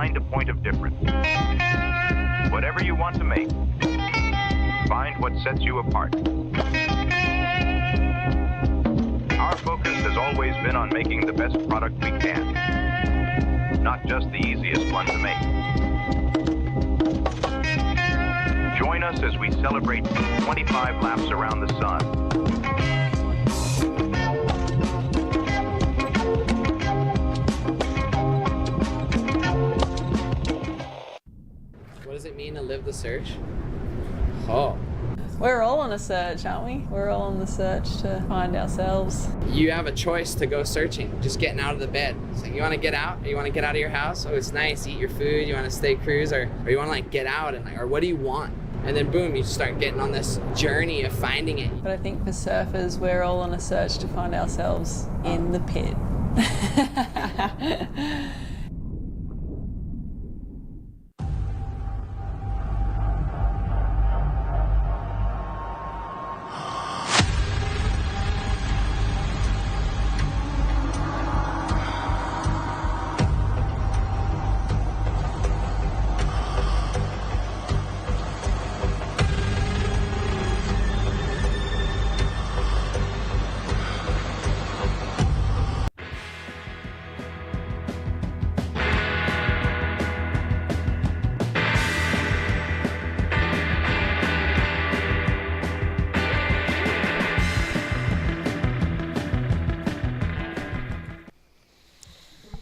find a point of difference. Whatever you want to make, find what sets you apart. Our focus has always been on making the best product we can, not just the easiest one to make. Join us as we celebrate 25 laps around the sun. What does it mean to live the search? Oh. We're all on a search, aren't we? We're all on the search to find ourselves. You have a choice to go searching, just getting out of the bed. So you want to get out, or you want to get out of your house? Oh, it's nice, eat your food, you want to stay cruise, or you want to like get out and or what do you want? And then boom, you start getting on this journey of finding it. But I think for surfers, we're all on a search to find ourselves in the pit.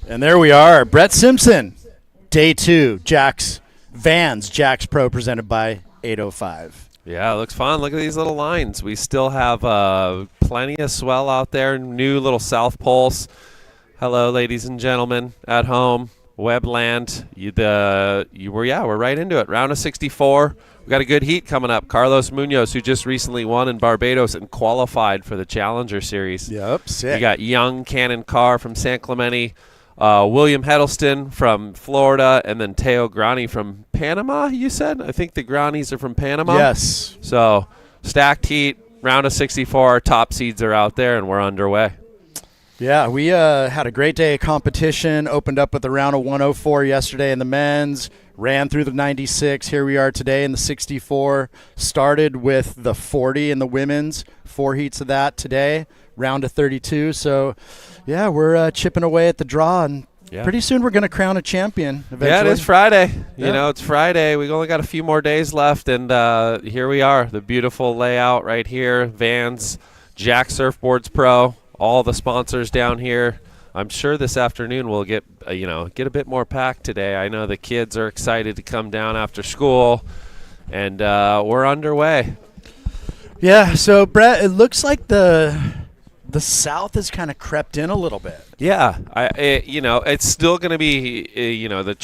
And there we are, Brett Simpson, day 2, Jack's Pro, presented by 805. Yeah, it looks fun. Look at these little lines. We still have plenty of swell out there. New little South Pulse. Hello, ladies and gentlemen at home, Webland. We're right into it. Round of 64. We got a good heat coming up. Carlos Munoz, who just recently won in Barbados and qualified for the Challenger Series. Yep, sick. You got young Cannon Carr from San Clemente. William Heddleston from Florida, and then Teo Grani from Panama, you said? I think the Granis are from Panama. Yes. So, stacked heat, round of 64, top seeds are out there, and we're underway. Yeah, we had a great day of competition, opened up with a round of 104 yesterday in the men's, ran through the 96. Here we are today in the 64. Started with the 40 in the women's, 4 heats of that today, round of 32. So, yeah, we're chipping away at the draw, and pretty soon we're going to crown a champion eventually. Yeah, it is Friday. You know, it's Friday. We only got a few more days left, and here we are, the beautiful layout right here, Vans, Jack Surfboards Pro, all the sponsors down here. I'm sure this afternoon we'll get a bit more packed today. I know the kids are excited to come down after school, and we're underway. Yeah, so, Brett, it looks like the South has kind of crept in a little bit. Yeah, it's still going to be, the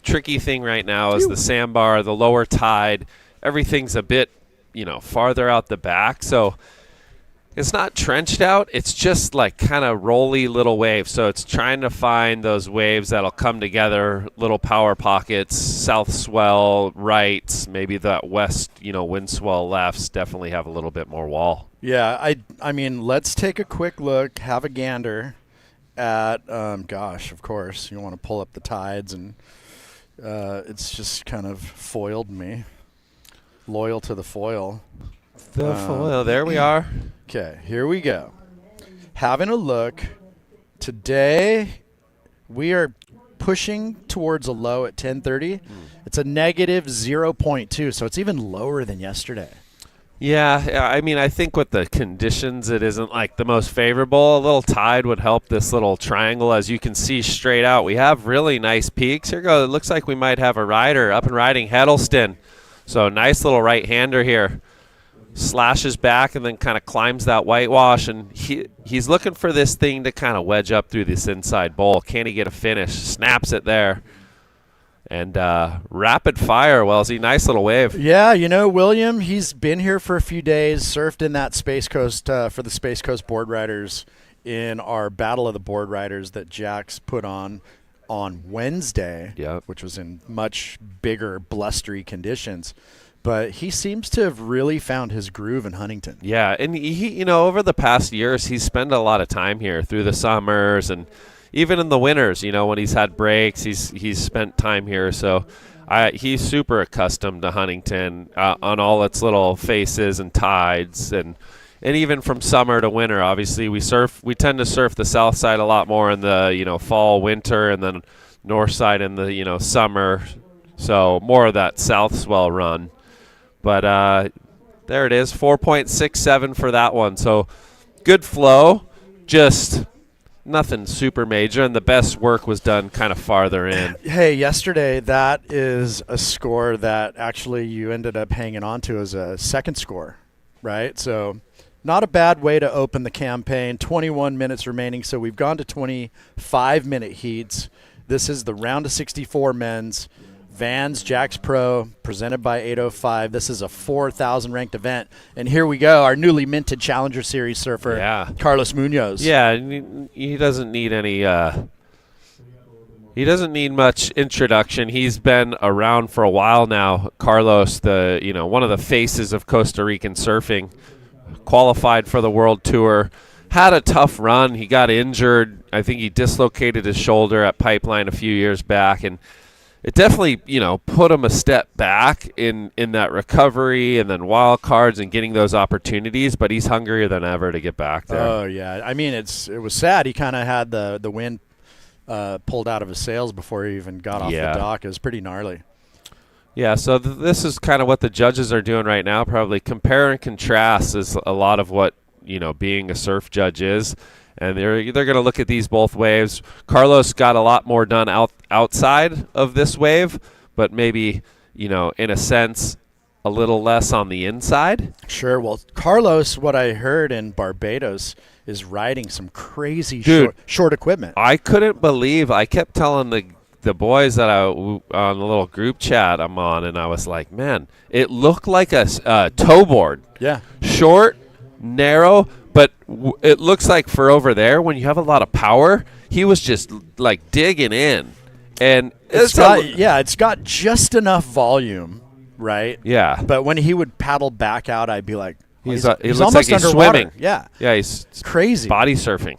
tricky thing right now is the sandbar, the lower tide. Everything's a bit, farther out the back. So it's not trenched out. It's just like kind of rolly little waves. So it's trying to find those waves that'll come together, little power pockets, south swell, rights, maybe that west, wind swell lefts definitely have a little bit more wall. Yeah, I mean, let's take a quick look, have a gander at, of course, you want to pull up the tides, and it's just kind of foiled me. Loyal to the foil. The foil, there we are. Okay, here we go. Having a look. Today, we are pushing towards a low at 10:30. It's a negative 0.2, so it's even lower than yesterday. Yeah, I mean, I think with the conditions, it isn't like the most favorable. A little tide would help this little triangle. As you can see straight out, we have really nice peaks. Here goes. It looks like we might have a rider up and riding Heddleston. So nice little right-hander here. Slashes back and then kind of climbs that whitewash, and he's looking for this thing to kind of wedge up through this inside bowl. Can he get a finish? Snaps it there. And rapid fire, Wellesley. Nice little wave. Yeah, William, he's been here for a few days, surfed in that Space Coast for the Space Coast Board Riders in our Battle of the Board Riders that Jack's put on Wednesday, which was in much bigger, blustery conditions. But he seems to have really found his groove in Huntington. Yeah, and he over the past years, he's spent a lot of time here through the summers, and even in the winters, when he's had breaks, he's spent time here. So he's super accustomed to Huntington on all its little faces and tides, and even from summer to winter. Obviously, we tend to surf the south side a lot more in the fall, winter, and then north side in the summer. So more of that south swell run. But there it is, 4.67 for that one. So good flow, just nothing super major, and the best work was done kind of farther in. Hey, yesterday, that is a score that actually you ended up hanging on to as a second score, right? So not a bad way to open the campaign. 21 minutes remaining, so we've gone to 25-minute heats. This is the round of 64 men's. Vans Jacks Pro, presented by 805. This is a 4,000 ranked event. And here we go, our newly minted Challenger Series surfer, Carlos Munoz. Yeah, he doesn't need any he doesn't need much introduction. He's been around for a while now. Carlos, one of the faces of Costa Rican surfing, qualified for the World Tour. Had a tough run. He got injured. I think he dislocated his shoulder at Pipeline a few years back, and it definitely, put him a step back in that recovery and then wild cards and getting those opportunities, but he's hungrier than ever to get back there. Oh, yeah. I mean, it was sad. He kind of had the wind pulled out of his sails before he even got off the dock. It was pretty gnarly. Yeah, so this is kind of what the judges are doing right now. Probably compare and contrast is a lot of what, being a surf judge is. And they're going to look at these both waves. Carlos got a lot more done outside of this wave, but maybe, in a sense, a little less on the inside. Sure. Well, Carlos, what I heard in Barbados, is riding some crazy short equipment. I couldn't believe. I kept telling the boys that on the little group chat I'm on, and I was like, man, it looked like a tow board. Yeah. Short, narrow. But it looks like for over there, when you have a lot of power, he was just like digging in, and it's got just enough volume, right? Yeah. But when he would paddle back out, I'd be like, he's almost like he's underwater. Swimming. Yeah. Yeah, he's crazy body surfing.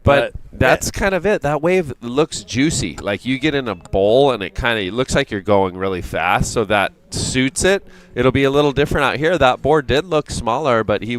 But that's kind of it. That wave looks juicy. Like you get in a bowl, and it looks like you're going really fast, so that suits it. It'll be a little different out here. That board did look smaller, but he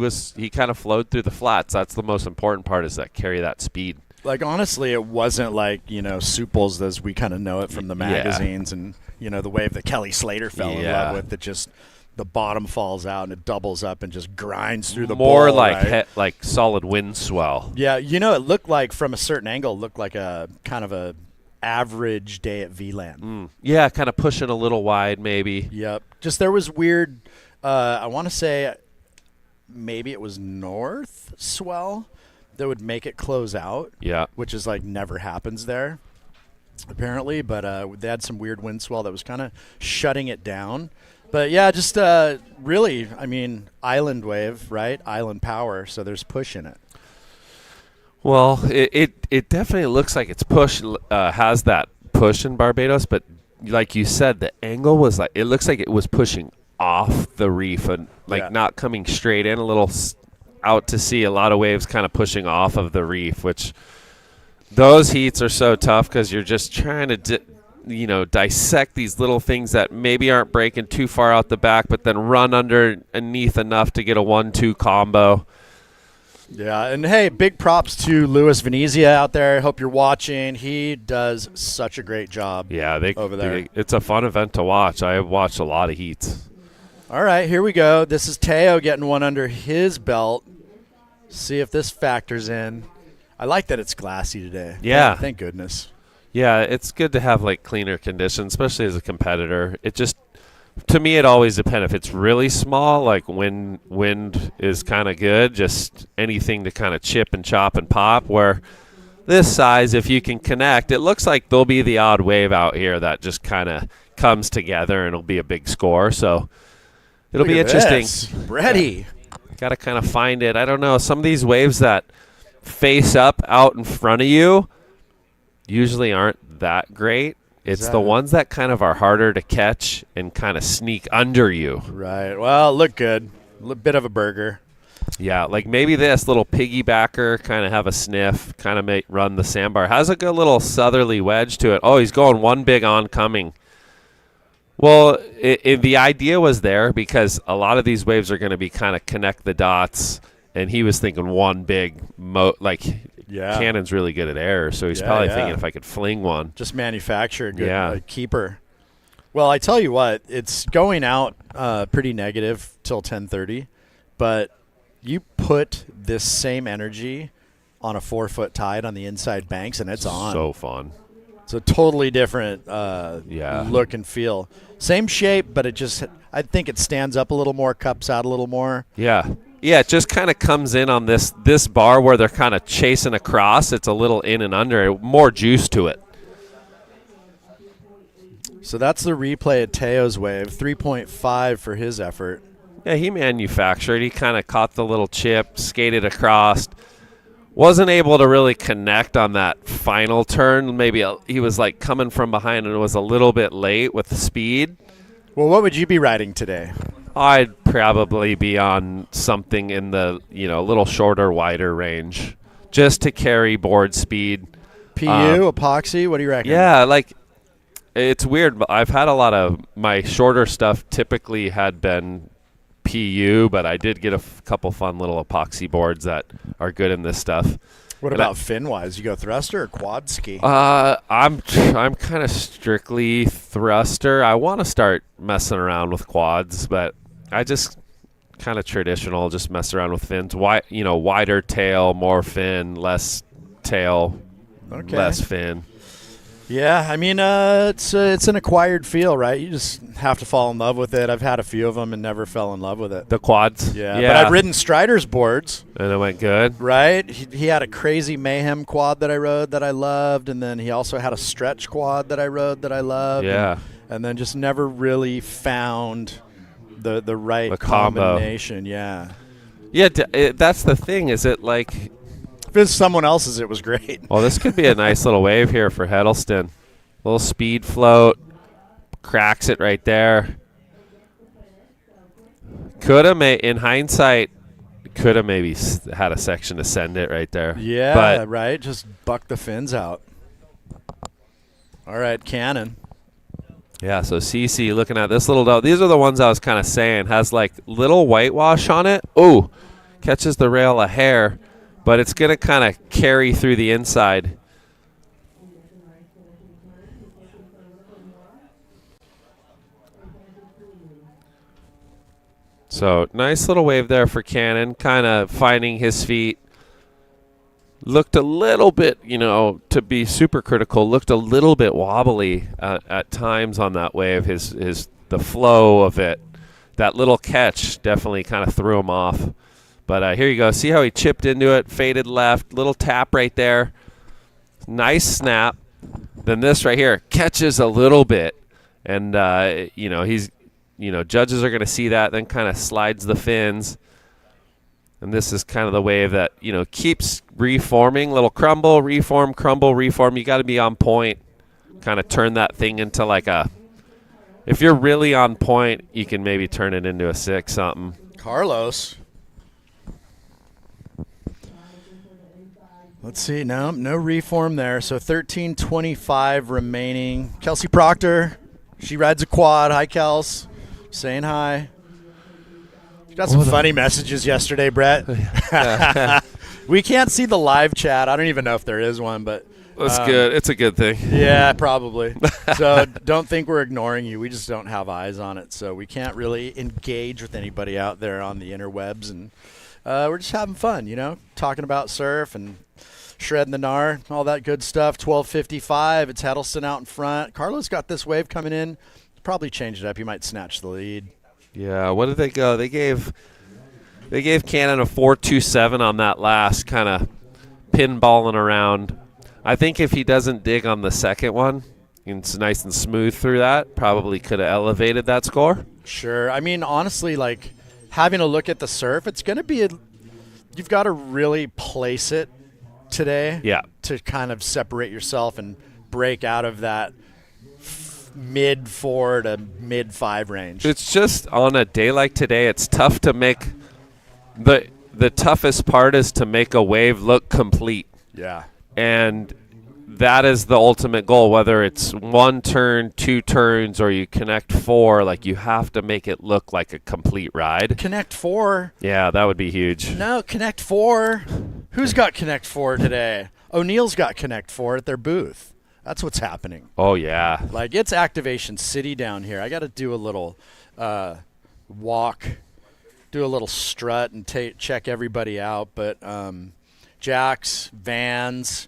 kind of flowed through the flats. That's the most important part, is that carry that speed. Like, honestly, it wasn't like, Suples as we kind of know it from the magazines and, the wave that Kelly Slater fell in love with, that just the bottom falls out and it doubles up and just grinds through the more bowl, like right? like solid wind swell. Yeah, it looked like from a certain angle, it looked like a kind of a average day at VLAN. Yeah, kind of pushing a little wide maybe. Yep. Just there was weird, I want to say maybe it was north swell that would make it close out. Yeah. Which is like never happens there, apparently. But they had some weird wind swell that was kind of shutting it down. But, yeah, just really, I mean, island wave, right? Island power, so there's push in it. Well, it definitely looks like it's push, has that push in Barbados, but like you said, the angle was like, it looks like it was pushing off the reef and not coming straight in, a little out to sea, a lot of waves kind of pushing off of the reef, which those heats are so tough because you're just trying to dissect these little things that maybe aren't breaking too far out the back, but then run underneath enough to get a 1-2 combo. Yeah, and hey, big props to Luis Venezia out there. Hope you're watching. He does such a great job. Yeah, over there. It's a fun event to watch. I have watched a lot of heats. All right, here we go. This is Teo getting one under his belt. See if this factors in. I like that it's glassy today. Yeah. Thank goodness. Yeah, it's good to have cleaner conditions, especially as a competitor. It just, to me, it always depends. If it's really small, like wind is kind of good, just anything to kind of chip and chop and pop. Where this size, if you can connect, it looks like there'll be the odd wave out here that just kind of comes together and it'll be a big score. So it'll be interesting. This. Ready. Got to kind of find it. I don't know. Some of these waves that face up out in front of you usually aren't that great. It's the ones that kind of are harder to catch and kind of sneak under you. Right. Well, look good. A bit of a burger. Yeah, like maybe this little piggybacker, kind of have a sniff, kind of run the sandbar. Has a good little southerly wedge to it. Oh, he's going one big oncoming. Well, the idea was there because a lot of these waves are going to be kind of connect the dots, and he was thinking one big Cannon's really good at air, so he's probably thinking if I could fling one. Just manufacture a good keeper. Well, I tell you what, it's going out pretty negative till 10:30, but you put this same energy on a 4-foot tide on the inside banks, and it's on. So fun. It's a totally different look and feel. Same shape, but I think it stands up a little more, cups out a little more. Yeah. Yeah, it just kind of comes in on this bar where they're kind of chasing across. It's a little in and under, more juice to it. So that's the replay at Teo's wave, 3.5 for his effort. Yeah, he manufactured. He kind of caught the little chip, skated across. Wasn't able to really connect on that final turn. Maybe he was like coming from behind and was a little bit late with the speed. Well, what would you be riding today? I'd probably be on something in the little shorter, wider range, just to carry board speed. PU, epoxy, what do you reckon? Yeah, like it's weird, but I've had a lot of my shorter stuff typically had been PU, but I did get a couple fun little epoxy boards that are good in this stuff. What about fin-wise? You go thruster or quad ski? I'm kind of strictly thruster. I want to start messing around with quads, but I just kind of traditional, just mess around with fins. Wider tail, more fin, less tail, less fin. Yeah, I mean, it's an acquired feel, right? You just have to fall in love with it. I've had a few of them and never fell in love with it. The quads? Yeah. But I've ridden Strider's boards. And it went good? Right. He had a crazy Mayhem quad that I rode that I loved, and then he also had a stretch quad that I rode that I loved. Yeah. And then just never really found the right combination. Yeah. Yeah, that's the thing. Is it like... If it's someone else's, it was great. Well, this could be a nice little wave here for Heddleston. Little speed float. Cracks it right there. In hindsight, could have maybe had a section to send it right there. Yeah, right. Just buck the fins out. All right, Cannon. Yeah, so CC looking at this little dog. These are the ones I was kind of saying. Has like little whitewash on it. Oh, catches the rail a hair. But it's going to kind of carry through the inside. So nice little wave there for Cannon, kind of finding his feet. Looked a little bit, to be super critical, looked a little bit wobbly at times on that wave. The flow of it, that little catch definitely kind of threw him off. But here you go. See how he chipped into it, faded left, little tap right there. Nice snap. Then this right here catches a little bit. And, he's, judges are going to see that, then kind of slides the fins. And this is kind of the wave that, keeps reforming. Little crumble, reform, crumble, reform. You got to be on point. Kind of turn that thing into like if you're really on point, you can maybe turn it into a 6 something. Carlos. Let's see. No reform there. So 13:25 remaining. Kelsey Proctor, she rides a quad. Hi, Kels. Saying hi. Got some funny messages yesterday, Brett. We can't see the live chat. I don't even know if there is one, but that's good. It's a good thing. Yeah, probably. So don't think we're ignoring you. We just don't have eyes on it, so we can't really engage with anybody out there on the interwebs, and we're just having fun, talking about surf and shredding the gnar, all that good stuff. 12:55. It's Heddleston out in front. Carlos got this wave coming in. Probably change it up. He might snatch the lead. Yeah, what did they go? They gave Cannon a 4.27 on that last kind of pinballing around. I think if he doesn't dig on the second one, it's nice and smooth through that, probably could have elevated that score. Sure. I mean, honestly, like having a look at the surf, it's going to be you've got to really place it today to kind of separate yourself and break out of that mid-4 to mid-5 range. It's just on a day like today, it's tough to make the the toughest part is to make a wave look complete. Yeah. And that is the ultimate goal, whether it's 1 turn, 2 turns, or you connect 4. Like, you have to make it look like a complete ride. Connect 4. Yeah, that would be huge. No, Connect 4. Who's got Connect 4 today? O'Neill's got Connect 4 at their booth. That's what's happening. Oh, yeah. Like, it's Activation City down here. I got to do a little walk, do a little strut, and check everybody out. But Jack's, Vans,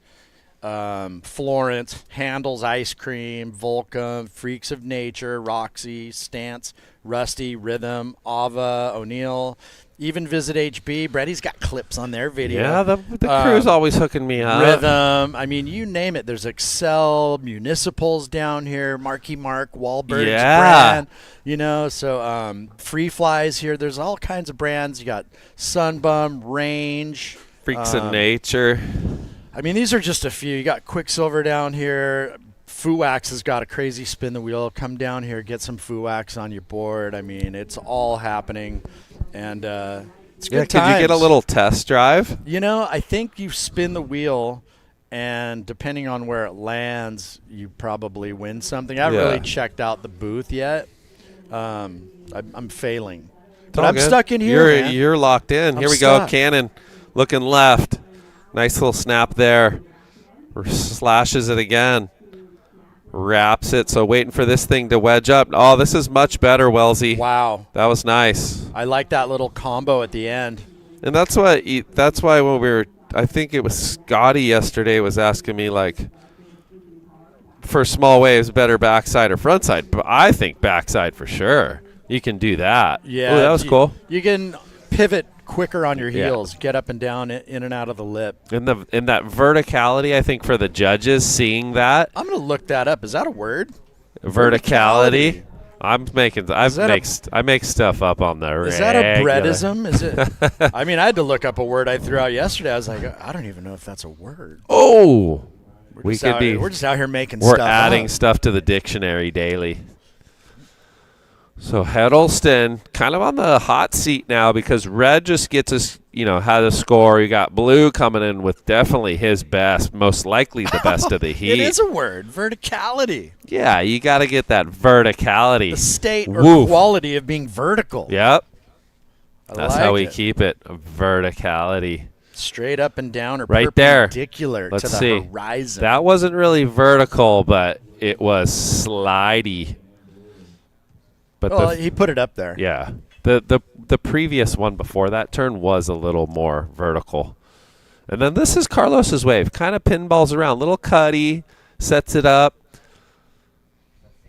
Florence, Handel's Ice Cream, Volcom, Freaks of Nature, Roxy, Stance, Rusty, Rhythm, Ava, O'Neill, even Visit HB. Brady's got clips on their video. Yeah, the crew's always hooking me up. Rhythm. I mean, you name it. There's Excel, Municipals down here, Marky Mark, Wahlberg's brand. You know, so Free Flies here. There's all kinds of brands. You got Sunbum, Range. Freaks of Nature. I mean, these are just a few. You got Quicksilver down here. Fuwax has got a crazy spin the wheel. Come down here, get some Fuwax on your board. I mean, it's all happening. And it's good times. Could you get a little test drive? You know, I think you spin the wheel, and depending on where it lands, you probably win something. I haven't really checked out the booth yet. I'm failing. But I'm stuck in here, man. You're locked in. Here we stuck. go. Cannon looking left. Nice little snap there. Slashes it again. Wraps it. So waiting for this thing to wedge up. Oh, this is much better, Wellesley. Wow. That was nice. I like that little combo at the end. And that's why when we were, I think it was Scotty yesterday was asking me, like, for small waves, better backside or front side. But I think backside for sure. You can do that. Yeah. Ooh, that was cool. You can pivot quicker on your heels, get up and down, in and out of the lip. In that verticality, I think for the judges seeing that. I'm going to look that up. Is that a word? Verticality. I make stuff up on the regular. Is that a breadism? Is it? I mean, I had to look up a word I threw out yesterday. I was like, I don't even know if that's a word. Oh, we're just out here making stuff. We're adding stuff to the dictionary daily. So Heddleston kind of on the hot seat now because red just gets us, had a score. You got blue coming in with definitely his best, most likely the best of the heat. It is a word, verticality. Yeah, you got to get that verticality. The state or quality of being vertical. Yep. That's how we keep it, verticality. Straight up and down or right perpendicular there. to the horizon. That wasn't really vertical, but it was slidey. But he put it up there. Yeah. The previous one before that turn was a little more vertical. And then this is Carlos's wave. Kind of pinballs around. Little cutty. Sets it up.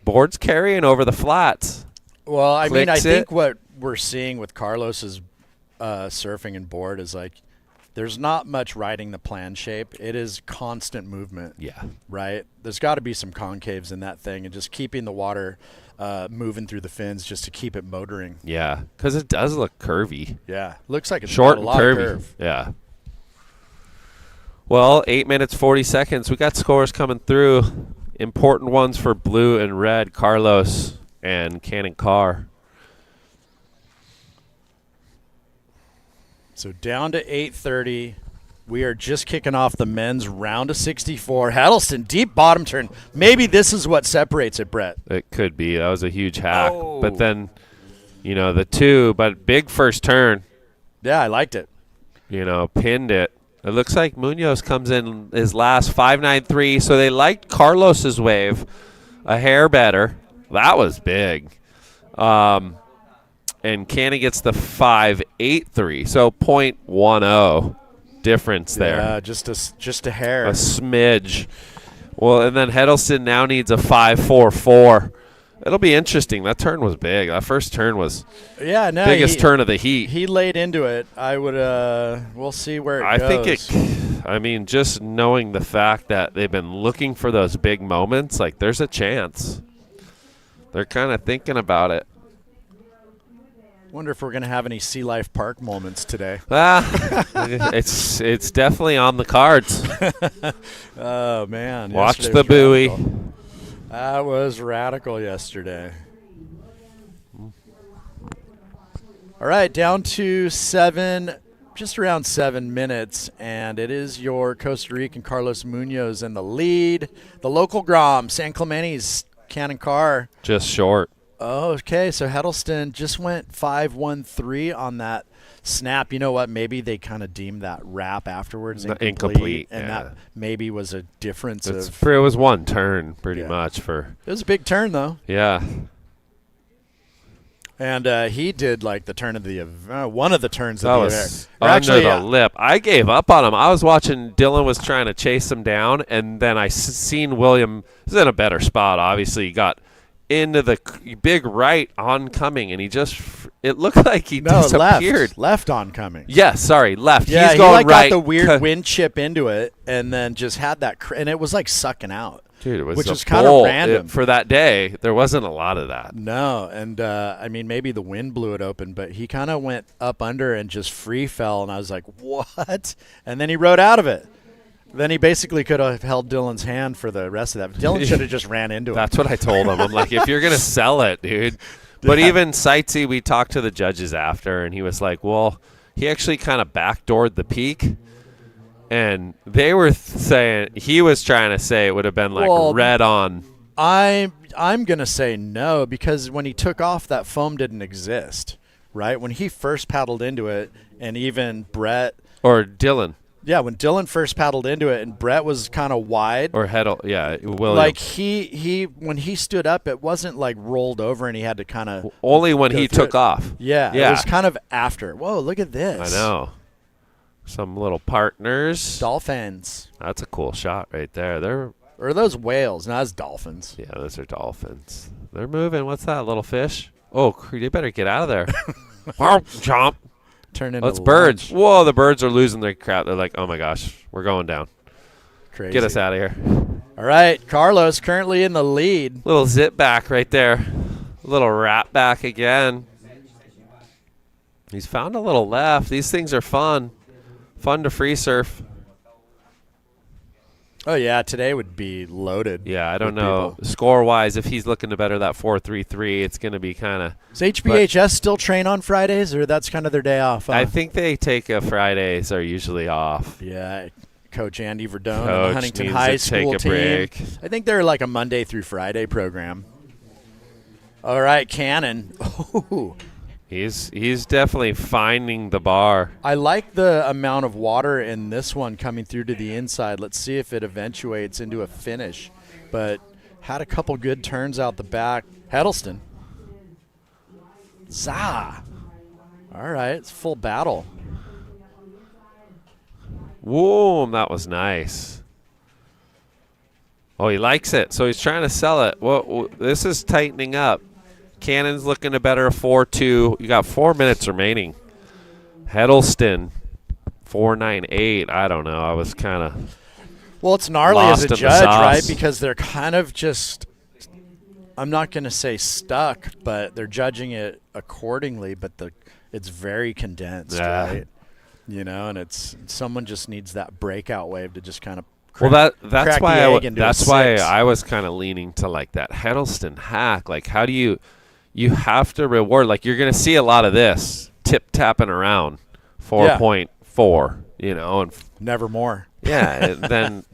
Board's carrying over the flats. Well, I mean, I think what we're seeing with Carlos's surfing and board is like there's not much riding the plan shape. It is constant movement. Yeah. Right? There's got to be some concaves in that thing and just keeping the water moving through the fins just to keep it motoring. Yeah, because it does look curvy. Yeah, looks like it's short got a and lot curvy. Of curve. Yeah. Well, 8 minutes 40 seconds. We got scores coming through. Important ones for blue and red. Carlos and Cannon Carr. So down to 8:30. We are just kicking off the men's round of 64. Heddleston, deep bottom turn. Maybe this is what separates it, Brett. It could be. That was a huge hack. Oh. But then, the two, but big first turn. Yeah, I liked it. Pinned it. It looks like Munoz comes in his last 5.93. So they liked Carlos's wave a hair better. That was big. And Cannon gets the 5.83. So 0.10. Difference there. Yeah, just a hair. A smidge. Well, and then Heddleston now needs a 5.44. It'll be interesting. That turn was big. That first turn was biggest turn of the heat. He laid into it. I would we'll see where it goes. Just knowing the fact that they've been looking for those big moments, like there's a chance. They're kind of thinking about it. Wonder if we're going to have any Sea Life Park moments today. It's definitely on the cards. Oh, man. Watch the buoy. Radical. That was radical yesterday. All right, down to 7. just around 7 minutes, and it is your Costa Rican Carlos Munoz in the lead. The local Grom, San Clemente's Cannon Carr. Just short. Oh, okay, so Heddleston just went 5-1-3 on that snap. You know what? Maybe they kind of deemed that wrap afterwards incomplete, and that maybe was a difference it was one turn pretty much for. It was a big turn though. Yeah. And he did like the turn of the one of the turns that of the was event. under Actually, the lip. I gave up on him. I was watching Dylan was trying to chase him down, and then I seen William was in a better spot. Obviously, he got into the big right oncoming, and it looked like he disappeared. Left oncoming. Yeah, sorry, left. Yeah, he's going right. Got the weird wind chip into it, and then just had that, and it was like sucking out. Dude, it was which was kind of random. For that day, there wasn't a lot of that. No, and I mean, maybe the wind blew it open, but he kind of went up under and just free fell, and I was like, what? And then he rode out of it. Then he basically could have held Dylan's hand for the rest of that. Dylan should have just ran into him. That's what I told him. I'm like, if you're going to sell it, dude. But even Sightsee, we talked to the judges after, and he was like, well, he actually kind of backdoored the peak. And they were saying, he was trying to say it would have been like red on. I'm going to say no, because when he took off, that foam didn't exist, right? When he first paddled into it, and even Brett. Or Dylan. Yeah, when Dylan first paddled into it, and Brett was kind of wide. Or Heddle, yeah, William. Like when he stood up, it wasn't like rolled over, and he had to kind of. Only when he took off. Yeah, it was kind of after. Whoa, look at this. I know. Some little partners. Dolphins. That's a cool shot right there. Or are those whales? No, that's dolphins. Yeah, those are dolphins. They're moving. What's that, little fish? Oh, you better get out of there. Chomp. Turn into it's birds. Whoa, the birds are losing their crap. They're like, oh, my gosh, we're going down. Crazy. Get us out of here. All right, Carlos currently in the lead. Little zip back right there. Little wrap back again. He's found a little left. These things are fun. Fun to free surf. Oh, yeah, today would be loaded. Yeah, I don't know. Score-wise, if he's looking to better that 4.33, it's going to be kind of... Does HBHS still train on Fridays, or that's kind of their day off? I think they take Fridays are usually off. Yeah, Coach Andy Verdone and the Huntington High School take a team. Break. I think they're like a Monday through Friday program. All right, Cannon. Ooh. He's definitely finding the bar. I like the amount of water in this one coming through to the inside. Let's see if it eventuates into a finish. But had a couple good turns out the back. Heddleston. Zah. All right, it's full battle. Whoa, that was nice. Oh, he likes it, so he's trying to sell it. Well, this is tightening up. Cannon's looking to better a 4.2. You got 4 minutes remaining. Heddleston, 4.98. I don't know. I was kind of well, it's gnarly as a judge, right? Because they're kind of just, I'm not going to say stuck, but they're judging it accordingly. But it's very condensed, right? You know, and it's someone just needs that breakout wave to just kind of. That's why I was kind of leaning to like that Heddleston hack. Like, how do you have to reward? Like, you're going to see a lot of this tip tapping around 4.4, you know, and never more. Yeah. And then,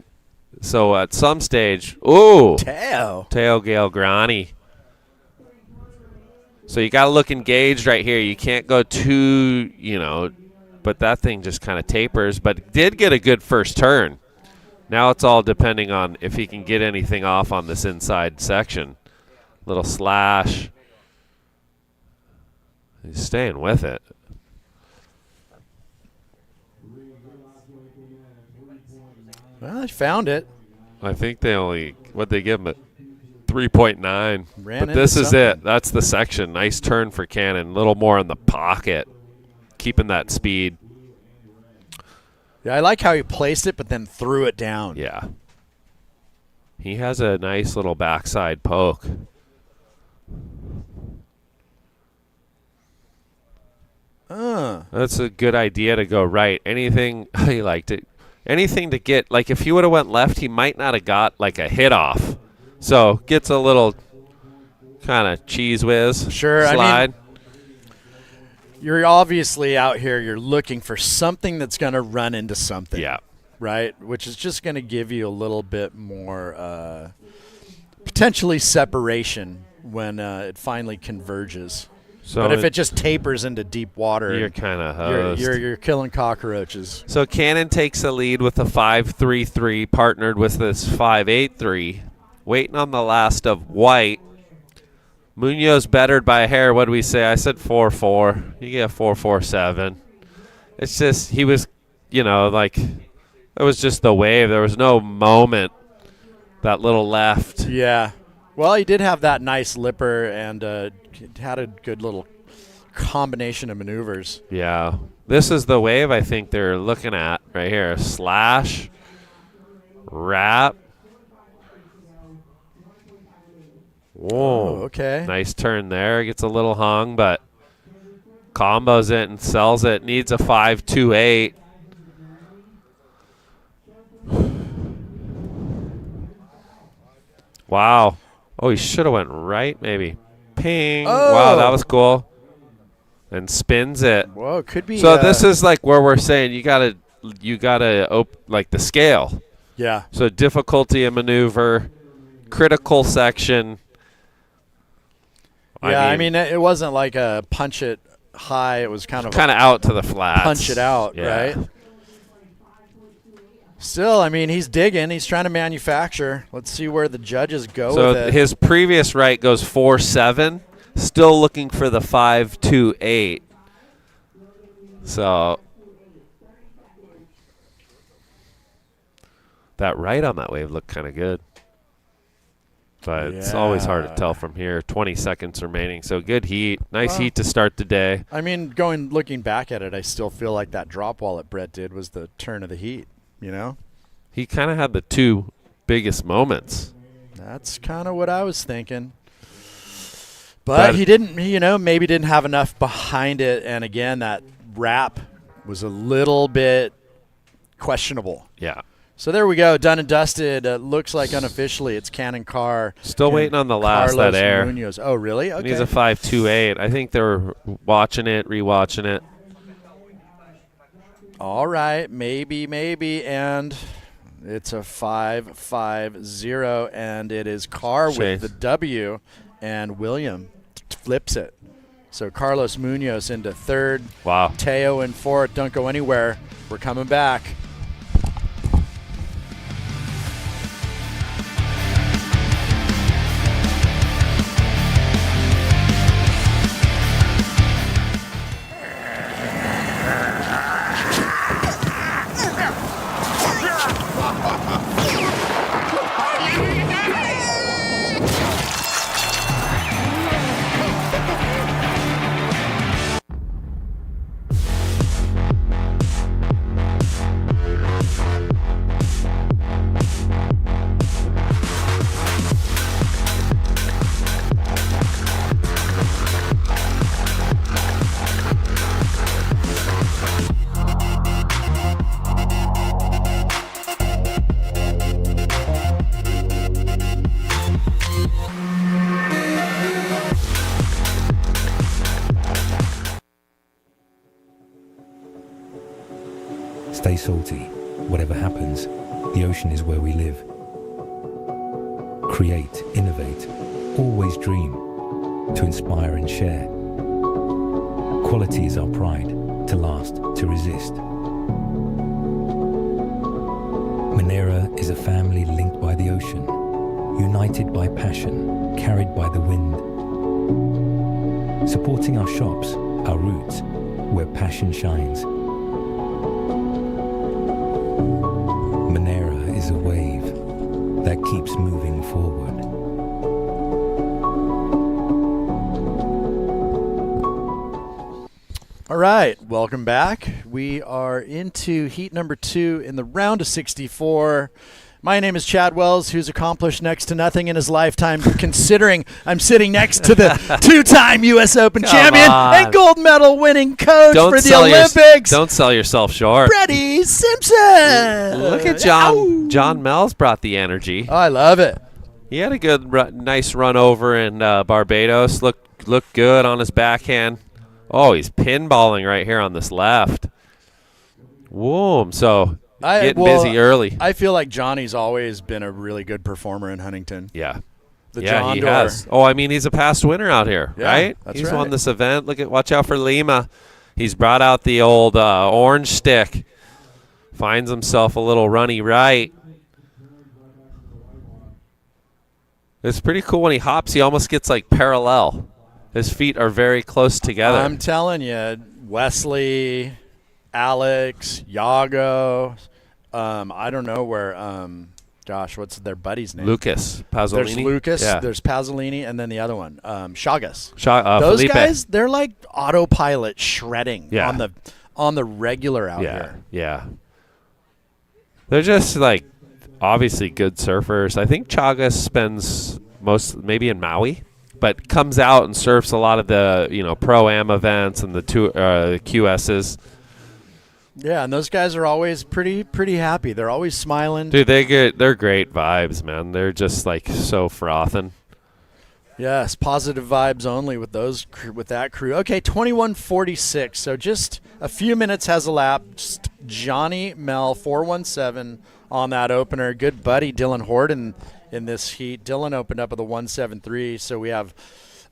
so at some stage, ooh, Teo Gale Grani. So you got to look engaged right here. You can't go too, you know, but that thing just kind of tapers, but did get a good first turn. Now it's all depending on if he can get anything off on this inside section. Little slash. He's staying with it. Well, I found it. I think they give him at 3.9. But this is something. it. That's the section. Nice turn for Cannon. A little more in the pocket. Keeping that speed. Yeah, I like how he placed it, but then threw it down. Yeah. He has a nice little backside poke. That's a good idea to go right. Anything he liked it. Anything to get, like if he would have went left, he might not have got like a hit off. So gets a little kind of cheese whiz. Sure, slide. I mean, you're obviously out here, you're looking for something that's going to run into something. Yeah. Right? Which is just going to give you a little bit more potentially separation when it finally converges. So but if it just tapers into deep water, you're kind of hosed. You're killing cockroaches. So Cannon takes the lead with a 5.33, partnered with this 5.83. Waiting on the last of white. Munoz bettered by a hair. What do we say? I said 4.4. You get 4.47. It's just he was, like it was just the wave. There was no moment. That little left. Yeah. Well, he did have that nice lipper and had a good little combination of maneuvers. Yeah. This is the wave I think they're looking at right here. Slash. Wrap. Whoa. Oh, okay. Nice turn there. Gets a little hung, but combos it and sells it. Needs a 5.28. Wow. Oh, he should have went right, maybe. Ping. Oh. Wow, that was cool. And spins it. Whoa, it could be. So this is like where we're saying you gotta like the scale. Yeah. So difficulty of maneuver, critical section. Yeah, I mean it wasn't like a punch it high. It was kind of out to the flats. Punch it out, yeah. right? Still, I mean, he's digging. He's trying to manufacture. Let's see where the judges go with So it. his previous right goes 4.7. Still looking for the 5.28. So that right on that wave looked kind of good. But it's always hard to tell from here. 20 seconds remaining. So good heat. Nice heat to start the day. I mean, looking back at it, I still feel like that drop wall that Brett did was the turn of the heat. He kind of had the two biggest moments. That's kind of what I was thinking. But he didn't, maybe didn't have enough behind it. And again, that wrap was a little bit questionable. Yeah. So there we go. Done and dusted. Looks like unofficially it's Cannon Carr. Still waiting on the last Carlos that air. Munoz. Oh, really? Okay. He's a 5.28. I think they're watching it, rewatching it. All right, maybe, and it's a 5.50, and it is Carr with the W, and William flips it. So Carlos Munoz into third. Wow. Teo in fourth. Don't go anywhere. We're coming back. Stay salty. Whatever happens, the ocean is where we live. Create, innovate, always dream, to inspire and share. Quality is our pride, to last, to resist. Manaera is a family linked by the ocean, united by passion, carried by the wind. Supporting our shops, our roots, where passion shines. Manaera is a wave that keeps moving forward. All right, welcome back. We are into heat number 2 in the round of 64. My name is Chad Wells, who's accomplished next to nothing in his lifetime, considering I'm sitting next to the 2-time U.S. Open champion and gold medal winning coach for the Olympics. Don't sell yourself short. Freddie Simpson. Look at John. Ow. John Mel's brought the energy. Oh, I love it. He had a good, nice run over in Barbados. Looked good on his backhand. Oh, he's pinballing right here on this left. Whoa. So getting busy early. I feel like Johnny's always been a really good performer in Huntington. Yeah. The yeah, John he Doerr. has. Oh, I mean, he's a past winner out here, Yeah, right? that's He's right. won this event. Watch out for Lima. He's brought out the old orange stick. Finds himself a little runny right. It's pretty cool when he hops. He almost gets like parallel. His feet are very close together. I'm telling you, Wesley, Alex, Yago. I don't know where. Gosh, what's their buddy's name? Lucas Pasolini. There's Lucas. Yeah. There's Pasolini, and then the other one, Chagas. Those Felipe. guys, they're like autopilot shredding Yeah. on the regular out here. Yeah. They're just like obviously good surfers. I think Chagas spends most maybe in Maui, but comes out and surfs a lot of the pro-am events and the QSs. Yeah, and those guys are always pretty happy. They're always smiling. Dude, they're great vibes, man. They're just like so frothing. Yes, positive vibes only with that crew. Okay, 21:46. So just a few minutes has elapsed. Johnny Mel 417 on that opener. Good buddy Dylan Horden in this heat. Dylan opened up with a 173. So we have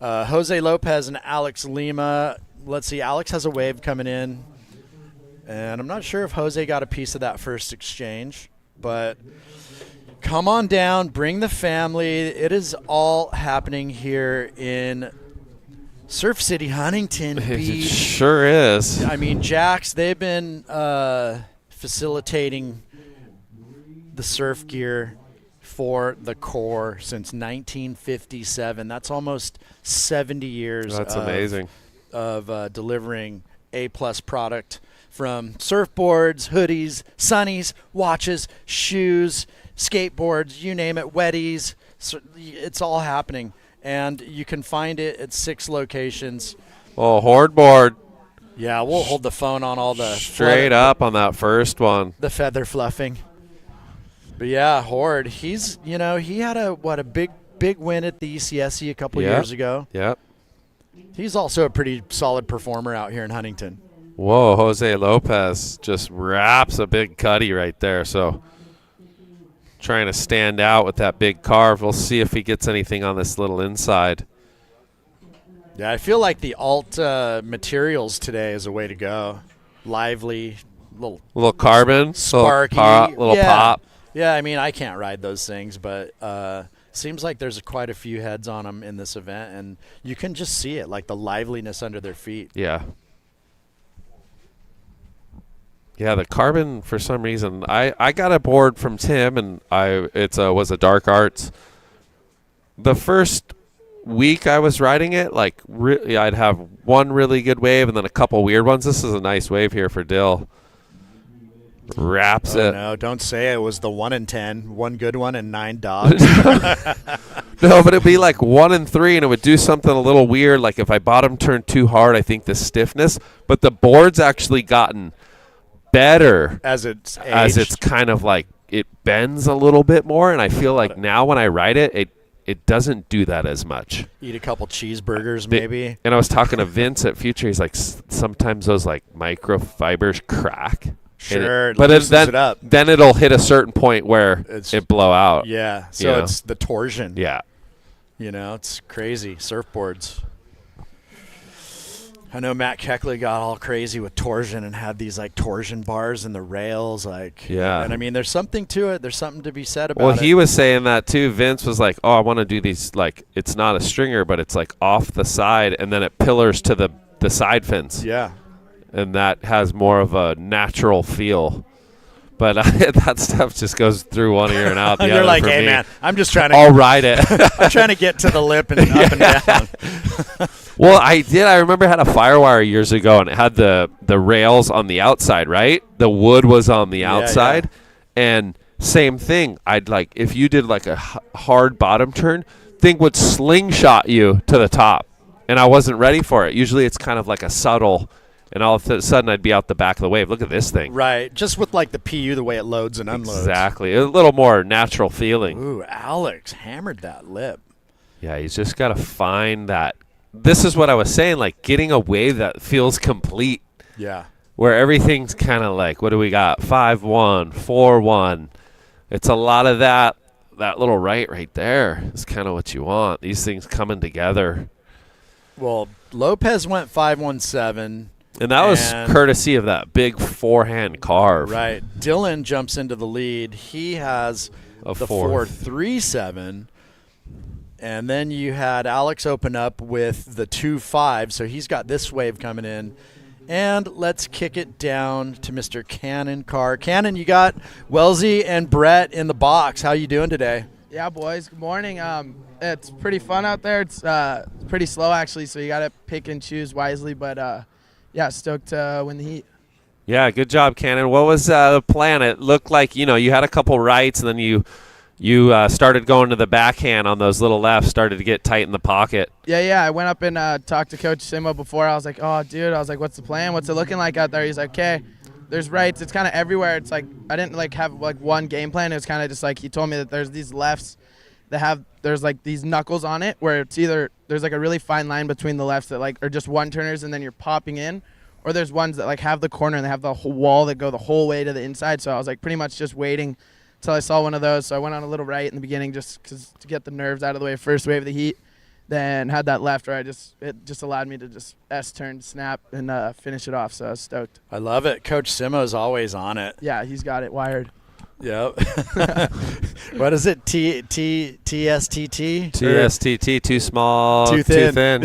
Jose Lopez and Alex Lima. Let's see. Alex has a wave coming in. And I'm not sure if Jose got a piece of that first exchange, but come on down, bring the family. It is all happening here in Surf City, Huntington It Beach. sure is. I mean, Jax, they've been facilitating the surf gear for the Corps since 1957. That's almost 70 years. That's amazing. Of delivering A-plus product. From surfboards, hoodies, sunnies, watches, shoes, skateboards, you name it, wetties. So it's all happening. And you can find it at 6 locations. Oh, horde board. Yeah, we'll hold the phone on all the Straight up on that first one. the feather fluffing. But yeah, Horde, he had a big win at the ECSC a couple years ago. Yep. He's also a pretty solid performer out here in Huntington. Whoa, Jose Lopez just wraps a big cutty right there. So trying to stand out with that big carve. We'll see if he gets anything on this little inside. Yeah, I feel like the alt materials today is a way to go. Lively, Little carbon, sparky, little pop. Yeah, I mean, I can't ride those things, but seems like there's quite a few heads on them in this event, and you can just see it, like the liveliness under their feet. Yeah. Yeah, the carbon, for some reason, I got a board from Tim, and was a Dark Arts. The first week I was riding it, I'd have one really good wave and then a couple weird ones. This is a nice wave here for Dill. Wraps it. No, don't say it was the 1 in 10, one good one and 9 dogs. No, but it'd be like 1 in 3, and it would do something a little weird. Like if I bottom turned too hard, I think the stiffness. But the board's actually gotten better as it's kind of like it bends a little bit more, and I feel like now when I ride it doesn't do that as much. Eat a couple cheeseburgers maybe. And I was talking to Vince at Future. He's like, sometimes those like microfibers crack. Sure, but it up. Then it'll hit a certain point where it blow out. Yeah, so it's the torsion. Yeah. It's crazy. Surfboards. I know Matt Keckley got all crazy with torsion and had these like torsion bars in the rails. Yeah. And I mean, there's something to it. There's something to be said about it. Well, he was saying that too. Vince was like, I want to do these, like, it's not a stringer, but it's like off the side, and then it pillars to the side fins. Yeah. And that has more of a natural feel. But that stuff just goes through one ear and out the other. You're like, for hey, me. man, I'm just trying to. I'll ride it. I'm trying to get to the lip and up and down. Well, I remember I had a Firewire years ago, and it had the rails on the outside, right? The wood was on the outside. Yeah. And same thing. If you did like a hard bottom turn, thing would slingshot you to the top. And I wasn't ready for it. Usually it's kind of like a subtle. And all of a sudden, I'd be out the back of the wave. Look at this thing. Right. Just with, like, the PU, the way it loads and unloads. Exactly. A little more natural feeling. Ooh, Alex hammered that lip. Yeah, he's just got to find that this is what I was saying, like getting a wave that feels complete. Yeah. Where everything's kind of like, what do we got? 5-1, 4-1. It's a lot of that little right there is kind of what you want. These things coming together. Well, Lopez went 5-1-7. And that was courtesy of that big forehand carve. Right. Dylan jumps into the lead. He has the 4-3-7. And then you had Alex open up with the 2-5. So he's got this wave coming in. And let's kick it down to Mr. Cannon Carr. Cannon, you got Wellesley and Brett in the box. How you doing today? Yeah, boys. Good morning. It's pretty fun out there. It's pretty slow, actually, so you got to pick and choose wisely. But, yeah, stoked to win the heat. Yeah, good job, Cannon. What was the plan? It looked like, you had a couple rights, and then you started going to the backhand on those little lefts, started to get tight in the pocket. Yeah. I went up and talked to Coach Simo before. I was like, oh, dude, what's the plan? What's it looking like out there? He's like, okay, there's rights. It's kind of everywhere. It's like I didn't have one game plan. It was kind of just like he told me that there's these lefts that there's these knuckles on it where it's either there's a really fine line between the lefts that are just one turners and then you're popping in, or there's ones that have the corner and they have the whole wall that go the whole way to the inside. So I was pretty much just waiting until I saw one of those. So I went on a little right in the beginning just to get the nerves out of the way, first wave of the heat. Then had that left where it just allowed me to just S-turn, snap, and finish it off. So I was stoked. I love it. Coach Simo's always on it. Yeah, he's got it wired. Yep. What is it? TSTT? TSTT, too small, too thin.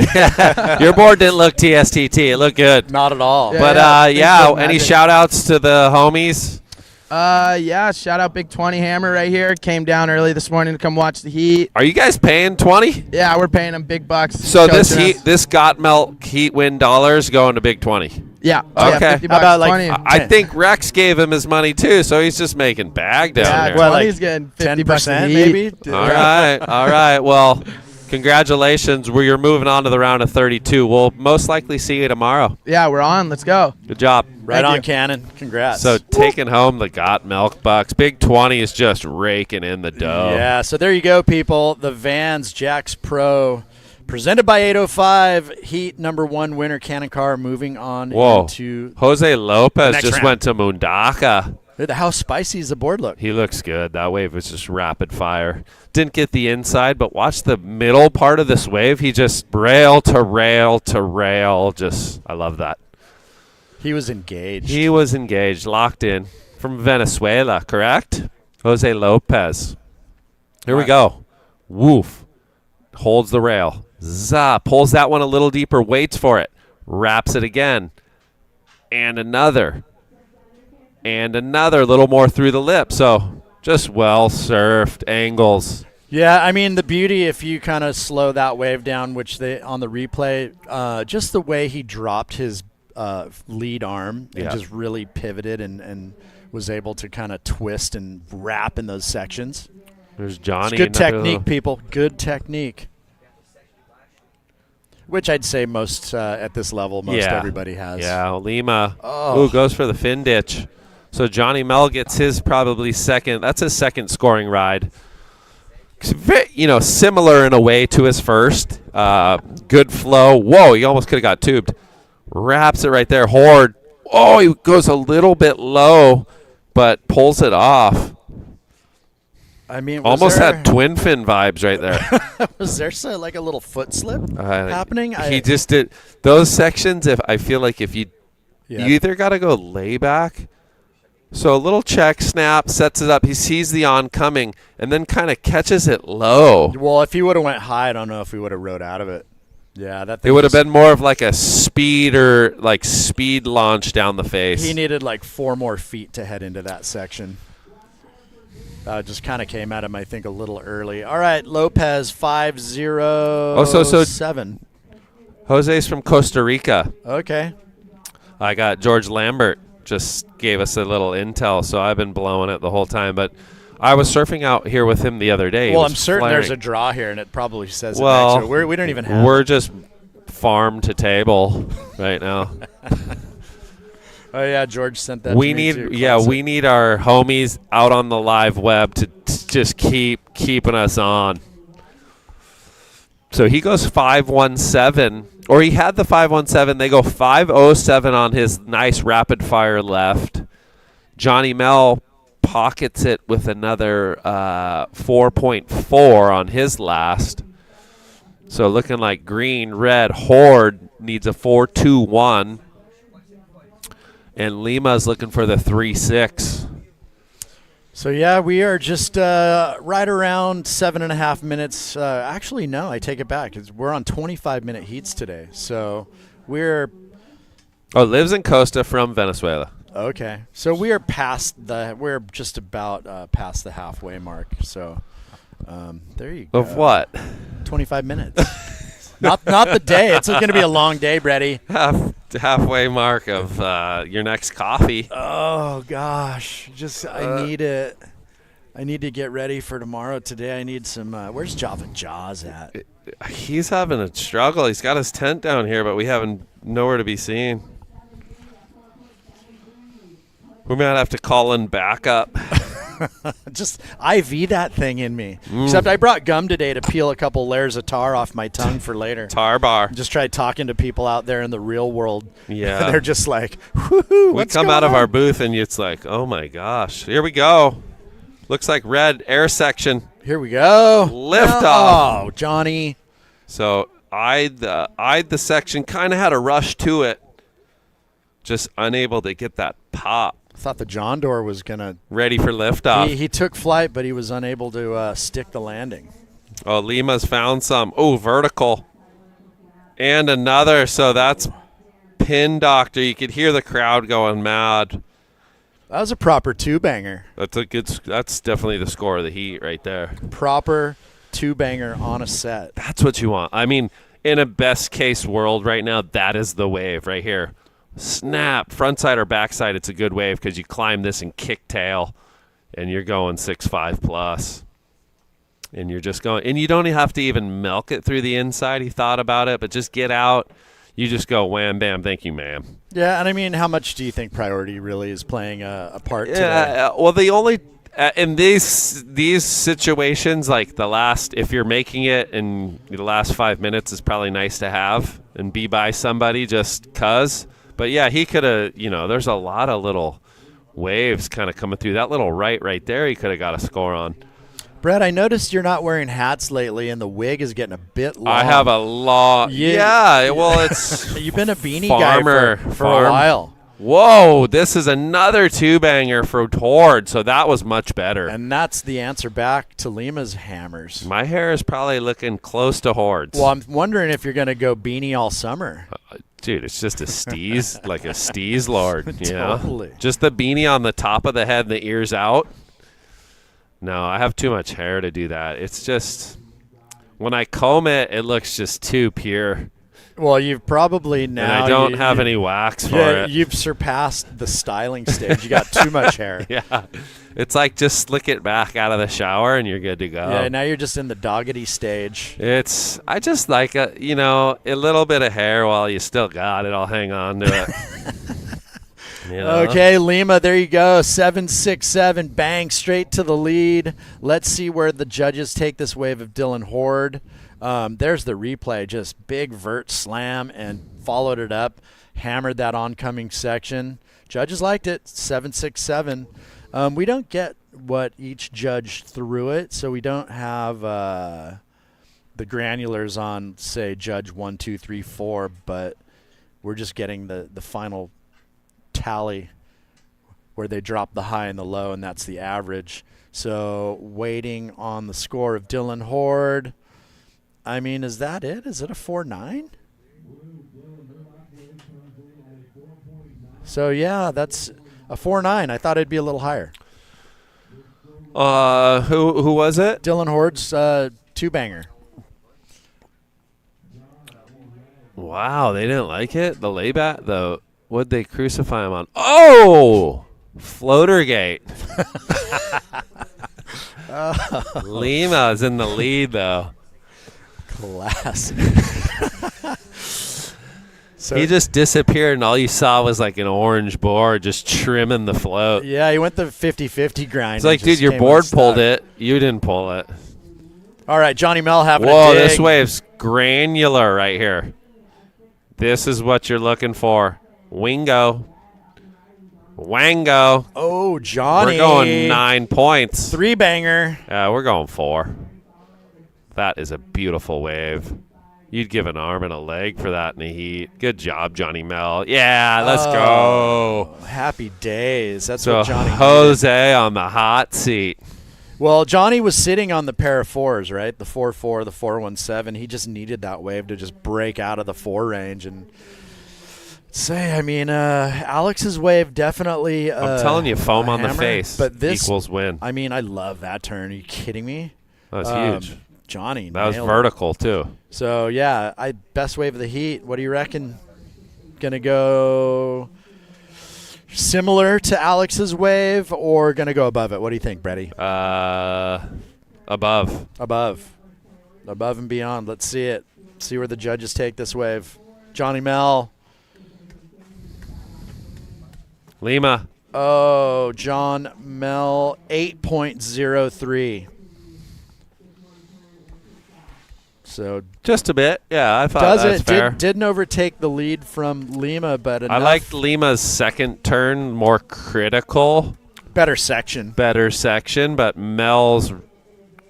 Your board didn't look TSTT. It looked good. Not at all. Yeah, any shout-outs to the homies? Yeah, shout out Big 20 Hammer right here. Came down early this morning to come watch the heat. Are you guys paying 20? Yeah, we're paying them big bucks. So this got milk heat win dollars going to Big 20. Yeah. Okay. Yeah, 50 bucks, How about 20. I think Rex gave him his money too, so he's just making bag down yeah, there. Well, 20's getting 50 bucks a 10% heat. maybe? All right. Well, congratulations. You're moving on to the round of 32. We'll most likely see you tomorrow. Yeah, we're on. Let's go. Good job. Right on, Cannon. Congrats. So taking home the got milk bucks. Big 20 is just raking in the dough. Yeah, so there you go, people. The Vans Jacks Pro, presented by 805, Heat #1 winner, Cannon Carr, moving on into Jose Lopez next just round. went to Mundaka. How spicy does the board look? He looks good. That wave was just rapid fire. Didn't get the inside, but watch the middle part of this wave. He just rail to rail to rail. I love that. He was engaged. He was engaged, locked in. From Venezuela, correct? Jose Lopez. Here we go. Woof. Holds the rail. Zah. Pulls that one a little deeper. Waits for it. Wraps it again. And another. And another little more through the lip. So just well surfed angles. Yeah, I mean, the beauty, if you kind of slow that wave down, which they on the replay, just the way he dropped his lead arm and just really pivoted and was able to kind of twist and wrap in those sections. There's Johnny. It's good technique, people. Good technique. Which I'd say most at this level, everybody has. Yeah, Lima goes for the fin ditch. So Johnny Mel gets his probably second. That's his second scoring ride. Similar in a way to his first. Good flow. Whoa, he almost could have got tubed. Wraps it right there. Horde. Oh, he goes a little bit low, but pulls it off. I mean, almost had twin fin vibes right there. Was there like a little foot slip happening? He just did those sections. I feel like you either got to go layback. So a little check, snap, sets it up. He sees the oncoming and then kind of catches it low. Well, if he would have went high, I don't know if we would have rode out of it. Yeah, it would have been more of like a speed launch down the face. He needed like 4 more feet to head into that section. Just kind of came at him, I think, a little early. All right, Lopez 5-0-7. Jose's from Costa Rica. Okay. I got George Lambert. Just gave us a little intel, so I've been blowing it the whole time. But I was surfing out here with him the other day. Well, I'm certain there's a draw here, and it probably says it next to it. We don't even have We're just farm to table right now. Oh, yeah, George sent that to me too. We need our homies out on the live web to just keep keeping us on. So he goes 5.17, or he had the 5.17. They go 5.07 on his nice rapid fire left. Johnny Mel pockets it with another 4.4 on his last. So looking like green, red, Horde needs a 4.21. And Lima's looking for the 3.6. So, yeah, we are just right around 7.5 minutes. Actually, no, I take it back. We're on 25-minute heats today. So we're... Oh, lives in Costa from Venezuela. Okay. So we are we're just about past the halfway mark. So there you go. Of what? 25 minutes. not the day. It's going to be a long day, Brady. Halfway mark of your next coffee. Oh gosh, I need it. I need to get ready for tomorrow. Today I need some. Where's Java Jaws at? He's having a struggle. He's got his tent down here, but we haven't nowhere to be seen. We might have to call in backup. Just IV that thing in me. Except I brought gum today to peel a couple layers of tar off my tongue for later. Tar bar. Just tried talking to people out there in the real world. Yeah. They're just like, whoo-hoo, we come out of our booth and it's like, oh my gosh. Here we go. Looks like red air section. Here we go. Lift off. Oh, Johnny. So eyed the section, kind of had a rush to it. Just unable to get that pop. I thought the John Doerr was going to... Ready for liftoff. He took flight, but he was unable to stick the landing. Oh, Lima's found some. Oh, vertical. And another. So that's Pin Doctor. You could hear the crowd going mad. That was a proper two-banger. That's definitely the score of the heat right there. Proper two-banger on a set. That's what you want. I mean, in a best-case world right now, that is the wave right here. Snap, frontside or backside, it's a good wave because you climb this and kick tail, and you're going 6.5 plus. And you're just going, and you don't have to even milk it through the inside. He thought about it, but just get out. You just go wham, bam, thank you, ma'am. Yeah, and I mean, how much do you think priority really is playing a part today? Well, the only in these situations, like if you're making it in the last 5 minutes is probably nice to have and be by somebody just 'cause. But, yeah, he could have, there's a lot of little waves kind of coming through. That little right there he could have got a score on. Brett, I noticed you're not wearing hats lately, and the wig is getting a bit long. I have a long. Yeah, well, it's you've been a beanie guy for a while. Whoa, this is another two-banger for Horde, so that was much better. And that's the answer back to Lima's hammers. My hair is probably looking close to Horde's. Well, I'm wondering if you're going to go beanie all summer. Dude, it's just a steez, like a steez lord, you Totally. know? Just the beanie on the top of the head and the ears out. No, I have too much hair to do that. It's just, when I comb it, it looks just too pure. Well, you've probably now... And I don't have any wax for it. You've surpassed the styling stage. You got too much hair. Yeah. It's like just slick it back out of the shower and you're good to go. Yeah, now you're just in the doggedy stage. I just like a little bit of hair while you still got it. I'll hang on to it. Okay, Lima, there you go. 7-6-7, bang, straight to the lead. Let's see where the judges take this wave of Dylan Horde. There's the replay, just big vert slam and followed it up, hammered that oncoming section. Judges liked it, 7-6-7. We don't get what each judge threw it, so we don't have the granulars on, say, judge 1, 2, 3, 4, but we're just getting the final tally where they drop the high and the low, and that's the average. So waiting on the score of Dylan Horde. I mean, is that it? Is it a 4.9? So, yeah, that's a 4.9. I thought it'd be a little higher. Who was it? Dylan Horde's two-banger. Wow, they didn't like it? The layback? What'd they crucify him on? Oh! Floatergate. Lima's in the lead, though. Classic. So he just disappeared, and all you saw was like an orange board just trimming the float. Yeah, he went the 50-50 grind. It's like, dude, your board pulled it. You didn't pull it. All right, Johnny Mel having Whoa, a dig. this wave's granular right here. This is what you're looking for. Wingo. Wango. Oh, Johnny. We're going 9 points. 3-banger. We're going 4. That is a beautiful wave. You'd give an arm and a leg for that in the heat. Good job, Johnny Mel. Yeah, let's go. Happy days. That's So what Johnny Jose needed. on the hot seat. Well, Johnny was sitting on the pair of 4s, right? The 4-4, the 4-1-7. He just needed that wave to just break out of the 4 range and Alex's wave definitely. I'm telling you, foam on the hammer, face but this equals win. I mean, I love that turn. Are you kidding me? That was huge. Johnny. That was nailed it. vertical too. So yeah, best wave of the heat. What do you reckon? Gonna go similar to Alex's wave or gonna go above it? What do you think, Brady? Above. Above and beyond. Let's see it. See where the judges take this wave. Johnny Mel. Lima. Oh, John Mel, 8.03. So Just a bit. Yeah, I thought does that's it fair. didn't overtake the lead from Lima, but enough. I liked Lima's second turn, more critical, better section. better section, but Mel's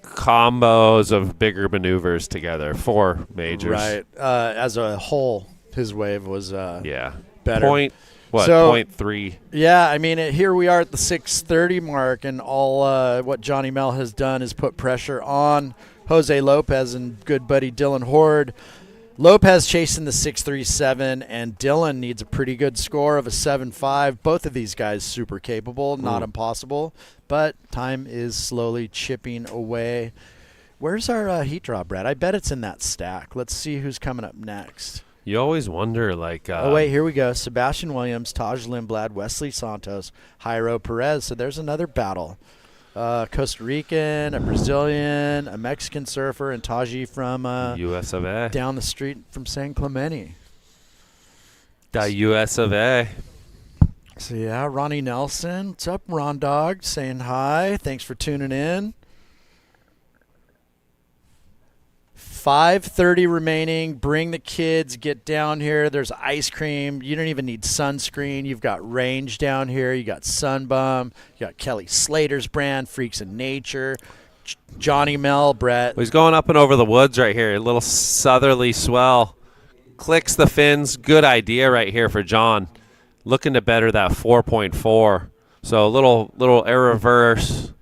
combos of bigger maneuvers together, 4 majors. Right. As a whole, his wave was Yeah. better. Point 3. Yeah, I mean, here we are at the 6:30 mark, and all what Johnny Mel has done is put pressure on Jose Lopez and good buddy Dylan Horde. Lopez chasing the 6.37, and Dylan needs a pretty good score of a 7.5. Both of these guys super capable, not impossible, but time is slowly chipping away. Where's our heat draw, Brad? I bet it's in that stack. Let's see who's coming up next. You always wonder, like... oh, wait, here we go. Sebastian Williams, Taj Lindblad, Wesley Santos, Jairo Perez. So there's another battle. Costa Rican, a Brazilian, a Mexican surfer, and Taji from US of A. down the street from San Clemente. The US of A. So, yeah, Ronnie Nelson. What's up, Ron Dog? Saying hi. Thanks for tuning in. 5:30 remaining. Bring the kids. Get down here. There's ice cream. You don't even need sunscreen. You've got range down here. You got Sunbum. You got Kelly Slater's brand, Freaks of Nature. Johnny Mel, Brett. Well, he's going up and over the woods right here. A little southerly swell. Clicks the fins. Good idea right here for John. Looking to better that 4.4. So a little air reverse.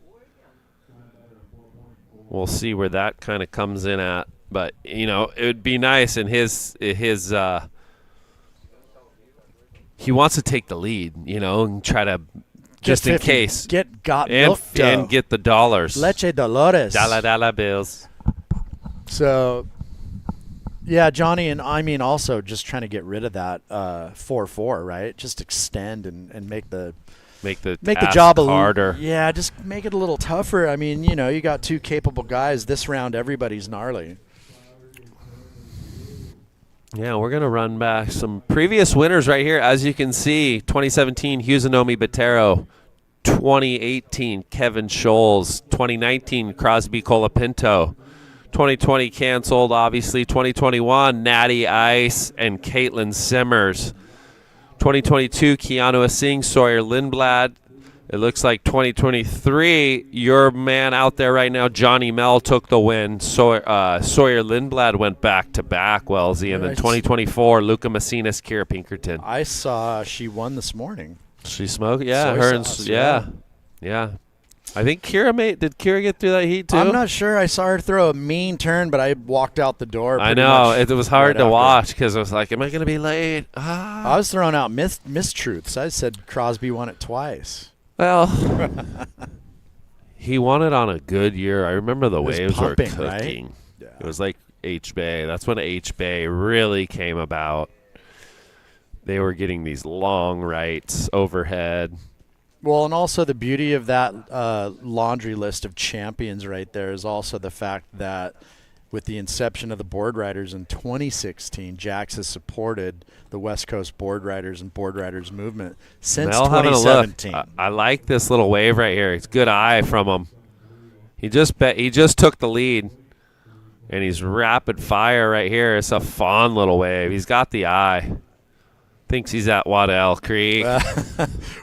We'll see where that kind of comes in at. But, you know, it would be nice in his he wants to take the lead, you know, and try to, just in case. And get the dollars. Leche Dolores. Dollar bills. So, yeah, Johnny, and I mean also just trying to get rid of that 4-4, right? Just extend and make the job harder. Yeah, just make it a little tougher. I mean, you know, you got 2 capable guys. This round, everybody's gnarly. Yeah, we're going to run back some previous winners right here. As you can see, 2017, Husanomi Botero. 2018, Kevin Scholes. 2019, Crosby Colapinto. 2020 canceled, obviously. 2021, Natty Ice and Caitlin Simmers. 2022, Keanu Asing, Sawyer Lindblad. It looks like 2023, your man out there right now, Johnny Mel, took the win. Sawyer Lindblad went back-to-back, Wellesley. And then 2024, Lucca Mesinas, Kira Pinkerton. I saw she won this morning. She smoked? Yeah. Soy sauce, Yeah. I think did Kira get through that heat too? I'm not sure. I saw her throw a mean turn, but I walked out the door. I know. It was hard to watch because I was like, am I going to be late? I was throwing out mistruths. I said Crosby won it twice. Well, he won it on a good year. I remember the was waves pumping, were right? cooking. Yeah. It was like H-Bay. That's when H-Bay really came about. They were getting these long rights overhead. Well, and also the beauty of that laundry list of champions right there is also the fact that with the inception of the board riders in 2016, Jax has supported the West Coast board riders and board riders movement since Mel having a 2017. look. I like this little wave right here. It's good eye from him. He just took the lead. And he's rapid fire right here. It's a fun little wave. He's got the eye. Thinks he's at Waddell Creek.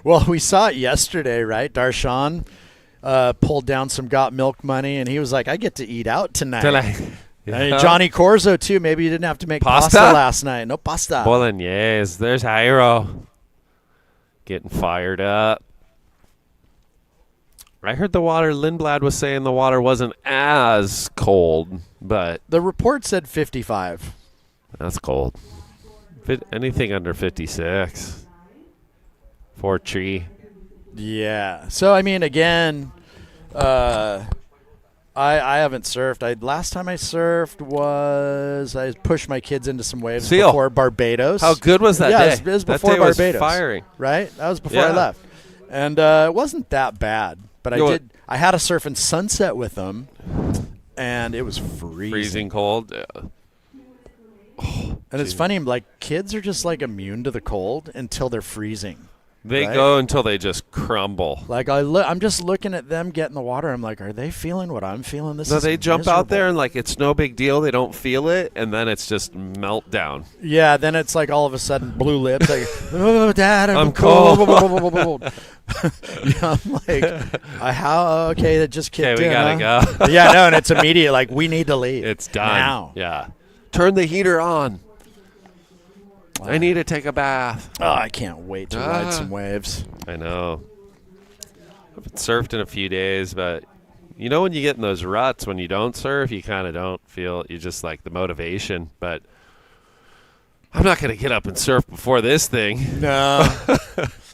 Well, we saw it yesterday, right? Darshan pulled down some got milk money, and he was like, I get to eat out tonight. Yeah. Johnny Corzo, too. Maybe you didn't have to make pasta last night. No pasta. Bolognese. There's Jairo. Getting fired up. I heard Lindblad was saying the water wasn't as cold, but the report said 55. That's cold. Anything under 56 for tree. Yeah. So, I mean, again, I haven't surfed. Last time I surfed was I pushed my kids into some waves before Barbados. How good was that day? It was before that day Barbados. Was firing. Right? That was before I left. And it wasn't that bad. But I had a surf and sunset with them, and it was freezing. Freezing cold. Yeah. Oh, and it's funny, like kids are just like immune to the cold until they're freezing. They go until they just crumble. Like I'm just looking at them get in the water. I'm like, are they feeling what I'm feeling? This is they jump miserable. out there and like it's no big deal. They don't feel it, and then it's just meltdown. Yeah, then it's like all of a sudden blue lips. Like, oh, Dad, I'm cold. Yeah, I'm like, okay, that just kicked in. Okay, we gotta go. Yeah, no, and it's immediate. Like we need to leave. It's done now. Yeah, turn the heater on. I need to take a bath. Oh, I can't wait to ride some waves. I know. I haven't surfed in a few days, but you know when you get in those ruts when you don't surf, you kind of don't feel, you just like the motivation. But I'm not going to get up and surf before this thing. No.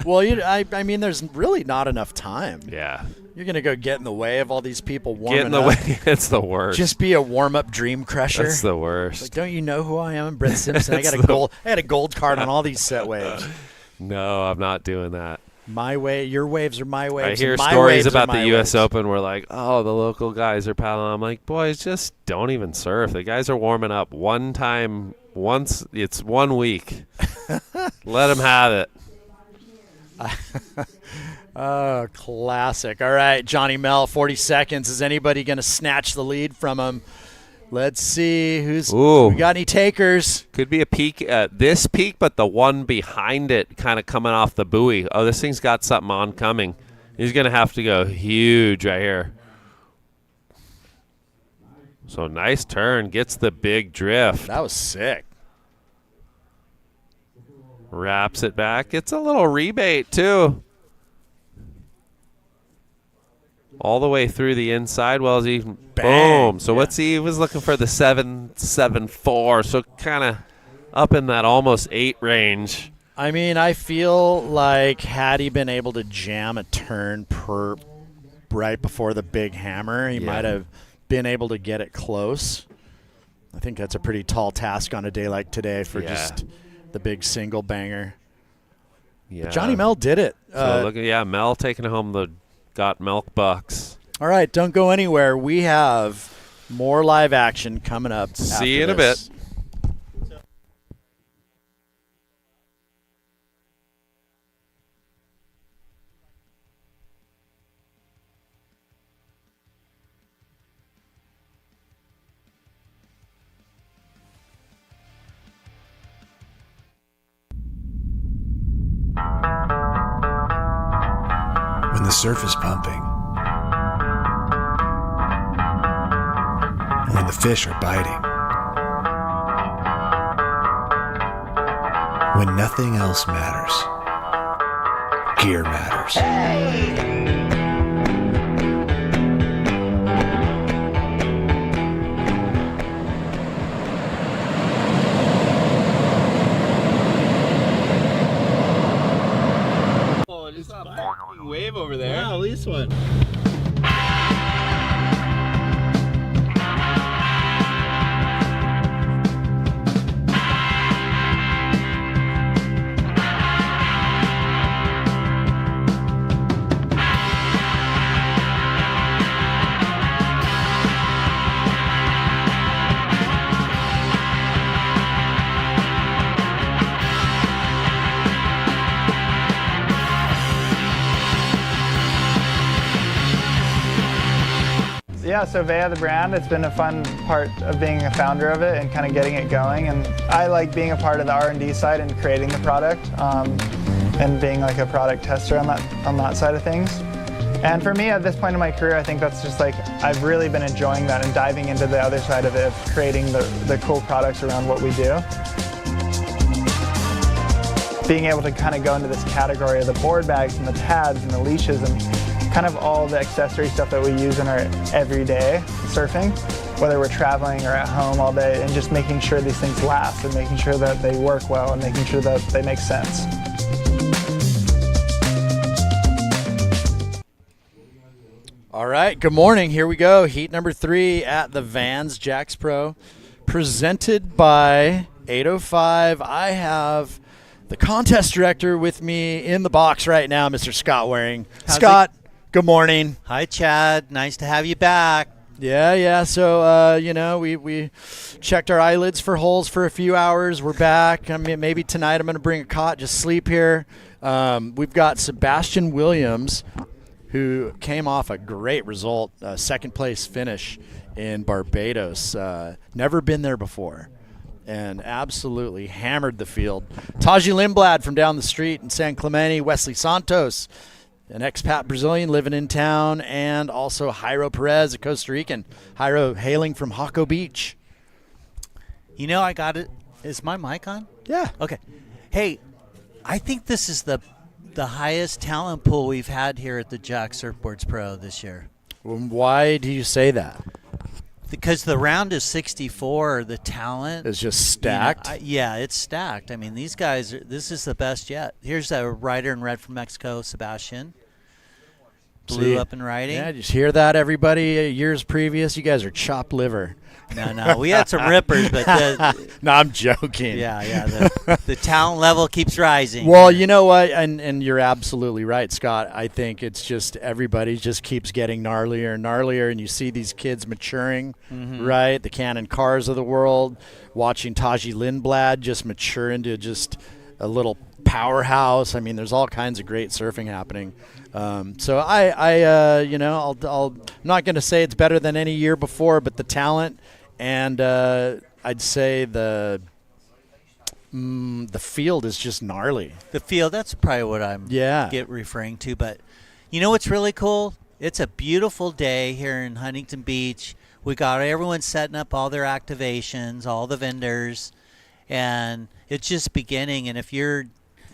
Well, I mean, there's really not enough time. Yeah. You're going to go get in the way of all these people warming up. Get in the way. It's the worst. Just be a warm-up dream crusher. That's the worst. Like, don't you know who I am? I'm Brett Simpson. I had a gold card on all these set waves. No, I'm not doing that. My way, your waves are my waves. I hear stories about the U.S. Open where like, oh, the local guys are paddling. I'm like, boys, just don't even surf. The guys are warming up one time, once. It's 1 week. Let them have it. Oh, classic. All right, Johnny Mel, 40 seconds. Is anybody going to snatch the lead from him? Let's see who's. We got any takers? Could be a peak at this peak, but the one behind it kind of coming off the buoy. Oh, this thing's got something oncoming. He's going to have to go huge right here. So nice turn. Gets the big drift. That was sick. Wraps it back. It's a little rebate, too. All the way through the inside. Well, he boom. So what's he was looking for the 7.74. So kind of up in that almost 8 range. I mean, I feel like had he been able to jam a turn right before the big hammer, he might have been able to get it close. I think that's a pretty tall task on a day like today for just the big single banger. Yeah, but Johnny Mel did it. So look at Mel taking home the Got Milk bucks. All right, don't go anywhere. We have more live action coming up. See you in a bit. When the surf is pumping, when the fish are biting, when nothing else matters, gear matters. Wave over there. Yeah, at least one. Yeah, so Vea, the brand, it's been a fun part of being a founder of it and kind of getting it going. And I like being a part of the R&D side and creating the product and being like a product tester on that side of things. And for me, at this point in my career, I think that's just like, I've really been enjoying that and diving into the other side of it, of creating the cool products around what we do. Being able to kind of go into this category of the board bags and the pads and the leashes and kind of all the accessory stuff that we use in our everyday surfing, whether we're traveling or at home all day, and just making sure these things last and making sure that they work well and making sure that they make sense. All right, good morning. Here we go. Heat number 3 at the Vans Jacks Pro, presented by 805. I have the contest director with me in the box right now, Mr. Scott Waring. Scott, good morning. Hi, Chad. Nice to have you back. Yeah. So, we checked our eyelids for holes for a few hours. We're back. I mean, maybe tonight I'm going to bring a cot, just sleep here. We've got Sebastian Williams, who came off a great result, second place finish in Barbados. Never been there before, and absolutely hammered the field. Taji Lindblad from down the street in San Clemente, Wesley Santos, an expat Brazilian living in town, and also Jairo Perez, a Costa Rican. Jairo hailing from Jaco Beach. You know, I got it. Is my mic on? Yeah. Okay. Hey, I think this is the highest talent pool we've had here at the Jack Surfboards Pro this year. Why do you say that? Because the round is 64. The talent is just stacked. Yeah, it's stacked. I mean, these guys, this is the best yet. Here's a rider in red from Mexico, Sebastian. Blue up and riding. Yeah, just hear that, everybody. Years previous, you guys are chopped liver. No, we had some rippers, but no, I'm joking. Yeah. The talent level keeps rising. Well, you know what, and you're absolutely right, Scott. I think it's just everybody just keeps getting gnarlier and gnarlier, and you see these kids maturing, right? The Cannon Cars of the world, watching Taji Lindblad just mature into just a little powerhouse. I mean, there's all kinds of great surfing happening. So I'm not going to say it's better than any year before, but the talent and I'd say the field is just gnarly. The field, that's probably what I'm referring to. But you know what's really cool? It's a beautiful day here in Huntington Beach. We got everyone setting up all their activations, all the vendors, and it's just beginning. And if you're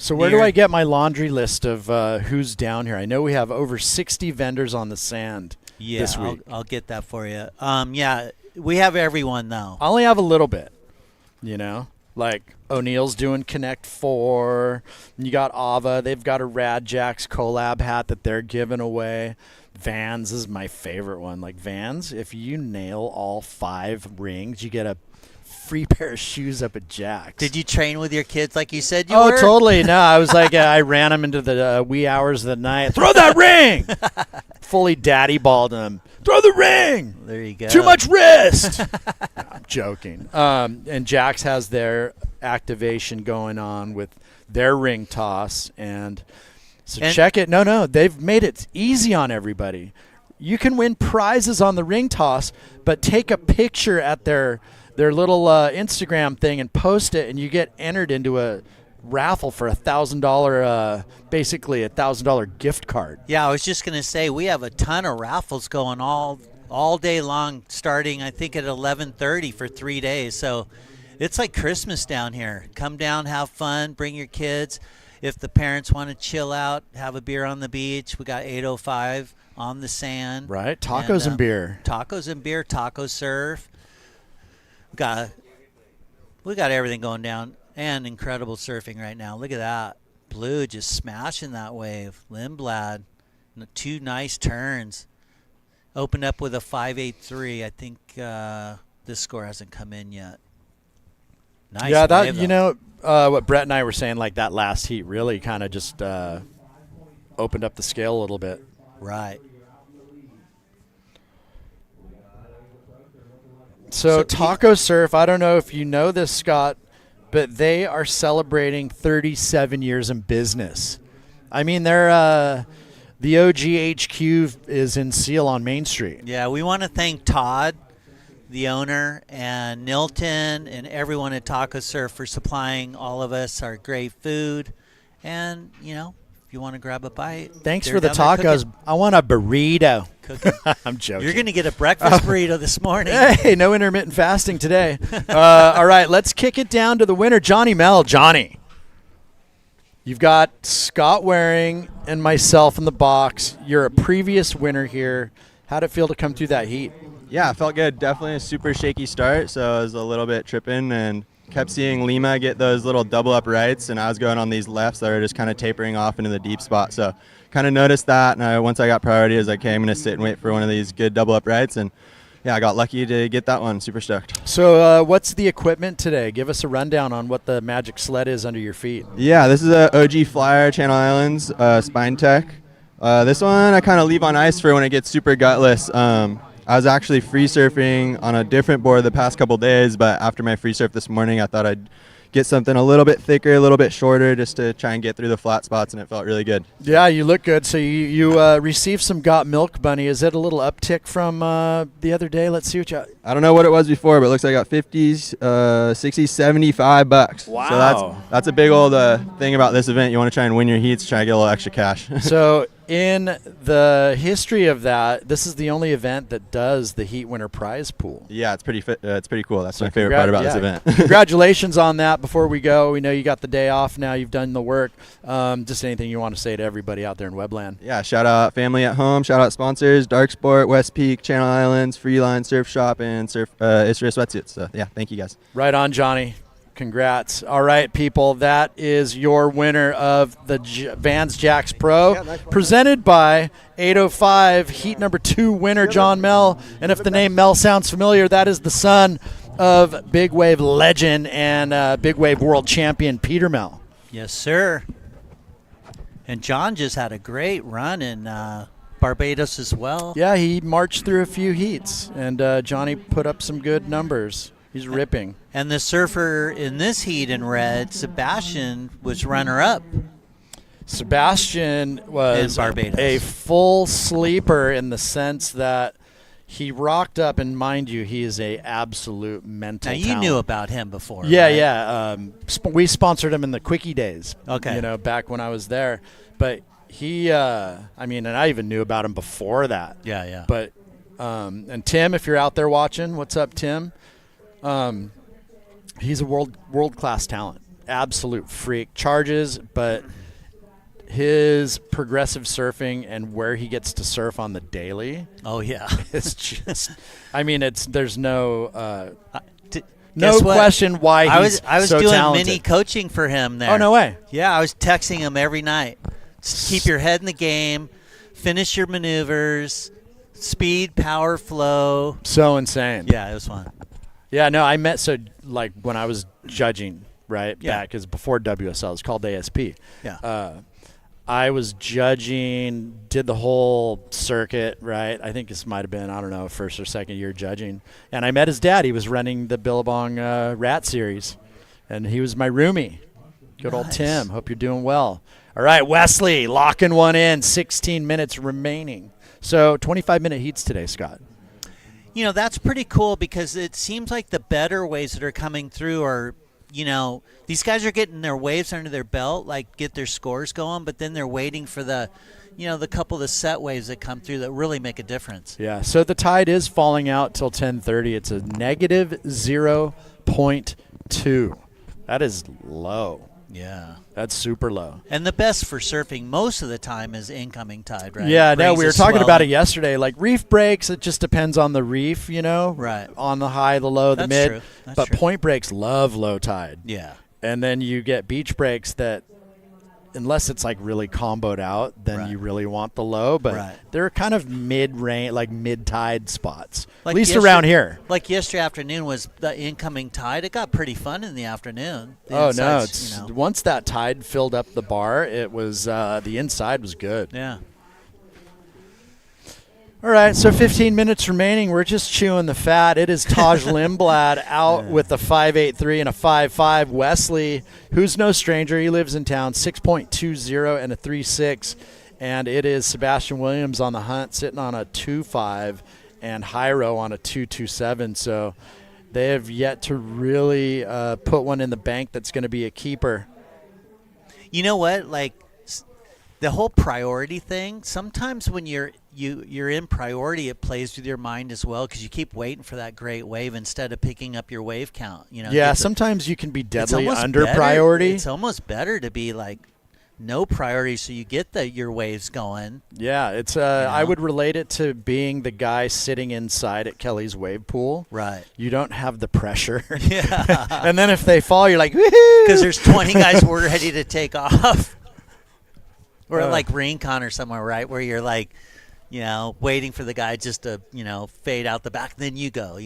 where do I get my laundry list of who's down here? I know we have over 60 vendors on the sand this week. I'll get that for you. We have everyone, though. I only have a little bit, like O'Neill's doing Connect 4. You got Ava. They've got a Rad Jacks collab hat that they're giving away. Vans is my favorite one. Like Vans, if you nail all 5 rings, you get a free pair of shoes up at Jack's. Did you train with your kids like you said you were? Oh, totally. No, I was like, I ran them into the wee hours of the night. Throw that ring! Fully daddy balled them. Throw the ring! There you go. Too much wrist! No, I'm joking. And Jack's has their activation going on with their ring toss. And check it. No, they've made it easy on everybody. You can win prizes on the ring toss, but take a picture at their little Instagram thing and post it, and you get entered into a raffle for $1,000, basically $1,000 gift card. Yeah, I was just going to say, we have a ton of raffles going all day long, starting I think at 11:30 for 3 days. So it's like Christmas down here. Come down, have fun, bring your kids. If the parents want to chill out, have a beer on the beach, we got 805 on the sand. Right, tacos and beer. Tacos and beer, taco surf. We got everything going down, and incredible surfing right now. Look at that. Blue just smashing that wave. Lindblad, 2 nice turns. Opened up with a 5.83. I think this score hasn't come in yet. Nice. Yeah, wave, what Brett and I were saying, like that last heat really kind of just opened up the scale a little bit. Right. So Taco Surf, I don't know if you know this, Scott, but they are celebrating 37 years in business. I mean, they're The OG HQ is in Seal on Main Street. Yeah, we want to thank Todd, the owner, and Nilton and everyone at Taco Surf for supplying all of us our great food. And, you know, if you want to grab a bite. Thanks for the tacos. I want a burrito. I'm joking. You're going to get a breakfast burrito this morning. Hey, no intermittent fasting today. All right, let's kick it down to the winner, Johnny Mel. Johnny, you've got Scott Waring and myself in the box. You're a previous winner here. How'd it feel to come through that heat? Yeah, it felt good. Definitely a super shaky start, so I was a little bit tripping and kept seeing Lima get those little double up rights, and I was going on these lefts that are just kind of tapering off into the deep spot. So kind of noticed that, and once I got priority, I was like, okay, I'm going to sit and wait for one of these good double up rights, and yeah, I got lucky to get that one. Super stoked. So what's the equipment today? Give us a rundown on what the magic sled is under your feet. Yeah, this is a OG Flyer Channel Islands Spine Tech. This one I kind of leave on ice for when it gets super gutless. I was actually free surfing on a different board the past couple days, but after my free surf this morning, I thought I'd get something a little bit thicker, a little bit shorter, just to try and get through the flat spots, and it felt really good. Yeah, you look good. So you received some Got Milk Bunny. Is it a little uptick from the other day? Let's see what you... I don't know what it was before, but it looks like I got 50s, 60s, $75. Wow. So that's a big old thing about this event. You want to try and win your heats, try and get a little extra cash. So in the history of that, this is the only event that does the Heat Winner prize pool. Yeah, it's pretty cool. That's my favorite part about this event. Congratulations on that. Before we go, we know you got the day off now. You've done the work. Just anything you want to say to everybody out there in Webland. Yeah, shout out family at home. Shout out sponsors, Dark Sport, West Peak, Channel Islands, Freeline Surf Shop, and Israel Sweatsuits. So yeah, thank you guys. Right on, Johnny. Congrats. All right, people, that is your winner of the Vans Jacks Pro, presented by 805 Heat number 2 winner John Mel. And if the name Mel sounds familiar, that is the son of Big Wave legend and Big Wave world champion Peter Mel. Yes, sir. And John just had a great run in Barbados as well. Yeah, he marched through a few heats, and Johnny put up some good numbers. He's ripping. And the surfer in this heat in red, Sebastian, was runner-up. Sebastian was a full sleeper in the sense that he rocked up, and mind you, he is a absolute mental talent. Now, you knew about him before, Yeah, right? yeah. We sponsored him in the Quickie days. Okay. You know, back when I was there. But he, and I even knew about him before that. Yeah, yeah. But, and Tim, if you're out there watching, what's up, Tim? He's a world-class talent, absolute freak. Charges, but his progressive surfing and where he gets to surf on the daily. Oh yeah, it's just. I mean, there's no Guess what? question why he's I was so doing talented. mini coaching for him there. Oh no way! Yeah, I was texting him every night. Just keep your head in the game, finish your maneuvers, speed, power, flow. So insane. Yeah, it was fun. Yeah, no, I met like when I was judging, right? Yeah. Back because before WSL, it was called ASP. Yeah. I was judging, did the whole circuit, right? I think this might have been, I don't know, first or second year judging. And I met his dad. He was running the Billabong Rat Series, and he was my roomie. Good old Tim. Hope you're doing well. All right, Wesley, locking one in, 16 minutes remaining. So 25-minute heats today, Scott. You know, that's pretty cool because it seems like the better waves that are coming through are, you know, these guys are getting their waves under their belt, like get their scores going, but then they're waiting for the, you know, the couple of set waves that come through that really make a difference. Yeah, so the tide is falling out till 10:30. It's a negative 0.2. That is low. Yeah. That's super low. And the best for surfing most of the time is incoming tide, right? Yeah, no, we were talking about it swelling. yesterday. Like reef breaks, it just depends on the reef, you know? Right. On the high, the low, the That's mid. true. That's But true. point breaks love low tide. Yeah. And then you get beach breaks that, unless it's like really comboed out, then you really want the low. But they're kind of mid-range, like mid-tide spots, Like at least around here. Like yesterday afternoon was the incoming tide. It got pretty fun in the afternoon. The Oh, no. insides, It's, you know. Once that tide filled up the bar, it was the inside was good. Yeah. All right, so 15 minutes remaining. We're just chewing the fat. It is Taj Lindblad out with a 5.83 and a 5.5. Wesley, who's no stranger, he lives in town, 6.20 and a 3.6. and it is Sebastian Williams on the hunt, sitting on a 2.5, and Hyro on a 2.27. So they have yet to really put one in the bank that's going to be a keeper. You know what? Like the whole priority thing. Sometimes when you're in priority, it plays with your mind as well because you keep waiting for that great wave instead of picking up your wave count. You know. Yeah, sometimes you can be deadly under priority. It's almost better to be like no priority, so you get your waves going. Yeah, it's I would relate it to being the guy sitting inside at Kelly's wave pool. Right. You don't have the pressure. Yeah. And then if they fall, you're like, woohoo! Because there's 20 guys we're ready to take off. Or like Rincon or somewhere, right, where you're like, waiting for the guy just to, fade out the back, then you go,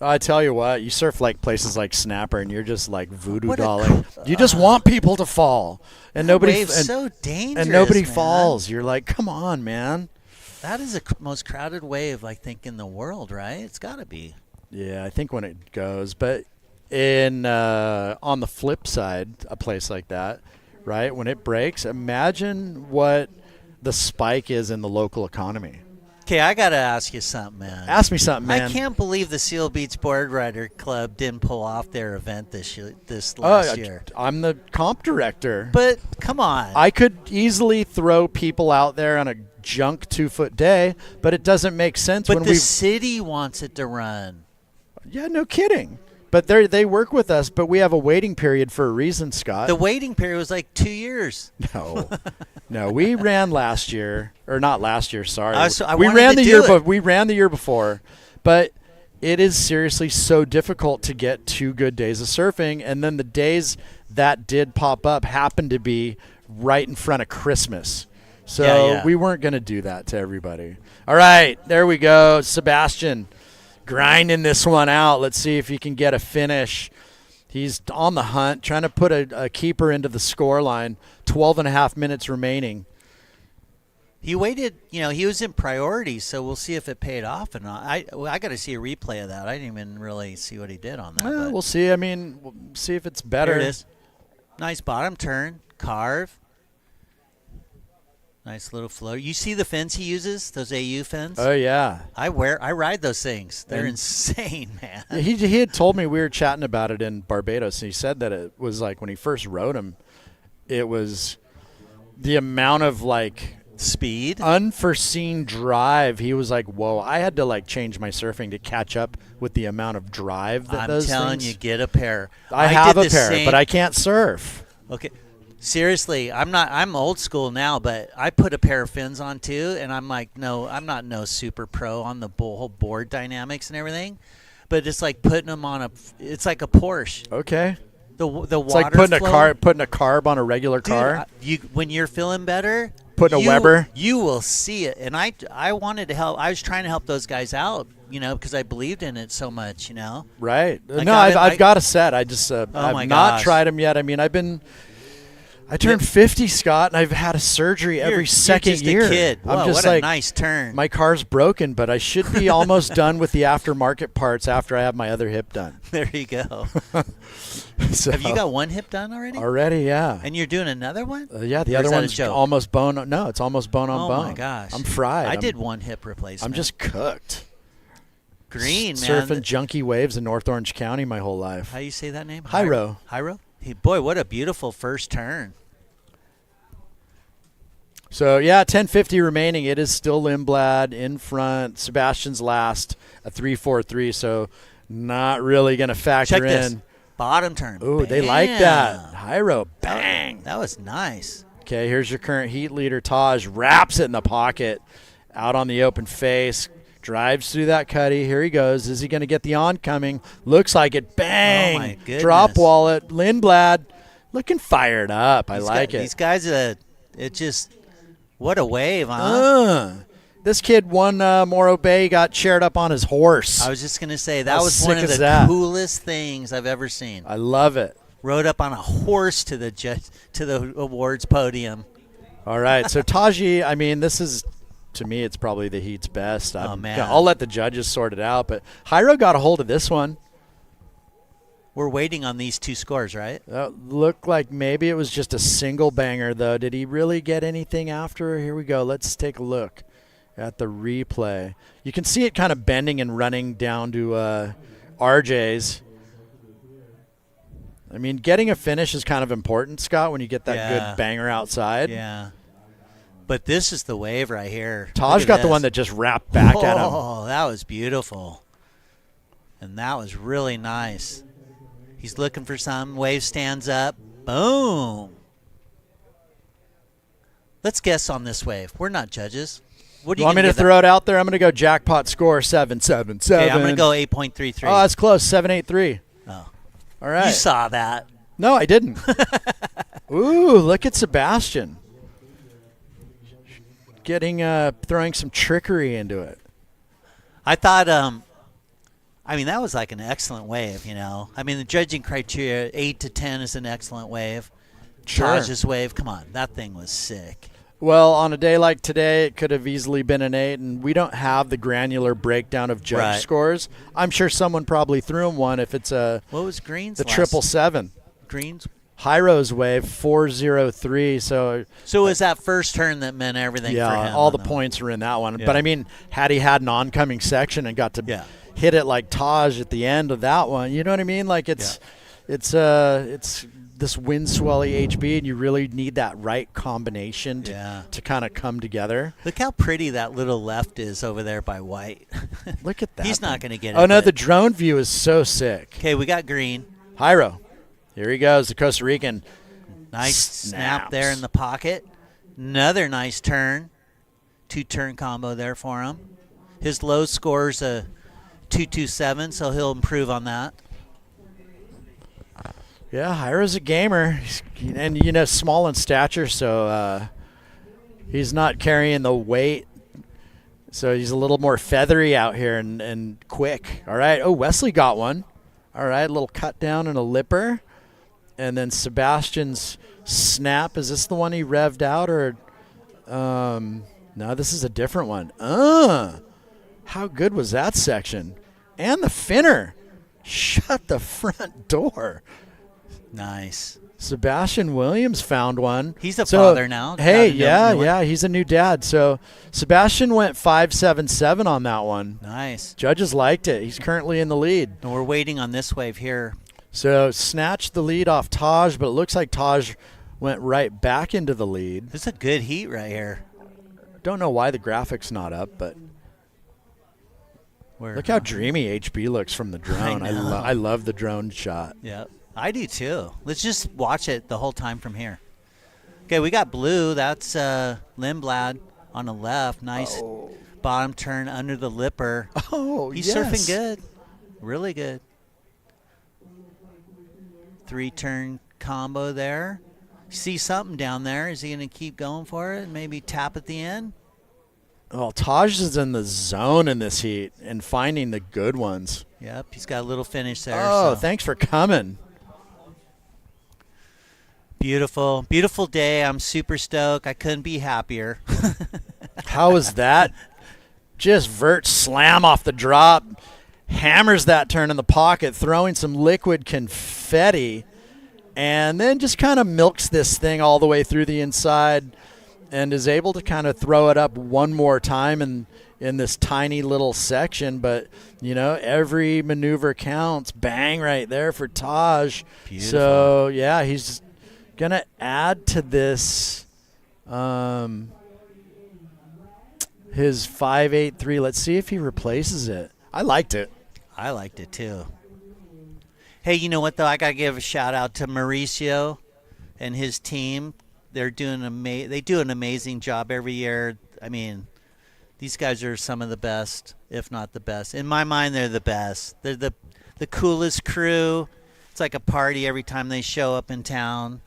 I tell you what, you surf like places like Snapper, and you're just like voodoo dolling. You just want people to fall, and nobody. Wave's so dangerous, and nobody man. falls. You're like, come on, man. That is the most crowded wave, I think, in the world, right? It's got to be. Yeah, I think when it goes, but on the flip side, a place like that, right, when it breaks, imagine what the spike is in the local economy. Okay, I got to ask you something, man. Ask me something, man. I can't believe the Seal Beach Board Rider Club didn't pull off their event this last year. I'm the comp director. But come on. I could easily throw people out there on a junk 2-foot day, but it doesn't make sense but when the city wants it to run. Yeah, no kidding. But they work with us, but we have a waiting period for a reason, Scott. The waiting period was like 2 years. No, we ran last year, or not last year. Sorry, we ran the year. But we ran the year before. But it is seriously so difficult to get 2 good days of surfing, and then the days that did pop up happened to be right in front of Christmas. So we weren't going to do that to everybody. All right, there we go, Sebastian. Grinding this one out. Let's see if he can get a finish. He's on the hunt, trying to put a keeper into the score line. 12.5 minutes remaining. He waited, he was in priority, so we'll see if it paid off or not. I got to see a replay of that. I didn't even really see what he did on that. Well, we'll see. I mean, we'll see if it's better. Here it is. Nice bottom turn, carve. Nice little float. You see the fins he uses, those AU fins? Oh, yeah. I ride those things. They're insane, man. Yeah, he had told me, we were chatting about it in Barbados, and he said that it was like when he first rode them, it was the amount of like speed, unforeseen drive. He was like, whoa, I had to like change my surfing to catch up with the amount of drive that those things. I'm telling you, get a pair. I have a pair, but I can't surf. Okay. Seriously, I'm old school now, but I put a pair of fins on too, and I'm like, no, I'm not no super pro on the whole board dynamics and everything, but it's like putting them on it's like a Porsche. Okay. The water it's like putting a carb on a regular car. When you're feeling better, putting a Weber, you will see it. And I wanted to help. I was trying to help those guys out, because I believed in it so much, Right. I've got a set. I just I've not tried them yet. I mean, I turned 50, Scott, and I've had a surgery every second year. You're just a kid. Whoa, I'm just what like, a nice turn. My car's broken, but I should be almost done with the aftermarket parts after I have my other hip done. There you go. So, have you got one hip done already? Already, yeah. And you're doing another one? Yeah, the other one's almost bone. No, it's almost bone on bone. Oh, my gosh. I'm fried. I did one hip replacement. I'm just cooked. Green, man. Surfing junky waves in North Orange County my whole life. How do you say that name? Hyro. Hyro? Boy, what a beautiful first turn. So, 10:50 remaining. It is still Lindblad in front. Sebastian's last, a 3.43, so not really going to factor in. Check this. Bottom turn. Ooh, they like that. Hyro, bang. That was nice. Okay, here's your current heat leader, Taj. Wraps it in the pocket. Out on the open face. Drives through that cutty. Here he goes. Is he going to get the oncoming? Looks like it. Bang. Oh, my goodness. Drop wallet. Lindblad looking fired up. I like it. These guys, what a wave, huh? This kid won Morro Bay, got chaired up on his horse. I was just going to say, that was one of the coolest things I've ever seen. I love it. Rode up on a horse to the awards podium. All right, so Taji, I mean, this is, to me, it's probably the heat's best. Man. I'll let the judges sort it out, but Hyro got a hold of this one. We're waiting on these two scores, right? Looked like maybe it was just a single banger, though. Did he really get anything after? Here we go. Let's take a look at the replay. You can see it kind of bending and running down to RJ's. I mean, getting a finish is kind of important, Scott, when you get that good banger outside. Yeah. But this is the wave right here. Taj got the one that just wrapped back at him. Oh, that was beautiful. And that was really nice. He's looking for some. Wave stands up. Boom. Let's guess on this wave. We're not judges. What do you want me to throw it out there? I'm going to go jackpot score 777. Okay, I'm going to go 8.33. Oh, that's close. 783. Oh. All right. You saw that. No, I didn't. Ooh, look at Sebastian. Throwing some trickery into it. I thought, that was like an excellent wave, you know. I mean, the judging criteria, 8 to 10 is an excellent wave. Sure. Taj's wave, come on, that thing was sick. Well, on a day like today, it could have easily been an 8, and we don't have the granular breakdown of judge scores. I'm sure someone probably threw him one if it's what was Green's? The 777. Green's? Hyro's wave 403. So it was that first turn that meant everything for him. Yeah, all the points were in that one. Yeah. But I mean, had he had an oncoming section and got to hit it like Taj at the end of that one, you know what I mean? Like it's this wind swelly HB, and you really need that right combination to kind of come together. Look how pretty that little left is over there by White. Look at that. He's not going to get it. Oh no, the drone view is so sick. Okay, we got Green. Hyro. Here he goes, the Costa Rican. Nice snap there in the pocket. Another nice turn. 2-turn combo there for him. His low score's a 227, so he'll improve on that. Yeah, Hyro's a gamer. And, small in stature, so he's not carrying the weight. So he's a little more feathery out here and quick. All right. Oh, Wesley got one. All right, a little cut down and a lipper. And then Sebastian's snap. Is this the one he revved out or no, this is a different one. How good was that section? And the finner. Shut the front door. Nice. Sebastian Williams found one. He's a father now. Hey, yeah, he's a new dad. So Sebastian went 5.77 on that one. Nice. Judges liked it. He's currently in the lead. And we're waiting on this wave here. So snatched the lead off Taj, but it looks like Taj went right back into the lead. This is a good heat right here. Don't know why the graphics not up, but look how dreamy HB looks from the drone. I love the drone shot. Yep. I do too. Let's just watch it the whole time from here. Okay, we got blue. That's Lindblad on the left. Nice bottom turn under the lipper. Oh, he's surfing good. Really good. 3-turn combo there. See something down there. Is he going to keep going for it? Maybe tap at the end? Well, Taj is in the zone in this heat and finding the good ones. Yep, he's got a little finish there. Oh, thanks for coming. Beautiful. Beautiful day. I'm super stoked. I couldn't be happier. How was that? Just vert slam off the drop. Hammers that turn in the pocket, throwing some liquid confetti, and then just kind of milks this thing all the way through the inside and is able to kind of throw it up one more time in this tiny little section. But, every maneuver counts. Bang right there for Taj. Beautiful. So, yeah, he's going to add to this his 5.83. Let's see if he replaces it. I liked it. I liked it too. Hey, you know what though? I gotta give a shout out to Mauricio and his team. They're doing they do an amazing job every year. I mean, these guys are some of the best, if not the best. In my mind, they're the best. They're the coolest crew. It's like a party every time they show up in town.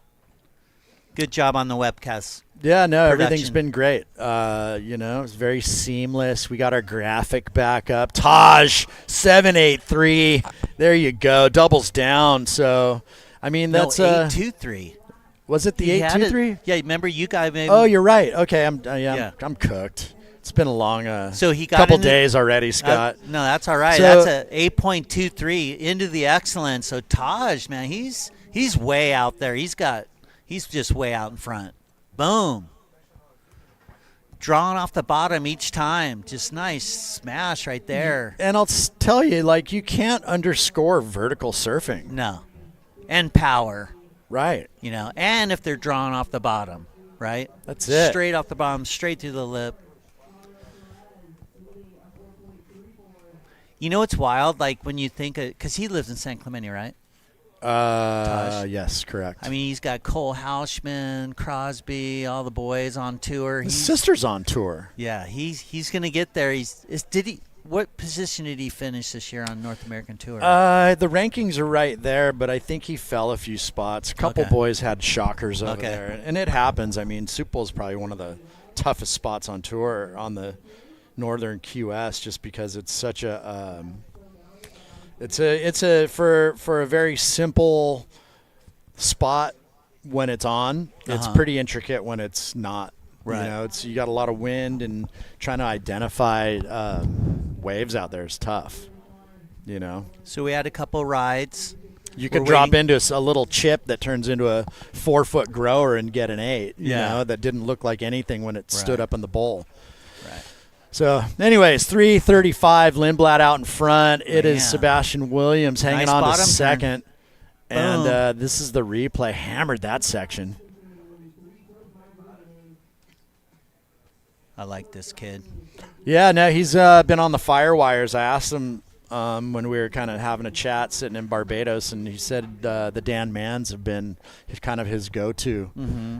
Good job on the webcast. Yeah, no, production. Everything's been great. It's very seamless. We got our graphic back up. Taj 783. There you go. Doubles down. So, I mean, that's 823. Was it the 823? Yeah, remember you guys maybe. Oh, you're right. Okay, I'm cooked. It's been a long so he got couple into, days already, Scott. No, that's all right. So, That's a 8.23 into the excellence. So Taj, man, he's way out there. He's just way out in front. Boom. Drawing off the bottom each time. Just nice smash right there. And I'll tell you, like, you can't underscore vertical surfing. No. And power. Right. You know, and if they're drawing off the bottom, right? That's it. Straight off the bottom, straight through the lip. You know what's wild? Like when you think, because he lives in San Clemente, right? Yes, correct. I mean, he's got Cole Houshman, Crosby, all the boys on tour. His sister's on tour. Yeah, he's gonna get there. What position did he finish this year on North American Tour? The rankings are right there, but I think he fell a few spots. A couple boys had shockers over there, and it happens. I mean, Super Bowl is probably one of the toughest spots on tour on the Northern QS, just because it's such a for a very simple spot when it's on. It's pretty intricate when it's not. Right. You know, you got a lot of wind, and trying to identify waves out there is tough. You know. So we had a couple rides. You could drop into a little chip that turns into a 4-foot grower and get an 8. You know, that didn't look like anything when it stood up in the bowl. Right. So, anyways, 3:35, Lindblad out in front. It is Sebastian Williams hanging on to second. And this is the replay. Hammered that section. I like this kid. Yeah, no, he's been on the Firewires. I asked him when we were kind of having a chat sitting in Barbados, and he said the Dan Mans have been kind of his go-to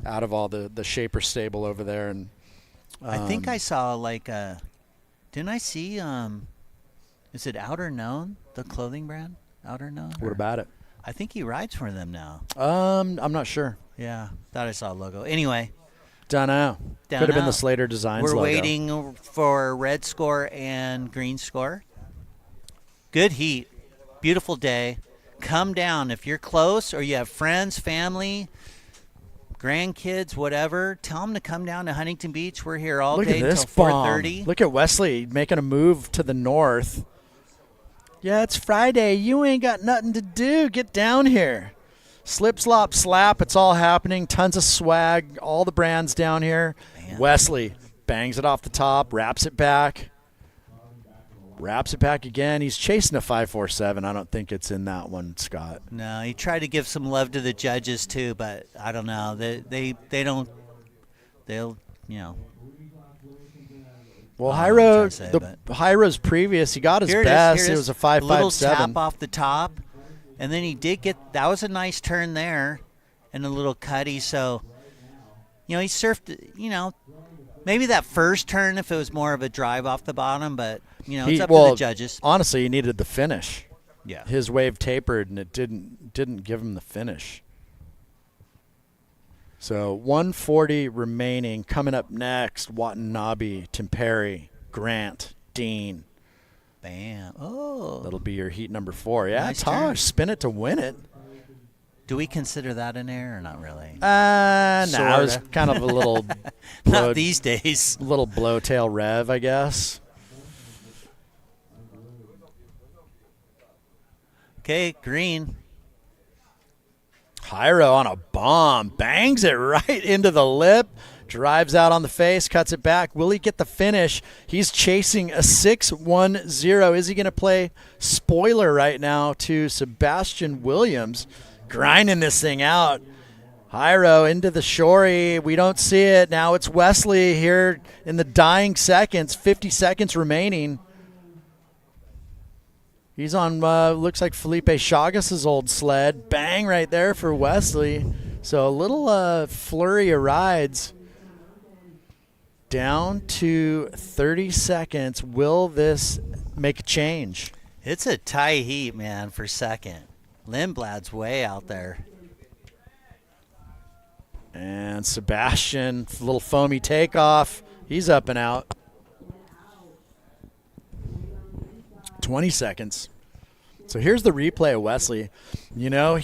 out of all the Shaper stable over there. And I think I saw didn't I see, is it Outer Known, the clothing brand? Outer Known? What about it? I think he rides for them now. I'm not sure. Yeah, thought I saw a logo. Anyway. Don't know. Could have been the Slater Designs We're logo. waiting for red score and green score. Good heat. Beautiful day. Come down. If you're close or you have friends, family, grandkids, whatever, tell them to come down to Huntington Beach. We're here all day until 4:30. Look at Wesley making a move to the north. Yeah, it's Friday. You ain't got nothing to do. Get down here. Slip, slop, slap. It's all happening. Tons of swag. All the brands down here. Man. Wesley bangs it off the top, wraps it back. Wraps it back again. He's chasing a 5.47. I don't think it's in that one, Scott. No, he tried to give some love to the judges too, but I don't know. They don't. They'll, you know. Well, Hyro's previous. He got his best. It was a 5.57. Little tap off the top. And then he did that was a nice turn there and a little cutty. So, you know, he surfed, you know, maybe that first turn if it was more of a drive off the bottom, but, you know, it's up to the judges. Honestly, he needed the finish. Yeah. His wave tapered, and it didn't give him the finish. So 140 remaining. Coming up next, Watanabe, Temperi, Grant, Dean. Bam. Oh. That'll be your heat number 4. Yeah, nice Tosh, spin it to win it. Do we consider that an error or not really? No, it was kind of a little not these days. A little blowtail rev, I guess. Okay, green. Hyro on a bomb. Bangs it right into the lip. Drives out on the face, cuts it back. Will he get the finish? He's chasing a 6.10. Is he going to play spoiler right now to Sebastian Williams? Grinding this thing out. Hyro into the shorey. We don't see it. Now it's Wesley here in the dying seconds. 50 seconds remaining. He's on, looks like Felipe Chagas' old sled. Bang right there for Wesley. So a little flurry of rides. Down to 30 seconds. Will this make a change? It's a tight heat, man, for second. Lindblad's way out there. And Sebastian, little foamy takeoff. He's up and out. 20 seconds. So here's the replay of Wesley. You know,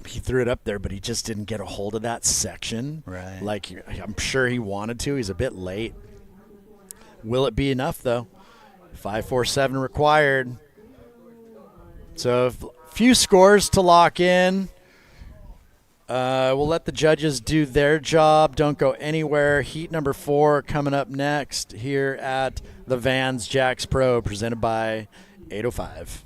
he threw it up there, but he just didn't get a hold of that section. Right. Like I'm sure he wanted to. He's a bit late. Will it be enough, though? 547 required. So a few scores to lock in. We'll let the judges do their job. Don't go anywhere. Heat number 4 coming up next here at the Vans Jacks Pro, presented by 805.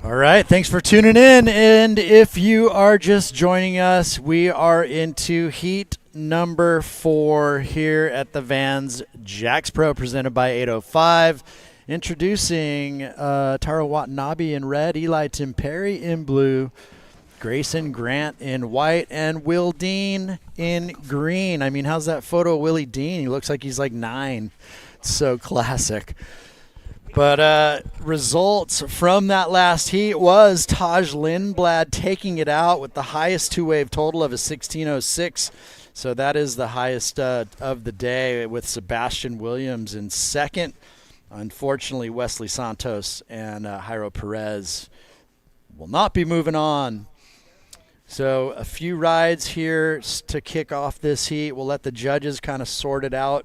All right, thanks for tuning in. And if you are just joining us, we are into heat number 4 here at the Vans Jacks Pro, presented by 805. Introducing Taro Watanabe in red, Eli Timperi in blue, Grayson Grant in white, and Will Dean in green. I mean, how's that photo of Willie Dean? He looks like he's like 9. It's so classic. But results from that last heat was Taj Lindblad taking it out with the highest two-wave total of a 1606. So that is the highest of the day, with Sebastian Williams in second. Unfortunately, Wesley Santos and Jairo Perez will not be moving on. So a few rides here to kick off this heat. We'll let the judges kind of sort it out.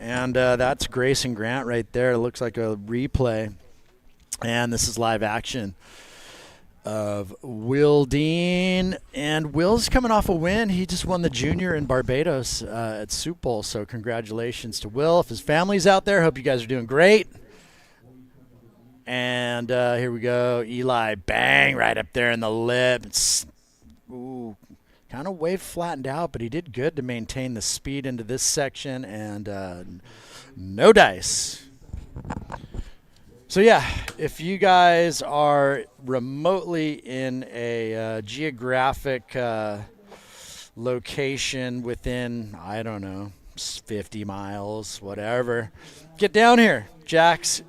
And that's Grayson Grant right there. It looks like a replay. And this is live action of Will Dean. And Will's coming off a win. He just won the junior in Barbados at Soup Bowl. So congratulations to Will. If his family's out there, hope you guys are doing great. And here we go. Eli, bang, right up there in the lip. Ooh. Kind of wave flattened out, but he did good to maintain the speed into this section, and no dice. So yeah, if you guys are remotely in a geographic location within, I don't know, 50 miles, whatever, get down here. Jack's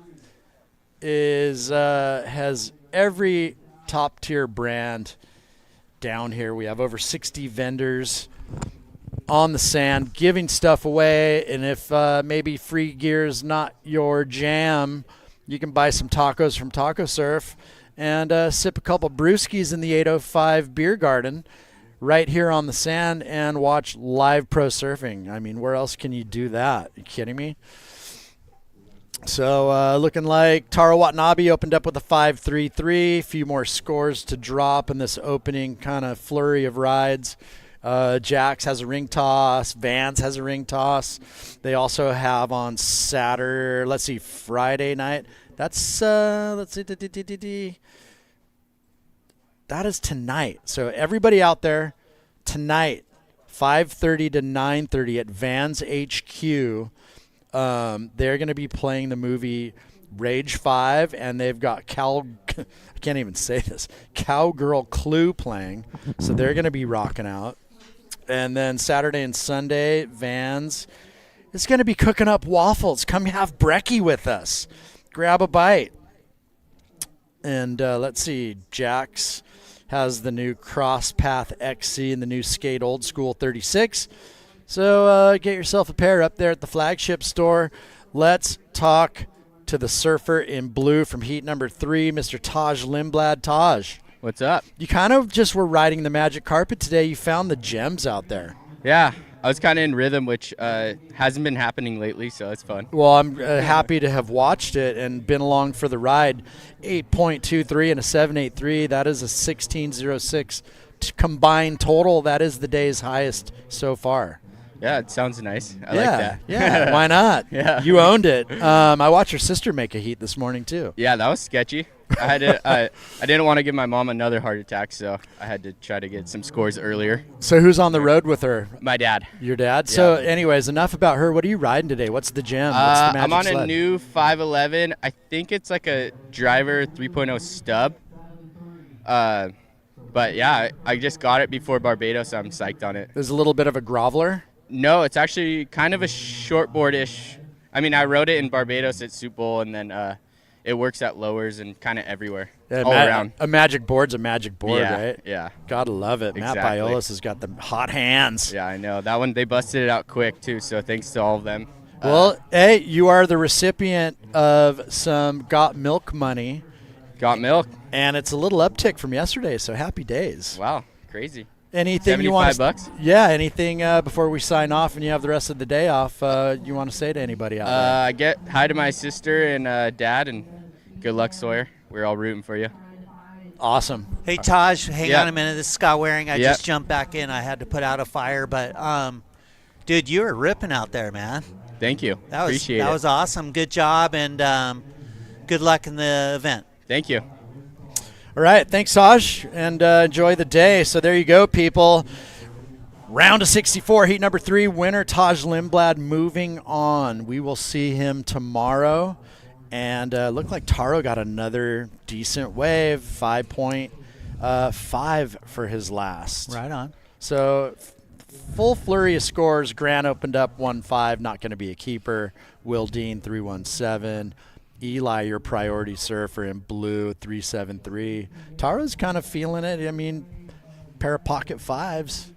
has every top tier brand down here. We have over 60 vendors on the sand giving stuff away, and if maybe free gear is not your jam, you can buy some tacos from Taco Surf and sip a couple brewskis in the 805 beer garden right here on the sand and watch live pro surfing. I mean, where else can you do that? Are you kidding me? So looking like Taro Watanabe opened up with a 5.33. A few more scores to drop in this opening kind of flurry of rides. Jax has a ring toss. Vans has a ring toss. They also have on Friday night. That's that is tonight. So everybody out there tonight, 5:30 to 9:30 at Vans HQ. They're going to be playing the movie Rage 5, and they've got I can't even say this, Cowgirl Clue playing. So they're going to be rocking out. And then Saturday and Sunday, Vans is going to be cooking up waffles. Come have brekkie with us. Grab a bite. And let's see, Jax has the new Cross Path XC and the new Skate Old School 36. So get yourself a pair up there at the flagship store. Let's talk to the surfer in blue from heat number 3, Mr. Taj Lindblad. Taj. What's up? You kind of just were riding the magic carpet today. You found the gems out there. Yeah, I was kind of in rhythm, which hasn't been happening lately, so it's fun. Well, I'm happy to have watched it and been along for the ride. 8.23 and a 7.83. That is a 16.06 combined total. That is the day's highest so far. Yeah, it sounds nice. I like that. Yeah, why not? Yeah. You owned it. I watched your sister make a heat this morning, too. Yeah, that was sketchy. I had to. I didn't want to give my mom another heart attack, so I had to try to get some scores earlier. So who's on the road with her? My dad. Your dad? Yeah. So anyways, enough about her. What are you riding today? What's the gem? What's the magic I'm on sled? a new 511. I think it's like a driver 3.0 stub. But yeah, I just got it before Barbados, so I'm psyched on it. There's a little bit of a groveler? No, it's actually kind of a shortboard-ish. I mean, I rode it in Barbados at Soup Bowl, and then it works at lowers and kind of everywhere, all around. A magic board's a magic board, Yeah, right? yeah. Gotta love it. Exactly. Matt Biolas has got the hot hands. Yeah, I know. That one, they busted it out quick, too, so thanks to all of them. Well, hey, you are the recipient of some Got Milk money. Got Milk? And it's a little uptick from yesterday, so happy days. Wow, crazy. Anything you want? $75? Yeah, anything before we sign off and you have the rest of the day off you want to say to anybody out there? I get hi to my sister and dad, and good luck, Sawyer. We're all rooting for you. Awesome. Hey, Taj, hang Yeah. on a minute. This is Scott Waring. I Yep. just jumped back in. I had to put out a fire, but dude, you were ripping out there, man. Thank you. Appreciate it. That was awesome. Good job, and good luck in the event. Thank you. All right, thanks, Saj, and enjoy the day. So there you go, people. Round of 64, heat number 3, winner Taj Lindblad moving on. We will see him tomorrow. And looked like Taro got another decent wave, 5.5 for his last. Right on. So full flurry of scores. Grant opened up 1.5, not going to be a keeper. Will Dean, 3.17. Eli, your priority surfer in blue, 3.73. Taro's kind of feeling it. I mean, pair of pocket fives.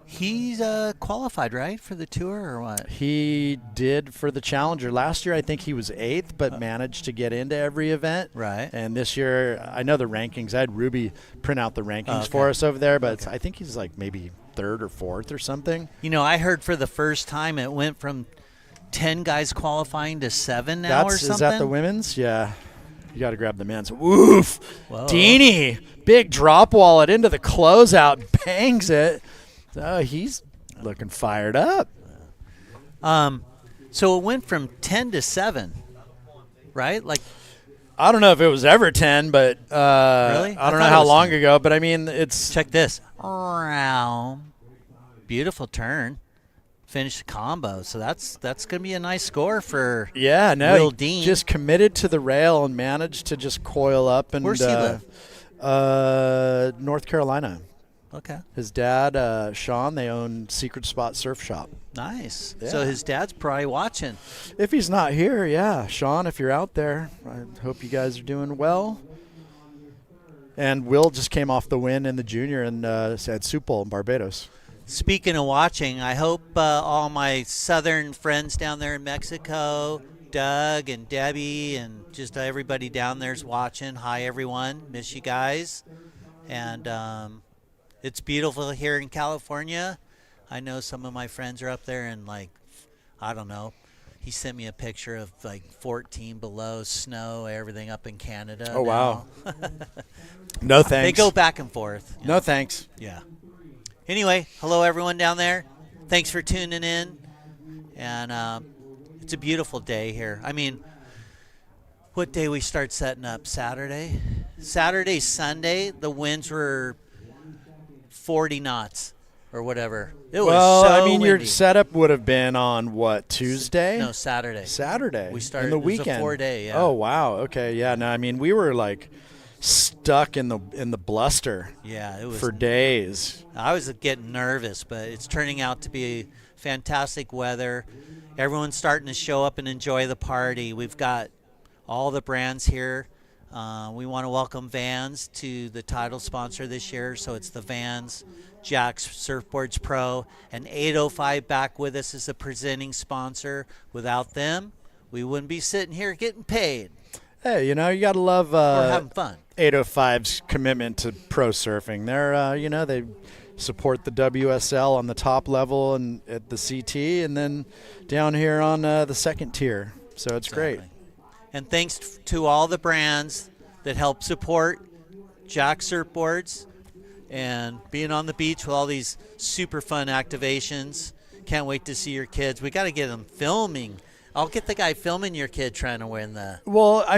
He's qualified, right, for the tour or what? He did for the Challenger. Last year, I think he was 8th, but managed to get into every event. Right. And this year, I know the rankings. I had Ruby print out the rankings for us over there, but I think he's like maybe 3rd or 4th or something. You know, I heard for the first time it went from 10 guys qualifying to 7 now or something. Is that the women's? Yeah. You got to grab the men's. Woof. Whoa. Deanie, big drop wallet into the closeout, bangs it. He's looking fired up. So it went from 10 to 7, right? Like, I don't know if it was ever 10, but really? I don't know how long ago. But I mean, it's check this. Beautiful turn. Finish the combo. So that's going to be a nice score for Will Dean. Just committed to the rail and managed to just coil up. And where's he live? North Carolina. Okay. His dad, Sean, they own Secret Spot Surf Shop. Nice. Yeah. So his dad's probably watching. If he's not here, yeah. Sean, if you're out there, I hope you guys are doing well. And Will just came off the win in the junior and at Soup Bowl in Barbados. Speaking of watching, I hope all my southern friends down there in Mexico, Doug and Debbie and just everybody down there's watching. Hi, everyone. Miss you guys. And it's beautiful here in California. I know some of my friends are up there in, like, I don't know, He sent me a picture of like 14 below, snow, everything up in Canada. Oh, wow. now. No thanks. They go back and forth. No thanks. Yeah. Anyway, hello everyone down there. Thanks for tuning in. And it's a beautiful day here. I mean, what day we start setting up? Saturday? Saturday, Sunday, the winds were 40 knots or whatever. It was so windy. Your setup would have been on what, Tuesday? No, Saturday. Saturday. We started in the it was weekend. a 4-day, yeah. Oh wow. Okay. Yeah. No. I mean, we were like stuck in the bluster. Yeah, it was for days. I was getting nervous, but it's turning out to be fantastic weather. Everyone's starting to show up and enjoy the party. We've got all the brands here. We want to welcome Vans to the title sponsor this year. So it's the Vans, Jack's Surfboards Pro, and 805 back with us as a presenting sponsor. Without them, we wouldn't be sitting here getting paid. Hey, you got to love We're having fun. 805's commitment to pro surfing. They're, they support the WSL on the top level and at the CT, and then down here on the second tier. So it's great. And thanks to all the brands that help support Jack Surfboards and being on the beach with all these super fun activations. Can't wait to see your kids. We got to get them filming. I'll get the guy filming your kid trying to win the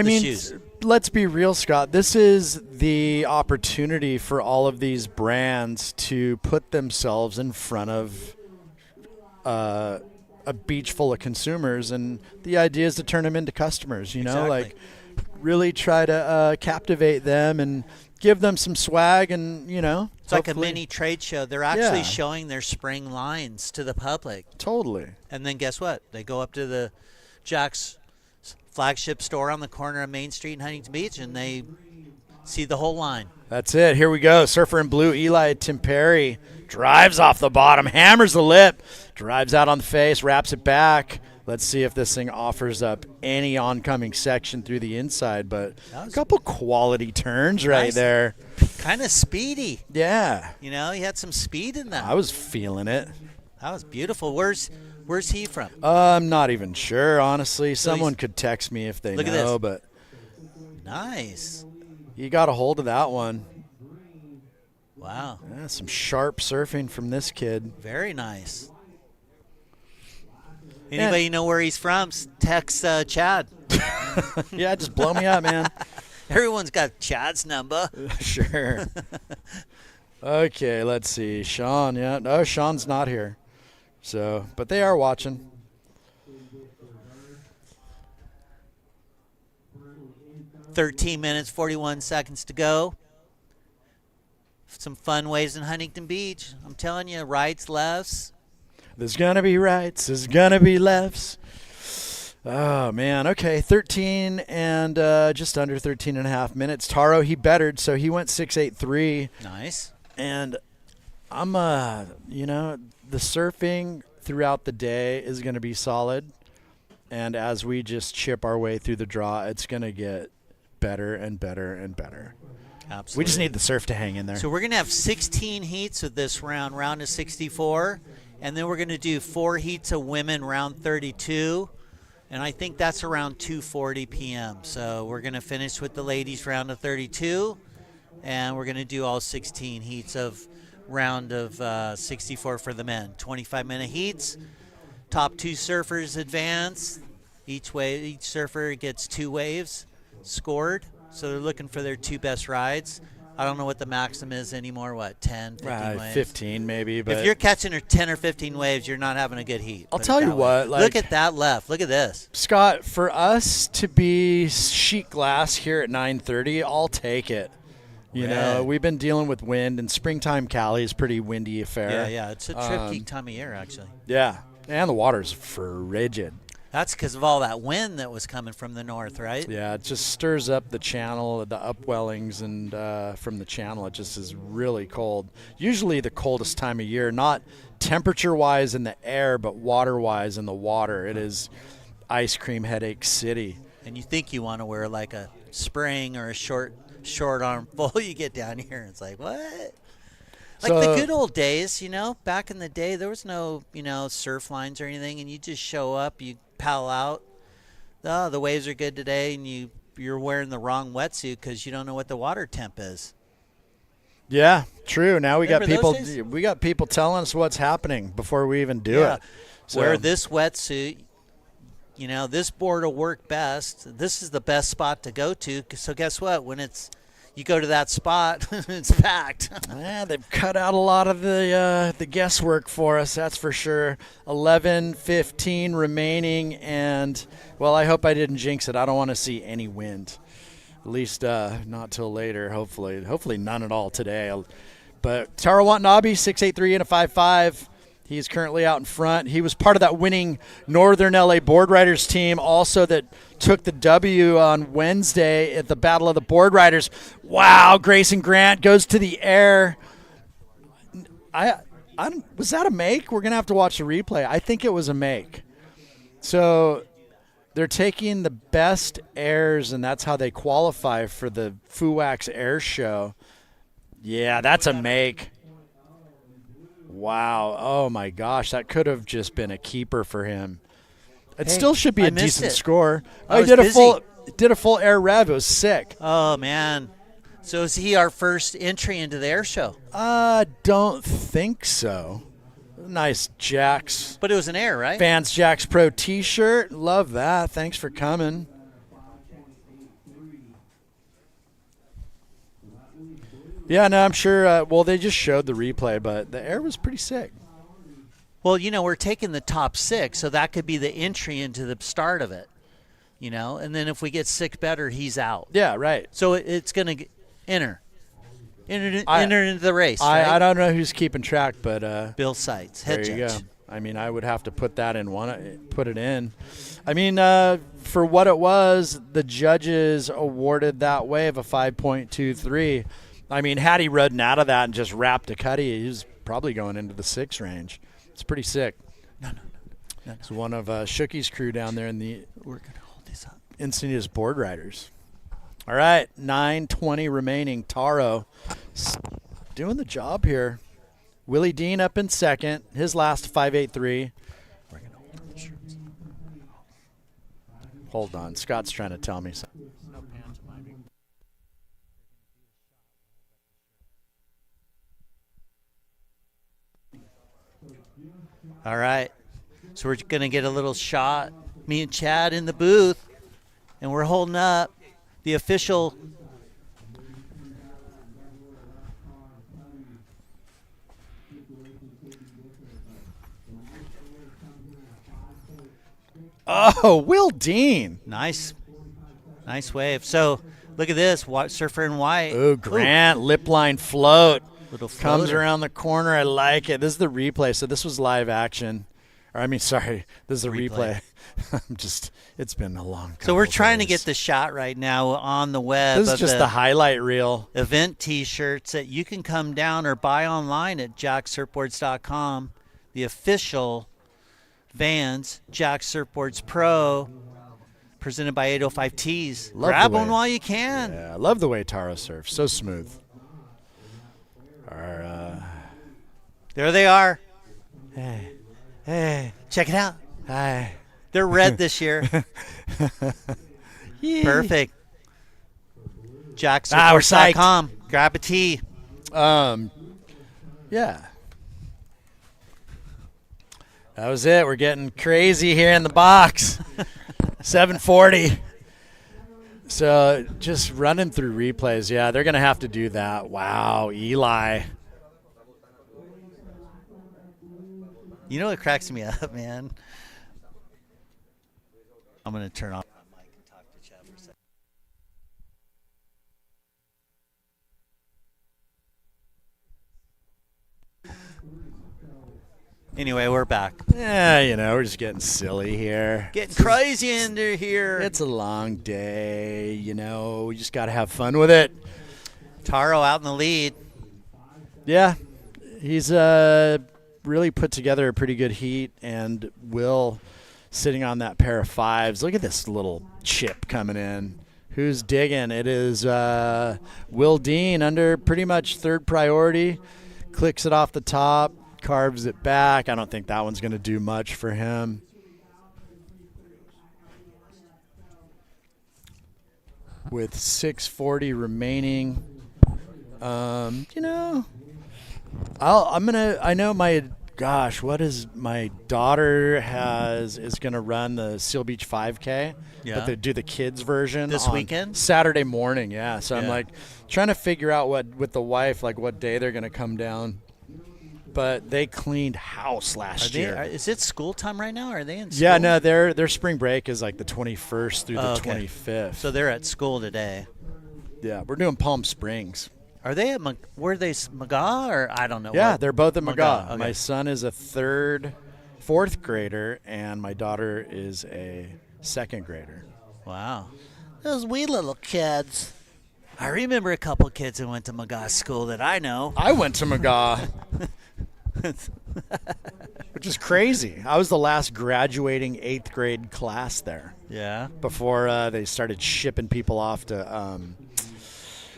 shoes. Let's be real, Scott. This is the opportunity for all of these brands to put themselves in front of a beach full of consumers, and the idea is to turn them into customers, like really try to captivate them and give them some swag, and it's like a mini trade show. They're actually showing their spring lines to the public. Totally. And then guess what? They go up to the Jack's flagship store on the corner of Main Street in Huntington Beach, and they see the whole line. That's it. Here we go. Surfer in blue, Eli Timperi drives off the bottom, hammers the lip, drives out on the face, wraps it back. Let's see if this thing offers up any oncoming section through the inside, but a couple quality turns right there. Kind of speedy. Yeah. He had some speed in that. I was feeling it. That was beautiful. Where's he from? I'm not even sure, honestly. Someone could text me if they Look know, at this. but nice. You got a hold of that one. Wow. Yeah, some sharp surfing from this kid. Very nice. Anybody know where he's from? Text Chad. Yeah, just blow me up, man. Everyone's got Chad's number. Sure. Okay, let's see. Sean, yeah. No, Sean's not here. So, but they are watching. $13 minutes, 41 seconds to go. Some fun waves in Huntington Beach. I'm telling you, rights, lefts. There's going to be rights. There's going to be lefts. Oh, man. Okay, 13 and just under 13 and a half minutes. Taro, he bettered, so he went 6.83. Nice. And I'm, the surfing throughout the day is going to be solid. And as we just chip our way through the draw, it's going to get better and better and better. Absolutely. We just need the surf to hang in there. So we're going to have 16 heats of this round of 64. And then we're going to do 4 heats of women, round 32. And I think that's around 2:40 p.m. So we're going to finish with the ladies' round of 32. And we're going to do all 16 heats of round of 64 for the men. 25-minute heats. Top 2 surfers advance. Each surfer gets 2 waves scored. So they're looking for their 2 best rides. I don't know what the maximum is anymore, 10, 15 waves? 15 maybe. But if you're catching 10 or 15 waves, you're not having a good heat. I'll tell you what. Look at that left. Look at this. Scott, for us to be sheet glass here at 9:30, I'll take it. You know, we've been dealing with wind, and springtime Cali is pretty windy affair. Yeah. It's a tricky time of year, actually. Yeah, and the water's frigid. That's because of all that wind that was coming from the north, right? Yeah, it just stirs up the channel, the upwellings, and from the channel, it just is really cold. Usually the coldest time of year, not temperature-wise in the air, but water-wise in the water. It is ice cream headache city. And you think you want to wear like a spring or a short arm full, you get down here, and it's like, what? Like the good old days, back in the day, there was no, surf lines or anything, and you just show up, you paddle out. Oh, the waves are good today, and you're wearing the wrong wetsuit because you don't know what the water temp is. Yeah, true. Now we got Remember people telling us what's happening before we even do it. So. Wear this wetsuit. This board will work best. This is the best spot to go to. So guess what? When you go to that spot, it's packed. Yeah, they've cut out a lot of the guesswork for us, that's for sure. 11:15 remaining, and, well, I hope I didn't jinx it. I don't want to see any wind, at least not till later, hopefully. Hopefully none at all today. But Taro Watanabe, 6'8" and a 5'5". He's currently out in front. He was part of that winning Northern LA Board Riders team also that took the W on Wednesday at the Battle of the Board Riders. Wow, Grayson Grant goes to the air. Was that a make? We're going to have to watch the replay. I think it was a make. So they're taking the best airs, and that's how they qualify for the FUWAX Air Show. Yeah, that's a make. Wow. Oh, my gosh. That could have just been a keeper for him. It still should be a decent score. I did a full air rev. It was sick. Oh, man. So is he our first entry into the air show? Don't think so. Nice Jax. But it was an air, right? Vans Jax Pro t-shirt. Love that. Thanks for coming. Yeah, no, I'm sure. Well, they just showed the replay, but the air was pretty sick. Well, we're taking the top 6, so that could be the entry into the start of it, and then if we get 6 better, he's out. Yeah, right. So it's going to enter into the race. I don't know who's keeping track, but Bill Seitz, head judge. There you go. I mean, I would have to put that in put it in. I mean, for what it was, the judges awarded that wave a 5.23. I mean, had he ridden out of that and just wrapped a cutty, he was probably going into the 6 range. It's pretty sick. No. It's one of Shookie's crew down there in the We're going to hold this up. Encinitas Board Riders. All right, 9:20 remaining. Taro doing the job here. Willie Dean up in second. His last 5.83. We're going to hold the shirts. Hold on. Scott's trying to tell me something. All right. So we're going to get a little shot. Me and Chad in the booth. And we're holding up the official. Oh, Will Dean. Nice wave. So look at this. Surfer in white. Oh, Grant. Lip line float. Little comes around the corner. I like it. This is the replay. So this was live action. Sorry. This is a replay. It's been a long time. So we're trying to get the shot right now on the web. This is just the highlight reel. Event T-shirts that you can come down or buy online at jacksurfboards.com. The official Vans Jack Surfboards Pro presented by 805 Tees. Grab one while you can. Yeah, I love the way Taro surfs. So smooth. There they are. Hey. Check it out. Hi. They're red this year. Perfect. JackSurfboards.com. Grab a tee. Yeah. That was it. We're getting crazy here in the box. 740. So just running through replays. Yeah, they're going to have to do that. Wow, Eli. You know what cracks me up, man? I'm going to turn off my mic and talk to Chad for a second. Anyway, we're back. Yeah, we're just getting silly here. Getting crazy into here. It's a long day, We just got to have fun with it. Taro out in the lead. Yeah, he's really put together a pretty good heat, and Will sitting on that pair of 5s. Look at this little chip coming in. Who's digging? It is Will Dean under pretty much third priority. clicks it off the top, carves it back. I don't think that one's going to do much for him. With 640 remaining, you know, I know what is my daughter is going to run the Seal Beach 5K, but they do the kids version this on weekend, Saturday morning. Yeah. So I'm like trying to figure out with the wife, like what day they're going to come down. But they cleaned house last year. Is it school time right now? Or are they in school? Yeah, no, their spring break is like the 21st through the 25th. So they're at school today. Yeah, we're doing Palm Springs. Are they at were they McGaw or I don't know? Yeah, they're both at McGaw. Okay. My son is a fourth grader, and my daughter is a second grader. Wow. Those wee little kids. I remember a couple kids that went to McGaw school that I know. I went to McGaw. Which is crazy. I was the last graduating 8th grade class there. Yeah. Before they started shipping people off to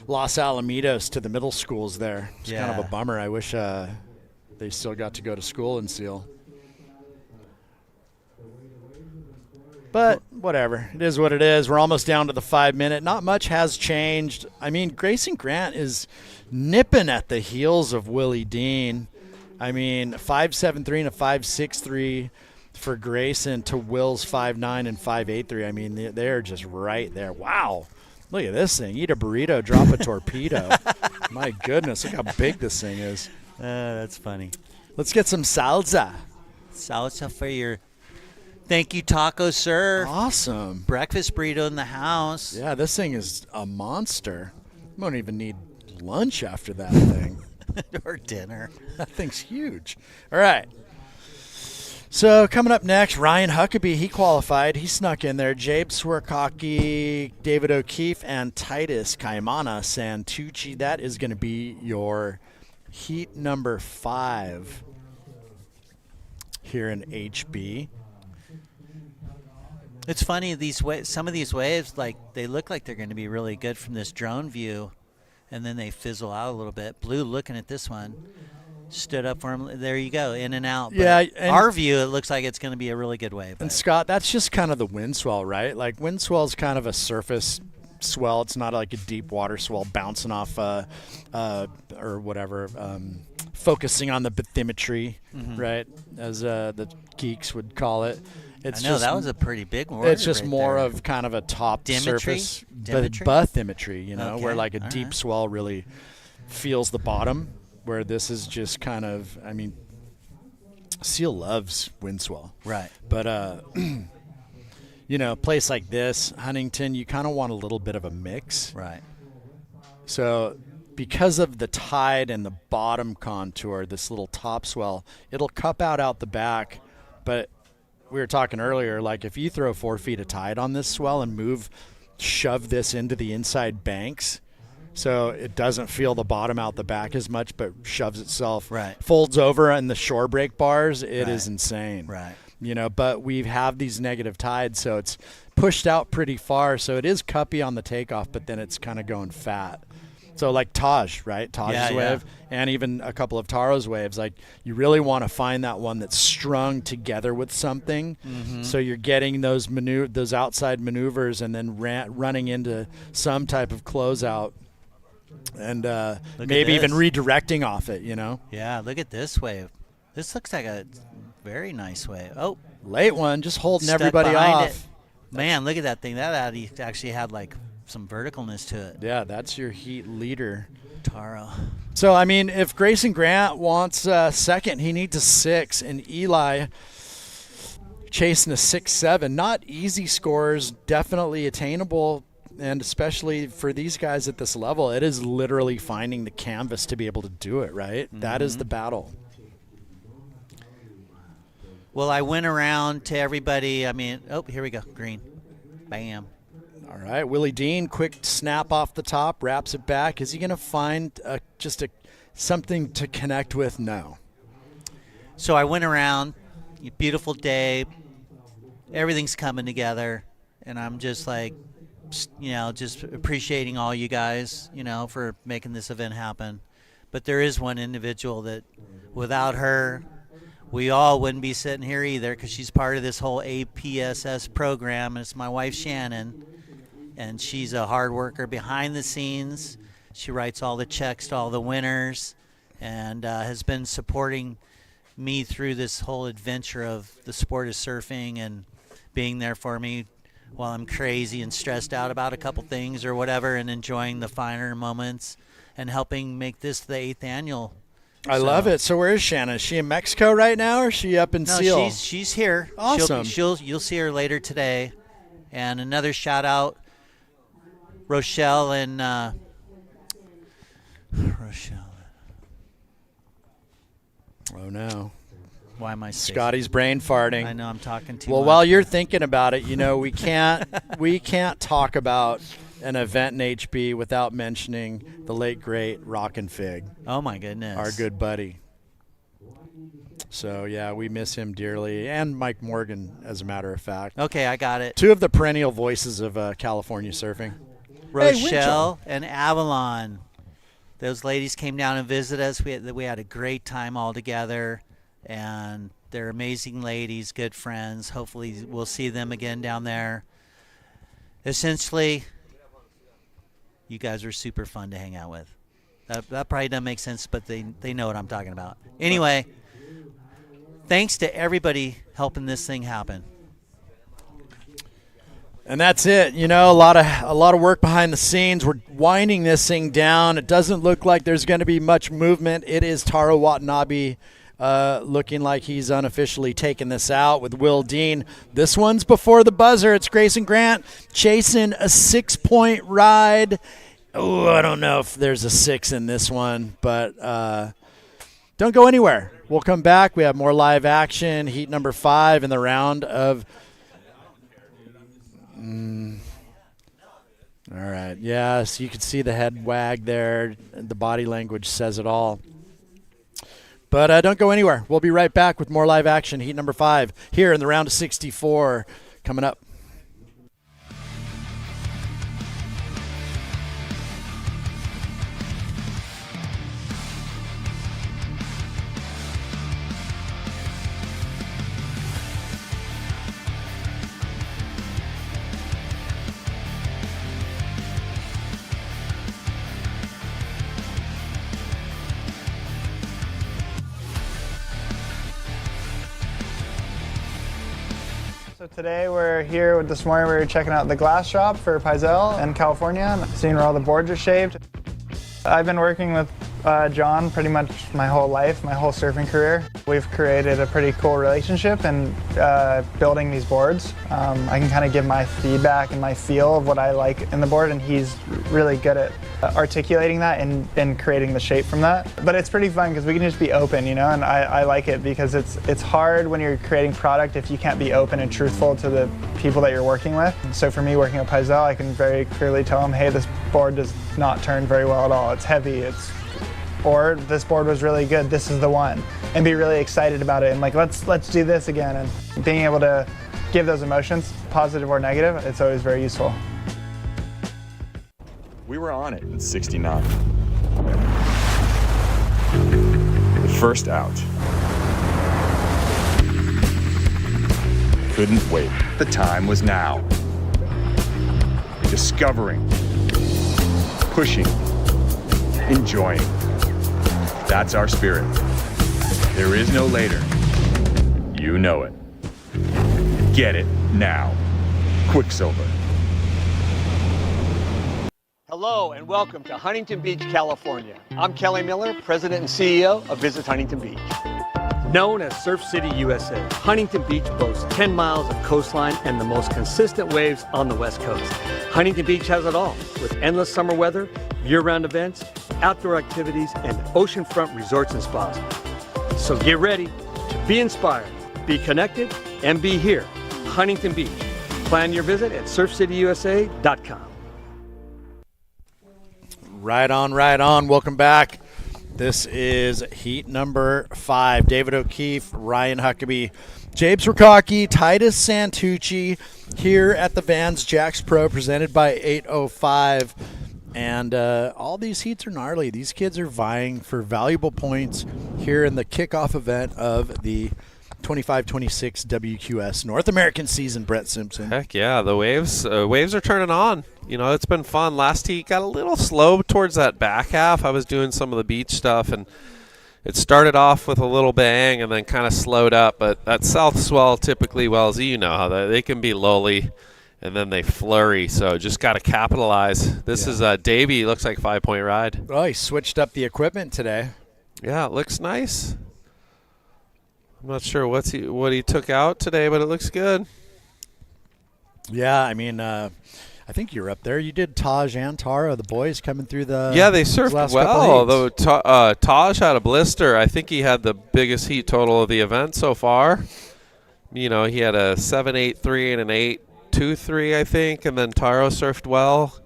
Los Alamitos to the middle schools there. It's kind of a bummer. I wish they still got to go to school in Seal. But whatever. It is what it is. We're almost down to the 5-minute. Not much has changed. I mean, Grayson Grant is nipping at the heels of Willie Dean. I mean, 5.73 and a 5.63 for Grayson to Will's 5.9 and 5.83. I mean, they're just right there. Wow. Look at this thing. Eat a burrito, drop a torpedo. My goodness, look how big this thing is. That's funny. Let's get some salsa. Salsa for your thank you taco, sir. Awesome. Breakfast burrito in the house. Yeah, this thing is a monster. You won't even need lunch after that thing. Or dinner. That thing's huge. All right. So coming up next, Ryan Huckabee, he qualified. He snuck in there. Jabe Swerkocki, David O'Keefe, and Titus Kaimana Santucci. That is going to be your heat number 5 here in HB. It's funny, some of these waves, like they look like they're going to be really good from this drone view, and then they fizzle out a little bit. Blue looking at this one. Stood up for him. There you go, in and out. But yeah, and our view, it looks like it's going to be a really good wave. And Scott, that's just kind of the wind swell, right? Like wind swell is kind of a surface swell. It's not like a deep water swell bouncing off or whatever, focusing on the bathymetry, right? As the geeks would call it. I know, that was a pretty big word. It's just right more there. of kind of a top surface Dimetry? bathymetry, you know, Okay. where like a deep swell really feels the bottom, where this is just kind of, I mean, Seal loves wind swell. Right. But, you know, a place like this, Huntington, you kind of want a little bit of a mix. Right. So because of the tide and the bottom contour, this little top swell, it'll cup out the back, but we were talking earlier, like if you throw 4 feet of tide on this swell and shove this into the inside banks, so it doesn't feel the bottom out the back as much, but shoves itself, folds over in the shore break bars, it is insane. Right. You know, but we have these negative tides, so it's pushed out pretty far, so it is cuppy on the takeoff, but then it's kind of going fat. So like Taj, right? Taj's wave, and even a couple of Taro's waves. Like you really want to find that one that's strung together with something. Mm-hmm. So you're getting those outside maneuvers, and then running into some type of closeout, and maybe even redirecting off it. You know? Yeah. Look at this wave. This looks like a very nice wave. Oh, late one, just holding everybody off. It. Man, look at that thing. That actually had like some verticalness to it. Yeah, that's your heat leader, Taro. So, I mean, if Grayson Grant wants second, he needs a 6, and Eli chasing a 6.7. Not easy scores, definitely attainable, and especially for these guys at this level, it is literally finding the canvas to be able to do it, right? Mm-hmm. That is the battle. Well, I went around to everybody. I mean, oh, here we go. Green. Bam. All right, Willie Dean, quick snap off the top, wraps it back. Is he going to find something to connect with? No. So I went around, beautiful day, everything's coming together, and I'm just like, you know, just appreciating all you guys, you know, for making this event happen. But there is one individual that without her, we all wouldn't be sitting here either, because she's part of this whole APSS program. And it's my wife, Shannon, and she's a hard worker behind the scenes. She writes all the checks to all the winners and has been supporting me through this whole adventure of the sport of surfing and being there for me while I'm crazy and stressed out about a couple things or whatever, and enjoying the finer moments and helping make this the 8th annual. I love it. So where is Shannon? Is she in Mexico right now, or is she up in Seal? No, she's here. Awesome. You'll see her later today. And another shout out, Rochelle and Rochelle. Oh no. Why am I saying Scotty's brain farting? I know, I'm talking too Well, much. while you're thinking about it, we can't talk about an event in HB without mentioning the late great Rockin' Fig. Oh my goodness. Our good buddy. So yeah, we miss him dearly, and Mike Morgan, as a matter of fact. Okay, I got it. 2 of the perennial voices of California surfing. Rochelle and Avalon. Those ladies came down and visited us. We had a great time all together, and they're amazing ladies, good friends. Hopefully we'll see them again down there. Essentially, you guys are super fun to hang out with. That probably doesn't make sense, but they know what I'm talking about. Anyway, thanks to everybody helping this thing happen. And that's it. A lot of work behind the scenes. We're winding this thing down. It doesn't look like there's going to be much movement. It is Taro Watanabe looking like he's unofficially taking this out with Will Dean. This one's before the buzzer. It's Grayson Grant chasing a 6-point ride. Oh, I don't know if there's a 6 in this one, but don't go anywhere. We'll come back. We have more live action. Heat number 5 in the round of... All right. Yes, you can see the head wag there. The body language says it all. But don't go anywhere. We'll be right back with more live action. Heat number 5 here in the round of 64 coming up. So today we're here this morning. We were checking out the glass shop for Paisel in California, seeing where all the boards are shaped. I've been working with John pretty much my whole life, my whole surfing career. We've created a pretty cool relationship in building these boards. I can kind of give my feedback and my feel of what I like in the board, and he's really good at articulating that and creating the shape from that. But it's pretty fun because we can just be open, and I like it because it's hard when you're creating product if you can't be open and truthful to the people that you're working with. So for me, working with Paisel, I can very clearly tell him, hey, this board does not turn very well at all. It's heavy, or this board was really good, this is the one. And be really excited about it and like, let's do this again. And being able to give those emotions, positive or negative, it's always very useful. We were on it in 69. The first out. Couldn't wait. The time was now. Discovering, pushing, enjoying. That's our spirit. There is no later. You know it. Get it now. Quicksilver. Hello and welcome to Huntington Beach, California. I'm Kelly Miller, President and CEO of Visit Huntington Beach. Known as Surf City, USA, Huntington Beach boasts 10 miles of coastline and the most consistent waves on the West Coast. Huntington Beach has it all, with endless summer weather, year-round events, outdoor activities, and oceanfront resorts and spas. So get ready to be inspired, be connected, and be here. Huntington Beach. Plan your visit at surfcityusa.com. Right on, right on. Welcome back. This is heat number 5. David O'Keefe, Ryan Huckabee, James Rukaki, Titus Santucci here at the Vans Jacks Pro presented by 805. And all these heats are gnarly. These kids are vying for valuable points here in the kickoff event of the 25-26 WQS North American season, Brett Simpson. Heck yeah, the waves are turning on. You know, it's been fun. Last heat got a little slow towards that back half. I was doing some of the beach stuff, and it started off with a little bang and then kind of slowed up. But that south swell typically, Wellesley, you know how they can be lowly, and then they flurry. So just got to capitalize. This is Davey. Looks like 5-point ride. Oh, he switched up the equipment today. Yeah, it looks nice. I'm not sure what he took out today, but it looks good. Yeah, I mean, I think you were up there. You did Taj and Tara, the boys coming through the they surfed well. Though Taj had a blister. I think he had the biggest heat total of the event so far. You know, he had a 7.83 and an 8.23, I think, and then Taro surfed well.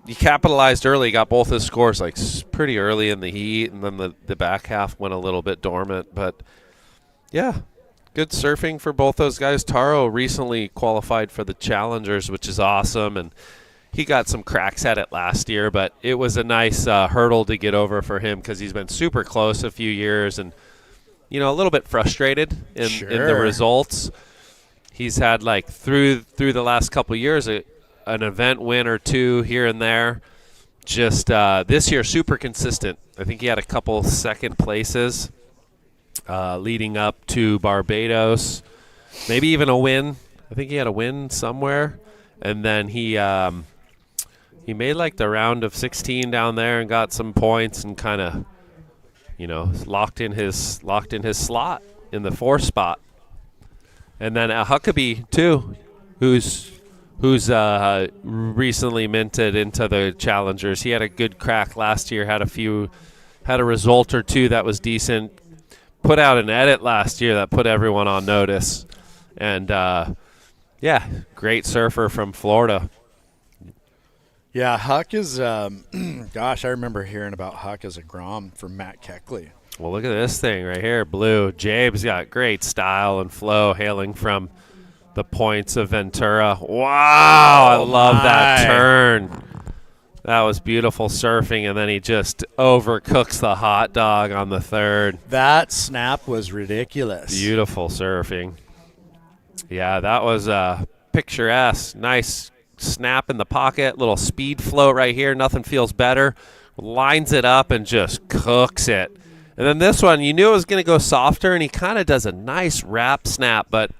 He capitalized early, got both his scores like pretty early in the heat, and then the back half went a little bit dormant. But, yeah, good surfing for both those guys. Taro recently qualified for the Challengers, which is awesome, and he got some cracks at it last year, but it was a nice hurdle to get over for him because he's been super close a few years and, you know, a little bit frustrated in the results. He's had, like, through the last couple of years, an event win or two here and there. Just this year, super consistent. I think he had a couple second places leading up to Barbados. Maybe even a win. I think he had a win somewhere. And then he made like the round of 16 down there and got some points and kind of, you know, locked in his slot in the 4 spot. And then Huckabee too, who's recently minted into the Challengers. He had a good crack last year, had a result or two that was decent. Put out an edit last year that put everyone on notice. And, great surfer from Florida. Yeah, Huck is, gosh, I remember hearing about Huck as a Grom from Matt Keckley. Well, look at this thing right here, blue. Jabe's got great style and flow hailing from the points of Ventura. Wow, I love that turn. That was beautiful surfing, and then he just overcooks the hot dog on the 3rd. That snap was ridiculous. Beautiful surfing. Yeah, that was picturesque. Nice snap in the pocket, little speed float right here. Nothing feels better. Lines it up and just cooks it. And then this one, you knew it was going to go softer, and he kind of does a nice wrap snap, but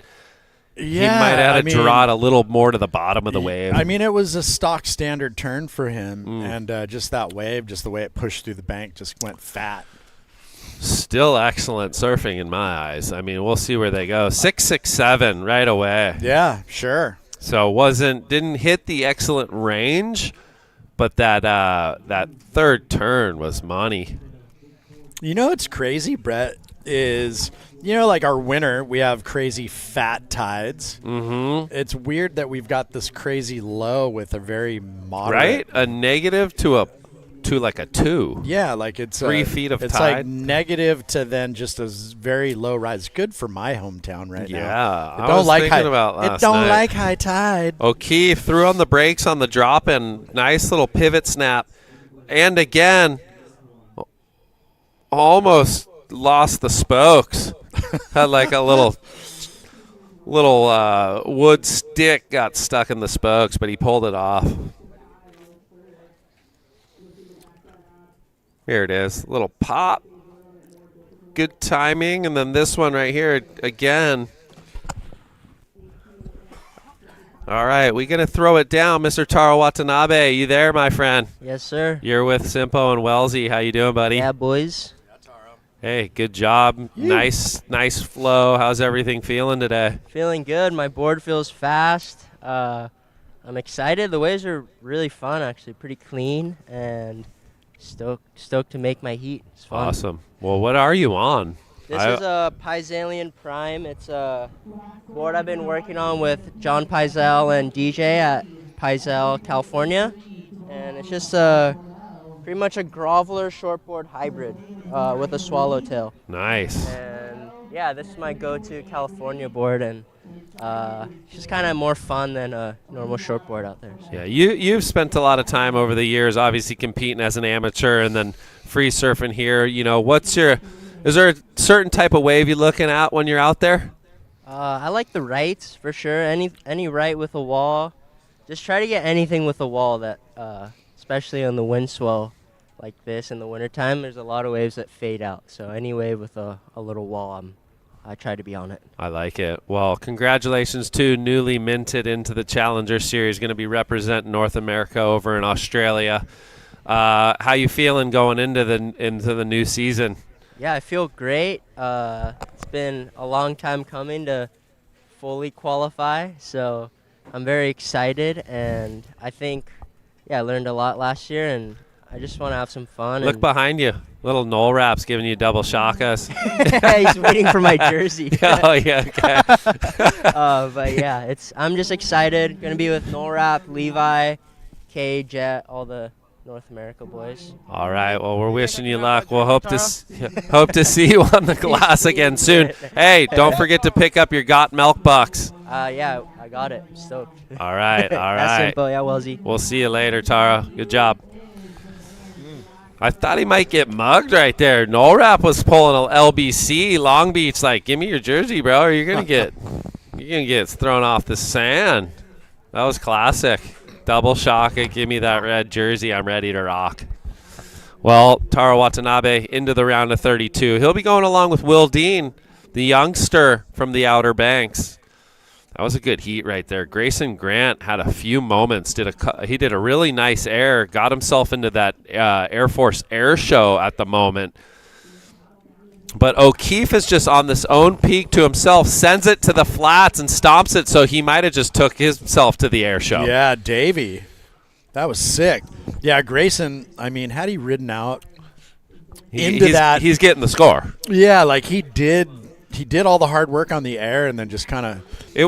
he might have to draw it a little more to the bottom of the wave. I mean, it was a stock standard turn for him, and just that wave, just the way it pushed through the bank, just went fat. Still excellent surfing in my eyes. I mean, we'll see where they go. 6.67 right away. Yeah, sure. So didn't hit the excellent range, but that 3rd turn was money. You know what's crazy, Brett, is, you know, like our winter, we have crazy fat tides. Mm-hmm. It's weird that we've got this crazy low with a very moderate. Right? A negative to like a 2. Yeah, like it's 3 feet of it's tide. Like negative to then just a very low rise. Good for my hometown right now. Yeah, I was thinking about last It don't night. like high tide. O'Keefe threw on the brakes on the drop and nice little pivot snap. And again, almost lost the spokes. Had like a little wood stick got stuck in the spokes, but he pulled it off. Here it is, little pop. Good timing, and then this one right here again. All right, we gonna throw it down, Mr. Taro Watanabe. You there, my friend? Yes, sir. You're with Simpo and Wellesley. How you doing, buddy? Yeah, boys. Hey, good job. Nice flow. How's everything feeling today? Feeling good. My board feels fast. I'm excited. The waves are really fun, actually. Pretty clean, and stoked to make my heat. It's fun. Awesome. Well, what are you on? This is a Paisalian Prime. It's a board I've been working on with John Paisel and DJ at Paisel, California. And it's just pretty much a groveler shortboard hybrid with a swallowtail. Nice. And yeah, this is my go-to California board, and it's just kind of more fun than a normal shortboard out there. So. Yeah, you've spent a lot of time over the years, obviously competing as an amateur and then free surfing here. You know, is there a certain type of wave you're looking at when you're out there? I like the rights for sure. Any right with a wall. Just try to get anything with a wall that, especially on the wind swell like this in the wintertime, there's a lot of waves that fade out. So any wave with a little wall, I try to be on it. I like it. Well, congratulations to newly minted into the Challenger Series, going to be representing North America over in Australia. How you feeling going into the new season? Yeah, I feel great. It's been a long time coming to fully qualify, so I'm very excited, and I think, I learned a lot last year, and I just want to have some fun. Look behind you. Little Knoll Rap's giving you double shakas. He's waiting for my jersey. Oh, yeah, okay. But, yeah, I'm just excited. Going to be with Knoll Rap, Levi, Kade, Jett, all the North America boys. All right. Well, we're wishing you luck. We'll hope to see you on the glass again soon. Hey, don't forget to pick up your Got Milk bucks. Yeah, I got it. I'm stoked. All right. That's simple. Yeah, Wellsy. We'll see you later, Tara. Good job. I thought he might get mugged right there. Knoll Rap was pulling a LBC Long Beach. Like, give me your jersey, bro, or you're gonna get thrown off the sand. That was classic. Double shaka. Give me that red jersey. I'm ready to rock. Well, Taro Watanabe into the round of 32. He'll be going along with Will Dean, the youngster from the Outer Banks. That was a good heat right there. Grayson Grant had a few moments. He did a really nice air. Got himself into that Air Force Air Show at the moment. But O'Keefe is just on this own peak to himself, sends it to the flats and stomps it, so he might have just took himself to the air show. Yeah, Davey. That was sick. Yeah, Grayson, I mean, had he ridden out that. He's getting the score. Yeah, like he did all the hard work on the air and then just kind of. He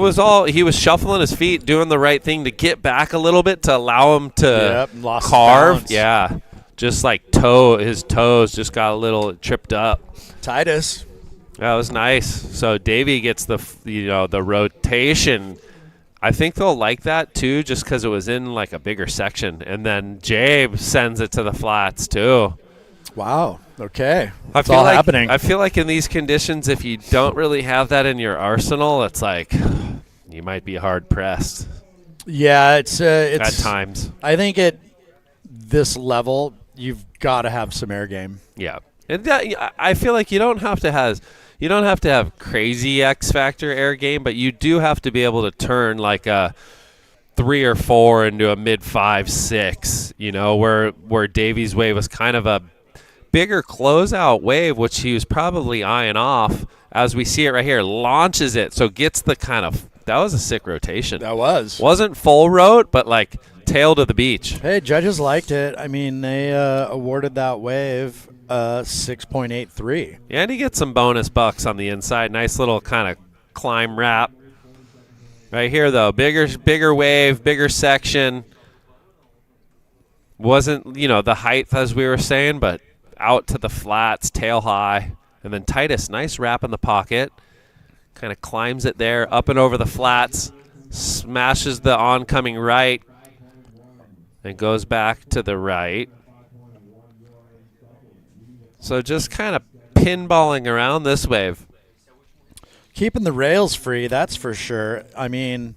was shuffling his feet, doing the right thing to get back a little bit to allow him to carve. Yeah, just like his toes just got a little tripped up. Titus. That was nice. So Davey gets the rotation. I think they'll like that too, just because it was in like a bigger section. And then Jabe sends it to the flats too. Wow. Okay. It's all happening. I feel like in these conditions, if you don't really have that in your arsenal, it's like you might be hard pressed. Yeah, it's at times. I think at this level, you've got to have some air game. Yeah. And I feel like you don't have to have crazy X factor air game, but you do have to be able to turn like a 3 or 4 into a mid 5, 6. You know, where Davies' wave was kind of a bigger closeout wave, which he was probably eyeing off. As we see it right here, launches it, so gets the that was a sick rotation. That wasn't full rote, but like tail to the beach. Hey, judges liked it. I mean, they awarded that wave 6.83. Yeah, and he gets some bonus bucks on the inside. Nice little kind of climb wrap. Right here, though, bigger wave, bigger section. Wasn't, the height as we were saying, but out to the flats, tail high. And then Titus, nice wrap in the pocket. Kind of climbs it there, up and over the flats. Smashes the oncoming right. And goes back to the right. So just kind of pinballing around this wave. Keeping the rails free, that's for sure. I mean,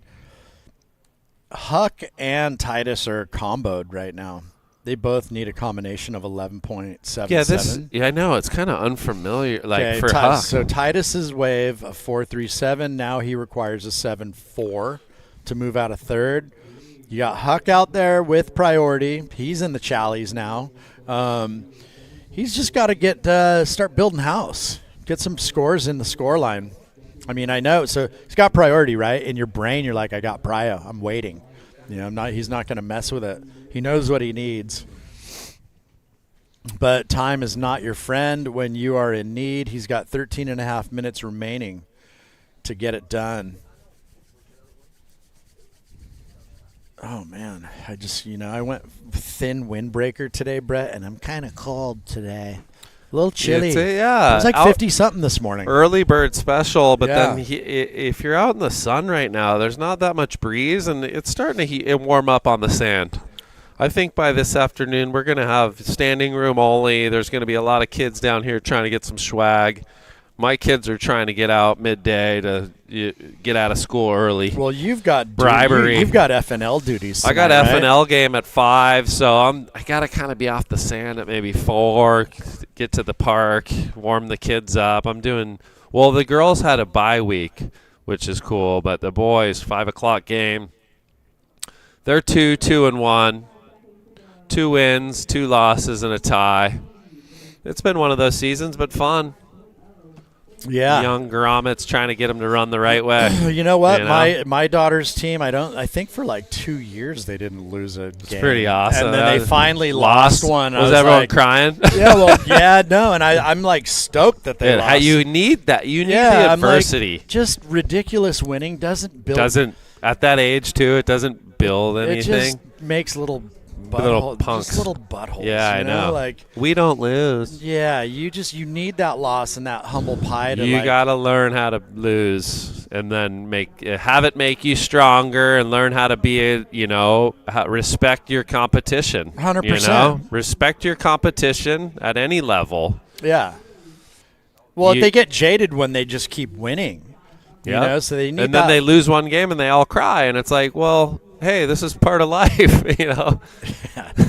Huck and Titus are comboed right now. They both need a combination of 11.77. Yeah, I know. It's kind of unfamiliar for Huck. So Titus's wave, a 4.37. Now he requires a 7.4 to move out of third. You got Huck out there with priority. He's in the Challies now. He's just got to start building house, get some scores in the score line. I mean, I know. So he's got priority, right? In your brain, you're like, I got prio. I'm waiting. He's not going to mess with it. He knows what he needs. But time is not your friend when you are in need. He's got 13 and a half minutes remaining to get it done. Oh, man. I went thin windbreaker today, Brett, and I'm kind of cold today. A little chilly. Yeah. It was like 50-something this morning. Early bird special, but Yeah. then if you're out in the sun right now, there's not that much breeze, and it's starting to warm up on the sand. I think by this afternoon we're going to have standing room only. There's going to be a lot of kids down here trying to get some swag. My kids are trying to get out midday to get out of school early. Well, you've got bribery. You've got FNL duties tonight, I got right? FNL game at 5, so I got to kind of be off the sand at maybe 4, get to the park, warm the kids up. Well, the girls had a bye week, which is cool, but the boys, 5 o'clock game. They're 2-1, 2 wins, 2 losses, and a tie. It's been one of those seasons, but fun. Yeah. Young grommets trying to get them to run the right way. You know what? My daughter's team, I think for like 2 years they didn't lose a game. It's pretty awesome. And then they finally lost one. Was everyone crying? Yeah, well, yeah, no, and I'm like stoked that they lost. You need that. You need the adversity. Like, just ridiculous winning doesn't build. At that age, too, it doesn't build anything. It just makes little punks. Just little buttholes. Yeah, I know. Like, we don't lose. Yeah, you need that loss and that humble pie to You got to learn how to lose and then have it make you stronger and learn how to be respect your competition. 100%. Respect your competition at any level. Yeah. Well, they get jaded when they just keep winning. Yeah. So they need and then they lose one game and they all cry and it's like, well, hey, this is part of life,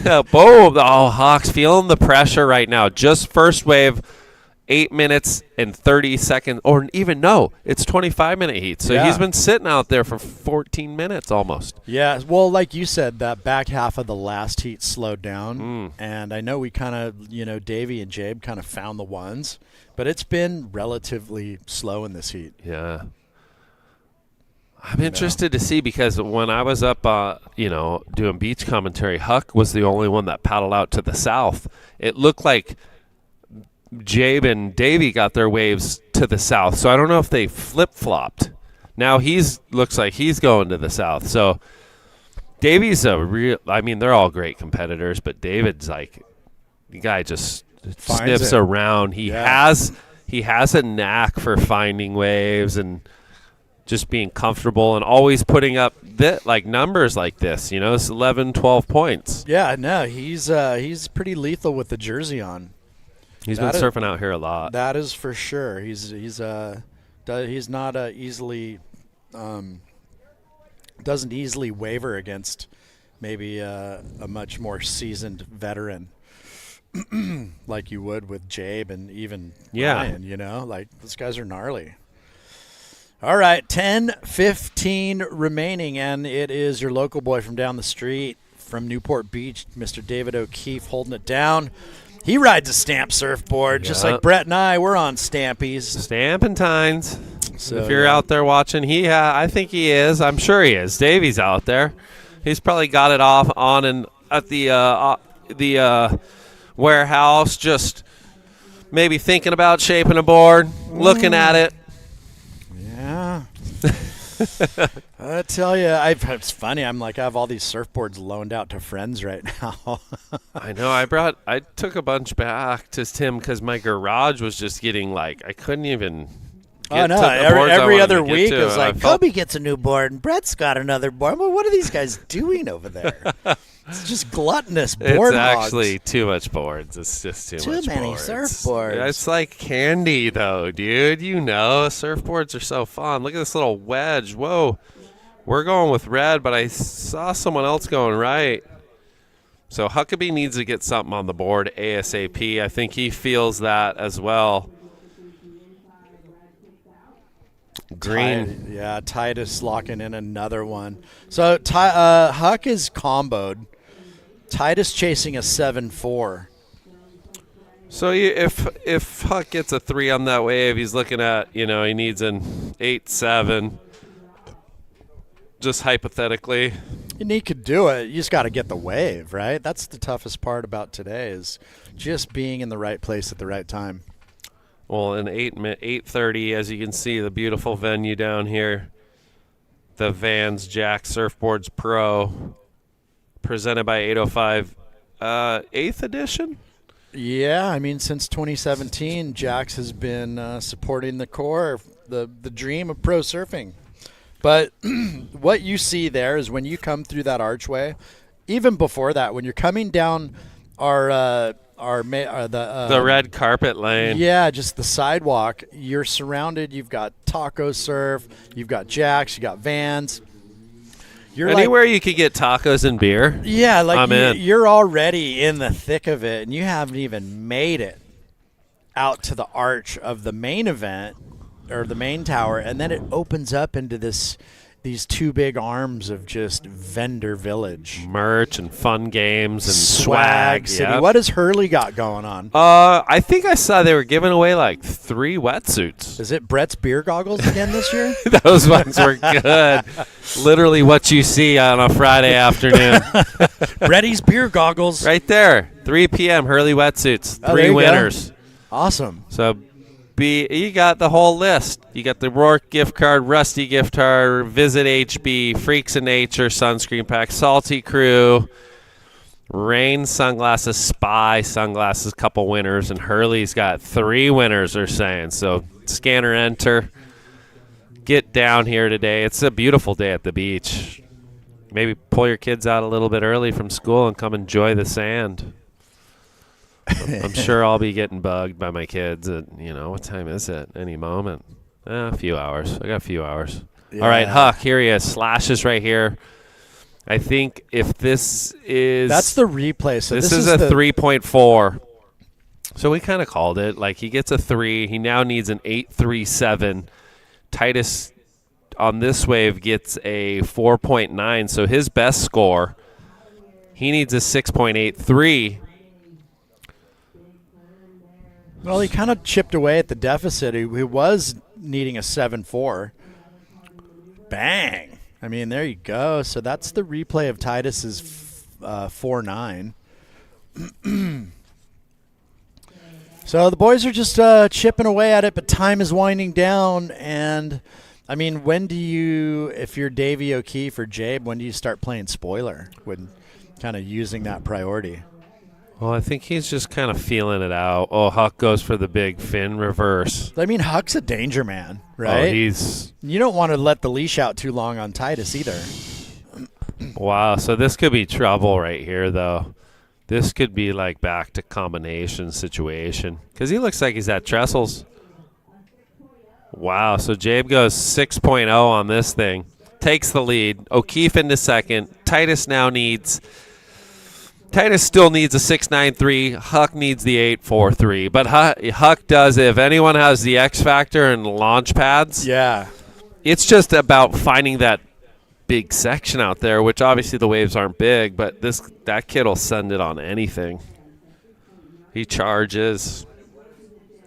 Boom. Oh, Hawks feeling the pressure right now. Just first wave, 8 minutes and 30 seconds, or even it's 25-minute heat. So he's been sitting out there for 14 minutes almost. Yeah, well, like you said, that back half of the last heat slowed down. And I know we kind of, Davey and Jabe kind of found the ones, but it's been relatively slow in this heat. Yeah. I'm interested to see because when I was up, doing beach commentary, Huck was the only one that paddled out to the south. It looked like Jabe and Davey got their waves to the south, so I don't know if they flip-flopped. Now looks like he's going to the south. So Davey's they're all great competitors, but David's like, the guy just sniffs around. He has a knack for finding waves and just being comfortable and always putting up numbers like this, it's 11, 12 points. Yeah, no, he's pretty lethal with the jersey on. He's been surfing out here a lot. That is for sure. He's not easily doesn't easily waver against maybe a much more seasoned veteran like you would with Jabe and even Ryan, like those guys are gnarly. All right, 10:15 remaining, and it is your local boy from down the street from Newport Beach, Mr. David O'Keefe, holding it down. He rides a stamp surfboard, just like Brett and I. We're on Stampies. Stampentines. So if you're out there watching, I think he is. I'm sure he is. Davey's out there. He's probably got it on and at the warehouse, just maybe thinking about shaping a board, looking at it. Yeah. I tell you, it's funny. I have all these surfboards loaned out to friends right now. I know. I took a bunch back to Tim because my garage was just getting I couldn't even get to the boards every other week it was like, Kobe gets a new board and Brett's got another board. Well, what are these guys doing over there? It's just gluttonous board It's hogs. actually too much boards. It's just too much many boards. surfboards. It's like candy, though, dude. Surfboards are so fun. Look at this little wedge. Whoa. We're going with red, but I saw someone else going right. So Huckabee needs to get something on the board ASAP. I think he feels that as well. Green. Titus locking in another one. So Huck is comboed. Titus chasing a 7-4. So if Huck gets a 3 on that wave, he's looking at, he needs an 8-7. Just hypothetically. And he could do it. You just got to get the wave, right? That's the toughest part about today is just being in the right place at the right time. Well, in 8:30, as you can see, the beautiful venue down here, the Vans Jack Surfboards Pro, presented by 805, 8th edition? Yeah, I mean, since 2017, Jax has been supporting the core, the dream of pro surfing. But what you see there is when you come through that archway, even before that, when you're coming down the red carpet lane. Yeah, just the sidewalk. You're surrounded. You've got Taco Surf. You've got Jax. You got Vans. You're anywhere you could get tacos and beer. Yeah, I'm in. You're already in the thick of it, and you haven't even made it out to the arch of the main event or the main tower, and then it opens up into these two big arms of just vendor village, merch and fun games and swag city. Yep. What has Hurley got going on? I think I saw they were giving away like 3 wetsuits. Is it Brett's beer goggles again this year? Those ones were good. Literally what you see on a Friday afternoon. Brett's beer goggles. Right there. 3 p.m. Hurley wetsuits. Oh, 3 winners. Go. Awesome. So you got the whole list. You got the Rourke gift card, Rusty gift card, Visit HB, Freaks of Nature, Sunscreen Pack, Salty Crew, Rain sunglasses, Spy sunglasses, couple winners, and Hurley's got 3 winners, they're saying. So scan or enter. Get down here today. It's a beautiful day at the beach. Maybe pull your kids out a little bit early from school and come enjoy the sand. I'm sure I'll be getting bugged by my kids at, what time is it? Any moment. A few hours. I got a few hours. Yeah. All right, Huck, here he is. Slashes right here. I think if this is... That's the replay. So this is a 3.4. So we kind of called it. Like, he gets a 3. He now needs an 8.37. Titus on this wave gets a 4.9. So his best score, he needs a 6.83. Well, he kind of chipped away at the deficit. He was needing a 7.4. Bang. I mean, there you go. So that's the replay of Titus's 4.9. So the boys are just chipping away at it, but time is winding down. And, I mean, when do you, if you're Davey O'Keefe or Jabe, when do you start playing spoiler? When kind of using that priority? Well, I think he's just kind of feeling it out. Oh, Huck goes for the big fin reverse. I mean, Huck's a danger man, right? Oh, you don't want to let the leash out too long on Titus either. Wow, so this could be trouble right here, though. This could be like back to combination situation because he looks like he's at trestles. Wow, so Jabe goes 6.0 on this thing. Takes the lead. O'Keefe into second. Titus still needs a 6.93. Huck needs the 8.43. But Huck does, if anyone has the X Factor and launch pads, yeah, it's just about finding that big section out there, which obviously the waves aren't big, but that kid will send it on anything. He charges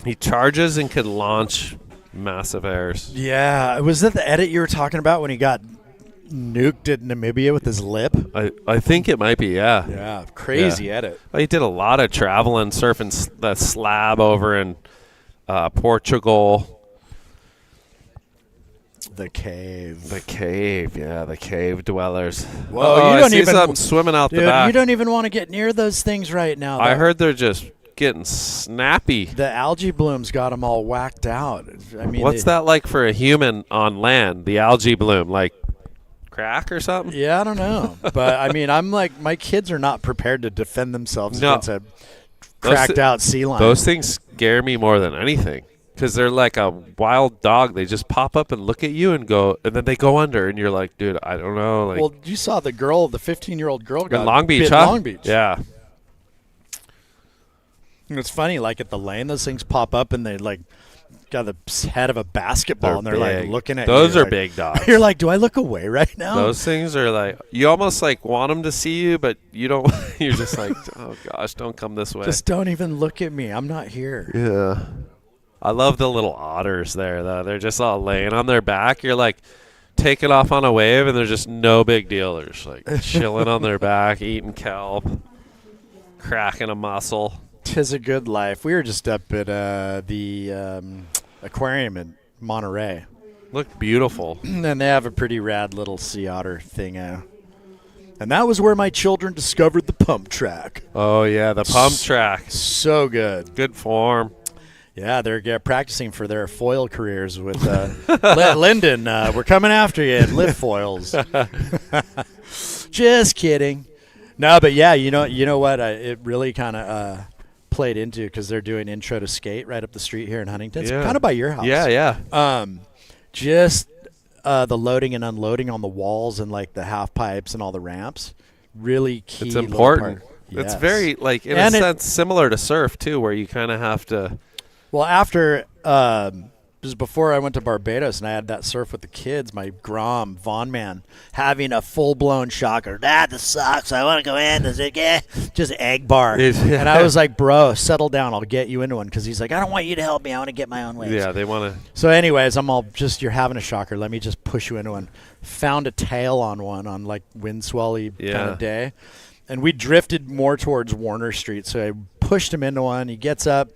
and could launch massive airs. Yeah, was that the edit you were talking about when he got nuked at Namibia with his lip? I think it might be, yeah. Yeah, crazy edit. Well, he did a lot of traveling, surfing that slab over in Portugal. The cave, yeah, the cave dwellers. Whoa, you don't even something swimming out the back. You don't even want to get near those things right now. I heard they're just getting snappy. The algae blooms got them all whacked out. I mean, what's that like for a human on land? The algae bloom, like crack or something? Yeah, I don't know, but I mean, I'm like, my kids are not prepared to defend themselves against a cracked out sea lion. Those things scare me more than anything. Because they're like a wild dog. They just pop up and look at you and go, and then they go under, and you're like, dude, I don't know. Like, well, you saw the 15-year-old girl got in Long Beach, huh? Long Beach. Yeah. And it's funny, like at the lane, those things pop up, and they like got the head of a basketball, and they're big. Like looking at those you. Those are like, big dogs. You're like, do I look away right now? Those things are like, you almost like want them to see you, but you don't. You're just like, oh gosh, don't come this way. Just don't even look at me. I'm not here. Yeah. I love the little otters there, though. They're just all laying on their back. You're like taking off on a wave, and they're just no big deal. They're just like chilling on their back, eating kelp, cracking a muscle. 'Tis a good life. We were just up at the aquarium in Manaera. Looked beautiful. And they have a pretty rad little sea otter thing. And that was where my children discovered the pump track. Oh, yeah, the pump track. So good. Good form. Yeah, they're practicing for their foil careers with Lyndon. We're coming after you in lift foils. Just kidding. No, but yeah, you know what? It really kind of played into because they're doing Intro to Skate right up the street here in Huntington. It's kind of by your house. Yeah. Just the loading and unloading on the walls and like the half pipes and all the ramps. Really key. It's important. Yes. It's very, like, in a sense, similar to surf, too, where you kind of have to. Well, after this was before I went to Barbados and I had that surf with the kids, my Grom, Von Man, having a full-blown shocker. This sucks. I want to go in. Just egg bar. And I was like, bro, settle down. I'll get you into one. Because he's like, I don't want you to help me. I want to get my own waves. Yeah, they want to. So anyways, I'm all just, you're having a shocker. Let me just push you into one. Found a tail on one on like wind swelly kind of day. And we drifted more towards Warner Street. So I pushed him into one. He gets up,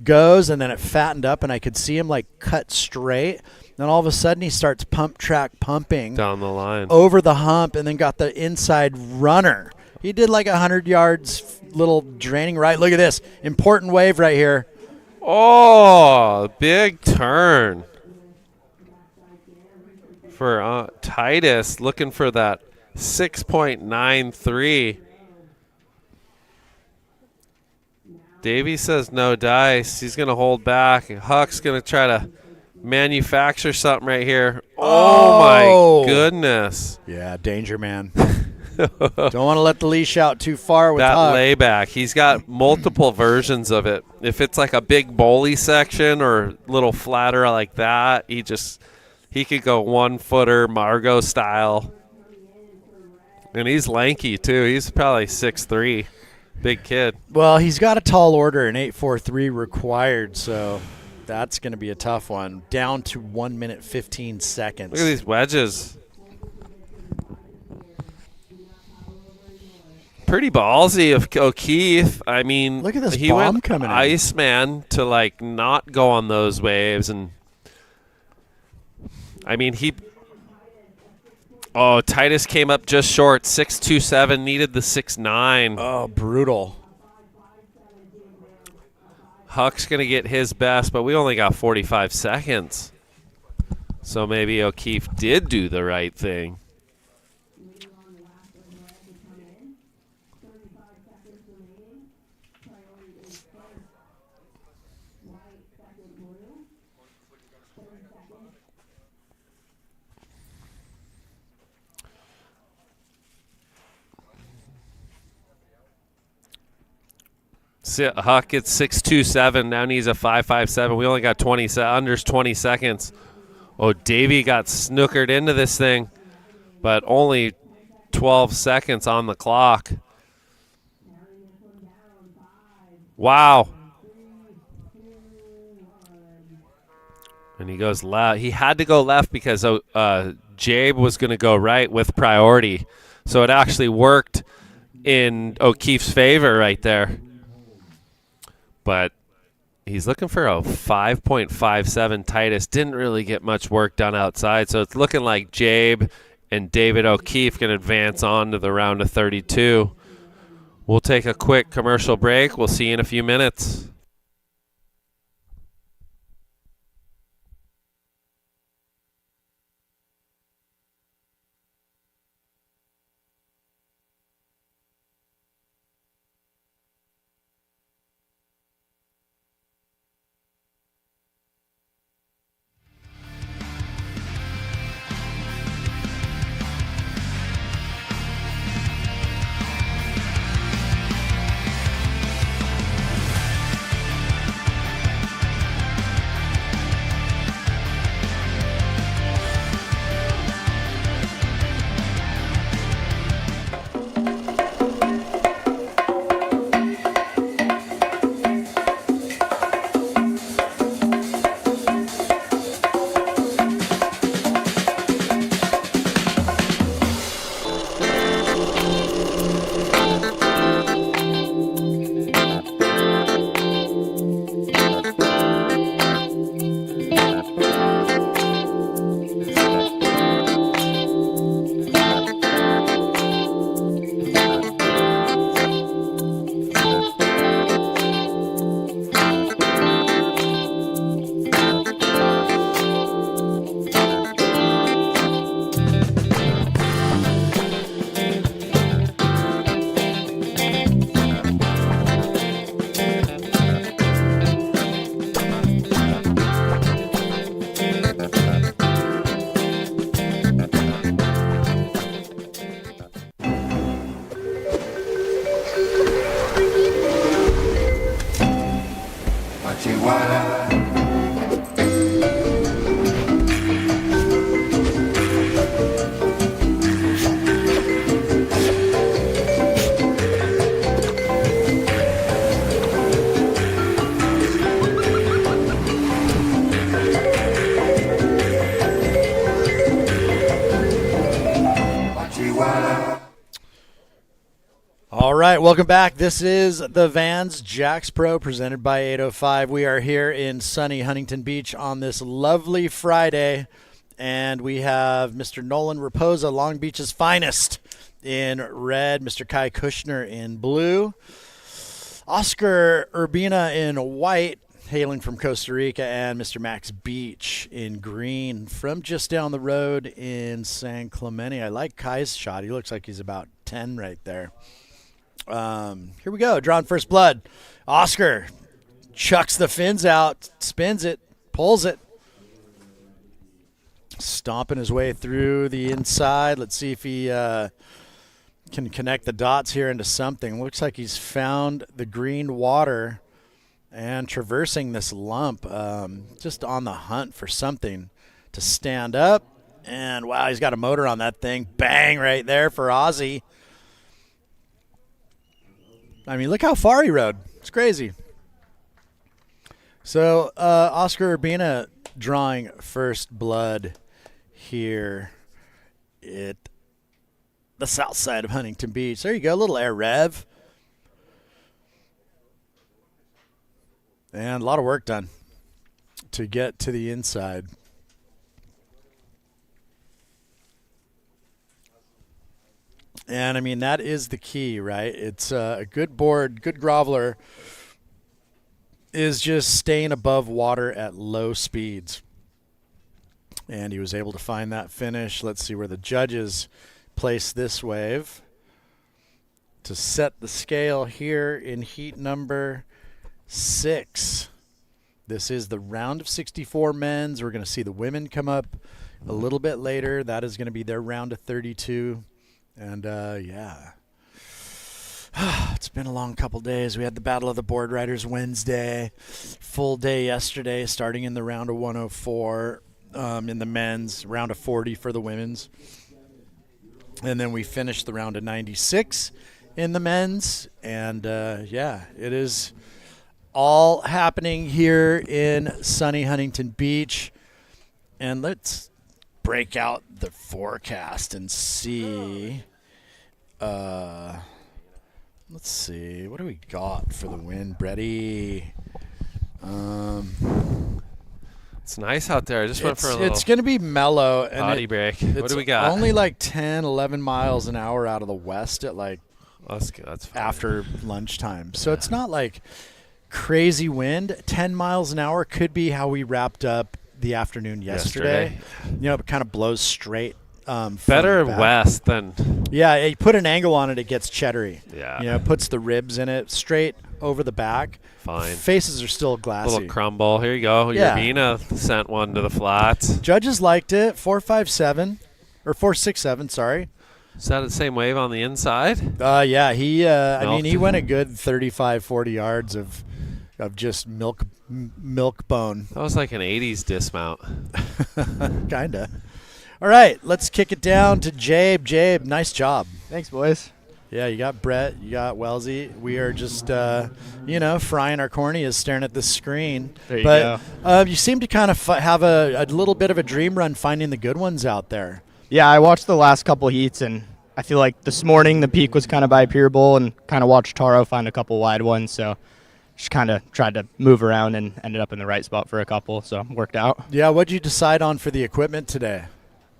goes, and then it fattened up, and I could see him like cut straight. Then all of a sudden he starts pump track pumping down the line over the hump, and then got the inside runner. He did like 100 yards, little draining right. Look at this important wave right here. Oh, big turn for Titus, looking for that 6.93. Davey says no dice. He's going to hold back. Huck's going to try to manufacture something right here. Oh, my goodness. Yeah, danger, man. Don't want to let the leash out too far with that Huck. layback. He's got multiple versions of it. If it's like a big bowly section or a little flatter like that, he could go 1-footer Margot style. And he's lanky, too. He's probably 6'3". Big kid. Well, he's got a tall order, an 8.43 required, so that's going to be a tough one. Down to 1 minute 15 seconds. Look at these wedges. Pretty ballsy of O'Keefe. I mean, look at this he bomb went coming in. Iceman to like not go on those waves, and I mean Titus came up just short, 6.27, needed the 6.9. Oh, brutal. Huck's going to get his best, but we only got 45 seconds. So maybe O'Keefe did do the right thing. Huck gets 6.27. Now needs a 5.57. We only got under 20 seconds. Oh, Davey got snookered into this thing, but only 12 seconds on the clock. Wow. And he goes left. He had to go left because Jabe was going to go right with priority. So it actually worked in O'Keefe's favor right there. But he's looking for a 5.57 Titus. Didn't really get much work done outside, so it's looking like Jabe and David O'Keefe can advance on to the round of 32. We'll take a quick commercial break. We'll see you in a few minutes. right, welcome back. This is the Vans Jacks Pro presented by 805. We are here in sunny Huntington Beach on this lovely Friday, and we have Mr. Nolan Raposa, Long Beach's finest, in red, Mr. Kai Kushner in blue, Oscar Urbina in white, hailing from Costa Rica, and Mr. Max Beach in green from just down the road in San Clemente. I like Kai's shot. He looks like he's about 10 right there. Here we go. Drawing first blood. Oscar chucks the fins out, spins it, pulls it. Stomping his way through the inside. Let's see if he can connect the dots here into something. Looks like he's found the green water and traversing this lump. Just on the hunt for something to stand up. And, wow, he's got a motor on that thing. Bang right there for Ozzy. I mean, look how far he rode. It's crazy. So, Oscar Urbina drawing first blood here at the south side of Huntington Beach. There you go, a little air rev. And a lot of work done to get to the inside. And, I mean, that is the key, right? It's a good board, good groveler is just staying above water at low speeds. And he was able to find that finish. Let's see where the judges place this wave to set the scale here in heat number 6. This is the round of 64 men's. We're going to see the women come up a little bit later. That is going to be their round of 32. And, yeah, it's been a long couple days. We had the Battle of the Board Riders Wednesday, full day yesterday, starting in the round of 104 in the men's, round of 40 for the women's. And then we finished the round of 96 in the men's. And, yeah, it is all happening here in sunny Huntington Beach. And let's break out the forecast and see. Let's see. What do we got for the wind, Brady? It's nice out there. I just went for a little. It's going to be mellow. And body break. What do we got? Only like 10, 11 miles an hour out of the west at like that's fine. After lunchtime. So it's not like crazy wind. 10 miles an hour could be how we wrapped up the afternoon yesterday. You know, it kind of blows straight. Better west than. Yeah, you put an angle on it, it gets cheddary. Yeah. You know, it puts the ribs in it straight over the back. Fine. Faces are still glassy. Little crumble. Here you go. Yeah. Urbina sent one to the flats. Judges liked it. 4.57 or 4.67. Sorry. Is that the same wave on the inside? Yeah. He. I mean, he went a good 35, 40 yards of just milk bone. That was like an 80s dismount. Kinda. All right, let's kick it down to Jabe. Jabe, nice job. Thanks, boys. Yeah, you got Brett, you got Wellesley. We are just, frying our corneas, staring at the screen. There you go. You seem to kind of have a little bit of a dream run finding the good ones out there. Yeah, I watched the last couple heats, and I feel like this morning the peak was kind of by Pier Bowl, and kind of watched Taro find a couple wide ones, so just kind of tried to move around and ended up in the right spot for a couple, so worked out. Yeah, what'd you decide on for the equipment today?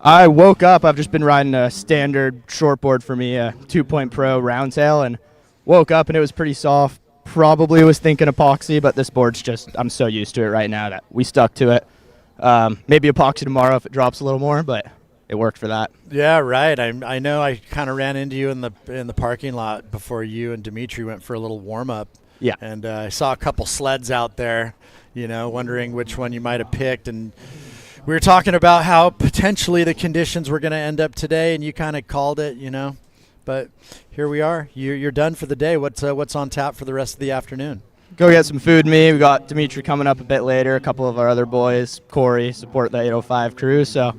I woke up, I've just been riding a standard shortboard for me, a 2-Point Pro roundtail, and woke up and it was pretty soft. Probably was thinking epoxy, but this board's just, I'm so used to it right now that we stuck to it. Maybe epoxy tomorrow if it drops a little more, but it worked for that. Yeah, right. I know I kind of ran into you in the parking lot before you and Dimitri went for a little warm-up. Yeah. And I saw a couple sleds out there, wondering which one you might have picked. And we were talking about how potentially the conditions were going to end up today, and you kind of called it, But here we are. You're done for the day. What's on tap for the rest of the afternoon? Go get some food, me. We got Dimitri coming up a bit later, a couple of our other boys, Corey, support the 805 crew. So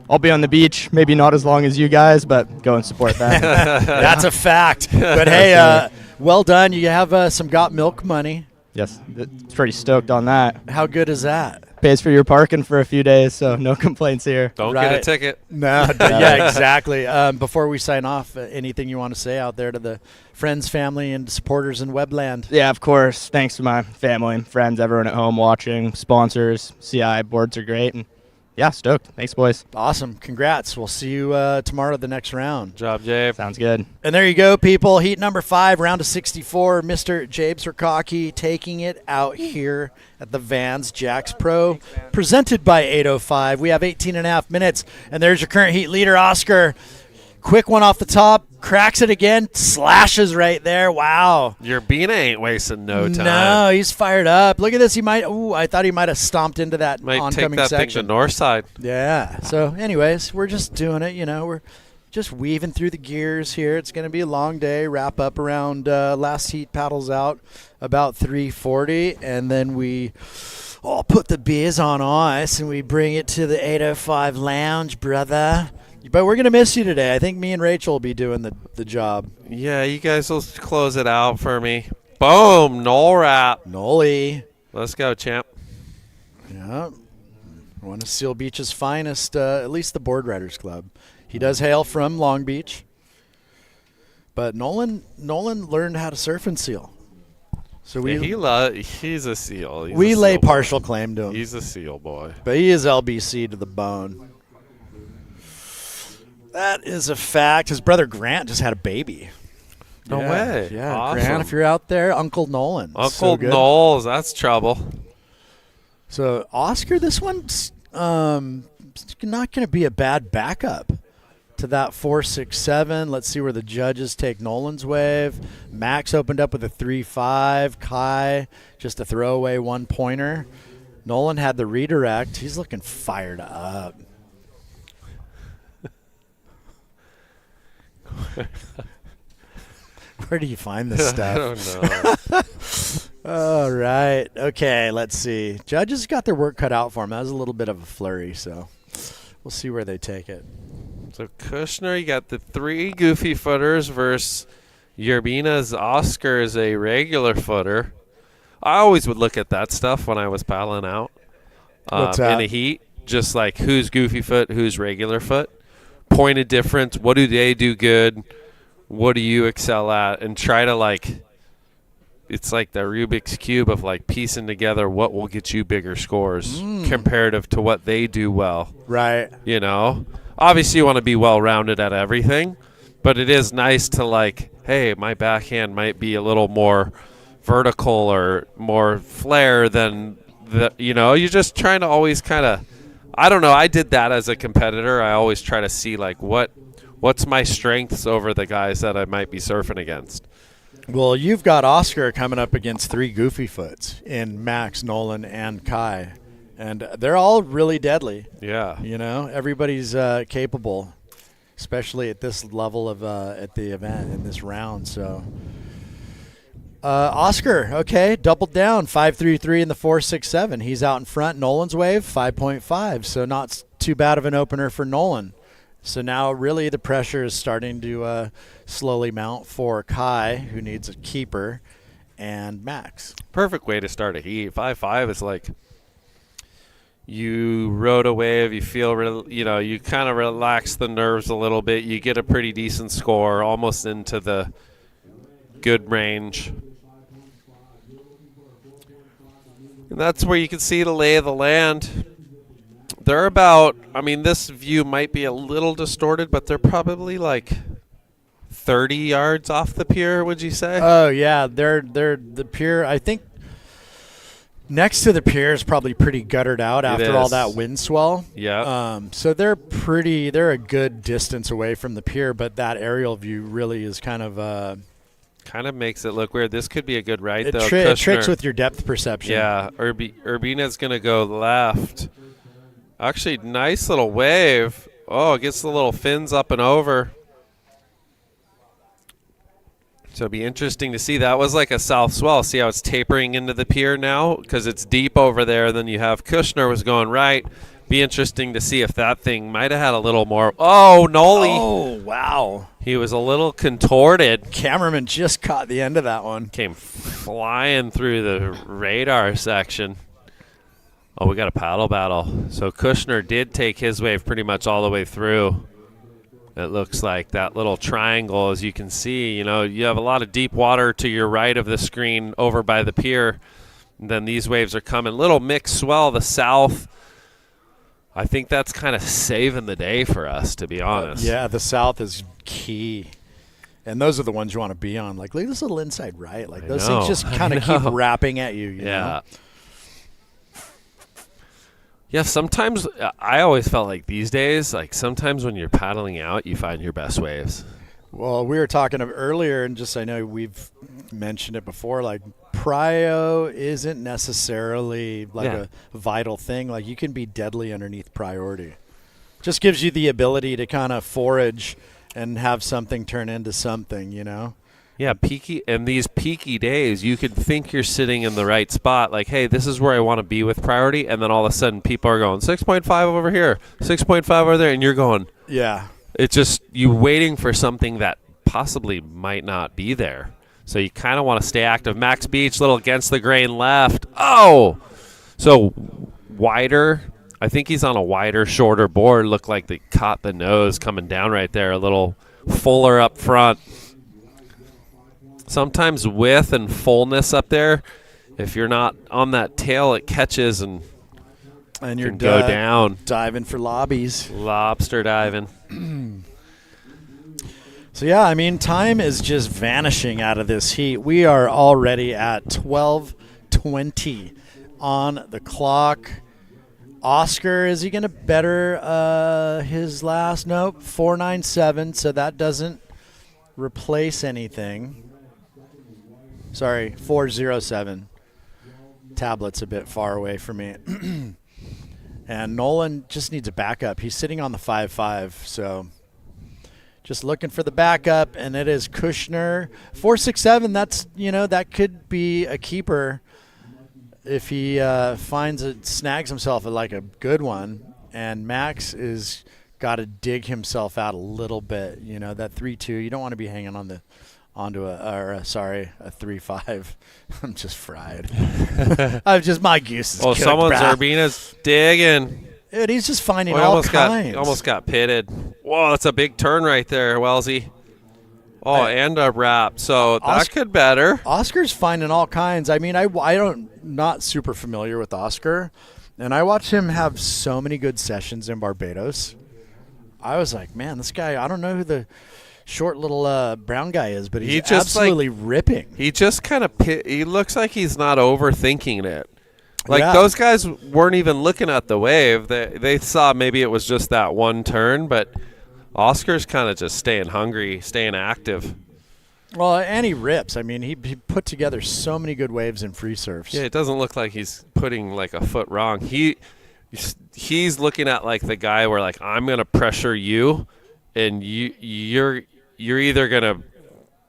I'll be on the beach, maybe not as long as you guys, but go and support that. That's a fact. But, hey, well done. You have some Got Milk money. Yes, pretty stoked on that. How good is that? pays for your parking for a few days, so no complaints here. Don't get a ticket. No, yeah, exactly. Before we sign off, anything you want to say out there to the friends, family, and supporters in Webland? Yeah, of course. Thanks to my family and friends, everyone at home watching, sponsors. CI boards are great, and yeah, stoked. Thanks, boys. Awesome. Congrats. We'll see you tomorrow at the next round. Job, Jabe. Sounds good. And there you go, people. Heat number 5, round of 64. Mr. Jabe Sirkaki taking it out here at the Vans Jacks Pro, presented by 805. We have 18 and a half minutes, and there's your current heat leader, Oscar. Quick one off the top, cracks it again, slashes right there. Wow. Your Bina ain't wasting no time. No, he's fired up. Look at this. I thought he might have stomped into that oncoming section. Might take that thing to north side. Yeah. So, anyways, we're just doing it. We're just weaving through the gears here. It's going to be a long day. Wrap up around last heat paddles out about 3:40, and then we all put the beers on ice and we bring it to the 805 lounge, brother. But we're going to miss you today. I think me and Rachel will be doing the job. Yeah, you guys will close it out for me. Boom, Knoll wrap. Nolly. Let's go, champ. Yeah. One of Seal Beach's finest, at least the Board Riders Club. He does hail from Long Beach. But Nolan learned how to surf and seal. So he's a seal. We lay partial claim to him. He's a seal boy. But he is LBC to the bone. That is a fact. His brother Grant just had a baby. No way. Yeah, awesome. Grant, if you're out there, Uncle Nolan. Uncle Knowles, that's trouble. So, Oscar, this one's not going to be a bad backup to that 4.67. Let's see where the judges take Nolan's wave. Max opened up with a 3.5. Kai, just a throwaway one-pointer. Nolan had the redirect. He's looking fired up. Where do you find this stuff? I don't know. All right. Okay, let's see. Judges got their work cut out for them. That was a little bit of a flurry, so we'll see where they take it. So Kushner, you got the 3 goofy footers versus Yerbina's Oscar is a regular footer. I always would look at that stuff when I was paddling out What's that? in a heat, just like who's goofy foot, who's regular foot. Point of difference, what do they do good, what do you excel at, and try to it's like the Rubik's Cube of piecing together what will get you bigger scores comparative to what they do well. Right. Obviously you want to be well-rounded at everything, but it is nice to hey, my backhand might be a little more vertical or more flare than you're just trying to always kind of, I don't know. I did that as a competitor. I always try to see what's my strengths over the guys that I might be surfing against. Well, you've got Oscar coming up against 3 goofy foots in Max, Nolan, and Kai, and they're all really deadly. Yeah. Everybody's capable, especially at this level of at the event in this round. So, Oscar, okay, doubled down, 5.33 in the 4.67. He's out in front. Nolan's wave, 5.5, so not too bad of an opener for Nolan. So now really the pressure is starting to slowly mount for Kai, who needs a keeper, and Max. Perfect way to start a heat. 5.5 is you rode a wave, you feel, you kind of relax the nerves a little bit. You get a pretty decent score, almost into the good range. And that's where you can see the lay of the land. They're about, this view might be a little distorted, but they're probably 30 yards off the pier, would you say? Oh, yeah. They're the pier, I think, next to the pier is probably pretty guttered out after all that wind swell. Yeah. So they're a good distance away from the pier, but that aerial view really is kind of makes it look weird. This could be a good ride, though. It tricks with your depth perception. Yeah. Urbina's going to go left. Actually, nice little wave. Oh, it gets the little fins up and over. So it'll be interesting to see. That was like a south swell. See how it's tapering into the pier now? Because it's deep over there. Then you have Kushner was going right. Be interesting to see if that thing might have had a little more. Oh, Noli. Oh, wow. He was a little contorted. Cameraman just caught the end of that one. Came flying through the radar section. Oh, we got a paddle battle. So Kushner did take his wave pretty much all the way through. It looks like that little triangle, as you can see, you know, you have a lot of deep water to your right of the screen over by the pier. And then these waves are coming. Little mixed swell, the south. I think that's kind of saving the day for us, to be honest. Yeah, the south is key. And those are the ones you want to be on. Like, look at this little inside right. Like, those things just kind of keep rapping at you, you know? Yeah, sometimes I always felt like these days, like sometimes when you're paddling out, you find your best waves. Well, we were talking earlier, and just I know we've mentioned it before, like prio isn't necessarily like a vital thing. Like you can be deadly underneath priority. Just gives you the ability to kind of forage and have something turn into something, you know? Yeah, peaky, and these peaky days, you could think you're sitting in the right spot, like, hey, this is where I want to be with priority, and then all of a sudden people are going 6.5 over here, 6.5 over there, and you're going, yeah. It's just you waiting for something that possibly might not be there. So you kind of want to stay active. Max Beach, little against the grain left. Oh! So wider. I think he's on a wider, shorter board. Looked like they caught the nose coming down right there, a little fuller up front. Sometimes width and fullness up there, if you're not on that tail, it catches and you're go down. Diving for lobbies. Lobster diving. So, yeah, I mean, time is just vanishing out of this heat. We are already at 12:20 on the clock. Oscar, is he going to better his last? Nope, 4.97, so that doesn't replace anything. Sorry, 4.07. Tablet's a bit far away from me. And Nolan just needs a backup. He's sitting on the 5.5, so just looking for the backup, and it is Kushner. 4.67, that's, you know, that could be a keeper if he snags himself like a good one. And Max is got to dig himself out a little bit. You know, that 3.2, you don't want to be hanging on the onto a 3.5. I'm just fried. My goose is cooked, someone's brah. Zerbina's digging. Dude, he's just finding all kinds. Almost got pitted. Whoa, that's a big turn right there, Wellesley. Oh, and a wrap. So that could better. Oscar's finding all kinds. I mean, I don't not super familiar with Oscar, and I watched him have so many good sessions in Barbados. I was like, man, this guy, I don't know who the short little brown guy is, but he's just absolutely ripping. He just kind of he looks like he's not overthinking it. Like those guys weren't even looking at the wave. They saw maybe it was just that one turn, but Oscar's kind of just staying hungry, staying active. Well, and he rips. I mean, he put together so many good waves in free surfs. Yeah, it doesn't look like he's putting like a foot wrong. He's looking at like the guy where like I'm gonna pressure you, and you're either gonna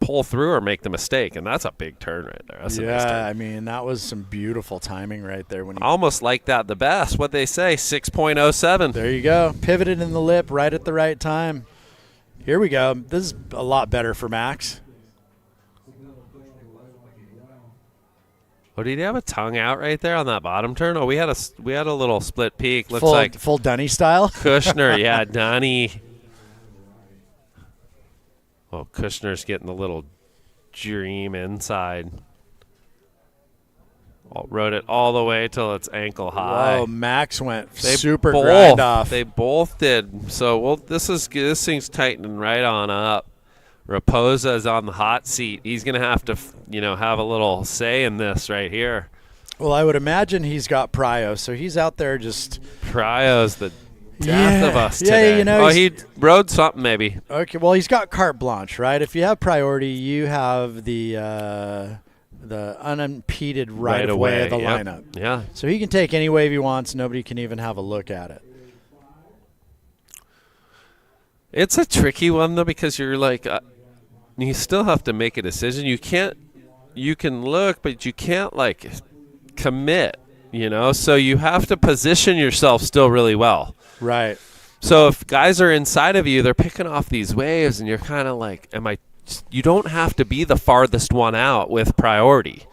pull through or make the mistake, and that's a big turn right there. That's a nice turn. I mean, that was some beautiful timing right there. When I almost like that the best. What they say, 6.07. There you go. Pivoted in the lip right at the right time. Here we go. This is a lot better for Max. Oh, did he have a tongue out right there on that bottom turn? Oh, we had a little split peak. Looks full, like full Dunny style. Kushner, yeah, Dunny. Oh, Kushner's getting a little dream inside. Rode it all the way till it's ankle high. Oh, Max went super grind off. They both did. So this thing's tightening right on up. Raposa's on the hot seat. He's gonna have to, have a little say in this right here. Well, I would imagine he's got prio, so he's out there just. Prio's the death of us today. He rode something maybe. Okay, well, he's got carte blanche, right? If you have priority, you have the unimpeded right of way of the lineup. Yeah. So he can take any wave he wants. Nobody can even have a look at it. It's a tricky one though, because you're like, you still have to make a decision. You can look, but you can't like commit. So you have to position yourself still really well. Right. So if guys are inside of you, they're picking off these waves, and you're kind of like, you don't have to be the farthest one out with priority.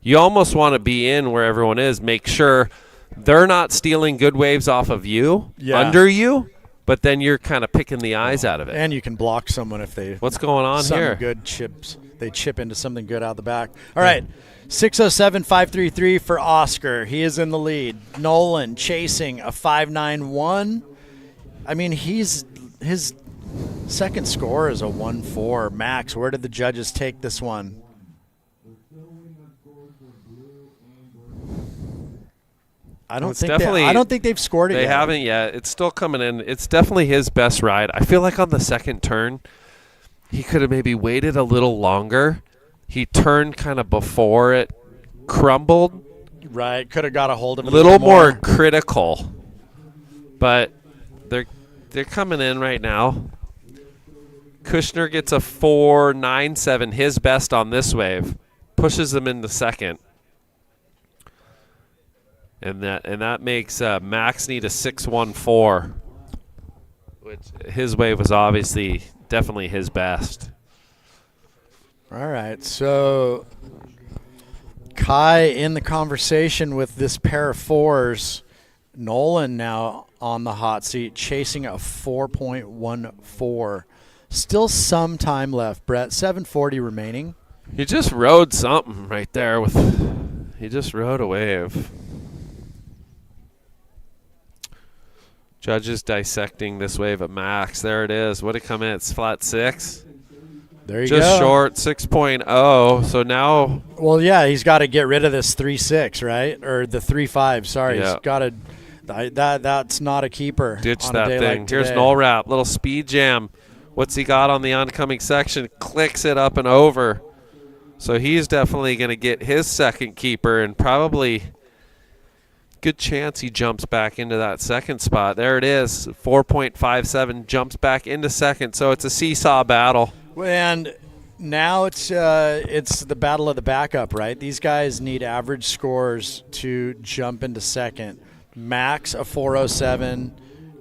You almost want to be in where everyone is, make sure they're not stealing good waves off of you, under you, but then you're kind of picking the eyes out of it. And you can block someone if they. What's going on some here? Good chips. They chip into something good out the back. All right. 607-533 for Oscar. He is in the lead. Nolan chasing a 5.91. I mean, his second score is a 1.4. Max, where did the judges take this one? I don't think they've scored it yet. They haven't yet. It's still coming in. It's definitely his best ride. I feel like on the second turn, he could have maybe waited a little longer. He turned kind of before it crumbled. Right, could have got a hold of it a little more critical. But they're coming in right now. Kushner gets a 4.97, his best on this wave. Pushes them into second. And that makes Max need a 6.14, which his wave was obviously definitely his best. All right, so Kai in the conversation with this pair of fours. Nolan now on the hot seat, chasing a 4.14. Still some time left, Brett. 7:40 remaining. He just rode something right there. He just rode a wave. Judges dissecting this wave at Max. There it is. What did it come in? It's flat 6. There you go. Just short, 6.0. So now. Well, yeah, he's got to get rid of this 3.6, right? Or the 3.5. Sorry, yeah. He's got to. That's not a keeper. Ditch on that a day thing. Like Here's today. Null Wrap. Little speed jam. What's he got on the oncoming section? Clicks it up and over. So he's definitely going to get his second keeper, and probably good chance he jumps back into that second spot. There it is. 4.57 jumps back into second. So it's a seesaw battle. And now it's the battle of the backup, right? These guys need average scores to jump into second. Max a 4.07,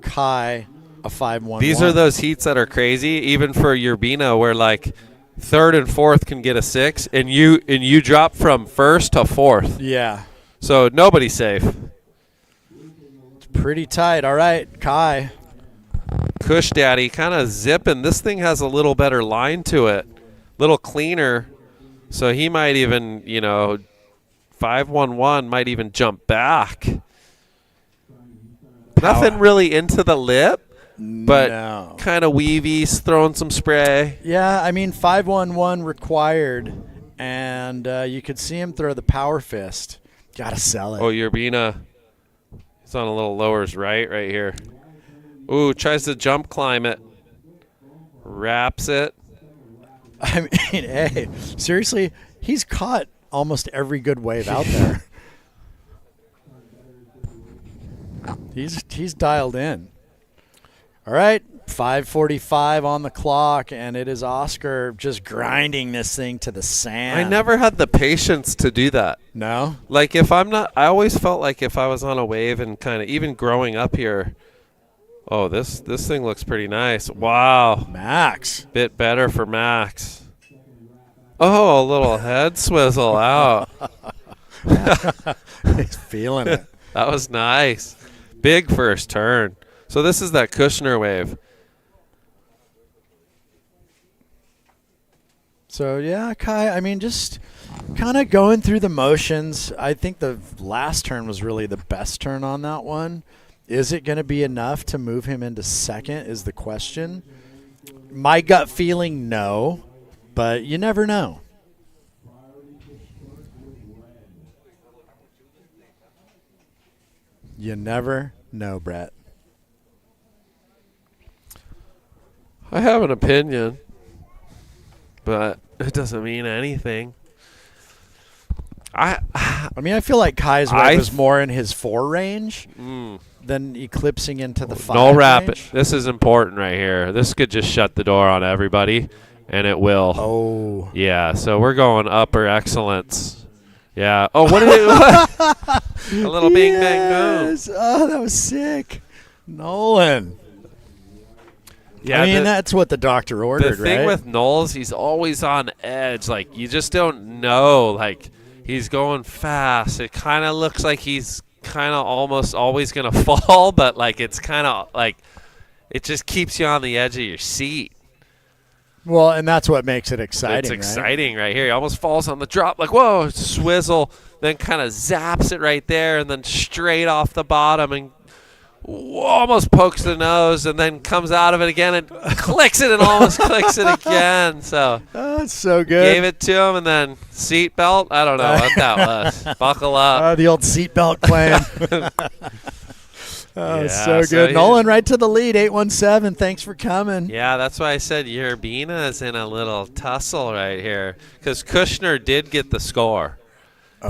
Kai a 5.11. These are those heats that are crazy, even for Urbina, where like third and fourth can get a 6, and you drop from first to fourth. Yeah. So nobody's safe. It's pretty tight. All right, Kai. Kush Daddy kind of zipping. This thing has a little better line to it, little cleaner. So he might even, 5.11 might even jump back. Nothing really into the lip, but kind of weavies, throwing some spray. Yeah, I mean 5.11 required, and you could see him throw the power fist. Got to sell it. Oh, Urbina. He's on a little lowers right here. Ooh, tries to jump climb it. Wraps it. I mean, hey, seriously, he's caught almost every good wave out there. He's dialed in. All right, 5:45 on the clock, and it is Oscar just grinding this thing to the sand. I never had the patience to do that. No? Like I always felt like if I was on a wave and kind of even growing up here, oh, this thing looks pretty nice. Wow. Max. Bit better for Max. Oh, a little head swizzle out. He's feeling it. That was nice. Big first turn. So this is that Kushner wave. So, yeah, Kai, I mean, just kind of going through the motions. I think the last turn was really the best turn on that one. Is it going to be enough to move him into second is the question. My gut feeling, no, but you never know. You never know, Brett. I have an opinion, but it doesn't mean anything. I mean, I feel like Kai's wave was more in his 4 range than eclipsing into the 5 No wrap. range. This is important right here. This could just shut the door on everybody, and it will. Oh. Yeah, so we're going upper excellence. Yeah. Oh, what did it? A little bing, bang, boom. Oh, that was sick. Nolan. Yeah, I mean, that's what the doctor ordered, right? The thing with Knowles, he's always on edge. Like, you just don't know. Like, he's going fast. It kind of looks like he's kind of almost always going to fall, but like it's kind of like it just keeps you on the edge of your seat. Well, and that's what makes it exciting. It's exciting right here. He almost falls on the drop, like, whoa, swizzle, then kind of zaps it right there, and then straight off the bottom and almost pokes the nose, and then comes out of it again and clicks it and almost clicks it again. So that's so good. Gave it to him, and then seat belt. I don't know what that was. Buckle up. The old seat belt claim. Yeah, so good. Nolan right to the lead, 817. Thanks for coming. Yeah, that's why I said Yerbina is in a little tussle right here because Kushner did get the score.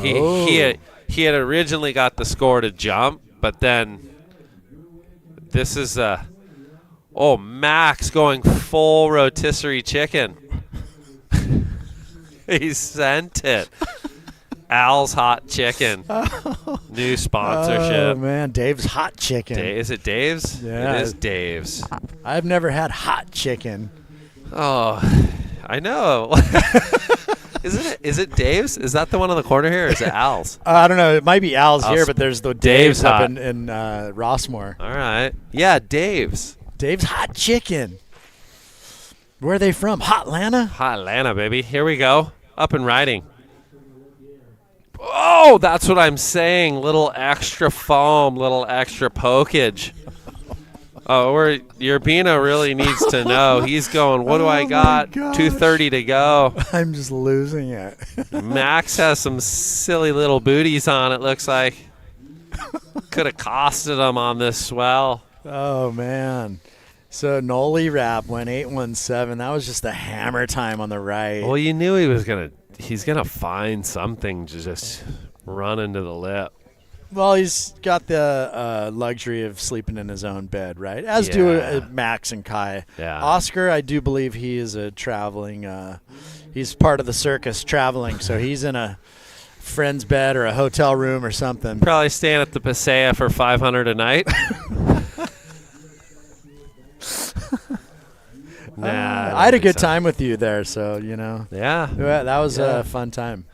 He had originally got the score to jump, but then this is Max going full rotisserie chicken. He sent it. Al's Hot Chicken. New sponsorship. Oh, man. Dave's Hot Chicken. Is it Dave's? Yeah. It is Dave's. I've never had hot chicken. Oh, I know. Is it Dave's? Is that the one on the corner here, or is it Al's? I don't know. It might be Al's here, but there's the Dave's up in Rossmore. All right. Yeah, Dave's. Dave's Hot Chicken. Where are they from? Hot Atlanta? Hot Atlanta, baby. Here we go. Up and riding. Oh, that's what I'm saying. Little extra foam, little extra pokage. Oh, Yerbina really needs to know. He's going, what do I got? 2:30 to go. I'm just losing it. Max has some silly little booties on, it looks like. Could have costed him on this swell. Oh, man. So Noli Rap went 817. That was just a hammer time on the right. Well, you knew he's gonna find something to just run into the lip. Well, he's got the luxury of sleeping in his own bed, right? As do Max and Kai. Yeah. Oscar, I do believe he is a traveling. He's part of the circus traveling, so he's in a friend's bed or a hotel room or something. Probably staying at the Pasea for $500 a night. I had a good time with you there, so, you know. Yeah. That was a fun time.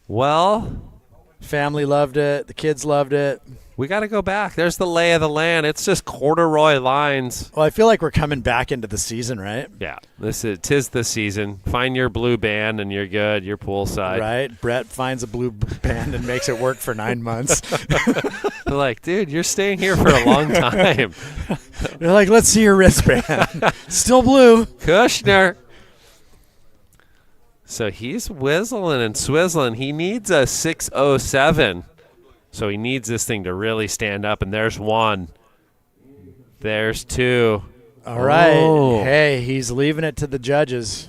Well, family loved it. The kids loved it. We got to go back. There's the lay of the land. It's just corduroy lines. Well, I feel like we're coming back into the season, right? Yeah. Tis the season. Find your blue band and you're good. You're poolside. Right. Brett finds a blue band and makes it work for 9 months. They're like, dude, you're staying here for a long time. They're like, let's see your wristband. Still blue. Kushner. So he's whistling and swizzling. He needs a 607. So he needs this thing to really stand up. And there's one. There's two. All right. Oh. Hey, he's leaving it to the judges.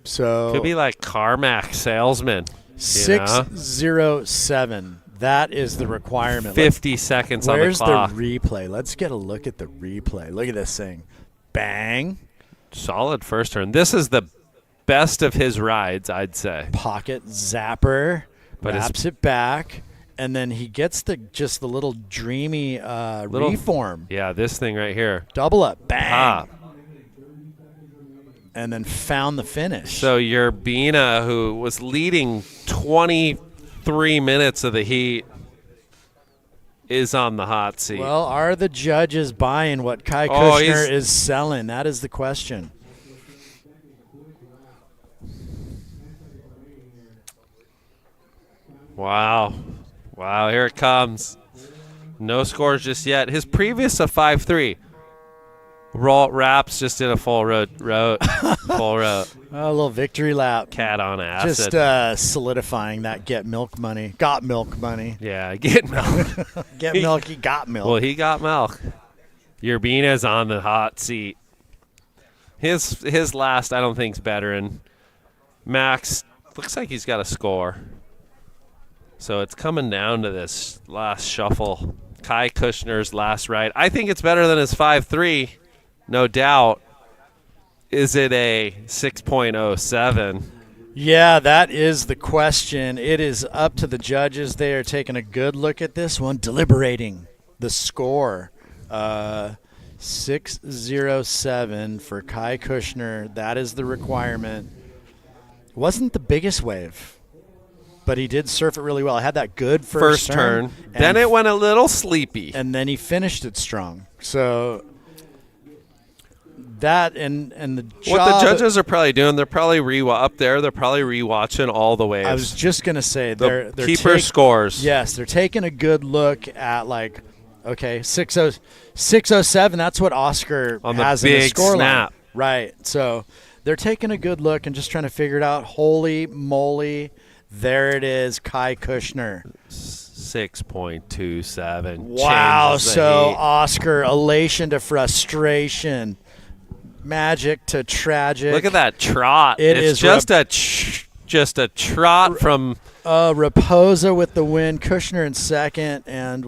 So could be like Carmack salesman. 607. That is the requirement. 50 seconds on the clock. Where's the replay? Let's get a look at the replay. Look at this thing. Bang. Solid first turn. This is the best of his rides, I'd say. Pocket zapper, but wraps it back, and then he gets the little dreamy reform. Yeah, this thing right here. Double up, bang. Pop. And then found the finish. So Yerbina, who was leading 23 minutes of the heat, is on the hot seat. Well, are the judges buying what Kai Kushner is selling? That is the question. Wow. Wow, here it comes. No scores just yet. His previous a 5-3. Wraps just did a full road. Full road. A little victory lap. Cat on acid. Just solidifying that get milk money. Got milk money. Yeah, get milk. Get milk, he got milk. Well, he got milk. Yerbina's on the hot seat. His last, I don't think, is better. And Max looks like he's got a score. So it's coming down to this last shuffle. Kai Kushner's last ride. I think it's better than his 5-3, no doubt. Is it a 6.07? Yeah, that is the question. It is up to the judges. They are taking a good look at this one, deliberating the score. 6.07 for Kai Kushner. That is the requirement. Wasn't the biggest wave. but he did surf it really well. I had that good first turn. Then it went a little sleepy. And then he finished it strong. So that and the job. What the judges are probably doing, they're probably up there. They're probably rewatching all the waves. I was just gonna say they're keeper scores. Yes, they're taking a good look at okay, 607. That's what Oscar on has the in big his score snap. line. Right. So they're taking a good look and just trying to figure it out. Holy moly, there it is, Kai Kushner. 6.27. Wow. So Oscar, elation to frustration. Magic to tragic. Look at that trot. It's just a trot from Raposa with the win. Kushner in second, and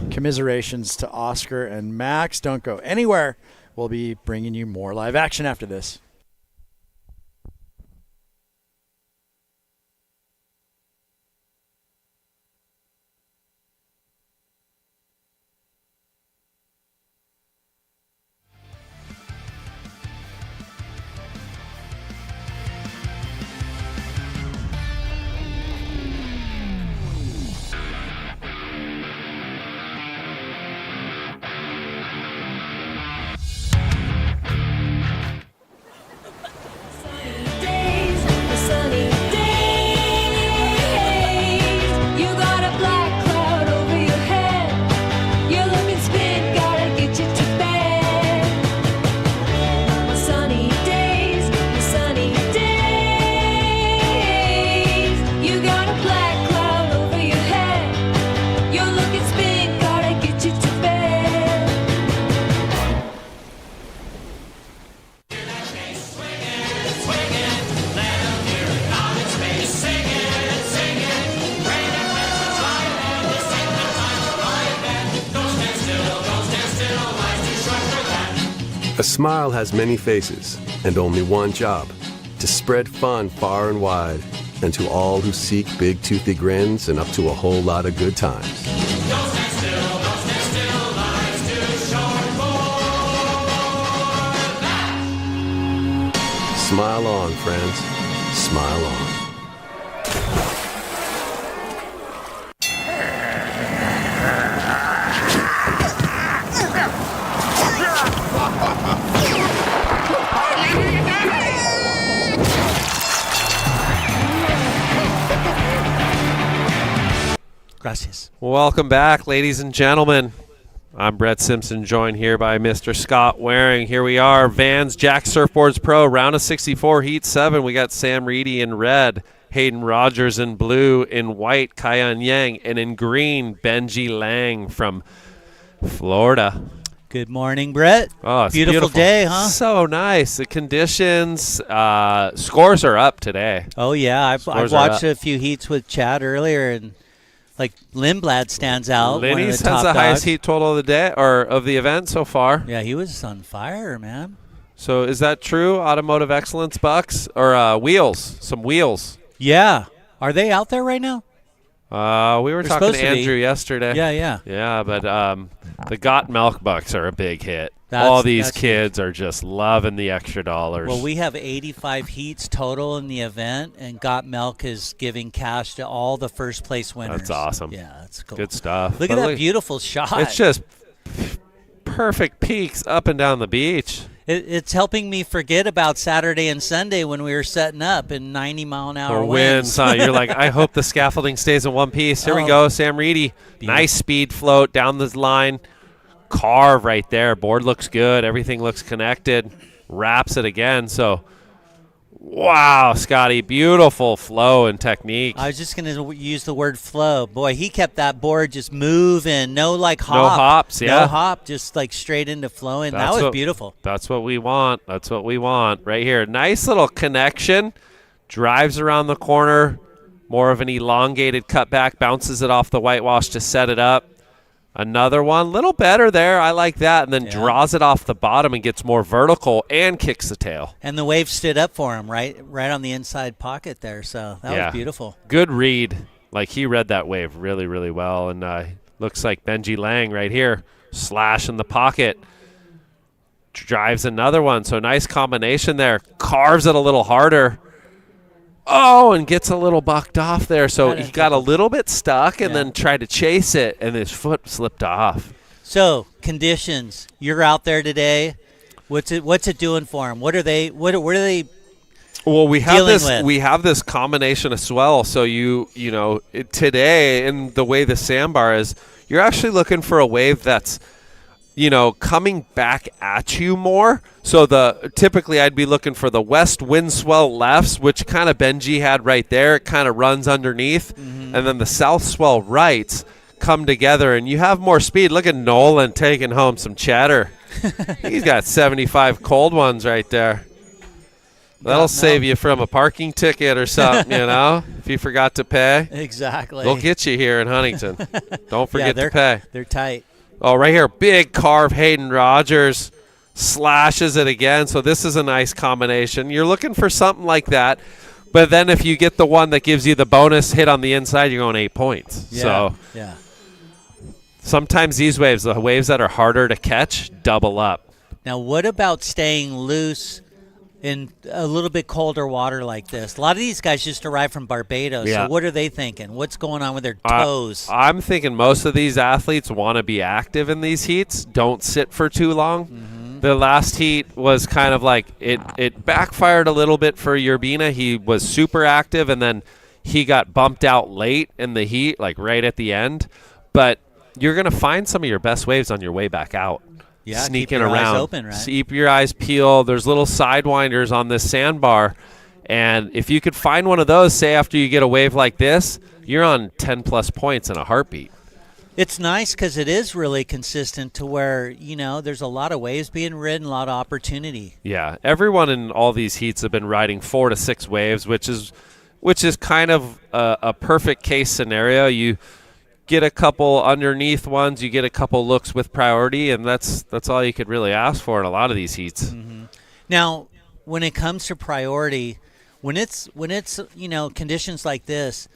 commiserations to Oscar and Max. Don't go anywhere. We'll be bringing you more live action after this. A smile has many faces and only one job, to spread fun far and wide, and to all who seek big toothy grins and up to a whole lot of good times. Smile on, friends. Smile on. Gracias. Welcome back, ladies and gentlemen. I'm Brett Simpson, joined here by Mr. Scott Waring. Here we are, Vans Jack Surfboards Pro, round of 64, heat 7. We got Sam Reedy in red, Hayden Rogers in blue, in white, Kaiyan Yang, and in green, Benji Lang from Florida. Good morning, Brett. Oh, it's beautiful day, huh? So nice. The conditions, scores are up today. Oh, yeah. I've watched a few heats with Chad earlier, and like Lindblad stands out. Lenny's has the highest heat total of the day or of the event so far. Yeah, he was on fire, man. So is that true? Automotive Excellence Bucks or wheels? Some wheels. Yeah. Are they out there right now? We were talking to Andrew yesterday. Yeah. Yeah, but the Got Milk Bucks are a big hit. All these kids are just loving the extra dollars. Well, we have 85 heats total in the event, and Got Milk is giving cash to all the first place winners. That's awesome. Yeah, that's cool. Good stuff. Look at that beautiful shot. It's just perfect peaks up and down the beach. It's helping me forget about Saturday and Sunday when we were setting up in 90-mile-an-hour winds. You're like, I hope the scaffolding stays in one piece. Here we go, Sam Reedy. Nice speed float down the line. Carve right there. Board looks good. Everything looks connected. Wraps it again. So, wow, Scotty, beautiful flow and technique. I was just going to use the word flow. Boy, he kept that board just moving. No hop. No hops, yeah. No hop, just like straight into flowing. That was beautiful. That's what we want. That's what we want right here. Nice little connection. Drives around the corner. More of an elongated cutback. Bounces it off the whitewash to set it up. Another one, little better there. I like that. And then draws it off the bottom and gets more vertical and kicks the tail. And the wave stood up for him right on the inside pocket there. So that was beautiful. Good read. Like he read that wave really, really well. And looks like Benji Lang right here. Slash in the pocket. Drives another one. So nice combination there. Carves it a little harder. and gets a little bucked off there. So he got a little bit stuck and then tried to chase it, and his foot slipped off. So conditions, you're out there today. What's it doing for him? What are they? Well, we have dealing with? We have this combination of swell. So today, in the way the sandbar is, you're actually looking for a wave that's, coming back at you more. So typically I'd be looking for the west wind swell lefts, which kind of Benji had right there. It kind of runs underneath, and then the south swell rights come together, and you have more speed. Look at Nolan taking home some cheddar. He's got 75 cold ones right there. That'll save you from a parking ticket or something, if you forgot to pay. Exactly. They'll get you here in Huntington. Don't forget to pay. They're tight. Oh, right here, big carve. Hayden Rogers slashes it again. So this is a nice combination. You're looking for something like that. But then if you get the one that gives you the bonus hit on the inside, you're going 8 points. Yeah. So sometimes these waves, the waves that are harder to catch, double up. Now, what about staying loose in a little bit colder water like this? A lot of these guys just arrived from Barbados. Yeah. So what are they thinking? What's going on with their toes? I'm thinking most of these athletes want to be active in these heats. Don't sit for too long. The last heat was kind of like it backfired a little bit for Urbina. He was super active, and then he got bumped out late in the heat, like right at the end. But you're going to find some of your best waves on your way back out. Yeah, sneaking keep your around. eyes open, right? Keep your eyes peeled. There's little sidewinders on this sandbar, and if you could find one of those, say after you get a wave like this, you're on 10+ points in a heartbeat. It's nice because it is really consistent to where, there's a lot of waves being ridden, a lot of opportunity. Yeah, everyone in all these heats have been riding 4 to 6 waves, which is kind of a perfect case scenario. You get a couple underneath ones, you get a couple looks with priority, and that's all you could really ask for in a lot of these heats. Now, when it comes to priority, when it's conditions like this,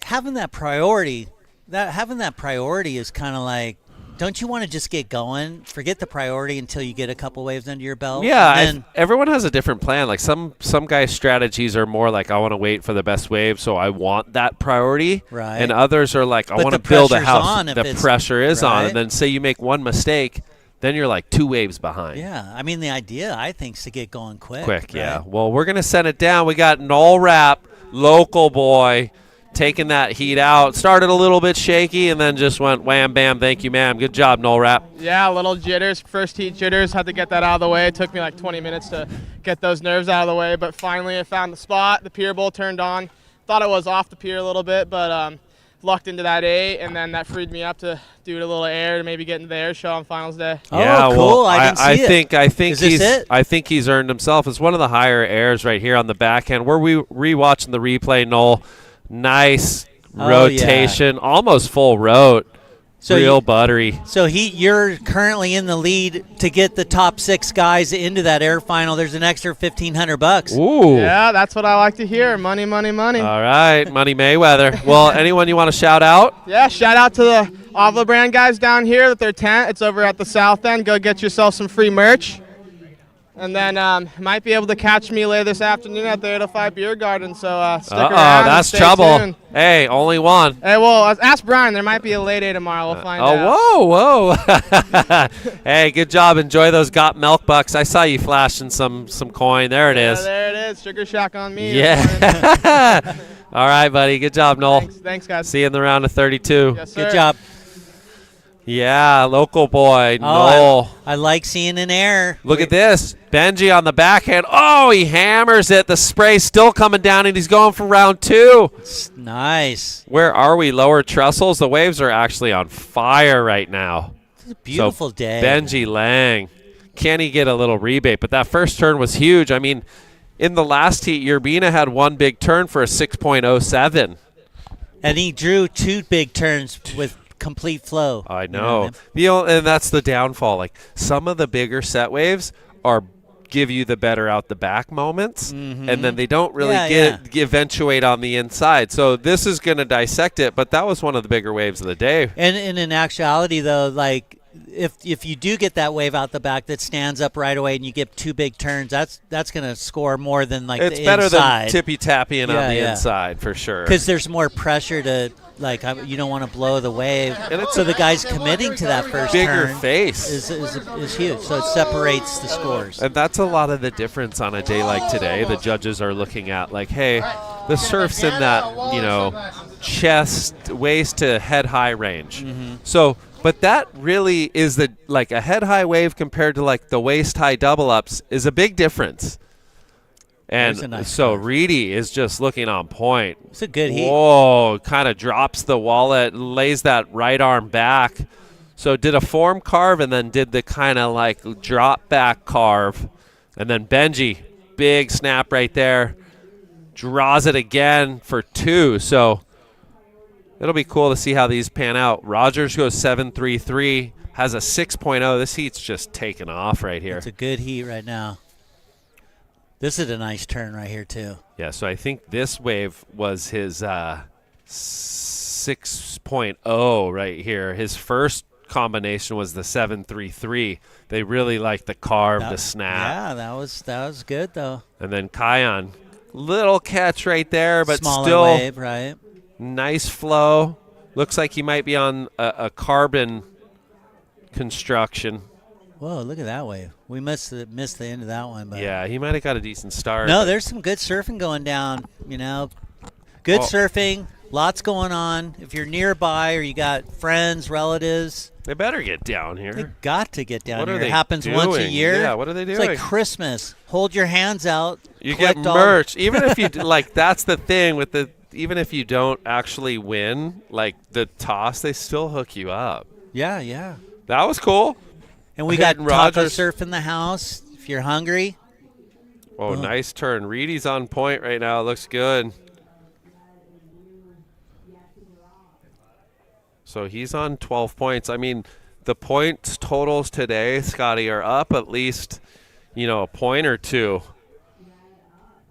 having that priority is kind of like, don't you want to just get going? Forget the priority until you get a couple waves under your belt. Yeah, everyone has a different plan. Like some guys' strategies are more like, I want to wait for the best wave, so I want that priority. Right. And others are like, I want to build a house. The pressure is on, and then say you make one mistake, then you're like 2 waves behind. Yeah, I mean the idea I think is to get going quick. Quick, yeah. Well, we're gonna send it down. We got Noel Rapp, local boy, taking that heat out. Started a little bit shaky and then just went wham, bam, thank you, ma'am. Good job, Noel Rapp. Yeah, a little jitters. First heat jitters. Had to get that out of the way. It took me like 20 minutes to get those nerves out of the way, but finally I found the spot. The pier bowl turned on. Thought it was off the pier a little bit, but lucked into that 8, and then that freed me up to do a little air to maybe get into the air show on finals day. Yeah, cool. Well, I didn't see it. I think Is this it? I think he's earned himself. It's one of the higher airs right here on the backhand. We're rewatching the replay, Noel. Nice rotation, almost full rote. So real buttery. So you're currently in the lead to get the top 6 guys into that air final. There's an extra $1,500. Ooh. Yeah, that's what I like to hear. Money, money, money. All right, Money Mayweather. Well, anyone you want to shout out? Yeah, shout out to the Avla brand guys down here with their tent. It's over at the south end. Go get yourself some free merch. And then might be able to catch me later this afternoon at the 805 Beer Garden. So stick around. That's stay trouble. tuned. Hey, only one. Hey, well, ask Brian. There might be a late 8 tomorrow. We'll find out. Whoa. Hey, good job. Enjoy those Got Milk bucks. I saw you flashing some coin. There it is. Yeah, there it is. Sugar Shack on me. Yeah. All right, buddy. Good job, Noel. Thanks, guys. See you in the round of 32. Yes, sir. Good job. Yeah, local boy, Noel. I like seeing an air. Look at this. Benji on the backhand. Oh, he hammers it. The spray's still coming down, and he's going for round 2. Nice. Where are we? Lower trestles. The waves are actually on fire right now. It's a beautiful day. Benji Lang. Can he get a little rebate? But that first turn was huge. I mean, in the last heat, Urbina had one big turn for a 6.07. And he drew 2 big turns with complete flow. I know. And that's the downfall. Like some of the bigger set waves give you the better out the back moments, and then they don't really eventuate on the inside. So this is going to dissect it, but that was one of the bigger waves of the day. And in actuality, though, like if you do get that wave out the back that stands up right away and you get 2 big turns, that's going to score more than like it's the better inside. than tippy-tapping on the inside for sure. Because there's more pressure to you don't want to blow the wave. And so the guy's committing to that first bigger turn face is huge. So it separates the scores. And that's a lot of the difference on a day like today. The judges are looking at like, hey, the surf's in that, chest, waist to head high range. Mm-hmm. So, but that really is like a head high wave compared to like the waist high double ups is a big difference. And nice so Reedy is just looking on point. It's a good heat. Whoa, kind of drops the wallet, lays that right arm back. So did a form carve and then did the kind of like drop back carve. And then Benji, big snap right there. Draws it again for 2. So it'll be cool to see how these pan out. Rogers goes 7.33, has a 6.0. This heat's just taking off right here. It's a good heat right now. This is a nice turn right here, too. Yeah, so I think this wave was his 6.0 right here. His first combination was the 7.33. They really like the carve, the snap. Yeah, that was good, though. And then Kion, little catch right there, but smaller still wave, right? Nice flow. Looks like he might be on a carbon construction. Whoa, look at that wave. We missed the end of that one. But yeah, he might have got a decent start. No, there's some good surfing going down, Good surfing, lots going on. If you're nearby or you got friends, relatives. They better get down here. They got to get down what here. Are they It happens doing? once a year. Yeah, what are they doing? It's like Christmas. Hold your hands out. You get merch. Even if you, that's the thing with even if you don't actually win, like the toss, they still hook you up. Yeah, yeah. That was cool. And we got taco surf in the house if you're hungry. Oh, nice turn. Reedy's on point right now. Looks good. So he's on 12 points. I mean, the points totals today, Scotty, are up at least, a point or 2.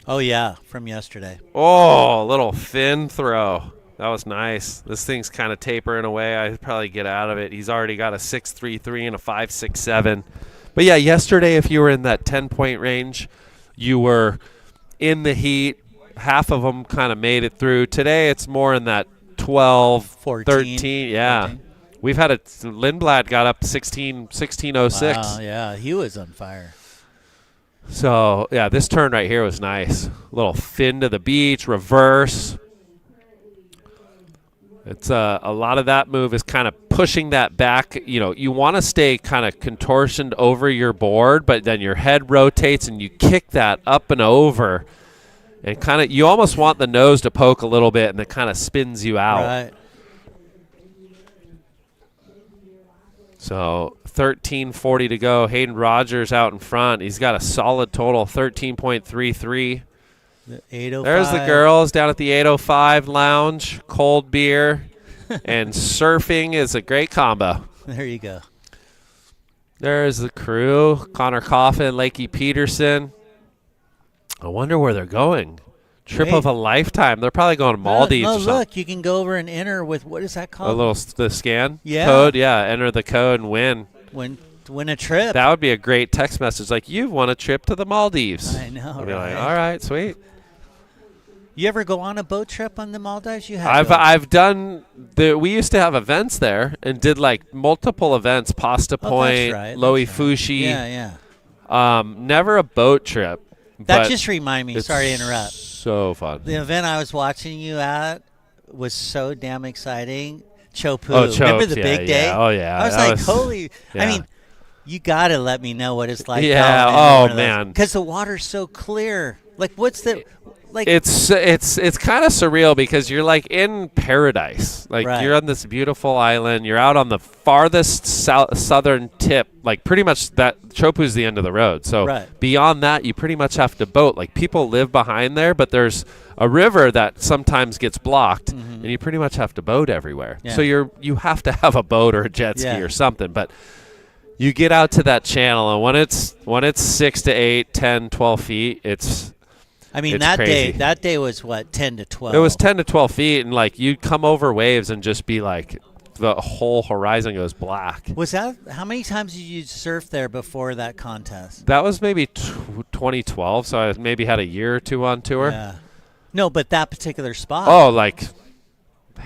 Oh, yeah, from yesterday. Oh, a little fin throw. That was nice. This thing's kind of tapering away. I'd probably get out of it. He's already got a 6.33 and a 5.67. But, yeah, yesterday if you were in that 10-point range, you were in the heat. Half of them kind of made it through. Today it's more in that 12, 14, 13. Yeah. 14. We've had Lindblad got up 16.06. Wow, yeah, he was on fire. So, yeah, this turn right here was nice. A little fin to the beach, reverse. It's a lot of that move is kind of pushing that back. You want to stay kind of contortioned over your board, but then your head rotates and you kick that up and over. And kind of, you almost want the nose to poke a little bit and it kind of spins you out. Right. So 13:40 to go. Hayden Rogers out in front. He's got a solid total, 13.33. The 805. There's the girls down at the 805 lounge. Cold beer and surfing is a great combo. There you go. There's the crew. Connor Coffin, Lakey Peterson. I wonder where they're going. Trip of a lifetime. They're probably going to Maldives or something. Look, you can go over and enter with, what is that called? The scan Yeah. code. Yeah, enter the code and win. Win a trip. That would be a great text message. Like, you've won a trip to the Maldives. I know, I'd be right? like, all right, sweet. You ever go on a boat trip on the Maldives? You have. I've done we used to have events there and did like multiple events. Pasta Point, right, Loei Fushi. Yeah, yeah. Never a boat trip. That just reminded me. Sorry to interrupt. So fun. The event I was watching you at was so damn exciting. Chopu. Oh, Chopes, Remember the yeah, big day? yeah. Oh, yeah. I was That like, was- holy. yeah. I mean, you got to let me know what it's like. Yeah, oh, man. Because the water's so clear. Like, what's the. Like It's kind of surreal because you're like in paradise. Like Right. you're on this beautiful island. You're out on the farthest southern tip. Like pretty much that Chopu's the end of the road. So Right. beyond that, you pretty much have to boat. Like people live behind there, but there's a river that sometimes gets blocked, and you pretty much have to boat everywhere. Yeah. So you have to have a boat or a jet ski Yeah. or something. But you get out to that channel, and when it's 6 to 8, 10, 12 feet, it's that crazy. day was what, 10 to 12? It was 10 to 12 feet, and like you'd come over waves and just be like the whole horizon goes black. Was that how many times did you surf there before that contest? That was maybe 2012, so I maybe had a year or two on tour. Yeah. No, but that particular spot. Oh, like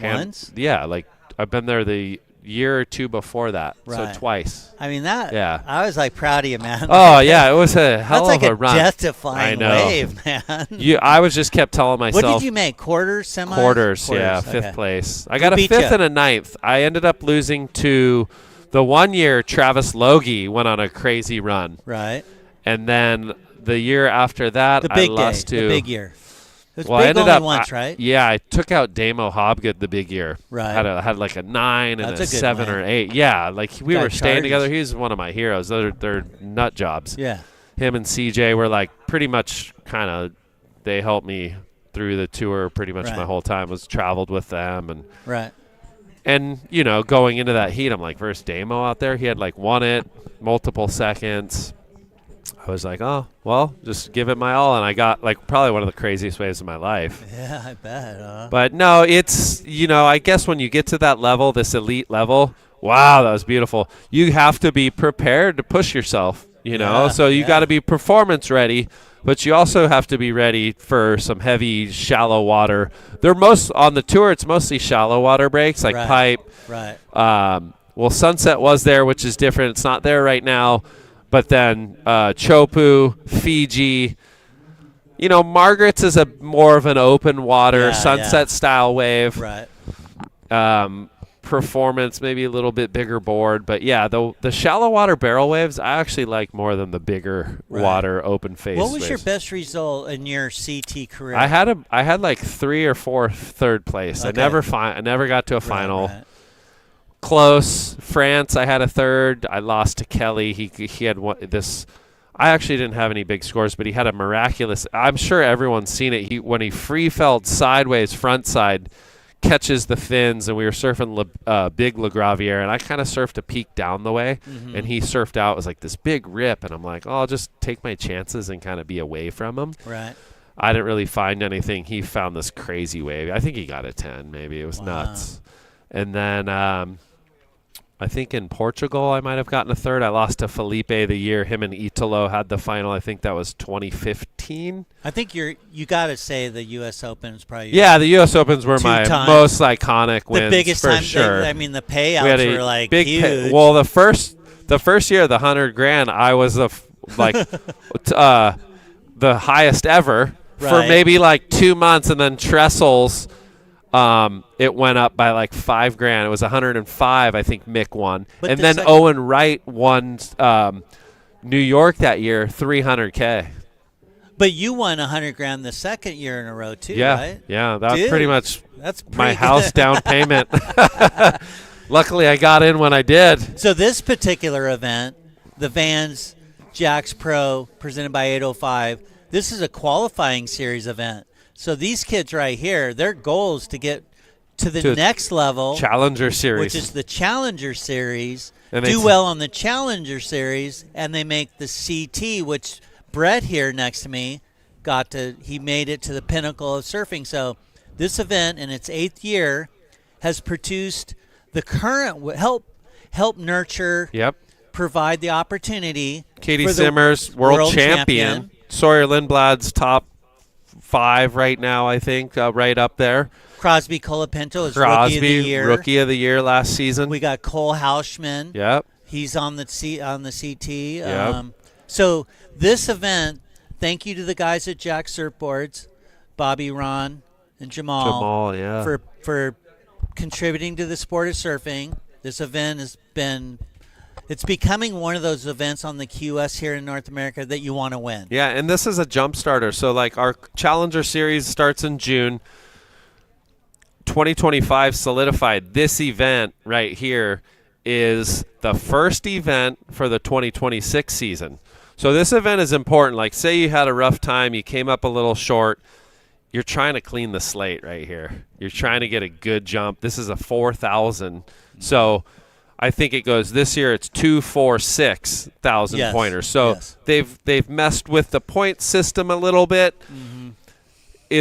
once? Yeah, like I've been there the year or two before that, Right. so twice. I mean that. Yeah. I was like proud of you, man. Oh yeah, it was a hell That's of like a run. death-defying I know. wave, man. I was just kept telling myself. What did you make? Quarters, semis? Quarters, yeah, okay. fifth place. I Who got a beat fifth ya? and a ninth. I ended up losing to the 1 year Travis Logie went on a crazy run. Right. And then the year after that, The big I lost day, to the big year. It was I big ended only up once, right? Yeah, I took out Damo Hobgood the big year. Right. Had like a 9 and That's a a good 7 win. or 8. Yeah, like we Guy were staying charges. together. He's one of my heroes. They're nut jobs. Yeah. Him and CJ were like pretty much kind of. They helped me through the tour pretty much Right. my whole time. Was traveled with them and. Right. And, you know, going into that heat, I'm like, versus Damo out there, he had like won it, multiple seconds. I was like, oh, well, just give it my all. And I got like probably one of the craziest waves of my life. Yeah, I bet. But no, it's, you know, I guess when you get to that level, this elite level, wow, that was beautiful. You have to be prepared to push yourself, you know, Yeah, so you yeah. got to be performance ready. But you also have to be ready for some heavy, shallow water. They're on the tour, it's mostly shallow water breaks, like Right. pipe. Right. Well, Sunset was there, which is different. It's not there right now. But then Chopu, Fiji. You know, Margaret's is a more of an open water, Yeah, sunset style wave. Right. Performance, maybe a little bit bigger board. But yeah, the shallow water barrel waves, I actually like more than the bigger Right. water open face What was your waves. best result in your CT career? I had like 3 or 4 third place. Okay. I never got to a final. right. Close. France, I had a third. I lost to Kelly. He had this. I actually didn't have any big scores, but he had a miraculous. I'm sure everyone's seen it. When he free felled sideways front side, catches the fins, and we were surfing big Le Gravier, and I kind of surfed a peak down the way, Mhm. and he surfed out. It was like this big rip, and I'm like, oh, I'll just take my chances and kind of be away from him. Right. I didn't really find anything. He found this crazy wave. I think he got a 10, maybe. It was nuts. And then I think in Portugal I might have gotten a third. I lost to Felipe the year him and Italo had the final. I think that was 2015. I think you got to say the U.S. Open is probably Yeah, the U.S. Opens were my two-time. most iconic wins. The biggest for time. sure. I mean, the We had payouts a were like big huge. well, the first year, the $100,000, I was the highest ever for Right. maybe like 2 months, and then trestles. It went up by like $5,000. It was 105, I think Mick won, But and the then second- Owen Wright won New York that year, $300K. But you won $100,000 the second year in a row too, Yeah, right? yeah, that was Dude, pretty much that's my pretty house good. down payment. Luckily, I got in when I did. So this particular event, the Vans Jacks Pro presented by 805, this is a qualifying series event. So these kids right here, their goal is to get to the next level, Challenger Series, which is the Challenger Series. And Do well on the Challenger Series, and they make the CT, which Brett here next to me he made it to the pinnacle of surfing. So this event in its 8th year has produced the current help nurture, provide the opportunity. Katie for the Simmers, world champion. Sawyer Lindblad's top 5 right now, I think, right up there. Crosby Colapinto is Rookie of the Year. Rookie of the Year last season. We got Cole Hauschman. Yep. He's on the CT. Yep. So this event, thank you to the guys at Jack Surfboards, Bobby, Ron, and Jamal. Yeah. For contributing to the sport of surfing. This event it's becoming one of those events on the QS here in North America that you want to win. Yeah, and this is a jump starter. So, like, our Challenger Series starts in June. 2025 solidified. This event right here is the first event for the 2026 season. So this event is important. Like, say you had a rough time, you came up a little short. You're trying to clean the slate right here. You're trying to get a good jump. This is a 4,000. So I think it goes this year. It's 2, 4, 6,000 pointers. So they've messed with the point system a little bit. Mm-hmm.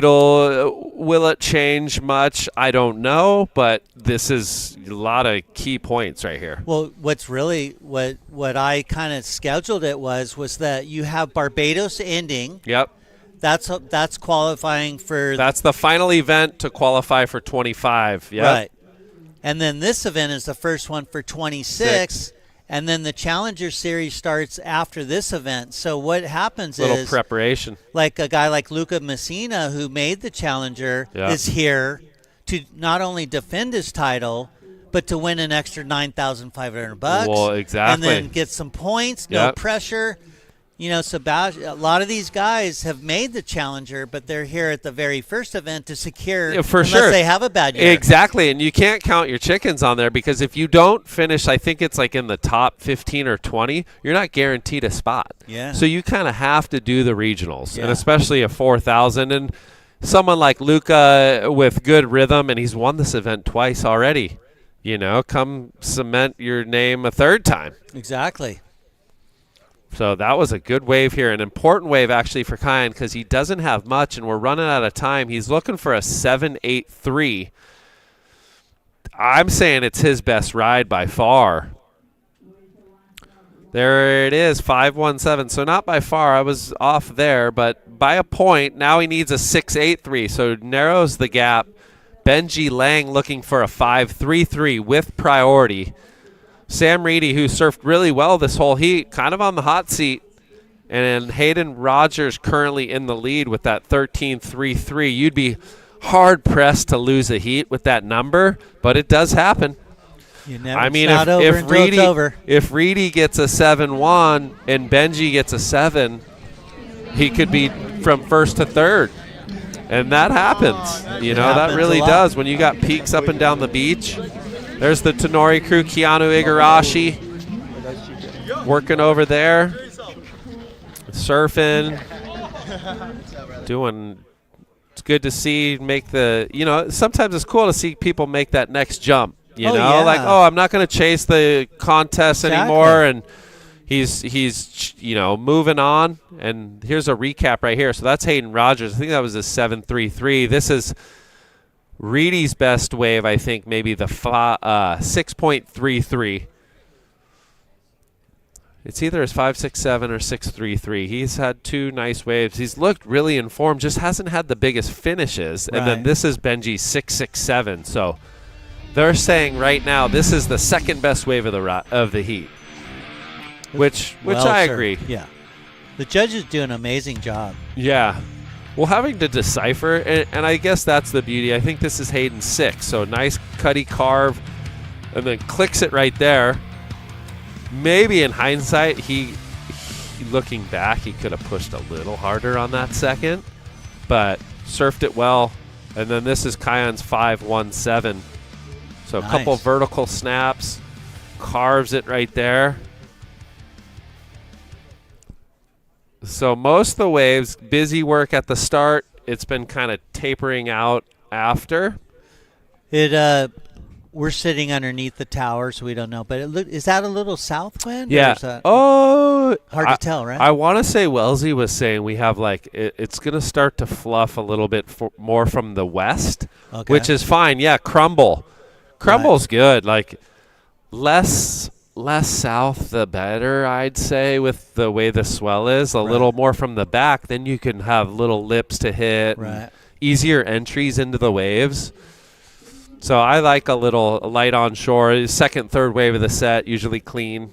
Will it change much? I don't know, but this is a lot of key points right here. Well, what's really what I kind of scheduled it was that you have Barbados ending. Yep. That's qualifying for. That's the final event to qualify for 25. Yep. Right. And then this event is the first one for 26. And then the Challenger Series starts after this event. So what happens Little preparation. Like a guy like Lucca Mesinas, who made the Challenger, is here to not only defend his title, but to win an extra $9,500. Well, exactly. And then get some points, no pressure. You know, a lot of these guys have made the Challenger, but they're here at the very first event to secure unless they have a bad year. Exactly, and you can't count your chickens on there because if you don't finish, I think it's like in the top 15 or 20, you're not guaranteed a spot. Yeah. So you kind of have to do the regionals, and especially a 4,000. And someone like Lucca with good rhythm, and he's won this event twice already. You know, come cement your name a third time. Exactly. So that was a good wave here, an important wave actually for Kyan because he doesn't have much, and we're running out of time. He's looking for a 7.83. I'm saying it's his best ride by far. There it is, 5.17. So not by far. I was off there, but by a point. Now he needs a 6.83, so narrows the gap. Benji Lang looking for a 5.33 with priority. Sam Reedy, who surfed really well this whole heat, kind of on the hot seat. And Hayden Rogers currently in the lead with that 13.33. You'd be hard-pressed to lose a heat with that number, but it does happen. I mean, if Reedy gets a 7.1 and Benji gets a 7, he could be from first to third. And that happens. You know, that really does. When you got peaks up and down the beach. There's the Tenori crew, Keanu Igarashi, working over there, surfing, doing. It's good to see sometimes it's cool to see people make that next jump. Like, I'm not going to chase the contest anymore, and he's moving on. And here's a recap right here. So that's Hayden Rogers. I think that was a 7.33. This is Reedy's best wave, I think, maybe the 6.33. It's either his 5.67 or 6.33. He's had two nice waves. He's looked really in form, just hasn't had the biggest finishes. Right. And then this is Benji's 6.67. So they're saying right now this is the second best wave of the heat, which I agree. Yeah, the judges do an amazing job. Yeah. Well, having to decipher, and I guess that's the beauty. I think this is Hayden's 6, so nice cutty carve, and then clicks it right there. Maybe in hindsight, he looking back, he could have pushed a little harder on that second, but surfed it well. And then this is Kyan's 5.17. So a couple vertical snaps, carves it right there. So most of the waves, busy work at the start. It's been kind of tapering out after. We're sitting underneath the tower, so we don't know. But is that a little south wind? Yeah. Hard to tell, right? I want to say Wellesley was saying we have it's going to start to fluff a little bit more from the west, which is fine. Yeah, crumble. Crumble's good. Like less south, the better, I'd say, with the way the swell is. A little more from the back, then you can have little lips to hit, easier entries into the waves. So I like a little light on shore. Second, third wave of the set, usually clean.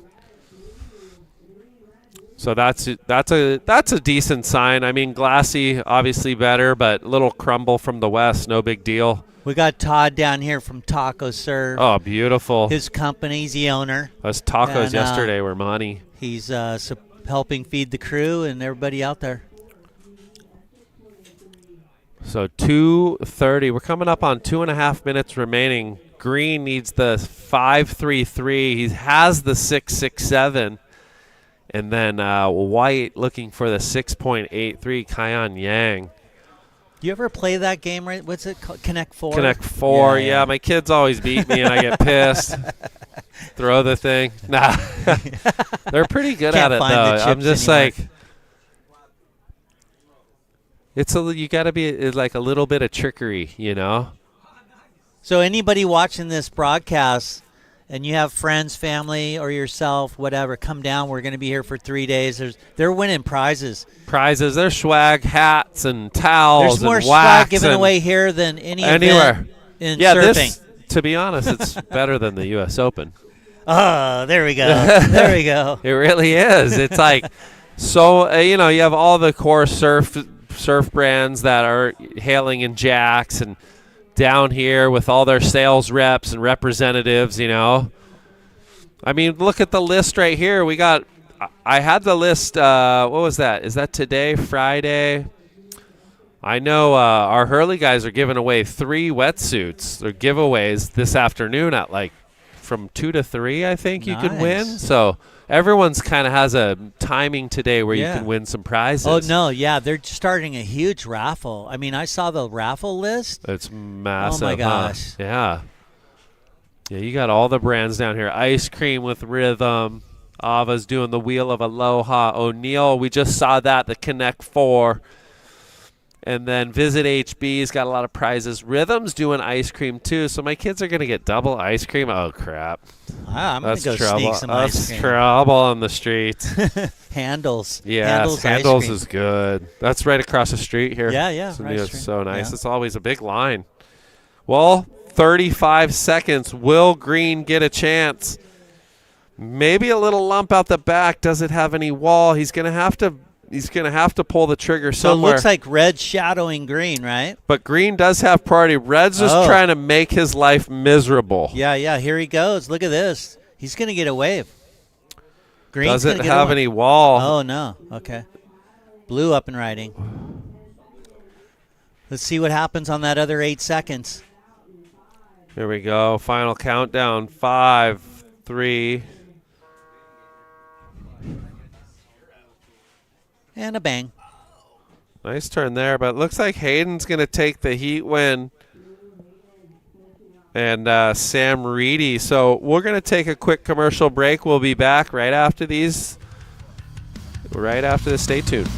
So that's a decent sign. I mean, glassy, obviously better, but little crumble from the west, no big deal. We got Todd down here from Taco Surf. Oh, beautiful. His company's the owner. Those tacos yesterday were money. He's helping feed the crew and everybody out there. So 2:30. We're coming up on 2.5 minutes remaining. Green needs the 5.33. He has the 6.67. And then White looking for the 6.83, Kyan Yang. You ever play that game, right? What's it called? Connect 4? Connect 4, yeah. My kids always beat me, and I get pissed. Throw the thing. Nah. They're pretty good at it, though. I'm just anymore. you got to be like a little bit of trickery, you know. So anybody watching this broadcast, and you have friends, family, or yourself, whatever, come down. We're going to be here for 3 days. They're winning prizes. There's swag, hats, and towels. There's more and swag given away here than anywhere in surfing. To be honest, it's better than the U.S. Open. Oh, there we go. There we go. It really is. It's like, so, you have all the core surf brands that are hailing in jacks and down here with all their sales reps and representatives, I mean, look at the list right here. I had the list, what was that? Is that today, Friday? I know our Hurley guys are giving away 3 wetsuits. They're giveaways this afternoon at from 2 to 3, I think you can win. So everyone's kind of has a timing today where you can win some prizes. Oh, no, yeah. They're starting a huge raffle. I mean, I saw the raffle list. It's massive. Oh, my gosh. Huh? Yeah. Yeah, you got all the brands down here. Ice Cream with Rhythm. Ava's doing the Wheel of Aloha. O'Neill, we just saw that, the Connect 4. And then Visit HB's got a lot of prizes. Rhythm's doing ice cream, too. So my kids are going to get double ice cream. Oh, crap. I'm going to go sneak some ice cream. That's trouble on the street. Handles. Yeah, Handles is good. That's right across the street here. Yeah. It's so nice. Yeah. It's always a big line. Well, 35 seconds. Will Green get a chance? Maybe a little lump out the back. Does it have any wall? He's going to have to pull the trigger somewhere. So it looks like red shadowing green, right? But green does have priority. Red's just trying to make his life miserable. Yeah. Here he goes. Look at this. He's going to get a wave. Green's doesn't have any wall. Oh, no. Okay. Blue up and riding. Let's see what happens on that other 8 seconds. Here we go. Final countdown. 5, 3. And a bang. Nice turn there, but it looks like Hayden's going to take the heat win. And Sam Reedy. So we're going to take a quick commercial break. We'll be back right after these. Right after this. Stay tuned.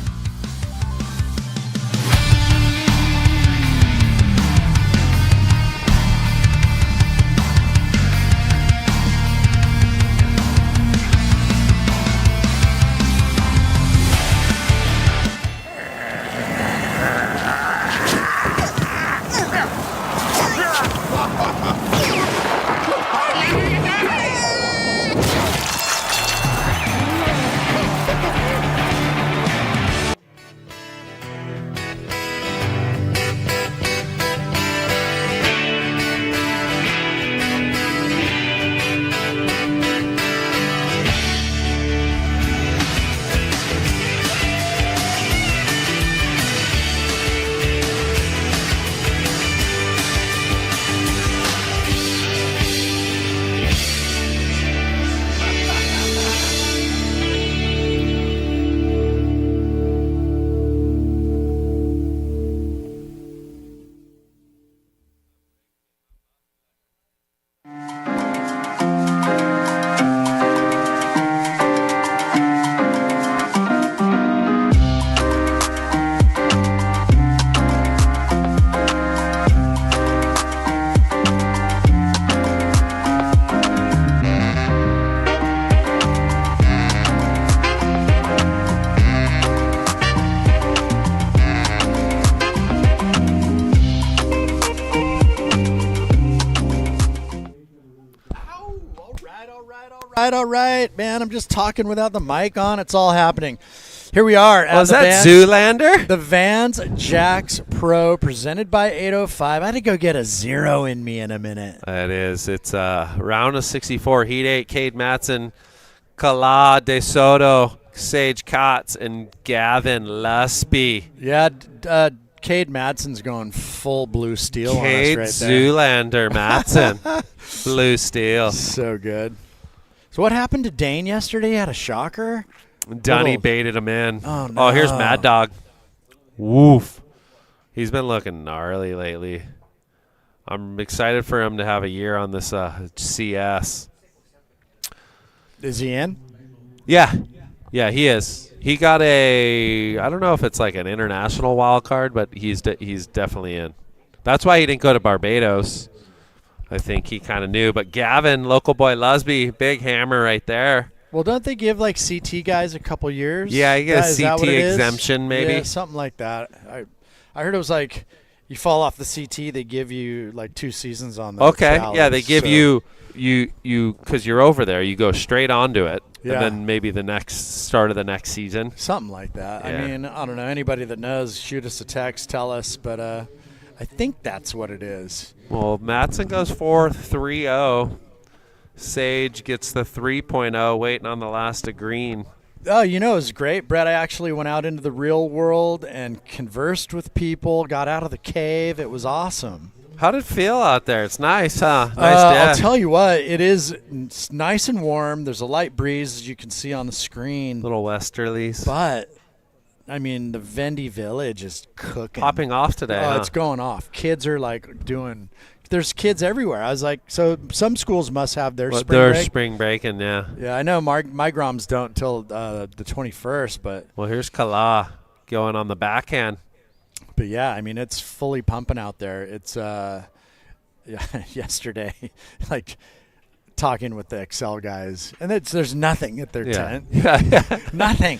All right, man. I'm just talking without the mic on. It's all happening. Here we are. Was that Zoolander? The Vans Jacks Pro presented by 805. I had to go get a 0 in me in a minute. It is. It's round of 64. Heat 8, Kade Matson, Kala De Soto, Sage Kotz, and Gavin Lusby. Yeah, Kade Matson's going full blue steel on us right there. Zoolander Matson. Blue steel. So good. So what happened to Dane yesterday? He had a shocker? Dunny baited him in. Oh, no. Oh, here's Mad Dog. Woof. He's been looking gnarly lately. I'm excited for him to have a year on this CS. Is he in? Yeah. Yeah, he is. He got I don't know if it's like an international wild card, but he's definitely in. That's why he didn't go to Barbados. I think he kind of knew. But Gavin, local boy Lusby, big hammer right there. Well, don't they give like CT guys a couple years? Yeah, you get a CT exemption maybe. Yeah, something like that. I heard it was like you fall off the CT, they give you like 2 seasons on the challenge, yeah, they give you because you're over there, you go straight onto it. Yeah. And then maybe the start of the next season. Something like that. Yeah. I mean, I don't know. Anybody that knows, shoot us a text, tell us. But I think that's what it is. Well, Matson goes 4.30. Sage gets the 3.0, waiting on the last of green. Oh, it was great, Brett. I actually went out into the real world and conversed with people, got out of the cave. It was awesome. How did it feel out there? It's nice, huh? Nice day. I'll tell you what, it's nice and warm. There's a light breeze, as you can see on the screen. Little westerlies. But, I mean, the Vendy Village is cooking. Popping off today, Oh, huh? it's going off. Kids are, like, there's kids everywhere. I was like, so some schools must have their spring break. Their spring breaking, yeah. Yeah, I know my Groms don't till the 21st, but. Well, here's Kala going on the backhand. But yeah, I mean, it's fully pumping out there. It's yesterday, like talking with the Excel guys, and there's nothing at their tent. Yeah. Nothing.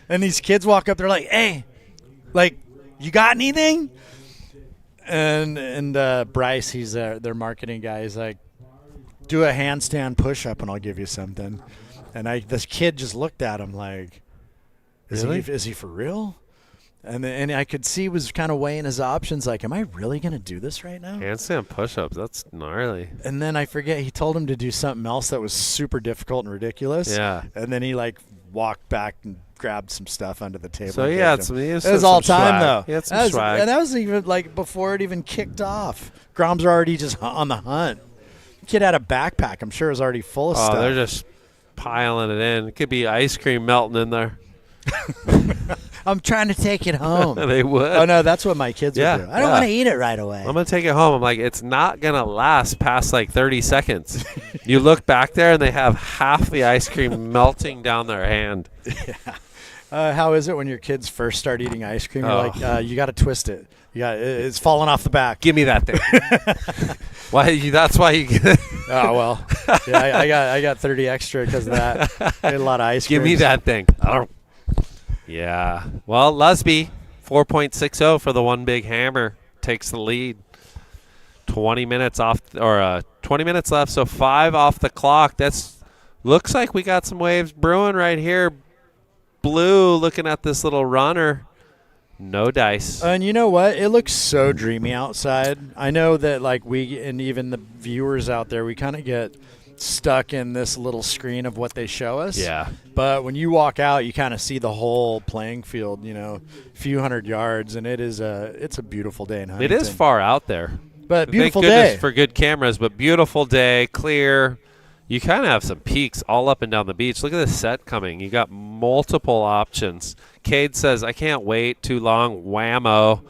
And these kids walk up, they're like, "Hey, like, you got anything?" And Bryce, he's their marketing guy. He's like, "Do a handstand push-up, and I'll give you something." And this kid just looked at him like, Really? Is he for real? And I could see he was kind of weighing his options, like, am I really going to do this right now? Handstand push-ups, that's gnarly. And then I forget, he told him to do something else that was super difficult and ridiculous. Yeah. And then he, like, walked back and grabbed some stuff under the table. So, and yeah, gave him. it was all time, though. He had some swag. And that was even, like, before it even kicked off. Groms are already just on the hunt. Kid had a backpack. I'm sure it was already full of stuff. Oh, they're just piling it in. It could be ice cream melting in there. I'm trying to take it home. They would. Oh, no, that's what my kids would do. I don't want to eat it right away. I'm going to take it home. I'm like, it's not going to last past like 30 seconds. You look back there and they have half the ice cream melting down their hand. Yeah. How is it when your kids first start eating ice cream? You're like, you got to twist it. It's falling off the back. Give me that thing. That's why you get it. Oh, well. Yeah, I got 30 extra because of that. I ate a lot of ice cream. Give me that thing. Yeah. Well, Lusby, 4.60 for the one big hammer, takes the lead. 20 minutes left, so 5 off the clock. Looks like we got some waves brewing right here. Blue looking at this little runner. No dice. And you know what? It looks so dreamy outside. I know that, like, we and even the viewers out there, we kind of get stuck in this little screen of what they show us. Yeah. But when you walk out, you kind of see the whole playing field, a few hundred yards, and it's a beautiful day in Huntington. It is far out there. But beautiful Thank goodness day. for good cameras, but beautiful day, clear. You kind of have some peaks all up and down the beach. Look at this set coming. You got multiple options. Kade says, I can't wait too long. Whammo.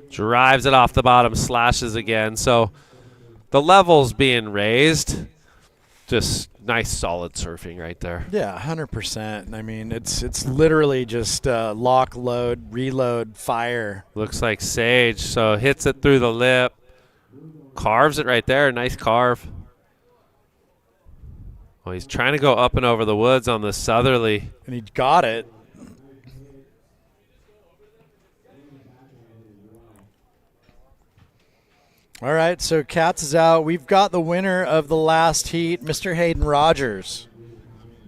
Drives it off the bottom, slashes again. So the level's being raised. Just nice, solid surfing right there. Yeah, 100%. I mean, it's literally just lock, load, reload, fire. Looks like Sage. So hits it through the lip. Carves it right there. Nice carve. Well, he's trying to go up and over the woods on the southerly. And he got it. All right, so Katz is out. We've got the winner of the last heat, Mr. Hayden Rogers.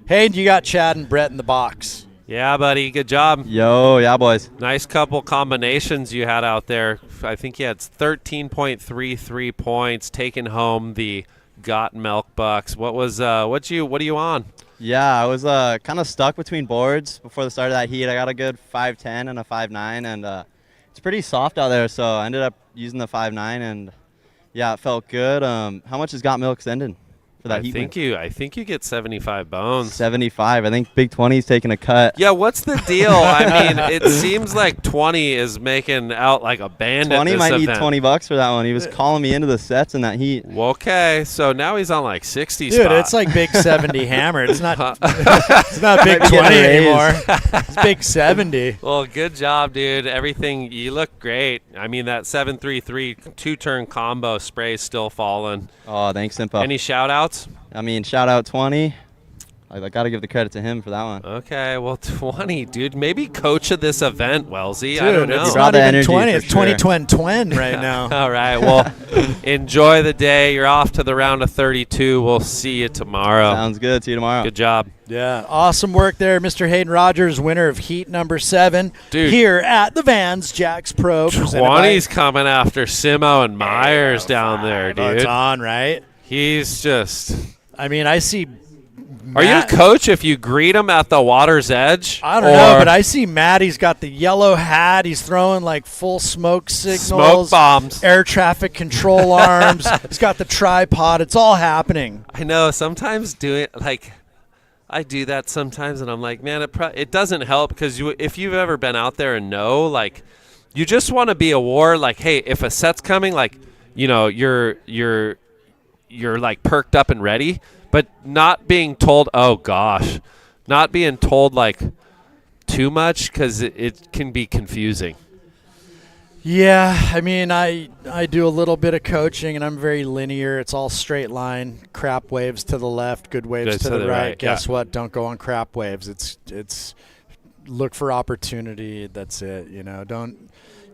Hayden, you got Chad and Brett in the box. Yeah, buddy. Good job. Yo, yeah, boys. Nice couple combinations you had out there. I think you had 13.33 points, taking home the Got Milk Bucks. What are you on? Yeah, I was kind of stuck between boards before the start of that heat. I got a good 5.10 and a 5.9, and it's pretty soft out there, so I ended up using the 5.9, and yeah, it felt good. How much is Got Milk extended? for that heat win. I think you get 75 bones. 75. I think Big 20's taking a cut. Yeah, what's the deal? I mean, it seems like 20 is making out like a bandit. 20 might event. need $20 for that one. He was calling me into the sets in that heat. Well, okay, so now he's on like 60 Dude, spot. it's like Big 70 hammer. It's not it's not Big 20 anymore. It's Big 70. Well, good job, dude. Everything, you look great. I mean, that 733 two-turn combo spray is still falling. Oh, thanks, Simpa. Any shout-outs? I mean, shout-out 20. I got to give the credit to him for that one. Okay, well, 20, dude. Maybe coach of this event, Wellesley. Dude, I don't know. It's not even 20. It's 20 right now. All right, well, enjoy the day. You're off to the round of 32. We'll see you tomorrow. Sounds good. See you tomorrow. Good job. Yeah, awesome work there, Mr. Hayden Rogers, winner of heat number 7 Dude. here at the Vans Jacks Pro. 20's coming after Simo and Myers down there, dude. It's on, right? He's just... I mean, I see... Are you a coach if you greet him at the water's edge? I don't know, but I see Matt. He's got the yellow hat. He's throwing like full smoke signals. Smoke bombs. Air traffic control arms. He's got the tripod. It's all happening. I know. Sometimes I do that sometimes, and I'm like, man, it doesn't help because if you've ever been out there and know, like, you just want to be aware, like, hey, if a set's coming, like, you know, you're like perked up and ready. But not being told, oh, gosh, not being told, like, too much because it can be confusing. Yeah, I mean, I do a little bit of coaching, and I'm very linear. It's all straight line, crap waves to the left, good waves to the right. Guess what? Don't go on crap waves. It's look for opportunity. That's it, you know.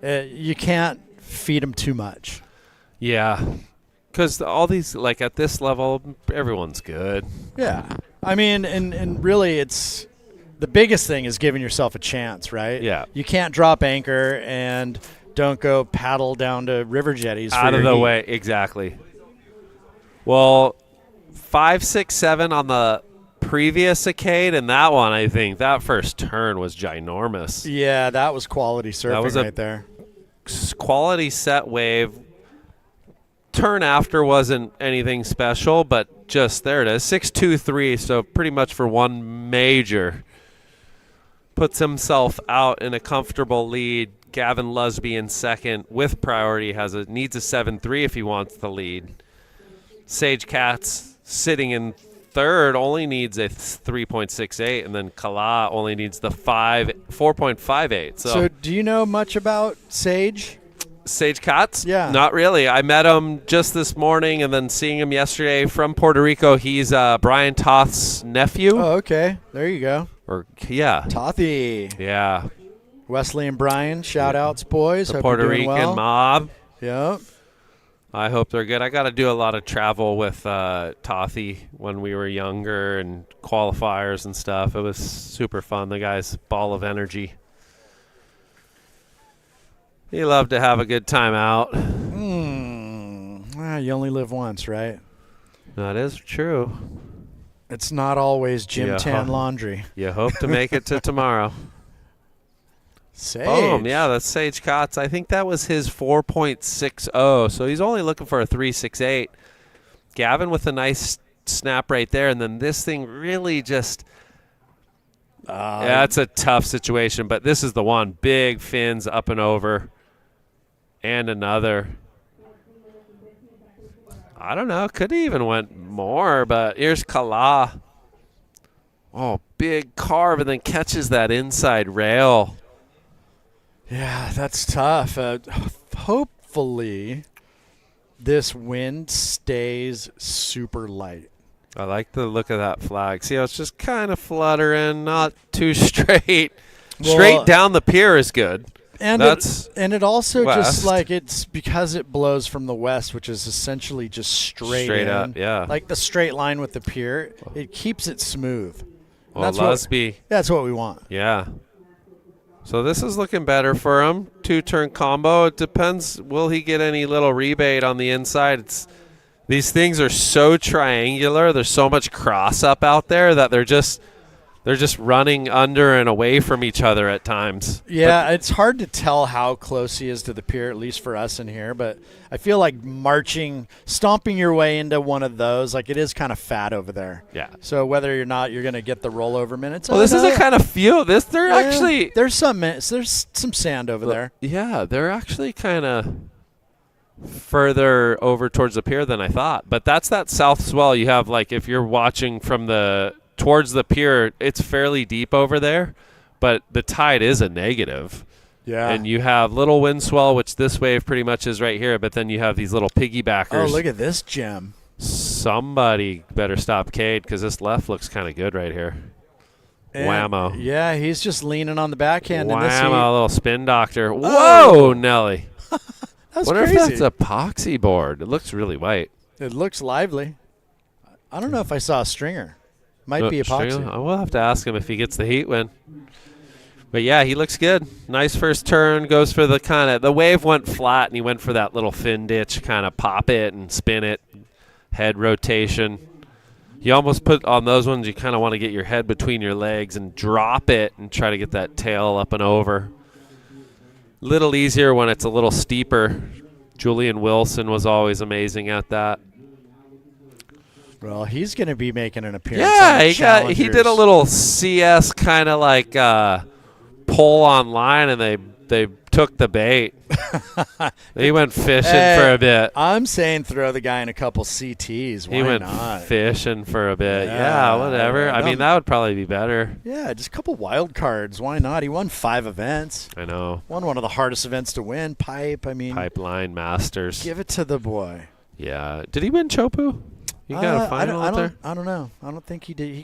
You can't feed them too much. Yeah. Because all these, like at this level, everyone's good. Yeah. I mean, and really it's the biggest thing is giving yourself a chance, right? Yeah. You can't drop anchor and don't go paddle down to river jetties. Out of the way. Exactly. Well, 5, 6, 7 on the previous Acade, and that one, I think, that first turn was ginormous. Yeah, that was quality surfing that was right there. Quality set wave. Turn after wasn't anything special, but just there it is. 6-2-3, so pretty much for one major. Puts himself out in a comfortable lead. Gavin Lusby in second with priority needs a 7-3 if he wants the lead. Sage Katz sitting in third only needs a 3.68, and then Kala only needs the 4.58. So do you know much about Sage? Sage Katz? Yeah. Not really. I met him just this morning and then seeing him yesterday from Puerto Rico. He's Brian Toth's nephew. Oh, okay. There you go. Yeah. Tothy. Yeah. Wesley and Brian, shout-outs, boys. The Hope Puerto you're doing Rican well. mob. Yep. I hope they're good. I got to do a lot of travel with Tothy when we were younger and qualifiers and stuff. It was super fun. The guy's a ball of energy. He loved to have a good time out. You only live once, right? That is true. It's not always gym tan laundry. You hope to make it to tomorrow. Sage. Boom. Yeah, that's Sage Katz. I think that was his 4.60, so he's only looking for a 3.68. Gavin with a nice snap right there, and then this thing really just yeah, it's a tough situation, but this is the one. Big fins up and over. And another. I don't know. Could have even went more, but here's Kala. Oh, big carve and then catches that inside rail. Yeah, that's tough. Hopefully, this wind stays super light. I like the look of that flag. See how it's just kind of fluttering, not too straight. Straight down the pier is good. And it also west. just like it's because it blows from the west, which is essentially just straight in, up, yeah. like the straight line with the pier. It keeps it smooth. Well, Lusby. That's what we want. Yeah. So this is looking better for him. 2-turn combo. It depends. Will he get any little rebate on the inside? These things are so triangular. There's so much cross up out there that they're just They're just running under and away from each other at times. Yeah, it's hard to tell how close he is to the pier, at least for us in here. But I feel like stomping your way into one of those, like it is kind of fat over there. Yeah. So whether or not you're going to get the rollover minutes. Well, this is a kind of feel. There's some sand over there. Yeah, they're actually kind of further over towards the pier than I thought. But that's that south swell. You have like if you're watching from towards the pier, it's fairly deep over there, but the tide is a negative. Yeah. And you have little wind swell, which this wave pretty much is right here, but then you have these little piggybackers. Oh, look at this gem. Somebody better stop Kade because this left looks kind of good right here. And Whammo. Yeah, he's just leaning on the backhand. Whammo, in this heat. a little spin doctor. Whoa, Oh. Nelly. That's Wonder crazy. if that's epoxy board. It looks really white. It looks lively. I don't know if I saw a stringer. Might be epoxy. Stringer? We'll have to ask him if he gets the heat win. But yeah, he looks good. Nice first turn. Goes for the wave went flat, and he went for that little fin ditch, kind of pop it and spin it, head rotation. You almost put on those ones, you kind of want to get your head between your legs and drop it and try to get that tail up and over. Little easier when it's a little steeper. Julian Wilson was always amazing at that. Well, he's going to be making an appearance. Yeah, he did a little CS kind of like pull online, and they took the bait. He went fishing for a bit. I'm saying throw the guy in a couple CTs. Why he went not? fishing for a bit. Yeah, whatever. I mean, that would probably be better. Yeah, just a couple wild cards. Why not? He won 5 events. I know. Won one of the hardest events to win. Pipeline Masters. Give it to the boy. Yeah. Did he win Chopu? You got a final out there? I don't know. I don't think he did. He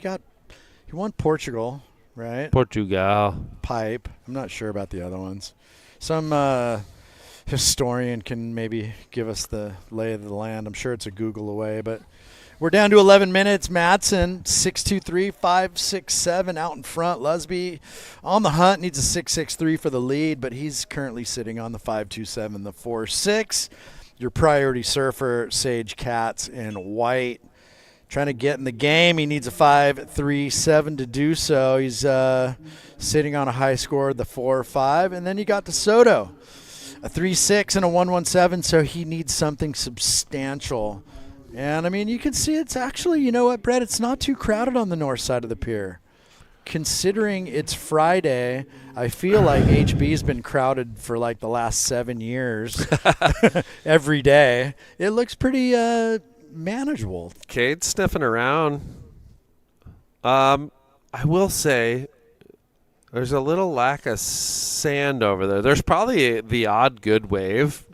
won Portugal, right? Portugal. Pipe. I'm not sure about the other ones. Some historian can maybe give us the lay of the land. I'm sure it's a Google away, but we're down to 11 minutes. Matson, 6.23, 5.67 out in front. Lusby on the hunt, needs a 6.63 for the lead, but he's currently sitting on the 5.27, the 4.6. Your priority surfer, Sage Katz in white. Trying to get in the game. He needs a 5.37 to do so. He's sitting on a high score, the 4.5. And then you got DeSoto, a 3.6 and a 1.17, so he needs something substantial. And, I mean, you can see it's actually, you know what, Brett, it's not too crowded on the north side of the pier. Considering it's Friday, I feel like HB's been crowded for like the last 7 years every day. It looks pretty manageable. Kade's sniffing around. I will say there's a little lack of sand over there. There's probably the odd good wave,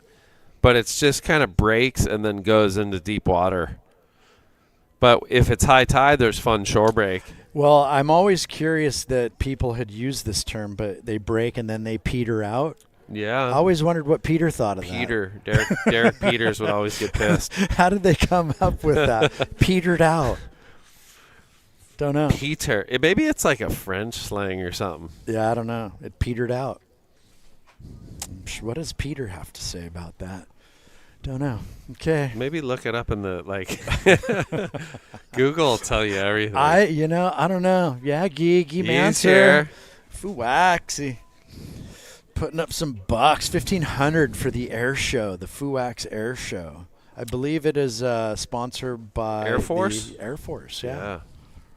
but it's just kind of breaks and then goes into deep water. But if it's high tide, there's fun shore break. Well, I'm always curious that people had used this term, but they break and then they peter out. Yeah. I always wondered what Peter thought of that. Derek Peters would always get pissed. How did they come up with that? Petered out. Don't know. Peter. Maybe it's like a French slang or something. Yeah, I don't know. It petered out. What does Peter have to say about that? Don't know. Okay. Maybe look it up in the, Google will tell you everything. I don't know. Yeah, Geeky Manser. Fuwaxy. Putting up some bucks. 1,500 for the air show, the Fuwax Air Show. I believe it is sponsored by Air Force? Air Force, yeah.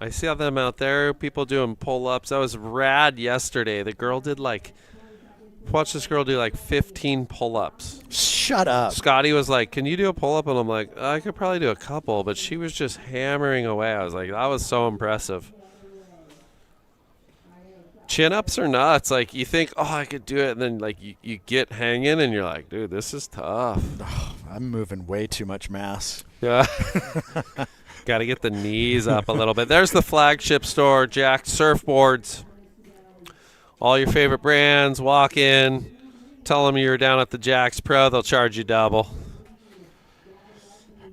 I saw them out there, people doing pull-ups. That was rad yesterday. The girl did watch this girl do 15 pull-ups. Shut up. Scotty was like, can you do a pull-up? And I'm like, I could probably do a couple, but she was just hammering away. I was like, that was so impressive. Chin-ups are nuts. You think, I could do it, and then you get hanging, and you're like, dude, this is tough. Oh, I'm moving way too much mass. Yeah. Got to get the knees up a little bit. There's the flagship store, Jack Surfboards. All your favorite brands, walk in, tell them you're down at the Jack's Pro, they'll charge you double.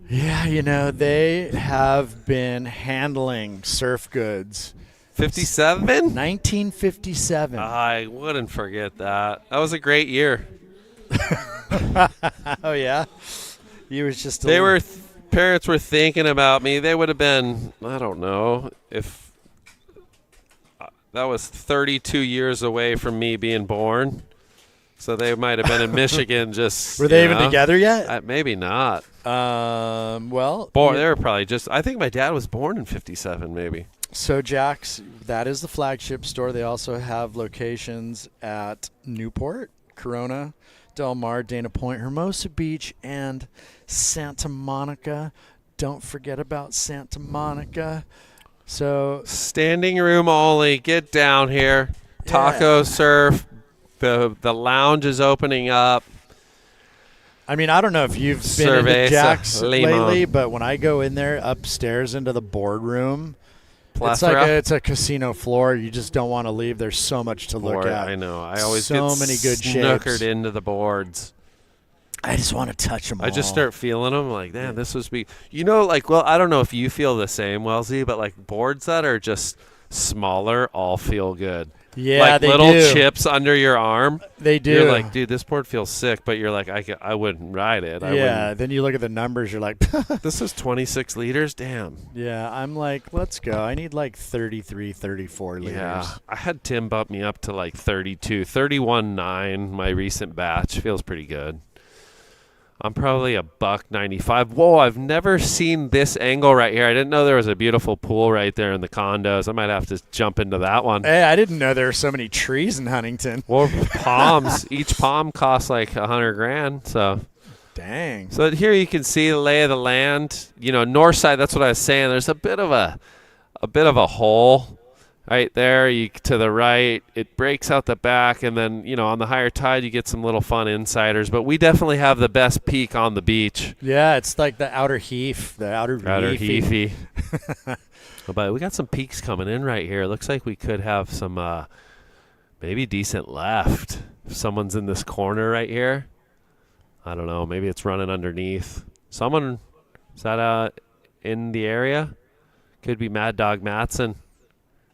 Yeah, they have been handling surf goods. 57? 1957. I wouldn't forget that. That was a great year. Oh, yeah? You was just parents were thinking about me. They would have been, I don't know, if That was 32 years away from me being born. So they might have been in Michigan just. Were they even together yet? Maybe not. Well. They were probably just. I think my dad was born in 57 maybe. So Jack's, that is the flagship store. They also have locations at Newport, Corona, Del Mar, Dana Point, Hermosa Beach, and Santa Monica. Don't forget about Santa Monica. So standing room only. Get down here. Taco surf. The lounge is opening up. I mean, I don't know if you've been into Jack's lately, but when I go in there upstairs into the boardroom, it's a casino floor. You just don't want to leave. There's so much to look at. I know. I always so get many good snookered shapes. into the boards. I just want to touch them all. I just start feeling them like, damn, this was be. I don't know if you feel the same, Wellesley, but like boards that are just smaller all feel good. Yeah, like they little do. chips under your arm. They do. You're like, dude, this board feels sick, but you're like, I wouldn't ride it. Then you look at the numbers, you're like, this is 26 liters? Damn. Yeah, I'm like, let's go. I need like 33, 34 liters. Yeah, I had Tim bump me up to like 32, 31.9, my recent batch. Feels pretty good. I'm probably $1.95. Whoa, I've never seen this angle right here. I didn't know there was a beautiful pool right there in the condos. I might have to jump into that one. Hey, I didn't know there were so many trees in Huntington. Well, palms. Each palm costs like $100,000. So, dang. So here you can see the lay of the land. North side. That's what I was saying. There's a bit of a hole. Right there, to the right, it breaks out the back, and then, on the higher tide, you get some little fun insiders. But we definitely have the best peak on the beach. Yeah, it's like the outer heath, outer heathy. But we got some peaks coming in right here. It looks like we could have some maybe decent left. If someone's in this corner right here. I don't know. Maybe it's running underneath. Someone, is that in the area? Could be Mad Dog Matson.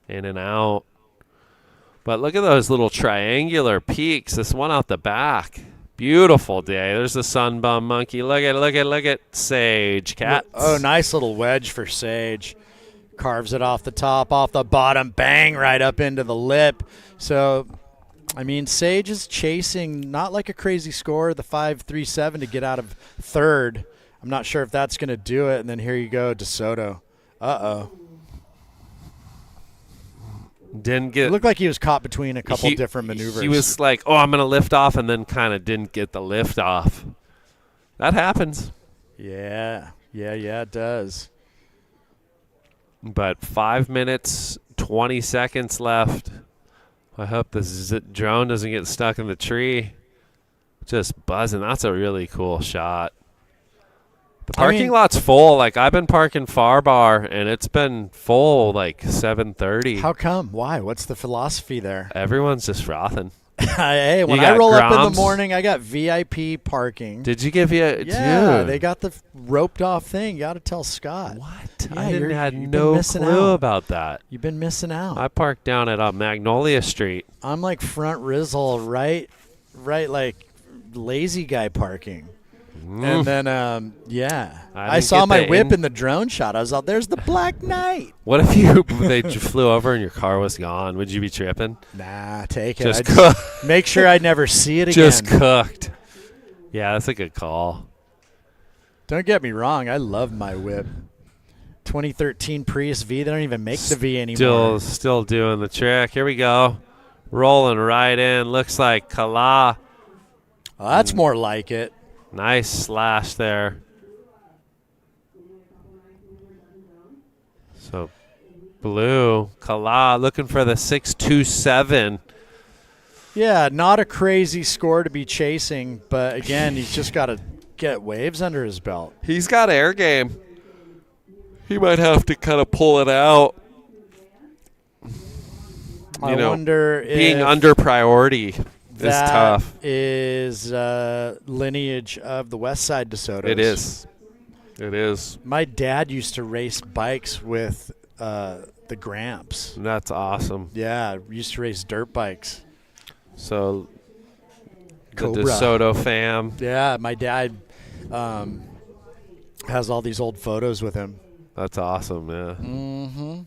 In and out. But look at those little triangular peaks. This one out the back. Beautiful day. There's the sunbum monkey. Look at Sage. Cats. Oh, nice little wedge for Sage. Carves it off the top, off the bottom, bang, right up into the lip. So, I mean, Sage is chasing not like a crazy score, the 5.37 to get out of third. I'm not sure if that's going to do it. And then here you go, DeSoto. Uh-oh. It looked like he was caught between a couple different maneuvers. He was like, I'm going to lift off, and then kind of didn't get the lift off. That happens. Yeah, it does. But 5 minutes, 20 seconds left. I hope this drone doesn't get stuck in the tree. Just buzzing. That's a really cool shot. The parking lot's full. Like, I've been parking Far Bar, and it's been full like 7:30. How come? Why? What's the philosophy there? Everyone's just frothing. Hey, when I roll up in the morning, I got VIP parking. Did you give you? Yeah, dude. they got the roped off thing. You got to tell Scott. What? Yeah, I had no clue about that. You've been missing out. I parked down at Magnolia Street. I'm like front Rizzle, right, like lazy guy parking. And then, I saw my whip in the drone shot. I was out, there's the Black Knight. What if they flew over and your car was gone? Would you be tripping? Nah, take it. Just make sure I'd never see it again. Just cooked. Yeah, that's a good call. Don't get me wrong. I love my whip. 2013 Prius V. They don't even make the V anymore. Still doing the trick. Here we go. Rolling right in. Looks like Kala. Oh, that's more like it. Nice slash there. So, blue, Kala looking for the 6.27. Yeah, not a crazy score to be chasing, but again, he's just got to get waves under his belt. He's got air game. He might have to kind of pull it out. I wonder if being under priority is tough. That is lineage of the West Side DeSotos. It is. It is. My dad used to race bikes with the Gramps. That's awesome. Yeah, used to race dirt bikes. So, Cobra. The DeSoto fam. Yeah, my dad has all these old photos with him. That's awesome, yeah. Mm-hmm.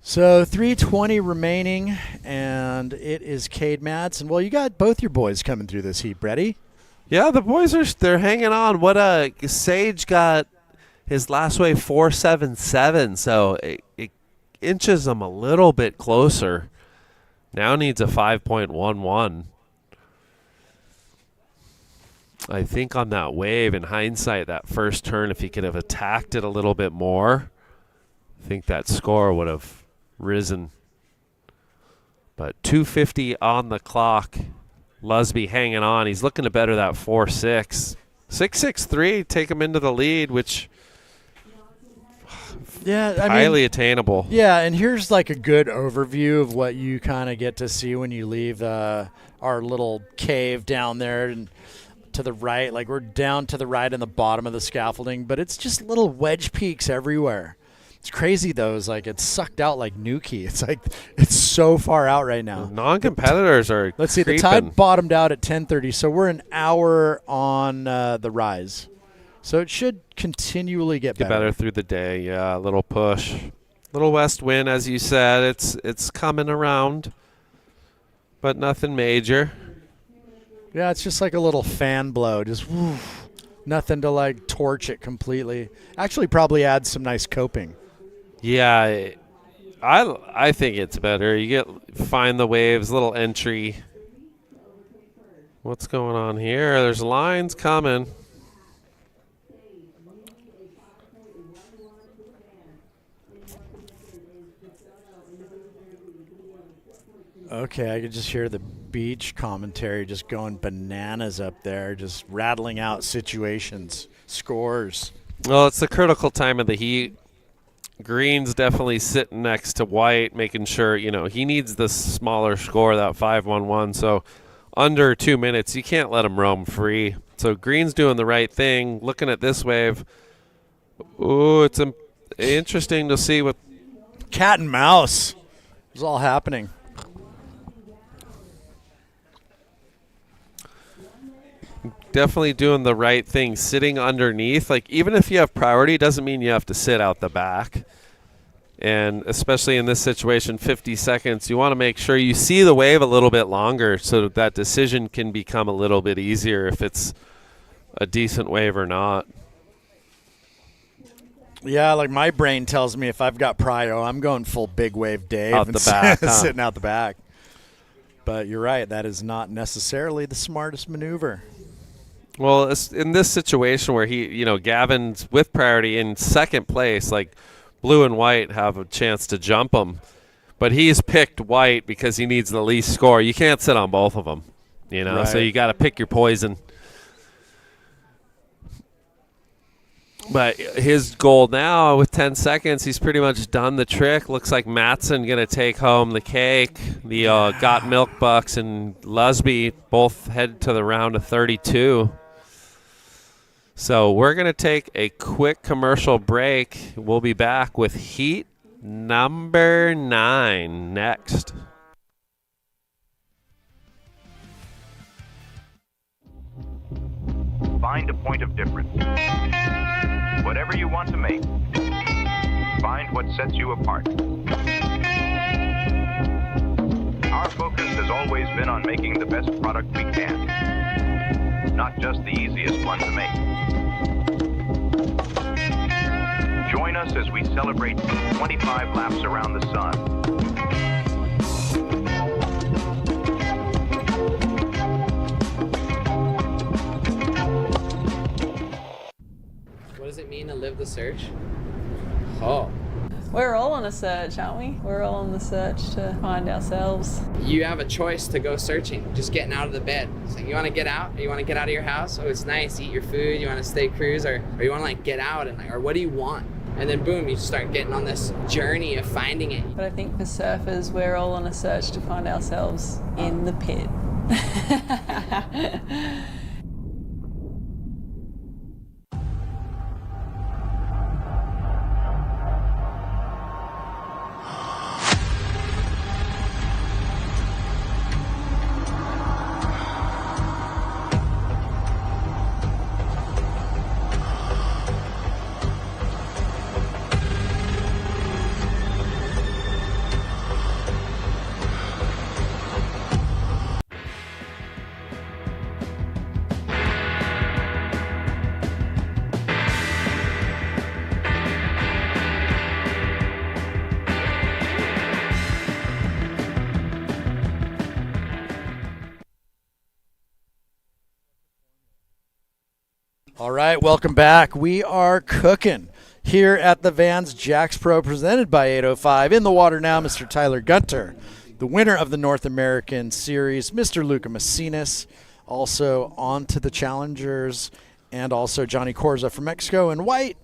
So 3:20 remaining, and it is Kade Matson. Well, you got both your boys coming through this heat, Brady. Yeah, the boys they're hanging on. Sage got his last wave 4.77, so it inches him a little bit closer. Now needs a 5.11. I think on that wave, in hindsight, that first turn, if he could have attacked it a little bit more, I think that score would have risen. But 2:50 on the clock. Lusby hanging on. He's looking to better that 4.6. 6.63, take him into the lead, which highly attainable. Yeah, and here's like a good overview of what you kind of get to see when you leave our little cave down there and to the right. Like we're down to the right in the bottom of the scaffolding, but it's just little wedge peaks everywhere. It's crazy though. It's like it's sucked out like Nuki. It's like it's so far out right now. Non-competitors are Let's see, the tide bottomed out at 10:30, so we're an hour on the rise. So it should continually get better through the day. Yeah, a little push. Little west wind, as you said. It's coming around, but nothing major. Yeah, it's just like a little fan blow. Just woof. Nothing to like torch it completely. Actually probably adds some nice coping. Yeah, I think it's better. You find the waves, little entry. What's going on here? There's lines coming. Okay, I could just hear the beach commentary just going bananas up there, just rattling out situations, scores. Well, it's the critical time of the heat. Green's definitely sitting next to White, making sure, he needs the smaller score, that 5.11. So under 2 minutes, you can't let him roam free. So Green's doing the right thing. Looking at this wave, ooh, it's interesting to see what cat and mouse is all happening. Definitely doing the right thing, sitting underneath. Like, even if you have priority, doesn't mean you have to sit out the back. And especially in this situation, 50 seconds, you want to make sure you see the wave a little bit longer so that decision can become a little bit easier if it's a decent wave or not. Yeah, like my brain tells me if I've got prio, I'm going full big wave Dave. Out the back, sitting out the back. But you're right, that is not necessarily the smartest maneuver. Well, in this situation where Gavin's with priority in second place, like blue and white have a chance to jump him, but he's picked white because he needs the least score. You can't sit on both of them, Right. So you got to pick your poison. But his goal now with 10 seconds, he's pretty much done the trick. Looks like Matson going to take home the cake. The Got Milk Bucks and Lusby both head to the round of 32. So we're going to take a quick commercial break. We'll be back with heat number 9 next. Find a point of difference. Whatever you want to make, find what sets you apart. Our focus has always been on making the best product we can, not just the easiest one to make. Join us as we celebrate 25 laps around the sun. What does it mean to live the search? Oh. We're all on a search, aren't we? We're all on the search to find ourselves. You have a choice to go searching, just getting out of the bed. So you want to get out, or you want to get out of your house. Oh, it's nice, eat your food, you want to stay cruise, or you want to like get out and or what do you want? And then boom, you start getting on this journey of finding it. But I think for surfers, we're all on a search to find ourselves in the pit. All right, welcome back. We are cooking here at the Vans Jacks Pro presented by 805. In the water now, Mr. Tyler Gunter, the winner of the North American Series, Mr. Lucca Mesinas, also on to the Challengers, and also Johnny Corza from Mexico in white,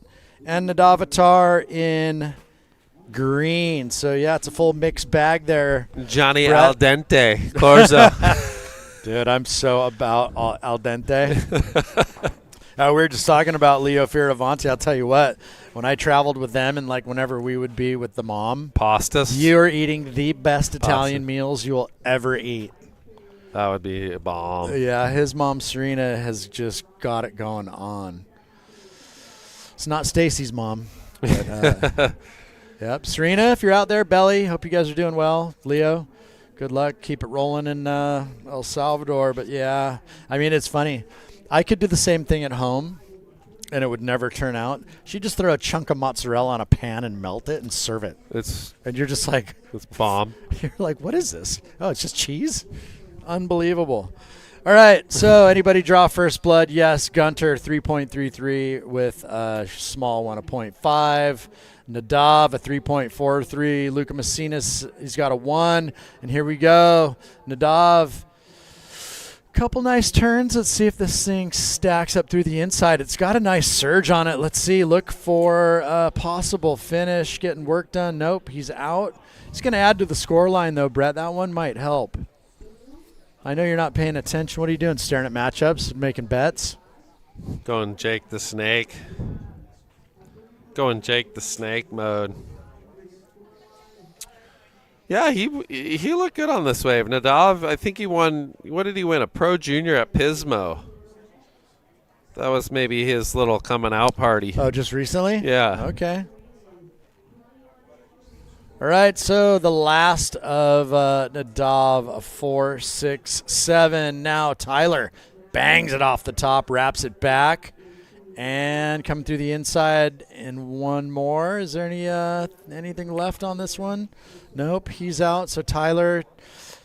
and Nadavatar in green. So, yeah, it's a full mixed bag there. Johnny Brett. Al Dente Corza. Dude, I'm so about al dente. We were just talking about Leo Fioravanti. I'll tell you what, when I traveled with them and like whenever we would be with the mom, pastas, you're eating the best Italian meals you will ever eat. That would be a bomb. Yeah, his mom Serena has just got it going on. It's not Stacy's mom. But, yep, Serena, if you're out there, Belly, hope you guys are doing well. Leo, good luck. Keep it rolling in El Salvador. But yeah, I mean, it's funny. I could do the same thing at home, and it would never turn out. She'd just throw a chunk of mozzarella on a pan and melt it and serve it. And you're just like, it's bomb. You're like, what is this? Oh, it's just cheese? Unbelievable. All right, so anybody draw first blood? Yes, Gunter 3.33 with a small one, a 0.5. Nadav, a 3.43. Lucca Mesinas, he's got a 1. And here we go. Nadav. Couple nice turns. Let's see if this thing stacks up through the inside. It's got a nice surge on it. Let's see. Look for a possible finish. Getting work done. Nope, he's out. He's going to add to the score line, though, Brett. That one might help. I know you're not paying attention. What are you doing? Staring at matchups? Making bets? Going Jake the Snake. Going Jake the Snake mode. Yeah, he looked good on this wave. Nadav, I think he won. What did he win? A Pro Junior at Pismo. That was maybe his little coming out party. Oh, just recently? Yeah. Okay. All right, so the last of Nadav, 4, 6, 7. Now Tyler bangs it off the top, wraps it back. And coming through the inside in one more. Is there anything left on this one? Nope, he's out. So Tyler,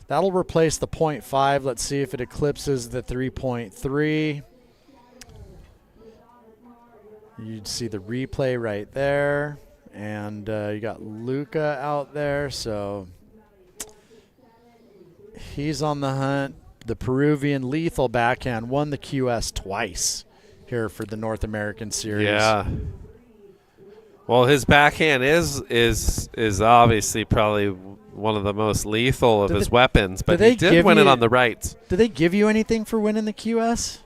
that'll replace the 0.5. Let's see if it eclipses the 3.3. You'd see the replay right there. And you got Lucca out there. So he's on the hunt. The Peruvian lethal backhand won the QS twice here for the North American Series. Yeah. Well, his backhand is obviously probably one of the most lethal of his weapons, but he did win it on the rights. Did they give you anything for winning the QS?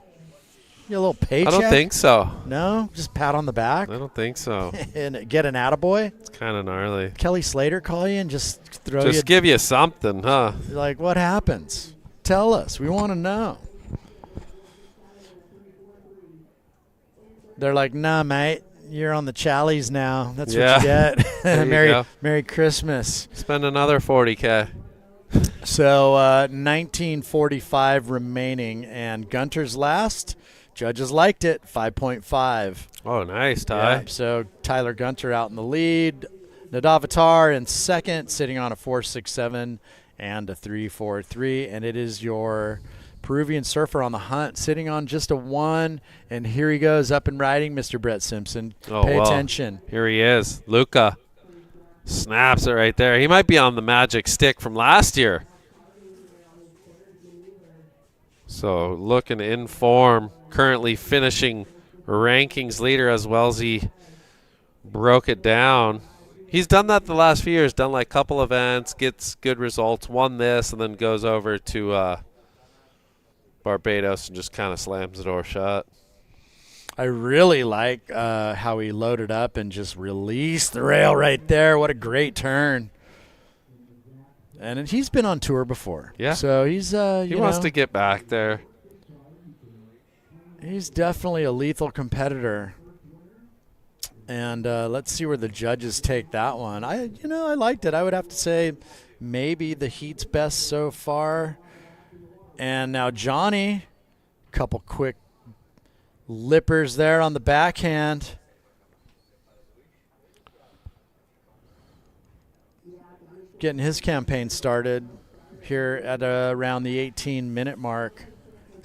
You a little paycheck? I don't think so. No? Just pat on the back? I don't think so. And get an attaboy? It's kind of gnarly. Kelly Slater call you and just throw you? Just give you something, huh? Like, what happens? Tell us. We want to know. They're like, nah, mate, you're on the Challies now. That's what you get. Merry Christmas. Spend another $40K. So 1945 remaining, and Gunter's last. Judges liked it, 5.5. Oh, nice, Ty. Yep, so Tyler Gunter out in the lead. Nadavatar in second, sitting on a 4.67 and a 3.43, and it is your Peruvian surfer on the hunt, sitting on just a 1, and here he goes up and riding, Mr. Brett Simpson. Pay attention. Here he is. Lucca snaps it right there. He might be on the magic stick from last year. So looking in form, currently finishing rankings leader as well as he broke it down. He's done that the last few years, done like a couple events, gets good results, won this, and then goes over to Barbados and just kind of slams the door shut. I really like how he loaded up and just released the rail right there. What a great turn. And he's been on tour before. Yeah. So he's, he wants to get back there. He's definitely a lethal competitor. And let's see where the judges take that one. I liked it. I would have to say maybe the heat's best so far. And now Johnny, couple quick lippers there on the backhand. Getting his campaign started here at around the 18-minute mark.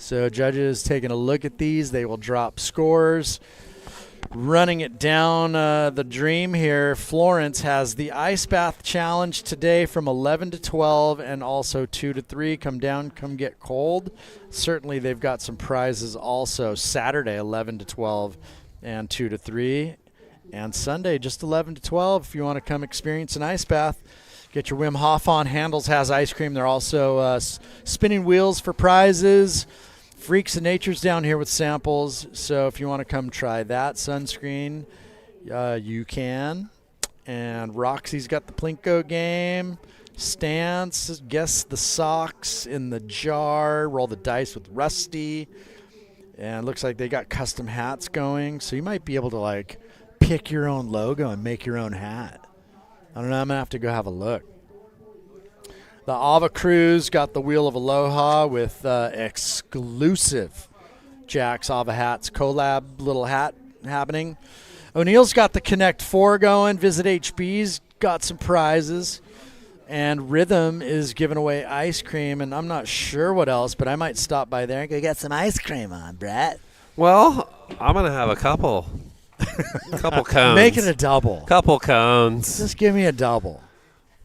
So judges taking a look at these, they will drop scores. Running it down the dream here, Florence has the Ice Bath Challenge today from 11 to 12 and also 2 to 3. Come down, come get cold. Certainly they've got some prizes also. Saturday, 11 to 12 and 2 to 3. And Sunday, just 11 to 12 if you want to come experience an ice bath. Get your Wim Hof on. Handles has ice cream. They're also spinning wheels for prizes. Freaks of Nature's down here with samples, so if you want to come try that sunscreen, you can. And Roxy's got the Plinko game. Stance, guess the socks in the jar. Roll the dice with Rusty. And looks like they got custom hats going, so you might be able to, like, pick your own logo and make your own hat. I don't know. I'm going to have to go have a look. The Ava Cruz got the Wheel of Aloha with exclusive Jack's Ava Hats collab little hat happening. O'Neill's got the Connect 4 going. Visit HB's got some prizes. And Rhythm is giving away ice cream, and I'm not sure what else, but I might stop by there and go get some ice cream on, Brett. Well, I'm going to have a couple. Couple cones. Make it a double. Couple cones. Just give me a double.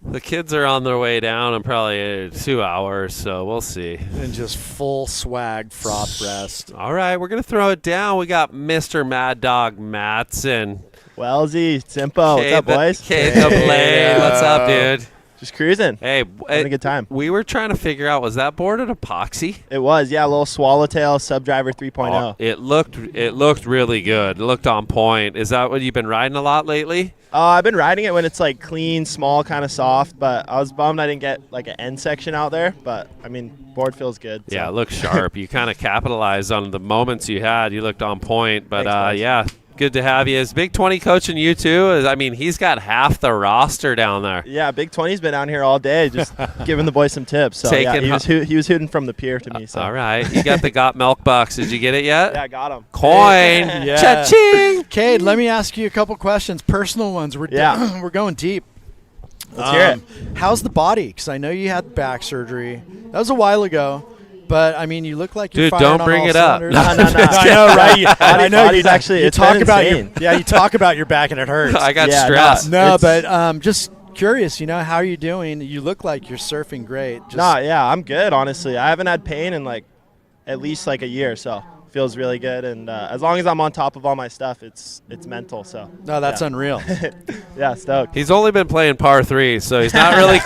The kids are on their way down in probably 2 hours, so we'll see. And just full swag froth rest. All right, we're going to throw it down. We got Mr. Mad Dog Matson. Wellsy, Simpo. What's up, boys? Kade Matson. What's up, dude? Just cruising. Hey, having a good time. We were trying to figure out, was that board an epoxy? It was, yeah, a little Swallowtail Subdriver 3.0. It looked really good. It looked on point. Is that what you've been riding a lot lately? I've been riding it when it's like clean, small, kind of soft, but I was bummed I didn't get like an end section out there. But I mean, board feels good. So. Yeah, it looks sharp. You kind of capitalized on the moments you had. You looked on point. But Thanks, yeah, good to have you. Is Big 20 coaching you too? I mean, he's got half the roster down there. Yeah, Big 20's been down here all day, just giving the boys some tips. So yeah, he was hooting from the pier to me. So. All right, you got the Got Milk box. Did you get it yet? Yeah, I got him. Coin. Yeah. Cha-ching. Cade, let me ask you a couple questions, personal ones. We're going deep. Let's hear it. How's the body? Because I know you had back surgery. That was a while ago. But, I mean, you look like you're firing don't bring on it all up. cylinders. No. I know, right? I know. Body's actually, you it's talk been about insane. you talk about your back and it hurts. I got stressed. No, but just curious, how are you doing? You look like you're surfing great. I'm good, honestly. I haven't had pain in like at least like a year, so feels really good. And as long as I'm on top of all my stuff, it's mental. So no, that's unreal. Yeah, stoked. He's only been playing par 3, so he's not really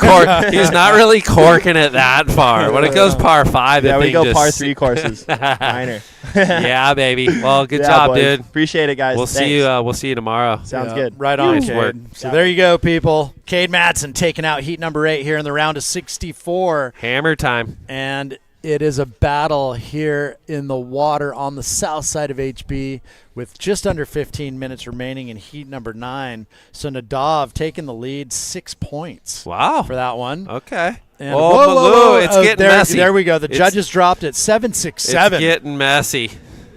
he's not really corking it that far. When it goes par 5, yeah, we go par 3 courses. Minor. Yeah, baby. Well, good job, boys. dude. Appreciate it, guys. We'll see you. We'll see you tomorrow. Sounds good. Right on, Nice work. Cade. So there you go, people. Cade Matson taking out heat number 8 here in the round of 64. Hammer time. And it is a battle here in the water on the south side of HB with just under 15 minutes remaining in heat number 9. So Nadav taking the lead, 6 points. Wow. For that one. Okay. And whoa, it's getting messy. There we go. The judges dropped it, 7-6-7. It's getting messy.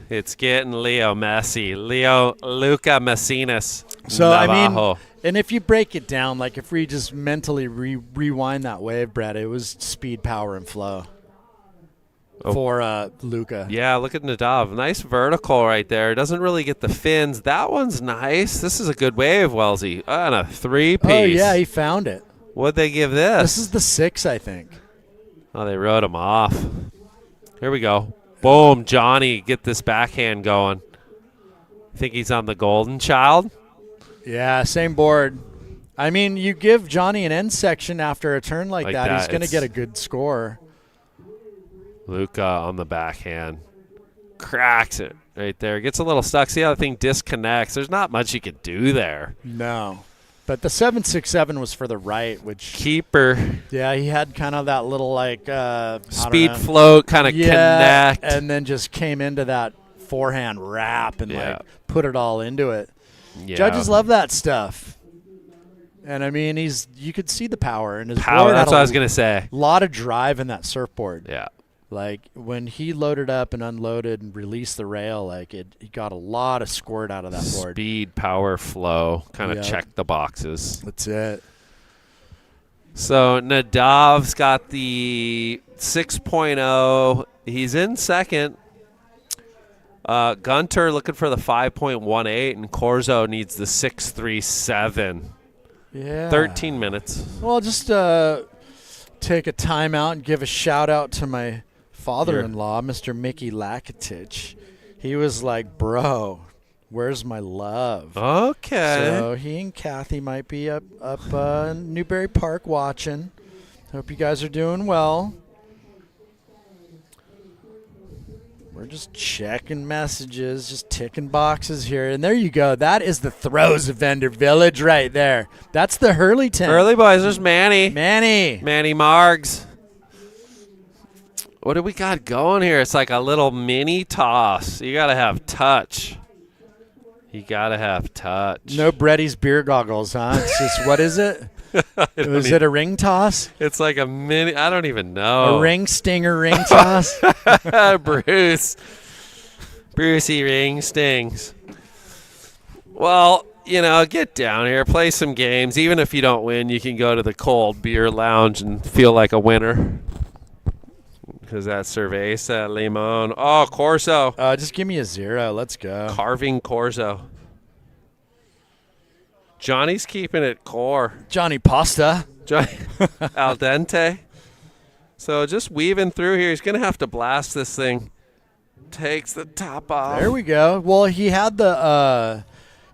It's getting messy. Lucca Mesinas. So, Navajo. I mean, and if you break it down, like if we just mentally rewind that wave, Brett, it was speed, power, and flow. For Lucca. Yeah, look at Nadav. Nice vertical right there. Doesn't really get the fins. That one's nice. This is a good wave, Wellesley. And a 3-piece. Oh, yeah, he found it. What'd they give this? This is the 6, I think. Oh, they wrote him off. Here we go. Boom, Johnny, get this backhand going. Think he's on the Golden Child? Yeah, same board. I mean, you give Johnny an end section after a turn like that, he's going to get a good score. Lucca on the backhand. Cracks it right there. Gets a little stuck. See how the thing disconnects. There's not much you could do there. No. But the 7-6-7 was for the right, which... Keeper. Yeah, he had kind of that little, like... speed float, kind of connect. And then just came into that forehand wrap and, like, put it all into it. Yeah. Judges love that stuff. And, I mean, you could see the power in his power, board. that's what I was going to say. A lot of drive in that surfboard. Yeah. Like, when he loaded up and unloaded and released the rail, like, he got a lot of squirt out of that board. Speed, power, flow, kind of check the boxes. That's it. So Nadav's got the 6.0. He's in second. Gunter looking for the 5.18, and Corzo needs the 6.37. Yeah. 13 minutes. Well, just take a timeout and give a shout-out to my father-in-law, Mr. Mickey Lakitich. He was like, bro, where's my love? Okay. So he and Kathy might be up in Newberry Park watching. Hope you guys are doing well. We're just checking messages, just ticking boxes here. And there you go. That is the throws of Vendor Village right there. That's the Hurleyton. Hurley boys, there's Manny. Manny Margs. What do we got going here? It's like a little mini toss. You got to have touch. You got to have touch. No Bretti's beer goggles, huh? It's just, what is it? Was it a ring toss? It's like a mini, I don't even know. A ring stinger ring toss? Brucey ring stings. Well, get down here, play some games. Even if you don't win, you can go to the cold beer lounge and feel like a winner. Because that's Cerveza, Limon. Oh, Corso. Just give me a 0. Let's go. Carving Corso. Johnny's keeping it core. Johnny Pasta. Johnny al dente. So just weaving through here. He's going to have to blast this thing. Takes the top off. There we go. Well, he had the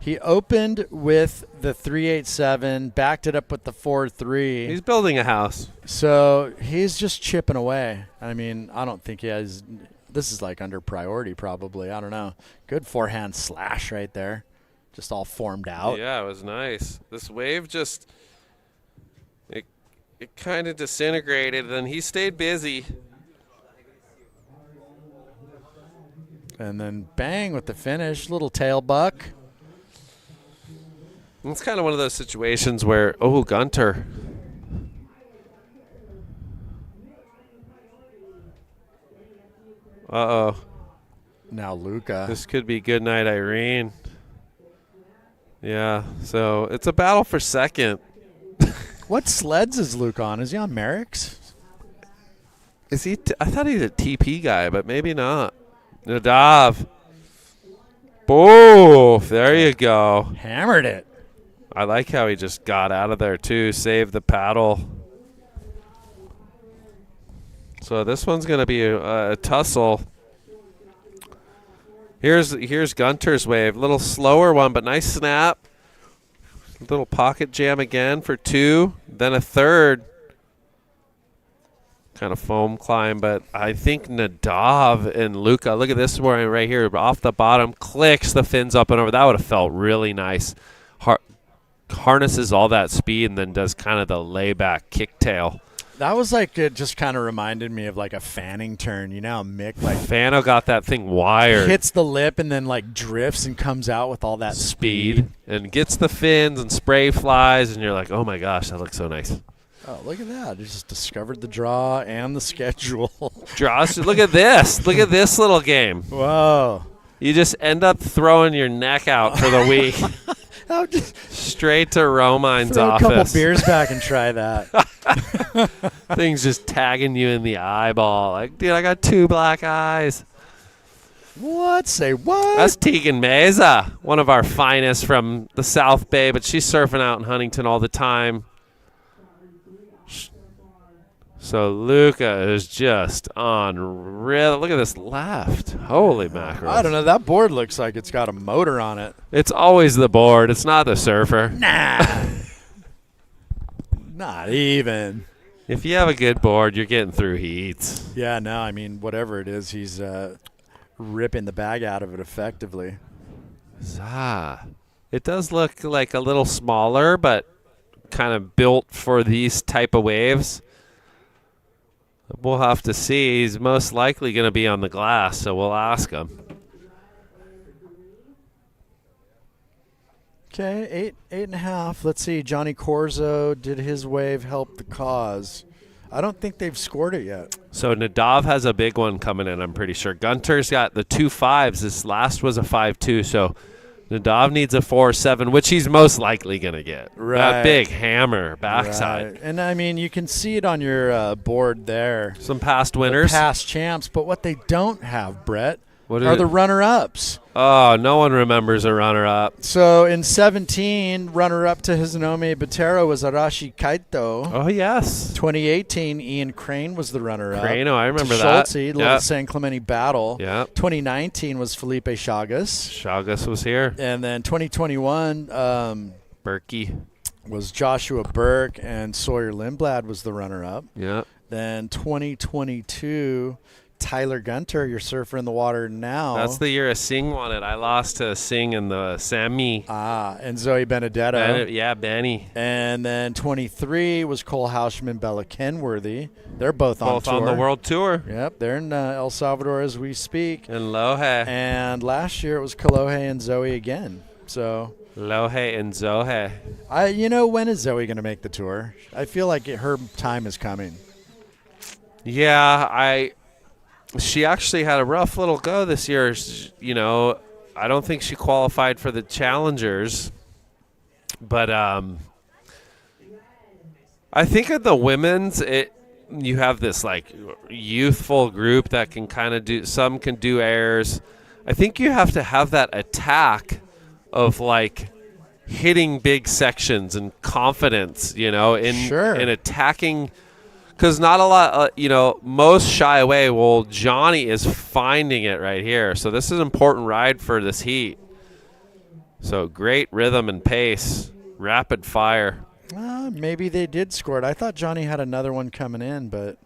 he opened with the 387, backed it up with the 4.3. He's building a house. So he's just chipping away. I mean, I don't think he has – this is like under priority probably. I don't know. Good forehand slash right there. Just all formed out. Yeah, it was nice. This wave just it kind of disintegrated, and he stayed busy. And then bang with the finish, little tail buck. It's kind of one of those situations where, Gunter. Uh-oh. Now Lucca. This could be Goodnight Irene. Yeah, so it's a battle for second. What sleds is Luke on? Is he on Merrick's? Is he? I thought he's a TP guy, but maybe not. Nadav. Boof. There you go. Hammered it. I like how he just got out of there, too. Saved the paddle. So this one's going to be a tussle. Here's Gunter's wave. Little slower one, but nice snap. Little pocket jam again for 2. Then a third. Kind of foam climb, but I think Nadav and Lucca. Look at this one right here. Off the bottom. Clicks the fins up and over. That would have felt really nice. Harnesses all that speed and then does kind of the layback kicktail. That was like, it just kind of reminded me of like a fanning turn. You know how Mick like Fano got that thing wired. Hits the lip and then like drifts and comes out with all that speed. And gets the fins and spray flies and you're like, oh my gosh, that looks so nice. Oh, look at that. You just discovered the draw and the schedule. Draws. Look at this. Look at this little game. Whoa. You just end up throwing your neck out for the week. Straight to Romine's office. Throw a couple beers back and try that. Thing's just tagging you in the eyeball. Like, dude, I got 2 black eyes. What? Say what? That's Tegan Meza, one of our finest from the South Bay, but she's surfing out in Huntington all the time. So Lucca is just unreal. Look at this left. Holy mackerel. I don't know. That board looks like it's got a motor on it. It's always the board. It's not the surfer. Nah. Not even. If you have a good board, you're getting through heats. Yeah, no, I mean, whatever it is, he's ripping the bag out of it effectively. It does look like a little smaller, but kind of built for these type of waves. We'll have to see. He's most likely going to be on the glass, so we'll ask him. Okay, 8.5. Let's see. Johnny Corzo, did his wave help the cause? I don't think they've scored it yet. So Nadav has a big one coming in, I'm pretty sure. Gunter's got the 2 5s. This last was a 5-2, so Nadav needs a 4-7, which he's most likely going to get. Right. That big hammer backside. Right. And, I mean, you can see it on your board there. Some past winners. Past champs. But what they don't have, Brett, What are is the it? runner-ups. Oh, no one remembers a runner-up. So in 17, runner-up to Hizunome Botero was Arashi Kaito. Oh, yes. 2018, Ian Crane was the runner-up. Crane, I remember to that. Schulte, little Yep. San Clemente battle. Yep. 2019 was Felipe Chagas. Chagas was here. And then 2021 Berkey was Joshua Burke, and Sawyer Lindblad was the runner-up. Yep. Then 2022, Tyler Gunter, your surfer in the water now. That's the year Singh won it. I lost to Singh in the Sami. And Zoe Benedetto. Benny. And then 23 was Cole Houshman, Bella Kenworthy. They're both on tour. On the world tour. Yep, they're in El Salvador as we speak. And Lohe. And last year it was Kolohe and Zoe again. So Lohe and Zohe. When is Zoe going to make the tour? I feel like her time is coming. Yeah, she actually had a rough little go this year. I don't think she qualified for the challengers, but I think at the women's, you have this like youthful group that can kind of do. Some can do airs. I think you have to have that attack of like hitting big sections and confidence. In attacking. Because not a lot, most shy away. Well, Johnny is finding it right here. So this is an important ride for this heat. So great rhythm and pace, rapid fire. Maybe they did score it. I thought Johnny had another one coming in, but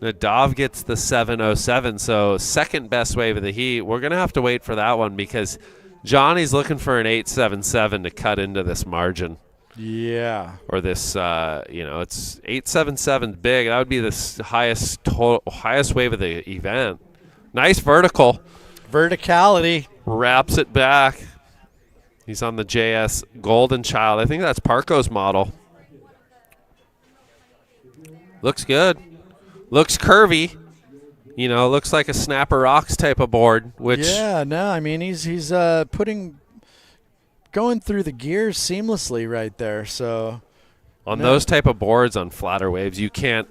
Nadav gets the 707. So second best wave of the heat. We're going to have to wait for that one because Johnny's looking for an 877 to cut into this margin. Yeah. Or this, it's 877 big. That would be the highest wave of the event. Nice vertical. Verticality. Wraps it back. He's on the JS Golden Child. I think that's Parco's model. Looks good. Looks curvy. Looks like a Snapper Rocks type of board. Which he's going through the gears seamlessly right there. So on those type of boards on flatter waves, you can't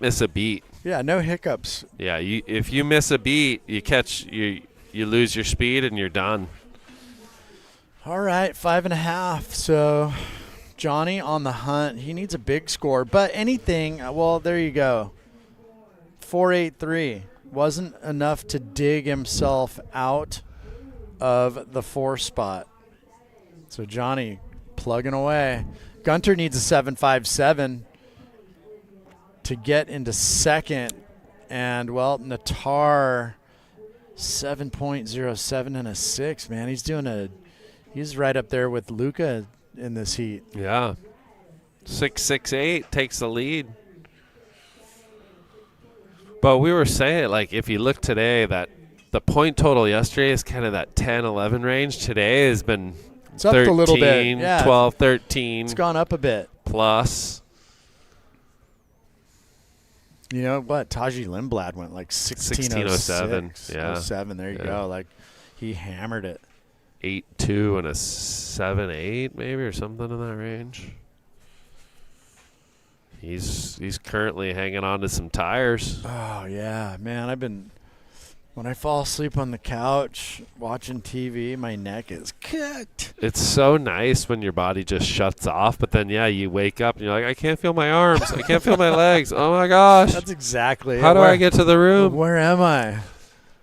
miss a beat. Yeah, no hiccups. Yeah, if you miss a beat, you lose your speed and you're done. All right, 5.5. So Johnny on the hunt. He needs a big score, but anything. Well, there you go. 483 wasn't enough to dig himself out of the 4 spot. So Johnny plugging away. Gunter needs a 757 to get into second. And, Natar, 7.07 and a 6, man. He's right up there with Lucca in this heat. Yeah. 6.68 takes the lead. But we were saying, if you look today, that the point total yesterday is kind of that 10, 11 range. Today has been it's up 13, a little bit. Yeah. 12, 13. It's gone up a bit. Plus. You know what? Taji Lindblad went 1607. Yeah. 07. There you go. He hammered it. 8.2 and a 7.8 maybe or something in that range. He's currently hanging on to some tires. Oh, yeah. Man, when I fall asleep on the couch watching TV, my neck is cooked. It's so nice when your body just shuts off, but then, you wake up and you're like, I can't feel my arms. I can't feel my legs. Oh, my gosh. That's exactly How do I get to the room? Where am I?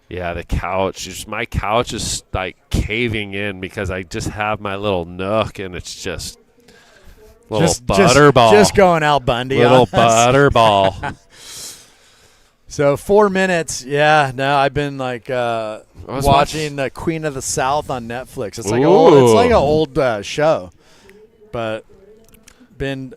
Yeah, the couch. My couch is caving in because I just have my little nook and it's just little butterball. Just going Al Bundy. Little butterball. So 4 minutes. Yeah, no, I've been watching the Queen of the South on Netflix. It's like an old show, but been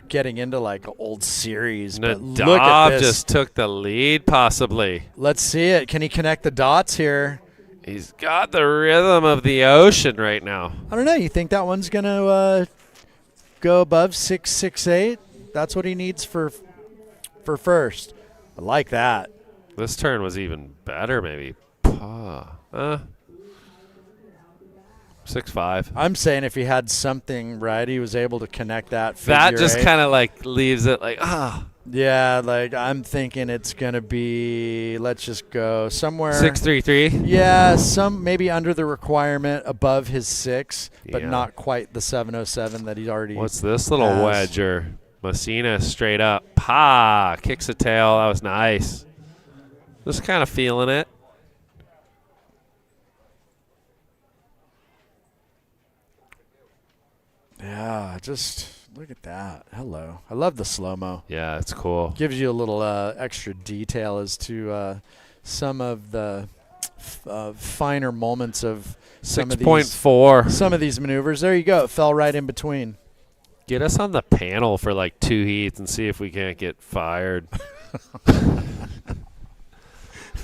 getting into an old series. But look at this. Just took the lead possibly. Let's see it. Can he connect the dots here? He's got the rhythm of the ocean right now. I don't know. You think that one's going to go above 6.68? That's what he needs for first. I like that. This turn was even better, maybe. 6'5". I'm saying if he had something right, he was able to connect that. That figure just eight. kind of like leaves it like, Yeah, like I'm thinking it's going to be, let's just go somewhere. 6'3". Yeah, some maybe under the requirement, above his 6, but Yeah. not quite the 707 that he's already What's this little has. wedger? Mesinas straight up. Pa! Kicks a tail. That was nice. Just kind of feeling it. Yeah, just look at that. Hello. I love the slow-mo. Yeah, it's cool. Gives you a little extra detail as to some of the finer moments of some of these 6.4. Some of these maneuvers. There you go. It fell right in between. Get us on the panel for like 2 heats and see if we can't get fired.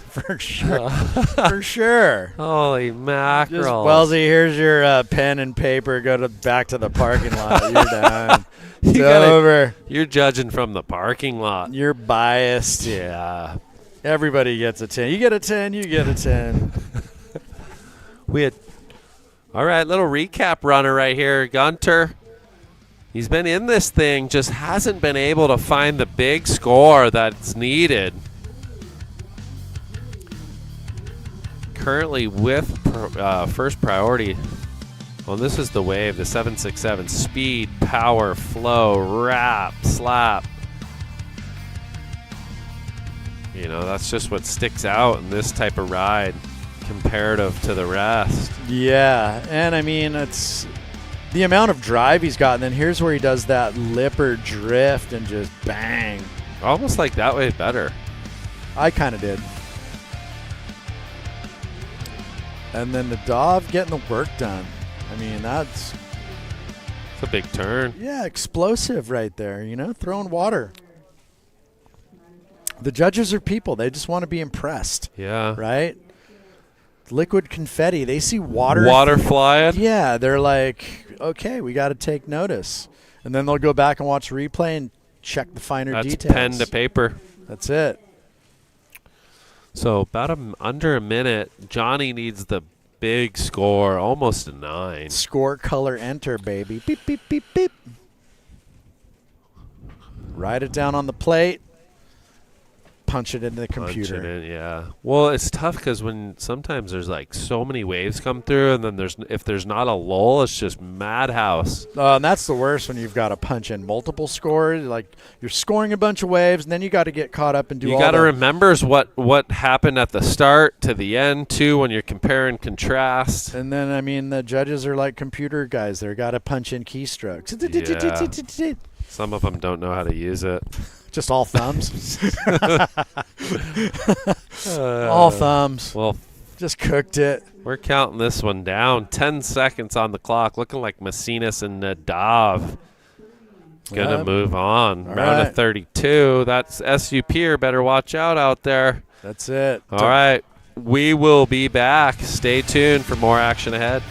For sure. For sure. Holy mackerel. Just, Wellesley, here's your pen and paper. Go back to the parking lot. You're done. It's over. You're judging from the parking lot. You're biased. Yeah. Everybody gets a 10. You get a 10. You get a 10. We had, all right, little recap runner right here. Gunter. He's been in this thing, just hasn't been able to find the big score that's needed. Currently with first priority. Well, this is the wave, the 767. Speed, power, flow, wrap, slap. You know, that's just what sticks out in this type of ride comparative to the rest. Yeah, and I mean, it's the amount of drive he's got, and then here's where he does that lipper drift and just bang. Almost like that way better. I kind of did. And then the Dov getting the work done. I mean, that's a big turn. Yeah, explosive right there, you know, throwing water. The judges are people. They just want to be impressed. Yeah. Right? Liquid confetti. They see water. Water flying. Yeah, they're like, okay, we got to take notice. And then they'll go back and watch replay and check the finer That's details. pen to paper. That's it. So about under a minute. Johnny needs the big score, almost a 9. Score, color, enter, baby. Beep, beep, beep, beep. Write it down on the plate. Punch it into the computer. Punch it in, yeah. Well, it's tough because when sometimes there's like so many waves come through, and then if there's not a lull, it's just madhouse. And that's the worst when you've got to punch in multiple scores. Like you're scoring a bunch of waves, and then you got to get caught up and do all that. You got to remember what happened at the start to the end too when you're compare and contrast. And then I mean the judges are like computer guys. They're got to punch in keystrokes. Yeah. Some of them don't know how to use it. Just all thumbs. All thumbs. Well, just cooked it. We're counting this one down. 10 seconds on the clock. Looking like Mesinas and Nadav gonna move on. Round of 32. That's SUP. Better watch out there. That's it. All right. We will be back. Stay tuned for more action ahead.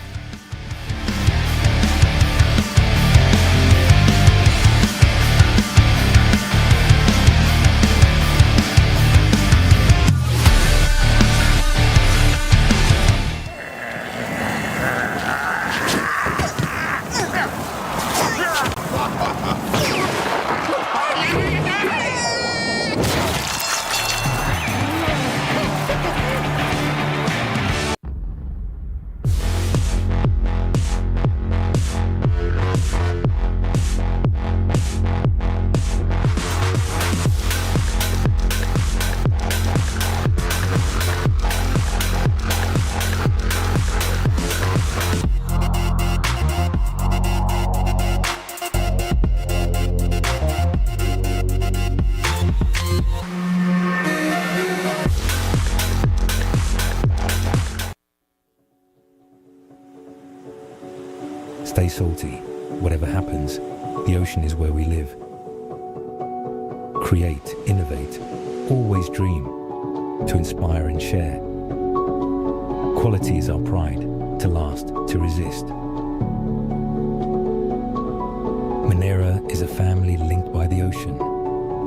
Stay salty. Whatever happens, the ocean is where we live. Create, innovate, always dream, to inspire and share. Quality is our pride, to last, to resist. Manaera is a family linked by the ocean,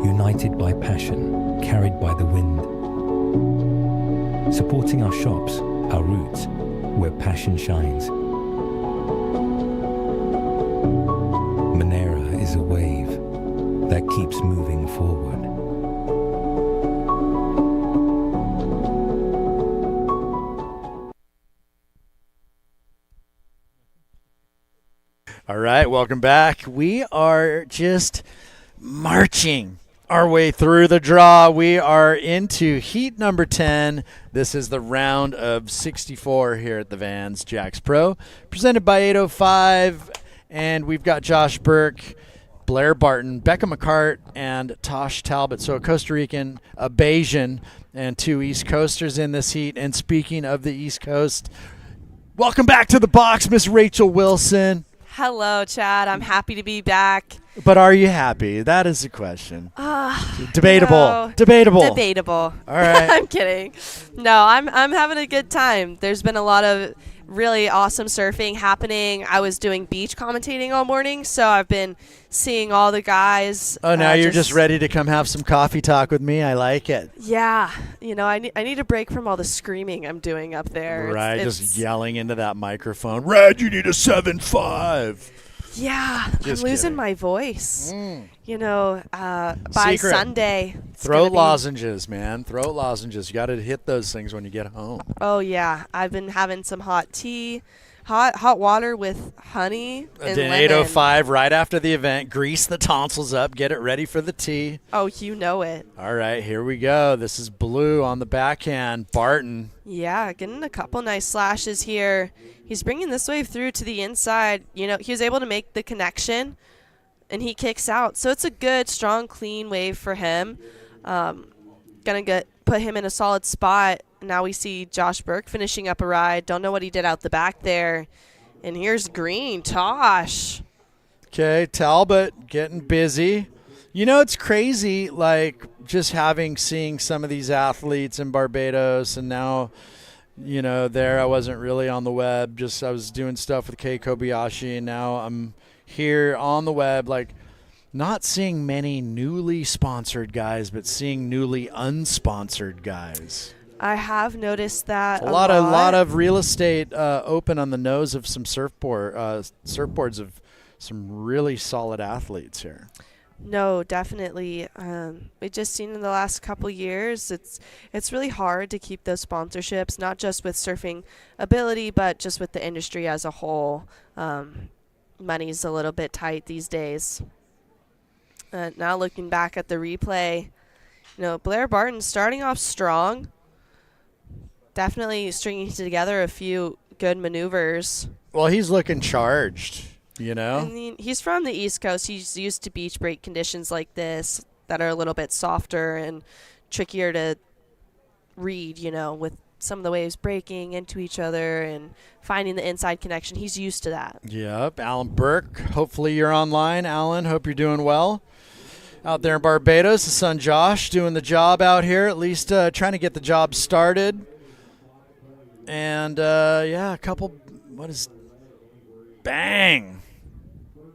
united by passion, carried by the wind. Supporting our shops, our roots, where passion shines. keeps moving forward. All right, welcome back. We are just marching our way through the draw. We are into heat number 10. This is the round of 64 here at the Vans Jacks Pro, presented by 805. And we've got Josh Burke, Blair Barton, Becca McCart, and Tosh Talbot. So a Costa Rican, a Bayesian, and 2 East Coasters in this heat. And speaking of the East Coast, welcome back to the box, Miss Rachel Wilson. Hello, Chad. I'm happy to be back. But are you happy? That is the question. Debatable. Debatable. Debatable. All right. I'm kidding. No, I'm having a good time. There's been a lot of really awesome surfing happening. I was doing beach commentating all morning, so I've been seeing all the guys. Oh, now you're just ready to come have some coffee talk with me. I like it. Yeah. You know, I need a break from all the screaming I'm doing up there. Right, just yelling into that microphone. Red, you need a 7.5. Yeah, Just I'm losing kidding. my voice. You know, by Secret. Sunday. Throat lozenges, man. Throat lozenges. You got to hit those things when you get home. Oh yeah, I've been having some hot tea, hot water with honey and Then lemon. 8:05 right after the event. Grease the tonsils up. Get it ready for the tea. Oh, you know it. All right, here we go. This is Blue on the backhand. Barton. Yeah, getting a couple nice slashes here. He's bringing this wave through to the inside. You know, he was able to make the connection, and he kicks out. So it's a good, strong, clean wave for him. Gonna put him in a solid spot. Now we see Josh Burke finishing up a ride. Don't know what he did out the back there. And here's Green, Tosh. Okay, Talbot getting busy. You know, it's crazy, like, just seeing some of these athletes in Barbados, and now, you know, I wasn't really on the web. I was doing stuff with Kei Kobayashi, and now I'm here on the web, like, not seeing many newly sponsored guys, but seeing newly unsponsored guys. I have noticed that a lot of real estate open on the nose of some surfboards of some really solid athletes here. No, definitely. We just seen in the last couple years, it's really hard to keep those sponsorships, not just with surfing ability, but just with the industry as a whole. Money's a little bit tight these days. Now looking back at the replay, you know, Blair Barton starting off strong, definitely stringing together a few good maneuvers. Well, he's looking charged. You know? I mean, he's from the East Coast. He's used to beach break conditions like this that are a little bit softer and trickier to read, you know, with some of the waves breaking into each other and finding the inside connection. He's used to that. Yep. Alan Burke, hopefully you're online. Alan, hope you're doing well. Out there in Barbados, the son Josh doing the job out here, at least trying to get the job started. And, yeah, a couple, bang.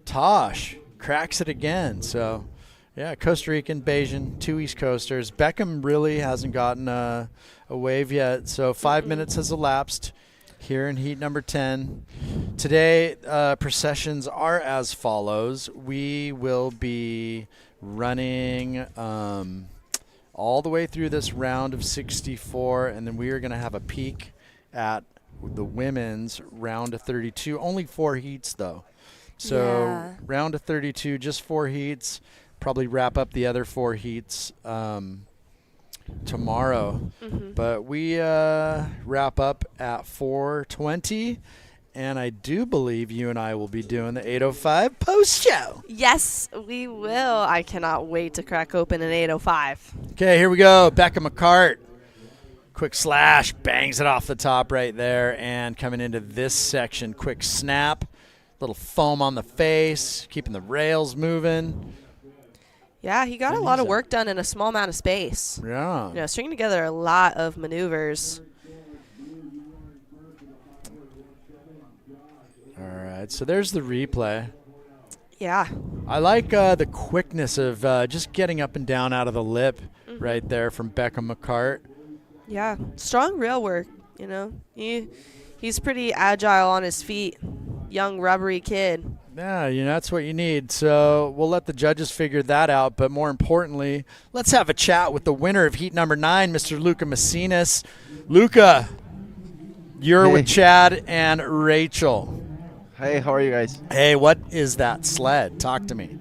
Tosh cracks it again. So, yeah, Costa Rican, Bayesian, 2 East Coasters. Beckham really hasn't gotten a wave yet. So 5 minutes has elapsed here in heat number 10. Today, processions are as follows. We will be running all the way through this round of 64, and then we are going to have a peek at the women's round of 32. Only 4 heats, though. So round of 32, just 4 heats. Probably wrap up the other 4 heats tomorrow. But we wrap up at 4:20, and I do believe you and I will be doing the 8:05 post show. Yes, we will. I cannot wait to crack open an 8:05. Okay, here we go. Becca McCart. Quick slash, bangs it off the top right there, and coming into this section, quick snap. Little foam on the face, keeping the rails moving. Yeah, he got a lot of work done in a small amount of space. Yeah. You know, stringing together a lot of maneuvers. All right, so there's the replay. Yeah. I like the quickness of just getting up and down out of the lip right there from Becca McCart. Yeah, strong rail work, you know. He's pretty agile on his feet. Young, rubbery kid. Yeah, that's what you need. So we'll let the judges figure that out. But more importantly, let's have a chat with the winner of heat number 9, Mr. Lucca Mesinas. Lucca, you're with Chad and Rachel. Hey, how are you guys? Hey, what is that sled? Talk to me.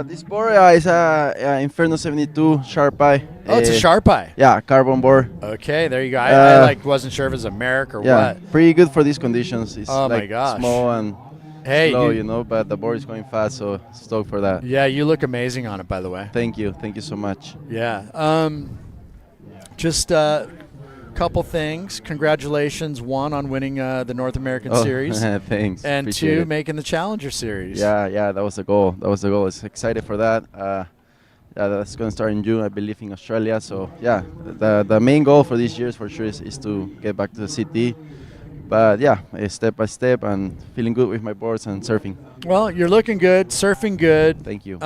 This board is a Inferno 72 Sharp Eye. Oh, it's a Sharp Eye. Yeah, carbon board. Okay, there you go. I wasn't sure if it was a Merrick or what. Pretty good for these conditions. It's my gosh. Small and slow, but the board is going fast, so stoked for that. Yeah, you look amazing on it, by the way. Thank you so much. Yeah. Just a couple things. Congratulations, one, on winning the North American Series. Thanks. And Appreciate two, it. making the Challenger Series. Yeah, that was the goal. I was excited for that. That's going to start in June, I believe, in Australia. So, yeah, the main goal for this year for sure is to get back to the city. But, yeah, step by step and feeling good with my boards and surfing. Well, you're looking good, surfing good. Thank you.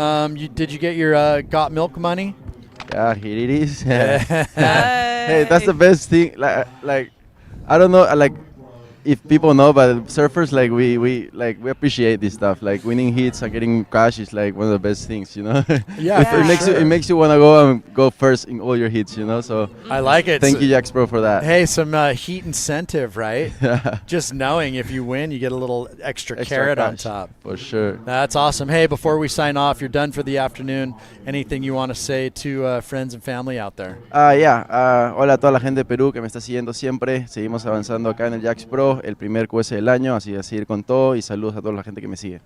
Did you get your Got Milk money? Yeah, here it is. Hey, that's the best thing. Like, I don't know, if people know, but surfers, we appreciate this stuff. Like winning heats and getting cash is like one of the best things, Yeah, it makes you want to go first in all your heats, So I like it. Thank you, Jax Pro, for that. Hey, some heat incentive, right? Yeah. Just knowing if you win, you get a little extra carrot on top. For sure. That's awesome. Hey, before we sign off, you're done for the afternoon. Anything you want to say to friends and family out there? Hola a toda la gente de Perú que me está siguiendo siempre. Seguimos avanzando acá en el Jax Pro, el primer QS del año, así a seguir con todo y saludos a toda la gente que me sigue.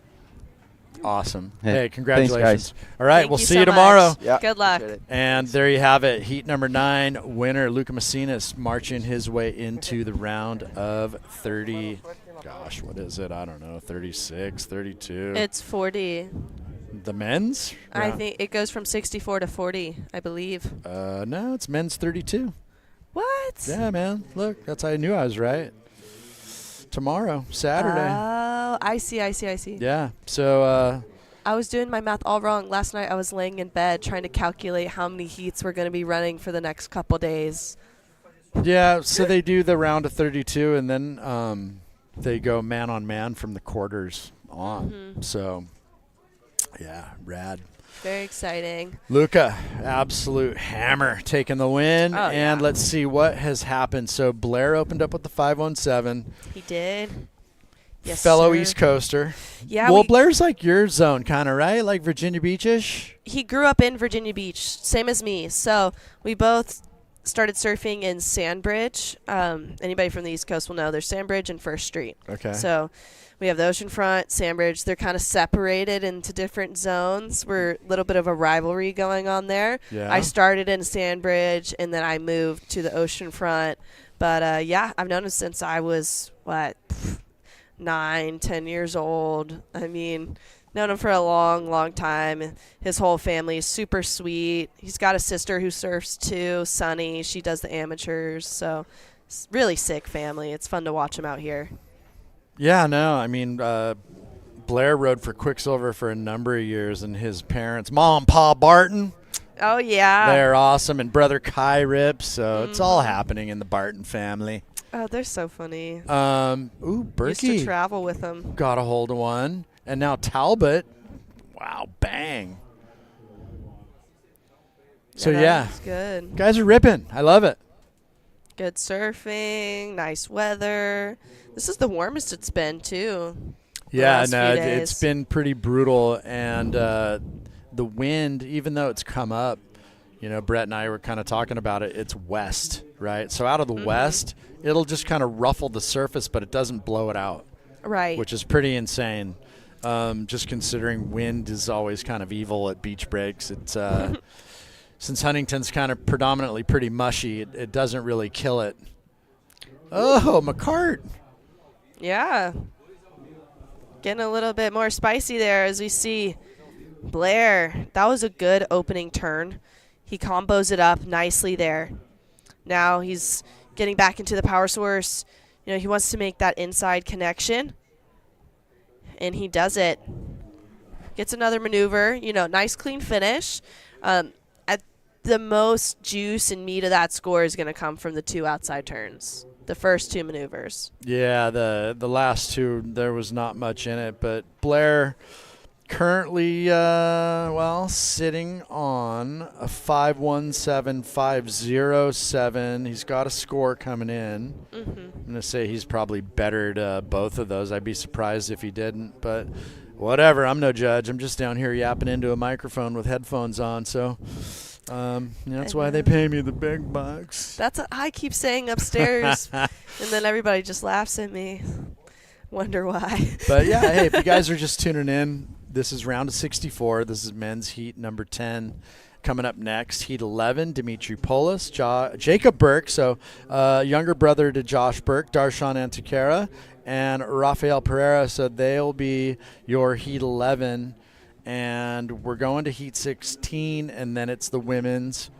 Awesome. Hey, congratulations. Thanks, guys. All right, we'll see you tomorrow. Yeah. Good luck. And there you have it. Heat number 9 winner, Lucca Mesinas, marching his way into the round of 30. Gosh, what is it? I don't know, 36, 32. It's 40. The men's? I think it goes from 64 to 40, I believe. No, it's men's 32. What? Yeah, man. Look, I knew I was right. Tomorrow, Saturday. Oh, I see. Yeah. So I was doing my math all wrong. Last night I was laying in bed trying to calculate how many heats we're going to be running for the next couple days. Yeah, so they do the round of 32, and then they go man-on-man from the quarters on. Mm-hmm. So, yeah, rad. Very exciting. Lucca, absolute hammer, taking the win. Oh, and yeah. let's see what has happened. So Blair opened up with the 517. He did. Yes, fellow sir. East Coaster. Yeah. Well, Blair's like your zone, kind of, right? Like Virginia Beach-ish? He grew up in Virginia Beach, same as me. So we both started surfing in Sandbridge. Anybody from the East Coast will know there's Sandbridge and First Street. Okay. So we have the oceanfront, Sandbridge. They're kind of separated into different zones. We're a little bit of a rivalry going on there. Yeah. I started in Sandbridge, and then I moved to the oceanfront. But, yeah, I've known him since I was, 9, 10 years old. I mean, known him for a long, long time. His whole family is super sweet. He's got a sister who surfs too, Sunny. She does the amateurs. So, it's really sick family. It's fun to watch him out here. Yeah, no, I mean, Blair rode for Quicksilver for a number of years, and his parents, Mom and Pa Barton. Oh, yeah. They're awesome, and brother Kai rips, so it's all happening in the Barton family. Oh, they're so funny. Berkey. Used to travel with them. Got a hold of one. And now Talbot. Wow, bang. So, yeah. It's good. Guys are ripping. I love it. Good surfing, nice weather. This is the warmest it's been, too. Yeah, no, it's been pretty brutal. And the wind, even though it's come up, Brett and I were kind of talking about it, it's west, right? So out of the west, it'll just kind of ruffle the surface, but it doesn't blow it out. Right. Which is pretty insane. Just considering wind is always kind of evil at beach breaks. It's since Huntington's kind of predominantly pretty mushy, it doesn't really kill it. Oh, McCart. Yeah. Getting a little bit more spicy there as we see Blair. That was a good opening turn. He combos it up nicely there. Now he's getting back into the power source. He wants to make that inside connection. And he does it. Gets another maneuver. Nice clean finish. At the most juice and meat of that score is going to come from the 2 outside turns. the first 2 maneuvers. Yeah, the last 2, there was not much in it, but Blair currently, sitting on a 517, 507. He's got a score coming in. Mm-hmm. I'm going to say he's probably bettered both of those. I'd be surprised if he didn't, but whatever. I'm no judge. I'm just down here yapping into a microphone with headphones on, so that's why they pay me the big bucks. That's what I keep saying upstairs, and then everybody just laughs at me. Wonder why. But yeah, hey, if you guys are just tuning in, this is round of 64. This is men's heat number 10. Coming up next, heat 11, Dimitri Polis, Jacob Burke, so younger brother to Josh Burke, Darshan Antiquera, and Rafael Pereira. So they'll be your heat 11. And we're going to heat 16, and then it's the women's.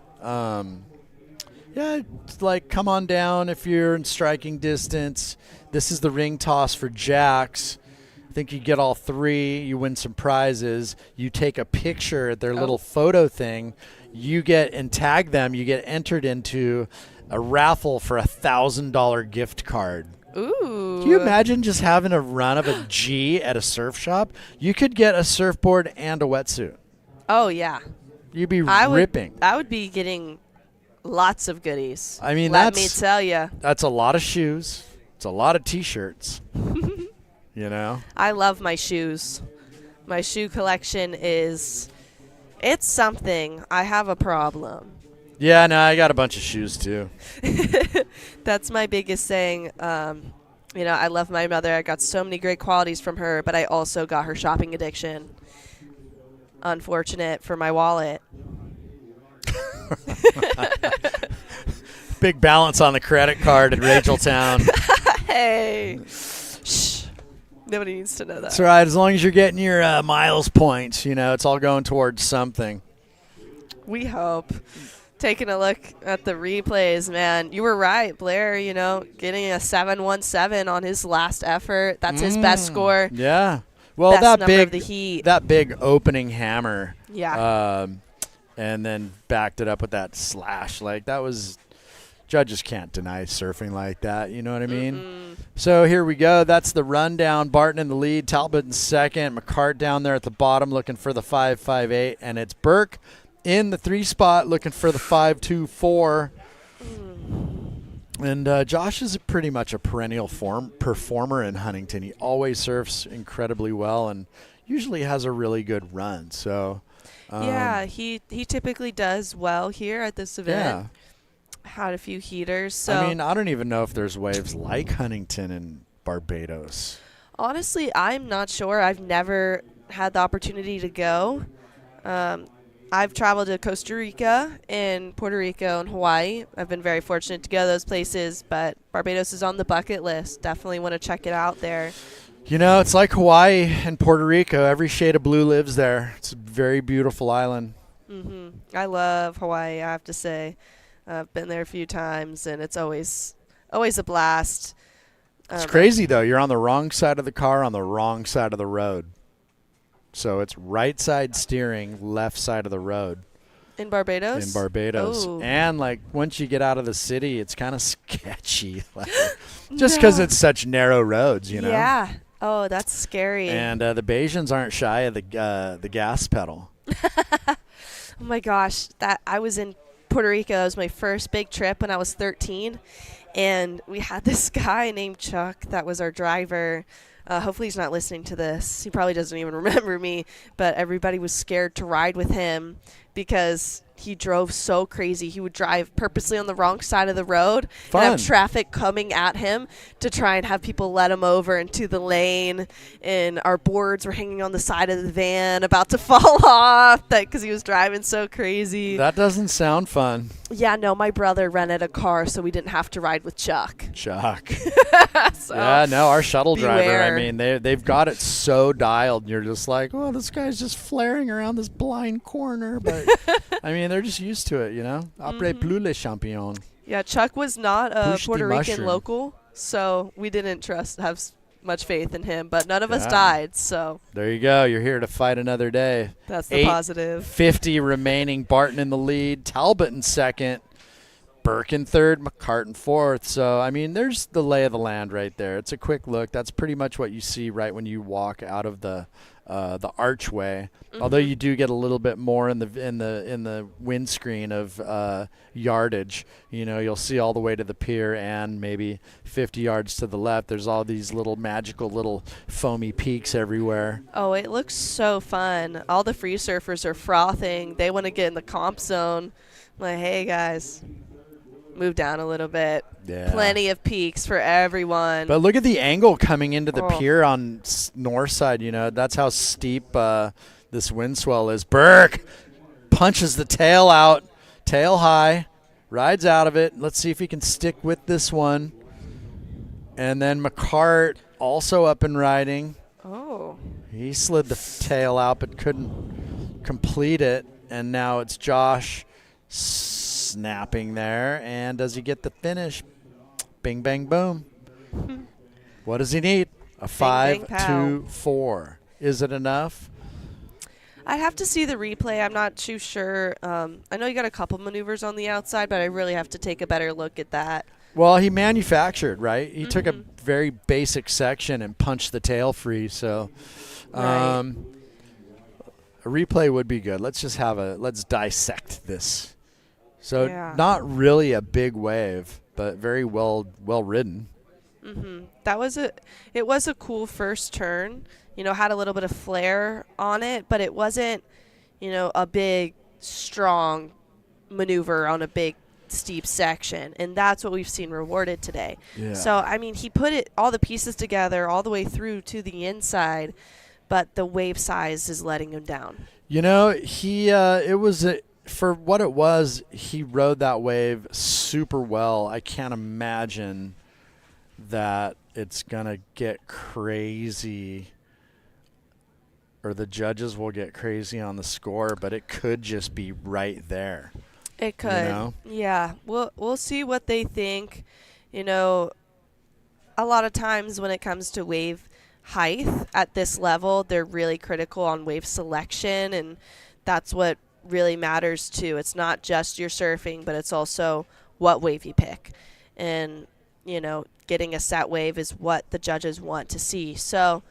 It's like, come on down if you're in striking distance. This is the ring toss for jacks. I think you get all 3. You win some prizes. You take a picture at their little photo thing. You get and tag them. You get entered into a raffle for $1,000 gift card. Ooh. Can you imagine just having a run of a G at a surf shop? You could get a surfboard and a wetsuit. Oh, yeah. You'd be ripping. I would be getting lots of goodies. I mean, let me tell you. That's a lot of shoes. It's a lot of T-shirts. You know? I love my shoes. My shoe collection it's something. I have a problem. Yeah, no, I got a bunch of shoes too. That's my biggest thing. I love my mother. I got so many great qualities from her, but I also got her shopping addiction. Unfortunate for my wallet. Big balance on the credit card in Racheltown. Hey. Shh. Nobody needs to know that. That's right. As long as you're getting your miles points, it's all going towards something. We hope. Taking a look at the replays, man, you were right, Blair, getting a 717 on his last effort. That's his best score. Yeah. Well, best that number of the heat. That big opening hammer. Yeah. And then backed it up with that slash. Like, that was judges can't deny surfing like that. You know what I mean? Mm-hmm. So here we go. That's the rundown. Barton in the lead. Talbot in second. McCart down there at the bottom looking for the 5.58. And it's Burke in the 3 spot looking for the 5.24. And Josh is pretty much a perennial performer in Huntington. He always surfs incredibly well and usually has a really good run. So yeah, he typically does well here at this event. Yeah. Had a few heaters. So I mean, I don't even know if there's waves like Huntington in Barbados. Honestly, I'm not sure. I've never had the opportunity to go. I've traveled to Costa Rica and Puerto Rico and Hawaii. I've been very fortunate to go to those places, but Barbados is on the bucket list. Definitely want to check it out there. It's like Hawaii and Puerto Rico. Every shade of blue lives there. It's a very beautiful island. Mm-hmm. I love Hawaii, I have to say. I've been there a few times, and it's always a blast. It's crazy, though. You're on the wrong side of the car on the wrong side of the road. So it's right side steering, left side of the road. In Barbados? In Barbados. Oh. And, once you get out of the city, it's kind of sketchy. Just because it's such narrow roads, Yeah. Oh, that's scary. And the Bajans aren't shy of the gas pedal. Oh, my gosh. I was in Puerto Rico. It was my first big trip when I was 13. And we had this guy named Chuck that was our driver. Hopefully he's not listening to this. He probably doesn't even remember me, but everybody was scared to ride with him because he drove so crazy. He would drive purposely on the wrong side of the road and have traffic coming at him to try and have people let him over into the lane. And our boards were hanging on the side of the van about to fall off because he was driving so crazy. That doesn't sound fun. Yeah, no, my brother rented a car so we didn't have to ride with Chuck. Chuck. So yeah, no, our shuttle driver, beware. I mean, they've got it so dialed. And you're just like, oh, this guy's just flaring around this blind corner. But, I mean, they're just used to it, Après plus les champions. Yeah, Chuck was not a Push the Puerto Rican mushroom. local, so we didn't have much faith in him. But none of us died, so. There you go. You're here to fight another day. That's the positive. 8:50 remaining. Barton in the lead. Talbot in second. Burke in third, McCart in fourth. So, I mean, there's the lay of the land right there. It's a quick look. That's pretty much what you see right when you walk out of the archway. Although you do get a little bit more in the windscreen of yardage. You'll see all the way to the pier and maybe 50 yards to the left. There's all these little magical little foamy peaks everywhere. Oh, it looks so fun. All the free surfers are frothing. They want to get in the comp zone. I'm like, hey guys, move down a little bit. Yeah. Plenty of peaks for everyone. But look at the angle coming into the pier on north side. That's how steep this wind swell is. Burke punches the tail out, tail high, rides out of it. Let's see if he can stick with this one. And then McCart also up and riding. Oh. He slid the tail out but couldn't complete it. And now it's Josh snapping there. And does he get the finish? Bing, bang, boom. What does he need? A 5-2-4. Is it enough? I'd have to see the replay. I'm not too sure. I know you got a couple maneuvers on the outside, but I really have to take a better look at that. Well, he manufactured, right? He took a very basic section and punched the tail free. So a replay would be good. Let's just let's dissect this. So not really a big wave, but very well ridden. It was a cool first turn. Had a little bit of flair on it, but it wasn't, a big, strong maneuver on a big, steep section. And that's what we've seen rewarded today. Yeah. So, I mean, he put all the pieces together all the way through to the inside, but the wave size is letting him down. For what it was, he rode that wave super well. I can't imagine that it's going to get crazy or the judges will get crazy on the score, but it could just be right there. It could. Yeah. We'll see what they think. A lot of times when it comes to wave height at this level, they're really critical on wave selection, and that's what really matters too. It's not just your surfing, but it's also what wave you pick. And, getting a set wave is what the judges want to see. So,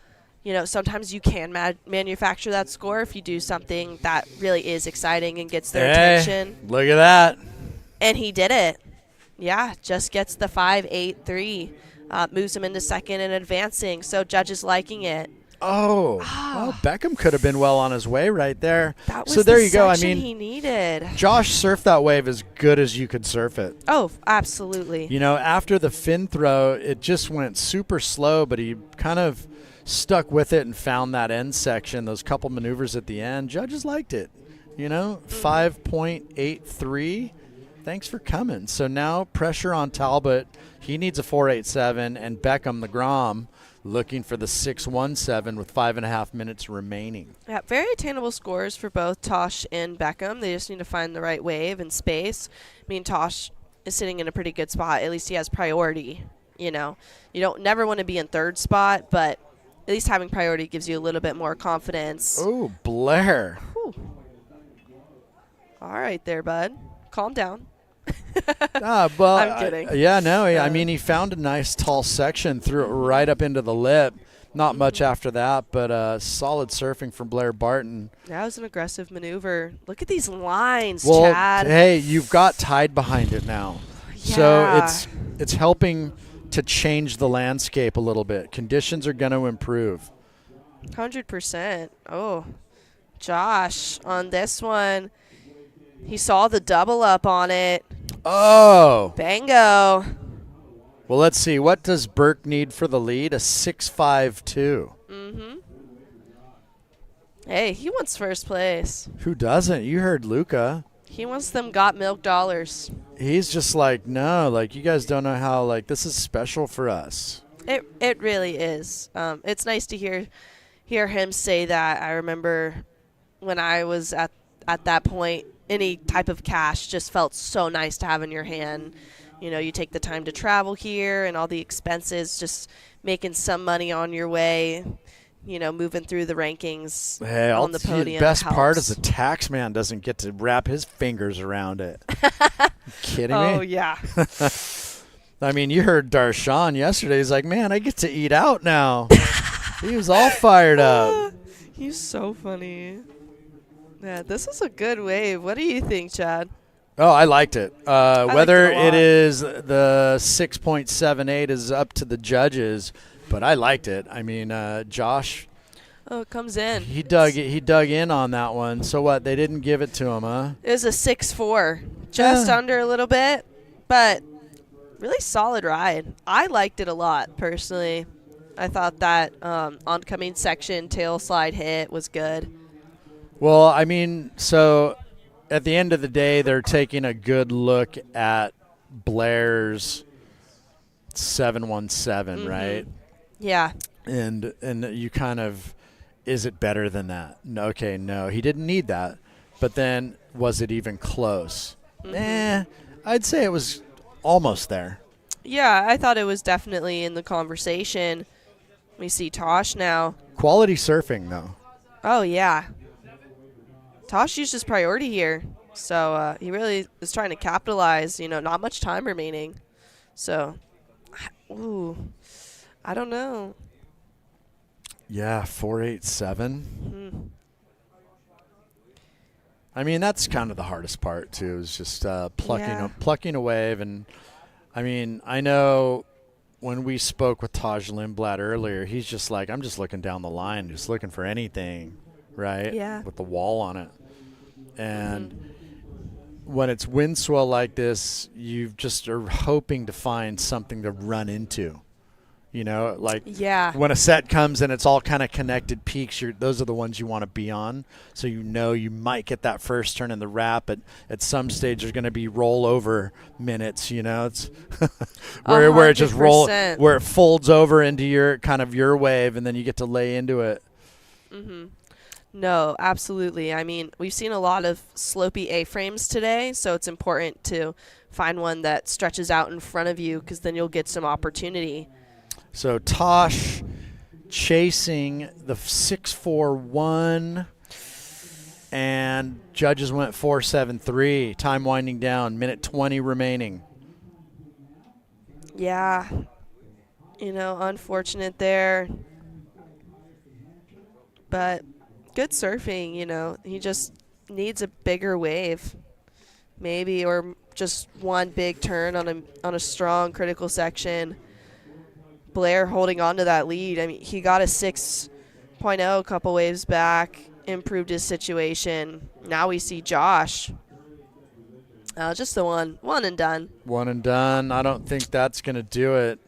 sometimes you can manufacture that score if you do something that really is exciting and gets their attention. Look at that. And he did it. Yeah, just gets the 5-8-3. Moves him into second and advancing. So judges liking it. Well, Beckham could have been well on his way right there. That was so there the you go. I section mean, he needed. Josh surfed that wave as good as you could surf it. Oh, absolutely. After the fin throw, it just went super slow, but he kind of stuck with it and found that end section, those couple maneuvers at the end. Judges liked it. 5.83. Thanks for coming. So now pressure on Talbot. He needs a 4.87, and Beckham, the Grom, looking for the 6.17 with 5.5 minutes remaining. Yeah, very attainable scores for both Tosh and Beckham. They just need to find the right wave and space. I mean, Tosh is sitting in a pretty good spot. At least he has priority. You don't never want to be in third spot, but at least having priority gives you a little bit more confidence. Oh, Blair. Whew. All right there, bud. Calm down. I'm kidding. I mean, he found a nice tall section, threw it right up into the lip. Not much after that, but solid surfing from Blair Barton. That was an aggressive maneuver. Look at these lines, well, Chad. Hey, you've got tide behind it now. Yeah. So it's helping to change the landscape a little bit. Conditions are going to improve. 100%. Oh, Josh on this one. He saw the double up on it. Oh. Bango. Well, let's see. What does Burke need for the lead? A 6.52. Hey, he wants first place. Who doesn't? You heard Lucca. He wants them got milk dollars. He's just like, no, like, you guys don't know how, like, this is special for us. It really is. It's nice to hear him say that. I remember when I was at that point, any type of cash just felt so nice to have in your hand. You take the time to travel here and all the expenses, just making some money on your way, moving through the rankings on the podium. The best part is the tax man doesn't get to wrap his fingers around it. Kidding me? Oh, yeah. I mean, you heard Darshan yesterday. He's like, man, I get to eat out now. He was all fired up. He's so funny. Yeah, this is a good wave. What do you think, Chad? Oh, I liked it. Whether liked it a lot. it is the 6.78 is up to the judges, but I liked it. I mean, Josh. Oh, it comes in. He dug in on that one. So what? They didn't give it to him, huh? It was a 6.4, just under a little bit, but really solid ride. I liked it a lot personally. I thought that oncoming section tail slide hit was good. Well, I mean, so at the end of the day, they're taking a good look at Blair's 717, right? Yeah. And you kind of, is it better than that? No, okay, no, he didn't need that. But then, was it even close? I'd say it was almost there. Yeah, I thought it was definitely in the conversation. We see Tosh now. Quality surfing, though. Oh, yeah. Tosh used his priority here. So he really is trying to capitalize. Not much time remaining. So, I don't know. Yeah, 487. I mean, that's kind of the hardest part, too, is just plucking a wave. And, I mean, I know when we spoke with Taj Lindblad earlier, he's just like, I'm just looking down the line, just looking for anything, right? Yeah. With the wall on it. And when it's wind swell like this, you just are hoping to find something to run into. When a set comes and it's all kind of connected peaks, those are the ones you want to be on. So you might get that first turn in the wrap, but at some stage there's going to be rollover minutes. It's where it just where it folds over into your wave, and then you get to lay into it. No, absolutely. I mean, we've seen a lot of slopey A-frames today, so it's important to find one that stretches out in front of you, because then you'll get some opportunity. So Tosh chasing the 6.41, and judges went 4.73. Time winding down, minute 20 remaining. Yeah, unfortunate there, but good surfing. He just needs a bigger wave, maybe, or just one big turn on a strong critical section. Blair holding on to that lead. I mean, he got a 6.0 a couple waves back, improved his situation. Now we see Josh. Just the one and done. One and done. I don't think that's going to do it.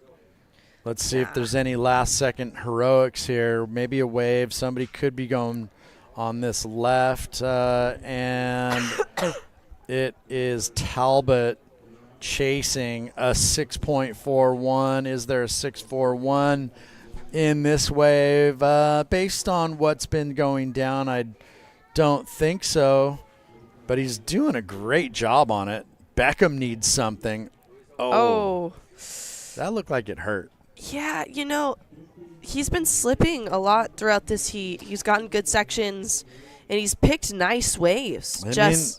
Let's see if there's any last-second heroics here. Maybe a wave. Somebody could be going on this left. And it is Talbot chasing a 6.41. Is there a 6.41 in this wave? Based on what's been going down, I don't think so. But he's doing a great job on it. Beckham needs something. Oh. That looked like it hurt. Yeah, he's been slipping a lot throughout this heat. He's gotten good sections, and he's picked nice waves.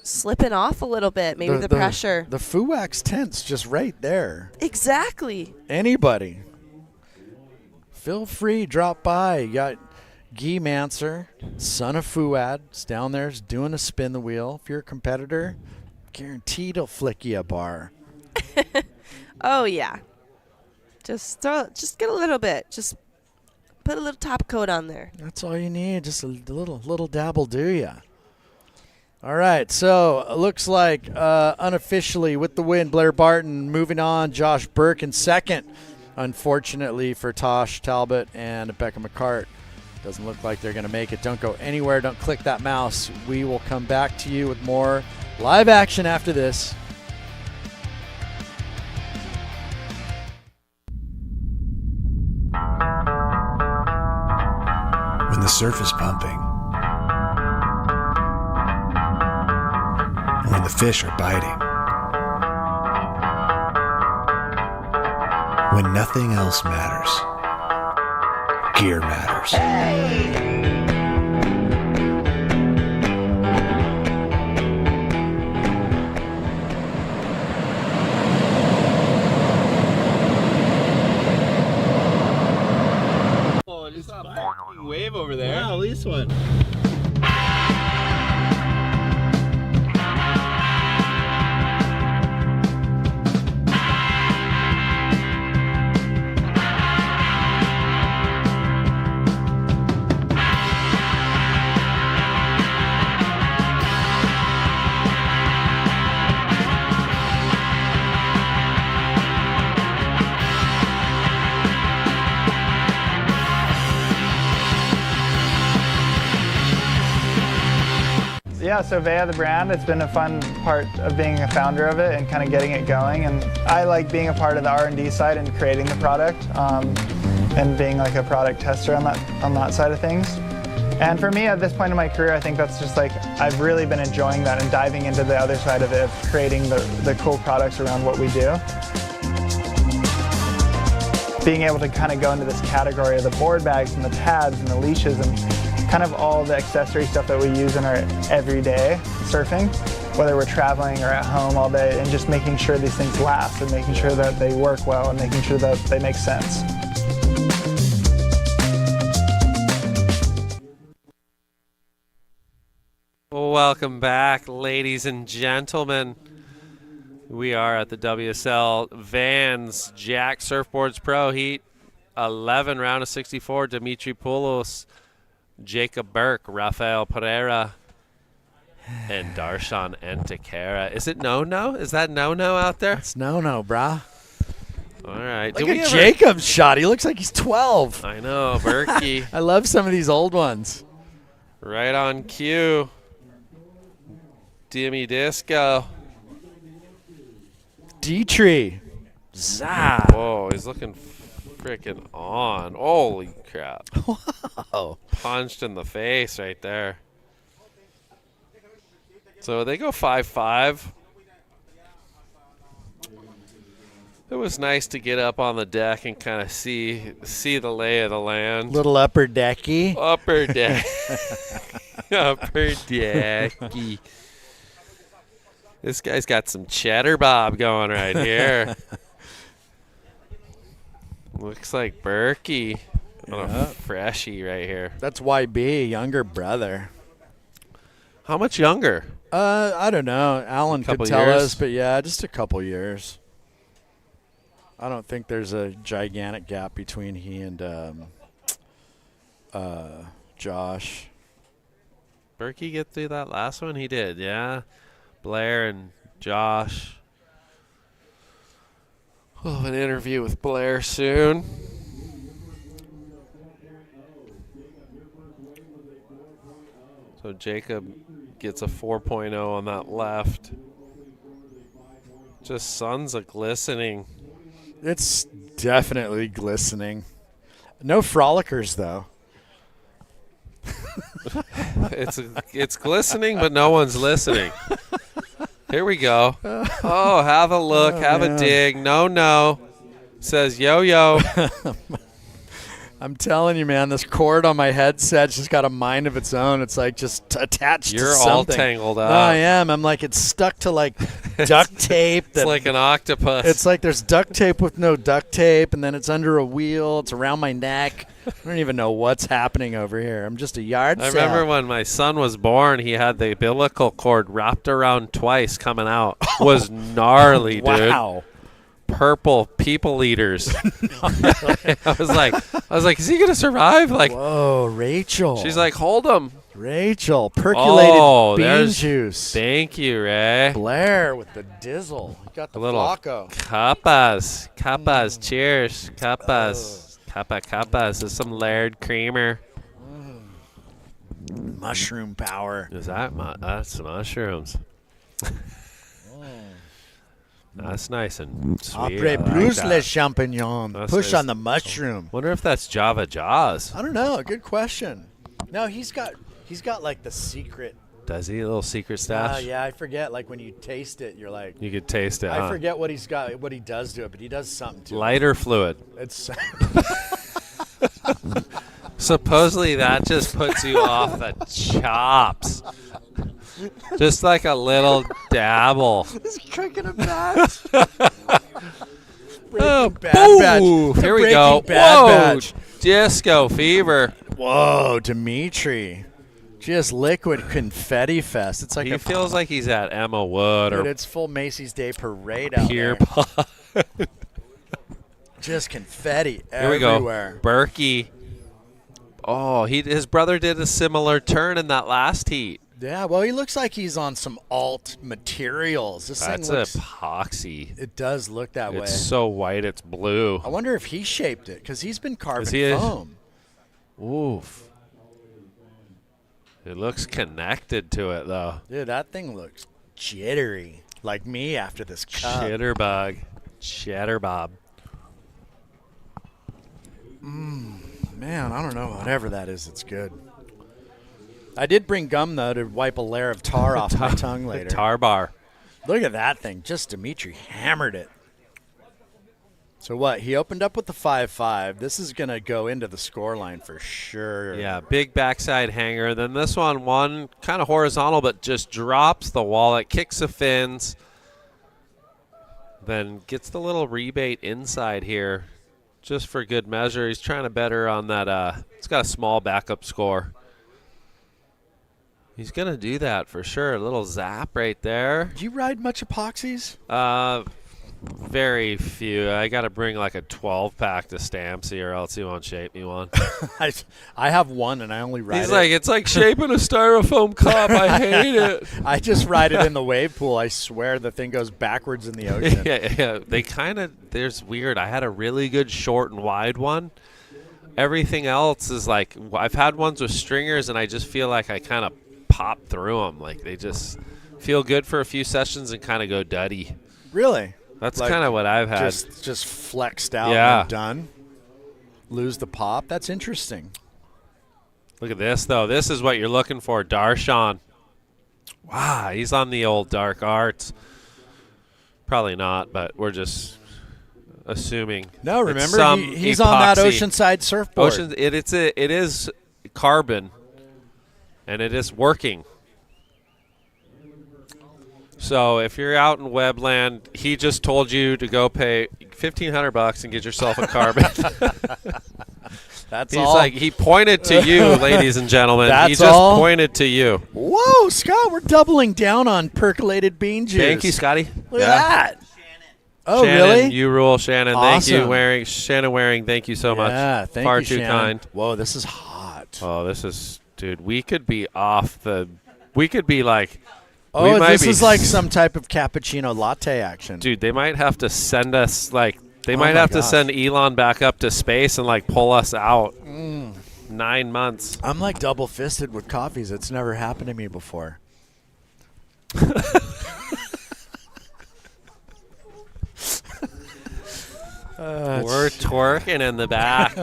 Slipping off a little bit, maybe the pressure. The Fuwax tent's just right there. Exactly. Anybody. Feel free, drop by. You got Guy Manser, son of Fuad, is down there, is doing a spin the wheel. If you're a competitor, guaranteed he'll flick you a bar. Oh, yeah. Just get a little bit. Just put a little top coat on there. That's all you need. Just a little dabble, do ya? All right, so it looks like unofficially with the win, Blair Barton moving on. Josh Burke in second. Unfortunately for Tosh Talbot and Becca McCart, doesn't look like they're going to make it. Don't go anywhere. Don't click that mouse. We will come back to you with more live action after this. When the surf is pumping, when the fish are biting, when nothing else matters, gear matters. one. Yeah, so Vea, the brand, it's been a fun part of being a founder of it and kind of getting it going. And I like being a part of the R&D side and creating the product and being like a product tester on that side of things. And for me, at this point in my career, I think that's just like, I've really been enjoying that and diving into the other side of it, of creating the cool products around what we do. Being able to kind of go into this category of the board bags and the pads and the leashes and kind of all the accessory stuff that we use in our everyday surfing, whether we're traveling or at home all day, and just making sure these things last and making sure that they work well and making sure that they make sense. Welcome back, ladies and gentlemen. We are at the WSL Vans Jack Surfboards Pro Heat 11, round of 64. Dimitri Poulos, Jacob Burke, Rafael Pereira, and Darshan Entekera. Is it no-no? Is that no-no out there? It's no-no, brah. All right. Look at Jacob's shot. He looks like he's 12. I know, Berkey. I love some of these old ones. Right on cue. Dimmy Disco. D-Tree. Zah. Whoa, he's looking freaking on. Holy crap. Wow. Punched in the face right there. So they go 5-5. It was nice to get up on the deck and kind of see the lay of the land. Little upper decky. Upper deck. Upper decky. This guy's got some cheddar bob going right here. Looks like Berkey on a freshie right here. That's YB, younger brother. How much younger? I don't know. Alan could tell us, but yeah, just a couple years. I don't think there's a gigantic gap between he and Josh. Berkey get through that last one? He did, yeah. Blair and Josh. We'll have an interview with Blair soon. So Jacob gets a 4.0 on that left. Just suns a glistening. It's definitely glistening. No frolickers, though. It's glistening, but no one's listening. Here we go. Oh, have a look. Have a dig. No. Says yo-yo. I'm telling you, man, this cord on my headset's just got a mind of its own. It's like just attached to something. You're all tangled up. I am. I'm like, it's stuck to like duct tape. It's like an octopus. It's like there's duct tape with no duct tape, and then it's under a wheel. It's around my neck. I don't even know what's happening over here. I'm just a yard sale. I remember when my son was born, he had the umbilical cord wrapped around twice coming out. Was gnarly, dude. Wow. Purple people eaters. I was like, is he gonna survive? Like, whoa, Rachel. She's like, hold him. Rachel, percolated bean juice. Thank you, Ray. Blair with the dizzle. You got the little Flacco. Kappas. Cheers, kappas. Kappas is some layered creamer. Mushroom power. Is that that's mushrooms? That's nice and sweet. Après plus les champignons. Push on the mushroom. Wonder if that's Java Jaws. I don't know. Good question. No, he's got like the secret. Does he? A little secret stash? Yeah, I forget. Like when you taste it, you're like. You could taste it. I forget what he's got, what he does to it, but he does something to it. Lighter fluid. It's. Supposedly that just puts you off the chops. Just like a little dabble. He's cooking a batch. Oh, bad batch. Here we go. Bad Whoa, batch. disco fever. Whoa, Dimitri. Just liquid confetti fest. It's like he feels like he's at Emma Wood or it's full Macy's Day Parade out Pier there. Pond. Just confetti Here everywhere. we go. Berkey. Oh, his brother did a similar turn in that last heat. Yeah, well, he looks like he's on some alt materials. That's thing looks, epoxy. It does look that way. It's so white, it's blue. I wonder if he shaped it, because he's been carving he foam. Oof. It looks connected to it, though. Dude, that thing looks jittery. Like me after this cup. Chitterbug. Chatterbob. Man, I don't know. Whatever that is, it's good. I did bring gum, though, to wipe a layer of tar off my tongue later. Tar bar. Look at that thing. Just Dimitri hammered it. So what? He opened up with the 5-5. This is going to go into the scoreline for sure. Yeah, big backside hanger. Then this one kind of horizontal, but just drops the wallet, kicks the fins, then gets the little rebate inside here just for good measure. He's trying to better on that. It's got a small backup score. He's going to do that for sure. A little zap right there. Do you ride much epoxies? Very few. I got to bring like a 12-pack to Stampsy or else he won't shape me one. I have one and I only ride He's like, it's like shaping a styrofoam cup. I hate it. I just ride it in the wave pool. I swear the thing goes backwards in the ocean. Yeah. They kind of, there's weird. I had a really good short and wide one. Everything else is like, I've had ones with stringers and I just feel like I kind of pop through them. Like they just feel good for a few sessions and kind of go duddy. Really? That's Like, kind of what I've had. Just flexed out and done. Lose the pop. That's interesting. Look at this, though. This is what you're looking for, Darshan. Wow, he's on the old dark arts. Probably not, but we're just assuming. No, remember, he's on that Oceanside surfboard. It is carbon, and it is working. So if you're out in Webland, he just told you to go pay $1,500 and get yourself a carbon. That's He's all. like, he pointed to you, ladies and gentlemen. That's he just all? pointed to you. Whoa, Scott, we're doubling down on percolated bean juice. Thank you, Scotty. Look at that. Oh, Shannon, really? you rule, Shannon. Awesome. Thank you, Shannon Waring. Thank you so much. Yeah, thank Far you, too Shannon. kind. Whoa, this is hot. Oh, this is, dude. We could be off the. We could be like. Oh, this is like some type of cappuccino latte action. Dude, they might have to send us like. They Oh might my have to gosh. send Elon back up to space and like pull us out. 9 months. I'm like double fisted with coffees. It's never happened to me before. We're twerking in the back.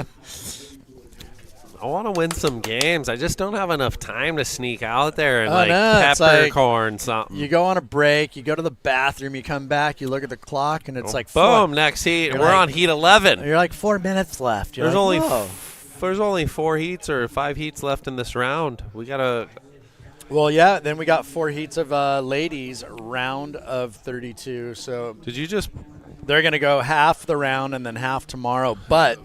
I want to win some games. I just don't have enough time to sneak out there and it's peppercorn something. You go on a break, you go to the bathroom, you come back, you look at the clock, and it's like boom, next heat. We're on heat 11. You're like 4 minutes left. You're There's only 4 heats or 5 heats left in this round. We gotta. Well, yeah. Then we got 4 heats of ladies, round of 32. So did you just? They're gonna go half the round and then half tomorrow. But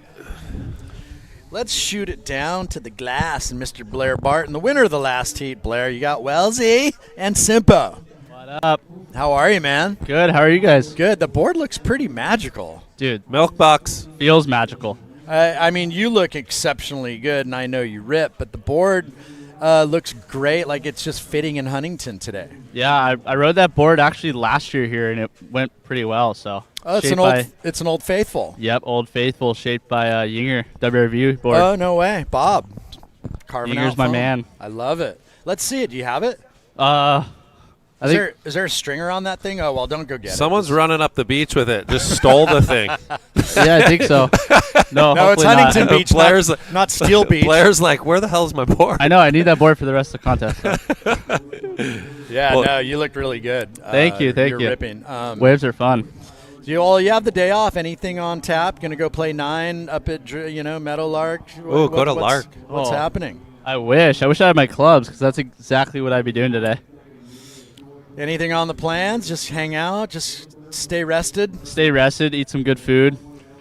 let's shoot it down to the glass and Mr. Blair Barton, the winner of the last heat. Blair, you got Wellesley and Simpo. What up? How are you, man? Good. How are you guys? Good. The board looks pretty magical. Dude, milk box feels magical. I mean, you look exceptionally good, and I know you rip, but the board looks great, like it's just fitting in Huntington today. Yeah, I rode that board actually last year here, and it went pretty well. So it's an old faithful. Yep, Old Faithful, shaped by Yinger WRV board. Oh, no way. Bob. Carving Yinger's out my foam. man. I love it. Let's see it. Do you have it? Is there a stringer on that thing? Oh, well, don't go get Someone's running up the beach with it. Just stole the thing. Yeah, I think so. No, it's Huntington not. Beach, Blair's not Steel Beach. Blair's like, where the hell's my board? I know. I need that board for the rest of the contest. Yeah, Well, no, you looked really good. Thank you. You're you. ripping. Waves are fun. You have the day off. Anything on tap? Going to go play 9 up at Meadowlark? Oh, go to Lark. What's happening? I wish I had my clubs because that's exactly what I'd be doing today. Anything on the plans? Just hang out? Just stay rested? Stay rested, eat some good food,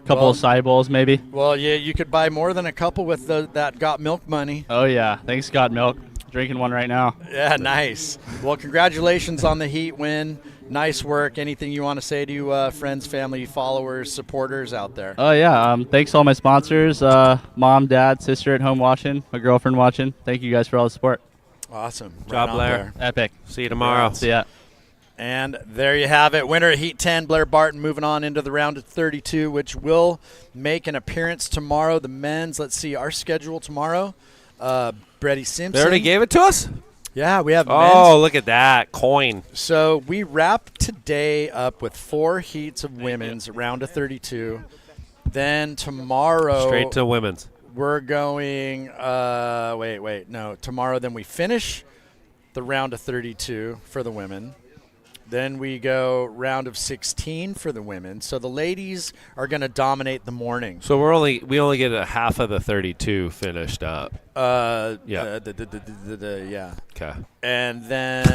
Couple of side bowls, maybe. Well, yeah, you could buy more than a couple with that Got Milk money. Oh, yeah. Thanks, Got Milk. Drinking one right now. Yeah, nice. Well, congratulations on the Heat win. Nice work. Anything you want to say to friends, family, followers, supporters out there? Oh, yeah. Thanks to all my sponsors, mom, dad, sister at home watching, my girlfriend watching. Thank you guys for all the support. Awesome. Job, Blair. Epic. See you tomorrow. See ya. And there you have it. Winner of Heat 10, Blair Barton, moving on into the round of 32, which will make an appearance tomorrow. The men's, let's see, our schedule tomorrow. Brady Simpson. They already gave it to us? Yeah, we have men's. Oh, look at that coin. So we wrap today up with 4 heats of women's, round of 32. Then tomorrow. Straight to women's. We're going, no. Tomorrow then we finish the round of 32 for the women. Then we go round of 16 for the women. So the ladies are going to dominate the morning. So we only get a half of the 32 finished up. Yeah. Yeah. Okay. And then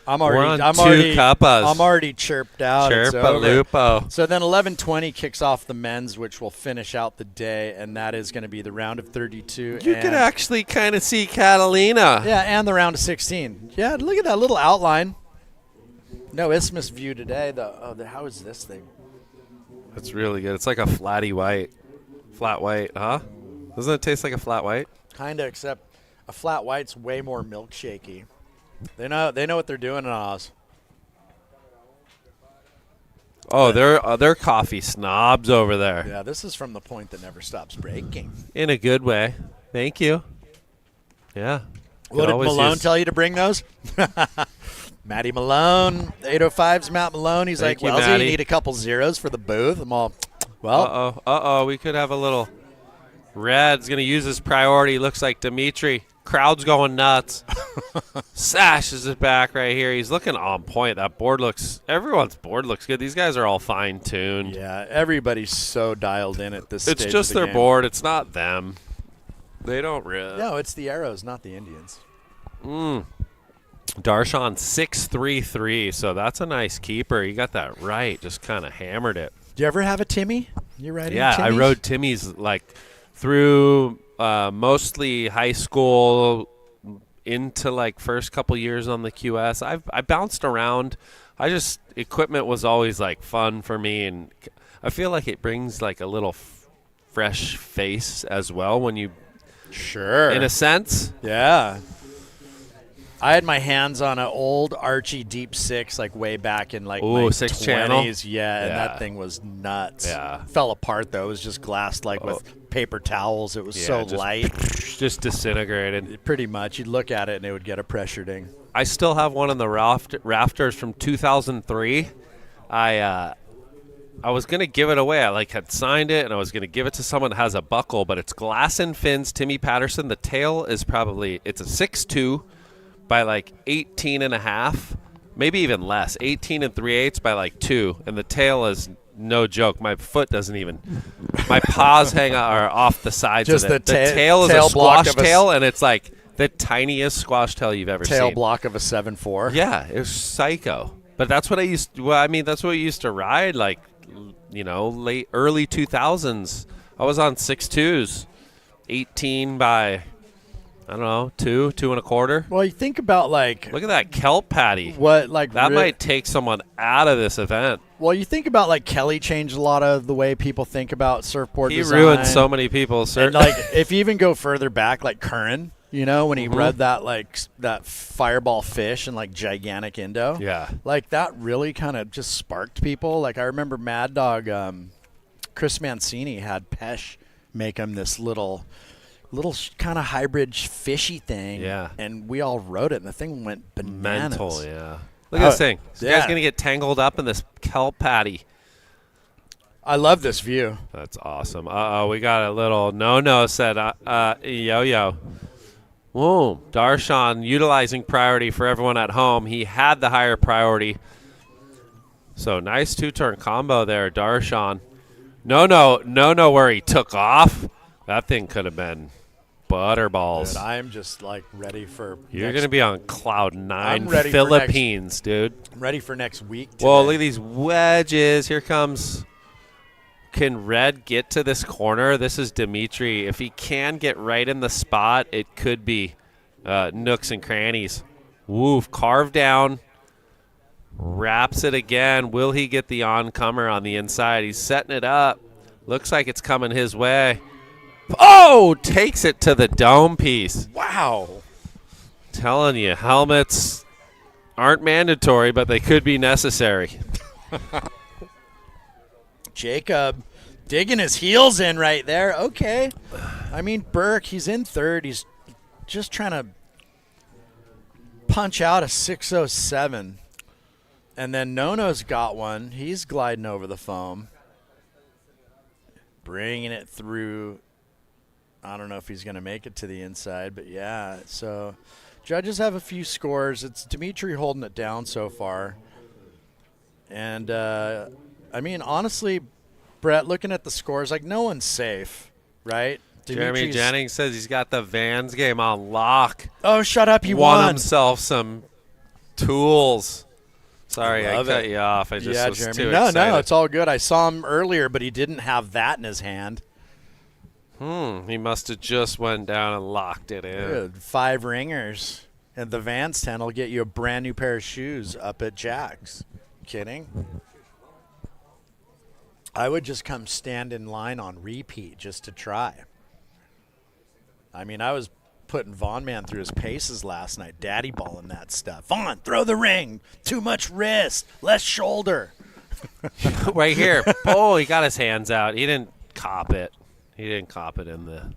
I'm We're already on two cuppas. I'm already chirped out. It's over. Chirpa-lupo. So then 11:20 kicks off the men's, which will finish out the day, and that is going to be the round of 32. You could actually kind of see Catalina. Yeah, and the round of 16. Yeah, look at that little outline. No isthmus view today. How is this thing? That's really good. It's like a flat white, huh? Doesn't it taste like a flat white? Kinda, except a flat white's way more milkshakey. They know what they're doing in Oz. Oh, they're coffee snobs over there. Yeah, this is from the point that never stops breaking. In a good way. Thank you. Yeah. What did Malone tell you to bring those? Matty Malone, 805's Matt Malone. He's Thank like, you, well, so Matty. you need a couple zeros for the booth. I'm all, well. Uh-oh. We could have a little. Red's going to use his priority. Looks like Dimitri. Crowd's going nuts. Sashes it back right here. He's looking on point. Everyone's board looks good. These guys are all fine-tuned. Yeah, everybody's so dialed in at this stage. It's just of the their game. board. It's not them. They don't really. No, it's the Arrows, not the Indians. Darshan 6-3-3, so that's a nice keeper. You got that right. Just kind of hammered it. Do you ever have a Timmy? You riding Yeah, Timmys? I rode Timmy's like through mostly high school into like first couple years on the QS. I bounced around. Equipment was always like fun for me, and I feel like it brings like a little fresh face as well when you. Sure. In a sense. Yeah. I had my hands on an old Archie Deep 6, like way back in like my 6 20s. channel. Yeah, and that thing was nuts. Yeah. Fell apart though. It was just glassed like with paper towels. It was so just light. Just disintegrated. Pretty much. You'd look at it and it would get a pressure ding. I still have one on the rafters from 2003. I was going to give it away. I had signed it, and I was going to give it to someone that has a buckle, but it's glass and fins, Timmy Patterson. The tail is it's a 6'2", by 18 and a half, maybe even less, 18 3/8 by 2, and the tail is no joke. My foot doesn't even, my paws hang are off the sides Just of it. the tail is tail a block squash of tail, and it's like the tiniest squash tail you've ever seen. Tail block of a 7.4. Yeah, it was psycho. But that's what I used to, that's what I used to ride, early 2000s. I was on 6'2s, 18 by, I don't know, 2 1/4. Well, you think about look at that kelp patty. What that might take someone out of this event. Well, you think about Kelly changed a lot of the way people think about surfboard design. He ruined so many people's And if you even go further back, Curran, when he rode that that fireball fish and gigantic Indo. Yeah. That really kind of just sparked people. I remember Mad Dog, Chris Mancini had Pesh make him this little kind of hybrid fishy thing. Yeah. And we all rode it, and the thing went bananas. Mental, yeah. Look at this thing. This guy's going to get tangled up in this kelp patty. I love this view. That's awesome. We got a little no said yo-yo. Whoa. Darshan utilizing priority for everyone at home. He had the higher priority. So nice 2-turn combo there, Darshan. No, where he took off. That thing could have been butterballs. Dude, I'm just ready for. You're going to be on cloud 9, I'm ready Philippines, dude. I'm ready for next week. Well, look at these wedges. Here comes Can Red get to this corner? This is Dimitri. If he can get right in the spot, it could be nooks and crannies. Woof, carved down. Wraps it again. Will he get the oncomer on the inside? He's setting it up. Looks like it's coming his way. Oh, takes it to the dome piece. Wow. Telling you, helmets aren't mandatory, but they could be necessary. Jacob digging his heels in right there. Okay. I mean, Burke, he's in third. He's just trying to punch out a 6:07. And then Nono's got one. He's gliding over the foam. Bringing it through. I don't know if he's going to make it to the inside, but yeah. So judges have a few scores. It's Dimitri holding it down so far. And, I mean, honestly, Brett, looking at the scores, like no one's safe, right? Jeremy Jennings says he's got the Vans game on lock. Oh, shut up. He won won. himself some tools. Sorry, I cut you off. I just was Jeremy. too No, excited. no, it's all good. I saw him earlier, but he didn't have that in his hand. He must have just went down and locked it in. Good. 5 ringers. And the Vans 10 will get you a brand new pair of shoes up at Jack's. Kidding? I would just come stand in line on repeat just to try. I mean, I was putting Vaughn Man through his paces last night, daddy balling that stuff. Vaughn, throw the ring. Too much wrist, less shoulder. Right here. Oh, he got his hands out. He didn't cop it. He didn't cop it in the.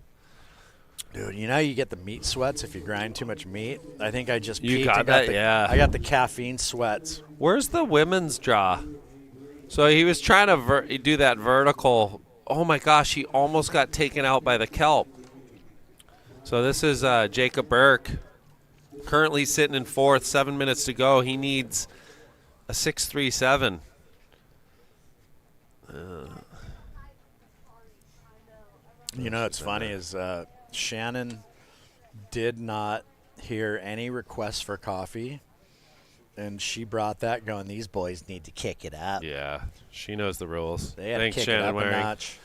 Dude, you know you get the meat sweats if you grind too much meat? I think I just You peeked. got I that? the, Yeah. I got the caffeine sweats. Where's the women's draw? So he was trying to do that vertical. Oh, my gosh. He almost got taken out by the kelp. So this is Jacob Burke, currently sitting in fourth, 7 minutes to go. He needs a 6.37. You know what's funny is Shannon did not hear any requests for coffee, and she brought that going, these boys need to kick it up. Yeah, she knows the rules. They had Thanks, to kick Shannon it up Waring. a notch.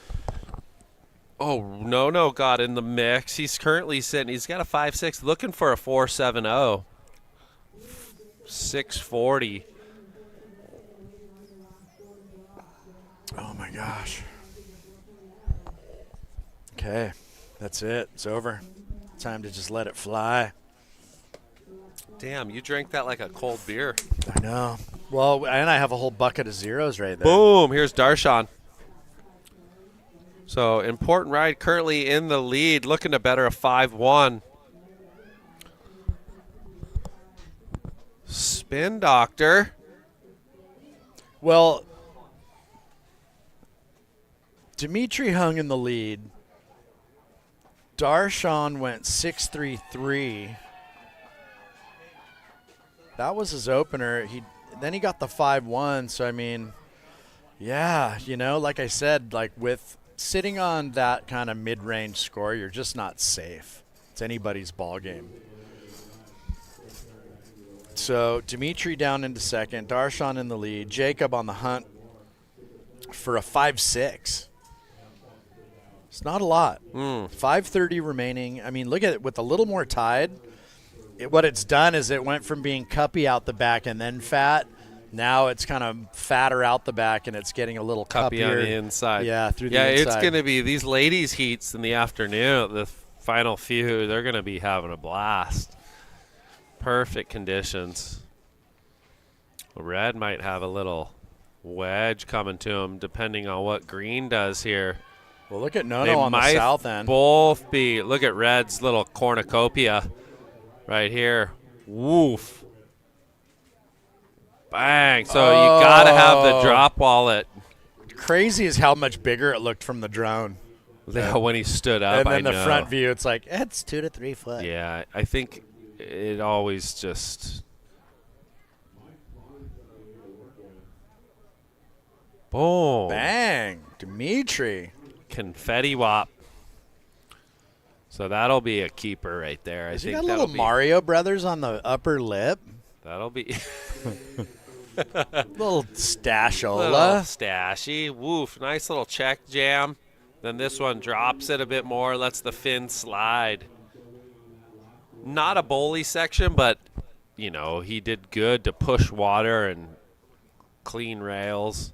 Oh, no got in the mix. He's currently sitting. He's got a 5.6, looking for a 4.70. 6.40. Oh, my gosh. Okay, that's it. It's over. Time to just let it fly. Damn, you drank that like a cold beer. I know. Well, and I have a whole bucket of zeros right there. Boom, here's Darshan. So, important ride, currently in the lead, looking to better a 5-1. Spin Doctor. Well, Dimitri hung in the lead. Darshan went 6.33. That was his opener. Then he got the 5-1. So, I mean, yeah, you know, like I said, like with sitting on that kind of mid-range score, you're just not safe. It's anybody's ball game. So Dimitri down into second, Darshan in the lead, Jacob on the hunt for a 5.6. It's not a lot. 5:30 remaining. I mean, look at it with a little more tide. What it's done is it went from being cuppy out the back and then fat. Now it's kind of fatter out the back, and it's getting a little Cuppy cuppier on the inside. Yeah, through the inside. inside. Yeah, it's going to be these ladies' heats in the afternoon, the final few, they're going to be having a blast. Perfect conditions. Red might have a little wedge coming to him, depending on what green does here. Well, look at Nono They on the might south end. Both be. Look at Red's little cornucopia right here. Woof. Bang. So you got to have the drop wallet. Crazy is how much bigger it looked from the drone. Yeah, when he stood up, and then I the know. front view, it's like, it's 2 to 3 foot. Yeah, I think it always just. Boom. Bang. Dimitri. Confetti wop. So that'll be a keeper right there. Has I he think got that'll little be, Mario Brothers on the upper lip? That'll be. Little stashola. Little stashy. Woof. Nice little check jam. Then this one drops it a bit more, lets the fin slide. Not a bowly section, but, you know, he did good to push water and clean rails.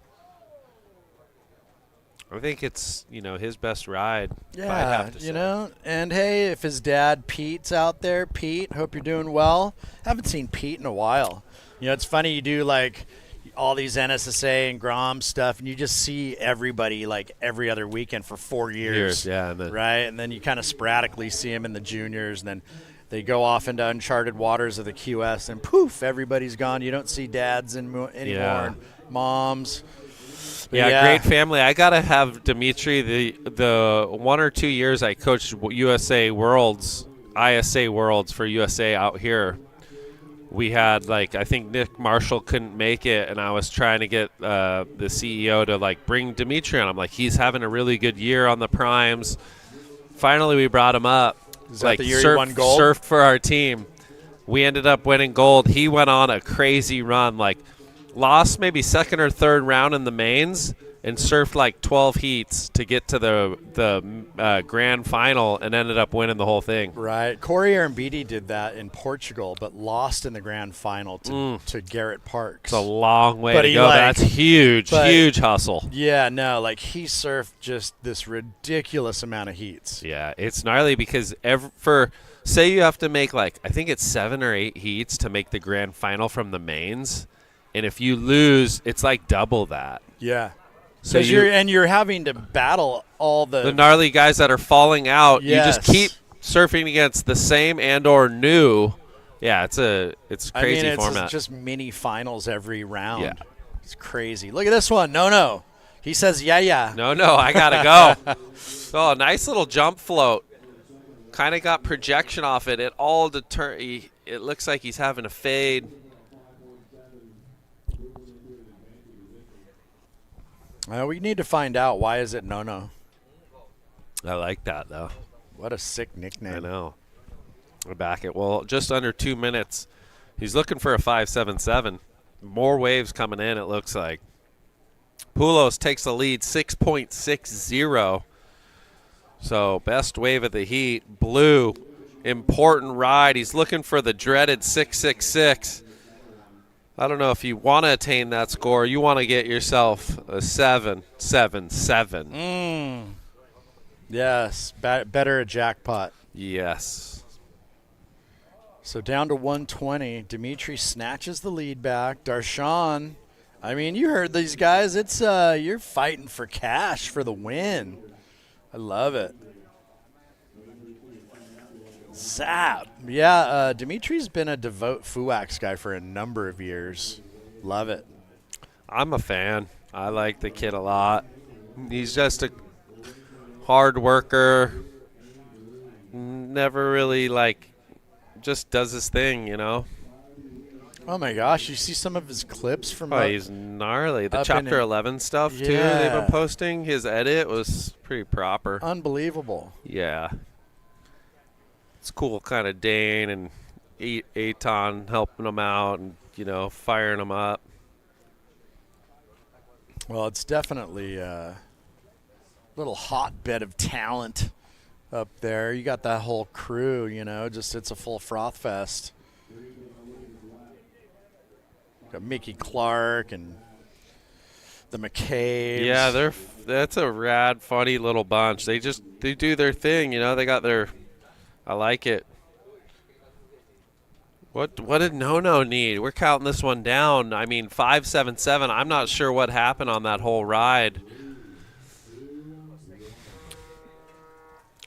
I think it's, you know, his best ride. Yeah, you know, and hey, if his dad Pete's out there, Pete, hope you're doing well. Haven't seen Pete in a while. You know, it's funny, you do like all these NSSA and Grom stuff, and you just see everybody like every other weekend for 4 years. Yeah, right? And then you kind of sporadically see them in the juniors, and then they go off into uncharted waters of the QS, and poof, everybody's gone. You don't see dads anymore, and moms. Yeah, great family. I gotta have Dimitri. The 1 or 2 years I coached USA Worlds, ISA Worlds for USA out here, we had like, I think Nick Marshall couldn't make it, and I was trying to get the CEO to like bring Dimitri on. I'm like, he's having a really good year on the primes. Finally, we brought him up. Is that the year he won gold? Surfed for our team. We ended up winning gold. He went on a crazy run, like lost maybe second or third round in the mains and surfed like 12 heats to get to the grand final and ended up winning the whole thing. Right. Corey Arambidi did that in Portugal, but lost in the grand final to Garrett Parks. It's a long way to go. That's huge, huge hustle. Yeah, no, like he surfed just this ridiculous amount of heats. Yeah, it's gnarly because say you have to make like, I think it's 7 or 8 heats to make the grand final from the mains. And if you lose, it's like double that. Yeah. So you're having to battle all the gnarly guys that are falling out. Yes. You just keep surfing against the same and or new. Yeah, it's crazy format. It's just mini finals every round. Yeah. It's crazy. Look at this one. No. He says yeah. No, I gotta go. Oh, a nice little jump float. Kind of got projection off it. It looks like he's having a fade. We need to find out, why is it no. I like that, though. What a sick nickname. I know. We're back at, just under 2 minutes. He's looking for a 5.77. More waves coming in, it looks like. Poulos takes the lead, 6.60. So best wave of the heat. Blue, important ride. He's looking for the dreaded 6.66. I don't know if you want to attain that score. You want to get yourself a 7.77. Yes, better a jackpot. Yes. So down to 120. Dimitri snatches the lead back. Darshan, I mean, you heard these guys. It's you're fighting for cash for the win. I love it. Zap. Yeah, Dimitri's been a devout Fuwax guy for a number of years. Love it. I'm a fan. I like the kid a lot. He's just a hard worker. Never really, just does his thing, you know? Oh, my gosh. You see some of his clips from he's gnarly. The Chapter 11 stuff, too, they've been posting. His edit was pretty proper. Unbelievable. Yeah. It's cool, kind of Dane and Eitan helping him out and, firing him up. Well, it's definitely a little hotbed of talent up there. You got that whole crew, it's a full froth fest. Got Mickey Clark and the McCabe's. Yeah, that's a rad, funny little bunch. They do their thing, they got their – I like it. What did No need? We're counting this one down. I mean, 5.77. I'm not sure what happened on that whole ride.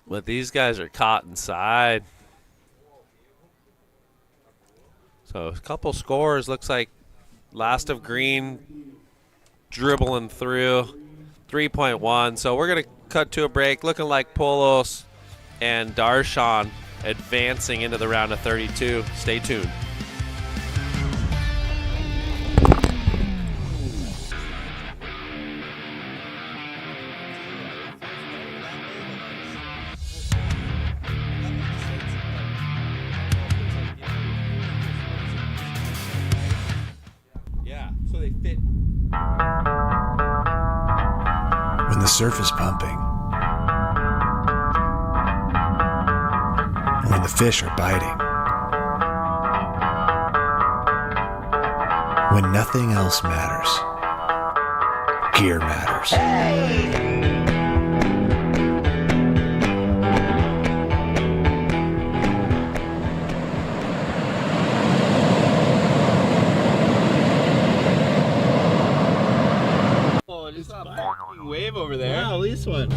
But these guys are caught inside. So a couple scores. Looks like last of green dribbling through 3.1. So we're going to cut to a break. Looking like Poulos and Darshan advancing into the round of 32. Stay tuned. Yeah, so the surf is pumping. When the fish are biting. When nothing else matters. Gear matters. Oh, there's a fucking wave over there. Yeah, at least one.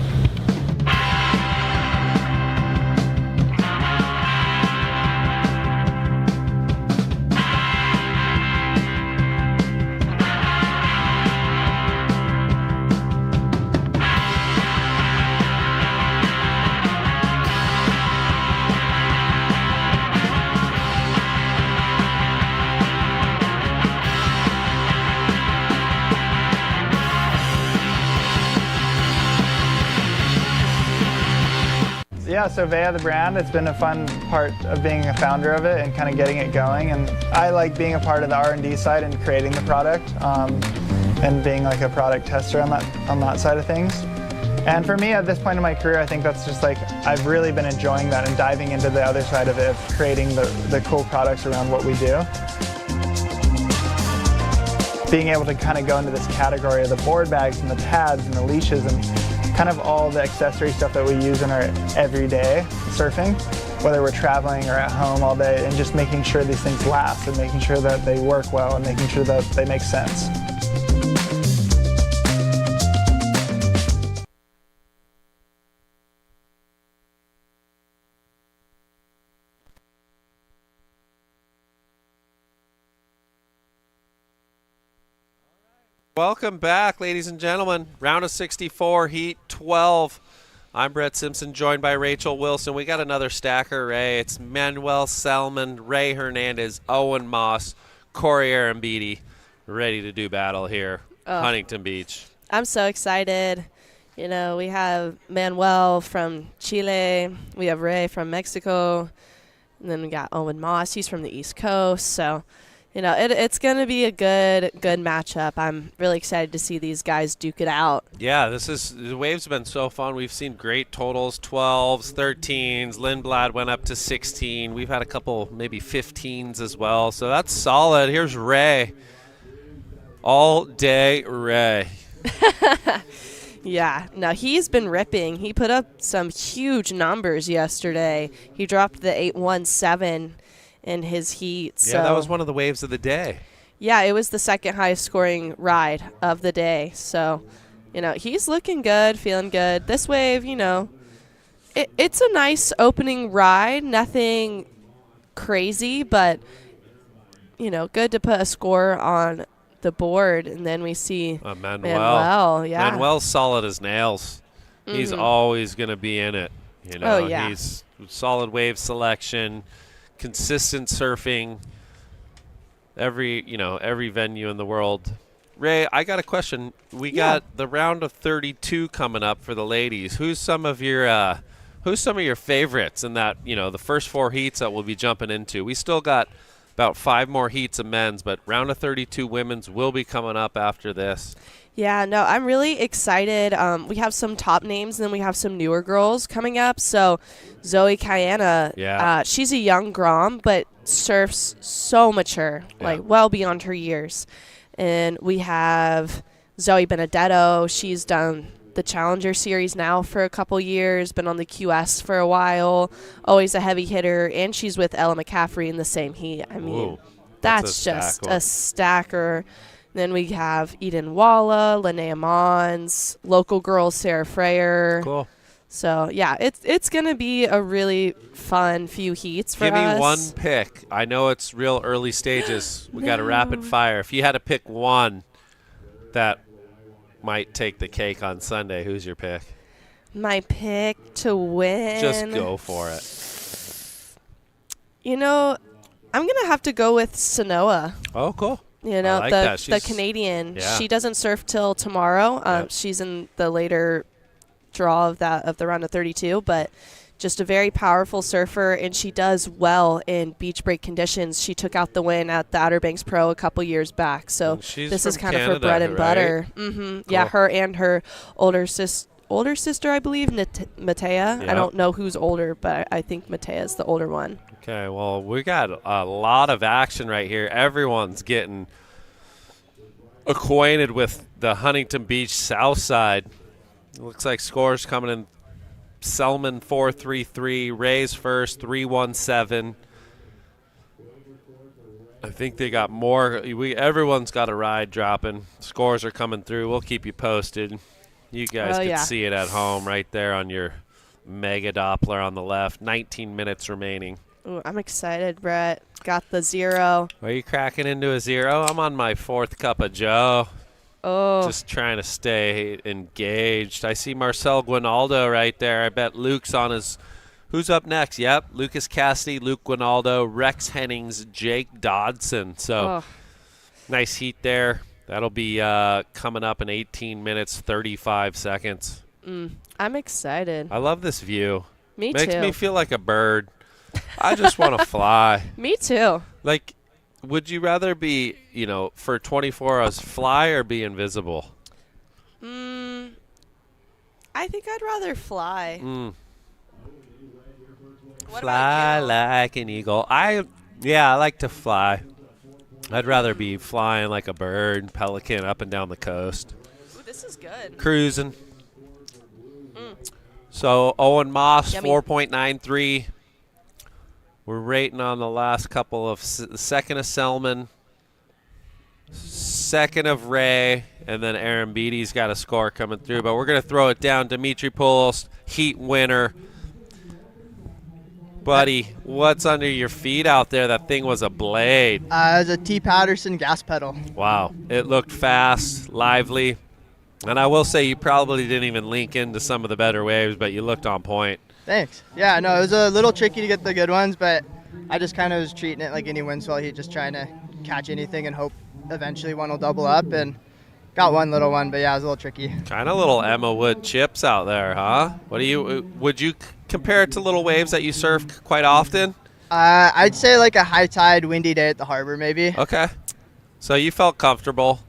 Yeah, so Vea, the brand, it's been a fun part of being a founder of it and kind of getting it going. And I like being a part of the R&D side and creating the product and being like a product tester on that side of things. And for me, at this point in my career, I think that's just like, I've really been enjoying that and diving into the other side of it, of creating the cool products around what we do. Being able to kind of go into this category of the board bags and the pads and the leashes and kind of all the accessory stuff that we use in our everyday surfing, whether we're traveling or at home all day, and just making sure these things last and making sure that they work well and making sure that they make sense. Welcome back, ladies and gentlemen. Round of 64, Heat 12. I'm Brett Simpson, joined by Rachel Wilson. We got another stacker, Ray. It's Manuel Salmon, Ray Hernandez, Owen Moss, Corey Arambidi, ready to do battle here, Huntington Beach. I'm so excited. You know, we have Manuel from Chile. We have Ray from Mexico. And then we got Owen Moss. He's from the East Coast. So, you know, it's going to be a good matchup. I'm really excited to see these guys duke it out. Yeah, the wave's been so fun. We've seen great totals, 12s, 13s. Lindblad went up to 16. We've had a couple, maybe 15s as well. So that's solid. Here's Ray. All day Ray. Yeah, no, he's been ripping. He put up some huge numbers yesterday. He dropped the 817 in his heat. Yeah, so that was one of the waves of the day. Yeah, it was the second highest scoring ride of the day. So, you know, he's looking good, feeling good. This wave, you know, it's a nice opening ride. Nothing crazy, but, you know, good to put a score on the board. And then we see Manuel. Yeah. Manuel's solid as nails. Mm-hmm. He's always going to be in it. You know, he's solid wave selection, consistent surfing, every venue in the world. Ray, I got a question. We got the round of 32 coming up for the ladies. Who's some of your favorites in that, you know, the first four heats that we'll be jumping into? We still got about 5 more heats of men's, but round of 32 women's will be coming up after this. Yeah, no, I'm really excited. We have some top names, and then we have some newer girls coming up. So Zoe Benedetto, she's a young Grom, but surfs so mature, like well beyond her years. And we have Zoe Benedetto. She's done the Challenger Series now for a couple years, been on the QS for a while, always a heavy hitter, and she's with Ella McCaffrey in the same heat. I mean, that's just a stacker. Then we have Eden Walla, Linnea Mons, local girl Sarah Freyer. Cool. So, yeah, it's going to be a really fun few heats for us. Give me one pick. I know it's real early stages. We got a rapid fire. If you had to pick one that might take the cake on Sunday, who's your pick? My pick to win. Just go for it. You know, I'm going to have to go with Sanoa. Oh, cool. You know, like the Canadian. Yeah. She doesn't surf till tomorrow. She's in the later draw of the round of 32, but just a very powerful surfer, and she does well in beach break conditions. She took out the win at the Outer Banks Pro a couple years back. So this is kind of her bread and butter. Cool. Yeah, her and her older sister, I believe, Matea. I don't know who's older, but I think Matea is the older one. Okay, well, we got a lot of action right here. Everyone's getting acquainted with the Huntington Beach South Side. It looks like scores coming in. Selman 4.33, Ray's first 3.17. I think they got more. Everyone's got a ride dropping. Scores are coming through. We'll keep you posted. You guys can see it at home right there on your mega Doppler on the left. 19 minutes remaining. Ooh, I'm excited, Brett. Got the 0. Are you cracking into a 0? I'm on my 4th cup of Joe. Oh. Just trying to stay engaged. I see Marcel Guinaldo right there. I bet Luke's on his – who's up next? Yep, Lucas Cassidy, Luke Guinaldo, Rex Hennings, Jake Dodson. So nice heat there. That'll be coming up in 18 minutes, 35 seconds. I'm excited. I love this view. Me Makes too. me feel like a bird. I just want to fly. Me too. Like – would you rather be, for 24 hours fly or be invisible? I think I'd rather fly. Fly like an eagle. I like to fly. I'd rather be flying like a bird, pelican up and down the coast. Ooh, this is good. Cruising. So Owen Moss, Yummy. 4.93. We're rating on the last couple of second of Selman, second of Ray, and then Aaron Beatty's got a score coming through. But we're going to throw it down. Dimitri Poulos, heat winner. Buddy, what's under your feet out there? That thing was a blade. It was a T. Patterson gas pedal. Wow. It looked fast, lively. And I will say you probably didn't even link into some of the better waves, but you looked on point. Thanks. Yeah, no, it was a little tricky to get the good ones, but I just kind of was treating it like any windswell heat, just trying to catch anything and hope eventually one will double up, and got one little one, but yeah, it was a little tricky. Kind of little Emma Wood chips out there, huh? Would you compare it to little waves that you surf quite often? I'd say like a high tide, windy day at the harbor, maybe. Okay. So you felt comfortable?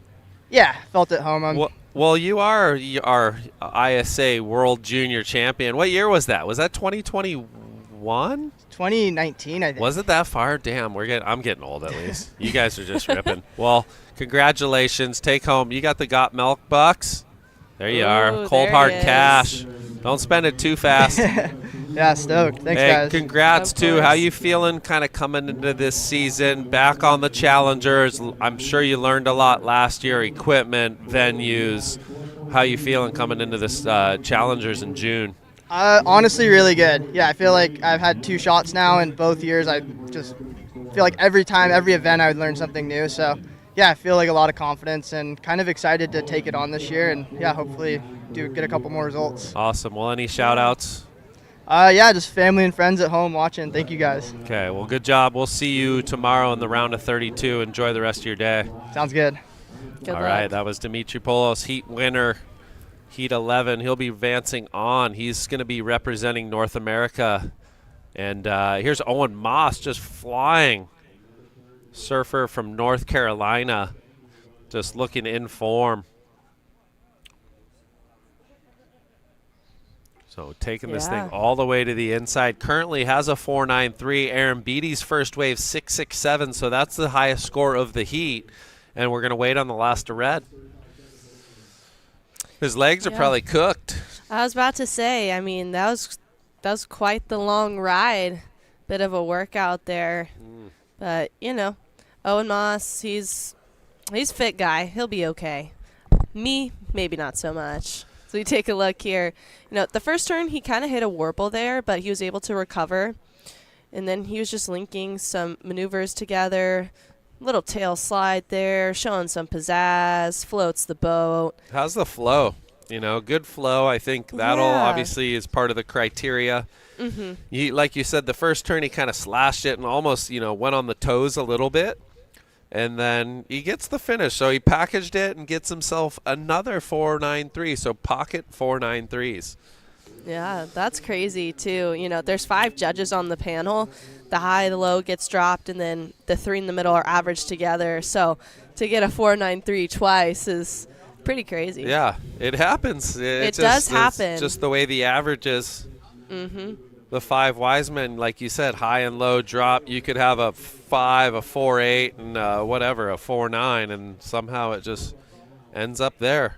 Yeah, felt at home. Well, you are our ISA World Junior Champion. What year was that? Was that 2021? 2019, I think. Was it that far? Damn, I'm getting old at least. You guys are just ripping. Well, congratulations. Take home. You got the Got Milk bucks. There you are. Cold hard cash. Don't spend it too fast. Yeah, stoked. Thanks, guys. Congrats, too. How you feeling kind of coming into this season, back on the Challengers? I'm sure you learned a lot last year, equipment, venues. How you feeling coming into this Challengers in June? Honestly, really good. Yeah, I feel like I've had 2 shots now, and both years I just feel like every event I would learn something new. So, yeah, I feel like a lot of confidence and kind of excited to take it on this year and, yeah, hopefully get a couple more results. Awesome. Well, any shout-outs? Yeah, just family and friends at home watching. Thank you, guys. Okay, well, good job. We'll see you tomorrow in the round of 32. Enjoy the rest of your day. Sounds good. Good All luck. right, that was Dimitri Poulos, heat winner, heat 11. He'll be advancing on. He's going to be representing North America. And here's Owen Moss just flying. Surfer from North Carolina, just looking in form. So taking this thing all the way to the inside. Currently has a 4.93. Aaron Beatty's first wave 6.67, so that's the highest score of the heat. And we're going to wait on the last of red. His legs are probably cooked. I was about to say, I mean, that was quite the long ride. Bit of a workout there. But, Owen Moss, he's a fit guy. He'll be okay. Me, maybe not so much. So we take a look here. The first turn, he kind of hit a warble there, but he was able to recover. And then he was just linking some maneuvers together. Little tail slide there, showing some pizzazz, floats the boat. How's the flow? Good flow. I think that'll obviously is part of the criteria. Mm-hmm. Like you said, the first turn he kind of slashed it and almost, went on the toes a little bit. And then he gets the finish. So he packaged it and gets himself another 4.93. So pocket 4.93s. Yeah, that's crazy too. You know, there's 5 judges on the panel. The high, the low gets dropped, and then the 3 in the middle are averaged together. So to get a 4.93 twice is pretty crazy. Yeah, it happens. It does happen. It's just the way the average is. Mm-hmm. The 5 wise men, like you said, high and low drop. You could have a 5, a 4.8, and whatever, a 4.9, and somehow it just ends up there.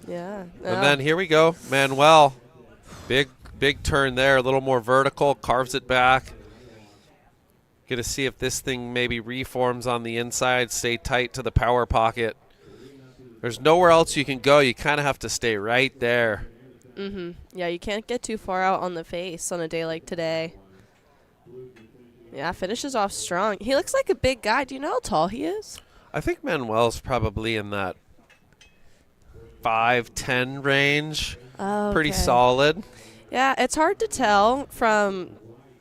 Yeah. And then here we go, Manuel. Big turn there, a little more vertical, carves it back. Going to see if this thing maybe reforms on the inside, stay tight to the power pocket. There's nowhere else you can go. You kind of have to stay right there. Mm-hmm. Yeah, you can't get too far out on the face on a day like today. Yeah, finishes off strong. He looks like a big guy. Do you know how tall he is? I think Manuel's probably in that 5'10" range. Oh, pretty okay. solid. Yeah, it's hard to tell from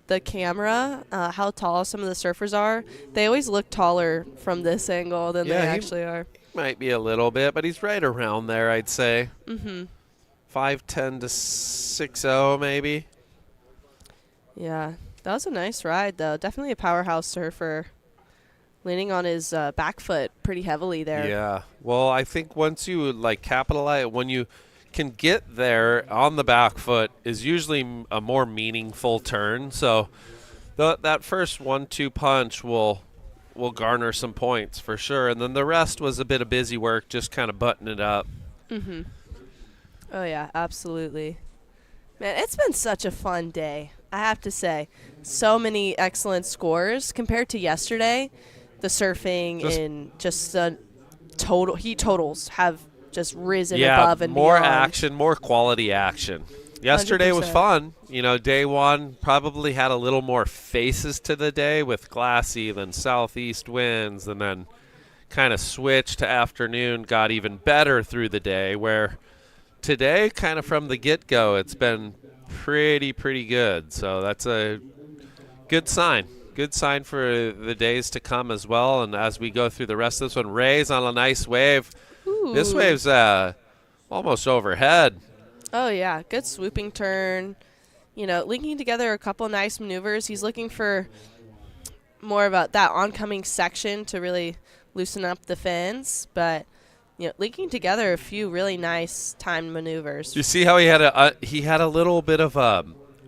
the camera how tall some of the surfers are. They always look taller from this angle than they actually are. Might be a little bit, but he's right around there, I'd say. Mm-hmm. 5'10" to 6'0", maybe. Yeah, that was a nice ride, though. Definitely a powerhouse surfer. Leaning on his back foot pretty heavily there. Yeah. Well, I think once you capitalize, when you can get there on the back foot is usually a more meaningful turn. So that first 1-2 punch will garner some points for sure. And then the rest was a bit of busy work, just kind of buttoning it up. Mm-hmm. Oh, yeah, absolutely. Man, it's been such a fun day, I have to say. So many excellent scores compared to yesterday. The surfing and just the heat totals have just risen above and more beyond. action, more quality action. Yesterday 100%. was fun. You know, day one probably had a little more faces to the day with glassy, then southeast winds, and then kind of switched to afternoon, got even better through the day, where today, kind of from the get-go, it's been pretty good. So that's a good sign. Good sign for the days to come as well. And as we go through the rest of this one, Ray's on a nice wave. Ooh. This wave's almost overhead. Oh, yeah. Good swooping turn. You know, linking together a couple nice maneuvers. He's looking for more about that oncoming section to really loosen up the fins. But, you know, linking together a few really nice timed maneuvers. You see how he had a little bit of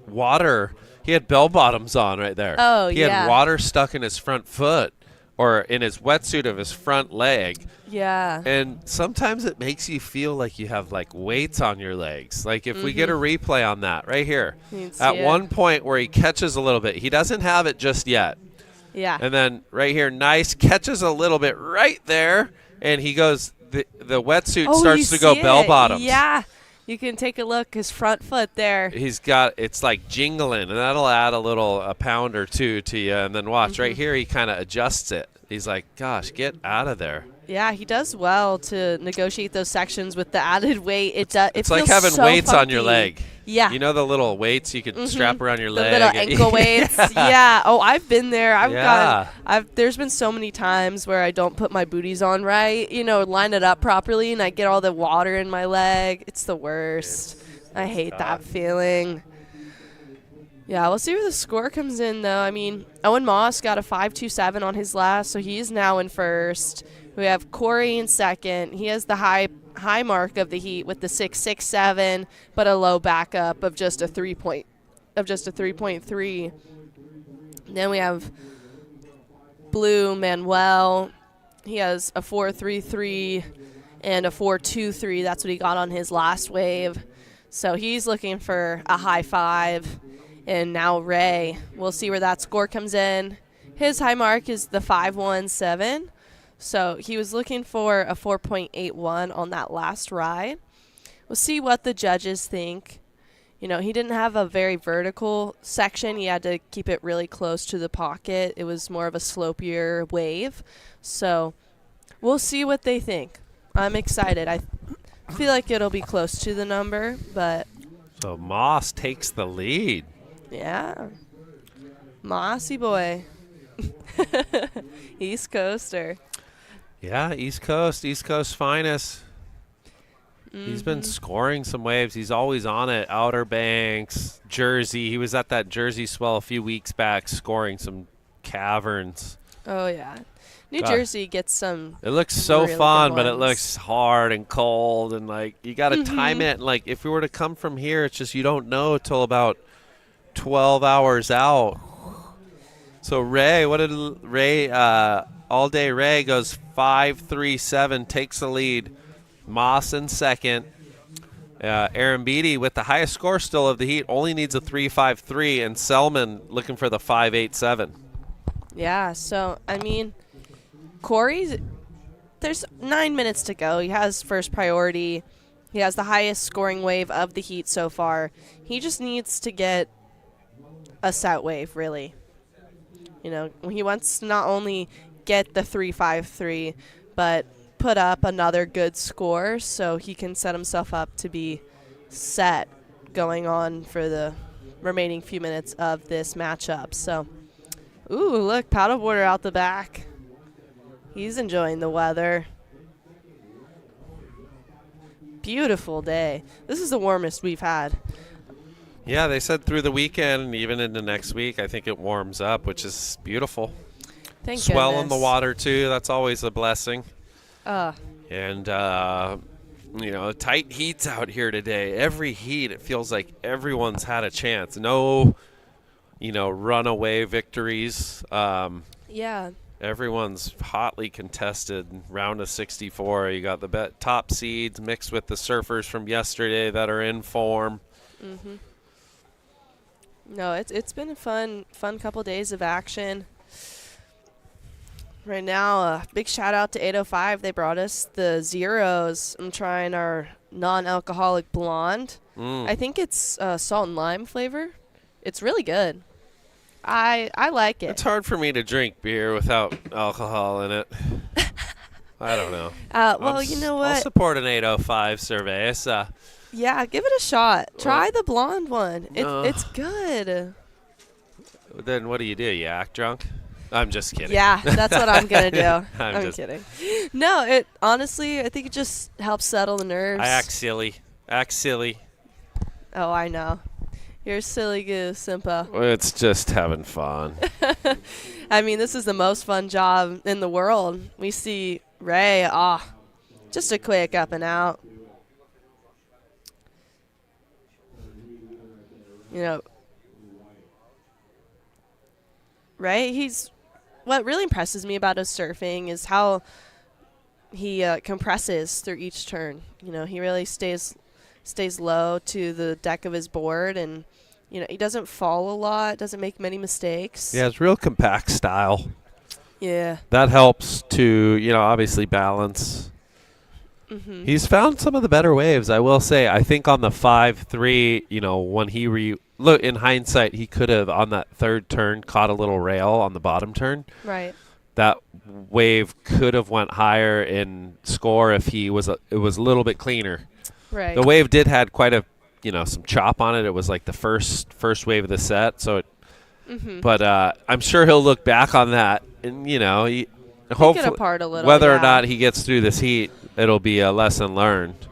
water. He had bell bottoms on right there. Oh, he had water stuck in his front foot or in his wetsuit of his front leg. Yeah. And sometimes it makes you feel like you have weights on your legs. Like if we get a replay on that right here. At one point where he catches a little bit. He doesn't have it just yet. Yeah. And then right here, nice, catches a little bit right there. And he goes, the wetsuit starts to go bell bottoms. Yeah. You can take a look, his front foot there. He's got, it's like jingling, and that'll add a pound or two to you. And then watch, right here, he kind of adjusts it. He's like, gosh, get out of there. Yeah, he does well to negotiate those sections with the added weight. It's like having weights on your leg. Yeah. You know the little weights you can strap around your leg? The little ankle weights. Yeah. Oh, I've been there. There's been so many times where I don't put my booties on right, line it up properly, and I get all the water in my leg. It's the worst. I hate that feeling. Yeah, we'll see where the score comes in, though. I mean, Owen Moss got a 5.27 on his last, so he's now in first. We have Corey in second. He has the high mark of the heat with the 6.67, but a low backup of just a 3.3. Then we have Blue Manuel. He has a 4.33 and a 4.23. That's what he got on his last wave. So he's looking for a high 5. And now Ray, we'll see where that score comes in. His high mark is the 5.17. So he was looking for a 4.81 on that last ride. We'll see what the judges think. He didn't have a very vertical section. He had to keep it really close to the pocket. It was more of a slopier wave. So we'll see what they think. I'm excited. I feel like it'll be close to the number, but... So Moss takes the lead. Yeah. Mossy boy. East Coaster. Yeah, East Coast finest. He's been scoring some waves. He's always on it. Outer Banks, Jersey. He was at that Jersey swell a few weeks back scoring some caverns. Oh, yeah. New Jersey gets some. It looks so really fun, good but it ones. looks hard and cold. And, like, you got to time it. And, like, if we were to come from here, it's just you don't know till about 12 hours out. So, Ray, All Day Ray goes 5-3-7, takes the lead. Moss in second. Aaron Beatty with the highest score still of the heat only needs a 3-5-3, and Selman looking for the 5-8-7. Yeah, so, I mean, Corey, there's 9 minutes to go. He has first priority. He has the highest scoring wave of the heat so far. He just needs to get a set wave, really. You know, he wants to not only get the 3-5-3, but put up another good score so he can set himself up to be set going on for the remaining few minutes of this matchup. So, ooh, look, paddleboarder out the back. He's enjoying the weather. Beautiful day. This is the warmest we've had. Yeah, they said through the weekend and even into next week, I think it warms up, which is beautiful. Thank Swell in goodness. the water, too. That's always a blessing. And, tight heats out here today. Every heat, it feels like everyone's had a chance. No, runaway victories. Yeah. Everyone's hotly contested. Round of 64. You got the top seeds mixed with the surfers from yesterday that are in form. No, it's been a fun couple days of action. Right now, a big shout out to 805. They brought us the Zeros. I'm trying our non-alcoholic blonde. I think it's salt and lime flavor. It's really good. I like it. It's hard for me to drink beer without alcohol in it. I don't know. Well, you know what? I'll support an 805 Cerveza. Yeah, give it a shot. Try the blonde one. It's good. Then what do? You act drunk? I'm just kidding. Yeah, that's what I'm going to do. I'm kidding. No, honestly, I think it just helps settle the nerves. I act silly. Oh, I know. You're a silly goose, Simpa. It's just having fun. I mean, this is the most fun job in the world. We see Ray, just a quick up and out. Ray, what really impresses me about his surfing is how he compresses through each turn. He really stays low to the deck of his board, and he doesn't fall a lot, doesn't make many mistakes. Yeah, it's real compact style. Yeah. That helps to, obviously balance. He's found some of the better waves, I will say. I think on the 5-3, when he look, in hindsight, he could have, on that third turn, caught a little rail on the bottom turn. Right. That wave could have went higher in score if it was a little bit cleaner. Right. The wave did had quite a, some chop on it. It was like the first wave of the set. So, but I'm sure he'll look back on that and, hopefully, apart a little, whether or not he gets through this heat, it'll be a lesson learned.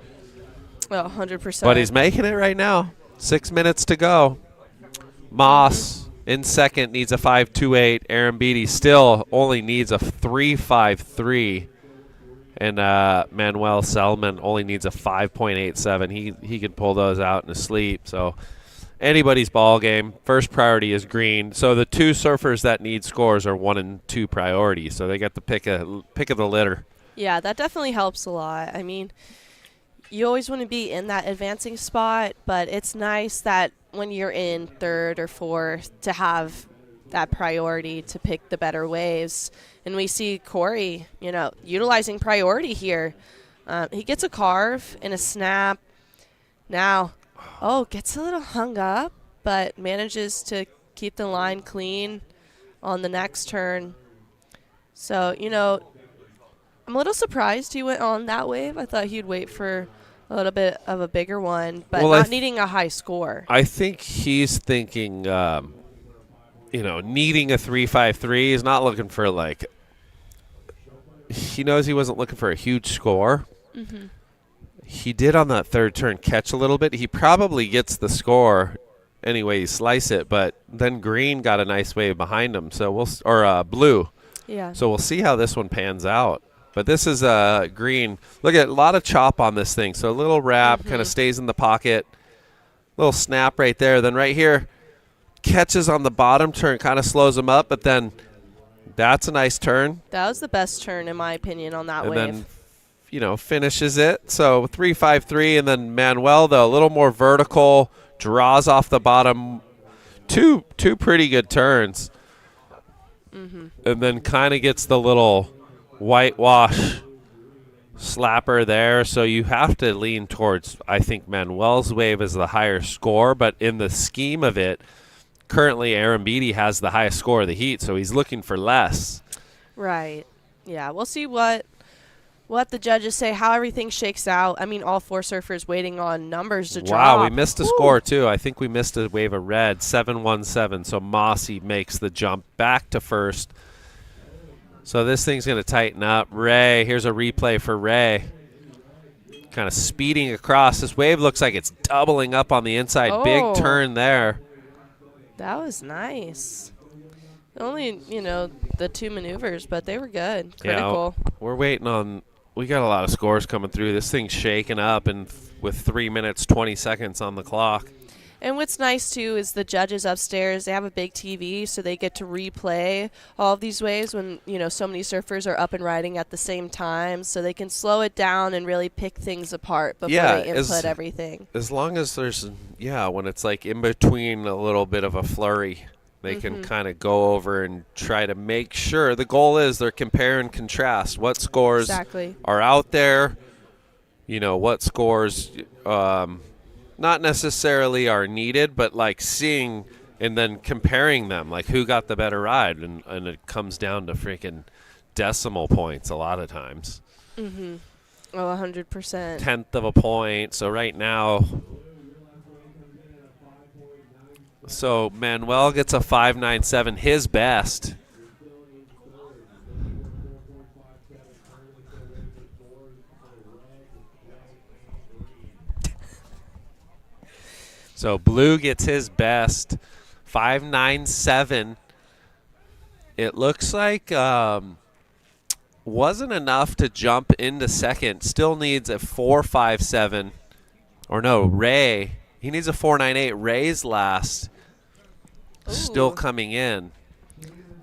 Well, 100%. But he's making it right now. 6 minutes to go. Moss in second needs a 5.28. Aaron Beatty still only needs a 3.53. And Manuel Selman only needs a 5.87. He could pull those out in his sleep. So anybody's ball game. First priority is green. So the two surfers that need scores are 1 and 2 priority. So they get the pick of the litter. Yeah, that definitely helps a lot. I mean, you always want to be in that advancing spot, but it's nice that when you're in third or fourth to have that priority to pick the better waves. And we see Corey, utilizing priority here. He gets a carve and a snap. Now, gets a little hung up, but manages to keep the line clean on the next turn. So, I'm a little surprised he went on that wave. I thought he'd wait for a little bit of a bigger one, but not needing a high score. I think he's thinking, needing a 3.53. He's not looking for he knows he wasn't looking for a huge score. he did on that third turn catch a little bit. He probably gets the score anyway you slice it, but then green got a nice wave behind him. So blue. Yeah. So we'll see how this one pans out. But this is green. Look at a lot of chop on this thing. So a little wrap kind of stays in the pocket. Little snap right there. Then right here, catches on the bottom turn, kind of slows him up. But then that's a nice turn. That was the best turn, in my opinion, on that wave. And then, finishes it. So 3-5-3. And then Manuel, though, a little more vertical, draws off the bottom. Two pretty good turns. And then kind of gets the little whitewash slapper there. So you have to lean towards, I think, Manuel's wave is the higher score. But in the scheme of it, currently Aaron Beatty has the highest score of the heat. So he's looking for less. Right. Yeah, we'll see what the judges say, how everything shakes out. I mean, all 4 surfers waiting on numbers to drop. Wow, we missed a score, too. I think we missed a wave of red, 7-1-7. So Mossy makes the jump back to first. So this thing's going to tighten up. Ray, here's a replay for Ray. Kind of speeding across. This wave looks like it's doubling up on the inside. Oh. Big turn there. That was nice. Only, the 2 maneuvers, but they were good. Critical. Yeah, we're waiting on – we got a lot of scores coming through. This thing's shaking up and with 3 minutes, 20 seconds on the clock. And what's nice, too, is the judges upstairs, they have a big TV, so they get to replay all of these waves when, so many surfers are up and riding at the same time. So they can slow it down and really pick things apart before they input everything. As long as there's – when it's like in between a little bit of a flurry, they can kind of go over and try to make sure. The goal is they're compare and contrast. What scores are out there, what scores not necessarily are needed, but like seeing and then comparing them, like who got the better ride. And it comes down to freaking decimal points a lot of times. Mm-hmm. Oh, 100%. Tenth of a point. So right now, so Manuel gets a 5.97, his best. So blue gets his best, 5.97. It looks like wasn't enough to jump into second. Still needs a 4.57. Or no, Ray. He needs a 4.98. Ray's last. Ooh. Still coming in.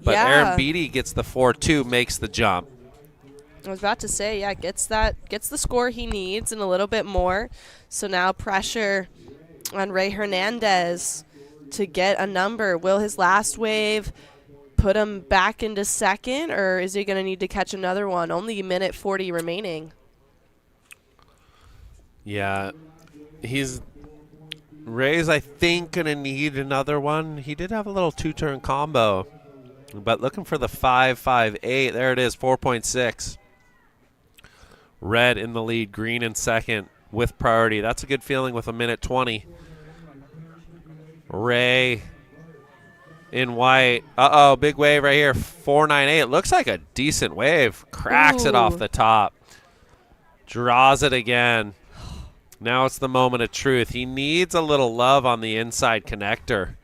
But Yeah. Aaron Beatty gets the 4.2, makes the jump. I was about to say, gets the score he needs and a little bit more. So now pressure on Ray Hernandez to get a number. Will his last wave put him back into second, or is he going to need to catch another one? Only a minute 40 remaining. Yeah, Ray's, I think, going to need another one. He did have a little two-turn combo, but looking for the 5.58. There it is, 4.6. Red in the lead, green in second with priority. That's a good feeling with a minute 20. Ray in white. Uh-oh, big wave right here, 4.98. Looks like a decent wave. Cracks it off the top. Draws it again. Now it's the moment of truth. He needs a little love on the inside connector.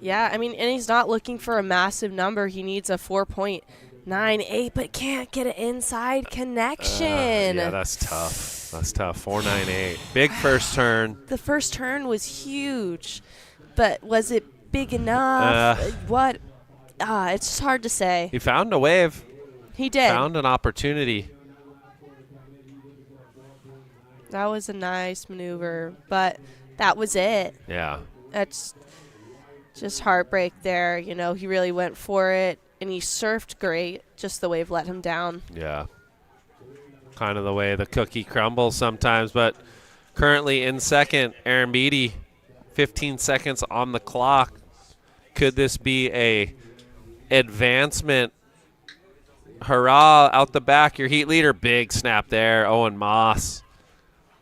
Yeah, I mean, and he's not looking for a massive number. He needs a 4.98, but can't get an inside connection. Yeah, that's tough. That's tough. 4.98. Big first turn. The first turn was huge, but was it big enough? What? It's just hard to say. He found a wave. He did. Found an opportunity. That was a nice maneuver, but that was it. Yeah. That's just heartbreak there. You know, he really went for it, and he surfed great. Just the wave let him down. Yeah. Kind of the way the cookie crumbles sometimes, but currently in second, Aaron Beatty, 15 seconds on the clock. Could this be a advancement? Hurrah, out the back, your heat leader. Big snap there, Owen Moss.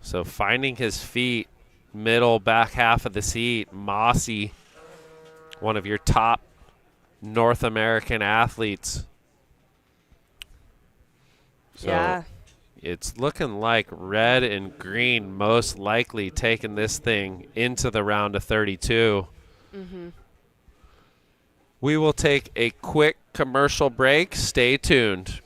So finding his feet, middle, back half of the seat. Mossy, one of your top North American athletes. So, It's looking like red and green most likely taking this thing into the round of 32. Mm-hmm. We will take a quick commercial break. Stay tuned.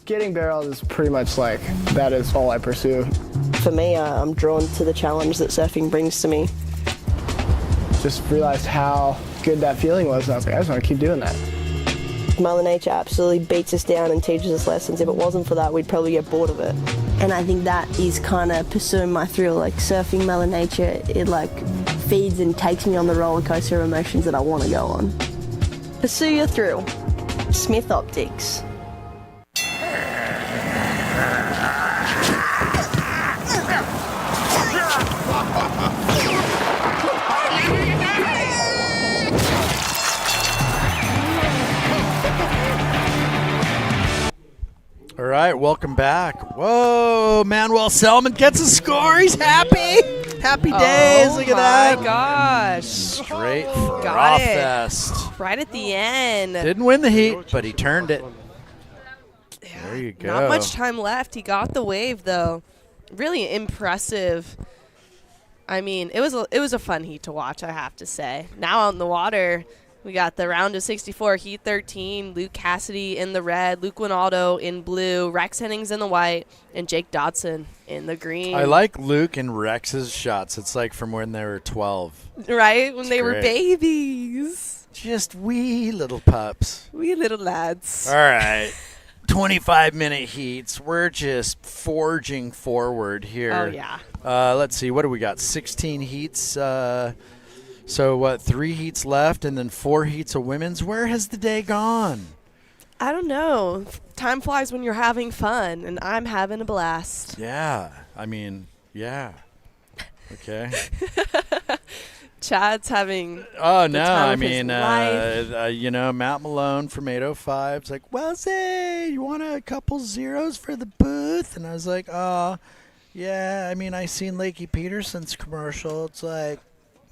Getting barrels is pretty much like, that is all I pursue. For me, I'm drawn to the challenge that surfing brings to me. Just realized how good that feeling was, and I was like, I just want to keep doing that. Mother Nature absolutely beats us down and teaches us lessons. If it wasn't for that, we'd probably get bored of it. And I think that is kind of pursuing my thrill, like surfing Mother Nature, it like feeds and takes me on the roller coaster of emotions that I want to go on. Pursue your thrill. Smith Optics. All right, welcome back. Whoa, Manuel Selman gets a score. He's happy. Happy days. Look at that. Oh, my gosh. Straight Got it. fest. Right at the end. Didn't win the heat, but he turned it. There you go. Not much time left. He got the wave, though. Really impressive. I mean, it was a fun heat to watch, I have to say. Now on the water, we got the round of 64, heat 13, Luke Cassidy in the red, Luke Winaldo in blue, Rex Hennings in the white, and Jake Dodson in the green. I like Luke and Rex's shots. It's like from when they were 12. Right? When It's they were great. babies. Just wee little pups. Wee little lads. All right. 25-minute heats. We're just forging forward here. Oh, yeah. Let's see. What do we got? 16 heats. So, what, 3 heats left and then 4 heats of women's? Where has the day gone? I don't know. Time flies when you're having fun, and I'm having a blast. Yeah. I mean, yeah. Okay. Chad's having. Oh the no! time I of his mean, life. Matt Malone from 805's like, well, say you want a couple zeros for the booth, and I was like, oh, yeah. I mean, I seen Lakey Peterson's commercial. It's like,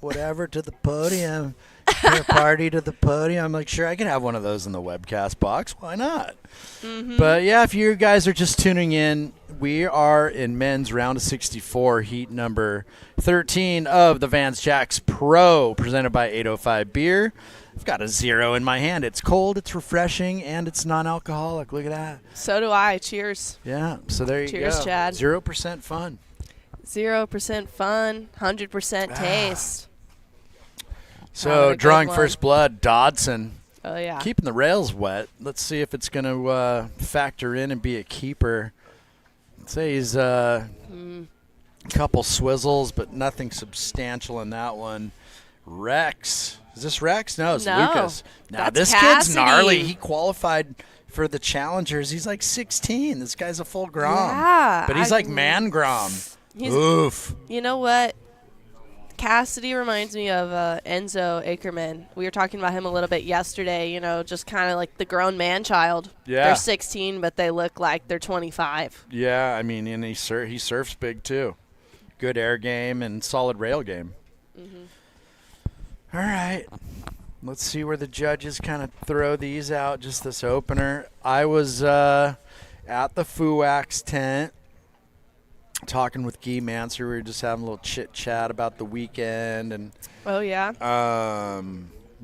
whatever to the podium, party to the podium. I'm like, sure, I can have one of those in the webcast box. Why not? Mm-hmm. But yeah, if you guys are just tuning in, we are in men's round of 64, heat number 13 of the Vans Jacks Pro, presented by 805 Beer. I've got a zero in my hand. It's cold, it's refreshing, and it's non-alcoholic. Look at that. So do I. Cheers. Yeah, so there you go. Cheers, Chad. 0% fun. 0% fun, 100% taste. So drawing first blood, Dodson. Oh, yeah. Keeping the rails wet. Let's see if it's going to factor in and be a keeper. I'd say he's a couple swizzles, but nothing substantial in that one. Rex. Is this Rex? No, it's Lucas. Now, this kid's gnarly. He qualified for the Challengers. He's like 16. This guy's a full Grom. Yeah. But he's like man Grom. Oof. You know what? Cassidy reminds me of Enzo Ackerman. We were talking about him a little bit yesterday, just kind of like the grown man child. Yeah. They're 16, but they look like they're 25. Yeah, I mean, and he surfs big too. Good air game and solid rail game. Mm-hmm. All right. Let's see where the judges kind of throw these out, just this opener. I was at the FUAX tent talking with Guy Manser. We were just having a little chit-chat about the weekend. And oh, yeah?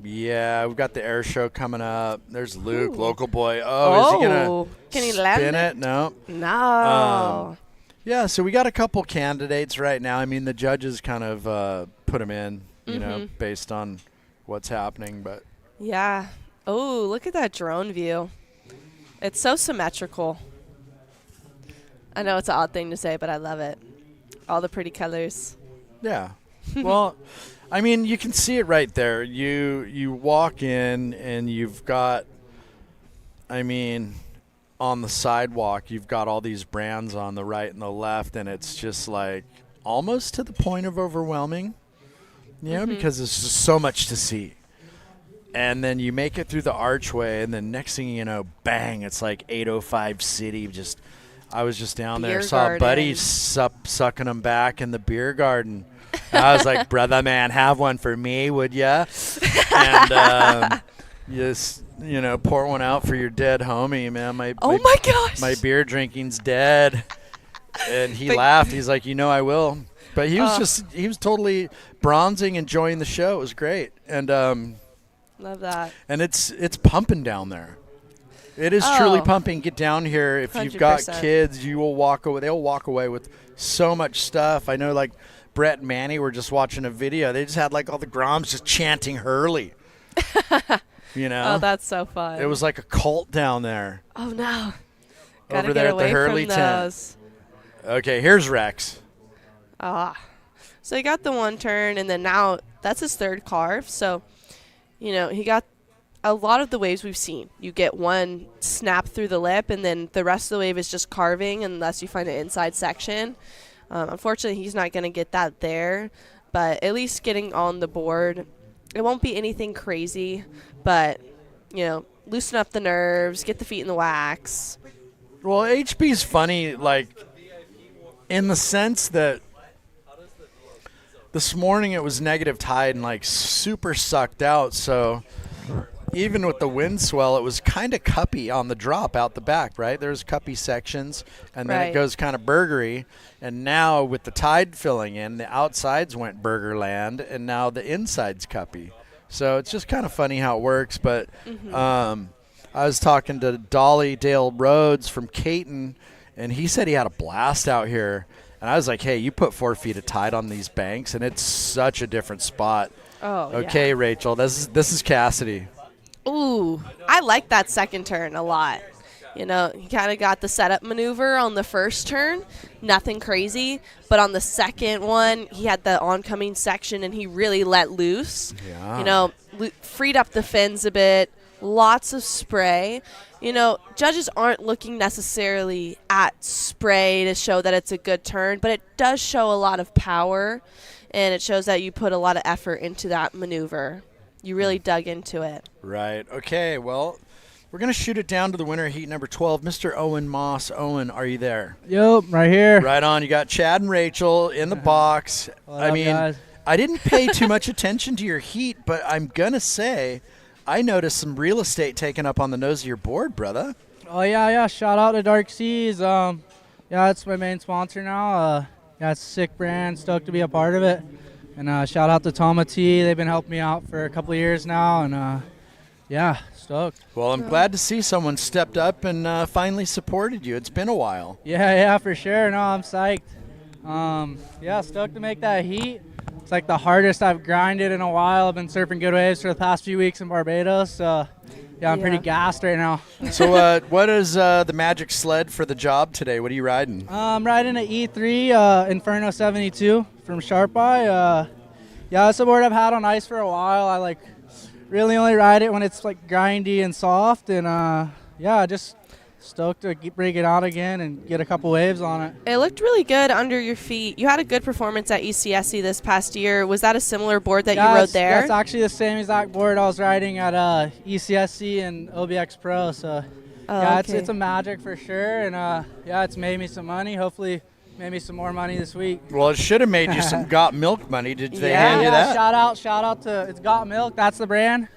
Yeah, we've got the air show coming up. There's Luke, local boy. Oh, is he going to spin it? No. No. Yeah, so we got a couple candidates right now. I mean, the judges kind of put them in, based on what's happening. But yeah. Oh, look at that drone view. It's so symmetrical. I know it's an odd thing to say, but I love it. All the pretty colors. Yeah. Well, I mean, you can see it right there. You walk in and you've got, I mean, on the sidewalk, you've got all these brands on the right and the left, and it's just like almost to the point of overwhelming, because there's just so much to see. And then you make it through the archway, and then next thing you know, bang, it's like 805 City. I was just down there, saw a buddy sucking them back in the beer garden. I was like, brother, man, have one for me, would ya? And just, pour one out for your dead homie, man. My gosh. My beer drinking's dead. And he laughed. He's like, I will. But he was he was totally bronzing, enjoying the show. It was great. And love that. And it's pumping down there. It is truly pumping. Get down here. If you've got 100%. kids, you will walk away. They'll walk away with so much stuff. I know, like Brett and Manny were just watching a video. They just had like all the Groms just chanting Hurley. Oh, that's so fun. It was like a cult down there. Oh no. Gotta Over get there away at the Hurley from tent. those. Okay, here's Rex. So he got the one turn, and then now that's his third carve. So, he got a lot of the waves we've seen. You get one snap through the lip, and then the rest of the wave is just carving unless you find an inside section. Unfortunately, he's not going to get that there, but at least getting on the board. It won't be anything crazy, but, loosen up the nerves, get the feet in the wax. Well, HB's funny, like, in the sense that this morning it was negative tide and, like, super sucked out, so even with the wind swell, it was kind of cuppy on the drop out the back, right? There's cuppy sections, and then it goes kind of burgery. And now with the tide filling in, the outsides went burger land, and now the inside's cuppy. So it's just kind of funny how it works. But I was talking to Dolly Dale Rhodes from Caton, and he said he had a blast out here. And I was like, hey, you put 4 feet of tide on these banks, and it's such a different spot. Oh, okay, yeah. Rachel, this is Cassidy. Ooh, I like that second turn a lot. He kind of got the setup maneuver on the first turn, nothing crazy. But on the second one, he had the oncoming section, and he really let loose. Yeah. Freed up the fins a bit, lots of spray. Judges aren't looking necessarily at spray to show that it's a good turn, but it does show a lot of power. and it shows that you put a lot of effort into that maneuver. You really dug into it. Right. Okay, well, we're going to shoot it down to the winner, heat number 12, Mr. Owen Moss. Owen, are you there? Yep, right here. Right on. You got Chad and Rachel in the box. What up, guys? I didn't pay too much attention to your heat, but I'm going to say I noticed some real estate taken up on the nose of your board, brother. Oh, yeah. Shout out to Dark Seas. Yeah, it's my main sponsor now. Yeah, it's a sick brand. Stoked to be a part of it. And shout out to Tama T. They've been helping me out for a couple of years now. And, yeah, stoked. Well, I'm glad to see someone stepped up and finally supported you. It's been a while. Yeah, for sure. No, I'm psyched. Yeah, stoked to make that heat. It's like the hardest I've grinded in a while. I've been surfing good waves for the past few weeks in Barbados. So, yeah, I'm pretty gassed right now. So what is the magic sled for the job today? What are you riding? I'm riding an E3 Inferno 72 from Sharp Eye. Yeah, it's a board I've had on ice for a while. I really only ride it when it's grindy and soft. And yeah, just stoked to bring it out again and get a couple waves on it. It looked really good under your feet. You had a good performance at ECSC this past year. Was that a similar board that you rode there? That's actually the same exact board I was riding at ECSC and OBX Pro. So yeah, okay. it's a magic for sure. And yeah, it's made me some money. Hopefully made me some more money this week. Well, it should have made you some Got Milk money. Did they hand you that? Shout out to It's Got Milk. That's the brand.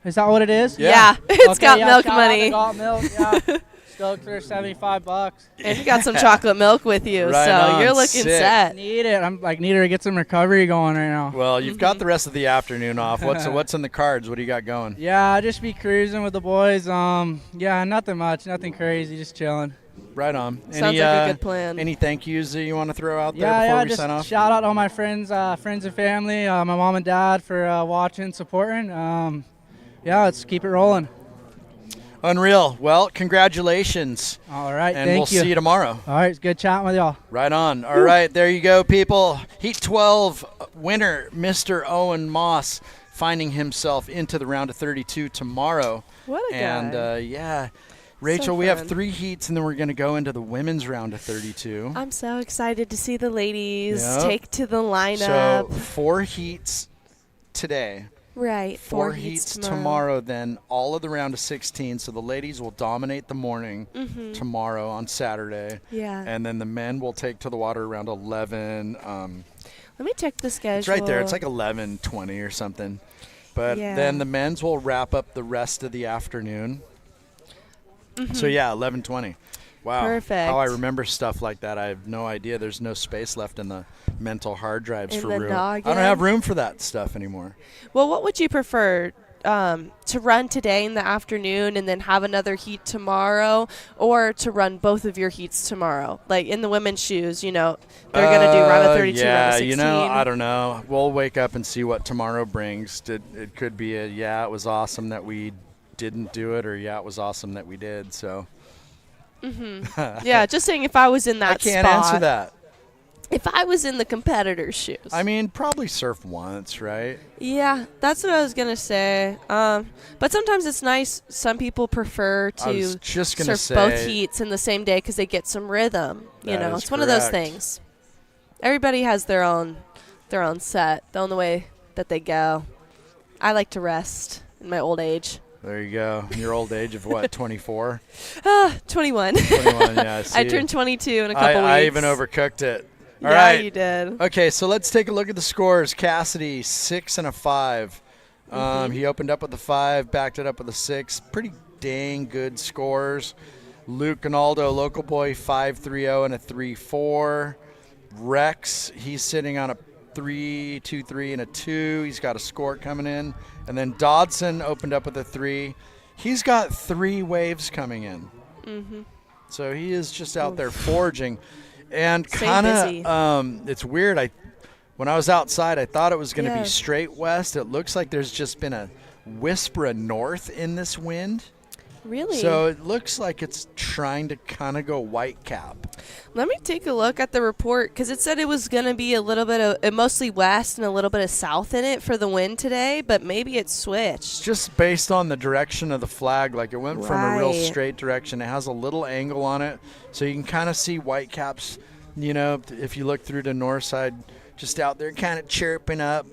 Is that what it is? Yeah, it's Got Milk money. Got Milk, yeah. Stoked for $75. And you got some chocolate milk with you, right so on, you're looking sick. I set. need it. I'm needing to get some recovery going right now. Well, you've got the rest of the afternoon off. What's in the cards? What do you got going? Yeah, I'll just be cruising with the boys. Yeah, nothing much, nothing crazy, just chilling. Right on. Sounds like a good plan. Any thank yous that you want to throw out there before we just sign off? Shout out all my friends and family, my mom and dad for watching, supporting. Yeah, let's keep it rolling. Unreal. Well, congratulations. All right, and thank we'll see you tomorrow. All right, it's good chatting with y'all. Right on. All right, there you go, people. Heat 12 winner, Mr. Owen Moss, finding himself into the round of 32 tomorrow. What a guy. And, yeah, Rachel, we have 3 heats, and then we're going to go into the women's round of 32. I'm so excited to see the ladies Yep. take to the lineup. So 4 heats today. Right, 4 heats tomorrow, then all of the round of 16. So the ladies will dominate the morning tomorrow on Saturday. Yeah. And then the men will take to the water around 11. Let me check the schedule. It's right there. It's like 11:20 or something. But then the men's will wrap up the rest of the afternoon. So, yeah, 11:20. Wow. Perfect. How I remember stuff like that. I have no idea. There's no space left in the mental hard drives for room. I don't have room for that stuff anymore. Well, what would you prefer? To run today in the afternoon and then have another heat tomorrow, or to run both of your heats tomorrow? Like in the women's shoes, you know, they're going to do round of 32, round of 16. You know, I don't know. We'll wake up and see what tomorrow brings. It could be it was awesome that we didn't do it, or it was awesome that we did. So. Yeah, just saying if I was in that spot. I can't answer that. If I was in the competitor's shoes. I mean, probably surf once, right? Yeah, that's what I was going to say. But sometimes it's nice. Some people prefer to surf both heats in the same day because they get some rhythm. You know, it's one of those things. Everybody has their own set, the only way that they go. I like to rest in my old age. There you go. Your old age of what, 24? 21. 21, yeah. I turned 22 in a couple weeks. I even overcooked it. All yeah, right. You did. Okay, so let's take a look at the scores. Cassidy, 6 and a 5. He opened up with a 5, backed it up with a 6. Pretty dang good scores. Luke Ronaldo, local boy, 5.30 and a 3.4. Rex, he's sitting on a 3.23 and a 2. He's got a score coming in. And then Dodson opened up with a 3. He's got 3 waves coming in. So he is just out there forging. And kind of, it's weird. When I was outside, I thought it was going to be straight west. It looks like there's just been a whisper of north in this wind. Really? So it looks like it's trying to kind of go white cap. Let me take a look at the report because it said it was going to be a little bit of mostly west and a little bit of south in it for the wind today, but maybe it switched. Just based on the direction of the flag, like it went from a real straight direction. It has a little angle on it, so you can kind of see white caps, you know, if you look through the north side, just out there kind of chirping up.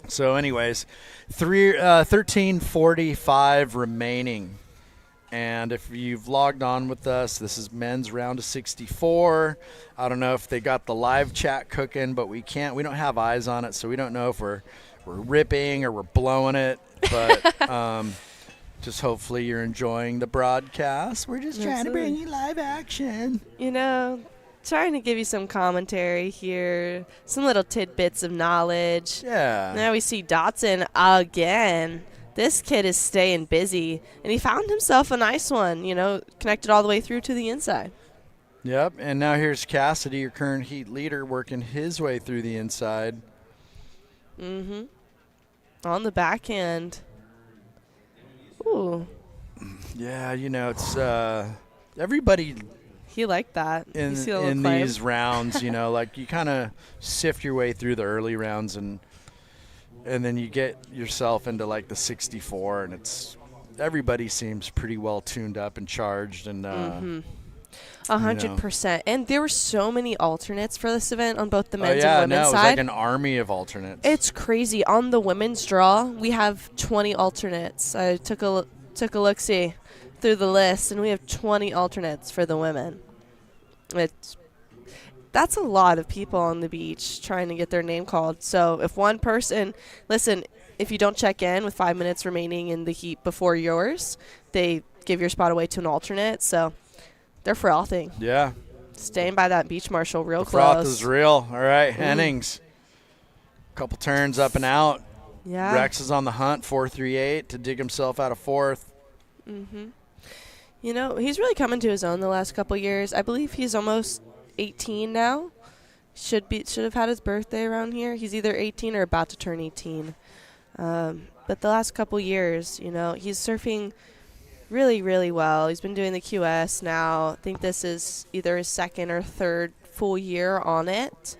So anyways, 13:45 remaining. And if you've logged on with us, this is men's round of 64. I don't know if they got the live chat cooking, but we don't have eyes on it, so we don't know if we're ripping or we're blowing it. But just hopefully you're enjoying the broadcast. We're just trying to bring you live action. Trying to give you some commentary here, some little tidbits of knowledge. Yeah. Now we see Dotson again. This kid is staying busy, and he found himself a nice one, connected all the way through to the inside. Yep, and now here's Cassidy, your current heat leader, working his way through the inside. Mm-hmm. On the backhand. Ooh. Yeah, it's everybody. He liked that. In these rounds, like you kind of sift your way through the early rounds and then you get yourself into like the 64, and everybody seems pretty well tuned up and charged and 100%. And there were so many alternates for this event on both the men's and women's it was side. like an army of alternates. It's crazy. On the women's draw, we have 20 alternates. I took a look-see through the list, and we have 20 alternates for the women. That's a lot of people on the beach trying to get their name called. So if one person, if you don't check in with 5 minutes remaining in the heat before yours, they give your spot away to an alternate. So they're frothing. Yeah. Staying by that beach marshal real the close. Froth is real. All right, Hennings. Couple turns up and out. Yeah. Rex is on the hunt, 4.38 to dig himself out of fourth. Mm-hmm. He's really coming to his own the last couple years. I believe he's almost 18 now. Should have had his birthday around here. He's either 18 or about to turn 18. But the last couple years, he's surfing really, really well. He's been doing the QS now. I think this is either his second or third full year on it.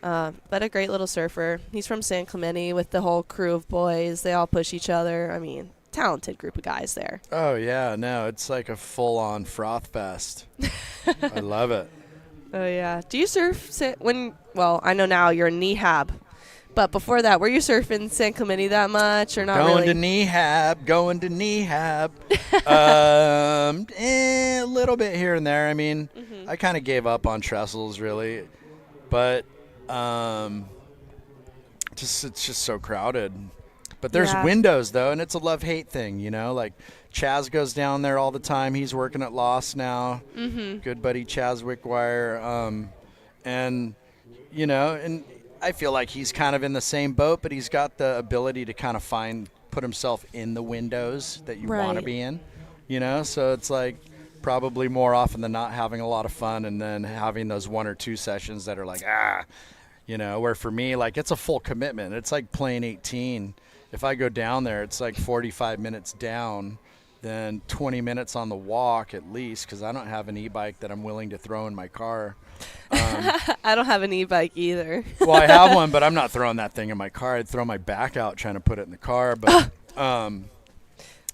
But a great little surfer. He's from San Clemente with the whole crew of boys. They all push each other. I mean, talented group of guys there. Oh, yeah. No, it's like a full-on froth fest. I love it. Oh, yeah. Do you surf I know now you're in Nehab. But before that, were you surfing San Clemente that much or not going really? Going to Nehab. A little bit here and there. I mean, I kind of gave up on trestles, really. But it's just so crowded. But there's windows, though, and it's a love-hate thing, Like, Chaz goes down there all the time. He's working at Lost now. Mm-hmm. Good buddy Chaz Wickwire. And I feel like he's kind of in the same boat, but he's got the ability to kind of put himself in the windows that you want to be in, So it's like probably more often than not having a lot of fun and then having those one or two sessions that are like, where for me, like it's a full commitment. It's like playing 18. If I go down there, it's like 45 minutes down, then 20 minutes on the walk at least, because I don't have an e-bike that I'm willing to throw in my car. I don't have an e-bike either. Well, I have one, but I'm not throwing that thing in my car. I'd throw my back out trying to put it in the car. But, so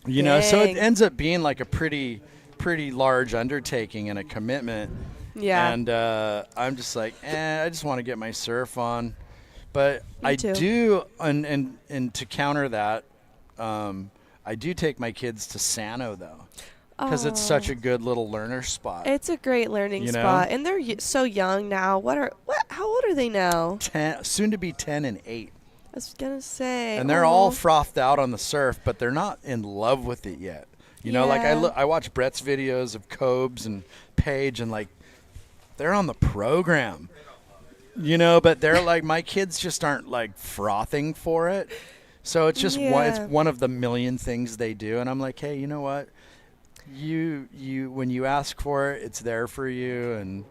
it ends up being like a pretty large undertaking and a commitment. Yeah. And I'm just like, I just want to get my surf on. But Me too. do, and to counter that, I do take my kids to Sano, though. Because it's such a good little learner spot. It's a great learning spot, and they're so young now. How old are they now? 10, soon to be 10 and 8. I was gonna say. And they're all frothed out on the surf, but they're not in love with it yet. Like I watch Brett's videos of Cobes and Paige, and like they're on the program. But they're like, my kids just aren't like frothing for it. So it's just it's one of the million things they do, and I'm like, hey, you know what? You when you ask for it, it's there for you, and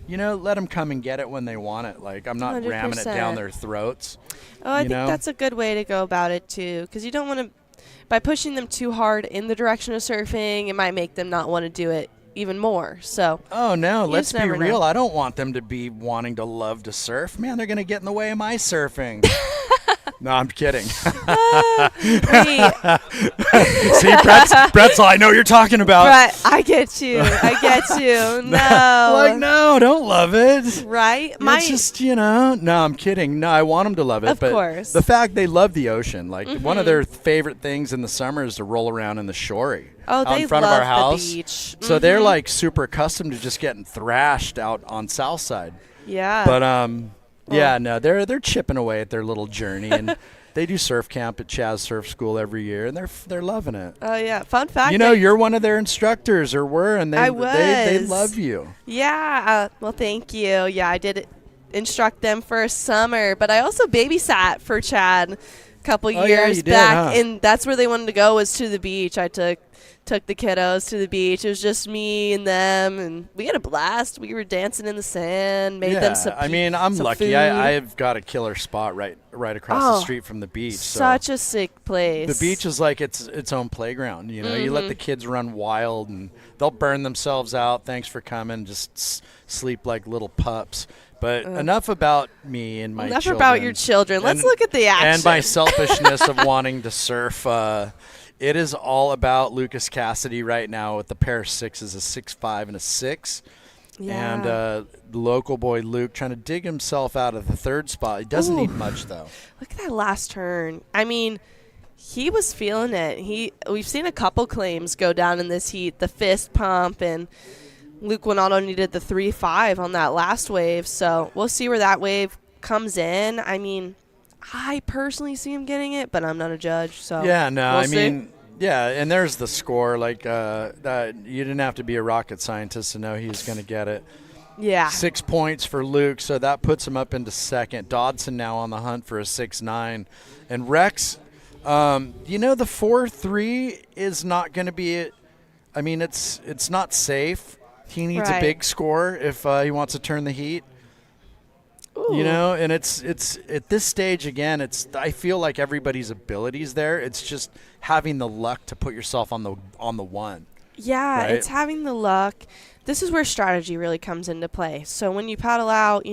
let them come and get it when they want it. Like, I'm not 100%. Ramming it down their throats. I think that's a good way to go about it too, because you don't want to, by pushing them too hard in the direction of surfing, it might make them not want to do it even more. So let's be real. I don't want them to be wanting to love to surf. Man, they're gonna get in the way of my surfing. No, I'm kidding. Wait. See, Pretzel, I know what you're talking about. Right, I get you. No. Like, no, don't love it. Right? It's just, no, I'm kidding. No, I want them to love it. Of course. The fact they love the ocean, like one of their favorite things in the summer is to roll around in the shorey. Oh, out they in front love of our house. the beach. So they're like super accustomed to just getting thrashed out on Southside. Yeah. But yeah, no, they're chipping away at their little journey, and they do surf camp at Chaz Surf School every year, and they're loving it. Oh yeah, fun fact. You're one of their instructors, or were, and they love you. Yeah. Well, thank you. Yeah, I did instruct them for a summer, but I also babysat for Chad a couple years back, and that's where they wanted to go, was to the beach. I took the kiddos to the beach. It was just me and them, and we had a blast. We were dancing in the sand, made them some I'm lucky. food. I've got a killer spot right across the street from the beach. Such a sick place. The beach is like its own playground. You let the kids run wild, and they'll burn themselves out. Thanks for coming. Just sleep like little pups. But enough about me and my children. Enough about your children. Let's look at the action. And my selfishness of wanting to surf. It is all about Lucas Cassidy right now with the pair of sixes, a 6'5" and a 6. Yeah. And the local boy Luke trying to dig himself out of the third spot. He doesn't need much, though. Look at that last turn. I mean, he was feeling it. We've seen a couple claims go down in this heat, the fist pump, and Luke Winaldo needed the 3.5 on that last wave. So we'll see where that wave comes in. I mean, I personally see him getting it, but I'm not a judge. So yeah, no, we'll I see. mean, yeah, and there's the score. Like, you didn't have to be a rocket scientist to know he was going to get it. Yeah. 6 points for Luke, so that puts him up into second. Dodson now on the hunt for a 6.9. And Rex, the 4.3 is not going to be it. I mean, it's not safe. He needs a big score if he wants to turn the heat. Ooh. And it's at this stage again. I feel like everybody's abilities there. It's just having the luck to put yourself on the one. Yeah, right? It's having the luck. This is where strategy really comes into play. So when you paddle out,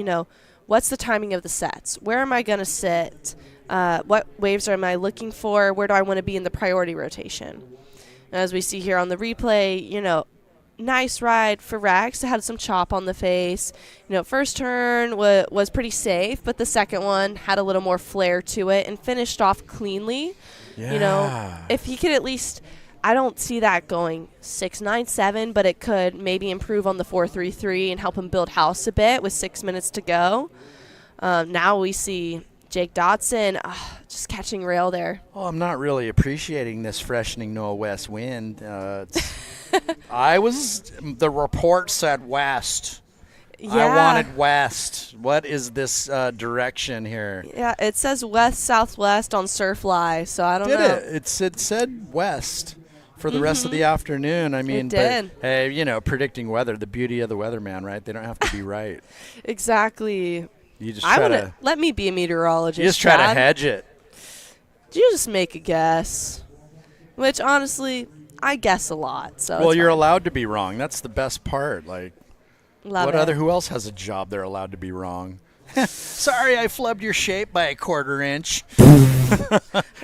what's the timing of the sets? Where am I going to sit? What waves am I looking for? Where do I want to be in the priority rotation? And as we see here on the replay, nice ride for Rex. Had some chop on the face. First turn was pretty safe, but the second one had a little more flair to it and finished off cleanly. Yeah. If he could at least, I don't see that going 6.97, but it could maybe improve on the 4.33 and help him build house a bit with 6 minutes to go. Now we see Jake Dodson just catching rail there. Oh, I'm not really appreciating this freshening northwest wind. The report said west. Yeah. I wanted west. What is this direction here? Yeah, it says west-southwest on Surfly, so I don't know. It said west for the rest of the afternoon. I mean, it did. But hey, predicting weather, the beauty of the weatherman, right? They don't have to be right. Exactly. You just let me be a meteorologist. You just try to hedge it. You just make a guess, which honestly, I guess a lot. So you're allowed to be wrong. That's the best part. Like, who else has a job they're allowed to be wrong? Sorry, I flubbed your shape by a 1/4 inch.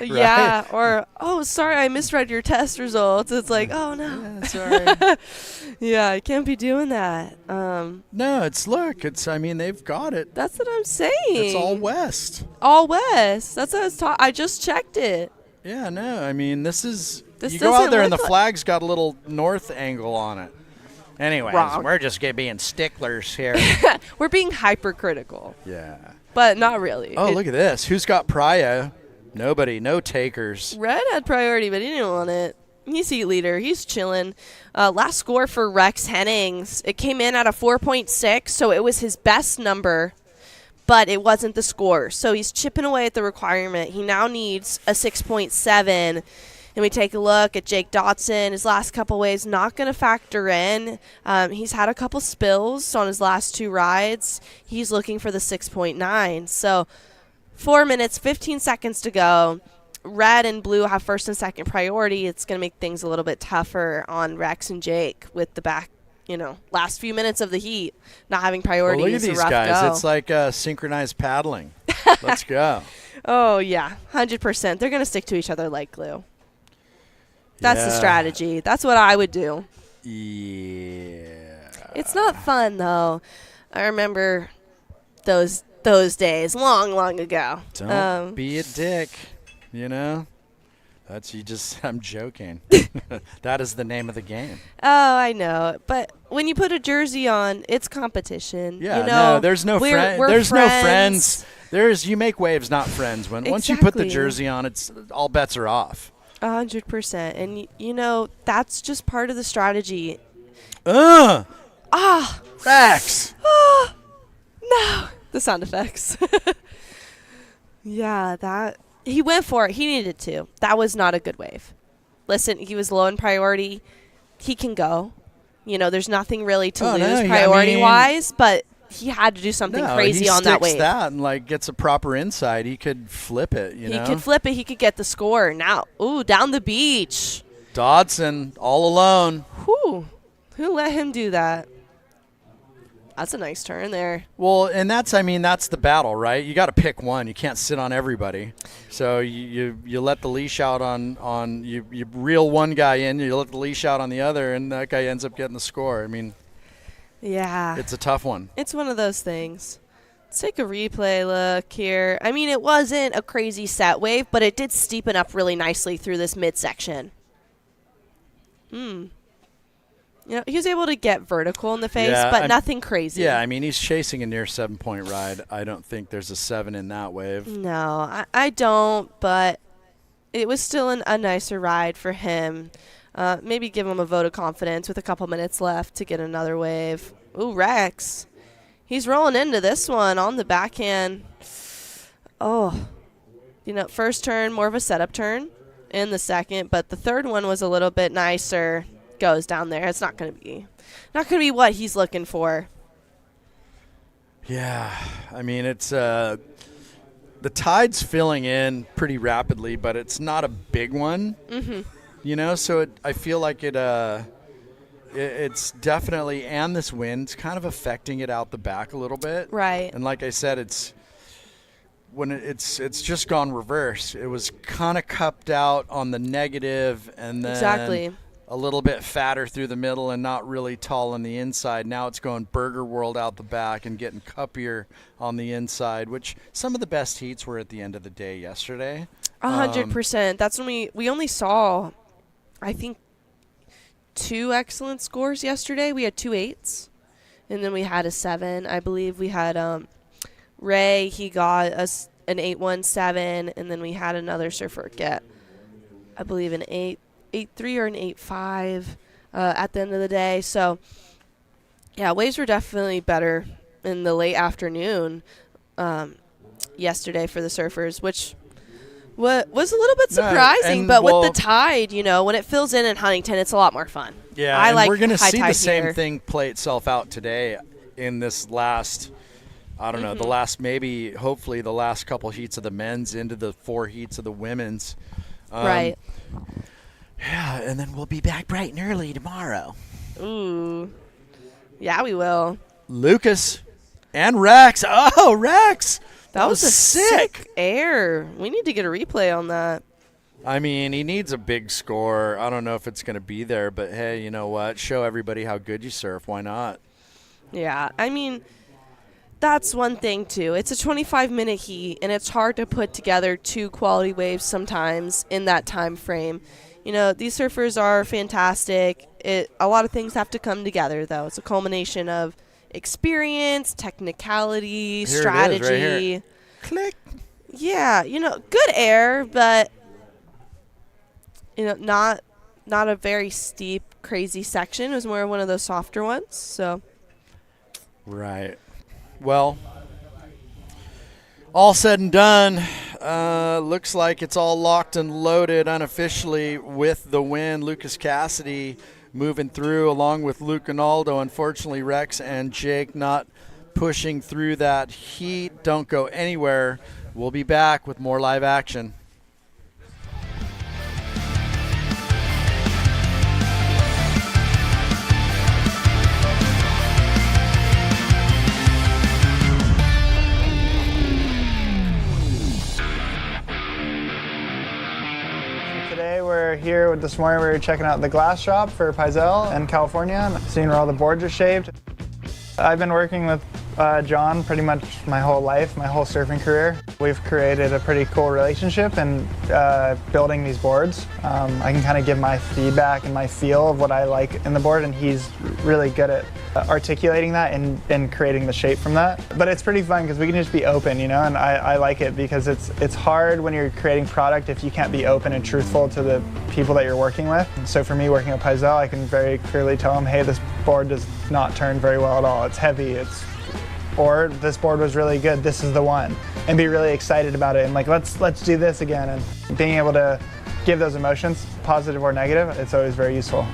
Yeah, or sorry, I misread your test results. It's like, oh no, yeah, sorry. Yeah, I can't be doing that. No, they've got it. That's what I'm saying. It's all west. All west. That's what I was talking. I just checked it. Yeah, no, I mean this you go doesn't out there and the look flag's got a little north angle on it. Anyways, Wrong. we're just being sticklers here. We're being hypercritical. Yeah. But not really. Oh, look at this. Who's got Praya? Nobody. No takers. Red had priority, but he didn't want it. He's heat leader. He's chilling. Last score for Rex Hennings. It came in at a 4.6, so it was his best number, but it wasn't the score. So he's chipping away at the requirement. He now needs a 6.7. And we take a look at Jake Dodson. His last couple waves not going to factor in. He's had a couple spills on his last 2 rides. He's looking for the 6.9. So 4 minutes, 15 seconds to go. Red and blue have first and second priority. It's going to make things a little bit tougher on Rex and Jake with the back, last few minutes of the heat, not having priority. Look at these guys. It's like synchronized paddling. Let's go. Oh, yeah, 100%. They're going to stick to each other like glue. That's the strategy. That's what I would do. Yeah. It's not fun, though. I remember those days long ago. Don't be a dick, you know? I'm joking. That is the name of the game. Oh, I know. But when you put a jersey on, it's competition. Yeah, you know, no, there's no friends. There's no friends. You make waves, not friends. Once you put the jersey on, it's all bets are off. 100%. And, you know, that's just part of the strategy. Facts. No. The sound effects. Yeah, he went for it. He needed to. That was not a good wave. Listen, he was low in priority. He can go. You know, there's nothing really to lose priority-wise, but he had to do something crazy on that wave. He sticks that and, gets a proper inside. He could flip it, you know? He could flip it. He could get the score. Now, down the beach. Dodson, all alone. Whew. Who let him do that? That's a nice turn there. Well, and that's the battle, right? You got to pick one. You can't sit on everybody. So you let the leash out on you reel one guy in, you let the leash out on the other, and that guy ends up getting the score. Yeah. It's a tough one. It's one of those things. Let's take a replay look here. It wasn't a crazy set wave, but it did steepen up really nicely through this midsection. You know, he was able to get vertical in the face, but nothing crazy. Yeah, he's chasing a near 7-point ride. I don't think there's a 7 in that wave. No, I don't, but it was still a nicer ride for him. Maybe give him a vote of confidence with a couple minutes left to get another wave. Ooh, Rex. He's rolling into this one on the backhand. Oh, you know, first turn, more of a setup turn in the second, but the third one was a little bit nicer. Goes down there. It's not going to be what he's looking for. Yeah, it's the tide's filling in pretty rapidly, but it's not a big one. You know, so I feel like it's definitely, and this wind's kind of affecting it out the back a little bit. Right. And like I said, it's just gone reverse. It was kind of cupped out on the negative, and then exactly a little bit fatter through the middle and not really tall on the inside. Now it's going Burger World out the back and getting cuppier on the inside, which some of the best heats were at the end of the day yesterday. 100%. That's when we only saw, I think, 2 excellent scores yesterday. We had 2 8s, and then we had a 7. I believe we had Ray. He got us an 8-1-7, and then we had another surfer get, I believe, an 8-3 or an 8-5 at the end of the day. So, yeah, waves were definitely better in the late afternoon yesterday for the surfers, which was a little bit surprising. But with the tide, you know, when it fills in Huntington, it's a lot more fun. Yeah, we're going to see the same thing play itself out today in this last, I don't know, the last hopefully the last couple heats of the men's into the 4 heats of the women's. Right. Yeah, and then we'll be back bright and early tomorrow. Ooh. Yeah, we will. Lucas and Rex. Oh, Rex. That was a sick air. We need to get a replay on that. He needs a big score. I don't know if it's going to be there, but hey, you know what? Show everybody how good you surf. Why not? Yeah, that's one thing, too. It's a 25-minute heat, and it's hard to put together 2 quality waves sometimes in that time frame. You know, these surfers are fantastic. A lot of things have to come together, though. It's a culmination of experience, technicality, strategy. It is, right here. Click. Yeah, you know, good air, but, you know, not a very steep, crazy section. It was more one of those softer ones, so. Right. Well, all said and done, looks like it's all locked and loaded unofficially with the win. Lucas Cassidy moving through along with Luke Ronaldo. Unfortunately, Rex and Jake not pushing through that heat. Don't go anywhere. We'll be back with more live action. Today we're here, this morning we were checking out the glass shop for Paisel in California and seeing where all the boards are shaped. I've been working with John pretty much my whole life, my whole surfing career. We've created a pretty cool relationship in building these boards. I can kind of give my feedback and my feel of what I like in the board, and he's really good at articulating that and creating the shape from that. But it's pretty fun because we can just be open, you know, and I like it because it's hard when you're creating product if you can't be open and truthful to the people that you're working with. So for me, working with Paisel, I can very clearly tell him, hey, this board does not turn very well at all. It's heavy, or this board was really good, this is the one, and be really excited about it and like let's do this again. And being able to give those emotions, positive or negative, it's always very useful.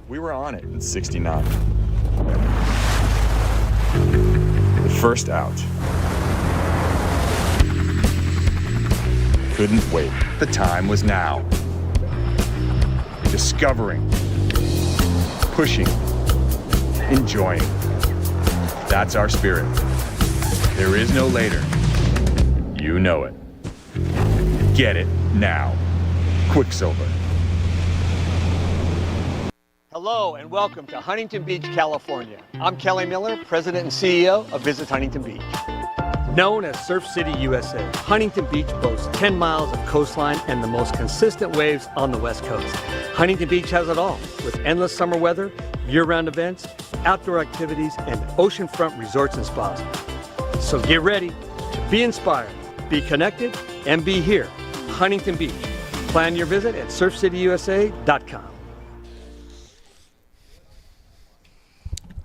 We were on it in 69. The first out. Couldn't wait. The time was now. Discovering, pushing, enjoying. That's our spirit. There is no later. You know it. Get it now. Quicksilver. Hello and welcome to Huntington Beach, California. I'm Kelly Miller, President and CEO of Visit Huntington Beach. Known as Surf City, USA, Huntington Beach boasts 10 miles of coastline and the most consistent waves on the West Coast. Huntington Beach has it all, with endless summer weather, year-round events, outdoor activities, and oceanfront resorts and spas. So get ready to be inspired, be connected, and be here, Huntington Beach. Plan your visit at surfcityusa.com.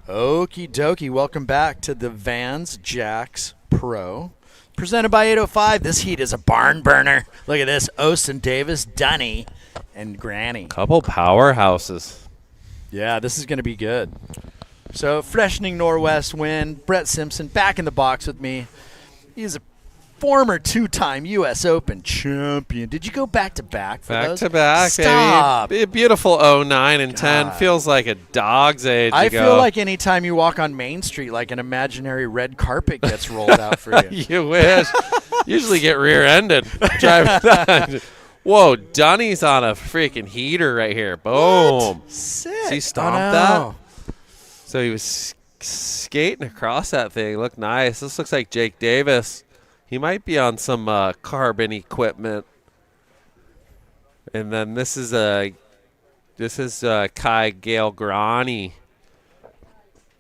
Okie dokie, welcome back to the Vans Jacks Pro. Presented by 805. This heat is a barn burner. Look at this, Austin Davis, Dunny, and Granny. Couple powerhouses. Yeah, this is going to be good. So, freshening northwest wind. Brett Simpson back in the box with me. He's a former two-time U.S. Open champion. Did you go back-to-back for those? Back-to-back, Stop. baby. Beautiful 09 and 10. Feels like a dog's age I ago. feel like anytime you walk on Main Street, like an imaginary red carpet gets rolled out for you. You wish. Usually get rear-ended. Driving down. Whoa, Dunny's on a freaking heater right here. Boom. What? Sick. See, stomped that? So he was skating across that thing. Looked nice. This looks like Jake Davis. He might be on some carbon equipment. And then this is Kai Gale Grani.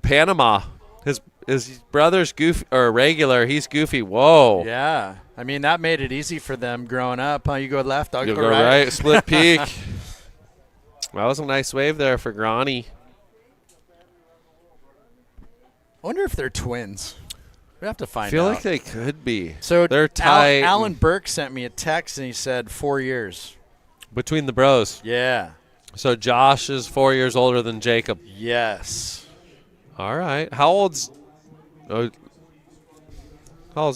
Panama. His brother's goofy or regular. He's goofy. Whoa. Yeah. I mean, that made it easy for them growing up. Huh? You go left, I'll You go right. Split peak. That was a nice wave there for Grani. I wonder if they're twins. We have to find out. I feel like they could be. So they're tight. Alan Burke sent me a text, and he said 4 years. Between the bros. Yeah. So Josh is 4 years older than Jacob. Yes. All right. How old's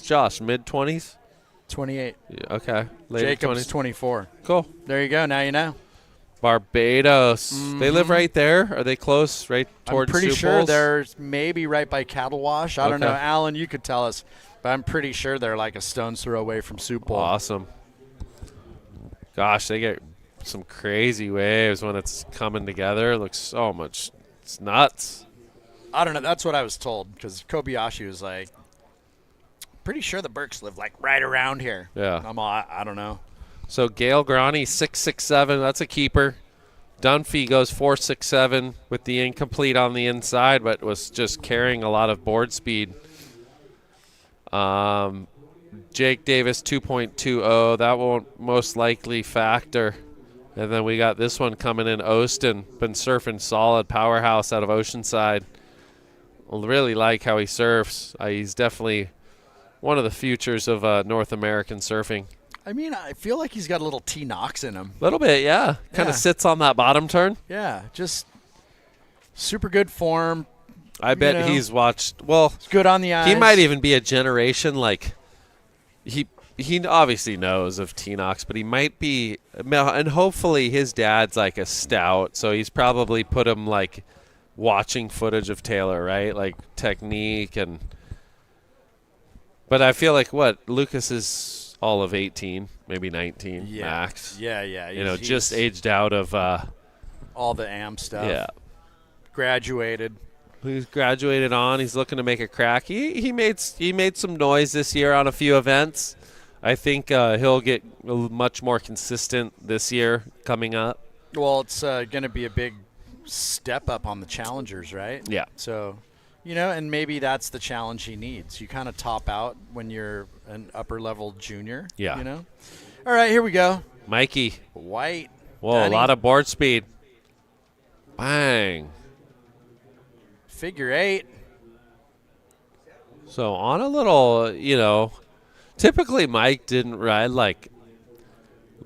Josh? Mid-20s? 28. Yeah, okay. Later Jacob's 20s. 24. Cool. There you go. Now you know. Barbados. They live right there? Are they close, right towards I'm pretty Sioux sure Falls? they're maybe right by Cattle Wash. I don't know. Okay. Alan, you could tell us. But I'm pretty sure they're like a stone's throw away from Sioux Falls. Awesome. Gosh, they get some crazy waves when it's coming together. It looks so much. It's nuts. I don't know. That's what I was told because Kobayashi was like, pretty sure the Burks live like right around here. Yeah. I'm all, I don't know. So Gale Grani, 6'6", that's a keeper. Dunphy goes 4'6", with the incomplete on the inside, but was just carrying a lot of board speed. Jake Davis, 2.20. That won't most likely factor. And then we got this one coming in, Austin. Been surfing solid, powerhouse out of Oceanside. Really like how he surfs. He's definitely one of the futures of North American surfing. I mean, I feel like he's got a little T-Knox in him. A little bit, yeah. Kind of sits on that bottom turn. Yeah, just super good form. I bet he's watched. Well, it's good on the eyes. He might even be a generation like he obviously knows of T-Knox, but he might be, and hopefully his dad's like a stout, so he's probably put him like watching footage of Taylor, right? Like technique and. But I feel like Lucas is all of 18, maybe 19 max. Yeah. You know, just aged out of all the AM stuff. Yeah. Graduated. He's graduated on. He's looking to make a crack. He made some noise this year on a few events. I think he'll get much more consistent this year coming up. Well, it's going to be a big step up on the challengers, right? Yeah. So, you know, and maybe that's the challenge he needs. You kind of top out when you're an upper-level junior. Yeah. You know? All right, here we go. Mikey. White. Whoa, Danny. a lot of board speed. Bang. Figure 8. So on a little, you know, typically Mike didn't ride like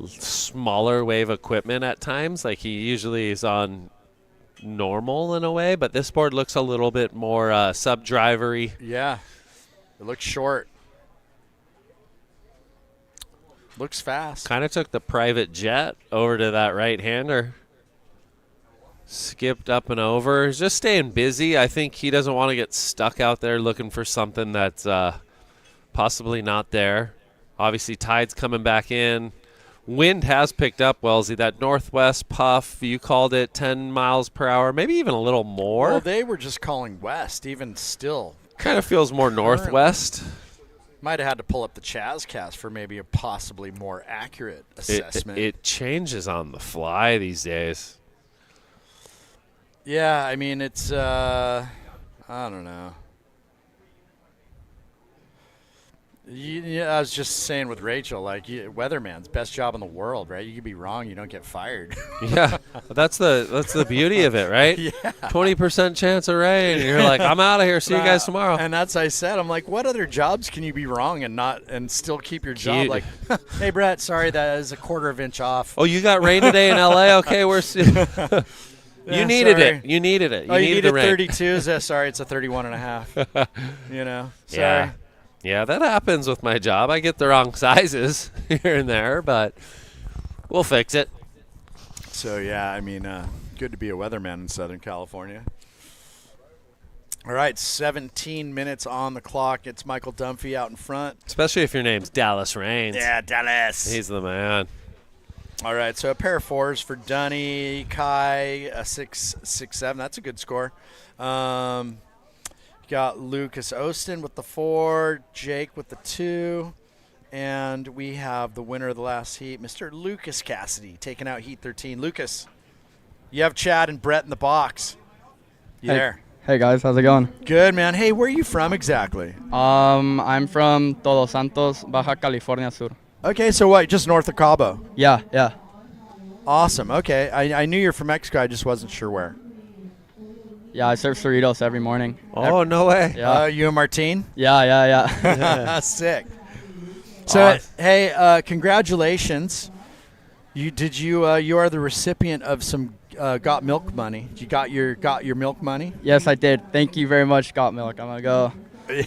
smaller wave equipment at times. Like he usually is on normal in a way, but this board looks a little bit more sub-drivery. Yeah. It looks short. Looks fast. Kind of took the private jet over to that right-hander. Skipped up and over. He's just staying busy. I think he doesn't want to get stuck out there looking for something that's possibly not there. Obviously, tide's coming back in. Wind has picked up, Wellesley. That northwest puff, you called it 10 miles per hour, maybe even a little more. Well, they were just calling west, even still. Kind of feels more northwest. Might have had to pull up the Chazcast for maybe a possibly more accurate assessment. It changes on the fly these days. Yeah, I mean, it's, I don't know. I was just saying with Rachel, like, weatherman's best job in the world, right? You could be wrong, you don't get fired. Yeah, that's the beauty of it, right? Yeah. 20% chance of rain. And you're like, I'm out of here. See you guys tomorrow. And that's I said. I'm like, what other jobs can you be wrong and still keep your job? Like, hey, Brett, sorry, that is a quarter of inch off. Oh, you got rain today in L.A.? Okay, You needed it. You needed it. You needed the rain. 32. Sorry, it's a 31 and a half. You know, sorry. Yeah. Yeah, that happens with my job. I get the wrong sizes here and there, but we'll fix it. So, yeah, I mean, good to be a weatherman in Southern California. All right, 17 minutes on the clock. It's Michael Dunphy out in front. Especially if your name's Dallas Raines. Yeah, Dallas. He's the man. All right, so a pair of 4s for Dunny, Kai, a 6.67. That's a good score. Got Lucas Ostin with the 4, Jake with the 2, and we have the winner of the last heat, Mr. Lucas Cassidy, taking out heat 13. Lucas, you have Chad and Brett in the box. You there? Hey guys, how's it going? Good, man. Hey, where are you from exactly? I'm from Todos Santos, Baja California Sur. Okay, so what? Just north of Cabo? Yeah. Awesome. Okay, I knew you're from Mexico. I just wasn't sure where. Yeah, I surf Cerritos every morning. Oh, no way. Yeah. You and Martine? Yeah. Sick. So, hey, congratulations. You are the recipient of some Got Milk money. You got your milk money? Yes, I did. Thank you very much, Got Milk. I'm going to go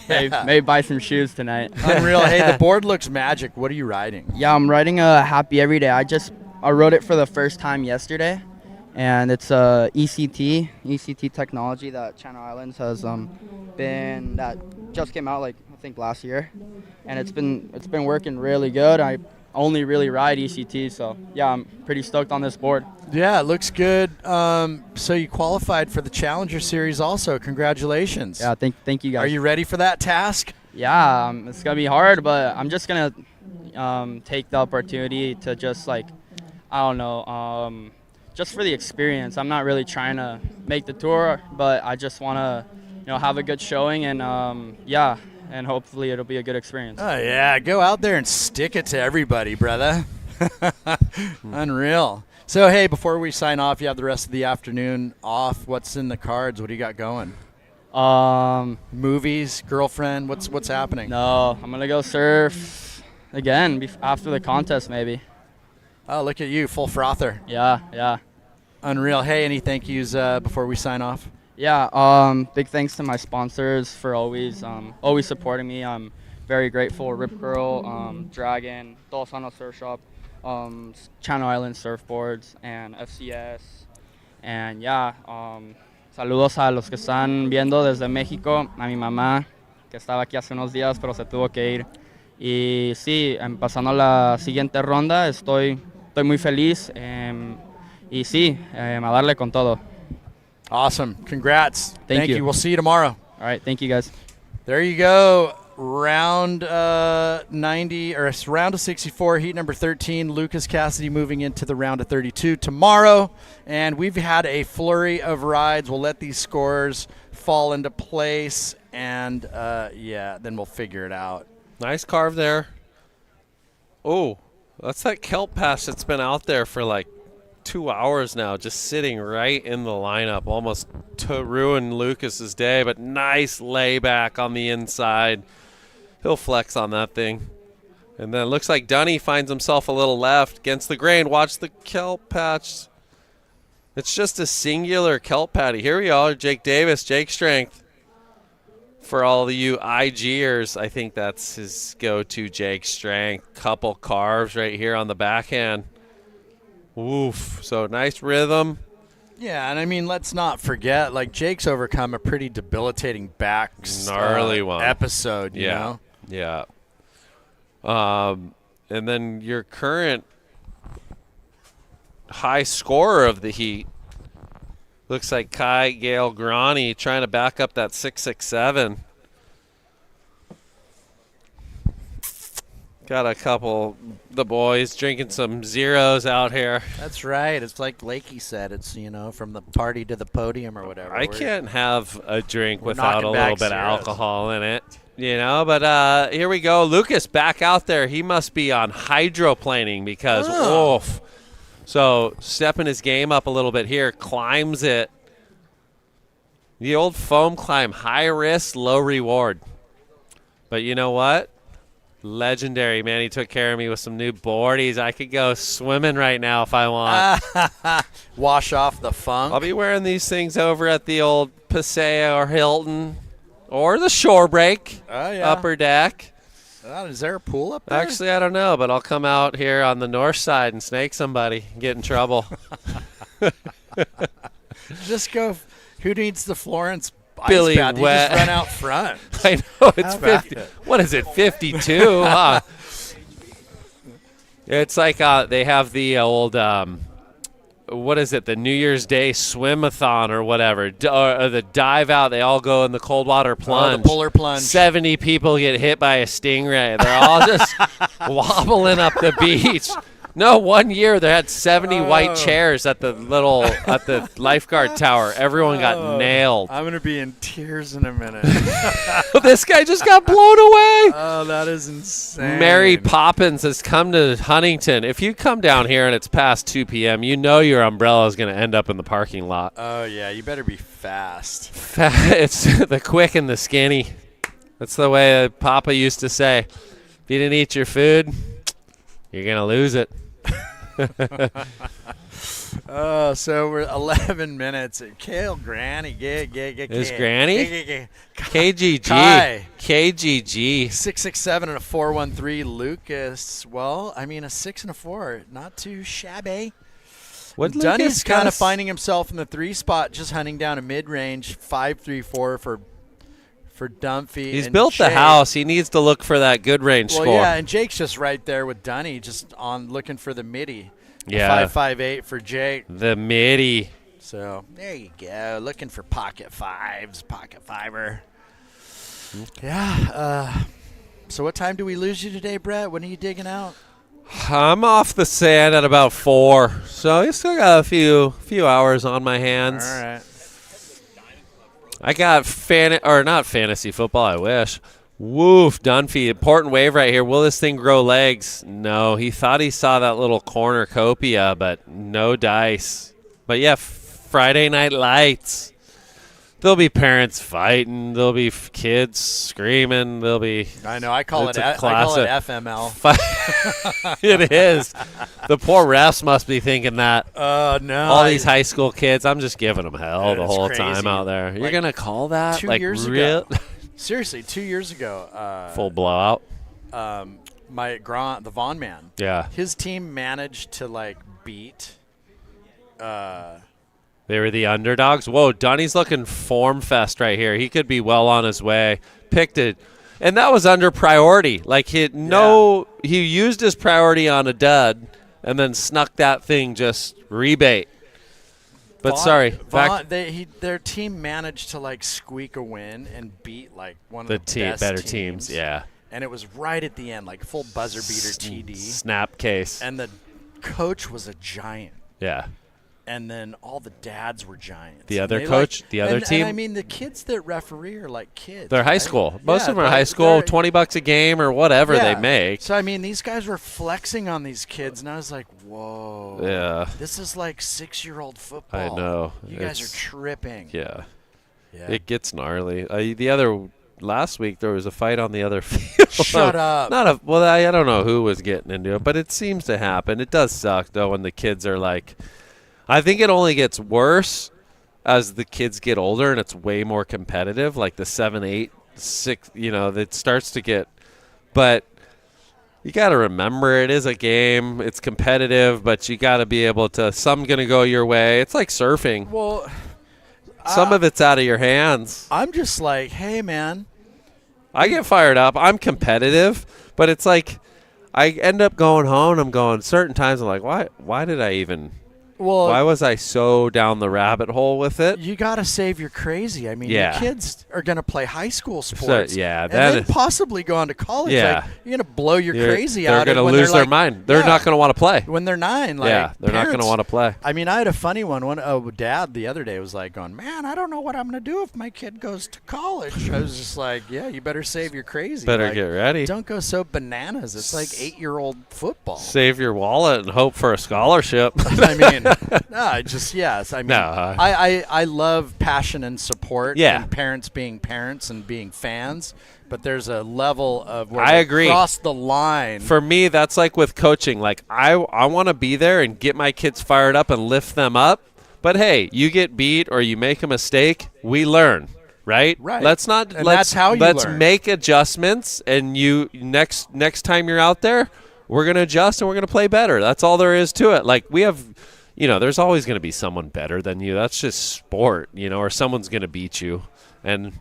maybe buy some shoes tonight. Unreal. Hey, the board looks magic. What are you riding? Yeah, I'm riding a Happy Everyday. I rode it for the first time yesterday. And it's ECT technology that Channel Islands has that just came out, like, I think last year, and it's been working really good. I only really ride ECT, so yeah, I'm pretty stoked on this board. Yeah, it looks good. So you qualified for the Challenger Series also. Congratulations. Yeah, thank you guys. Are you ready for that task? Yeah, it's gonna be hard, but I'm just gonna take the opportunity to just, like, I don't know. Just for the experience. I'm not really trying to make the tour, but I just want to, have a good showing and and hopefully it'll be a good experience. Oh yeah, go out there and stick it to everybody, brother. Unreal. So hey, before we sign off, you have the rest of the afternoon off. What's in the cards? What do you got going? Movies, girlfriend. What's happening? No, I'm gonna go surf again after the contest maybe. Oh, look at you, full frother. Yeah. Unreal. Hey, any thank yous before we sign off? Yeah, big thanks to my sponsors for always supporting me. I'm very grateful. Rip Curl, Dragon, Dolsano Surf Shop, Channel Island Surfboards, and FCS. And yeah, saludos a los que están viendo desde México, a mi mamá, que estaba aquí hace unos días, pero se tuvo que ir. Y sí, pasando a la siguiente ronda, estoy muy feliz. Y sí, a darle con todo. Awesome. Congrats. Thank you. We'll see you tomorrow. All right. Thank you, guys. There you go. Round 90 or round of 64, heat number 13. Lucas Cassidy moving into the round of 32 tomorrow, and we've had a flurry of rides. We'll let these scores fall into place, and then we'll figure it out. Nice carve there. Oh, that's that kelp patch that's been out there for like 2 hours now, just sitting right in the lineup, almost to ruin Lucas's day, but nice layback on the inside. He'll flex on that thing. And then it looks like Dunny finds himself a little left against the grain. Watch the kelp patch. It's just a singular kelp patty. Here we are, Jake Davis, Jake Strength. For all of you IGers, I think that's his go-to Jake Strength. Couple carves right here on the backhand. Oof. So nice rhythm. Yeah, and I mean, let's not forget, like, Jake's overcome a pretty debilitating back gnarly one episode, you know? Yeah. And then your current high scorer of the heat looks like Kai Gale Grani trying to back up that 667. Got a couple, the boys drinking some zeros out here. That's right. It's like Lakey said. It's, from the party to the podium or whatever. I can't have a drink without a little bit of alcohol in it, But here we go. Lucas back out there. He must be on hydroplaning because, oof. So stepping his game up a little bit here. Climbs it. The old foam climb. High risk, low reward. But you know what? Legendary, man. He took care of me with some new boardies. I could go swimming right now if I want. Wash off the funk. I'll be wearing these things over at the old Paseo or Hilton or the Shore Break upper deck. Is there a pool up there? Actually, I don't know, but I'll come out here on the north side and snake somebody and get in trouble. Just go. Who needs the Florence Billy ice bath? You Wet. just run out front. I know, it's 50. What is it, 52? Huh? It's like they have the old, what is it, the New Year's Day swim-a-thon or whatever, or the dive out. They all go in the cold water plunge. The polar plunge. 70 people get hit by a stingray. They're all just wobbling up the beach. No, 1 year they had 70 white chairs at the lifeguard tower. Everyone got nailed. I'm gonna be in tears in a minute. This guy just got blown away. Oh, that is insane. Mary Poppins has come to Huntington. If you come down here and it's past 2 p.m., you know your umbrella is going to end up in the parking lot. Oh, yeah, you better be fast. It's the quick and the skinny. That's the way Papa used to say. If you didn't eat your food, you're going to lose it. So we're 11 minutes. Kale Granny. Is Granny? KGG. 667 and a 413. Lucas. Well, I mean, a 6 and a 4. Not too shabby. Dunny's kind of finding himself in the 3 spot, just hunting down a mid-range 5-3-4 for Dunphy. He's built the house. He needs to look for that good range score. Yeah, and Jake's just right there with Dunny, just on looking for the midi. Yeah. 5.58 for Jake. The midi. So there you go. Looking for pocket fives, pocket fiver. Yeah. So what time do we lose you today, Brett? When are you digging out? I'm off the sand at about 4, so I still got a few hours on my hands. All right. I got not fantasy football, I wish. Woof, Dunphy. Important wave right here. Will this thing grow legs? No. He thought he saw that little cornucopia, but no dice. But, yeah, Friday Night Lights. There'll be parents fighting. There'll be kids screaming. There'll be. I know. I call it FML. It is. The poor refs must be thinking that. Oh, no. All these high school kids, I'm just giving them hell the whole crazy. time out there. You're going to call that? 2 years ago. Seriously, 2 years ago. Full blowout. The Vaughn man. Yeah. His team managed to, beat. They were the underdogs. Whoa, Dunny's looking form fest right here. He could be well on his way. Picked it. And that was under priority. Like, he used his priority on a dud and then snuck that thing just rebate. But their team managed to like squeak a win and beat like one of the best better teams. Yeah. And it was right at the end, like full buzzer beater TD. Snap case. And the coach was a giant. Yeah. And then all the dads were giants. The other coach, the other team. And I mean, the kids that referee are like kids. They're high school. Most of them are high school, $20 a game or whatever they make. So, I mean, these guys were flexing on these kids, and I was like, whoa. Yeah. This is like 6-year-old football. I know. You guys are tripping. Yeah. Yeah. It gets gnarly. Last week there was a fight on the other field. Shut up. I don't know who was getting into it, but it seems to happen. It does suck, though, when the kids are like, I think it only gets worse as the kids get older and it's way more competitive, like the 7, 8, 6, it starts to get. But you got to remember, it is a game. It's competitive, but you got to be able to. Some going to go your way. It's like surfing. Well, some of it's out of your hands. I'm just like, hey, man. I get fired up. I'm competitive, but it's like I end up going home. I'm going certain times. I'm like, why did I even? Well, why was I so down the rabbit hole with it? You got to save your crazy. I mean, your kids are going to play high school sports. And then possibly go on to college. Yeah. Like, you're going to blow your crazy out. They're going to lose their mind. They're not going to want to play. When they're 9. Like, they're not going to want to play. I mean, I had a funny one. Dad the other day was like going, man, I don't know what I'm going to do if my kid goes to college. I was just like, yeah, you better save your crazy. Better get ready. Don't go so bananas. It's like 8-year-old football. Save your wallet and hope for a scholarship. I mean, I love passion and support. Yeah. And parents being parents and being fans. But there's a level of where I agree. Cross the line. For me, that's like with coaching. Like I want to be there and get my kids fired up and lift them up. But hey, you get beat or you make a mistake, we learn, right? Right. Let's that's how you learn. Make adjustments, and you next time you're out there, we're gonna adjust and we're gonna play better. That's all there is to it. Like we have. There's always going to be someone better than you. That's just sport, or someone's going to beat you. But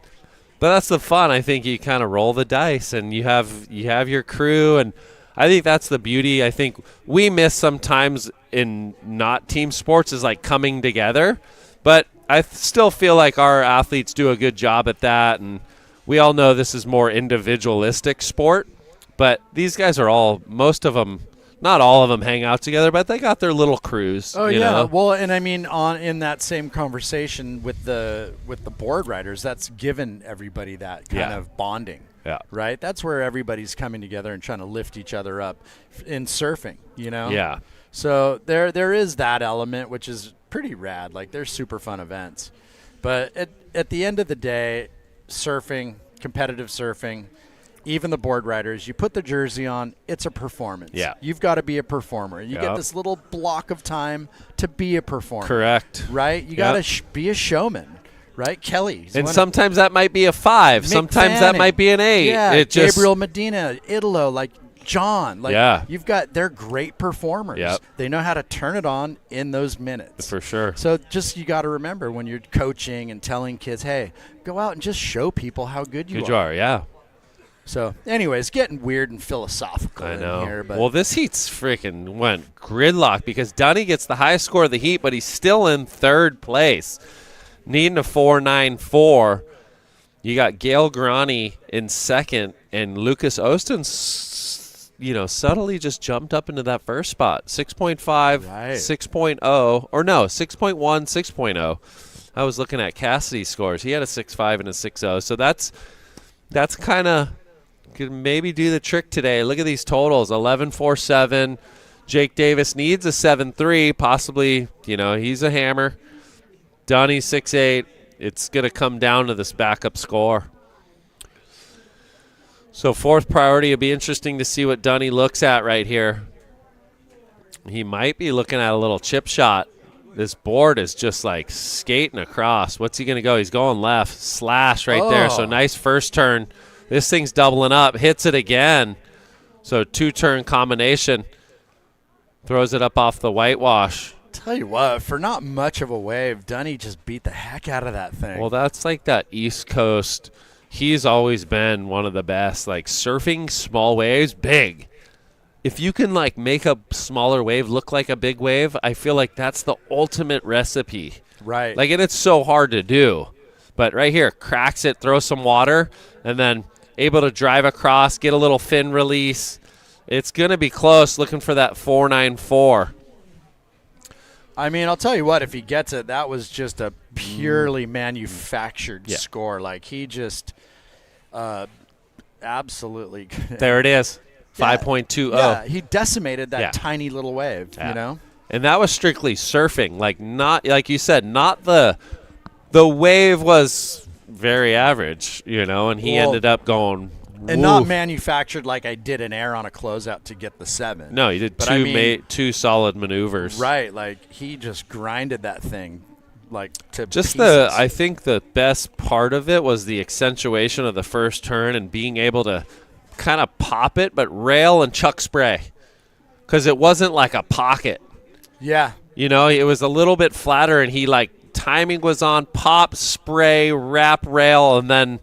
that's the fun. I think you kind of roll the dice and you have your crew. And I think that's the beauty. I think we miss sometimes in not team sports is like coming together. But I still feel like our athletes do a good job at that. And we all know this is more individualistic sport. But these guys are most of them, not all of them hang out together, but they got their little crews. Oh, yeah. Well, and I mean, in that same conversation with the board riders, that's given everybody that kind of bonding. Yeah. Right? That's where everybody's coming together and trying to lift each other up in surfing, Yeah. So there is that element, which is pretty rad. Like, they're super fun events. But at the end of the day, surfing, competitive surfing, even the board riders, you put the jersey on, it's a performance. Yeah. You've got to be a performer. You get this little block of time to be a performer. Correct. Right? You got to be a showman. Right? Kelly. And sometimes that might be a 5. Mick Sometimes Fanning. that might be an 8. Yeah, Gabriel Medina, Italo, like John. Like, they're great performers. Yep. They know how to turn it on in those minutes. For sure. So you got to remember when you're coaching and telling kids, hey, go out and just show people how good you are. Yeah. So, anyways, getting weird and philosophical I know. in here. But well, this heat's freaking went gridlock because Dunny gets the highest score of the heat, but he's still in 3rd place, needing a 4.94. You got Gail Grani in 2nd, and Lucas Ostin, subtly just jumped up into that first spot. 6.5, 6.0, or no, 6.1, 6.0. I was looking at Cassidy's scores. He had a 6.5 and a 6.0. So that's kind of could maybe do the trick today. Look at these totals: 11.47. Jake Davis needs a 7.3, possibly. He's a hammer. Dunny 6.8. It's going to come down to this backup score. So 4th priority, it'll be interesting to see what Dunny looks at right here. He might be looking at a little chip shot. This board is just like skating across. What's he going to go? He's going left. Slash right there. So nice first turn. This thing's doubling up. Hits it again. So 2-turn combination. Throws it up off the whitewash. Tell you what, for not much of a wave, Dunny just beat the heck out of that thing. Well, that's like that East Coast he's always been one of the best. Like, surfing small waves, big. If you can, like, make a smaller wave look like a big wave, I feel like that's the ultimate recipe. Right. Like, and it's so hard to do. But right here, cracks it, throw some water, and then able to drive across, get a little fin release. It's going to be close, looking for that 494. I mean, I'll tell you what, if he gets it, that was just a purely manufactured score. Like, he just absolutely. There it is, 5.20. Yeah, he decimated that tiny little wave, you know? And that was strictly surfing. Like, not, like you said, not the wave was very average, you know, and he ended up going. And not manufactured like I did an air on a closeout to get the 7. No, you did two solid maneuvers. Right, like he just grinded that thing like to just pieces. I think the best part of it was the accentuation of the first turn and being able to kind of pop it, but rail and chuck spray, because it wasn't like a pocket. Yeah. You know, it was a little bit flatter, and he, like, timing was on, pop, spray, wrap, rail, and then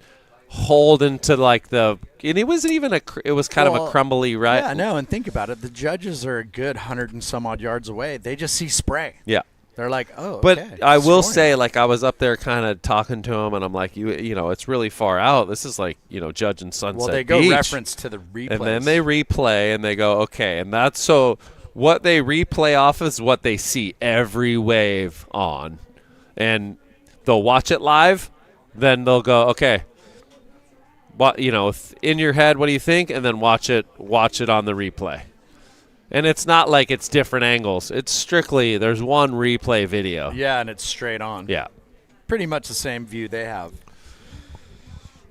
hold into, like, and it wasn't even it was kind of a crumbly, right? Yeah, no, and think about it. The judges are a good 100 and some odd yards away. They just see spray. Yeah. They're like, oh, but okay, I will scoring. say, like, I was up there kind of talking to him, and I'm like, you know, it's really far out. This is like, you know, judging Sunset Well, they go Beach. reference to the replays. And then they replay, and they go, okay. And that's so what they replay off is what they see every wave on. And they'll watch it live, then they'll go, okay, what, you know, in your head, what do you think? And then watch it on the replay. And it's not like it's different angles. It's strictly, there's one replay video. Yeah, and it's straight on. Yeah. Pretty much the same view they have.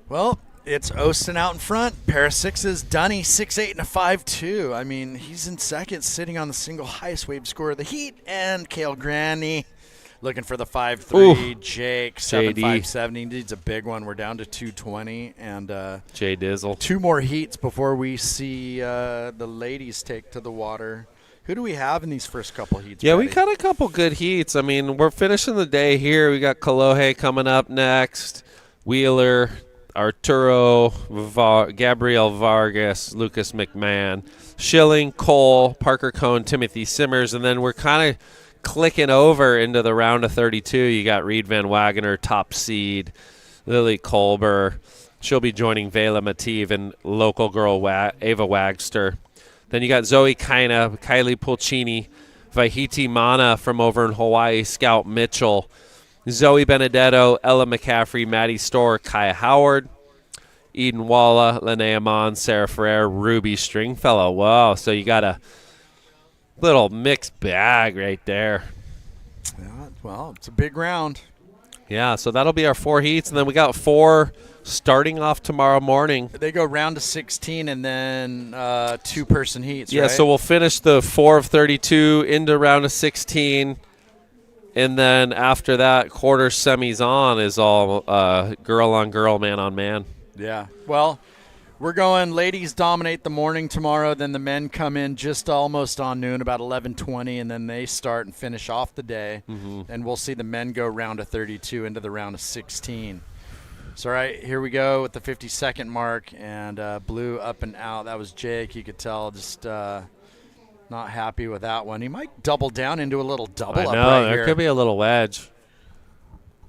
Well, it's Ostin out in front. Pair of sixes. Dunny, 6'8" and a 5'2". I mean, he's in second, sitting on the single highest wave score of the heat. And Cale Granny looking for the 5'3". Jake, 7'5", He needs a big one. We're down to 220. And Jay Dizzle. 2 more heats before we see the ladies take to the water. Who do we have in these first couple heats? Yeah, Brady? we got a couple good heats. I mean, we're finishing the day here. We got Kolohe coming up next. Wheeler, Arturo, Gabriel Vargas, Lucas McMahon, Schilling, Cole, Parker Cohn, Timothy Simmers, and then we're kind of clicking over into the round of 32. You got Reed Van Wagener, top seed, Lily Kolber. She'll be joining Vela Mativ and local girl Ava Wagster. Then you got Zoe Kaina, Kylie Pulcini, Vahiti Mana from over in Hawaii, Scout Mitchell, Zoe Benedetto, Ella McCaffrey, Maddie Storr, Kaya Howard, Eden Walla, Linnea Mon, Sarah Ferrer, Ruby Stringfellow. Wow, so you got a little mixed bag right there. Yeah, well, it's a big round. Yeah, so that'll be our 4 heats, and then we got 4 starting off tomorrow morning. They go round to 16 and then 2-person heats, Yeah, right? so we'll finish the 4 of 32 into round of 16. And then after that, quarter semis on is all girl on girl, man on man. Yeah. Well, we're going ladies dominate the morning tomorrow. Then the men come in just almost on noon, about 11:20, and then they start and finish off the day. Mm-hmm. And we'll see the men go round of 32 into the round of 16. So, all right, here we go with the 50-second mark. And blue up and out. That was Jake. You could tell just not happy with that one. He might double down into a little double up right there here. Could be a little wedge.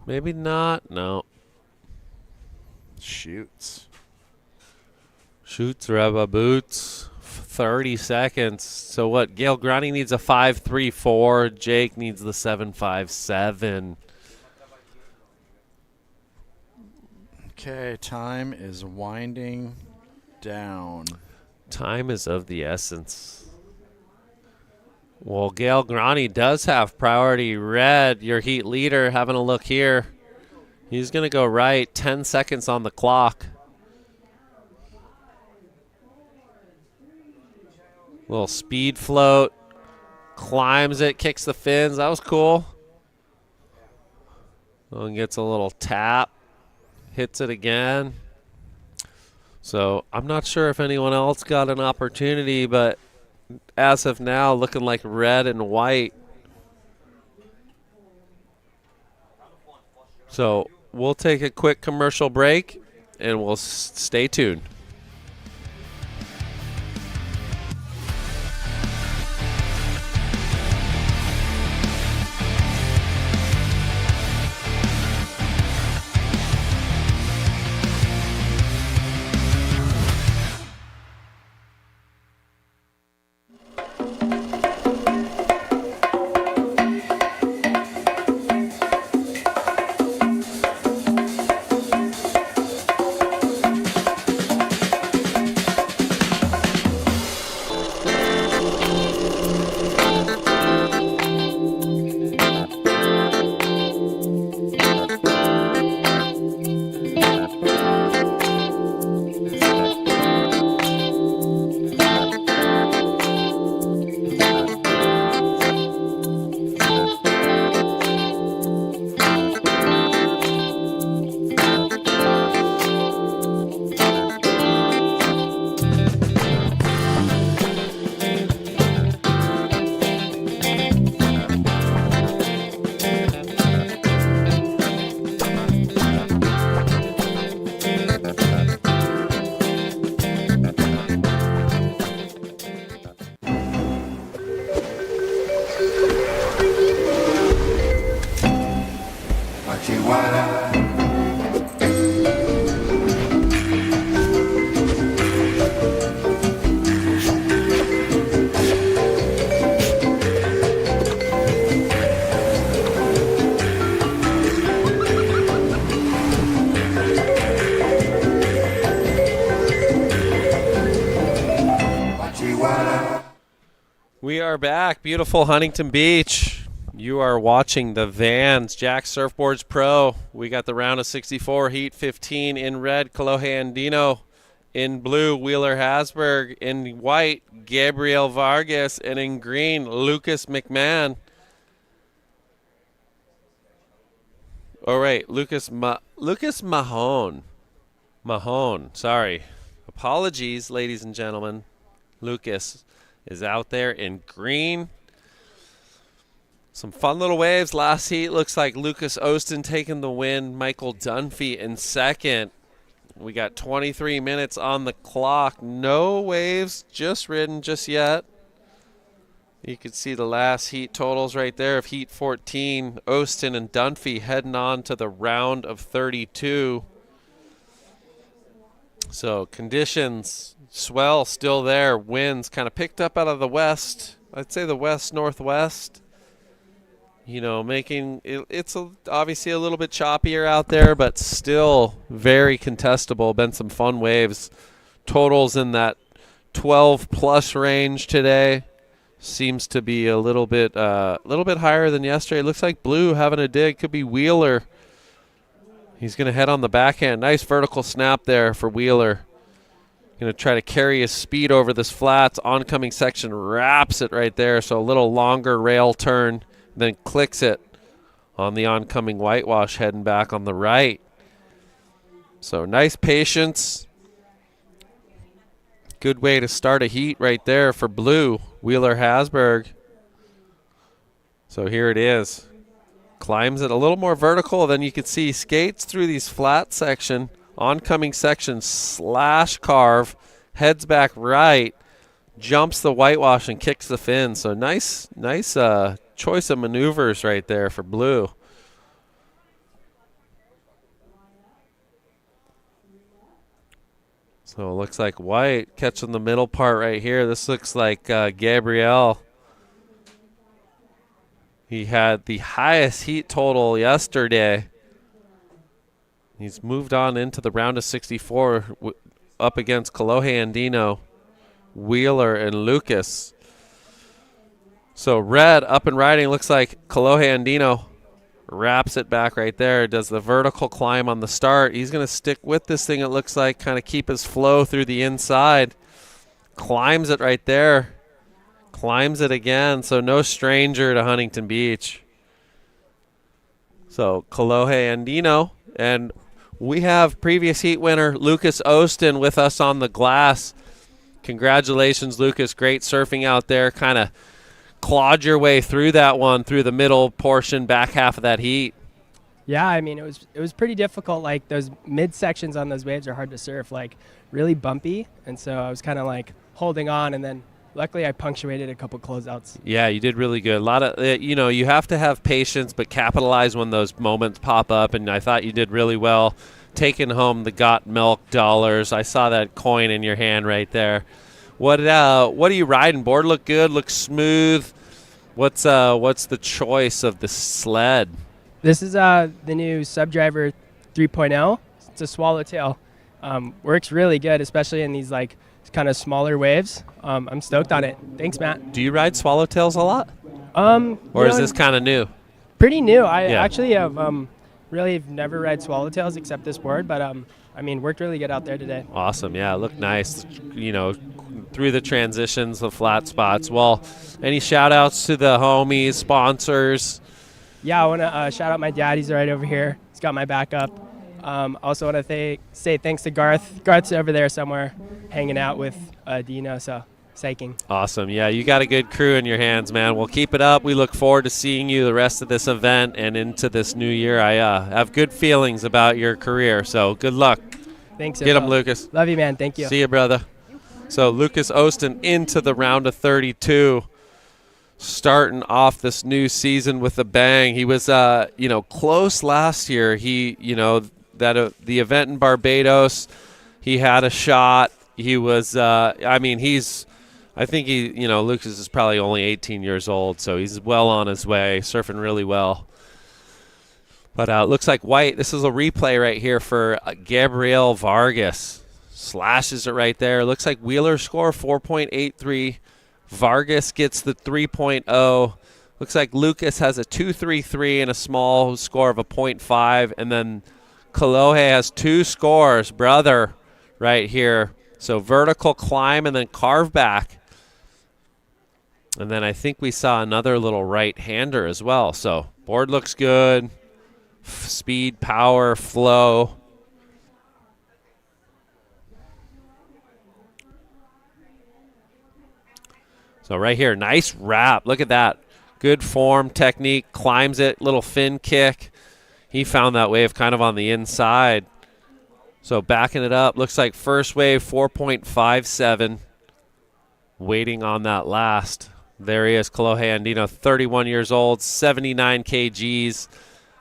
Maybe not. No. Shoots, rubber boots. 30 seconds. So what? Gail Grani needs a 5.34. Jake needs the 7.57. Okay, time is winding down. Time is of the essence. Well, Gail Grani does have priority red. Your heat leader, having a look here. He's going to go right. 10 seconds on the clock. Little speed float. Climbs it, kicks the fins. That was cool. And gets a little tap. Hits it again. So I'm not sure if anyone else got an opportunity, but as of now, looking like red and white. So we'll take a quick commercial break, and we'll stay tuned. We are back. Beautiful Huntington Beach. You are watching the Vans Jack Surfboards Pro. We got the round of 64, Heat 15 in red, Kolohe Andino. In blue, Wheeler Hasberg. In white, Gabriel Vargas. And in green, Lucas McMahon. Oh, right, Lucas Mahone. Mahone, sorry. Apologies, ladies and gentlemen. Lucas is out there in green. Some fun little waves. Last heat looks like Lucas Ostin taking the win. Michael Dunphy in second. We got 23 minutes on the clock. No waves just ridden just yet. You can see the last heat totals right there of heat 14. Ostin and Dunphy heading on to the round of 32. So conditions, swell still there. Winds kind of picked up out of the west. I'd say the west-northwest. You know, making it's obviously a little bit choppier out there, but still very contestable. Been some fun waves. Totals in that 12-plus range today. Seems to be a little bit higher than yesterday. Looks like Blue having a dig. Could be Wheeler. He's going to head on the backhand. Nice vertical snap there for Wheeler. Going to try to carry his speed over this flats. Oncoming section wraps it right there. So a little longer rail turn, then clicks it on the oncoming whitewash heading back on the right. So nice patience. Good way to start a heat right there for Blue, Wheeler Hasberg. So here it is. Climbs it a little more vertical, then you can see skates through these flat section, oncoming section slash carve, heads back right, jumps the whitewash and kicks the fin. So nice choice of maneuvers right there for Blue. So it looks like White catching the middle part right here. This looks like Gabriel. He had the highest heat total yesterday. He's moved on into the round of 64 up against Kolohe Andino, Wheeler, and Lucas. So red up and riding. Looks like Kolohe Andino wraps it back right there. Does the vertical climb on the start. He's going to stick with this thing, it looks like, kind of keep his flow through the inside. Climbs it right there. Climbs it again, so no stranger to Huntington Beach. So Kolohe Andino, and we have previous heat winner Lucas Ostin with us on the glass. Congratulations, Lucas. Great surfing out there. Kind of clawed your way through that one, through the middle portion, back half of that heat. Yeah, I mean, it was pretty difficult. Like, those mid sections on those waves are hard to surf, like really bumpy. And so I was kind of like holding on, and then luckily I punctuated a couple closeouts. Yeah, you did really good. A lot of, you have to have patience, but capitalize when those moments pop up. And I thought you did really well taking home the Got Milk dollars. I saw that coin in your hand right there. What are you riding? Board look good, looks smooth. What's the choice of the sled? This is the new Subdriver 3.0. It's a swallowtail. Works really good, especially in these like kind of smaller waves. I'm stoked on it. Thanks, Matt. Do you ride swallowtails a lot? Or is this kind of new? Pretty new. I actually have really have never ride swallowtails except this board, but I mean, worked really good out there today. Awesome. Yeah, it looked nice. Through the transitions, the flat spots. Well, any shout outs to the homies, sponsors? Yeah, I want to shout out my dad. He's right over here. He's got my back up. Also want to say thanks to Garth. Garth's over there somewhere hanging out with Dino, so psyching. Awesome. Yeah, you got a good crew in your hands, man. Well, keep it up. We look forward to seeing you the rest of this event and into this new year. I have good feelings about your career, so good luck. Thanks. Get him, Lucas. Love you, man. Thank you. See you, brother. So Lucas Ostin into the round of 32. Starting off this new season with a bang. He was, close last year. He, the event in Barbados, he had a shot. He was, Lucas is probably only 18 years old, so he's well on his way, surfing really well. But it looks like White, this is a replay right here for Gabriel Vargas. Slashes it right there. Looks like Wheeler score 4.83. Vargas gets the 3.0. Looks like Lucas has a 2.33 and a small score of a 0.5. And then Kolohe has 2 scores, brother, right here. So vertical climb and then carve back. And then I think we saw another little right-hander as well. So board looks good. Speed, power, flow. So right here, nice wrap. Look at that. Good form, technique, climbs it, little fin kick. He found that wave kind of on the inside. So backing it up, looks like first wave 4.57. Waiting on that last. There he is, Kolohe Andino, 31 years old, 79 kgs,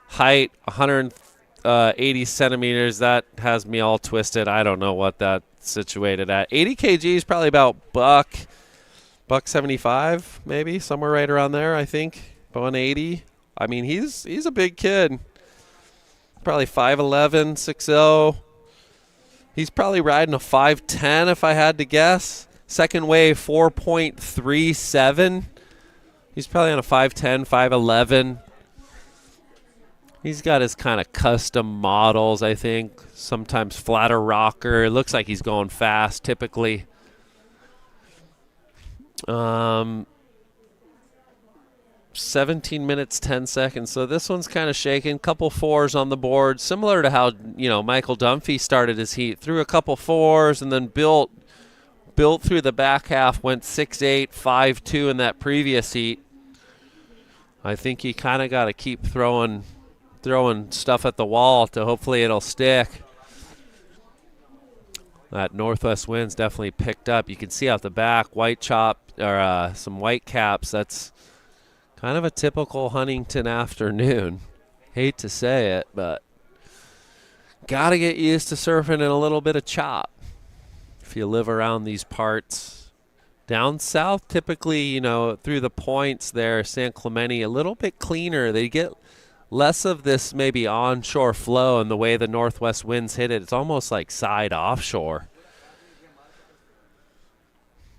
height 180 centimeters. That has me all twisted. I don't know what that's situated at. 80 kgs, probably about buck 75, maybe somewhere right around there. I think 180. I mean, he's a big kid. Probably 5'11", 6'0". He's probably riding a 5'10" if I had to guess. Second wave 4.37. He's probably on a 5'10", 5'11". He's got his kind of custom models, I think. Sometimes flatter rocker. It looks like he's going fast typically. 17 minutes, 10 seconds. So this one's kind of shaking. Couple 4s on the board, similar to how, Michael Dunphy started his heat. Threw a couple 4s and then built through the back half, went 6'8", 5'2" in that previous heat. I think you kind of got to keep throwing stuff at the wall to hopefully it'll stick. That northwest wind's definitely picked up. You can see out the back, white chop or some white caps. That's kind of a typical Huntington afternoon. Hate to say it, but got to get used to surfing in a little bit of chop if you live around these parts. Down south, typically, through the points there, San Clemente, a little bit cleaner. They get less of this maybe onshore flow, and the way the northwest winds hit it, it's almost like side offshore.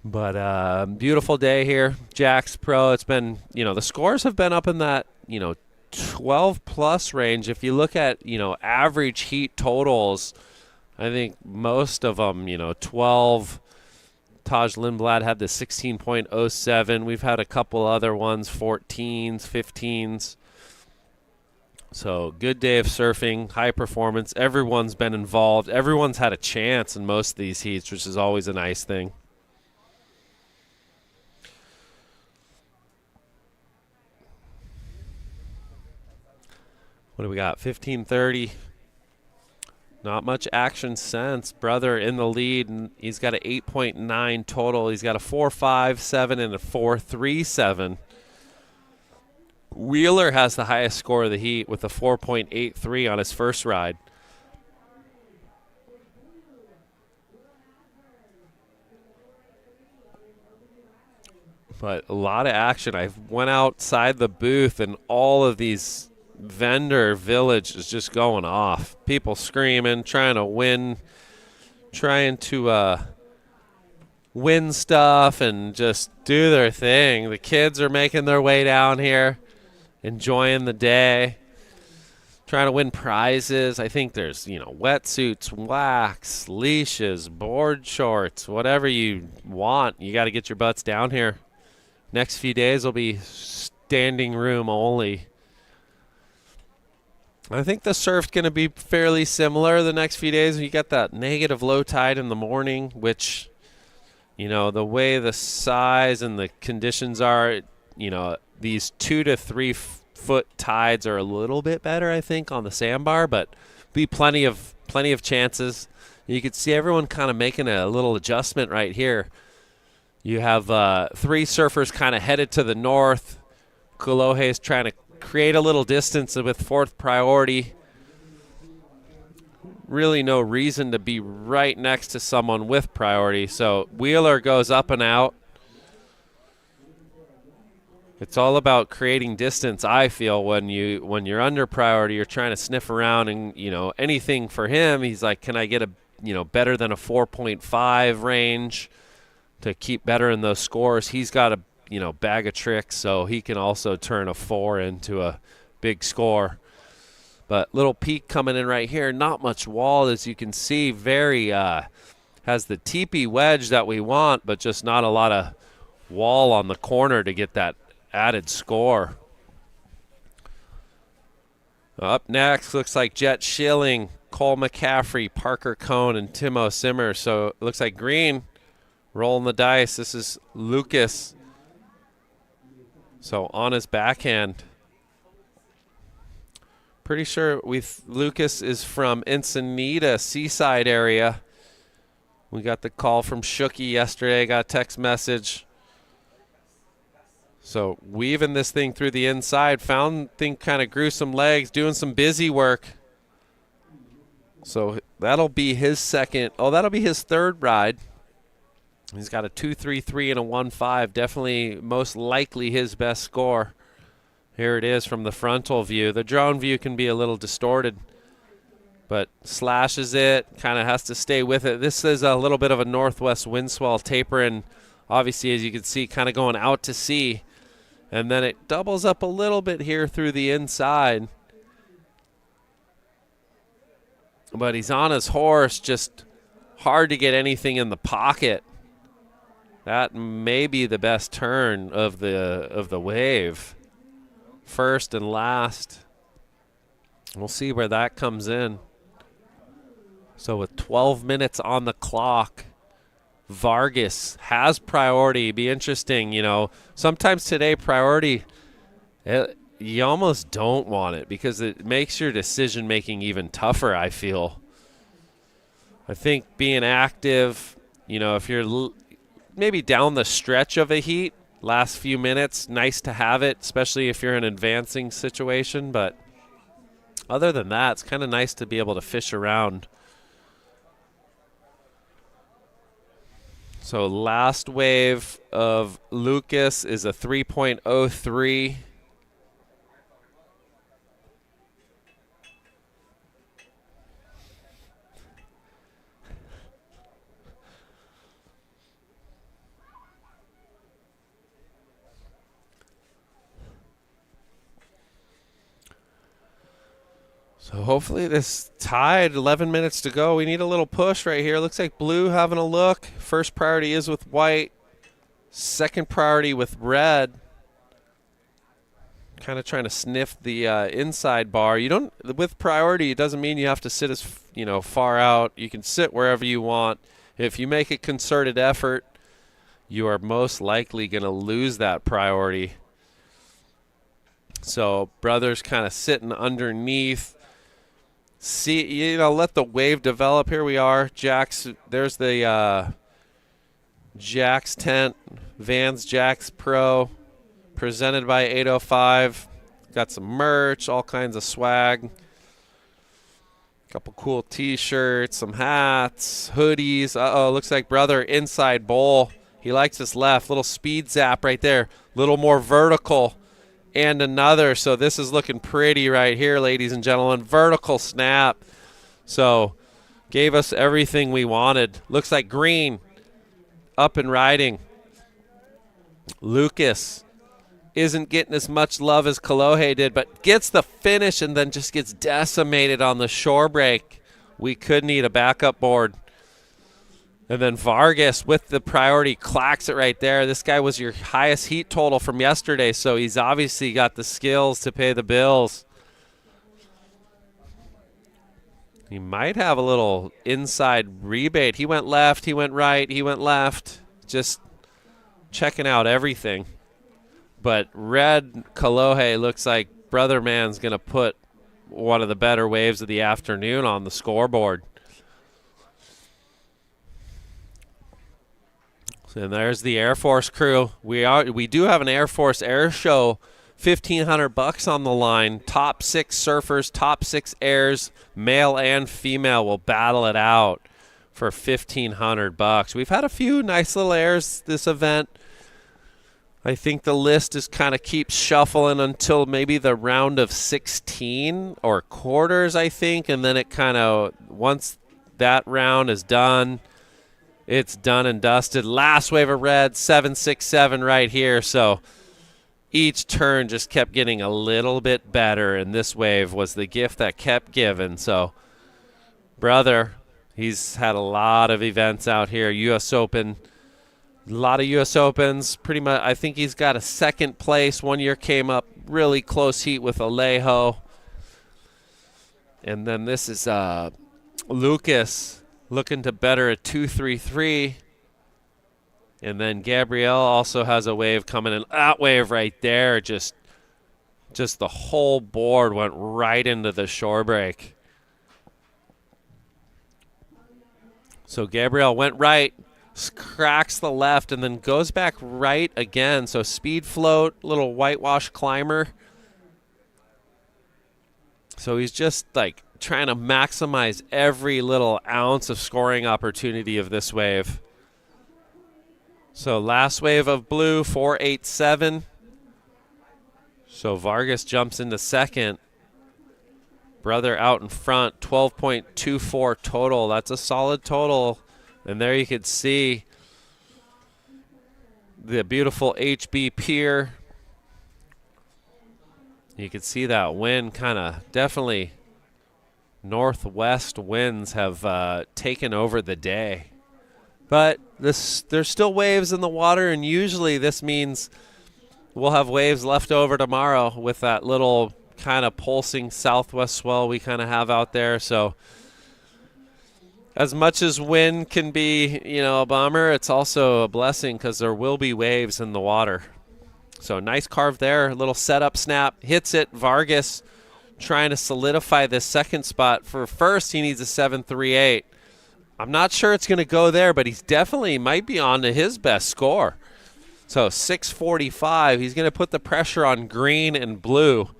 But beautiful day here, Jack's Pro. It's been, the scores have been up in that, 12-plus range. If you look at, average heat totals, I think most of them, 12. Taj Lindblad had the 16.07. We've had a couple other ones, 14s, 15s. So good day of surfing, high performance. Everyone's been involved. Everyone's had a chance in most of these heats, which is always a nice thing. What do we got? 15:30. Not much action since. Brother in the lead, and he's got an 8.9 total. He's got a 4.57 and a 4.37. Wheeler has the highest score of the heat with a 4.83 on his first ride. But a lot of action. I went outside the booth, and all of these vendor village is just going off. People screaming, trying to win stuff and just do their thing. The kids are making their way down here, enjoying the day, trying to win prizes. I think there's, wetsuits, wax, leashes, board shorts, whatever you want. You got to get your butts down here. Next few days will be standing room only. I think the surf's going to be fairly similar the next few days. You got that negative low tide in the morning, which, the way the size and the conditions are, these 2 to 3 foot tides are a little bit better, I think, on the sandbar, but be plenty of chances. You could see everyone kind of making a little adjustment right here. You have 3 surfers kind of headed to the north. Kolohe is trying to create a little distance with 4th priority. Really no reason to be right next to someone with priority. So Wheeler goes up and out. It's all about creating distance, I feel, when you're under priority. You're trying to sniff around, and anything for him, he's like, can I get a better than a 4.5 range to keep better in those scores? He's got a bag of tricks, so he can also turn a 4 into a big score. But little peak coming in right here. Not much wall, as you can see. Very has the teepee wedge that we want, but just not a lot of wall on the corner to get that added score. Up next, looks like Jett Schilling, Cole McCaffrey, Parker Cohn, and Timo Simmer. So it looks like green rolling the dice. This is Lucas. So on his backhand. Pretty sure Lucas is from Ensenada, Seaside area. We got the call from Shooky yesterday. Got a text message. So weaving this thing through the inside. Found thing kind of grew some legs, doing some busy work. So that'll be his second. Oh, that'll be his 3rd ride. He's got a 2.33 and a 1.5. Definitely most likely his best score. Here it is from the frontal view. The drone view can be a little distorted, but slashes it, kind of has to stay with it. This is a little bit of a northwest wind swell tapering, obviously, as you can see, kind of going out to sea. And then it doubles up a little bit here through the inside. But he's on his horse, just hard to get anything in the pocket. That may be the best turn of the wave. First and last. We'll see where that comes in. So with 12 minutes on the clock, Vargas has priority. Be interesting, Sometimes today priority, you almost don't want it because it makes your decision making even tougher, I feel. I think being active, if you're maybe down the stretch of a heat, last few minutes, nice to have it, especially if you're in an advancing situation. But other than that, it's kind of nice to be able to fish around. So last wave of Lucas is a 3.03. So hopefully this tide, 11 minutes to go. We need a little push right here. Looks like blue having a look. First priority is with white. Second priority with red. Kind of trying to sniff the inside bar. You don't, with priority, it doesn't mean you have to sit as far out. You can sit wherever you want. If you make a concerted effort, you are most likely going to lose that priority. So brother's kind of sitting underneath. See, let the wave develop. Here we are. Jack's, there's the Jack's tent, Vans Jack's Pro, presented by 805. Got some merch, all kinds of swag. Couple cool t-shirts, some hats, hoodies. Looks like brother inside bowl. He likes his left. Little speed zap right there. Little more vertical. And another. So this is looking pretty right here, ladies and gentlemen. Vertical snap. So gave us everything we wanted. Looks like green. Up and riding. Lucas isn't getting as much love as Kolohe did, but gets the finish and then just gets decimated on the shore break. We could need a backup board. And then Vargas with the priority clacks it right there. This guy was your highest heat total from yesterday, so he's obviously got the skills to pay the bills. He might have a little inside rebate. He went left, he went right, he went left. Just checking out everything. But red Kolohe looks like Brother Man's going to put one of the better waves of the afternoon on the scoreboard. And there's the Air Force crew. We do have an Air Force air show, $1,500 on the line. Top 6 surfers, top 6 airs, male and female will battle it out for $1,500. We've had a few nice little airs this event. I think the list is kind of keeps shuffling until maybe the round of 16 or quarters, I think, and then it kind of, once that round is done, it's done and dusted. Last wave of red, 767 right here. So each turn just kept getting a little bit better, and this wave was the gift that kept giving. So brother, he's had a lot of events out here. U.S. Open, a lot of U.S. Opens. Pretty much, I think he's got a second place. One year came up really close heat with Alejo. And then this is Lucas looking to better a 2-3-3. And then Gabrielle also has a wave coming in. That wave right there, just the whole board went right into the shore break. So Gabrielle went right, cracks the left, and then goes back right again. So speed float, little whitewash climber. So he's just like trying to maximize every little ounce of scoring opportunity of this wave. So last wave of blue, 487. So Vargas jumps into second. Brother out in front, 12.24 total. That's a solid total. And there you could see the beautiful HB pier. You can see that wind kind of definitely northwest winds have taken over the day. But there's still waves in the water, and usually this means we'll have waves left over tomorrow with that little kind of pulsing southwest swell we kind of have out there. So as much as wind can be, a bummer, it's also a blessing because there will be waves in the water. So nice carve there, a little setup snap, hits it. Vargas trying to solidify this second spot. For first, he needs a 7.38. I'm not sure it's going to go there, but he's definitely might be on to his best score. So 6.45, he's going to put the pressure on green and blue.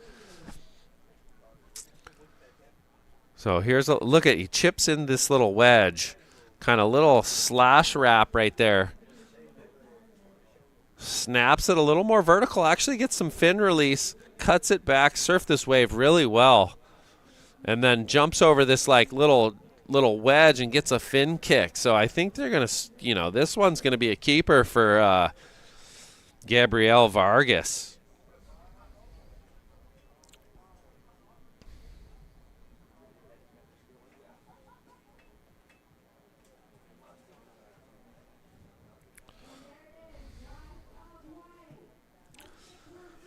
So here's a look at, he chips in this little wedge, kind of little slash wrap right there. Snaps it a little more vertical, actually gets some fin release, cuts it back, surfed this wave really well, and then jumps over this like little wedge and gets a fin kick. So I think they're going to, this one's going to be a keeper for Gabrielle Vargas.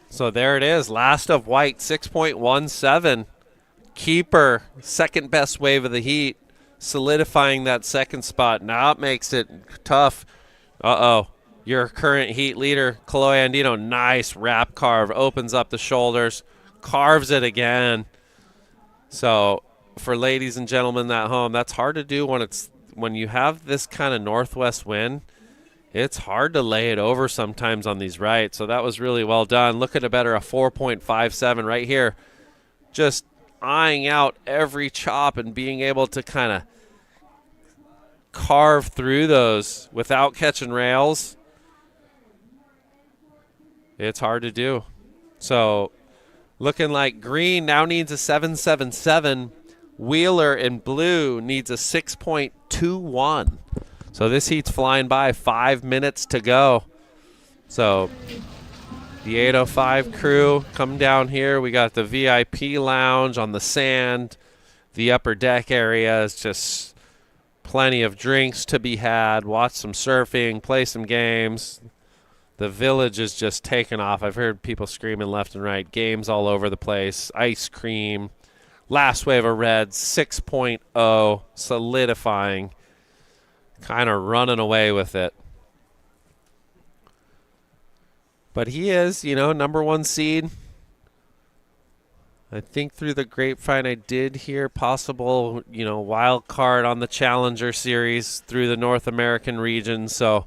So there it is, last of white, 6.17. Keeper, second best wave of the heat, solidifying that second spot. Now it makes it tough. your current heat leader, Kolohe Andino. Nice wrap carve, opens up the shoulders, carves it again. So for ladies and gentlemen at home, that's hard to do when you have this kind of northwest wind. It's hard to lay it over sometimes on these rights. So that was really well done. Look at a 4.57 right here. Just eyeing out every chop and being able to kind of carve through those without catching rails. It's hard to do. So looking like green now needs a 7.77. Wheeler in blue needs a 6.21. So this heat's flying by, 5 minutes to go. So the 805 crew come down here. We got the VIP lounge on the sand. The upper deck area is just plenty of drinks to be had. Watch some surfing, play some games. The village is just taking off. I've heard people screaming left and right. Games all over the place. Ice cream. Last wave of red, 6.0, solidifying. Kind of running away with it. But he is, number 1 seed. I think through the grapevine I did hear possible, wild card on the Challenger Series through the North American region. So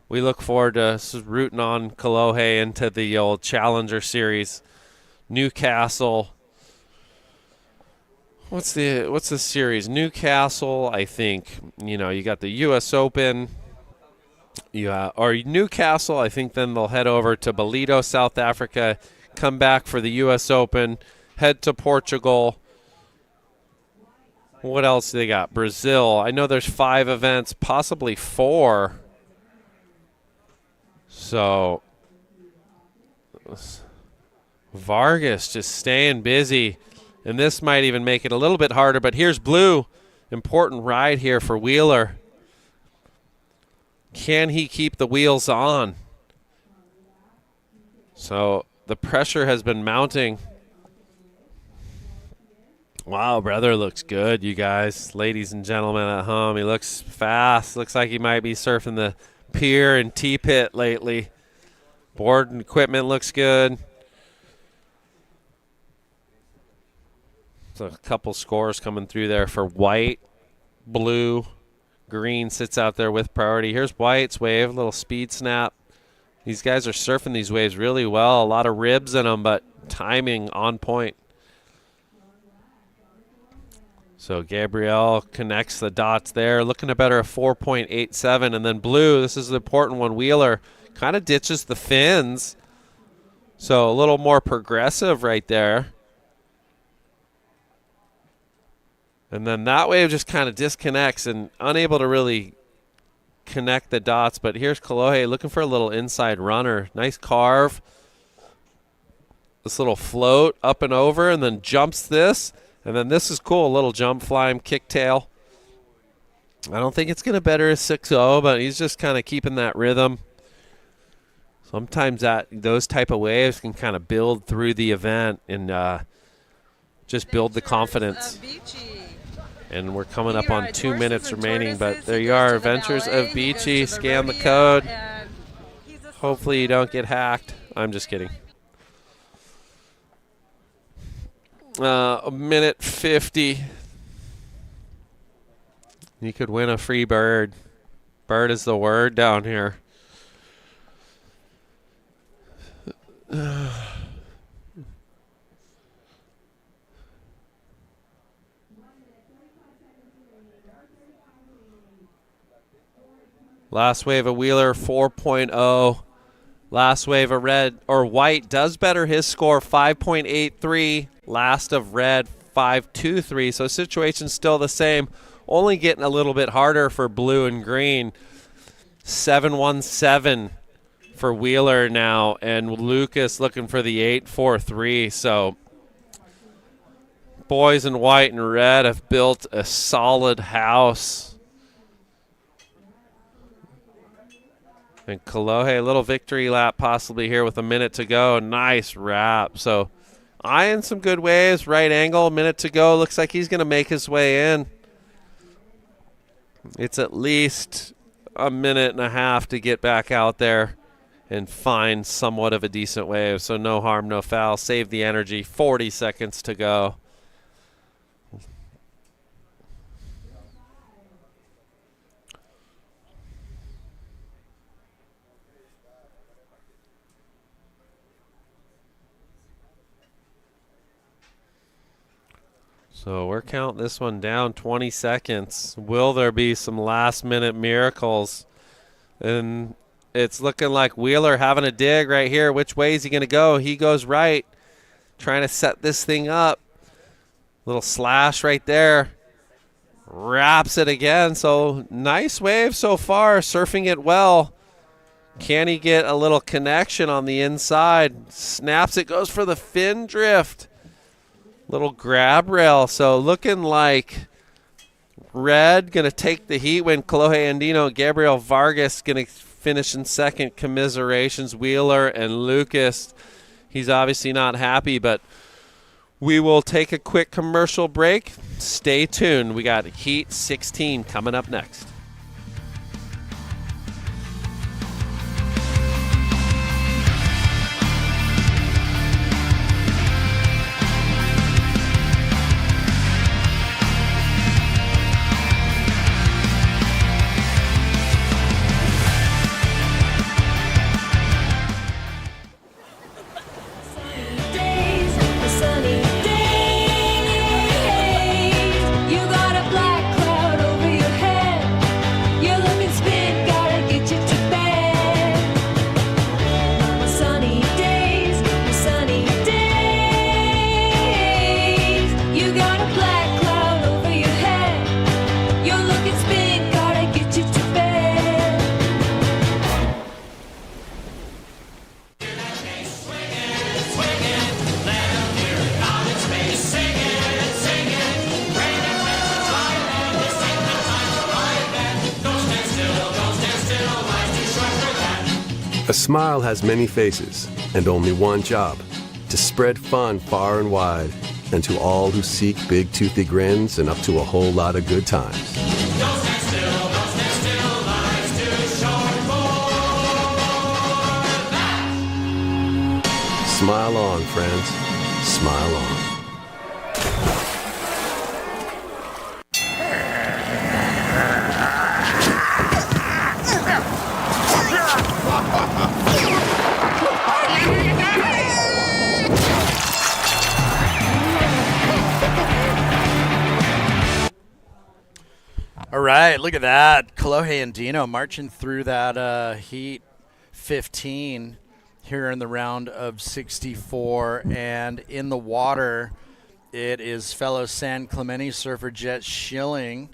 we look forward to rooting on Kolohe into the old Challenger Series. Newcastle. What's the series? Newcastle, I think. You got the U.S. Open. Or Newcastle, I think then they'll head over to Ballito, South Africa, come back for the U.S. Open, head to Portugal. What else do they got? Brazil. I know there's 5 events, possibly 4. So Vargas just staying busy. And this might even make it a little bit harder, but here's blue. Important ride here for Wheeler. Can he keep the wheels on? So the pressure has been mounting. Wow, brother looks good, you guys. Ladies and gentlemen at home, he looks fast. Looks like he might be surfing the pier and T-pit lately. Board and equipment looks good. A couple scores coming through there for white, blue, green sits out there with priority. Here's white's wave, little speed snap. These guys are surfing these waves really well. A lot of ribs in them, but timing on point. So Gabriel connects the dots there. Looking to better a 4.87. And then blue, this is the important one, Wheeler, kind of ditches the fins. So a little more progressive right there. And then that wave just kind of disconnects and unable to really connect the dots. But here's Kolohe looking for a little inside runner. Nice carve. This little float up and over and then jumps this. And then this is cool, a little jump, fly him, kick tail. I don't think it's going to better a 6.0, but he's just kind of keeping that rhythm. Sometimes those type of waves can kind of build through the event and just build the confidence. And we're coming up on 2 minutes remaining, but there you are, Adventures of Beachy. Scan the code. Hopefully you don't get hacked. I'm just kidding. A minute 50. You could win a free bird. Bird is the word down here. Last wave of Wheeler, 4.0. Last wave of red, or white, does better his score, 5.83. Last of red, 5.23. So situation's still the same. Only getting a little bit harder for blue and green. 7.17 for Wheeler now, and Lucas looking for the 8.43. So boys in white and red have built a solid house. And Kolohe, a little victory lap possibly here with a minute to go. Nice wrap. So eyeing some good waves, right angle, a minute to go. Looks like he's going to make his way in. It's at least a minute and a half to get back out there and find somewhat of a decent wave. So no harm, no foul. Save the energy. 40 seconds to go. So we're counting this one down 20 seconds. Will there be some last-minute miracles? And it's looking like Wheeler having a dig right here. Which way is he going to go? He goes right, trying to set this thing up. Little slash right there. Wraps it again. So nice wave so far, surfing it well. Can he get a little connection on the inside? Snaps it, goes for the fin drift. Little grab rail. So looking like red going to take the heat win. Kolohe Andino, Gabriel Vargas going to finish in second. Commiserations, Wheeler and Lucas. He's obviously not happy, but we will take a quick commercial break. Stay tuned. We got Heat 16 coming up next. A smile has many faces and only one job, to spread fun far and wide, and to all who seek big toothy grins and up to a whole lot of good times. Smile on, friends. Smile on. All right, look at that. Kolohe Andino marching through that Heat 15 here in the round of 64. And in the water, it is fellow San Clemente surfer Jett Schilling.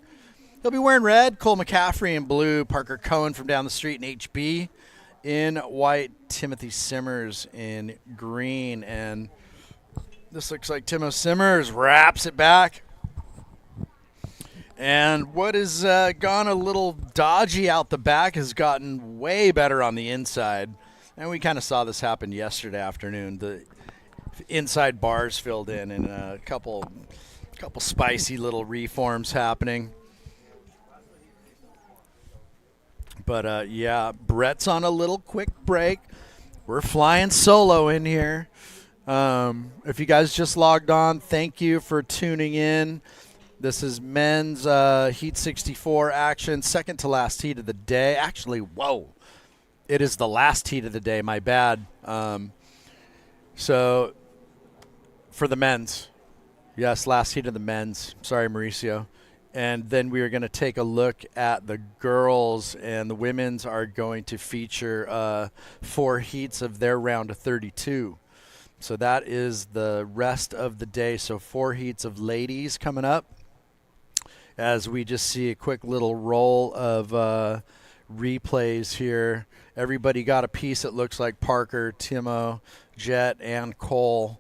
He'll be wearing red. Cole McCaffrey in blue. Parker Cohen from down the street in HB in white. Timothy Simmers in green. And this looks like Timo Simmers wraps it back. And what has gone a little dodgy out the back has gotten way better on the inside. And we kind of saw this happen yesterday afternoon. The inside bars filled in and a couple spicy little reforms happening. But, yeah, Brett's on a little quick break. We're flying solo in here. If you guys just logged on, thank you for tuning in. This is men's Heat 64 action, second to last heat of the day. Actually, whoa, it is the last heat of the day. My bad. So for the men's, yes, last heat of the men's. Sorry, Mauricio. And then we are going to take a look at the girls, and the women's are going to feature 4 heats of their round of 32. So that is the rest of the day. So 4 heats of ladies coming up. As we just see a quick little roll of replays here. Everybody got a piece, it looks like. Parker, Timo, Jett, and Cole.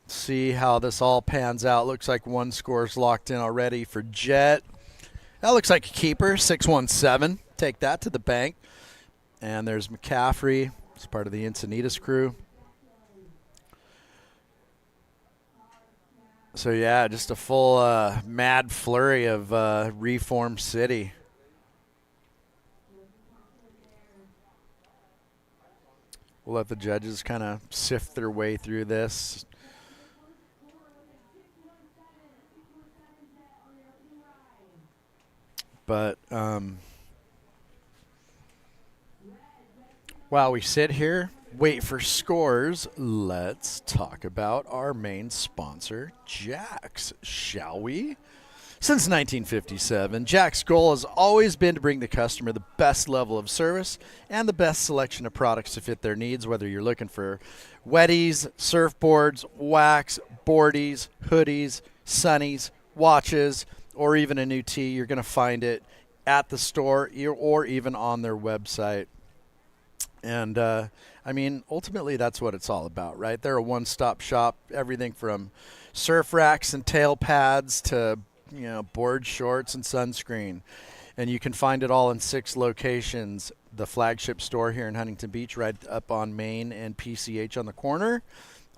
See how this all pans out. Looks like one score's locked in already for Jett. That looks like a keeper, 617. Take that to the bank. And there's McCaffrey. It's part of the Encinitas crew. So, yeah, just a full mad flurry of Reform City. We'll let the judges kind of sift their way through this. But while we sit here, wait for scores, let's talk about our main sponsor, Jack's, shall we? Since 1957, Jack's goal has always been to bring the customer the best level of service and the best selection of products to fit their needs, whether you're looking for wetties, surfboards, wax, boardies, hoodies, sunnies, watches, or even a new tee. You're going to find it at the store or even on their website. And, I mean, ultimately that's what it's all about, right? They're a one-stop shop, everything from surf racks and tail pads to board shorts and sunscreen. And you can find it all in 6 locations. The flagship store here in Huntington Beach, right up on Main and PCH on the corner.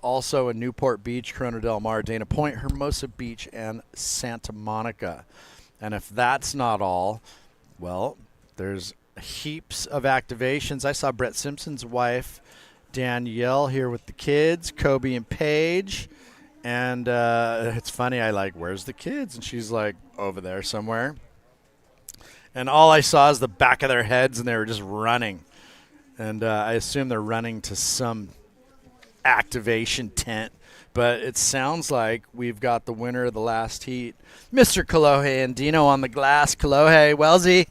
Also in Newport Beach, Corona Del Mar, Dana Point, Hermosa Beach, and Santa Monica. And if that's not all, well, there's heaps of activations. I saw Brett Simpson's wife, Danielle, here with the kids, Kobe and Paige. And it's funny, where's the kids? And she's like, over there somewhere. And all I saw is the back of their heads, and they were just running. And I assume they're running to some activation tent. But it sounds like we've got the winner of the last heat, Mr. Kolohe Andino on the glass. Kolohe, Wellesley.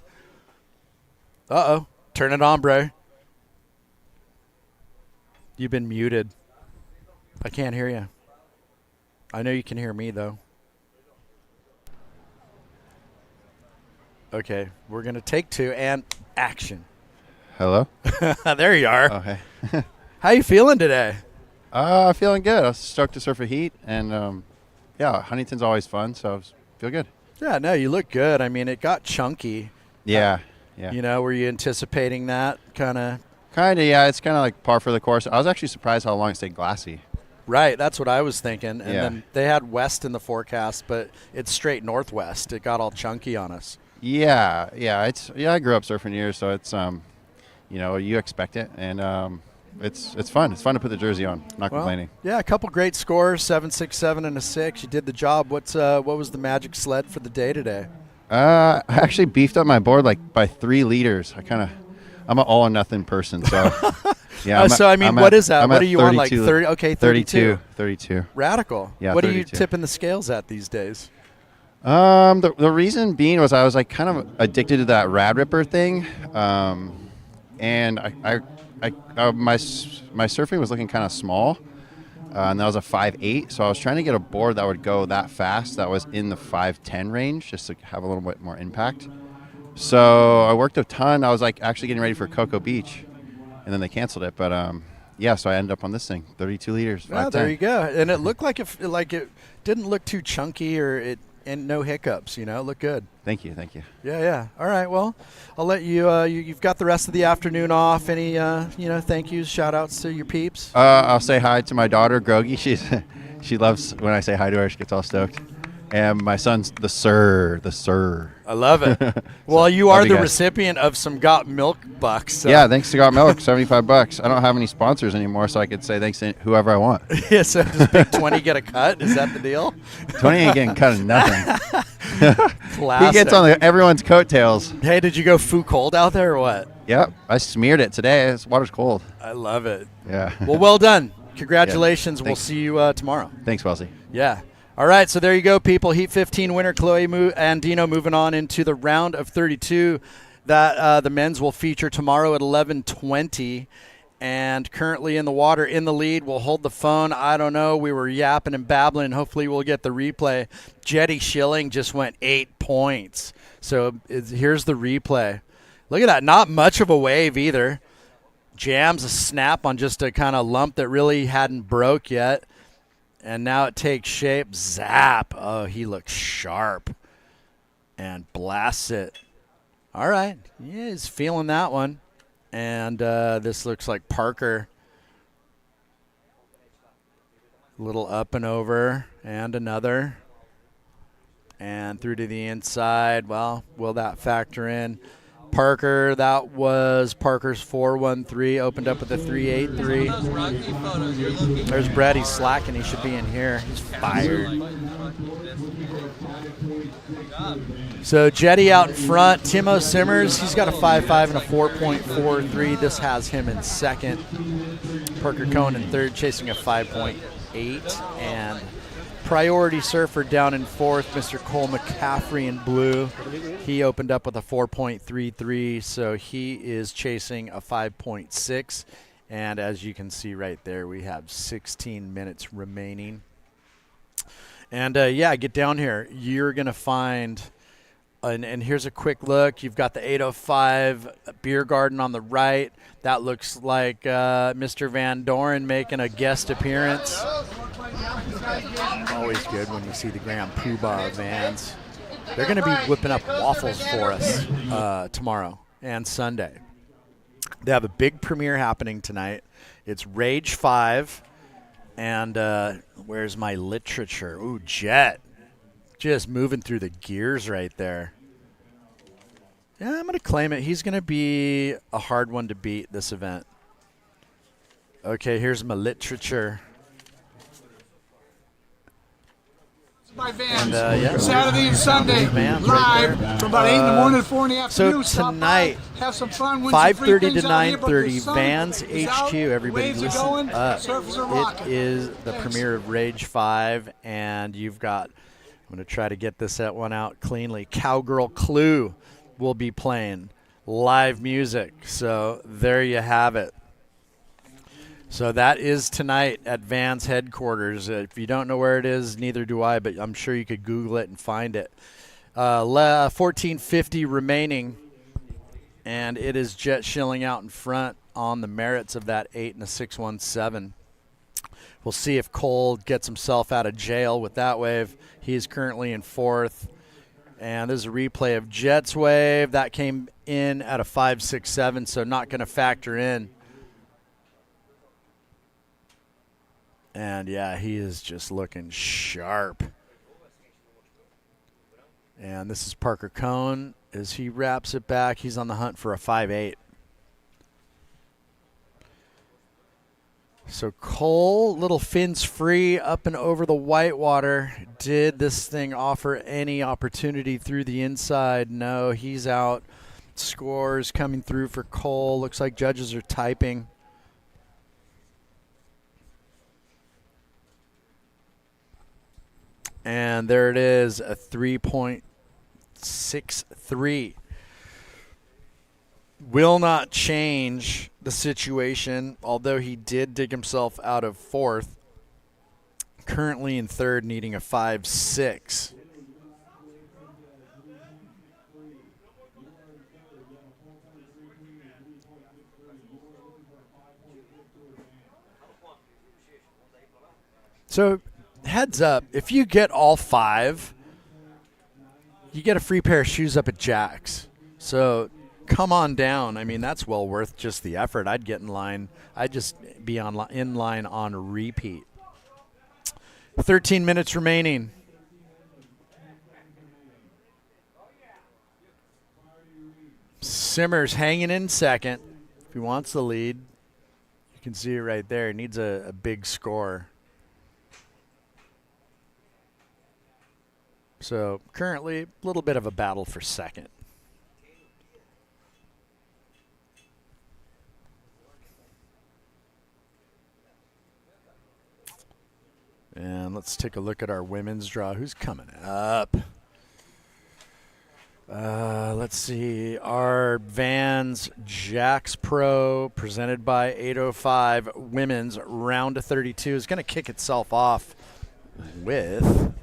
Uh-oh. Turn it on, bro. You've been muted. I can't hear you. I know you can hear me, though. Okay, we're going to take 2 and action. Hello? There you are. Oh, hey. How you feeling today? Feeling good. I was stoked to surf a heat, and, Huntington's always fun, so I feel good. Yeah, no, you look good. I mean, it got chunky. Yeah. Were you anticipating that kind of? Kind of, yeah. It's kind of like par for the course. I was actually surprised how long it stayed glassy. Right, that's what I was thinking. And then they had west in the forecast, but it's straight northwest. It got all chunky on us. Yeah. I grew up surfing here, so it's you expect it, and it's fun. It's fun to put the jersey on. Not complaining. Yeah, a couple great scores, 7, 6, 7, and a 6. You did the job. What was the magic sled for the day today? I actually beefed up my board by 3 liters. I'm an all or nothing person, so. Yeah. What is that? What are you 32, on, like 30? Okay, 32. Radical. Yeah. What 32. are you tipping the scales at these days? The reason being was I was kind of addicted to that Rad Ripper thing, and my surfing was looking kind of small, and that was a 5.8. So I was trying to get a board that would go that fast, that was in the 5.10 range, just to have a little bit more impact. So I worked a ton. I was actually getting ready for Cocoa Beach. And then they canceled it, but so I ended up on this thing, 32 liters. Oh, there you go. And it looked like it didn't look too chunky and no hiccups. It looked good. Thank you. Yeah. All right. Well, I'll let you. You've got the rest of the afternoon off. Any thank yous, shout outs to your peeps. I'll say hi to my daughter, Grogi. She loves when I say hi to her. She gets all stoked. And my son's the sir. I love it. Well, you are the recipient of some Got Milk bucks. So. Yeah, thanks to Got Milk, $75. I don't have any sponsors anymore, so I could say thanks to whoever I want. Yeah, so does Big 20 get a cut? Is that the deal? 20 ain't getting cut of nothing. Classic. He gets on everyone's coattails. Hey, did you go foo cold out there or what? Yep, I smeared it today. This water's cold. I love it. Yeah. Well done. Congratulations. Yeah, we'll see you tomorrow. Thanks, Wellesley. Yeah. All right, so there you go, people. Heat 15 winner Kolohe Andino moving on into the round of 32 that the men's will feature tomorrow at 11:20. And currently in the water, in the lead, we'll hold the phone. I don't know. We were yapping and babbling. Hopefully we'll get the replay. Jetty Schilling just went 8 points. So here's the replay. Look at that. Not much of a wave either. Jams a snap on just a kind of lump that really hadn't broke yet. And now it takes shape. Zap. Oh, he looks sharp. And blasts it. All right. Yeah, he's feeling that one. And this looks like Parker. A little up and over. And another. And through to the inside. Well, will that factor in? Parker, that was Parker's 4.13, opened up with a 3.83. There's Brett, he's slacking, he should be in here. He's fired. So Jetty out in front. Timo Simmers, he's got a 5.5 and a 4.43. This has him in second. Parker Cohen in third, chasing a 5.8. And Priority Surfer down in fourth, Mr. Cole McCaffrey in blue. He opened up with a 4.33, so he is chasing a 5.6. And as you can see right there, we have 16 minutes remaining. And yeah, get down here. You're going to find, and here's a quick look. You've got the 805 Beer Garden on the right. That looks like Mr. Van Doren making a guest appearance. Always good when you see the Grand Poobah vans. They're going to be whipping up waffles for us tomorrow and Sunday. They have a big premiere happening tonight. It's Rage 5. And where's my literature? Ooh, Jett. Just moving through the gears right there. Yeah, I'm going to claim it. He's going to be a hard one to beat this event. Okay, here's my literature. By vans. And, yeah, Saturday and Sunday, live right from about 8 in the morning to 4 in the afternoon. So tonight, have some fun, 5:30 to 9:30, Vans HQ. Everybody listen up. It is the premiere of Rage 5, and you've got, I'm going to try to get this one out cleanly. Cowgirl Clue will be playing live music. So there you have it. So that is tonight at Vans headquarters. If you don't know where it is, neither do I, but I'm sure you could Google it and find it. 14:50 remaining, and it is Jett Schilling out in front on the merits of that 8 and a 6.17. We'll see if Cole gets himself out of jail with that wave. He is currently in fourth. And this is a replay of Jett's wave. That came in at a 5.67, so not going to factor in. And, yeah, he is just looking sharp. And this is Parker Cohn as he wraps it back. He's on the hunt for a 5.8. So Cole, little fins free up and over the whitewater. Did this thing offer any opportunity through the inside? No, he's out. Scores coming through for Cole. Looks like judges are typing. And there it is, a 3.63. Will not change the situation, although he did dig himself out of fourth. Currently in third, needing a 5.6. So, heads up, if you get all 5, you get a free pair of shoes up at Jack's. So come on down. I mean, that's well worth just the effort. I'd get in line. I'd just be in line on repeat. 13 minutes remaining. Simmers hanging in second. If he wants the lead, you can see it right there. He needs a big score. So currently, a little bit of a battle for second. And let's take a look at our women's draw. Who's coming up? Let's see. Our Vans Jax Pro, presented by 805 Women's Round of 32, is going to kick itself off with...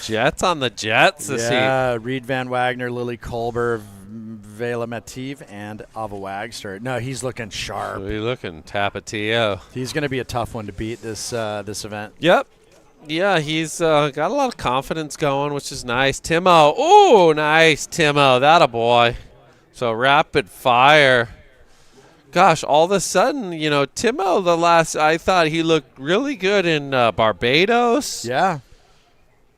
Jets on the Jets. Yeah, Reed Van Wagner, Lily Kolber, Vela Mativ, and Ava Wagster. No, he's looking sharp. He's looking Tapatio. He's going to be a tough one to beat this event. Yep. Yeah, he's got a lot of confidence going, which is nice. Timo. Ooh, nice, Timo. That a boy. So rapid fire. Gosh, all of a sudden, you know, Timo, I thought he looked really good in Barbados. Yeah.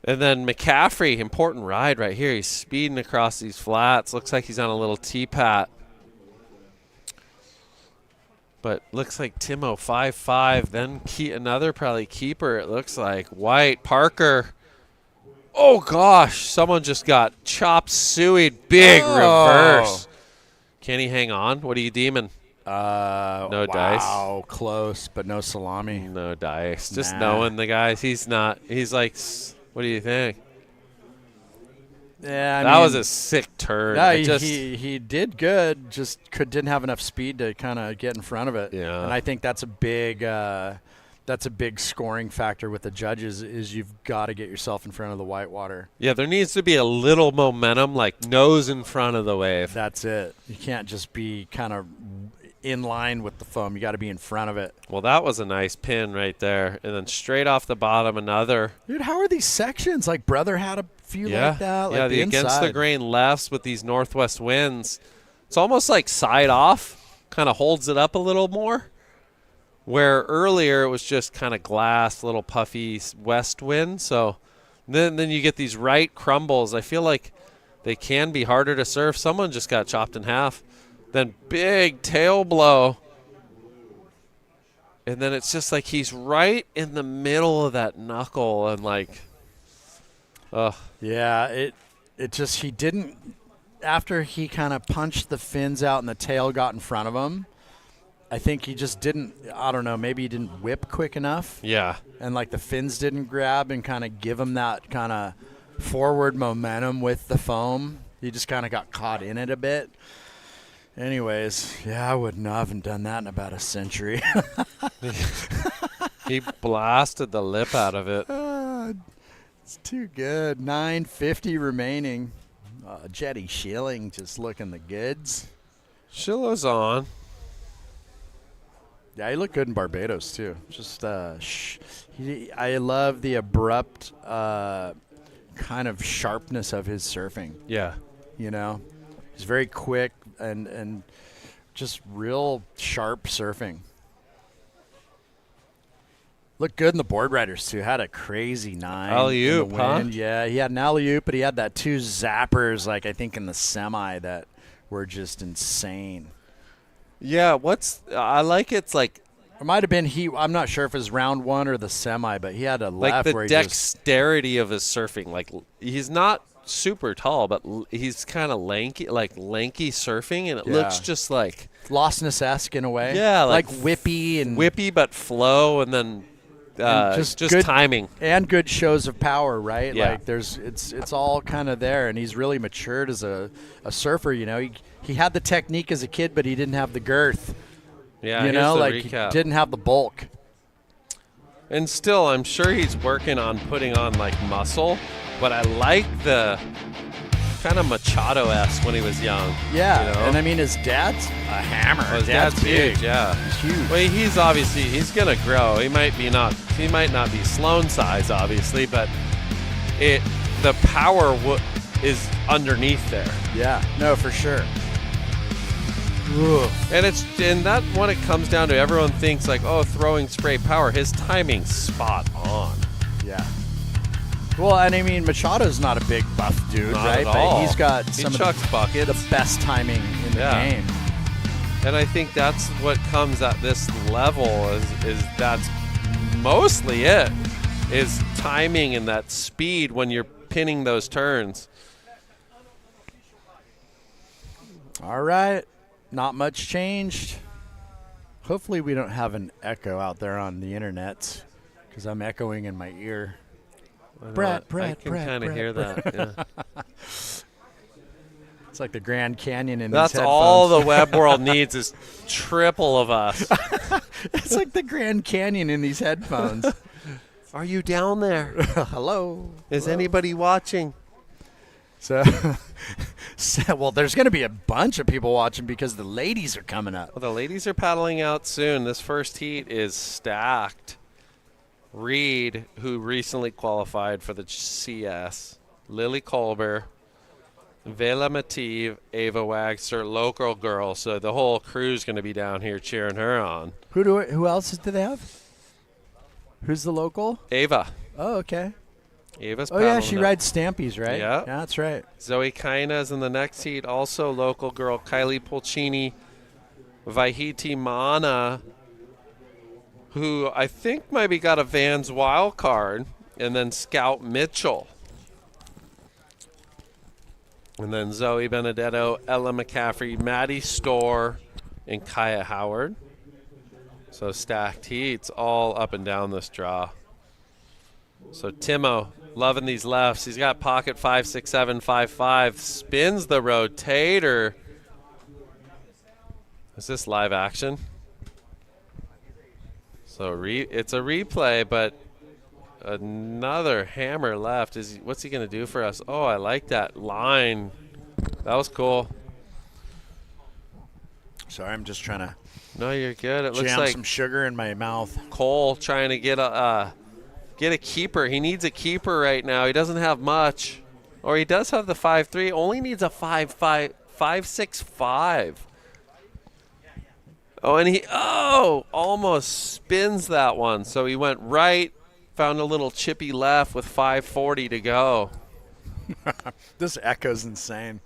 And then McCaffrey, important ride right here. He's speeding across these flats. Looks like he's on a little T-pat. But looks like Timo 5-5. Then another probably keeper, it looks like. White, Parker. Oh, gosh. Someone just got chop sueyed. Big reverse. Can he hang on? What are you deeming? No dice. Wow, close, but no salami. No dice. Just knowing the guys. He's like, what do you think? Yeah, that was a sick turn. No, he did good. Just didn't have enough speed to kind of get in front of it. Yeah, and I think that's a big scoring factor with the judges. Is you've got to get yourself in front of the whitewater. Yeah, there needs to be a little momentum, like nose in front of the wave. That's it. You can't just be kind of in line with the foam. You got to be in front of it. Well, that was a nice pin right there, and then straight off the bottom another. Dude, how are these sections? Like Brother had a few like that. Yeah, like the against the grain lefts with these northwest winds. It's almost like side off, kind of holds it up a little more. Where earlier it was just kind of glass, little puffy west wind. So then you get these right crumbles. I feel like they can be harder to surf. Someone just got chopped in half. Then big tail blow. And then it's just like he's right in the middle of that knuckle and like, ugh. Yeah, it just, he didn't, after he kind of punched the fins out and the tail got in front of him, I think he just didn't, I don't know, maybe he didn't whip quick enough. Yeah. And like the fins didn't grab and kind of give him that kind of forward momentum with the foam. He just kind of got caught in it a bit. Anyways, yeah, I haven't done that in about a century. He blasted the lip out of it. It's too good. 950 remaining. Jetty Schilling just looking the goods. Shillow's on. Yeah, he looked good in Barbados too. Just I love the abrupt kind of sharpness of his surfing. Yeah. You know, he's very quick and just real sharp surfing. Looked good in the board riders too. Had a crazy 9. Alley-oop, huh? Yeah, he had an alley-oop, but he had that 2 zappers, like I think in the semi, that were just insane. Yeah, I like it's like. It might have been I'm not sure if it was round 1 or the semi, but he had a left like where the he dexterity of his surfing. Like he's not super tall, but he's kind of lanky surfing, and it looks just like Lostness-esque in a way. Yeah, like whippy but flow, and then just good timing and good shows of power, right? Yeah. Like it's all kind of there, and he's really matured as a surfer. You know, he had the technique as a kid, but he didn't have the girth. Yeah, you know, like recap. He didn't have the bulk. And still, I'm sure he's working on putting on like muscle, but I like the kind of Machado-esque when he was young. Yeah, you know? And I mean, his dad's a hammer. His dad's big. huge, yeah. He's huge. Well, he's gonna grow. He might not be Sloan size, obviously, but the power is underneath there. Yeah, no, for sure. And that when it comes down to, everyone thinks like, oh, throwing spray power. His timing's spot on. Yeah. Well, and I mean, Machado's not a big buff dude, Not right? at all. But he's got He some chucks of buckets. the best timing in the game. And I think that's what comes at this level is that's mostly it, is timing and that speed when you're pinning those turns. All right. Not much changed. Hopefully we don't have an echo out there on the internet, because I'm echoing in my ear. I can kind of hear that. Yeah. It's like the Grand Canyon in That's these headphones. all the web world needs is triple of us. It's like the Grand Canyon in these headphones. Are you down there? Hello. Is anybody watching? So, well, there's going to be a bunch of people watching because the ladies are coming up. Well, the ladies are paddling out soon. This first heat is stacked. Reed, who recently qualified for the CS, Lily Colber, Vela Mativ, Ava Wagster, local girl. So the whole crew's going to be down here cheering her on. Who else do they have? Who's the local? Ava. Oh, okay. Ava's Oh, yeah, paddling she up. rides Stampies, right? Yeah. Yeah, that's right. Zoe Benedetto in the next heat. Also local girl Kylie Pulcini, Vahiti Mana, who I think maybe got a Vans wild card, and then Scout Mitchell. And then Zoe Benedetto, Ella McCaffrey, Maddie Storr, and Kaya Howard. So stacked heats all up and down this draw. So Timo loving these lefts. He's got pocket 5, 6, 7, 5, 5. Spins the rotator. Is this live action? So it's a replay, but another hammer left. What's he going to do for us? Oh, I like that line. That was cool. Sorry, I'm just trying to. No, you're good. It looks jam like some sugar in my mouth. Cole trying to get a keeper. He needs a keeper right now. He doesn't have much, or he does have the 5-3. Only needs a 5-5, 5-6-5. Oh, and he almost spins that one. So he went right, found a little chippy left with 5:40 to go. This echo's insane.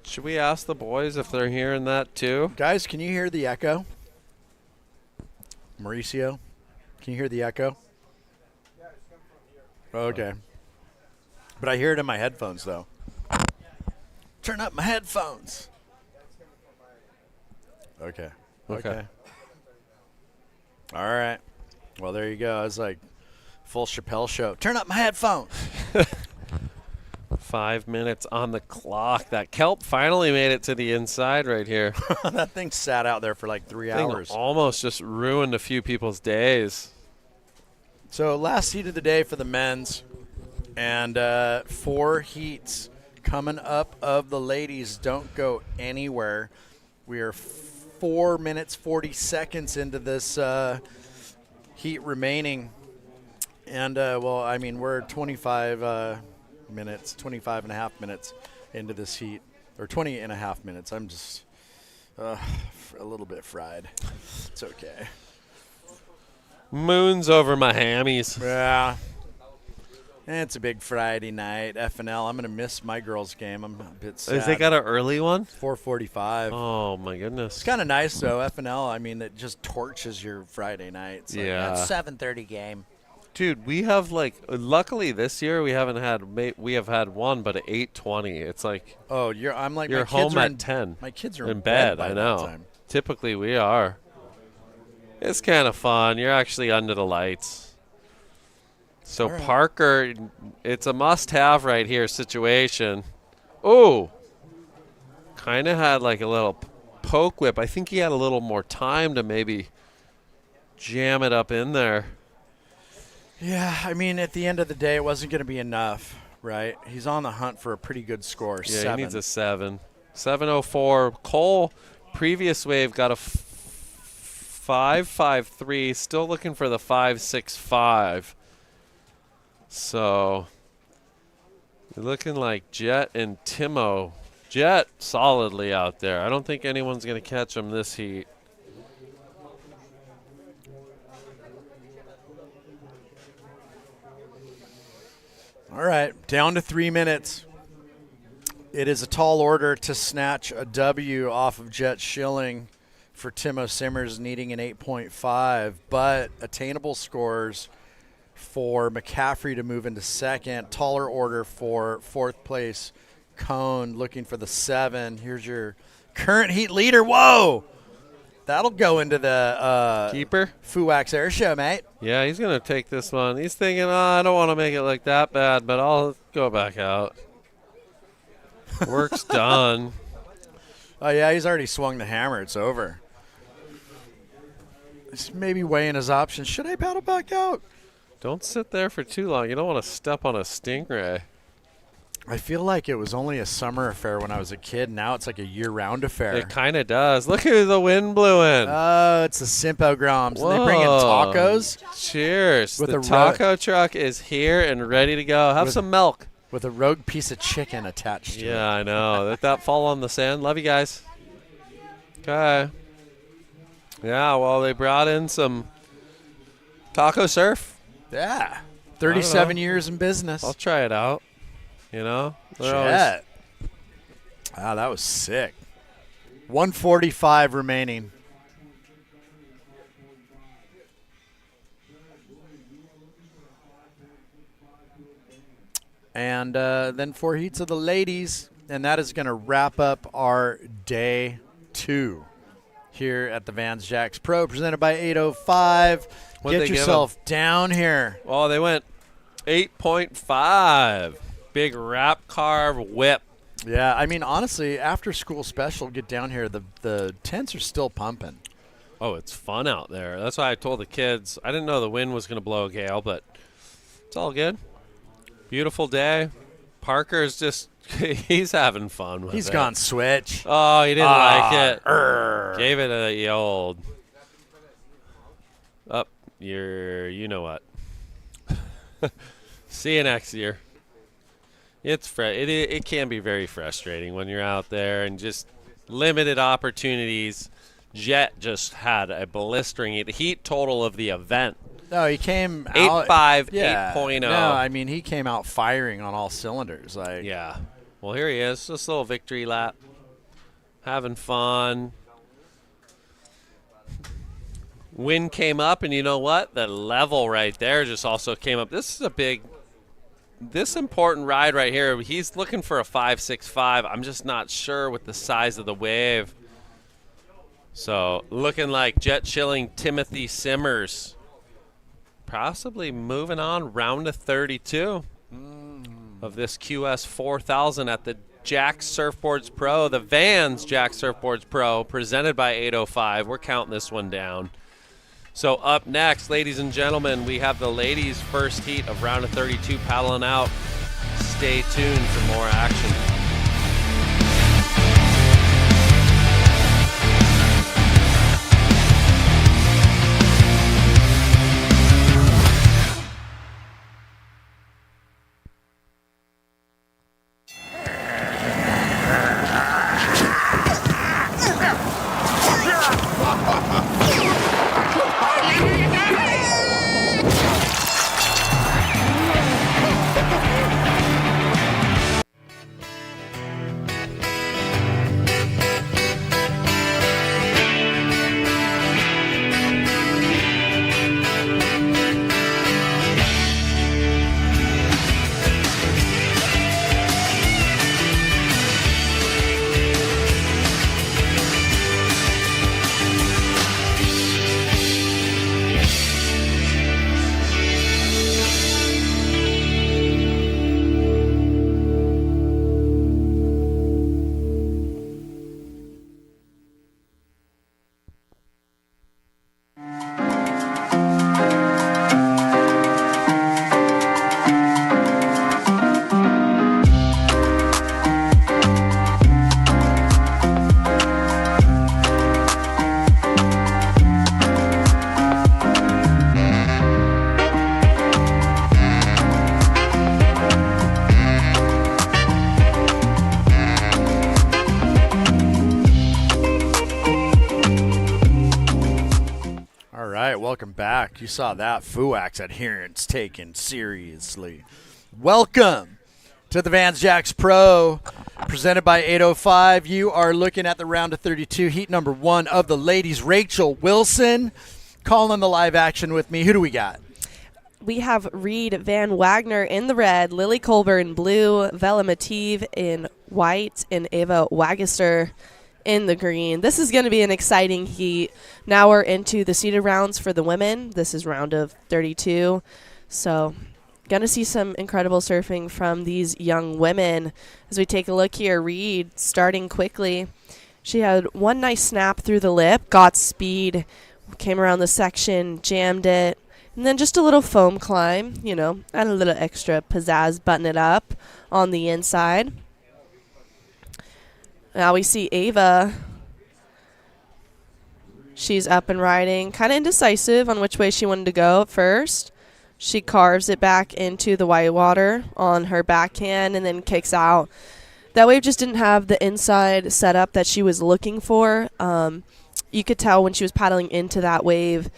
Should we ask the boys if they're hearing that too? Guys, can you hear the echo? Mauricio, can you hear the echo? Okay. But I hear it in my headphones, though. Turn up my headphones. Okay. Okay. All right. Well, there you go. It's like full Chappelle show. Turn up my headphones. 5 minutes on the clock. That kelp finally made it to the inside right here. That thing sat out there for like 3 Thing hours. almost just ruined a few people's days. So last heat of the day for the men's, and 4 heats coming up of the ladies. Don't go anywhere. We are 4 minutes 40 seconds into this heat remaining, and well, I mean, we're 25 minutes, 25 and a half minutes into this heat, or 20 and a half minutes. I'm just a little bit fried. It's okay. Moon's over my hammies. Yeah. It's a big Friday night. FNL. I'm going to miss my girls' game. I'm a bit sad. They got an early one? 4:45. Oh, my goodness. It's kind of nice, though. FNL, I mean, it just torches your Friday nights. Like, Yeah. That's 7:30 game. Dude, we have luckily this year we have had one, but at 8:20. It's like, oh, I'm like, you're my kids home are at 10. My kids are in bed. by I that know. time. Typically we are. It's kind of fun. You're actually under the lights. So right. Parker, it's a must-have right here situation. Oh, kind of had like a little poke whip. I think he had a little more time to maybe jam it up in there. Yeah, I mean, at the end of the day, it wasn't going to be enough, right? He's on the hunt for a pretty good score. Yeah, 7. he needs a 7. 7:04. Cole, previous wave, got a 5.53. Still looking for the 5.65. So, you're looking like Jett and Timo. Jett solidly out there. I don't think anyone's going to catch him this heat. All right, down to 3 minutes. It is a tall order to snatch a W off of Jett Schilling for Timo Simmers, needing an 8.5, but attainable scores for McCaffrey to move into second. Taller order for fourth place Cone, looking for the 7. Here's your current heat leader. Whoa! That'll go into the keeper Fuwax Air Show, mate. Yeah, he's going to take this one. He's thinking, I don't want to make it look that bad, but I'll go back out. Work's done. Oh, yeah, he's already swung the hammer. It's over. He's maybe weighing his options. Should I paddle back out? Don't sit there for too long. You don't want to step on a stingray. I feel like it was only a summer affair when I was a kid. Now it's like a year-round affair. It kind of does. Look who the wind blew in. Oh, it's the Simpogroms. And they bring in tacos. Cheers. With The a taco truck is here and ready to go. Have some milk. With a rogue piece of chicken attached to it. Yeah, I know. Let that fall on the sand. Love you guys. Okay. Yeah, well, they brought in some Taco Surf. Yeah. 37 years in business. I'll try it out. You know? Jett. Wow, that was sick. 145 remaining. And then 4 heats of the ladies, and that is going to wrap up our day 2 here at the Vans Jacks Pro, presented by 805. Get yourself down here. Oh, they went 8.5. Big wrap carve whip. Yeah, I mean, honestly, after school special, get down here, the tents are still pumping. Oh, it's fun out there. That's why I told the kids. I didn't know the wind was going to blow a gale, but it's all good. Beautiful day. Parker's just, he's having fun with it. He's gone switch. Oh, he didn't like it. Gave it a old, up, you know what. See you next year. It can be very frustrating when you're out there and just limited opportunities. Jett just had a blistering heat total of the event. No, he came out 8.5, yeah, 8.0. No, I mean he came out firing on all cylinders. Like yeah. Well, here he is, just a little victory lap, having fun. Wind came up, and you know what? The level right there just also came up. This is this important ride right here. He's looking for a 5.65. I'm just not sure with the size of the wave. So looking like Jett, Schilling, Timothy Simmers. Possibly moving on round to 32 of this QS 4000 at the Jack Surfboards Pro, the Vans Jack Surfboards Pro, presented by 805. We're counting this one down. So up next, ladies and gentlemen, we have the ladies' first heat of round of 32 paddling out. Stay tuned for more action. Welcome back. You saw that FUAC's adherence taken seriously. Welcome to the Vans Jacks Pro, presented by 805. You are looking at the round of 32, heat number 1 of the ladies. Rachel Wilson calling the live action with me. Who do we got? We have Reed Van Wagner in the red, Lily Colbert in blue, Vela Mative in white, and Ava Wagester in the green. This is going to be an exciting heat. Now we're into the seeded rounds for the women. This is round of 32. So going to see some incredible surfing from these young women. As we take a look here, Reed starting quickly. She had one nice snap through the lip, got speed, came around the section, jammed it, and then just a little foam climb, you know, add a little extra pizzazz, button it up on the inside. Now we see Ava. She's up and riding, kind of indecisive on which way she wanted to go at first. She carves it back into the white water on her backhand and then kicks out. That wave just didn't have the inside setup that she was looking for. You could tell when she was paddling into that wave,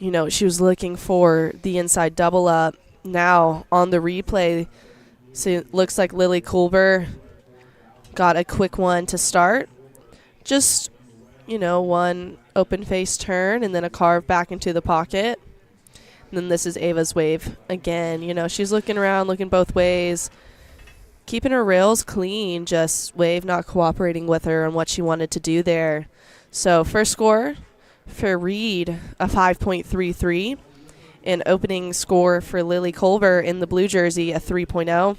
she was looking for the inside double up. Now on the replay, so it looks like Lily Culver got a quick one to start. Just, one open face turn and then a carve back into the pocket. And then this is Ava's wave again. She's looking around, looking both ways, keeping her rails clean, just wave not cooperating with her on what she wanted to do there. So first score for Reed, a 5.33. And opening score for Lily Culver in the blue jersey, a 3.0.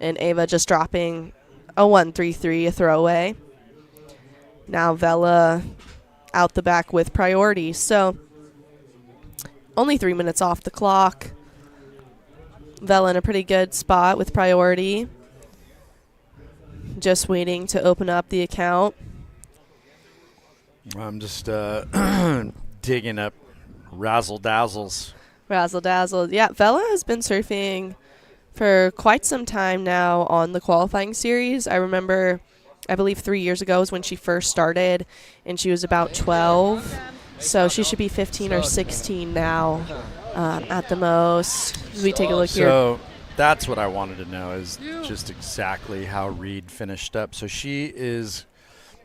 And Ava just dropping a 1.33, a throwaway. Now Vella out the back with priority. So only 3 minutes off the clock. Vella in a pretty good spot with priority. Just waiting to open up the account. I'm just digging up Razzle Dazzles. Razzle Dazzle. Yeah, Vella has been surfing for quite some time now on the qualifying series. I remember, I believe 3 years ago is when she first started, and she was about 12. So she should be 15 or 16 now at the most. We take a look here. So that's what I wanted to know, is just exactly how Reed finished up. So she is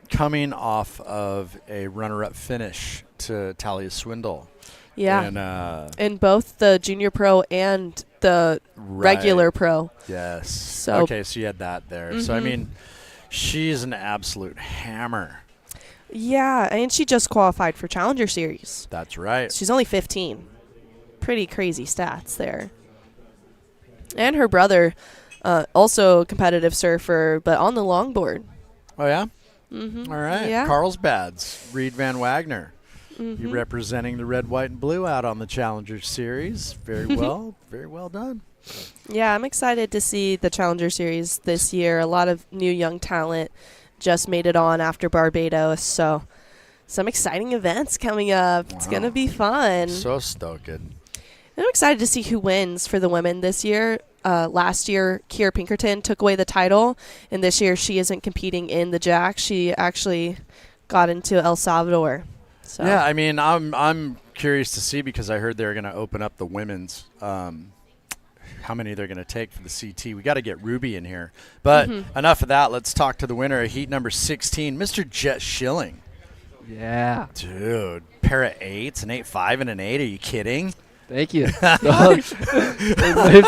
coming off of a runner-up finish to Talia Swindal. Yeah, in both the junior pro and the regular pro. Yes. So okay, so you had that there. So, I mean, she's an absolute hammer. Yeah, and she just qualified for Challenger Series. That's right. She's only 15. Pretty crazy stats there. And her brother, also a competitive surfer, but on the longboard. Oh, yeah? Mm-hmm. All right. Yeah. Carlsbad's Reed Van Wagner. Mm-hmm. You representing the red, white, and blue out on the Challenger Series. Very well. Very well done. Yeah, I'm excited to see the Challenger Series this year. A lot of new young talent just made it on after Barbados. So some exciting events coming up. It's going to be fun. So stoked. I'm excited to see who wins for the women this year. Last year, Kiera Pinkerton took away the title, and this year she isn't competing in the Jack. She actually got into El Salvador. So. Yeah, I mean, I'm curious to see, because I heard they're going to open up the women's. How many they're going to take for the CT. We got to get Ruby in here. But enough of that. Let's talk to the winner of heat number 16, Mr. Jett Schilling. Yeah. Dude, pair of 8s, an 8.5 and an 8. Are you kidding? Thank you. Waves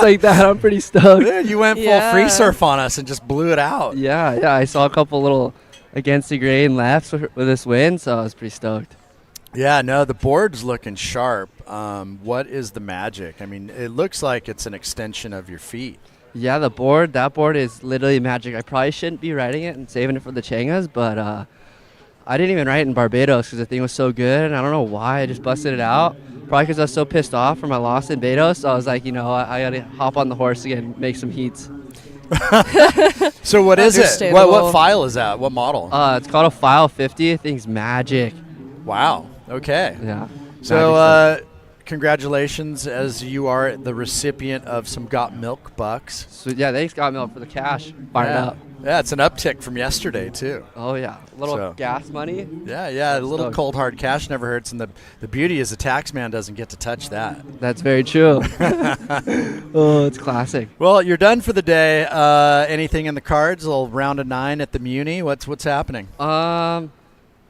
like that, I'm pretty stoked. Dude, you went full free surf on us and just blew it out. Yeah. I saw a couple little against the grain laps with this win, so I was pretty stoked. Yeah, no, the board's looking sharp. What is the magic? I mean, it looks like it's an extension of your feet. Yeah, that board is literally magic. I probably shouldn't be riding it and saving it for the Changas, but I didn't even ride it in Barbados because the thing was so good, and I don't know why. I just busted it out. Probably because I was so pissed off from my loss in Barbados. So I was like, I got to hop on the horse again and make some heats. So what is it? What file is that? What model? It's called a File 50. I think it's magic. Wow. Okay. Yeah. So congratulations, as you are the recipient of some Got Milk bucks. So yeah, thanks Got Milk for the cash. Fired up. Yeah, it's an uptick from yesterday too. Oh yeah, a little gas money. Yeah, a little cold hard cash never hurts, and the beauty is the tax man doesn't get to touch that. That's very true. Oh, it's classic. Well, you're done for the day. Anything in the cards? A little round of 9 at the Muni. What's happening?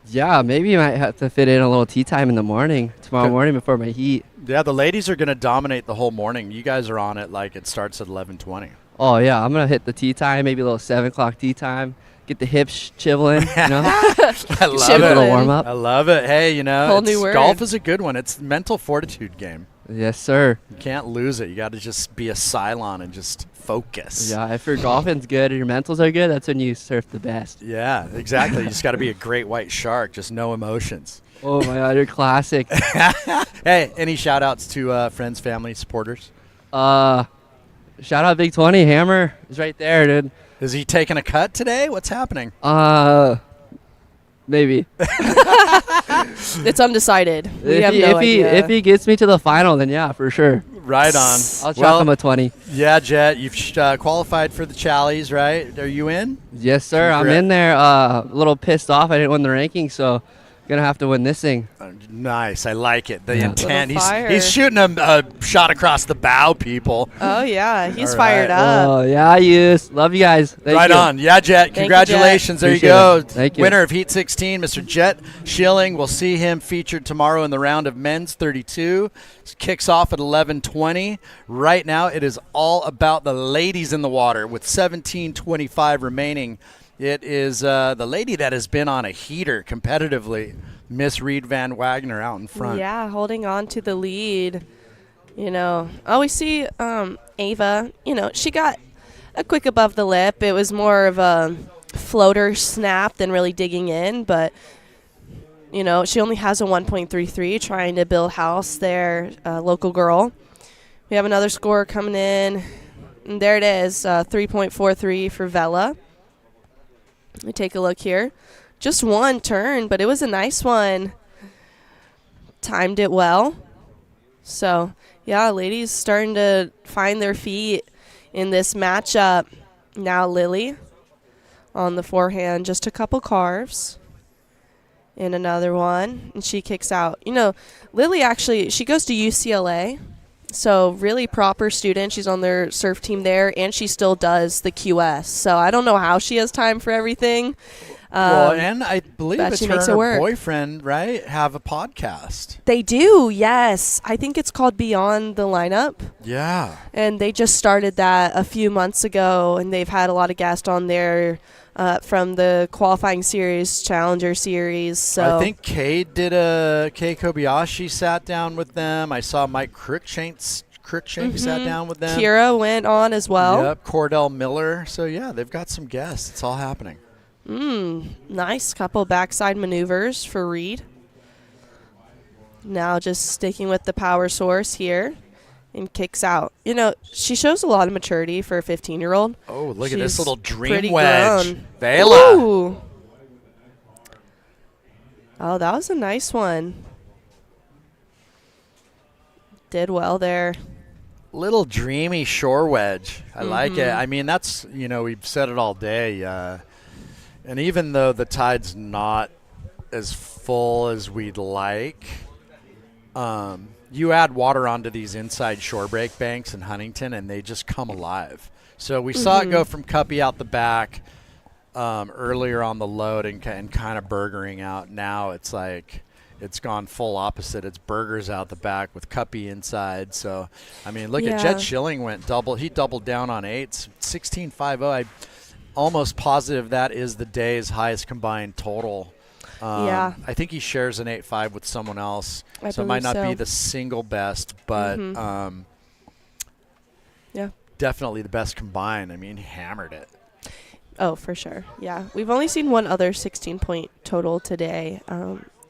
Yeah, maybe you might have to fit in a little tea time in the morning tomorrow morning before my heat. Yeah, the ladies are going to dominate the whole morning. You guys are on it like it starts at 11:20. Oh, yeah. I'm going to hit the tea time, maybe a little 7 o'clock tea time. Get the hips chiveling, I love it. A little warm up. I love it. Hey, Whole new word. Golf is a good one. It's a mental fortitude game. Yes, sir. You can't lose it. You got to just be a Cylon and just focus. Yeah, if your golfing's good and your mentals are good, that's when you surf the best. Yeah, exactly. You just got to be a great white shark, just no emotions. Oh, my God, you're classic. Hey, any shout-outs to friends, family, supporters? Shout out Big 20. Hammer is right there, dude. Is he taking a cut today? What's happening? Maybe. It's undecided. We have no idea. If he gets me to the final, then yeah, for sure. Right on. I'll chalk him a 20. Yeah, Jett, you've qualified for the Challies, right? Are you in? Yes, sir. I'm in there. A little pissed off. I didn't win the ranking, so going to have to win this thing. Nice. I like it. The Yeah. intent. Little fire. He's shooting a shot across the bow, people. Oh, yeah. He's All fired right. up. Oh, yeah, love you guys. Thank Right you. on. Yeah, Jett. Thank you, Congratulations. Jett. There you Appreciate go. it. Thank you. Winner of Heat 16, Mr. Jett Schilling. We'll see him featured tomorrow in the round of men's 32. Kicks off at 11:20. Right now, it is all about the ladies in the water with 17:25 remaining. It is the lady that has been on a heater competitively, Miss Reed Van Wagner, out in front. Yeah, holding on to the lead. You know, we see Ava, she got a quick above the lip. It was more of a floater snap than really digging in, but, she only has a 1.33 trying to build house there, local girl. We have another score coming in, and there it is, 3.43 for Vella. Let me take a look here. Just one turn, but it was a nice one. Timed it well. So, yeah, ladies starting to find their feet in this matchup. Now Lily on the forehand, just a couple carves. And another one, and she kicks out. Lily actually, she goes to UCLA, so really proper student. She's on their surf team there, and she still does the QS. So I don't know how she has time for everything. And I believe but it's she her makes and it her work. boyfriend, right, have a podcast. They do, yes. I think it's called Beyond the Lineup. Yeah. And they just started that a few months ago, and they've had a lot of guests on there from the qualifying series, Challenger series. So I think Kay Kobayashi sat down with them. I saw Mike Cruikshank sat down with them. Kira went on as well. Yep, Cordell Miller. So, yeah, they've got some guests. It's all happening. Nice couple backside maneuvers for Reed. Now just sticking with the power source here and kicks out. She shows a lot of maturity for a 15-year-old. Oh, look at this She's little dream pretty wedge. grown. Vissla. Ooh. Oh, that was a nice one. Did well there. Little dreamy shore wedge. I like it. Mhm. I mean, that's, we've said it all day. And even though the tide's not as full as we'd like, you add water onto these inside shore break banks in Huntington, and they just come alive. So we saw it go from Cuppy out the back earlier on the load and kind of burgering out. Now it's like it's gone full opposite. It's burgers out the back with Cuppy inside. So, I mean, look at Jett Schilling went double. He doubled down on eights, 16.50. I'm almost positive that is the day's highest combined total. I think he shares an 8.5 with someone else. So it might not be the single best, but definitely the best combined. I mean, he hammered it. Oh, for sure. Yeah. We've only seen one other 16-point total today.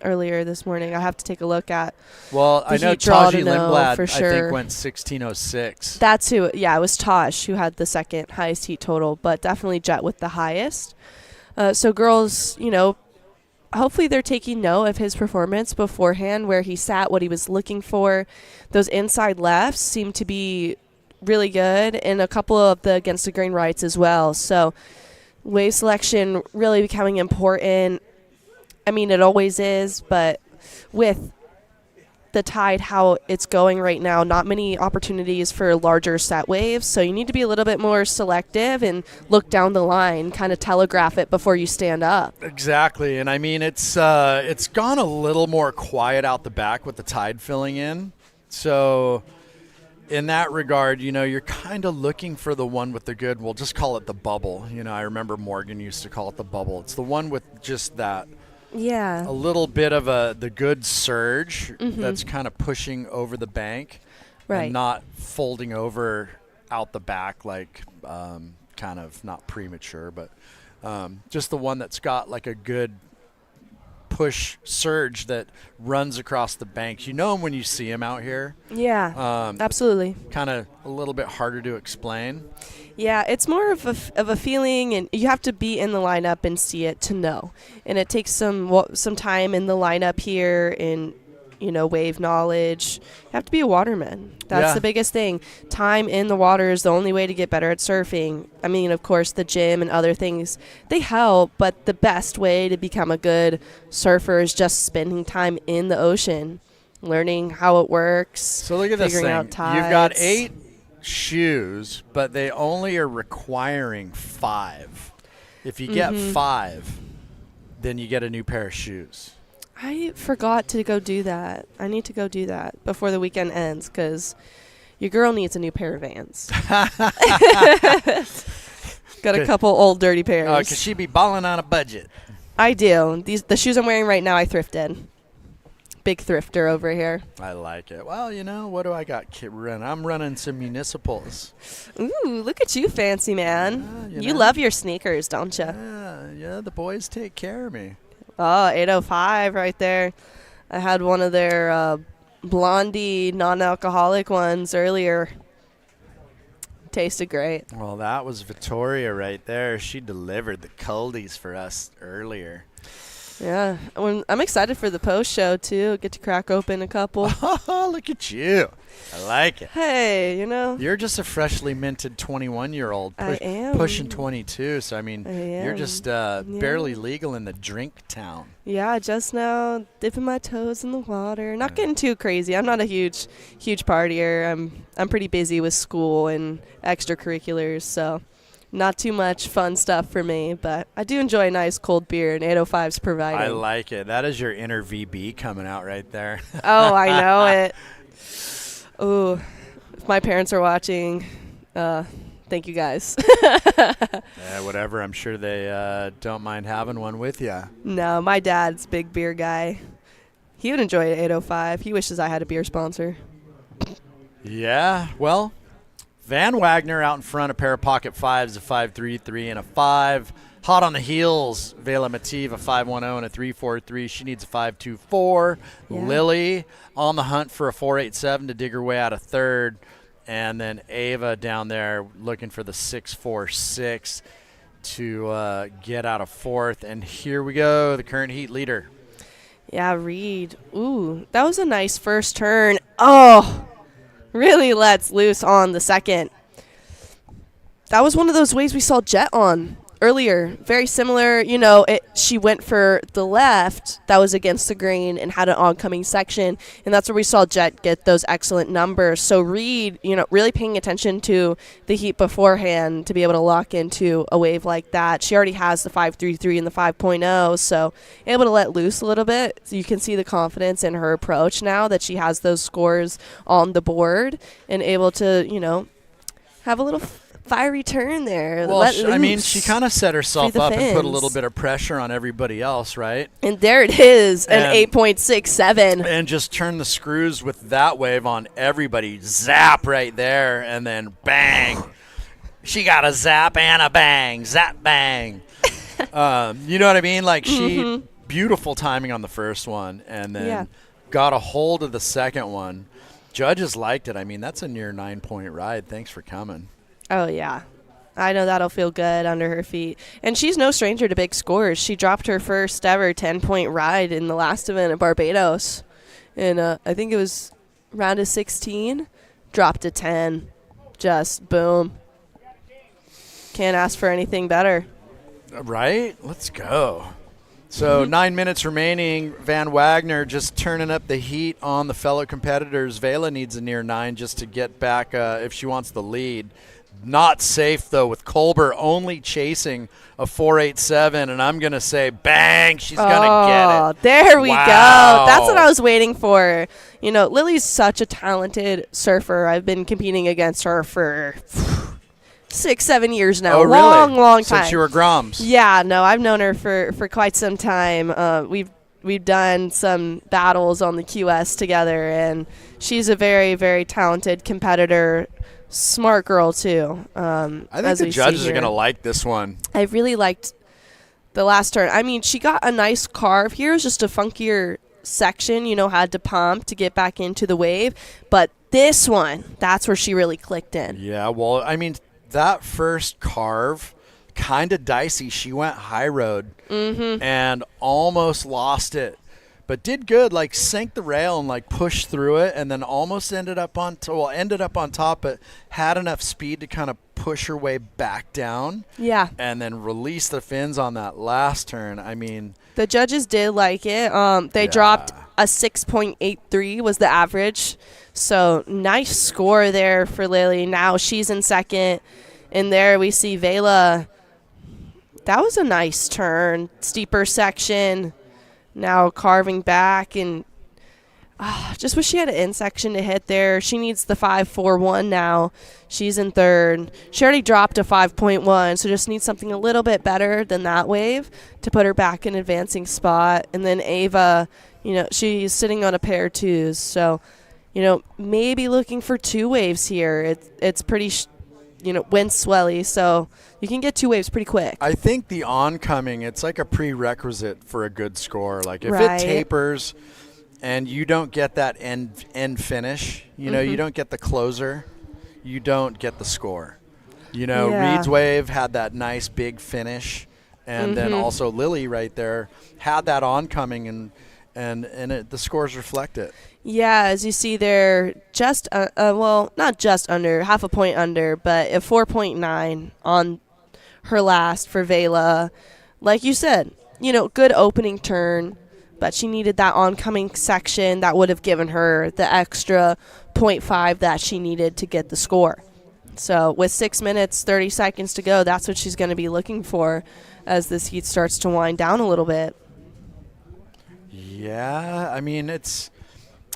Earlier this morning, I have to take a look at. Well, the I know heat draw Taji to know Lindblad, for sure. I think, went 16.06. That's who. Yeah, it was Tosh who had the second highest heat total, but definitely Jett with the highest. So girls, hopefully they're taking note of his performance beforehand, where he sat, what he was looking for. Those inside lefts seem to be really good, and a couple of the against the grain rights as well. So wave selection really becoming important. I mean, it always is, but with the tide, how it's going right now, not many opportunities for larger set waves. So you need to be a little bit more selective and look down the line, kind of telegraph it before you stand up. Exactly. And I mean, it's gone a little more quiet out the back with the tide filling in. So in that regard, you're kind of looking for the one with the good, we'll just call it the bubble. I remember Morgan used to call it the bubble. It's the one with just that. Yeah. A little bit of the good surge that's kind of pushing over the bank, and not folding over out the back like kind of not premature, but just the one that's got like a good push surge that runs across the bank. You know him when you see him out here. Yeah, absolutely. Kind of a little bit harder to explain. Yeah, it's more of a feeling, and you have to be in the lineup and see it to know. And it takes some time in the lineup here, and wave knowledge. You have to be a waterman. That's Yeah. the biggest thing. Time in the water is the only way to get better at surfing. I mean, of course, the gym and other things, they help, but the best way to become a good surfer is just spending time in the ocean, learning how it works. So look at this figuring thing. out tides. You've got 8 shoes, but they only are requiring 5. If you get 5, then you get a new pair of shoes. I forgot to go do that. I need to go do that before the weekend ends because your girl needs a new pair of Vans. Got a couple old dirty pairs. Oh, because she be balling on a budget. I do. The shoes I'm wearing right now, I thrifted. Big thrifter over here. I like it. Well, what do I got running? I'm running some municipals. Ooh, look at you, fancy man. you You know. love your sneakers, don't you? Yeah, the boys take care of me. Oh, 805 right there. I had one of their blondie non-alcoholic ones earlier. Tasted great. Well, that was Vittoria right there. She delivered the coldies for us earlier. Yeah, I'm excited for the post show too. Get to crack open a couple. Oh, look at you. I like it. Hey, You're just a freshly minted 21-year-old. I am. Pushing 22. So, you're am. just barely legal in the drink town. Yeah, just now dipping my toes in the water. Not getting too crazy. I'm not a huge partier. I'm pretty busy with school and extracurriculars, so not too much fun stuff for me. But I do enjoy a nice cold beer, and 805's providing. I like it. That is your inner VB coming out right there. Oh, I know it. Ooh, if my parents are watching, thank you guys. Yeah, whatever. I'm sure they don't mind having one with you. No, my dad's a big beer guy. He would enjoy 805. He wishes I had a beer sponsor. Yeah, well, Van Wagner out in front, a pair of pocket 5s, a 5.33 and a 5. Hot on the heels, Vela Mativ, a 5.10 and a 3.43. She needs a 5.24. Yeah. Lily on the hunt for a 4.87 to dig her way out of third. And then Ava down there looking for the 6.46 to get out of fourth. And here we go, the current heat leader. Yeah, Reed. Ooh, that was a nice first turn. Oh, really lets loose on the second. That was one of those waves we saw Jett on earlier. Very similar. She went for the left that was against the grain and had an oncoming section, and that's where we saw Jett get those excellent numbers. So Reed, really paying attention to the heat beforehand to be able to lock into a wave like that. She already has the 5.33 and the 5.0, so able to let loose a little bit. So you can see the confidence in her approach now that she has those scores on the board and able to, have a little fiery turn there. Well, Let she kind of set herself Free the up and put a fins. little bit of pressure on everybody else, right? And there it is, an And- 8.67. And just turn the screws with that wave on everybody. Zap right there, and then bang. She got a zap and a bang. Zap, bang. You know what I mean? Like, she, beautiful timing on the first one, and then got a hold of the second one. Judges liked it. That's a near 9-point ride. Thanks for coming. Oh, yeah. I know that'll feel good under her feet. And she's no stranger to big scores. She dropped her first ever 10-point ride in the last event at Barbados. And I think it was round of 16. Dropped to 10. Just boom. Can't ask for anything better. Right? Let's go. So 9 minutes remaining. Van Wagner just turning up the heat on the fellow competitors. Vela needs a near 9 just to get back if she wants the lead. Not safe, though, with Colbert only chasing a 4.87, and I'm going to say, bang, she's going to get it. There we Wow. go. That's what I was waiting for. Lily's such a talented surfer. I've been competing against her for 6-7 years now. Oh, really? Long time. Since you were Groms. Yeah, no, I've known her for quite some time. We've done some battles on the QS together, and she's a very, very talented competitor. Smart girl, too. I think the judges are going to like this one. I really liked the last turn. She got a nice carve. Here's just a funkier section, had to pump to get back into the wave. But this one, that's where she really clicked in. Yeah, well, that first carve, kind of dicey. She went high road and almost lost it. but did good. Like sank the rail and like pushed through it, and then almost ended up on top, but had enough speed to kind of push her way back down. Yeah. And then release the fins on that last turn. I mean, the judges did like it. They dropped a 6.83 was the average. So nice score there for Lily. Now she's in second. And there we see Vissla. That was a nice turn. Steeper section. Now carving back. And just wish she had an in section to hit there. She needs the 5.41 now. She's in third. She already dropped a 5.1, so just needs something a little bit better than that wave to put her back in advancing spot. And then Ava, she's sitting on a pair of twos. So, maybe looking for 2 waves here. It's pretty, wind swelly, so you can get 2 waves pretty quick. I think the oncoming, it's like a prerequisite for a good score. Like if Right. it tapers and you don't get that end finish, you don't get the closer, you don't get the score. Yeah. Reed's wave had that nice big finish, and then also Lily right there had that oncoming, and the scores reflect it. Yeah, as you see there, just not just under, half a point under, but a 4.9 on her last for Vissla. Like you said, good opening turn, but she needed that oncoming section that would have given her the extra 0.5 that she needed to get the score. So with 6 minutes, 30 seconds to go, that's what she's going to be looking for as this heat starts to wind down a little bit. Yeah, I mean, it's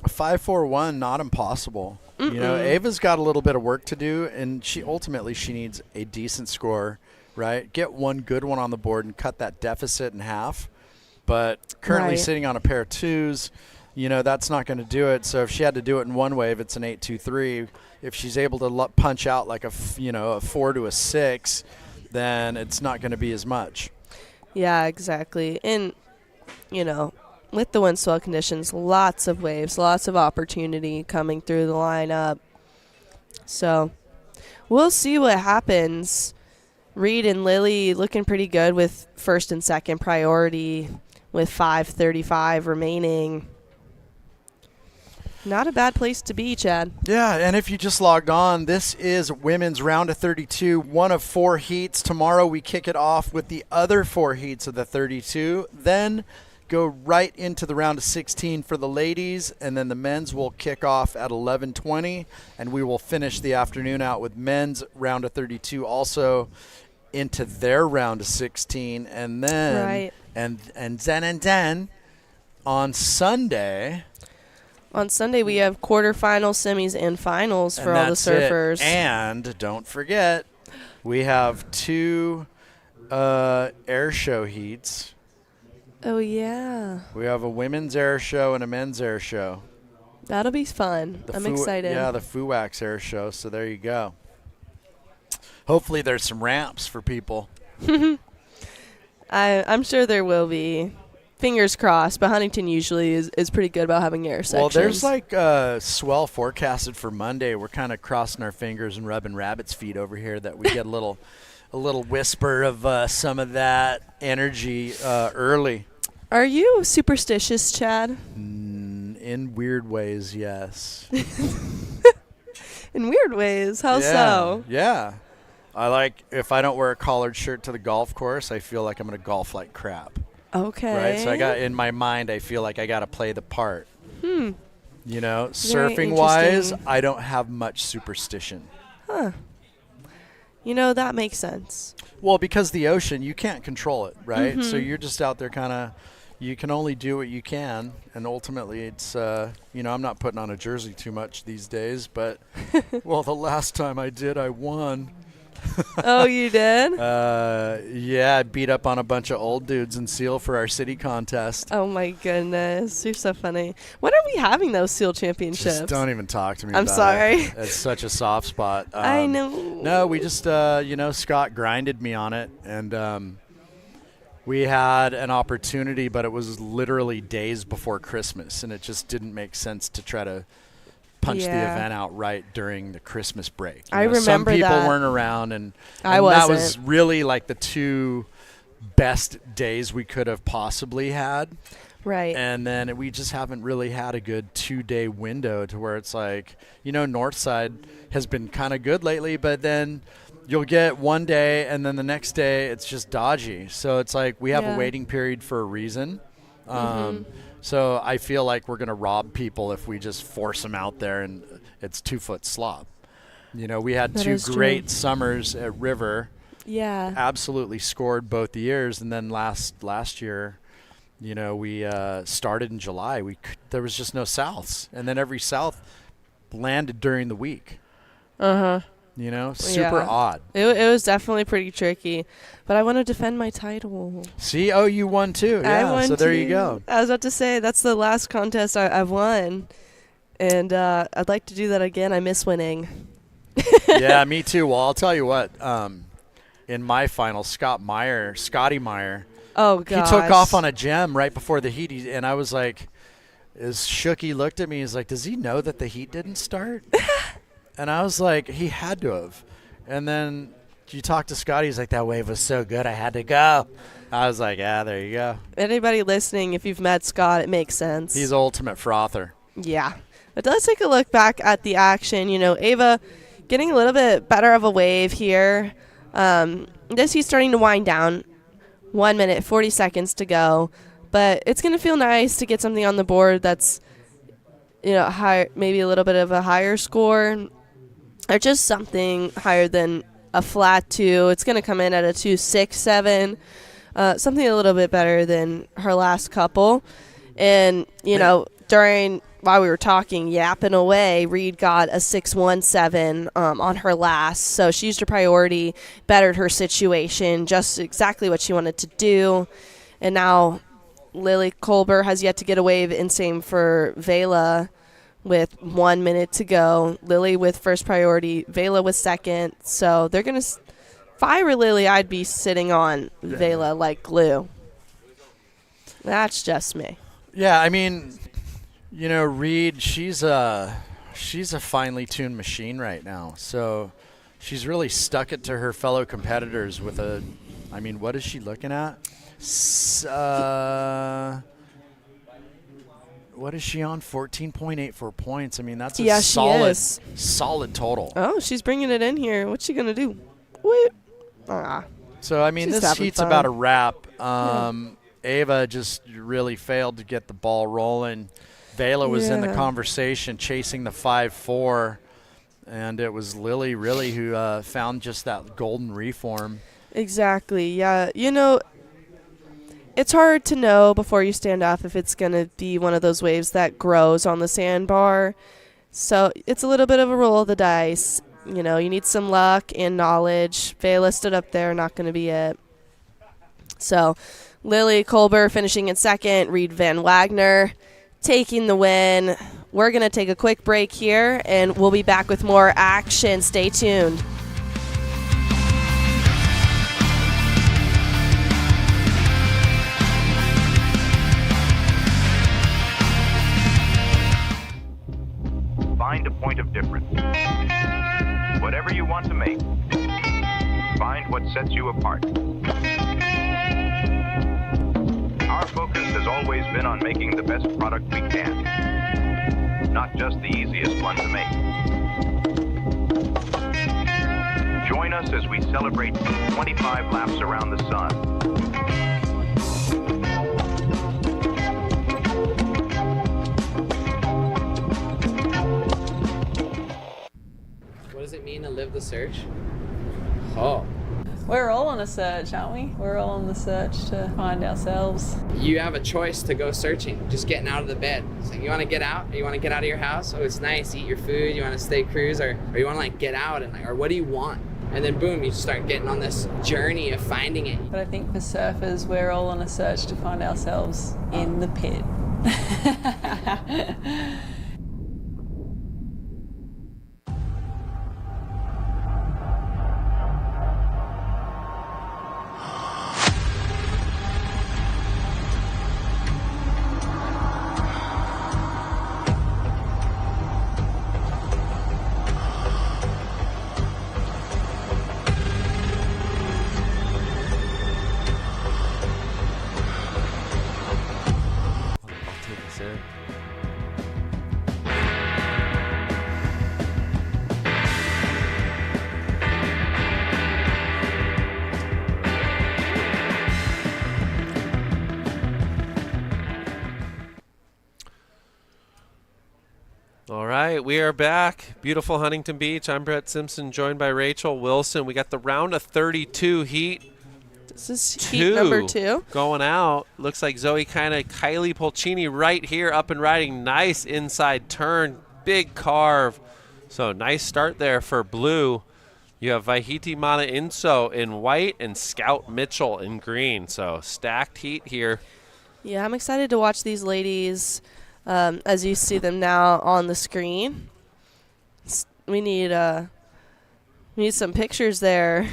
a 5.41, not impossible. Mm-mm. Ava's got a little bit of work to do, and she needs a decent score, right? Get one good one on the board and cut that deficit in half. But currently sitting on a pair of twos, that's not going to do it. So if she had to do it in one wave, it's an 8.23. If she's able to punch out like a 4 to a 6, then it's not going to be as much. Yeah, exactly. And, with the wind swell conditions, lots of waves, lots of opportunity coming through the lineup. So we'll see what happens. Reed and Lily looking pretty good with first and second priority with 5:35 remaining. Not a bad place to be, Chad. Yeah, and if you just logged on, this is women's round of 32, one of 4 heats. Tomorrow we kick it off with the other 4 heats of the 32. Then go right into the round of 16 for the ladies, and then the men's will kick off at 11:20, and we will finish the afternoon out with men's round of 32 also into their round of 16, and then and then on Sunday. On Sunday we have quarterfinals, semis, and finals for all the surfers. And don't forget, we have 2 air show heats. Oh, yeah. We have a women's air show and a men's air show. That'll be fun. I'm excited. Yeah, the FUWAX air show. So there you go. Hopefully there's some ramps for people. I'm sure there will be. Fingers crossed, but Huntington usually is pretty good about having air sections. Well, there's like swell forecasted for Monday. We're kind of crossing our fingers and rubbing rabbit's feet over here that we get a little whisper of some of that energy early. Are you superstitious, Chad? In weird ways, yes. In weird ways? How so? Yeah. If I don't wear a collared shirt to the golf course, I feel like I'm going to golf like crap. Okay. Right? So in my mind, I feel like I got to play the part. Surfing wise, I don't have much superstition. Huh. That makes sense. Well, because the ocean, you can't control it, right? Mm-hmm. So you're just out there kind of, you can only do what you can. And ultimately, it's, I'm not putting on a jersey too much these days. But, well, the last time I did, I won. Oh, you did? Yeah, I beat up on a bunch of old dudes in SEAL for our city contest. Oh, my goodness. You're so funny. When are we having those SEAL championships? Just don't even talk to me I'm about sorry. it. It's such a soft spot. I know. No, we just, Scott grinded me on it. And we had an opportunity, but it was literally days before Christmas. And it just didn't make sense to try to punch the event out right during the Christmas break. I remember some people that. weren't around, and I wasn't. That was really like the 2 best days we could have possibly had. Right. And then we just haven't really had a good 2-day window to where it's like, Northside has been kind of good lately, but then you'll get one day and then the next day it's just dodgy. So it's like we have a waiting period for a reason. So I feel like we're going to rob people if we just force them out there and it's 2-foot slop. We had That 2 is great true. summers at River. Yeah. Absolutely scored both the years. And then last year, we started in July. There was just no souths. And then every south landed during the week. Super odd. It was definitely pretty tricky, but I want to defend my title. See, you won too. Yeah, I won so there too. you go. I was about to say that's the last contest I've won, and I'd like to do that again. I miss winning. Yeah, me too. Well, I'll tell you what. In my final, Scotty Meyer. Oh gosh. He took off on a gem right before the heat, and I was like, as Shooky looked at me, he's like, "Does he know that the heat didn't start?" And I was like, he had to have. And then you talk to Scotty, he's like, that wave was so good, I had to go. I was like, there you go. Anybody listening, if you've met Scott, it makes sense. He's ultimate frother. Yeah. But let's take a look back at the action. Ava getting a little bit better of a wave here. He's starting to wind down. 1 minute, 40 seconds to go. But it's going to feel nice to get something on the board that's, higher, maybe a little bit of a higher score. Or just something higher than a flat 2. It's going to come in at a 2.67. Something a little bit better than her last couple. And, while we were talking, yapping away, Reed got a 6.17 on her last. So she used her priority, bettered her situation, just exactly what she wanted to do. And now Lily Colbert has yet to get a wave, and same for Vissla with 1 minute to go. Lily with first priority, Vissla with second. So they're going to, if I were Lily, I'd be sitting on Vissla like glue. That's just me. Yeah, I mean, Reed, she's a finely tuned machine right now. So she's really stuck it to her fellow competitors with what is she looking at? What is she on? 14.84 points. I mean, that's a solid total. Oh, she's bringing it in here. What's she going to do? Wait. So, I mean, this heat's about a wrap. Ava just really failed to get the ball rolling. Vissla was in the conversation chasing the 5-4, and it was Lily really who found just that golden reform. Exactly, yeah. It's hard to know before you stand up if it's going to be one of those waves that grows on the sandbar. So it's a little bit of a roll of the dice. You need some luck and knowledge. Vissla stood up there, not going to be it. So Lily Colbert finishing in second, Reed Van Wagner taking the win. We're going to take a quick break here, and we'll be back with more action. Stay tuned. Find a point of difference. Whatever you want to make, find what sets you apart. Our focus has always been on making the best product we can, not just the easiest one to make. Join us as we celebrate 25 laps around the sun. What does it mean to live the search? Oh. We're all on a search, aren't we? We're all on the search to find ourselves. You have a choice to go searching, just getting out of the bed. So you want to get out, or you want to get out of your house? Oh, it's nice, eat your food, you want to stay cruise, or you want to get out, and or what do you want? And then boom, you start getting on this journey of finding it. But I think for surfers, we're all on a search to find ourselves in the pit. All right, we are back. Beautiful Huntington Beach. I'm Brett Simpson, joined by Rachel Wilson. We got the round of 32 heat. This is heat number 2. Going out. Looks like Zoe Kylie Polcini right here, up and riding. Nice inside turn. Big carve. So nice start there for blue. You have Vahiti Mana Inso in white and Scout Mitchell in green. So stacked heat here. Yeah, I'm excited to watch these ladies as you see them now on the screen. We need some pictures there.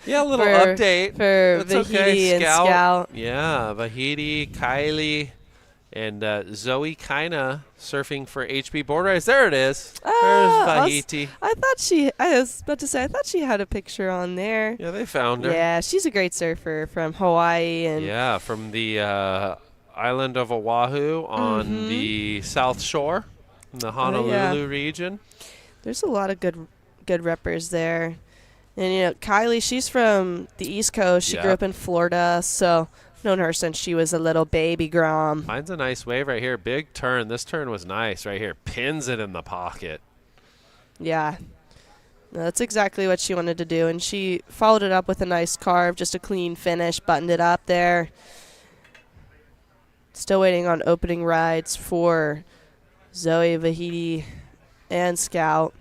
Yeah, a little update for That's Vahiti okay. and Scout. Yeah, Vahiti, Kylie, and Zoe surfing for HB Board Race. There it is. There's Vahiti. I was about to say, I thought she had a picture on there. Yeah, they found her. Yeah, she's a great surfer from Hawaii. And yeah, from the island of Oahu on the South Shore in the Honolulu region. There's a lot of good reppers there. And, Kylie, she's from the East Coast. She grew up in Florida, so I've known her since she was a little baby grom. Finds a nice wave right here. Big turn. This turn was nice right here. Pins it in the pocket. Yeah. No, that's exactly what she wanted to do. And she followed it up with a nice carve, just a clean finish, buttoned it up there. Still waiting on opening rides for Zoe, Vahiti, and Scout.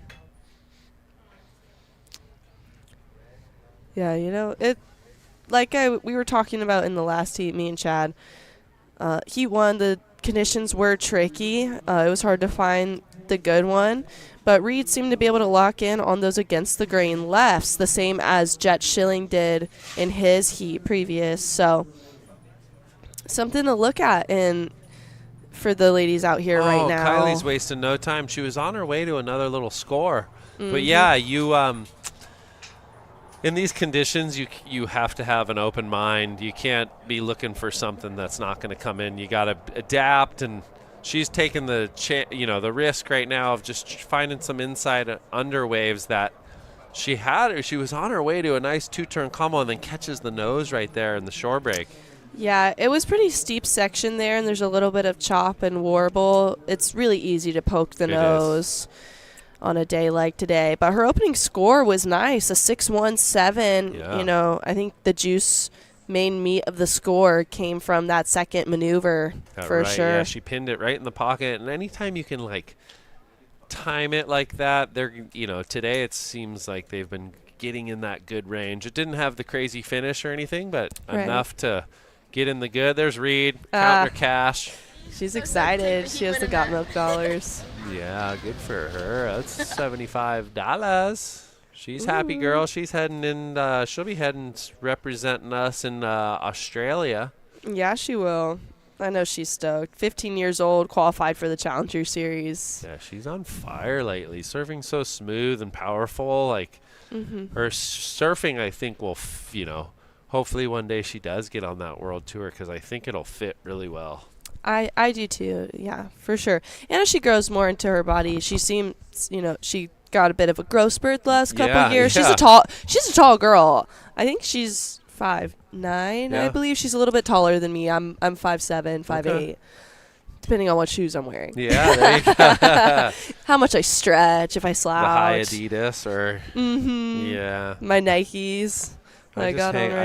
Yeah, we were talking about in the last heat, me and Chad. Heat 1, the conditions were tricky. It was hard to find the good one. But Reed seemed to be able to lock in on those against the grain lefts, the same as Jett Schilling did in his heat previous. So something to look at for the ladies out here right now. Kylie's wasting no time. She was on her way to another little score. But yeah, you in these conditions, you have to have an open mind. You can't be looking for something that's not going to come in. You got to adapt, and she's taking the risk right now of just finding some inside under waves that she had. She was on her way to a nice 2-turn combo and then catches the nose right there in the shore break. Yeah, it was pretty steep section there, and there's a little bit of chop and warble. It's really easy to poke the nose on a day like today. But her opening score was nice, a 6-1-7. Yeah. I think the juice main meat of the score came from that second maneuver for sure. Yeah, she pinned it right in the pocket. And anytime you can time it like that, today it seems like they've been getting in that good range. It didn't have the crazy finish or anything, but enough to get in the good. There's Reed, counting her cash. She's excited. She has the Got Milk dollars. Yeah, good for her. That's $75. She's happy girl. She's heading in. She'll be heading representing us in Australia. Yeah, she will. I know she's stoked. 15 years old, qualified for the Challenger Series. Yeah, she's on fire lately. Surfing so smooth and powerful. Her surfing, I think, will, hopefully one day she does get on that world tour because I think it'll fit really well. I do too, yeah, for sure. And as she grows more into her body, she seems, she got a bit of a growth spurt the last couple of years. Yeah. She's a tall girl. I think she's 5'9". Yeah. I believe she's a little bit taller than me. I'm 5'7", 5'8". Okay. Depending on what shoes I'm wearing. Yeah, there you go. How much I stretch, if I slouch. The high Adidas or yeah. My Nikes. I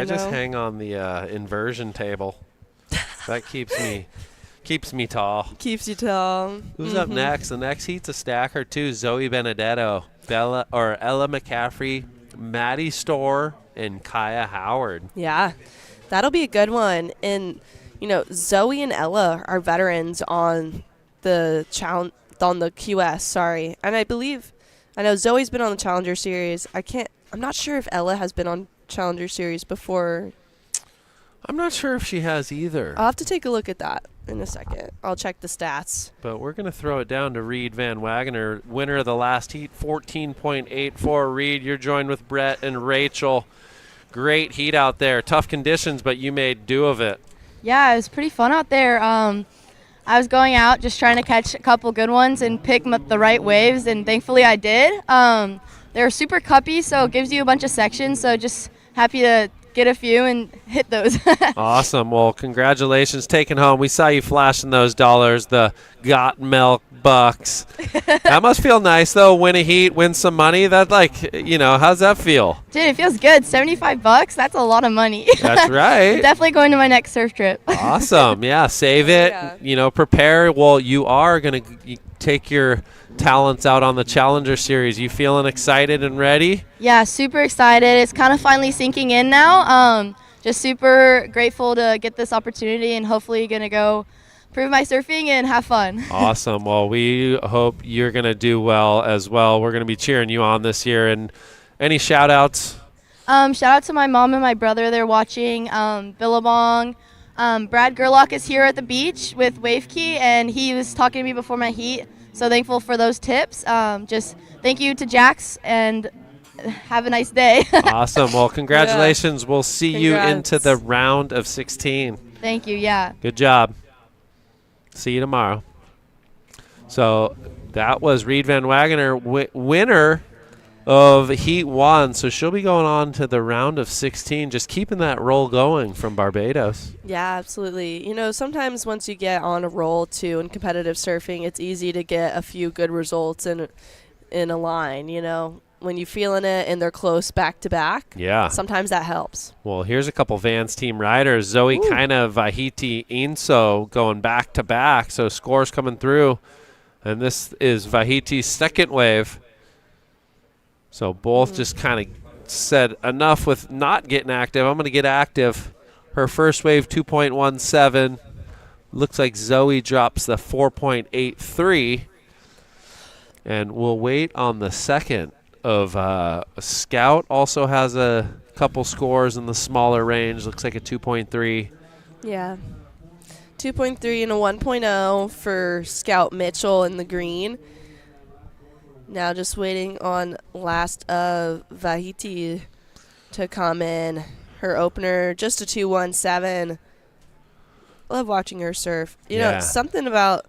just hang on the inversion table. That keeps me tall. Keeps you tall. Who's up next? The next heat's a stacker too. Zoe Benedetto, Ella McCaffrey, Maddie Storr, and Kaya Howard. Yeah, that'll be a good one. And Zoe and Ella are veterans on the QS. Sorry, and I know Zoe's been on the Challenger Series. I'm not sure if Ella has been on Challenger Series before. I'm not sure if she has either. I'll have to take a look at that in a second. I'll check the stats. But we're going to throw it down to Reed Van Wagener, winner of the last heat, 14.84. Reed, you're joined with Brett and Rachel. Great heat out there. Tough conditions, but you made do of it. Yeah, it was pretty fun out there. I was going out just trying to catch a couple good ones and pick the right waves, and thankfully I did. They're super cuppy, so it gives you a bunch of sections, so just happy to get a few and hit those. Awesome. Well, congratulations taking home. We saw you flashing those dollars. The got milk bucks. That must feel nice, though. Win a heat, win some money. That, how's that feel? Dude, it feels good. $75, that's a lot of money. That's right. Definitely going to my next surf trip. Awesome. Yeah, save it. Prepare. Well, you are going to take your talents out on the Challenger Series. You feeling excited and ready? Yeah, super excited. It's kind of finally sinking in now. Just super grateful to get this opportunity and hopefully going to go prove my surfing and have fun. Awesome. Well, we hope you're going to do well as well. We're going to be cheering you on this year. And any shout-outs? Shout out to my mom and my brother. They're watching. Billabong. Brad Gerlach is here at the beach with Wave Key, and he was talking to me before my heat. So thankful for those tips. Just thank you to Jax, and have a nice day. Awesome. Well, congratulations. Yeah. We'll see Congrats. You into the round of 16. Thank you. Yeah. Good job. See you tomorrow. So that was Reed Van Wagener, winner of Heat 1. So she'll be going on to the round of 16, just keeping that roll going from Barbados. Yeah, absolutely. Sometimes once you get on a roll, too, in competitive surfing, it's easy to get a few good results in a line, When you're feeling it and they're close back-to-back, yeah, sometimes that helps. Well, here's a couple Vans team riders. Zoe Kind of Vahiti Inso going back-to-back, so scores coming through. And this is Vahiti's second wave. So both just kind of said enough with not getting active. I'm going to get active. Her first wave, 2.17. Looks like Zoe drops the 4.83. And we'll wait on the second of Scout. Also has a couple scores in the smaller range. Looks like a 2.3. Yeah. 2.3 and a 1.0 for Scout Mitchell in the green. Now just waiting on last of Vahiti to come in. Her opener, just a 2.17. Love watching her surf. Something about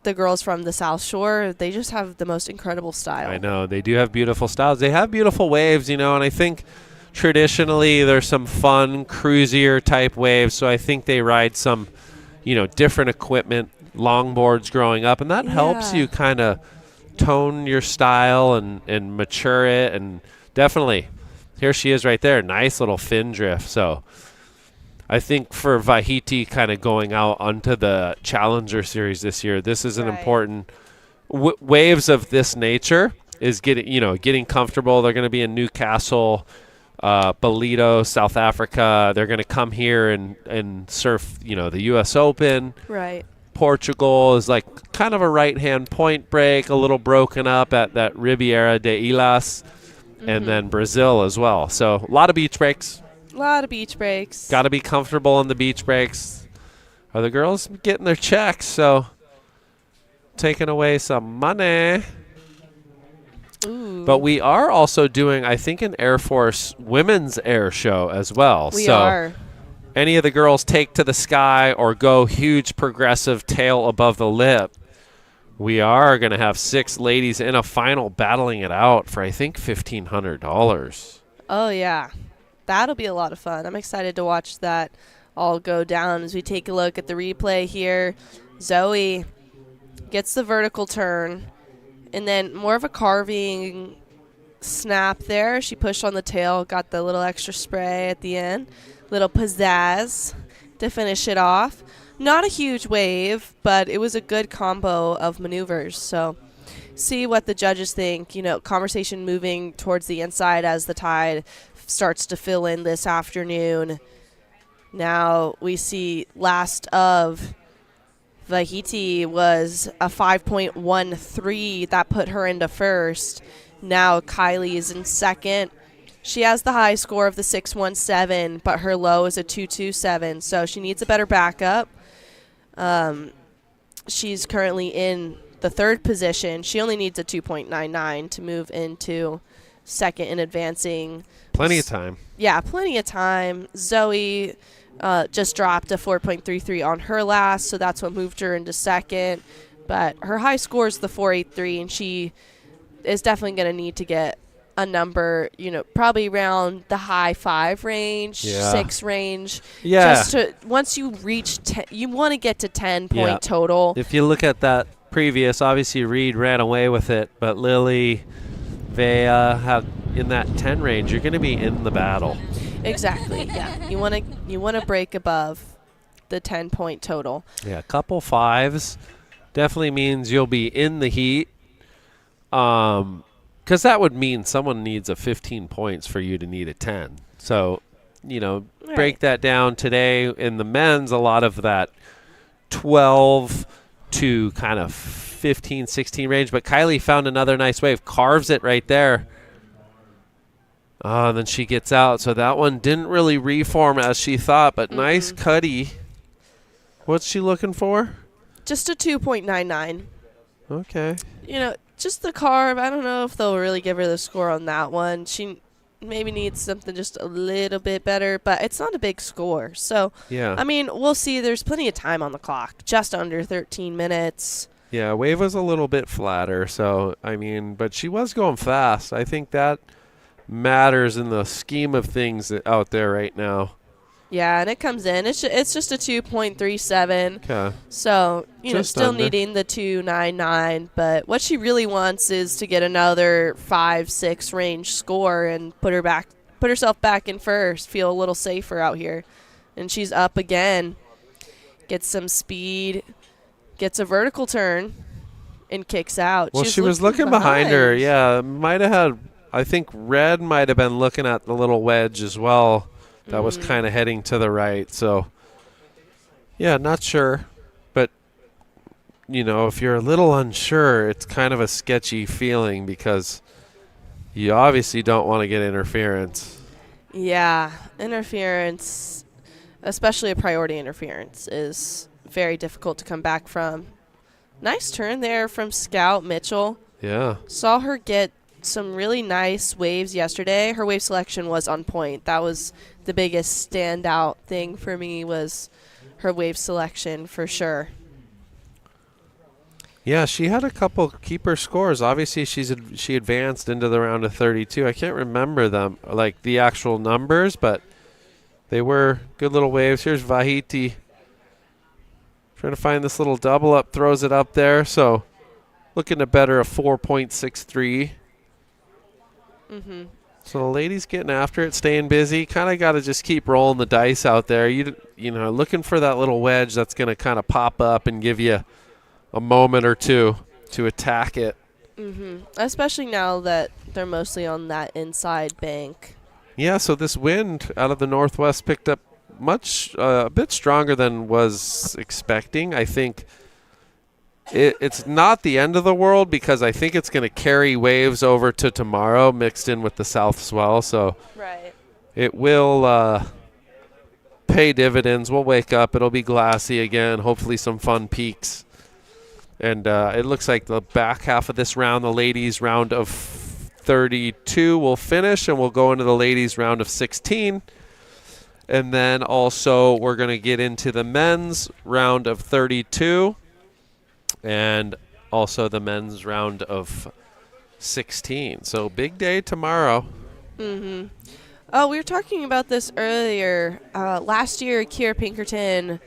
the girls from the South Shore, they just have the most incredible style. I know. They do have beautiful styles. They have beautiful waves, and I think traditionally there's some fun, cruisier type waves, so I think they ride some, different equipment, longboards growing up, and that helps you kind of tone your style and mature it. And definitely, here she is right there. Nice little fin drift. So I think for Vahiti kind of going out onto the Challenger Series this year, this is an important waves of this nature is getting comfortable. They're going to be in Newcastle, Ballito, South Africa. They're going to come here and surf, the U.S. Open. Right. Portugal is like kind of a right-hand point break, a little broken up at that Ribeira de Ilhas, and then Brazil as well. So a lot of beach breaks. A lot of beach breaks. Got to be comfortable in the beach breaks. Are the girls getting their checks? So taking away some money. Ooh. But we are also doing, I think, an Air Force women's air show as well. We are. Any of the girls take to the sky or go huge progressive tail above the lip, we are going to have 6 ladies in a final battling it out for, I think, $1,500. Oh, yeah. That'll be a lot of fun. I'm excited to watch that all go down as we take a look at the replay here. Zoe gets the vertical turn, and then more of a carving snap there. She pushed on the tail, got the little extra spray at the end. Little pizzazz to finish it off. Not a huge wave, but it was a good combo of maneuvers. So see what the judges think. Conversation moving towards the inside as the tide starts to fill in this afternoon. Now we see last of Vahiti was a 5.13. That put her into first. Now Kylie is in second. She has the high score of the 6.17, but her low is a 2.27, so she needs a better backup. She's currently in the third position. She only needs a 2.99 to move into second and advancing. Plenty of time. Yeah, plenty of time. Zoe just dropped a 4.33 on her last, so that's what moved her into second. But her high score is the 4.83, and she is definitely going to need to get a number, probably around the high 5 range, 6 range. Yeah. Just to, once you reach 10, you want to get to 10-point Yeah. total. If you look at that previous, obviously Reed ran away with it, but Lily, Vea have in that 10 range. You're going to be in the battle. Exactly. Yeah. You want to break above the 10-point total. Yeah, a couple 5s definitely means you'll be in the heat. Because that would mean someone needs a 15 points for you to need a 10. So, break that down today. In the men's, a lot of that 12 to kind of 15, 16 range. But Kylie found another nice wave, carves it right there. And then she gets out. So that one didn't really reform as she thought, but nice cutty. What's she looking for? Just a 2.99. Okay. Just the carve. I don't know if they'll really give her the score on that one. She maybe needs something just a little bit better, but it's not a big score. So, yeah. I mean, we'll see. There's plenty of time on the clock, just under 13 minutes. Yeah, wave was a little bit flatter, so, but she was going fast. I think that matters in the scheme of things out there right now. Yeah, and it comes in. It's just a 2.37. Okay. So, still under. needing the 2.99. But what she really wants is to get another 5-6 range score and put herself back in first, feel a little safer out here. And she's up again. Gets some speed, gets a vertical turn, and kicks out. Well, she was looking behind her. Yeah, might have had, I think Red might have been looking at the little wedge as well. That was kind of heading to the right. So, yeah, not sure. But, if you're a little unsure, it's kind of a sketchy feeling because you obviously don't want to get interference. Yeah, interference, especially a priority interference, is very difficult to come back from. Nice turn there from Scout Mitchell. Yeah. Saw her get some really nice waves yesterday. Her wave selection was on point. That was the biggest standout thing for me, was her wave selection for sure. Yeah, she had a couple keeper scores. Obviously, she advanced into the round of 32. I can't remember them, like the actual numbers, but they were good little waves. Here's Vahiti trying to find this little double up, throws it up there. So looking to better a 4.63. Mm-hmm. So the ladies getting after it, staying busy. Kind of got to just keep rolling the dice out there. Looking for that little wedge that's going to kind of pop up and give you a moment or two to attack it. Mm-hmm. Especially now that they're mostly on that inside bank. Yeah, so this wind out of the northwest picked up a bit stronger than was expecting. I think it's not the end of the world because I think it's going to carry waves over to tomorrow mixed in with the south swell. So it will pay dividends. We'll wake up. It'll be glassy again, hopefully some fun peaks. And it looks like the back half of this round, the ladies' round of 32 will finish, and we'll go into the ladies' round of 16. And then also we're going to get into the men's round of 32. And also the men's round of 16. So big day tomorrow. Mm-hmm. Oh, we were talking about this earlier. Last year, Kiera Pinkerton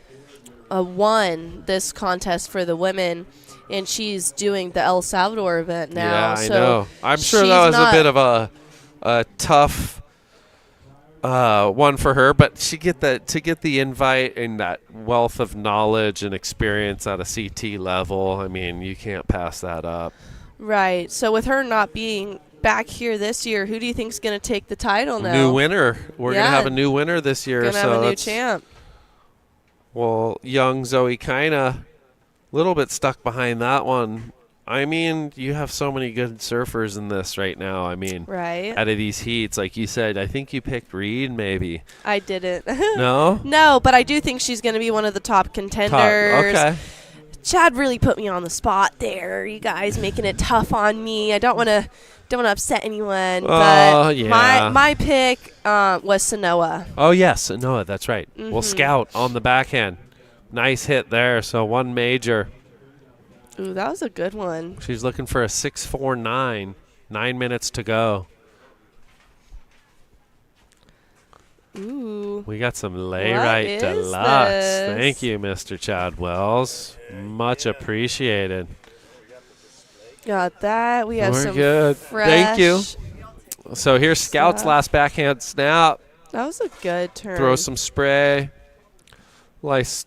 won this contest for the women, and she's doing the El Salvador event now. Yeah, I so know. I'm sure that was a bit of a tough one for her, but to get the invite and that wealth of knowledge and experience at a CT level, you can't pass that up. Right. So with her not being back here this year, who do you think is going to take the title now? New winner. We're going to have a new winner this year. Going to have a new champ. Well, young Zoe kind of a little bit stuck behind that one. You have so many good surfers in this right now. Right. Out of these heats, like you said, I think you picked Reed maybe. I didn't. No? No, but I do think she's going to be one of the top contenders. Okay. Chad really put me on the spot there. You guys making it tough on me. I don't want to upset anyone. But yeah. my pick was Sanoa. Oh, yes. Sanoa, that's right. Mm-hmm. Well, Scout on the backhand. Nice hit there. So one major. Ooh, that was a good one. She's looking for a 6.49. 9 minutes to go. Ooh. We got some lay What right is deluxe. this? Thank you, Mr. Chad Wells. Much appreciated. Got that. We have We're some good. fresh. Thank you. So here's Scout's stuff. last backhand snap. That was a good turn. Throw some spray. Nice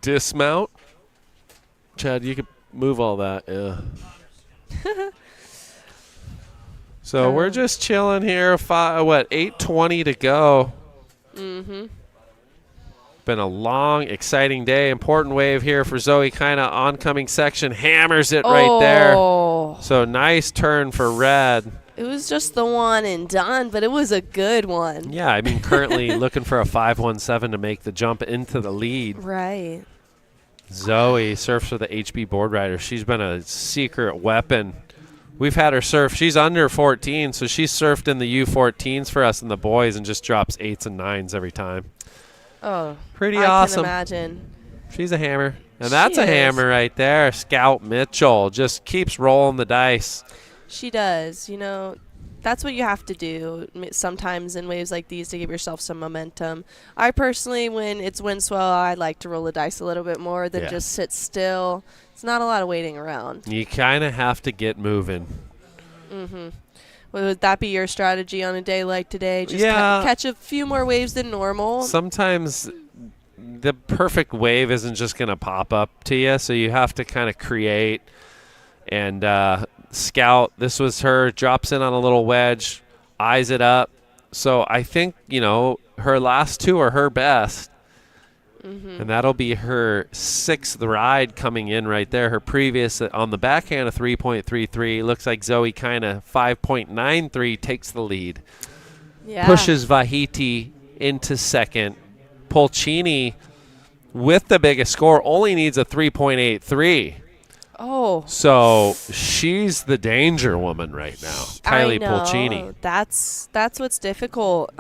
dismount. Chad, you could move all that. Yeah. So we're just chilling here. 8:20 to go. Mm-hmm. Been a long, exciting day. Important wave here for Zoe. Kind of oncoming section. Hammers it right there. So nice turn for red. It was just the one and done, but it was a good one. Yeah, I mean, currently looking for a 5.17 to make the jump into the lead. Right. Zoe surfs for the HB board rider. She's been a secret weapon. We've had her surf. She's under 14, so she's surfed in the U14s for us and the boys and just drops 8s and 9s every time. Oh, pretty I awesome. can imagine. She's a hammer. And that's She a is. hammer right there. Scout Mitchell just keeps rolling the dice. She does. You know, that's what you have to do sometimes in waves like these to give yourself some momentum. I personally, when it's wind swell, I like to roll the dice a little bit more than just sit still. It's not a lot of waiting around. You kind of have to get moving. Mm-hmm. Would that be your strategy on a day like today? Just catch a few more waves than normal? Sometimes the perfect wave isn't just going to pop up to you, so you have to kind of create and Scout. This was her, drops in on a little wedge, eyes it up. So I think, her last two are her best. Mm-hmm. And that'll be her 6th ride coming in right there. Her previous on the backhand of 3.33. Looks like Zoe kind of 5.93 takes the lead. Yeah. Pushes Vahiti into second. Pulcini with the biggest score only needs a 3.83. Oh. So she's the danger woman right now. Kylie Pulcini. That's what's difficult.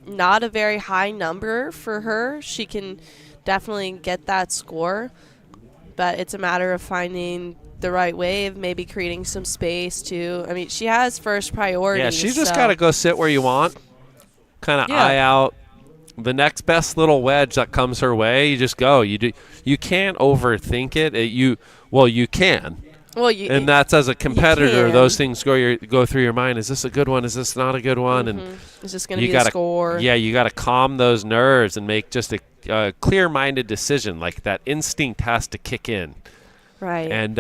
Not a very high number for her. She can definitely get that score, but it's a matter of finding the right wave, maybe creating some space too. I mean, she has first priority. Yeah, she's just got to go sit where you want, kind of eye out the next best little wedge that comes her way. You just go. You can't overthink it. You can. Well, and that's as a competitor, those things go through your mind. Is this a good one? Is this not a good one? Mm-hmm. And is this going to be a score? Yeah, you got to calm those nerves and make just a clear-minded decision. Like that instinct has to kick in. Right. And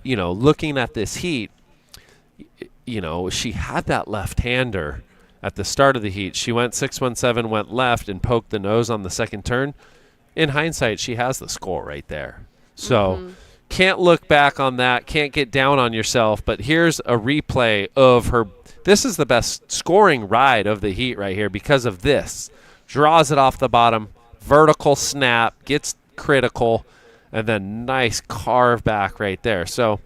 looking at this heat, she had that left-hander at the start of the heat. She went 6.17, went left, and poked the nose on the second turn. In hindsight, she has the score right there. So. Can't look back on that, can't get down on yourself, but here's a replay of her. This is the best scoring ride of the heat right here because of this. Draws it off the bottom, vertical snap, gets critical, and then nice carve back right there. So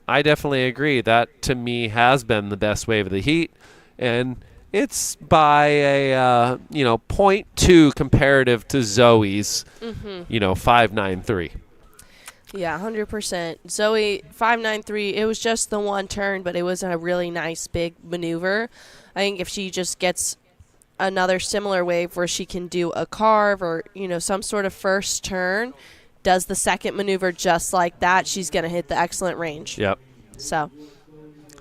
I definitely agree. That, to me, has been the best wave of the heat, and it's by a 0.2 comparative to Zoe's 5.93. Yeah, 100%. Zoe, 5.93, it was just the one turn, but it was a really nice big maneuver. I think if she just gets another similar wave where she can do a carve or, some sort of first turn, does the second maneuver just like that, she's going to hit the excellent range. Yep. So,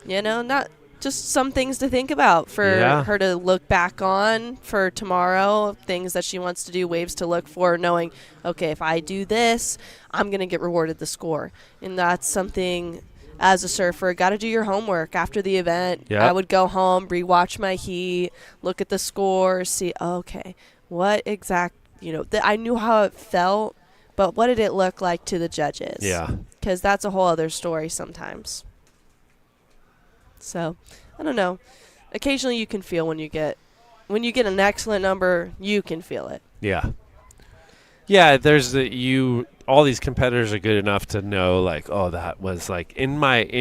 not just some things to think about for her to look back on for tomorrow, things that she wants to do, waves to look for, knowing, okay, if I do this, I'm going to get rewarded the score. And that's something, as a surfer, got to do your homework after the event. Yep. I would go home, rewatch my heat, look at the score, see, okay, what exact, I knew how it felt, but what did it look like to the judges? Yeah. Because that's a whole other story sometimes. So, I don't know. Occasionally you can feel when you get an excellent number, you can feel it. Yeah. Yeah, all these competitors are good enough to know, like, oh, that was like in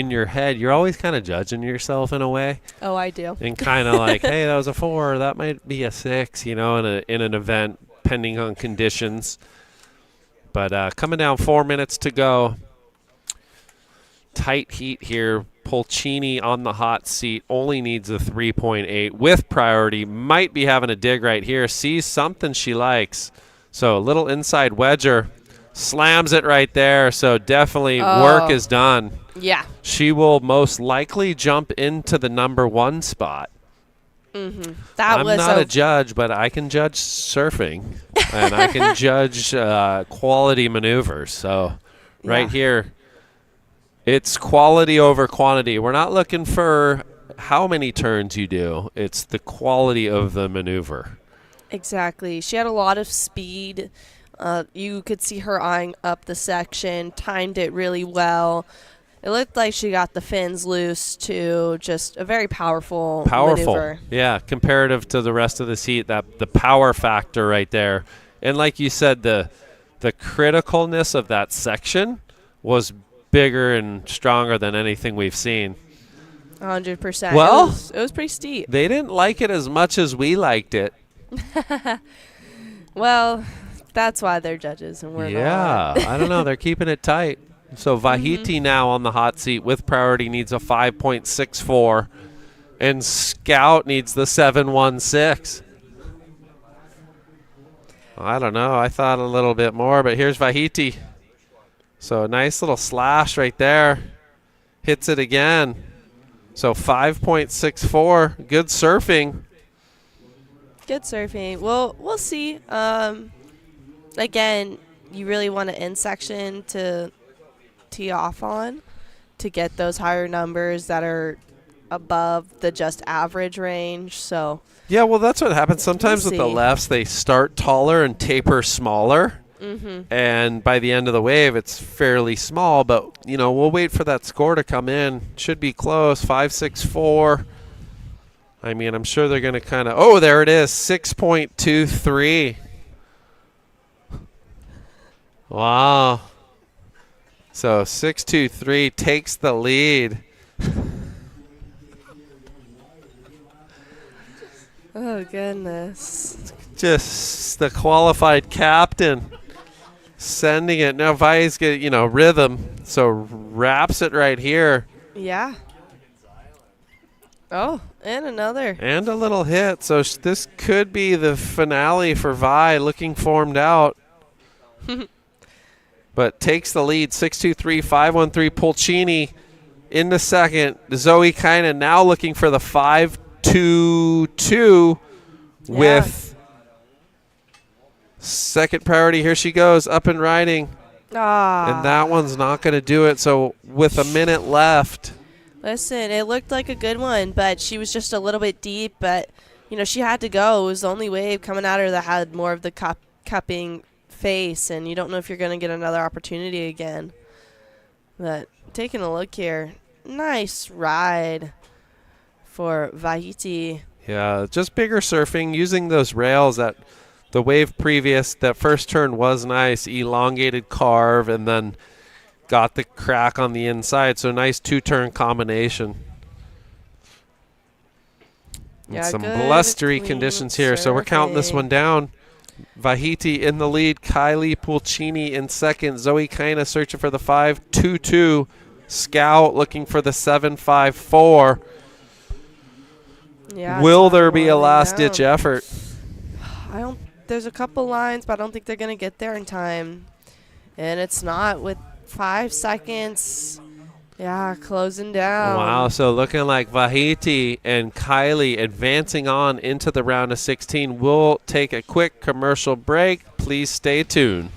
your head, you're always kind of judging yourself in a way. Oh, I do. And kind of like, hey, that was a 4, that might be a 6, in an event, depending on conditions. But coming down 4 minutes to go. Tight heat here. Pulcini on the hot seat only needs a 3.8 with priority. Might be having a dig right here. Sees something she likes. So a little inside wedger. Slams it right there. So definitely work is done. Yeah. She will most likely jump into the number 1 spot. Mm-hmm. I'm not a judge, but I can judge surfing. And I can judge quality maneuvers. So right here, it's quality over quantity. We're not looking for how many turns you do. It's the quality of the maneuver. Exactly. She had a lot of speed. You could see her eyeing up the section, timed it really well. It looked like she got the fins loose too. Just a very powerful maneuver. Yeah, comparative to the rest of the heat, the power factor right there. And like you said, the criticalness of that section was bigger and stronger than anything we've seen. 100%. Well, it was pretty steep. They didn't like it as much as we liked it. Well, that's why they're judges and we're not. I don't know. They're keeping it tight. So Vahiti now on the hot seat with priority needs a 5.64, and Scout needs the 7.16. I don't know. I thought a little bit more, but here's Vahiti. So a nice little slash right there. Hits it again. So 5.64. Good surfing. Good surfing. Well, we'll see. Again, you really want an end section to tee off on to get those higher numbers that are above the just average range. So yeah, well, that's what happens sometimes with the lefts. They start taller and taper smaller. And by the end of the wave, it's fairly small. But, you know, we'll wait for that score to come in. Should be close, 5.64. I mean, I'm sure they're going to kind of – oh, there it is, 6.23. Wow. So 6.23 takes the lead. Oh, goodness. Just the qualified captain sending it. Now Vai's get, you know, rhythm, so wraps it right here. Yeah. Oh, and another. And a little hit. So this could be the finale for Vi, looking formed out. But takes the lead, 6.23, 5.13. Pulcini in the second. Zoe kind of now looking for the 5.22 with second priority. Here she goes, up and riding. And that one's not going to do it. So with a minute left. Listen, it looked like a good one, but she was just a little bit deep. But, you know, she had to go. It was the only wave coming at her that had more of the cupping face, and you don't know if you're going to get another opportunity again. But taking a look here, nice ride for Vahiti. Yeah, just bigger surfing, using those rails that the wave previous, that first turn was nice, elongated carve, and then got the crack on the inside. So nice two-turn combination. Yeah, some blustery conditions here, so we're counting this one down. Vahiti in the lead, Kylie Pulcini in second, Zoe Kaina searching for the 5.22, Scout looking for the 7.54. Yeah, will there be a last-ditch effort? I don't. There's a couple lines, but I don't think they're going to get there in time. And it's not with 5 seconds. Yeah, closing down. Wow, so looking like Vahiti and Kylie advancing on into the round of 16. We'll take a quick commercial break. Please stay tuned.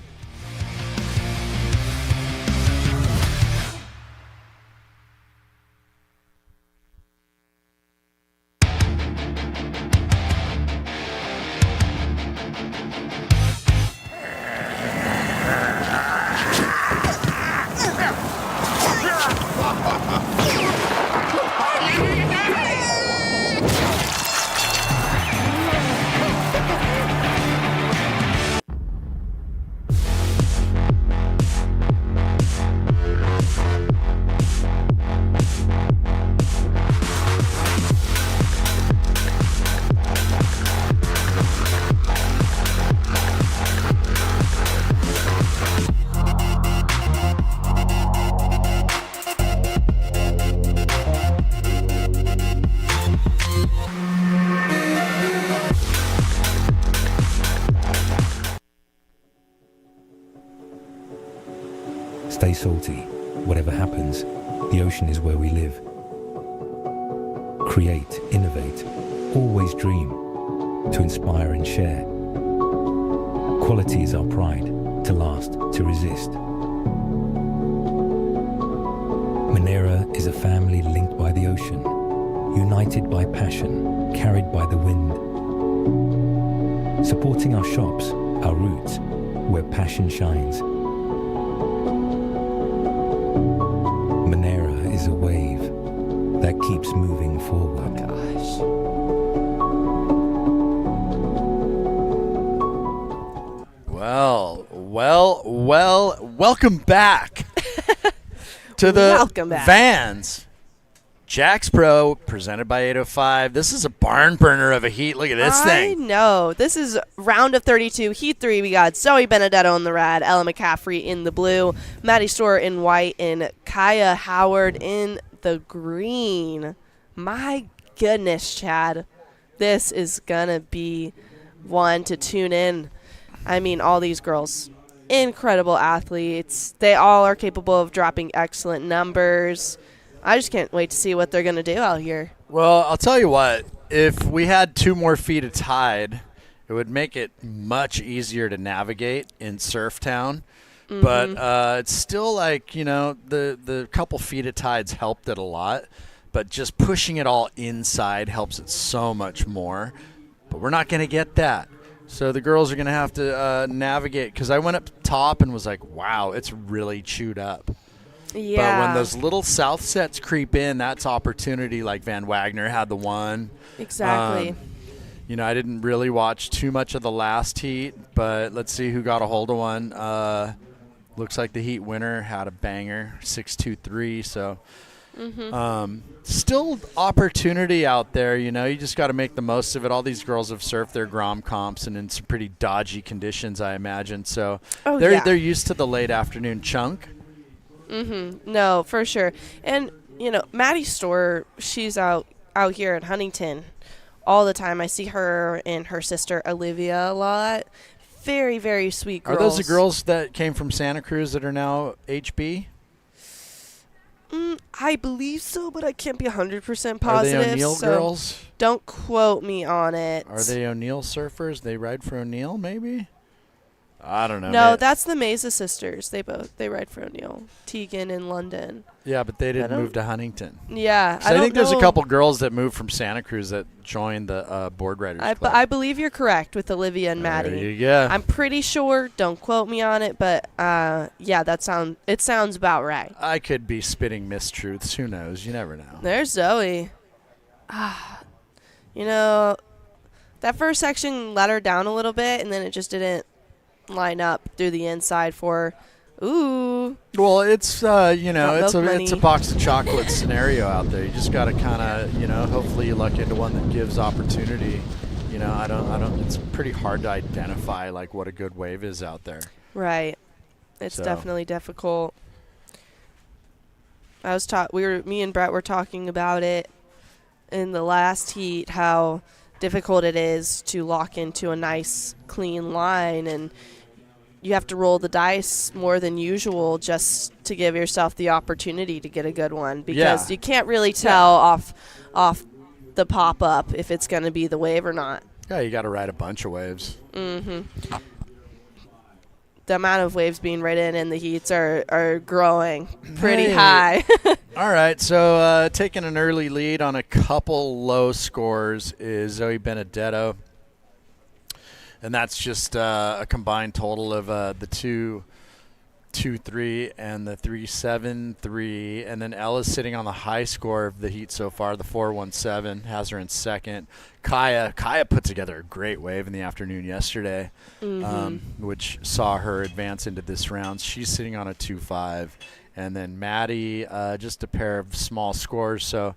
Stay salty. Whatever happens, the ocean is where we live. Create, innovate, always dream, to inspire and share. Quality is our pride, to last, to resist. Manaera is a family linked by the ocean, united by passion, carried by the wind. Supporting our shops, our roots, where passion shines. Manaera is a wave that keeps moving forward. Well, welcome back to the Vans. Jax Pro, presented by 805. This is a barn burner of a heat. Look at this thing. I know. This is round of 32, Heat 3. We got Zoe Benedetto in the red, Ella McCaffrey in the blue, Maddie Storr in white, and Kaya Howard in the green. My goodness, Chad. This is going to be one to tune in. I mean, all these girls, incredible athletes. They all are capable of dropping excellent numbers. I just can't wait to see what they're going to do out here. Well, I'll tell you what. If we had 2 more feet of tide, it would make it much easier to navigate in Surf Town. Mm-hmm. But it's still like, you know, the couple feet of tides helped it a lot. But just pushing it all inside helps it so much more. But we're not going to get that. So the girls are going to have to navigate. Because I went up top and was like, wow, it's really chewed up. Yeah. But when those little south sets creep in, that's opportunity. Like Van Wagner had the one. Exactly. You know, I didn't really watch too much of the last heat, but let's see who got a hold of one. Looks like the heat winner had a banger, 6.23. So still opportunity out there. You know, you just got to make the most of it. All these girls have surfed their Grom comps and in some pretty dodgy conditions, I imagine. So they're used to the late afternoon chunk. No, for sure. And, you know, Maddie Storr, she's out here in Huntington all the time. I see her and her sister Olivia a lot. Very, very sweet girls. Are those the girls that came from Santa Cruz that are now HB? I believe so, but I can't be 100% positive. Are they O'Neill so girls? Don't quote me on it. Are they O'Neill surfers? They ride for O'Neill, maybe? I don't know. No, that's the Mesa sisters. They ride for O'Neill. Tegan in London. Yeah, but they didn't move to Huntington. Yeah, I think there's a couple girls that moved from Santa Cruz that joined the board riders club. I believe you're correct with Olivia and Maddie. There you go. I'm pretty sure. Don't quote me on it, but yeah, it sounds about right. I could be spitting mistruths. Who knows? You never know. There's Zoe. You know, that first section let her down a little bit, and then it just didn't line up through the inside for Well, it's you know, it's a box of chocolates scenario out there. You just got to kind of, you know, hopefully you luck into one that gives opportunity. You know, I don't it's pretty hard to identify like what a good wave is out there. Right. It's definitely difficult. Me and Brett were talking about it in the last heat, how difficult it is to lock into a nice clean line, and you have to roll the dice more than usual just to give yourself the opportunity to get a good one, because you can't really tell off the pop-up if it's going to be the wave or not. Yeah, you got to ride a bunch of waves. The amount of waves being ridden in the heats are growing pretty high. All right, so taking an early lead on a couple low scores is Zoe Benedetto. And that's just a combined total of the 2.23 and the 3.73. And then Ella's sitting on the high score of the heat so far, the 4.17, has her in second. Kaya put together a great wave in the afternoon yesterday, which saw her advance into this round. She's sitting on a 2.5. And then Maddie, just a pair of small scores. So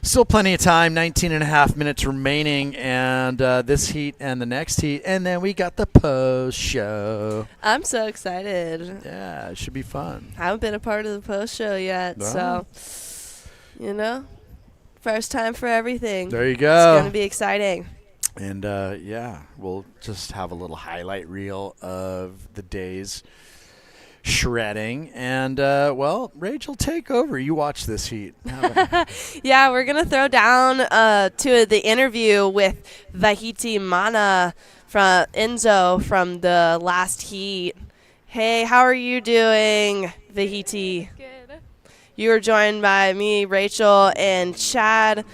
still plenty of time, 19 and a half minutes remaining. And this heat and the next heat. And then we got the post show. I'm so excited. Yeah, it should be fun. I haven't been a part of the post show yet. So, you know, first time for everything. There you go. It's going to be exciting. And, yeah, we'll just have a little highlight reel of the days shredding. And, well, Rachel, take over. You watch this heat. Yeah, we're going to throw down to the interview with Vahiti Mana from Enzo from the last heat. Hey, how are you doing, Vahiti? Good. You were joined by me, Rachel, and Chad.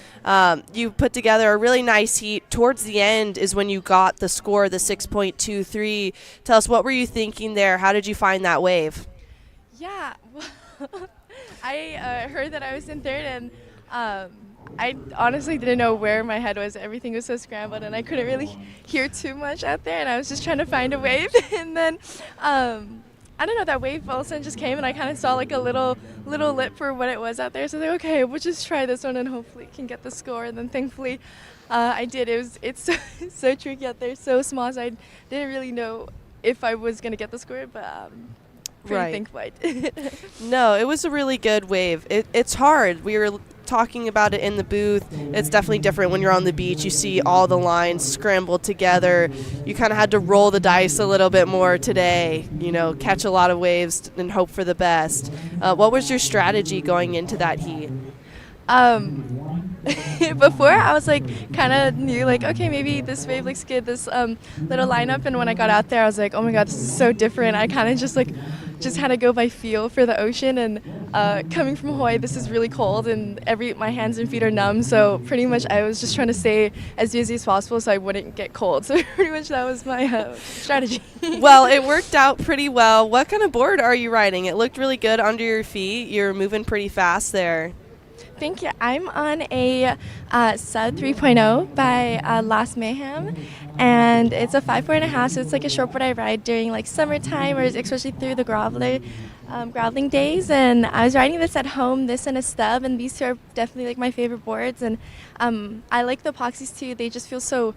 You put together a really nice heat. Towards the end is when you got the score, the 6.23. Tell us, what were you thinking there? How did you find that wave? Yeah, well, I heard that I was in third, and I honestly didn't know where my head was. Everything was so scrambled, and I couldn't really hear too much out there, and I was just trying to find a wave. And then I don't know, that wave all of a sudden just came, and I kind of saw like a little lip for what it was out there. So I was like, okay, we'll just try this one and hopefully can get the score. And then thankfully I did. It's so tricky out there, so small, so I didn't really know if I was going to get the score, but pretty thankful I did. No, it was a really good wave. It's hard. We were talking about it in the booth. It's definitely different when you're on the beach. You see all the lines scrambled together. You kind of had to roll the dice a little bit more today, catch a lot of waves and hope for the best. What was your strategy going into that heat? Before, I was like kind of knew like, okay, maybe this wave looks good, this little lineup. And when I got out there, I was like, oh my God, this is so different. I kind of just had to go by feel for the ocean, and coming from Hawaii, this is really cold, and my hands and feet are numb, so pretty much I was just trying to stay as busy as possible so I wouldn't get cold. So pretty much that was my strategy. Well, it worked out pretty well. What kind of board are you riding? It looked really good under your feet. You're moving pretty fast there. Thank you. I'm on a Sub 3.0 by Last Mayhem, and it's a 5.5, so it's like a short board I ride during like summertime, or especially through the groveling days. And I was riding this at home, this and a stub, and these two are definitely like my favorite boards. And I like the epoxies too. They just feel so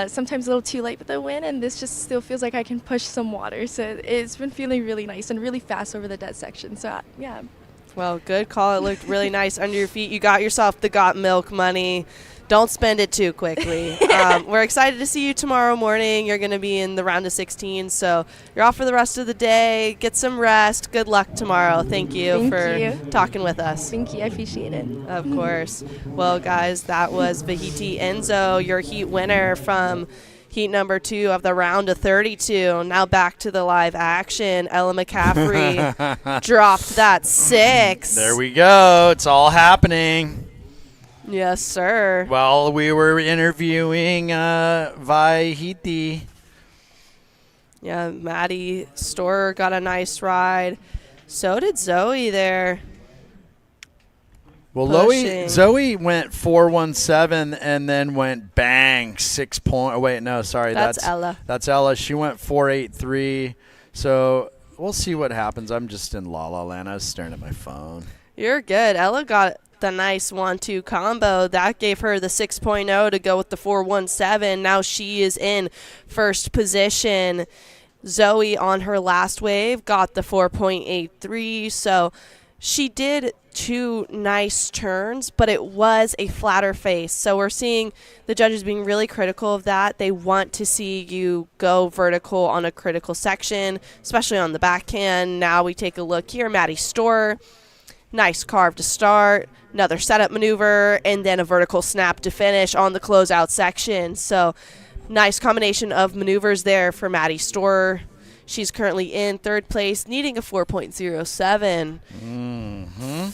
sometimes a little too light with the wind, and this just still feels like I can push some water. So it's been feeling really nice and really fast over the dead section. So yeah. Well, good call. It looked really nice under your feet. You got yourself the Got Milk money. Don't spend it too quickly. We're excited to see you tomorrow morning. You're going to be in the round of 16, so you're off for the rest of the day. Get some rest. Good luck tomorrow. Thank you for talking with us. Thank you. I appreciate it. Of course. Well, guys, that was Vahiti Enzo, your heat winner from heat number 2 of the round of 32. Now back to the live action. Ella McCaffrey dropped that 6. There we go. It's all happening. Yes, sir. Well, we were interviewing Vahiti. Yeah, Maddie Storer got a nice ride. So did Zoe there. Well, Zoe went 4.17 and then went bang 6 point. Oh, wait, no, sorry. That's Ella. That's Ella. She went 4.83. So we'll see what happens. I'm just in La La Land. I was staring at my phone. You're good. Ella got the nice 1-2 combo. That gave her the 6.0 to go with the 4.17. Now she is in first position. Zoe on her last wave got the 4.83. So she did 2 nice turns, but it was a flatter face. So we're seeing the judges being really critical of that. They want to see you go vertical on a critical section, especially on the backhand. Now we take a look here. Maddie Storer, nice carve to start, another setup maneuver, and then a vertical snap to finish on the closeout section. So nice combination of maneuvers there for Maddie Storer. She's currently in third place, needing a 4.07. Mm-hmm.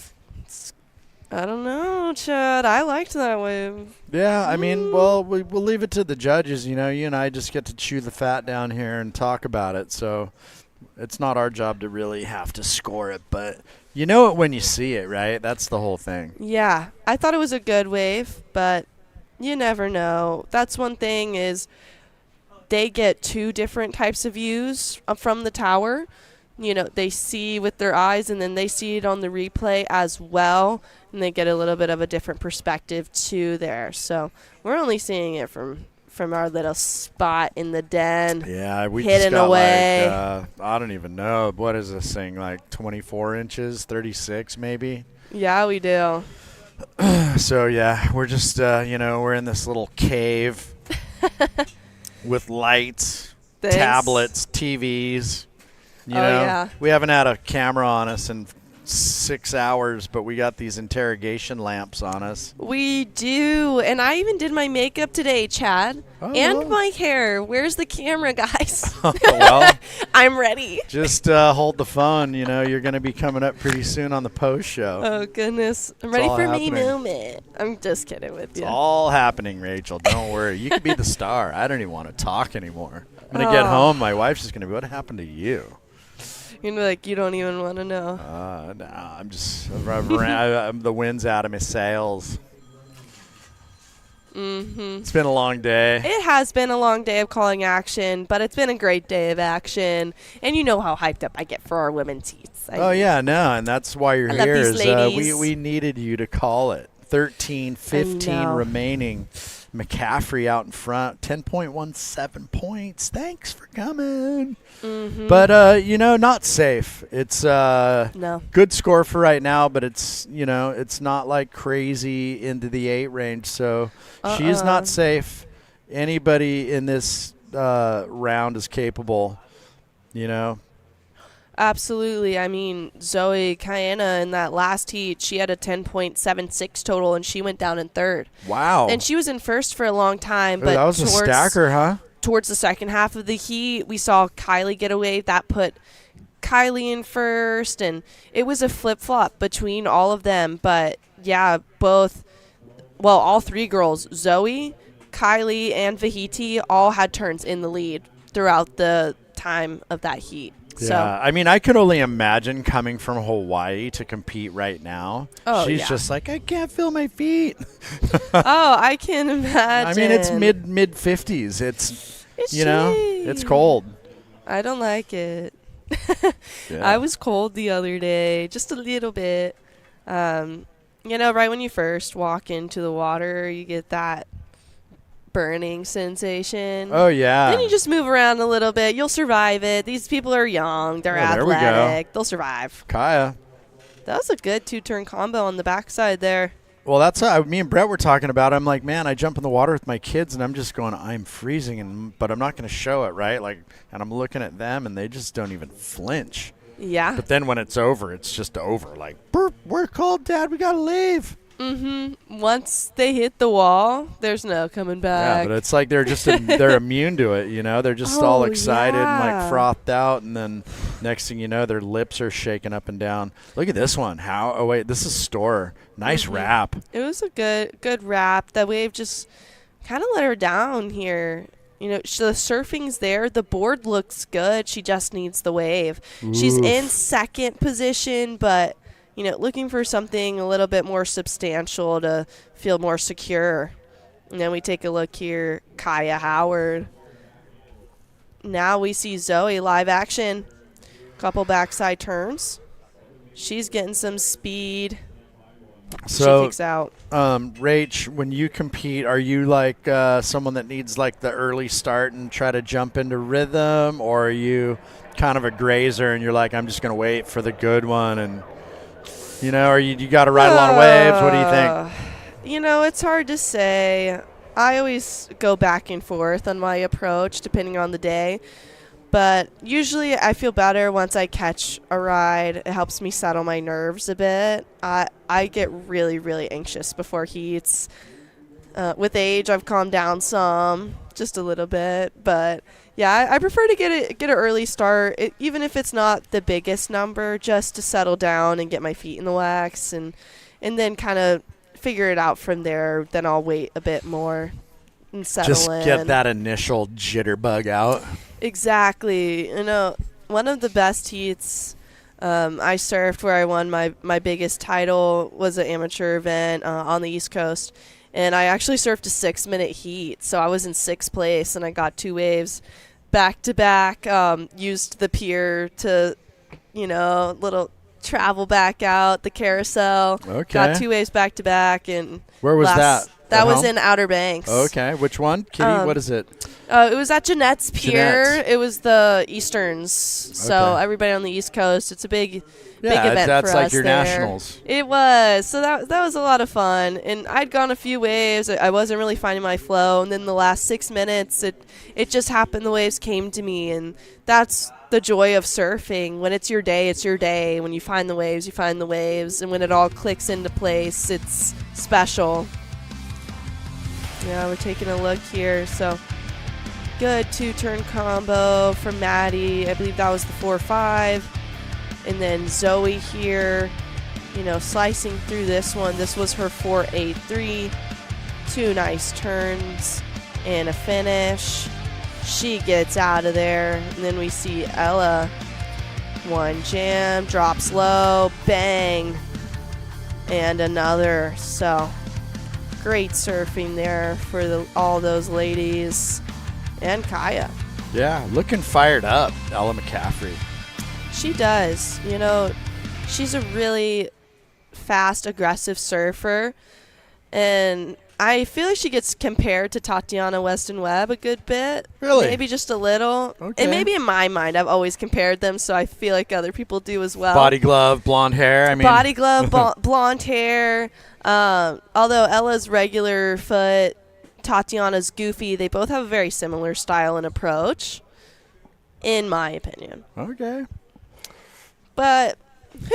I don't know, Chad. I liked that wave. Yeah, I mean, well, we'll leave it to the judges. You and I just get to chew the fat down here and talk about it. So it's not our job to really have to score it, but you know it when you see it, right? That's the whole thing. Yeah, I thought it was a good wave, but you never know. That's one thing is they get 2 different types of views from the tower. They see with their eyes, and then they see it on the replay as well, and they get a little bit of a different perspective too there. So we're only seeing it from our little spot in the den. Yeah, we hidden just got away. I don't even know. What is this thing, like 24 inches, 36 maybe? Yeah, we do. So, yeah, we're just, we're in this little cave with lights, tablets, TVs. You Oh, know, yeah. we haven't had a camera on us in 6 hours, but we got these interrogation lamps on us. We do. And I even did my makeup today, Chad. And my hair. Where's the camera, guys? Well, I'm ready. just hold the phone. You know, you're going to be coming up pretty soon on the post show. Oh, goodness. I'm It's ready all for happening. me moment. I'm just kidding with It's you. all happening, Rachel. Don't worry. You can be the star. I don't even want to talk anymore. I'm going to get Oh. home. My wife's just going to be, what happened to you? You're gonna be like, you don't even want to know. No, I'm just, the wind's out of my sails. Mm-hmm. It's been a long day. It has been a long day of calling action, but it's been a great day of action. And you know how hyped up I get for our women's heats. Yeah, no, and that's why you're I love here. these Is ladies. we needed you to call it. 13, 15 know. remaining. McCaffrey out in front, 10.17 points. Thanks for coming. Mhm. But you know, not safe. It's No. good score for right now, but it's it's not like crazy into the 8 range. So she is not safe. Anybody in this round is capable. You know. Absolutely. I mean, Zoe Benedetto in that last heat, she had a 10.76 total, and she went down in third. Wow. And she was in first for a long time. Ooh, But that was a stacker, huh? Towards the second half of the heat, we saw Kylie get away. That put Kylie in first, and it was a flip-flop between all of them. But, yeah, all three girls, Zoe, Kylie, and Vahiti, all had turns in the lead throughout the time of that heat. Yeah, So, I mean, I could only imagine coming from Hawaii to compete right now. Oh, She's yeah. just like, I can't feel my feet. I can imagine. I mean, it's mid 50s. It's it's cold. I don't like it. Yeah. I was cold the other day, just a little bit. Right when you first walk into the water, you get that burning sensation. Oh, yeah. Then you just move around a little bit. You'll survive it. These people are young. They're Oh, there we go. athletic. They'll survive. Kaya. That was a good 2-turn combo on the backside there. Well, that's how me and Brett were talking about. I'm like, man, I jump in the water with my kids, and I'm just going, I'm freezing, but I'm not going to show it, right? Like, and I'm looking at them, and they just don't even flinch. Yeah. But then when it's over, it's just over. Like, burp, we're cold, Dad. We got to leave. Mm-hmm. Once they hit the wall, there's no coming back. Yeah, but it's like they're just they're immune to it, They're just all Oh, excited and yeah. like frothed out, and then next thing you know, their lips are shaking up and down. Look at this one. This is Store. Nice wrap. It was a good wrap. That wave just kind of let her down here. The surfing's there. The board looks good. She just needs the wave. She's Oof. in second position, but looking for something a little bit more substantial to feel more secure. And then we take a look here, Kaya Howard. Now we see Zoe live action. Couple backside turns. She's getting some speed. So, she kicks out. Rach, when you compete, are you like someone that needs like the early start and try to jump into rhythm, or are you kind of a grazer and you're like, I'm just going to wait for the good one, and or you got to ride a lot of waves? What do you think? It's hard to say. I always go back and forth on my approach depending on the day. But usually I feel better once I catch a ride. It helps me settle my nerves a bit. I get really, really anxious before heats. With age, I've calmed down some, just a little bit. But, yeah, I prefer to get an early start, even if it's not the biggest number, just to settle down and get my feet in the wax and then kind of figure it out from there. Then I'll wait a bit more and settle Just in. get that initial jitterbug out. Exactly. One of the best heats I surfed where I won my biggest title was an amateur event on the East Coast. And I actually surfed a 6-minute heat. So I was in 6th place, and I got 2 waves back to back. Used the pier to, little travel back out, the carousel. Okay. Got 2 waves back to back. And Where was that? That At was home? in Outer Banks. Okay. Which one? Kitty, what is it? It was at Jeanette's Pier. Jeanette's. It was the Easterns. So Okay. everybody on the East Coast, it's a big Yeah, event that's for like us your there. nationals. It was. So that was a lot of fun. And I'd gone a few waves. I wasn't really finding my flow. And then the last 6 minutes, it just happened. The waves came to me. And that's the joy of surfing. When it's your day, it's your day. When you find the waves, you find the waves. And when it all clicks into place, it's special. Yeah, we're taking a look here. So good 2-turn combo from Maddie. I believe that was the 4-5. And then Zoe here, you know, slicing through this one. This was her 4-8-3. 2 nice turns and a finish. She gets out of there, and then we see Ella. 1 jam, drops low, bang, and another. So great surfing there for all those ladies and Kaya. Yeah, looking fired up, Ella McCaffrey. She does. You know, she's a really fast, aggressive surfer, and I feel like she gets compared to Tatiana Weston Webb a good bit. Really? Maybe just a little. Okay. And maybe in my mind, I've always compared them, so I feel like other people do as well. Body glove, blonde hair. I mean, body glove, blonde hair. Although Ella's regular foot, Tatiana's goofy, they both have a very similar style and approach, in my opinion. Okay. But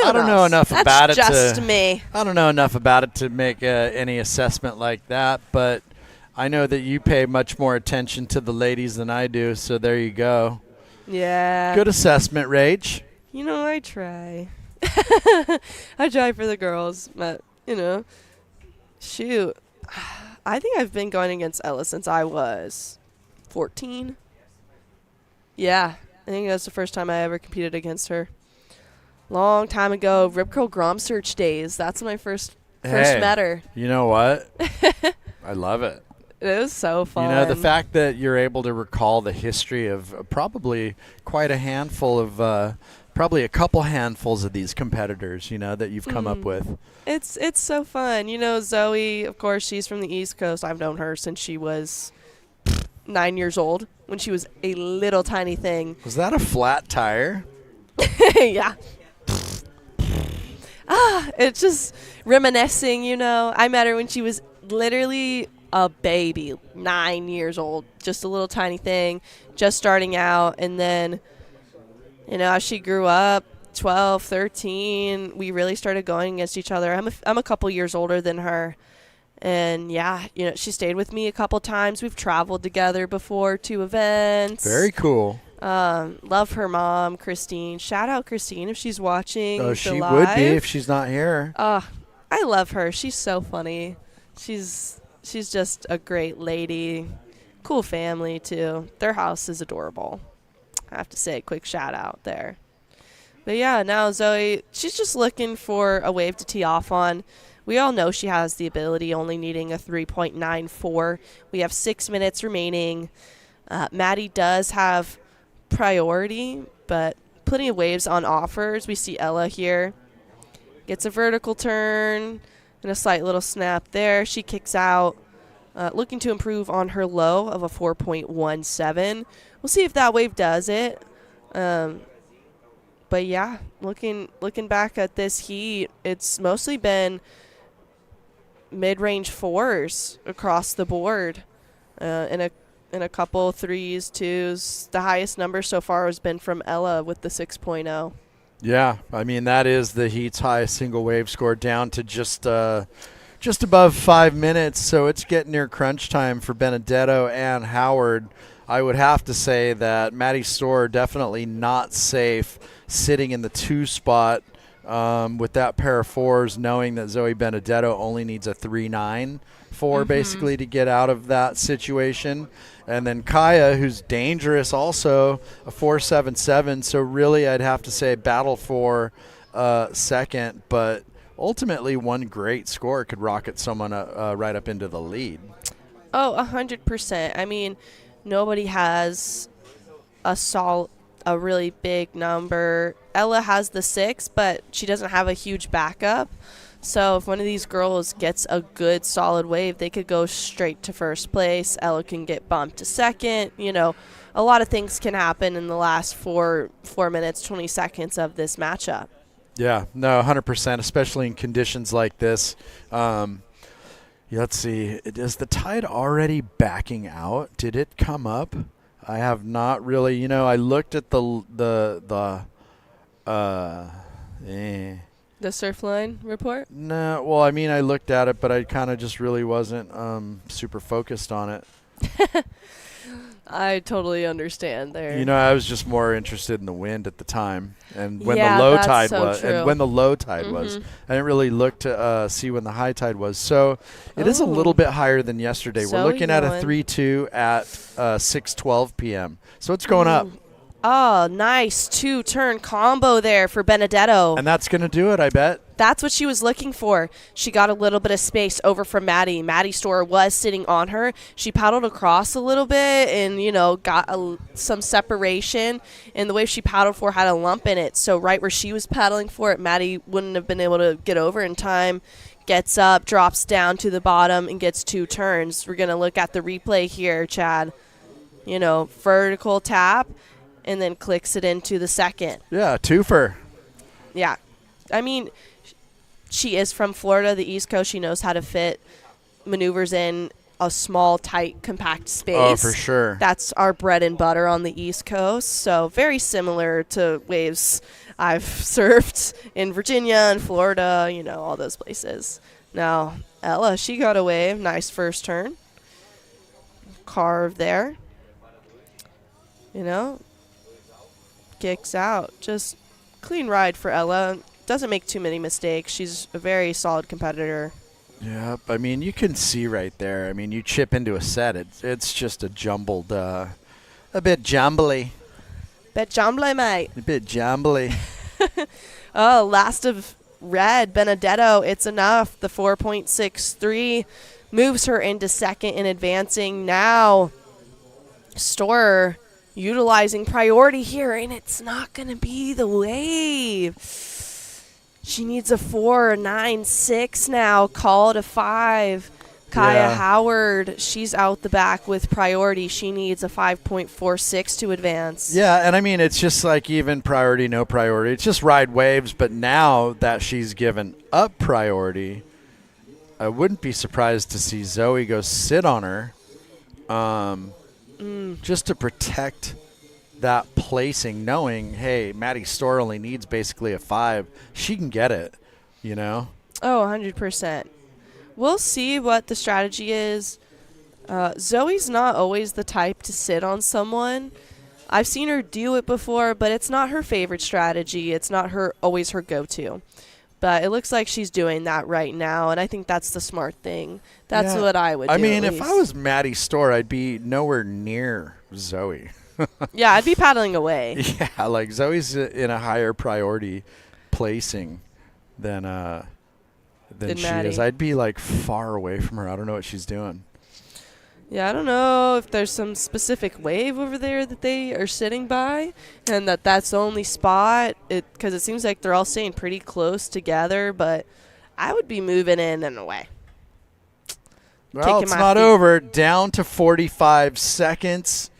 I don't know enough about it. That's just me. I don't know enough about it to make any assessment like that, but I know that you pay much more attention to the ladies than I do, so there you go. Yeah. Good assessment, Rach. You know, I try. I try for the girls, but, you know, shoot. I think I've been going against Ella since I was 14. Yeah, I think that's the first time I ever competed against her. Long time ago, Rip Curl Grom Search days. That's when I first met her. You know what? I love it. It was so fun. You know, the fact that you're able to recall the history of probably quite a handful of, probably a couple handfuls of these competitors, you know, that you've come up with. It's so fun. You know, Zoe, of course, she's from the East Coast. I've known her since she was 9 years old, when she was a little tiny thing. Was that a flat tire? Yeah. It's just reminiscing, you know. I met her when she was literally a baby, 9 years old, just a little tiny thing, just starting out. And then, you know, as she grew up, 12, 13, we really started going against each other. I'm a couple years older than her. And, yeah, you know, she stayed with me a couple times. We've traveled together before to events. Very cool. Love her mom, Christine. Shout out Christine if she's watching. Oh, she would be if she's not here. I love her. She's so funny. She's just a great lady. Cool family, too. Their house is adorable. I have to say, quick shout out there. But, yeah, now Zoe, she's just looking for a wave to tee off on. We all know she has the ability, only needing a 3.94. We have 6 minutes remaining. Maddie does have priority, but plenty of waves on offers. We see Ella here. Gets a vertical turn and a slight little snap there. She kicks out, looking to improve on her low of a 4.17. We'll see if that wave does it. But, yeah, looking back at this heat, it's mostly been mid-range 4s across the board, in a couple 3s, 2s. The highest number so far has been from Ella with the 6.0. Yeah, I mean, that is the heat's highest single wave score, down to just above 5 minutes, so it's getting near crunch time for Benedetto and Howard. I would have to say that Maddie Storr definitely not safe sitting in the 2 spot with that pair of 4s, knowing that Zoe Benedetto only needs a 3.94 basically to get out of that situation. And then Kaya, who's dangerous, also a 4.77. So really, I'd have to say battle for second, but ultimately one great score could rocket someone right up into the lead. Oh, 100%. I mean, nobody has a really big number. Ella has the 6, but she doesn't have a huge backup. So if one of these girls gets a good solid wave, they could go straight to first place. Ella can get bumped to second. You know, a lot of things can happen in the last 4 minutes, 20 seconds of this matchup. Yeah, no, 100%, especially in conditions like this. Let's see. Is the tide already backing out? Did it come up? I have not really. I looked at the Surfline report? No, well, I mean, I looked at it, but I kind of just really wasn't super focused on it. I totally understand there. I was just more interested in the wind at the time, and when Yeah, the low that's tide so was, true. and when the low tide was. Mhm. I didn't really look to see when the high tide was. So it is a little bit higher than yesterday. So We're looking at a going. 3-2 at 6:12 p.m. So it's going up. Oh, nice 2-turn combo there for Benedetto. And that's going to do it, I bet. That's what she was looking for. She got a little bit of space over from Maddie. Maddie Store was sitting on her. She paddled across a little bit and, got some separation. And the wave she paddled for had a lump in it. So right where she was paddling for it, Maddie wouldn't have been able to get over in time. Gets up, drops down to the bottom, and gets 2 turns. We're going to look at the replay here, Chad. Vertical tap. And then clicks it into the second. Yeah, twofer. Yeah. I mean, she is from Florida, the East Coast. She knows how to fit maneuvers in a small, tight, compact space. Oh, for sure. That's our bread and butter on the East Coast. So very similar to waves I've surfed in Virginia and Florida, all those places. Now, Ella, she got a wave. Nice first turn. Carve there. Kicks out. Just clean ride for Ella. Doesn't make too many mistakes. She's a very solid competitor. Yep. I mean, you can see right there. I mean, you chip into a set. It's just a jumbled, a bit jumbly. Bet jumbly, mate. A bit jumbly. Oh, last of red, Benedetto. It's enough. The 4.63 moves her into second and advancing. Now, Storer utilizing priority here, and it's not going to be the wave. She needs a 4.96 now. Call it a 5. Kaya Howard, she's out the back with priority. She needs a 5.46 to advance. Yeah, and I mean, it's just like even priority, no priority. It's just ride waves, but now that she's given up priority, I wouldn't be surprised to see Zoe go sit on her. Just to protect that placing, knowing, hey, Maddie Store only needs basically a 5. She can get it, Oh, 100%. We'll see what the strategy is. Zoe's not always the type to sit on someone. I've seen her do it before, but it's not her favorite strategy. It's not always her go-to. But it looks like she's doing that right now, and I think that's the smart thing. That's what I would do. I mean, if I was Maddie Store, I'd be nowhere near Zoe. Yeah, I'd be paddling away. Yeah, like Zoe's in a higher priority placing than she Maddie is. I'd be like far away from her. I don't know what she's doing. Yeah, I don't know if there's some specific wave over there that they are sitting by, and that's the only spot. Because it seems like they're all staying pretty close together, but I would be moving in and away. Well, it's not over. Down to 45 seconds,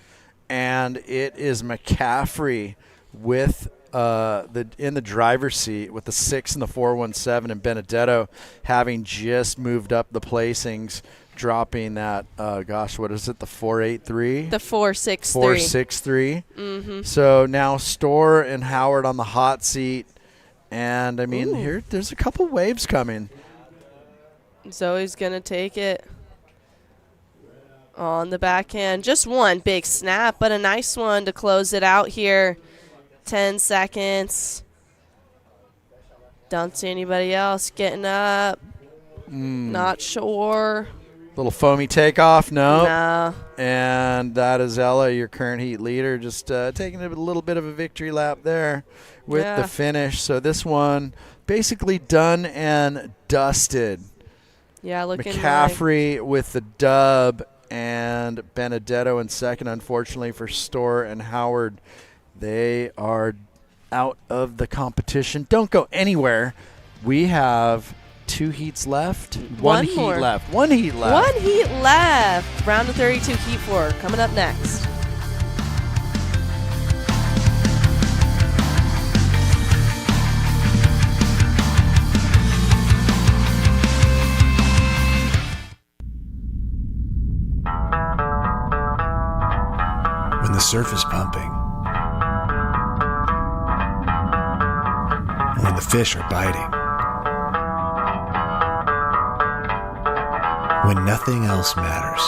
and it is McCaffrey with in the driver's seat with the 6 and the 417, and Benedetto having just moved up the placings, dropping that, what is it, the 483? The 463. 463. Mm-hmm. So now Store and Howard on the hot seat, and I mean, there's a couple waves coming. Zoe's going to take it on the backhand. Just one big snap, but a nice one to close it out here. 10 seconds. Don't see anybody else getting up. Not sure. Little foamy takeoff, no. No. And that is Ella, your current heat leader, just taking a little bit of a victory lap there with the finish. So this one basically done and dusted. Yeah, looking McCaffrey with the dub, and Benedetto in second, unfortunately, for Store and Howard. They are out of the competition. Don't go anywhere. We have 2 heats left. One heat left. Round of 32, heat 4, coming up next. When the surf is pumping. When the fish are biting. When nothing else matters.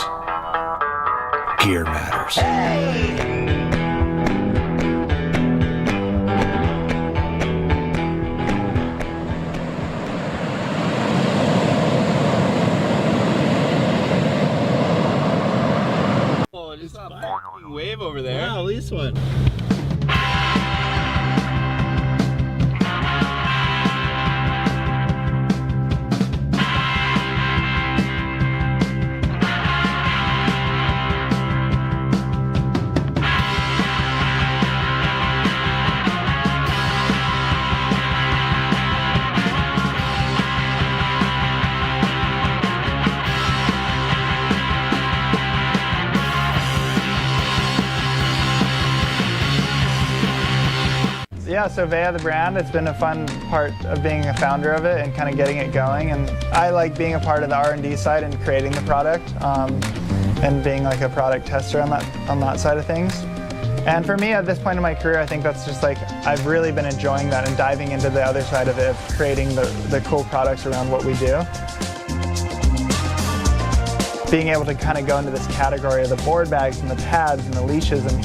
Gear matters. Oh, there's a wave over there. Wow, at least one. Yeah, so Vea, the brand, it's been a fun part of being a founder of it and kind of getting it going. And I like being a part of the R&D side and creating the product and being like a product tester on that side of things. And for me, at this point in my career, I think that's just like, I've really been enjoying that and diving into the other side of it, of creating the cool products around what we do. Being able to kind of go into this category of the board bags and the pads and the leashes and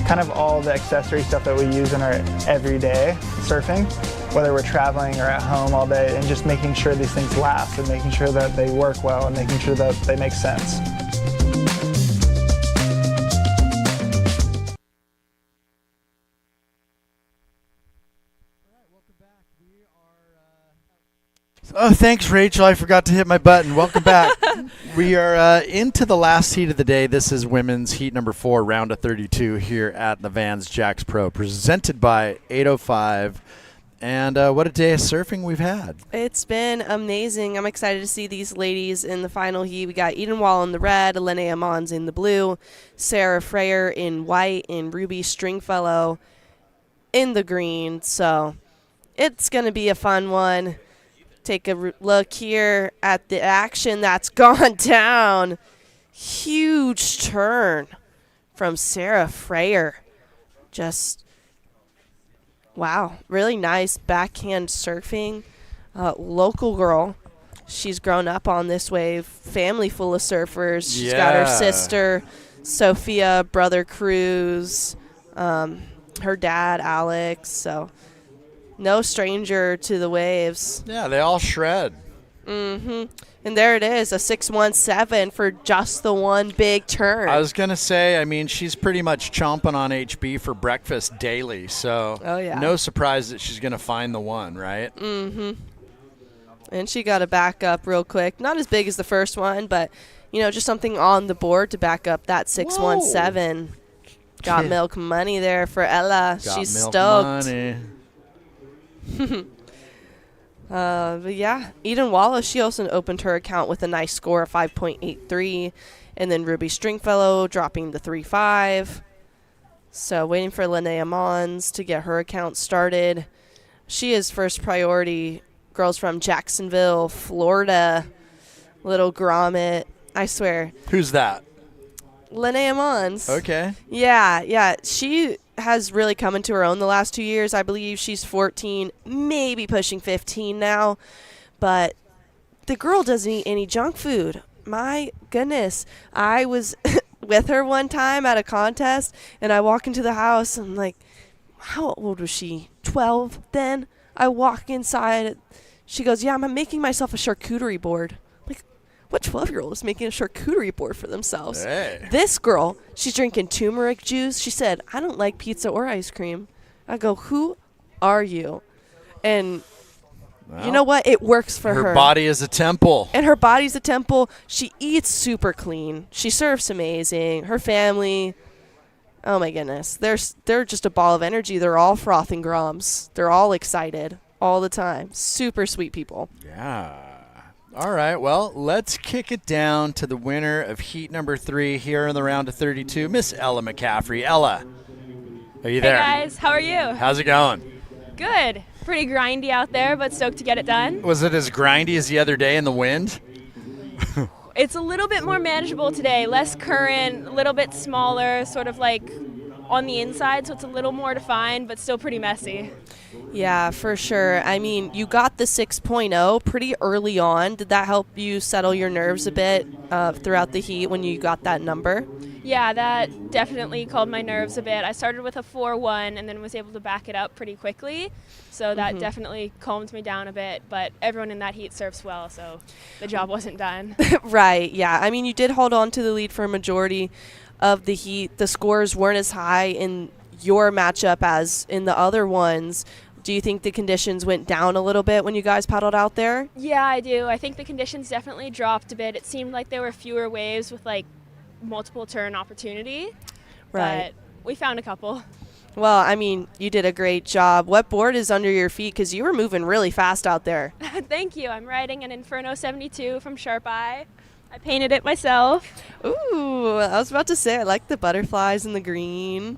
kind of all the accessory stuff that we use in our everyday surfing, whether we're traveling or at home all day, and just making sure these things last and making sure that they work well and making sure that they make sense. Oh, thanks, Rachel. I forgot to hit my button. Welcome back. We are into the last heat of the day. This is women's heat number 4, round of 32 here at the Vans Jacks Pro, presented by 805. And what a day of surfing we've had. It's been amazing. I'm excited to see these ladies in the final heat. We got Eden Wall in the red, Linnea Mons in the blue, Sarah Freyer in white, and Ruby Stringfellow in the green. So it's going to be a fun one. Take a look here at the action that's gone down. Huge turn from Sarah Freyer. Just, wow, really nice backhand surfing. Local girl. She's grown up on this wave. Family full of surfers. She's got her sister, Sophia, brother Cruz, her dad, Alex. So no stranger to the waves. Yeah, they all shred. And there it is, a 617 for just the one big turn. I was going to say, I mean, she's pretty much chomping on HB for breakfast daily. So no surprise that she's going to find the one, right? And she got to back up real quick. Not as big as the first one, but, you know, just something on the board to back up that 617. Got milk money there for Ella. She's stoked. Money. But yeah, Eden Wallace, she also opened her account with a nice score of 5.83, and then Ruby Stringfellow dropping the 3.5. So waiting for Linnea Mons to get her account started. She is first priority. Girls from Jacksonville, Florida. Little grommet, I swear. Who's that? Linnea Mons. Okay. Yeah. She has really come into her own the last 2 years. I believe she's 14, maybe pushing 15 now. But the girl doesn't eat any junk food. My goodness. I was with her one time at a contest, and I walk into the house. And I'm like, how old was she? 12 then? I walk inside. She goes, yeah, I'm making myself a charcuterie board. What 12-year-old is making a charcuterie board for themselves? Hey. This girl, she's drinking turmeric juice. She said, I don't like pizza or ice cream. I go, who are you? And you know what? It works for her. Her body is a temple. And her body's a temple. She eats super clean. She surfs amazing. Her family, oh my goodness. They're just a ball of energy. They're all frothing groms. They're all excited all the time. Super sweet people. Yeah. All right, well, let's kick it down to the winner of heat number 3 here in the round of 32, Miss Ella McCaffrey. Ella, are you there? Hey guys, how are you? How's it going? Good. Pretty grindy out there, but stoked to get it done. Was it as grindy as the other day in the wind? It's a little bit more manageable today. Less current, a little bit smaller, sort of like on the inside, so it's a little more defined, but still pretty messy. Yeah, for sure. I mean, you got the 6.0 pretty early on. Did that help you settle your nerves a bit throughout the heat when you got that number? Yeah, that definitely calmed my nerves a bit. I started with a 4-1 and then was able to back it up pretty quickly, so that definitely calmed me down a bit, but everyone in that heat surfs well, so the job wasn't done. Right, yeah. I mean, you did hold on to the lead for a majority of the heat. The scores weren't as high in your matchup as in the other ones. Do you think the conditions went down a little bit when you guys paddled out there? Yeah, I do. I think the conditions definitely dropped a bit. It seemed like there were fewer waves with like multiple turn opportunity. Right. But we found a couple. Well, I mean, you did a great job. What board is under your feet? Because you were moving really fast out there. Thank you. I'm riding an Inferno 72 from Sharp Eye. I painted it myself. Ooh, I was about to say, I like the butterflies and the green.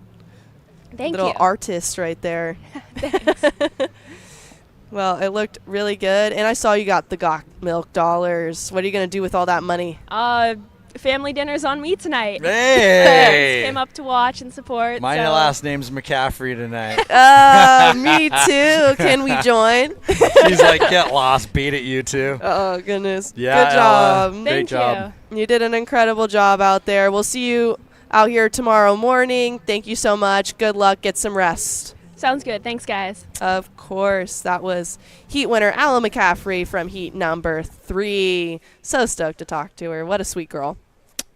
Thank Little you. artist right there. Thanks. Well, it looked really good. And I saw you got the Got Milk dollars. What are you going to do with all that money? Family dinner's on me tonight. Hey! Came up to watch and support. My so. last name's McCaffrey tonight. Me too. Can we join? She's like, get lost, beat it, you two. Oh, goodness. Yeah, good job. Ella, great job. You did an incredible job out there. We'll see you out here tomorrow morning. Thank you so much. Good luck. Get some rest. Sounds good. Thanks, guys. Of course. That was heat winner Ella McCaffrey from heat number 3. So stoked to talk to her. What a sweet girl.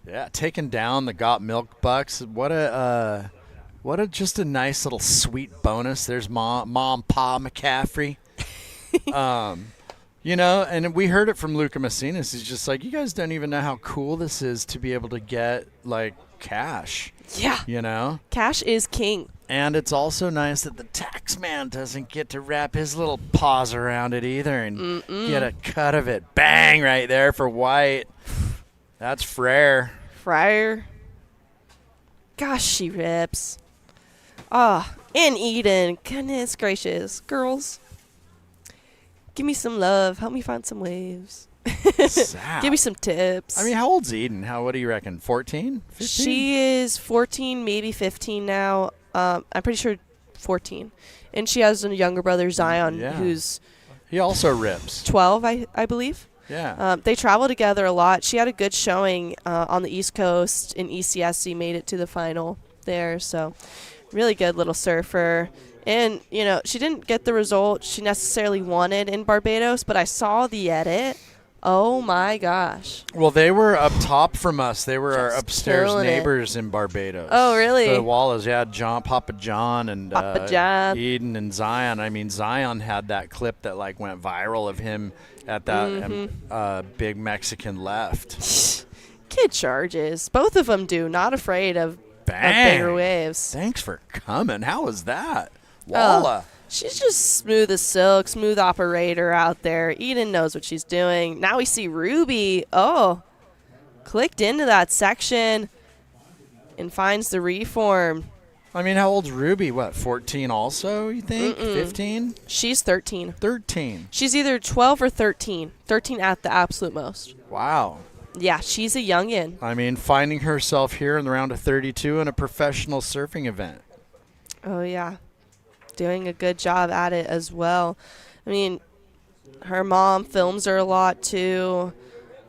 Yeah, taking down the Got Milk Bucks. What a just a nice little sweet bonus. There's mom Pa McCaffrey. You know, and we heard it from Lucca Mesinas. He's just like, you guys don't even know how cool this is to be able to get like cash. Yeah. You know? Cash is king. And it's also nice that the tax man doesn't get to wrap his little paws around it either and get a cut of it. Bang, right there for white. That's Frere. Frere. Gosh, she rips. Ah, and Eden. Goodness gracious. Girls, give me some love. Help me find some waves. Give me some tips. I mean, how old's Eden? What do you reckon? 14? 15? She is 14, maybe 15 now. I'm pretty sure 14. And she has a younger brother, Zion, who's... He also rips. 12, I believe. Yeah. They travel together a lot. She had a good showing on the East Coast in ECSC, made it to the final there. So really good little surfer. And, you know, she didn't get the result she necessarily wanted in Barbados, but I saw the edit. Oh, my gosh. Well, they were up top from us. They were our upstairs killing neighbors in Barbados. Oh, really? The Wallas, yeah, Papa John and Papa John. Eden and Zion. I mean, Zion had that clip that, like, went viral of him at that big Mexican left. Kid charges. Both of them do. Not afraid of bigger waves. Thanks for coming. How was that? Walla. She's just smooth as silk, smooth operator out there. Eden knows what she's doing. Now we see Ruby. Oh, clicked into that section and finds the reform. I mean, how old's Ruby? What, 14 also, you think? 15? She's 13. 13. She's either 12 or 13. 13 at the absolute most. Wow. Yeah, she's a youngin'. I mean, finding herself here in the round of 32 in a professional surfing event. Oh, yeah. Doing a good job at it as well. I mean, her mom films her a lot too.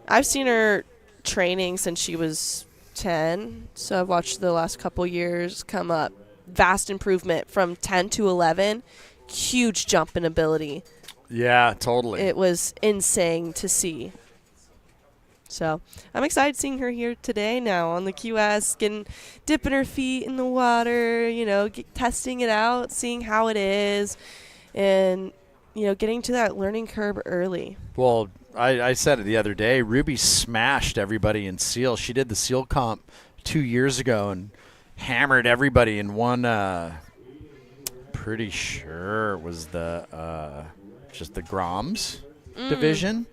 I've seen her training since she was 10, so I've watched the last couple years come up. Vast improvement from 10 to 11. Huge jump in ability. Yeah, totally. It was insane to see. So I'm excited seeing her here today now on the QS, dipping her feet in the water, you know, testing it out, seeing how it is, and, you know, getting to that learning curve early. Well, I said it the other day. Ruby smashed everybody in SEAL. She did the SEAL comp 2 years ago and hammered everybody in one, pretty sure it was the just the Groms division.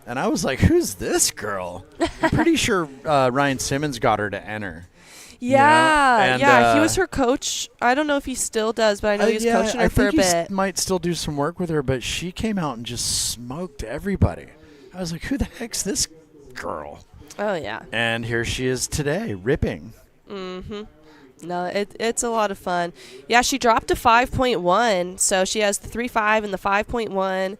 And I was like, who's this girl? I'm pretty sure Ryan Simmons got her to enter. Yeah, you know? He was her coach. I don't know if he still does, but I know he was coaching her for a bit. I think he might still do some work with her, but she came out and just smoked everybody. I was like, who the heck's this girl? Oh, yeah. And here she is today, ripping. Mm-hmm. No, it's a lot of fun. Yeah, she dropped to 5.1, so she has the 3.5 and the 5.1.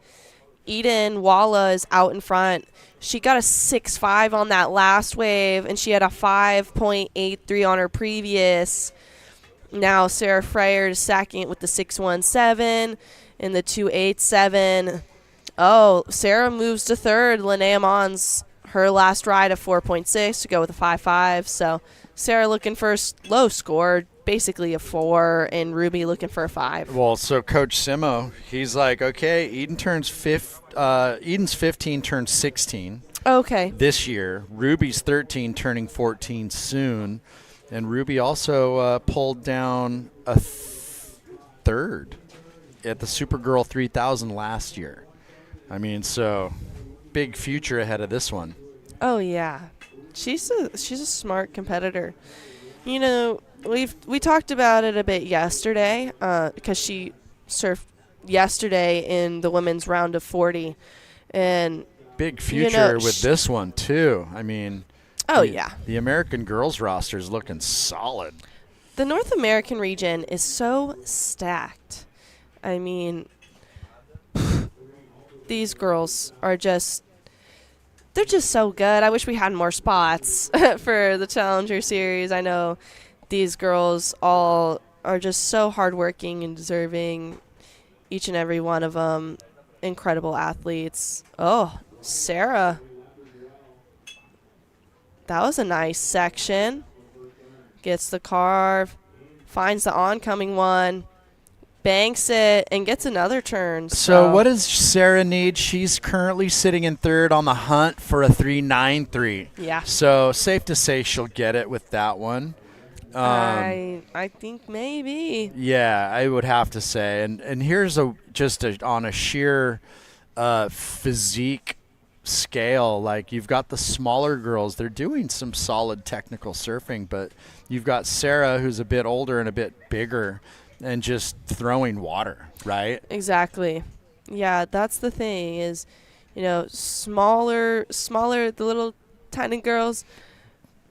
Eden Walla is out in front. She got a 6.5 on that last wave, and she had a 5.83 on her previous. Now Sarah Freyer is second with the 6.17 and the 2.87. Oh, Sarah moves to third. Linnea Mons, her last ride of 4.6 to go with a 5.5. So Sarah looking for a low score, basically a 4, and Ruby looking for a 5. Well, so Coach Simo, he's like, okay, Eden's 15 turns 16. Okay. This year. Ruby's 13 turning 14 soon. And Ruby also pulled down a third at the Supergirl 3000 last year. I mean, so big future ahead of this one. Oh yeah, she's a smart competitor. You know, we talked about it a bit yesterday because she surfed yesterday in the women's round of 40, and big future with this one too. I mean, the American girls roster is looking solid. The North American region is so stacked. I mean, these girls are they're just so good. I wish we had more spots for the Challenger Series. I know these girls all are just so hardworking and deserving, each and every one of them. Incredible athletes. Oh, Sarah. That was a nice section. Gets the carve, finds the oncoming one, banks it, and gets another turn. So what does Sarah need? She's currently sitting in third on the hunt for a 3.93. Yeah. So safe to say she'll get it with that one. I think maybe. Yeah, I would have to say. And here's on a sheer physique scale, like you've got the smaller girls. They're doing some solid technical surfing, but you've got Sarah, who's a bit older and a bit bigger, and just throwing water, right? Exactly. Yeah, that's the thing is, smaller, the little tiny girls,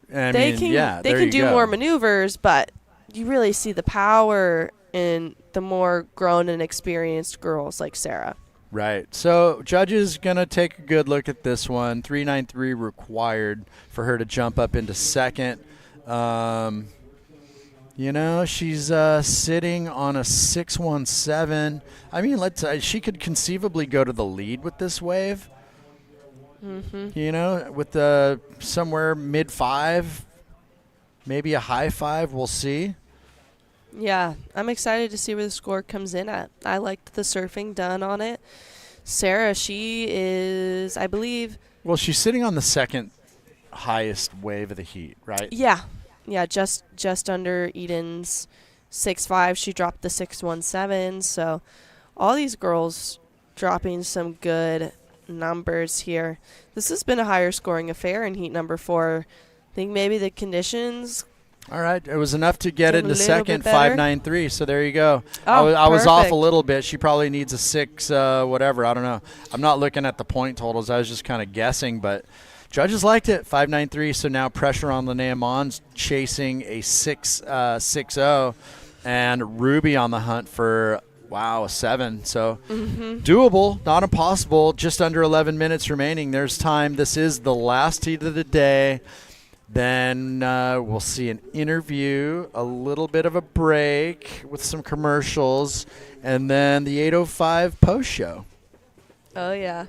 they can do more maneuvers, but you really see the power in the more grown and experienced girls like Sarah. Right. So judges going to take a good look at this one. 3.93 required for her to jump up into second. She's sitting on a 6.17. I mean, she could conceivably go to the lead with this wave. Mm-hmm. With the somewhere mid-5, maybe a high 5. We'll see. Yeah, I'm excited to see where the score comes in at. I liked the surfing done on it. Sarah, she is, I believe. Well, she's sitting on the second highest wave of the heat, right? Yeah. Yeah, just under Eden's 6.5. She dropped the 6.17. So all these girls dropping some good numbers here. This has been a higher scoring affair in heat number 4. I think maybe the conditions. All right, it was enough to get into second, 5.93. So there you go. Oh, I was off a little bit. She probably needs a 6, whatever. I don't know. I'm not looking at the point totals. I was just kind of guessing, but judges liked it. 5.93. So now pressure on Linnea Mons chasing a 6.60, and Ruby on the hunt for a 7. So doable, not impossible. Just under 11 minutes remaining. There's time. This is the last heat of the day. Then we'll see an interview, a little bit of a break with some commercials, and then the 8:05 post show. Oh, yeah.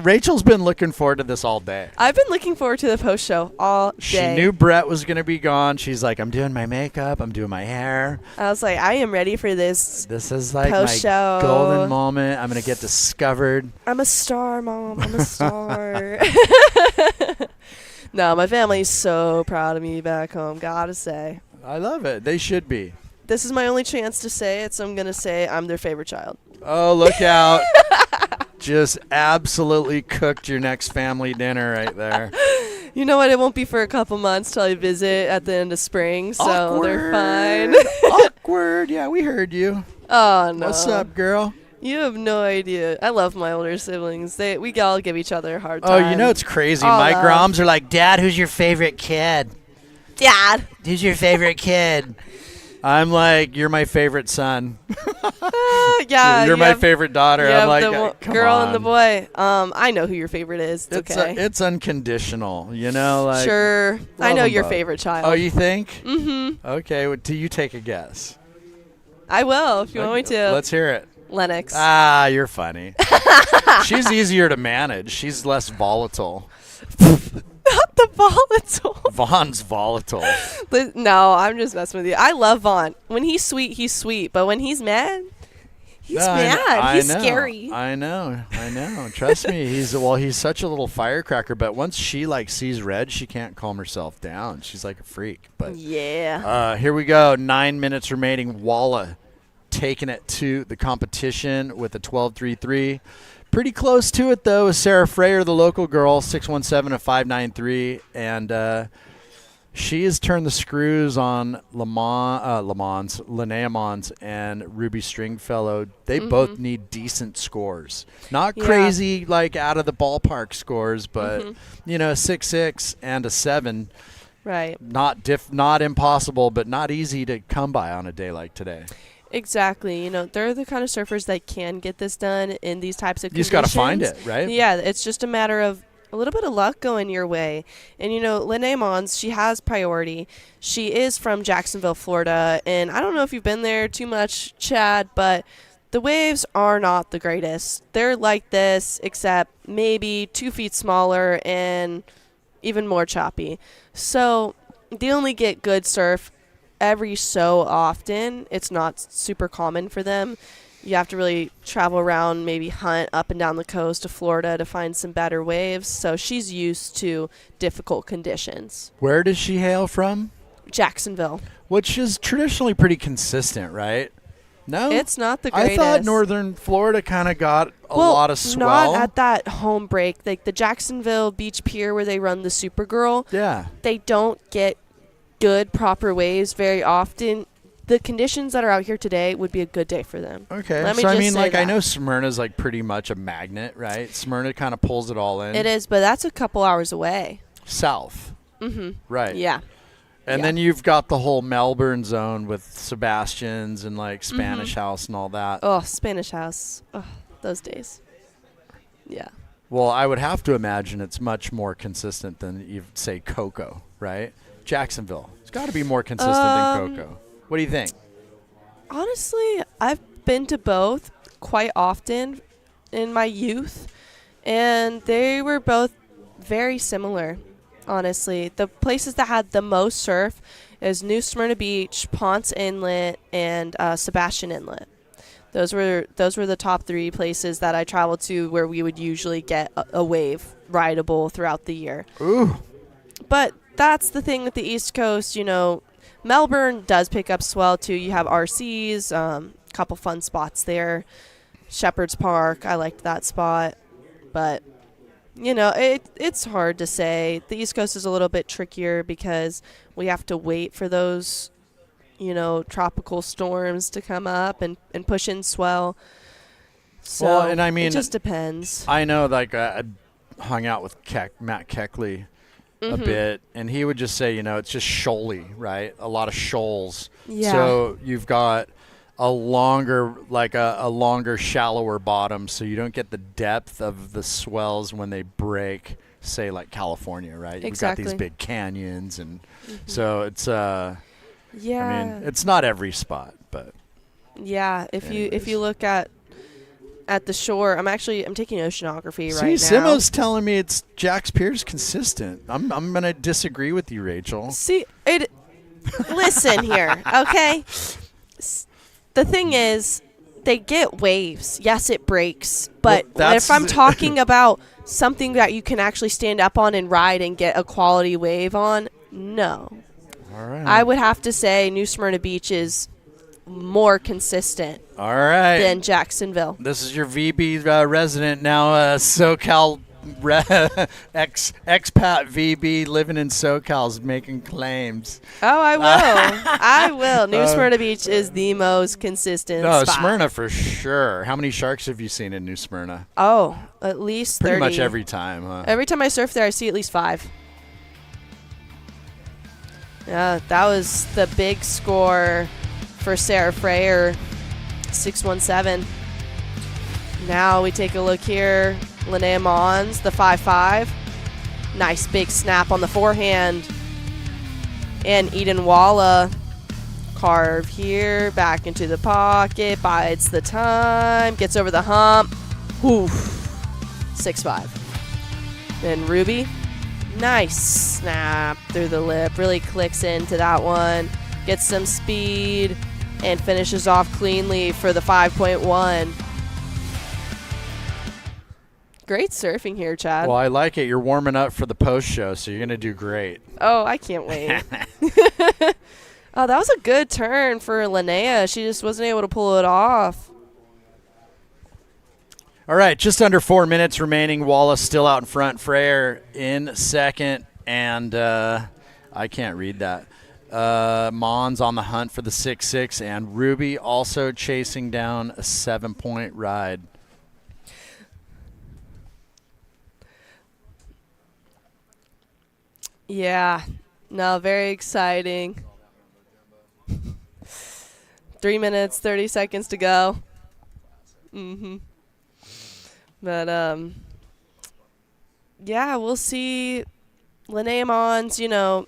Rachel's been looking forward to this all day. I've been looking forward to the post show all day. She knew Brett was going to be gone. She's like, I'm doing my makeup. I'm doing my hair. I was like, I am ready for this. This is like post my show. Golden moment. I'm going to get discovered. I'm a star, Mom. I'm a star. No, my family's so proud of me back home, gotta say. I love it. They should be. This is my only chance to say it, so I'm going to say I'm their favorite child. Oh, look out. Just absolutely cooked your next family dinner right there. You know what? It won't be for a couple months till I visit at the end of spring, so Awkward. They're fine. Awkward. Yeah, we heard you. Oh, no. What's up, girl? You have no idea. I love my older siblings. We all give each other a hard time. Oh, it's crazy. My groms are like, Dad, who's your favorite kid? Dad. Who's your favorite kid? I'm like, you're my favorite son. Yeah. You're my favorite daughter. I'm like, the come girl on. and the boy. I know who your favorite is. It's okay. It's unconditional, you know. Like, sure. I love know 'em your both. favorite child. Oh, you think? Mm-hmm. Okay. Well, do you take a guess? I will if you want me to. Let's hear it. Lennox. Ah, you're funny. She's easier to manage. She's less volatile. Not the volatile. Vaughn's volatile. No, I'm just messing with you. I love Vaughn. When he's sweet. But when he's mad, he's mad. He's scary. I know. Trust me. He's such a little firecracker. But once she sees red, she can't calm herself down. She's like a freak. But yeah. Here we go. 9 minutes remaining. Walla taking it to the competition with a 12.33. Pretty close to it, though, is Sarah Freyer, the local girl, 617 of 593. And she has turned the screws on Linnea Mons and Ruby Stringfellow. They both need decent scores. Not crazy, out of the ballpark scores, but, 6.6 and a 7. Right. Not impossible, but not easy to come by on a day like today. Exactly. They're the kind of surfers that can get this done in these types of conditions. You just got to find it, right? Yeah, it's just a matter of a little bit of luck going your way. And, Linnea Mons, she has priority. She is from Jacksonville, Florida. And I don't know if you've been there too much, Chad, but the waves are not the greatest. They're like this, except maybe 2 feet smaller and even more choppy. So they only get good surf every so often. It's not super common for them. You have to really travel around, maybe hunt up and down the coast of Florida to find some better waves. So she's used to difficult conditions. Where does she hail from? Jacksonville. Which is traditionally pretty consistent, right? No? It's not the greatest. I thought northern Florida kind of got a lot of swell. Not at that home break. Like the Jacksonville Beach Pier where they run the Supergirl. Yeah. They don't get good, proper waves very often. The conditions that are out here today would be a good day for them. Okay. Let me so, just say I know Smyrna's pretty much a magnet, right? Smyrna kind of pulls it all in. It is, but that's a couple hours away. South. Mm-hmm. Right. Yeah. And then you've got the whole Melbourne zone with Sebastian's and Spanish House and all that. Oh, Spanish House. Oh, those days. Yeah. Well, I would have to imagine it's much more consistent than you'd say Coco, right? Jacksonville. It's got to be more consistent than Coco. What do you think? Honestly, I've been to both quite often in my youth, and they were both very similar, honestly. The places that had the most surf is New Smyrna Beach, Ponce Inlet, and Sebastian Inlet. Those were the top 3 places that I traveled to where we would usually get a wave rideable throughout the year. Ooh. But that's the thing with the East Coast, Melbourne does pick up swell too. You have RCs, couple fun spots there. Shepherd's Park, I liked that spot. But, it's hard to say. The East Coast is a little bit trickier because we have to wait for those, tropical storms to come up and push in swell. So it just depends. I know, I hung out with Matt Keckley a bit, and he would just say, it's just shoaly, right? A lot of shoals. Yeah. So you've got a longer, shallower bottom, so you don't get the depth of the swells when they break, say, California, right? Exactly. You've got these big canyons, and so it's, yeah. It's not every spot, but. Yeah, if you look at the shore, I'm taking oceanography right now. See, Simo's telling me it's Jack's Pier's consistent. I'm gonna disagree with you, Rachel. See, listen here, okay? The thing is, they get waves. Yes, it breaks, but if I'm talking about something that you can actually stand up on and ride and get a quality wave on, no. All right. I would have to say New Smyrna Beach is more consistent than Jacksonville. This is your VB resident now, SoCal expat VB living in SoCal's making claims. Oh, I will. I will. New Smyrna Beach is the most consistent spot. Smyrna for sure. How many sharks have you seen in New Smyrna? Oh, at least 30. Pretty much every time, huh? Every time I surf there, I see at least 5. Yeah, that was the big score for Sarah Freyer, 617. Now we take a look here. Linnea Mons, the 5-5. Nice big snap on the forehand. And Eden Walla, carve here, back into the pocket, bides the time, gets over the hump. Oof, 6-5. Then Ruby, nice snap through the lip, really clicks into that one, gets some speed, and finishes off cleanly for the 5.1. Great surfing here, Chad. Well, I like it. You're warming up for the post show, so you're going to do great. Oh, I can't wait. Oh, that was a good turn for Linnea. She just wasn't able to pull it off. All right, just under 4 minutes remaining. Wallace still out in front. Freyer in second, and I can't read that. Mons on the hunt for the 6-6, and Ruby also chasing down a 7-point ride. Yeah, no, very exciting. 3 minutes, 30 seconds to go. But, yeah, we'll see. Linnea Mons, you know,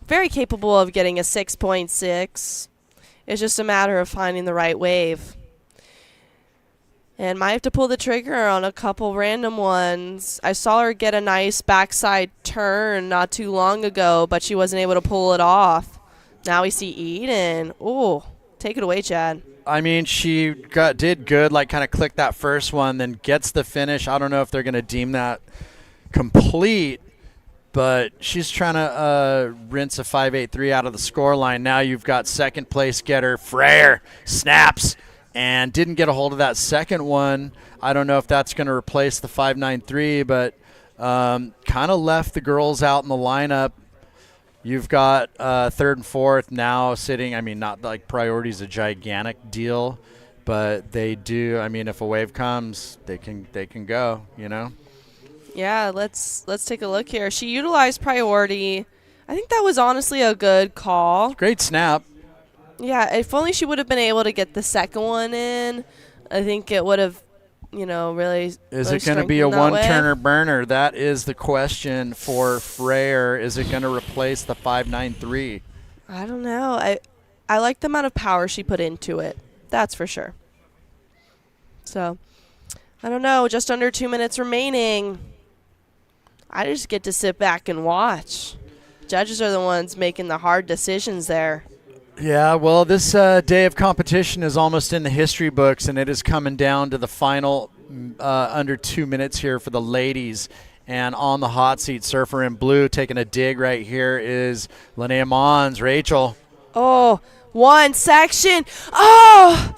very capable of getting a 6.6. It's just a matter of finding the right wave. And might have to pull the trigger on a couple random ones. I saw her get a nice backside turn not too long ago, but she wasn't able to pull it off. Now we see Eden. Ooh, take it away, Chad. I mean, she did good, like kind of clicked that first one, then gets the finish. I don't know if they're going to deem that complete, but she's trying to rinse a 5.83 out of the score line. Now you've got second place getter Freyer, snaps, and didn't get a hold of that second one. I don't know if that's going to replace the 5.93, but kind of left the girls out in the lineup. You've got third and fourth now sitting. I mean, not like priority's a gigantic deal, but they do. I mean, if a wave comes, they can go, you know? Yeah, let's take a look here. She utilized priority. I think that was honestly a good call. Great snap. Yeah, if only she would have been able to get the second one in, I think it would have, you know, really. Is it going to be a one-turner burner? That is the question for Freyer. Is it going to replace the 5.93? I don't know. I like the amount of power she put into it. That's for sure. So, I don't know. Just under 2 minutes remaining. I just get to sit back and watch. Judges are the ones making the hard decisions there. Yeah, well, this day of competition is almost in the history books, and it is coming down to the final under 2 minutes here for the ladies. And on the hot seat, surfer in blue, taking a dig right here is Linnea Mons. Rachel. Oh, one section. Oh,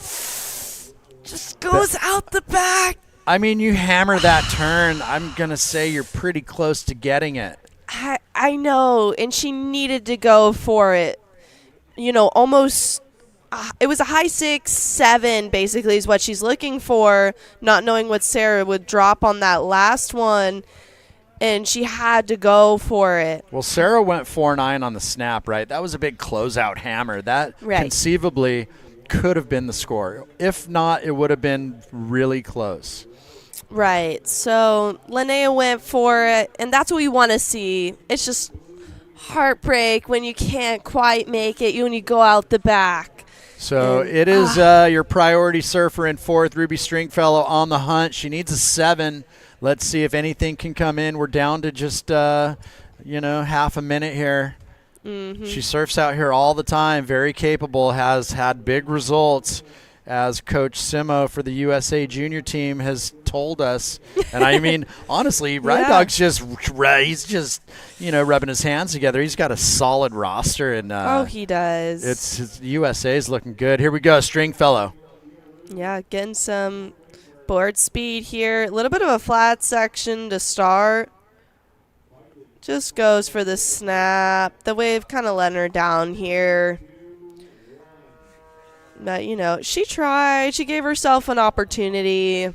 just goes out the back. I mean, you hammer that turn, I'm going to say you're pretty close to getting it. I know, and she needed to go for it. You know, almost, it was a high 6-7, basically, is what she's looking for, not knowing what Sarah would drop on that last one, and she had to go for it. Well, Sarah went 4.9 on the snap, right? That was a big closeout hammer. That conceivably could have been the score. If not, it would have been really close. Right. So Linnea went for it, and that's what we want to see. It's just heartbreak when you can't quite make it, when you go out the back. So it is your priority surfer in fourth, Ruby Stringfellow on the hunt. She needs a 7. Let's see if anything can come in. We're down to just, half a minute here. She surfs out here all the time, very capable, has had big results, as Coach Simo for the USA Junior team has told us. And I mean, honestly, Ride Dog's he's just, rubbing his hands together. He's got a solid roster. And he does. His USA's looking good. Here we go, Stringfellow. Yeah, getting some board speed here. A little bit of a flat section to start. Just goes for the snap. The wave kind of letting her down here. But, she tried. She gave herself an opportunity.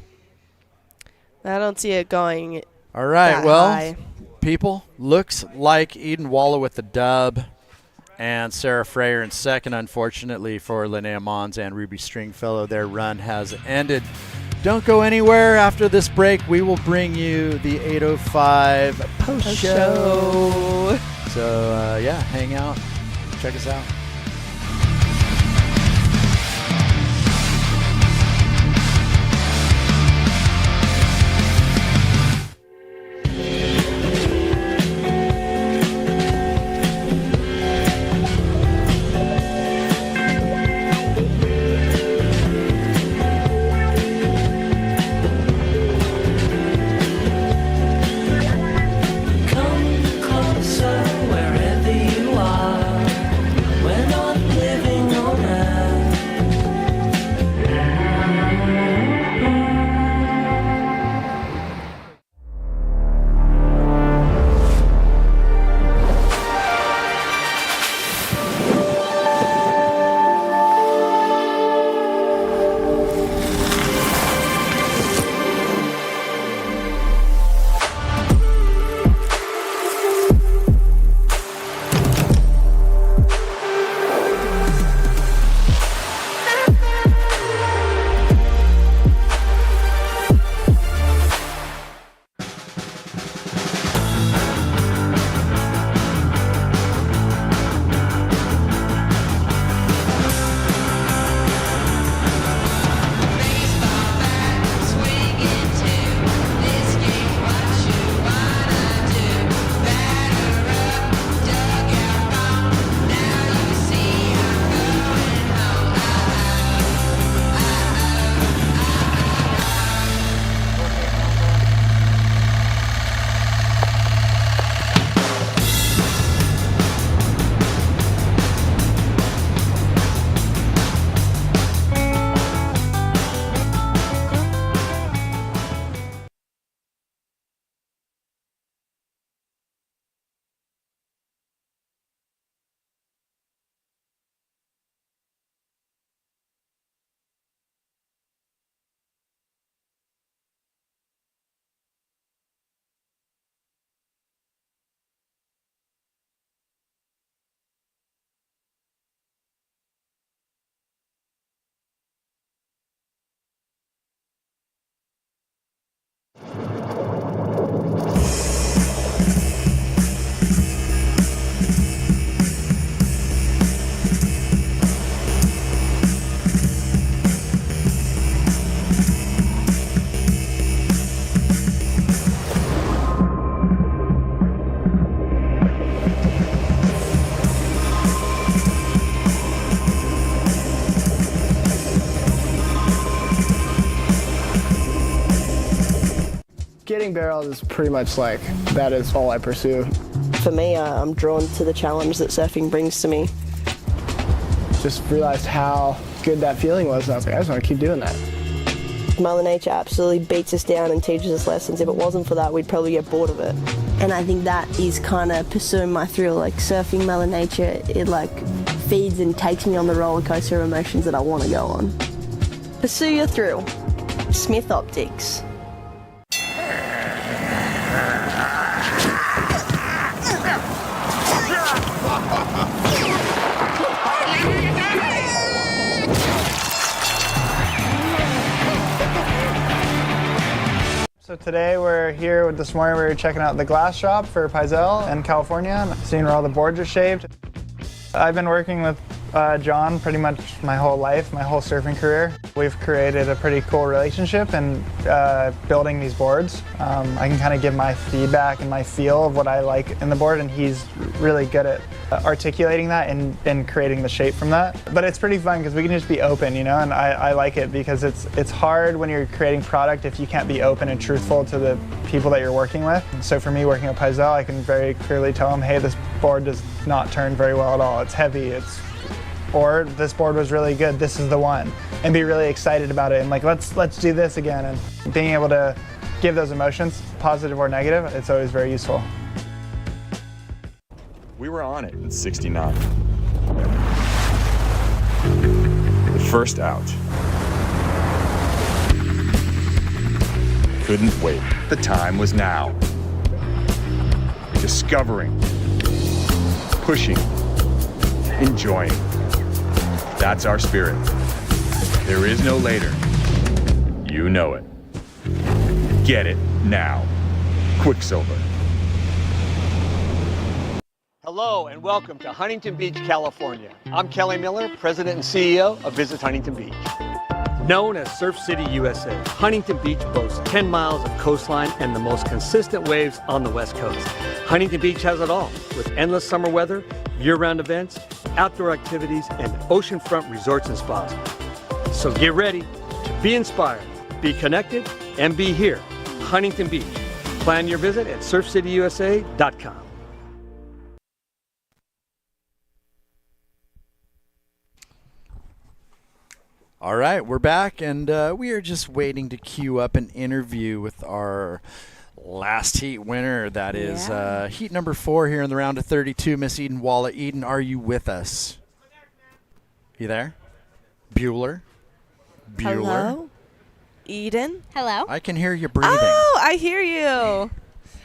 I don't see it going all right, that well, high. People, looks like Eden Walla with the dub. and Sarah Freyer in second. Unfortunately for Linnea Mons and Ruby Stringfellow, their run has ended. Don't go anywhere. After this break, we will bring you the 8:05 post-show. So, yeah, hang out. Check us out. Getting barreled is pretty much like, that is all I pursue. For me, I'm drawn to the challenge that surfing brings to me. Just realized how good that feeling was, and I was like, I just want to keep doing that. Mother Nature absolutely beats us down and teaches us lessons. If it wasn't for that, we'd probably get bored of it. And I think that is kind of pursuing my thrill, like surfing Mother Nature, it like feeds and takes me on the roller coaster of emotions that I want to go on. Pursue your thrill. Smith Optics. So today we're here, this morning we were checking out the glass shop for Paisel in California, seeing where all the boards are shaped. I've been working with John pretty much my whole life, my whole surfing career. We've created a pretty cool relationship in building these boards. I can kind of give my feedback and my feel of what I like in the board, and he's really good at articulating that and creating the shape from that. But it's pretty fun because we can just be open, you know, and I like it because it's hard when you're creating product if you can't be open and truthful to the people that you're working with. So for me, working at Paisel, I can very clearly tell them, hey, this board does not turn very well at all. It's heavy, or this board was really good, this is the one, and be really excited about it and like let's do this again. And being able to give those emotions, positive or negative, it's always very useful. We were on it in '69. The first out. Couldn't wait. The time was now. Discovering, pushing, enjoying. That's our spirit. There is no later. You know it. Get it now. Quicksilver. Hello and welcome to Huntington Beach, California. I'm Kelly Miller, President and CEO of Visit Huntington Beach. Known as Surf City, USA, Huntington Beach boasts 10 miles of coastline and the most consistent waves on the West Coast. Huntington Beach has it all, with endless summer weather, year-round events, outdoor activities, and oceanfront resorts and spas. So get ready to be inspired, be connected, and be here, Huntington Beach. Plan your visit at surfcityusa.com. All right, we're back, and we are just waiting to queue up an interview with our last heat winner. That is heat number 4 here in the round of 32, Miss Eden Walla. Eden, are you with us? You there? Bueller? Hello? Eden? Hello? I can hear you breathing. Oh, I hear you.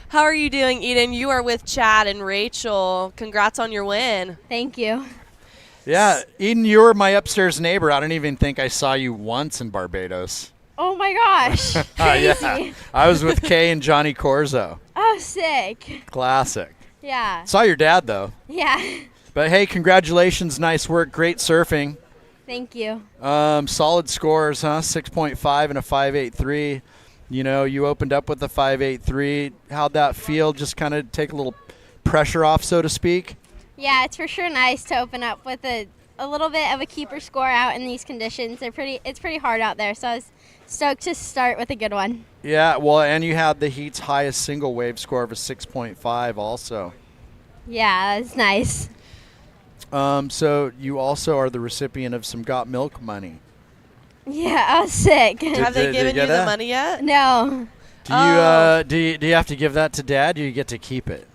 How are you doing, Eden? You are with Chad and Rachel. Congrats on your win. Thank you. Yeah, Eden, you were my upstairs neighbor. I don't even think I saw you once in Barbados. Oh my gosh. Crazy. Yeah, I was with Kay and Johnny Corzo. Oh, sick. Classic. Yeah. Saw your dad, though. Yeah. But, hey, congratulations. Nice work. Great surfing. Thank you. Solid scores, huh? 6.5 and a 5.83. You know, you opened up with a 5.83. How'd that feel? Just kind of take a little pressure off, so to speak? Yeah, it's for sure nice to open up with a little bit of a keeper score out in these conditions. It's pretty hard out there, so I was stoked to start with a good one. Yeah, well, and you had the heat's highest single wave score of a 6.5 also. Yeah, that's nice. So you also are the recipient of some Got Milk money. Yeah, I was sick. Have they given you the money yet? No. Do you have to give that to Dad, or do you get to keep it?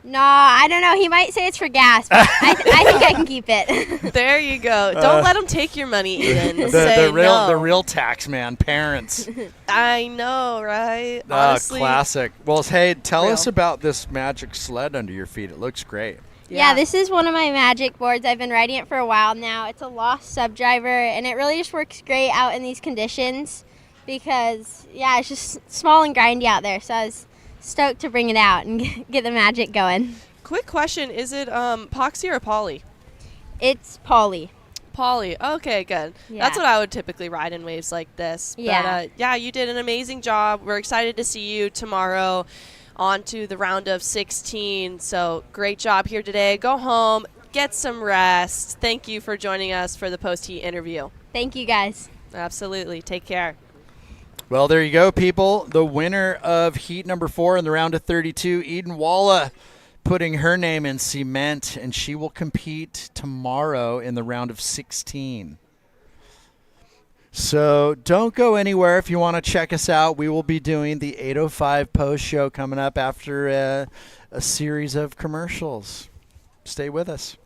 No, I don't know. He might say it's for gas, but I think I can keep it. There you go. Don't let them take your money, Eden. The real tax man, parents. I know, right? Honestly, classic. Well, hey, tell us about this magic sled under your feet. It looks great. Yeah, this is one of my magic boards. I've been riding it for a while now. It's a Lost Subdriver, and it really just works great out in these conditions because, yeah, it's just small and grindy out there. So I was stoked to bring it out and get the magic going. Quick question. Is it epoxy or poly? It's poly. Poly. Okay, good. Yeah. That's what I would typically ride in waves like this. Yeah. But, yeah, you did an amazing job. We're excited to see you tomorrow on to the round of 16. So great job here today. Go home, get some rest. Thank you for joining us for the post-heat interview. Thank you, guys. Absolutely. Take care. Well, there you go, people. The winner of heat number 4 in the round of 32, Eden Walla, putting her name in cement, and she will compete tomorrow in the round of 16. So don't go anywhere if you want to check us out. We will be doing the 8:05 post show coming up after a series of commercials. Stay with us.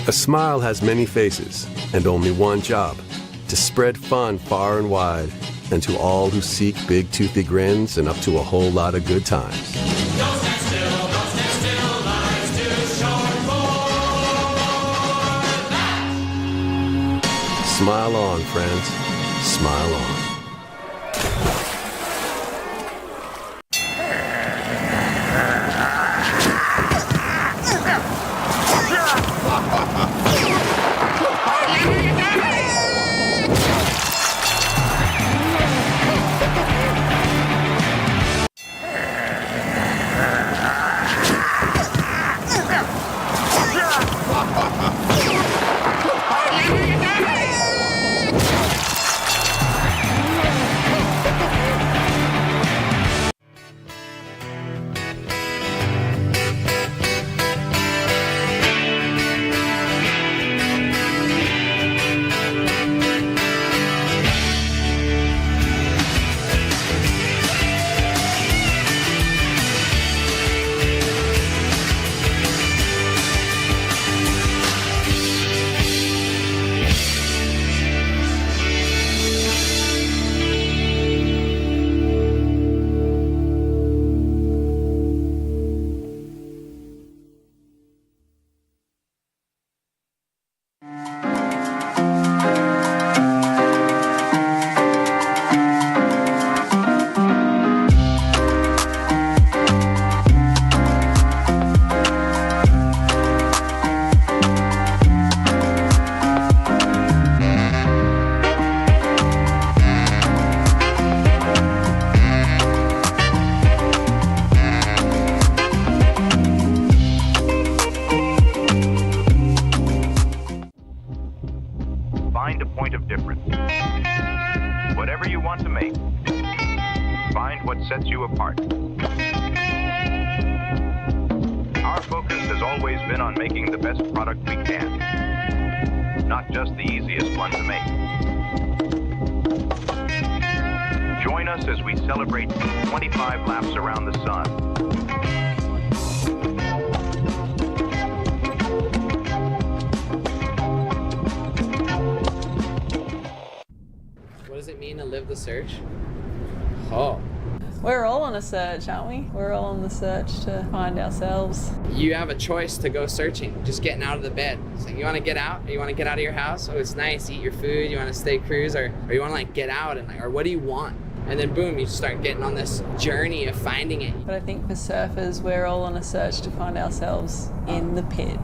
A smile has many faces and only one job, to spread fun far and wide, and to all who seek big toothy grins and up to a whole lot of good times. Smile on, friends. Smile on. Find a point of difference. Whatever you want to make, find what sets you apart. Our focus has always been on making the best product we can, not just the easiest one to make. Join us as we celebrate 25 laps around the sun. What does it mean to live the search? Oh. We're all on a search, aren't we? We're all on the search to find ourselves. You have a choice to go searching, just getting out of the bed. So you want to get out, or you want to get out of your house. Oh, it's nice, eat your food, you want to stay cruise, or you want to like get out and or what do you want? And then boom, you start getting on this journey of finding it. But I think for surfers, we're all on a search to find ourselves in the pit.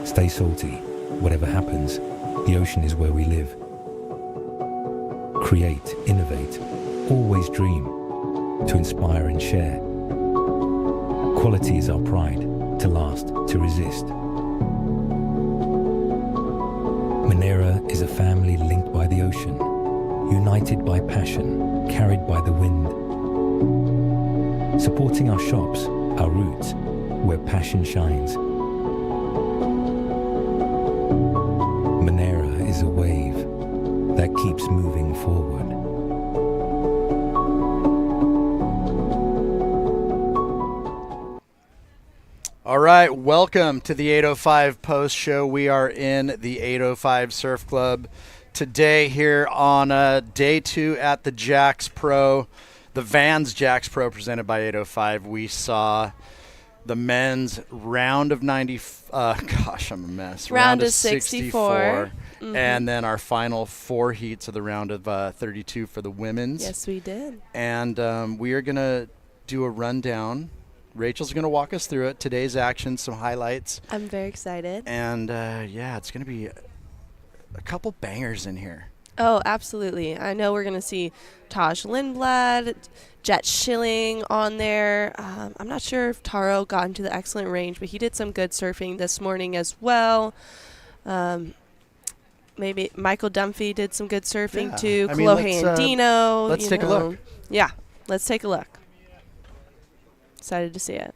Stay salty. Whatever happens, the ocean is where we live. Create, innovate, always dream, to inspire and share. Quality is our pride, to last, to resist. Manaera is a family linked by the ocean, united by passion, carried by the wind. Supporting our shops, our roots, where passion shines. Manaera is a wave that keeps moving forward. All right, welcome to the 805 Post Show. We are in the 805 Surf Club today here on day 2 at the Jax Pro, the Vans Jax Pro presented by 805. We saw the men's round of 90. Gosh, I'm a mess. Round of 64. And then our final 4 heats of the round of 32 for the women's. Yes, we did. And we are going to do a rundown. Rachel's going to walk us through it. Today's action, some highlights. I'm very excited. And, yeah, it's going to be a couple bangers in here. Oh, absolutely. I know we're going to see Taj Lindblad, Jett Schilling on there. I'm not sure if Taro got into the excellent range, but he did some good surfing this morning as well. Maybe Michael Dunphy did some good surfing too. Kolohe Andino. Let's take a look. Yeah, let's take a look. Excited to see it.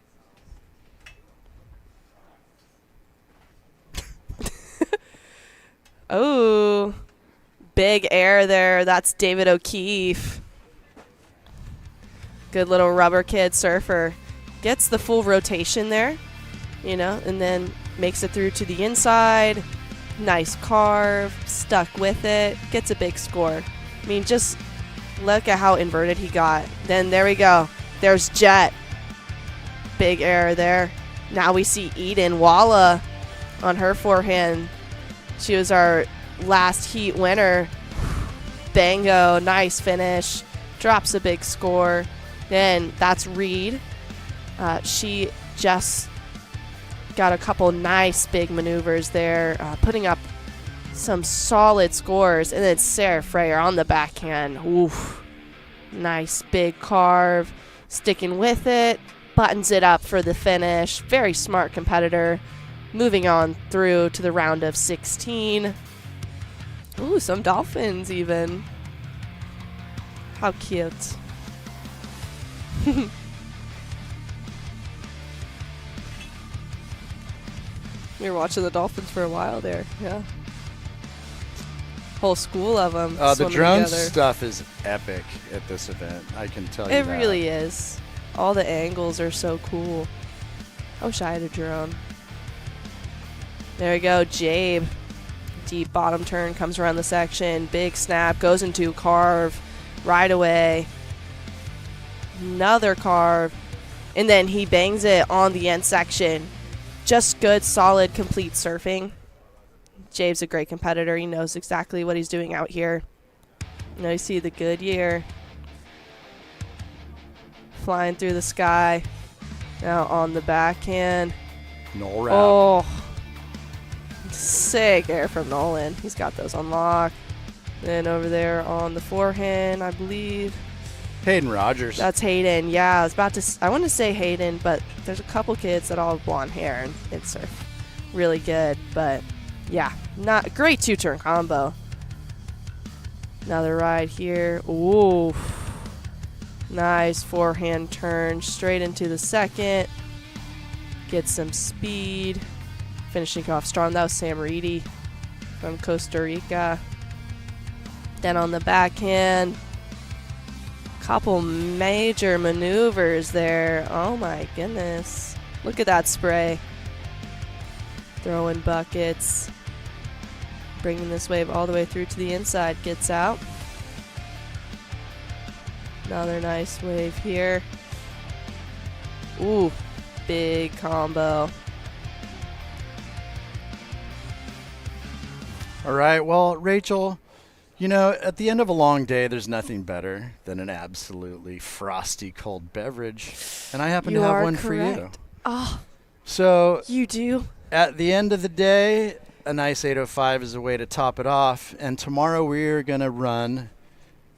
Oh, big air there. That's David O'Keefe. Good little rubber kid surfer. Gets the full rotation there, and then makes it through to the inside. Nice carve. Stuck with it. Gets a big score. I mean, just look at how inverted he got. Then there we go. There's Jett. Big error there. Now we see Eden Walla on her forehand. She was our last heat winner. Bango, nice finish. Drops a big score. Then that's Reed. She just got a couple nice big maneuvers there, putting up some solid scores. And then Sarah Freyer on the backhand. Oof. Nice big carve. Sticking with it. Buttons it up for the finish. Very smart competitor. Moving on through to the round of 16. Ooh, some dolphins even. How cute. We were watching the dolphins for a while there. Yeah. Whole school of them. The drone stuff is epic at this event. I can tell you that. It really is. All the angles are so cool. I wish I had a drone. There we go, Jabe. Deep bottom turn, comes around the section. Big snap, goes into carve right away. Another carve. And then he bangs it on the end section. Just good, solid, complete surfing. Jabe's a great competitor. He knows exactly what he's doing out here. You see the Goodyear. Flying through the sky. Now on the backhand. No route. Oh, sick air from Nolan. He's got those on lock. Then over there on the forehand, I believe. Hayden Rogers. That's Hayden. Yeah, I want to say Hayden, but there's a couple kids that all have blonde hair and surf really good. But yeah, not a great 2-turn combo. Another ride here. Ooh. Nice forehand turn straight into the second. Get some speed. Finishing off strong. That was Sam Reedy from Costa Rica. Then on the backhand, couple major maneuvers there. Oh my goodness. Look at that spray. Throwing buckets. Bringing this wave all the way through to the inside. Gets out. Another nice wave here. Ooh, big combo. All right, well, Rachel, at the end of a long day, there's nothing better than an absolutely frosty cold beverage. And I happen to have one for you. Oh, so you do? At the end of the day, a nice 805 is a way to top it off. And tomorrow we're going to run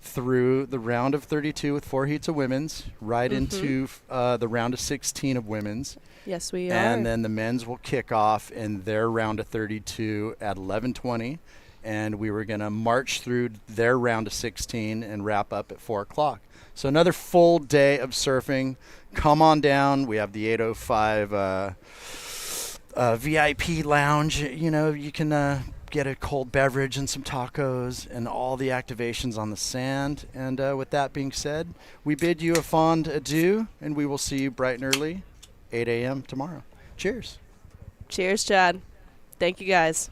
through the round of 32 with 4 heats of women's, right into the round of 16 of women's. Yes, we are. And then the men's will kick off in their round of 32 at 11:20. And we were going to march through their round of 16 and wrap up at 4 o'clock. So another full day of surfing come on down. We have the 805 VIP lounge. You know, you can get a cold beverage and some tacos and all the activations on the sand. And with that being said, we bid you a fond adieu, and we will see you bright and early, 8 a.m. tomorrow. Cheers. Cheers, Chad. Thank you, guys.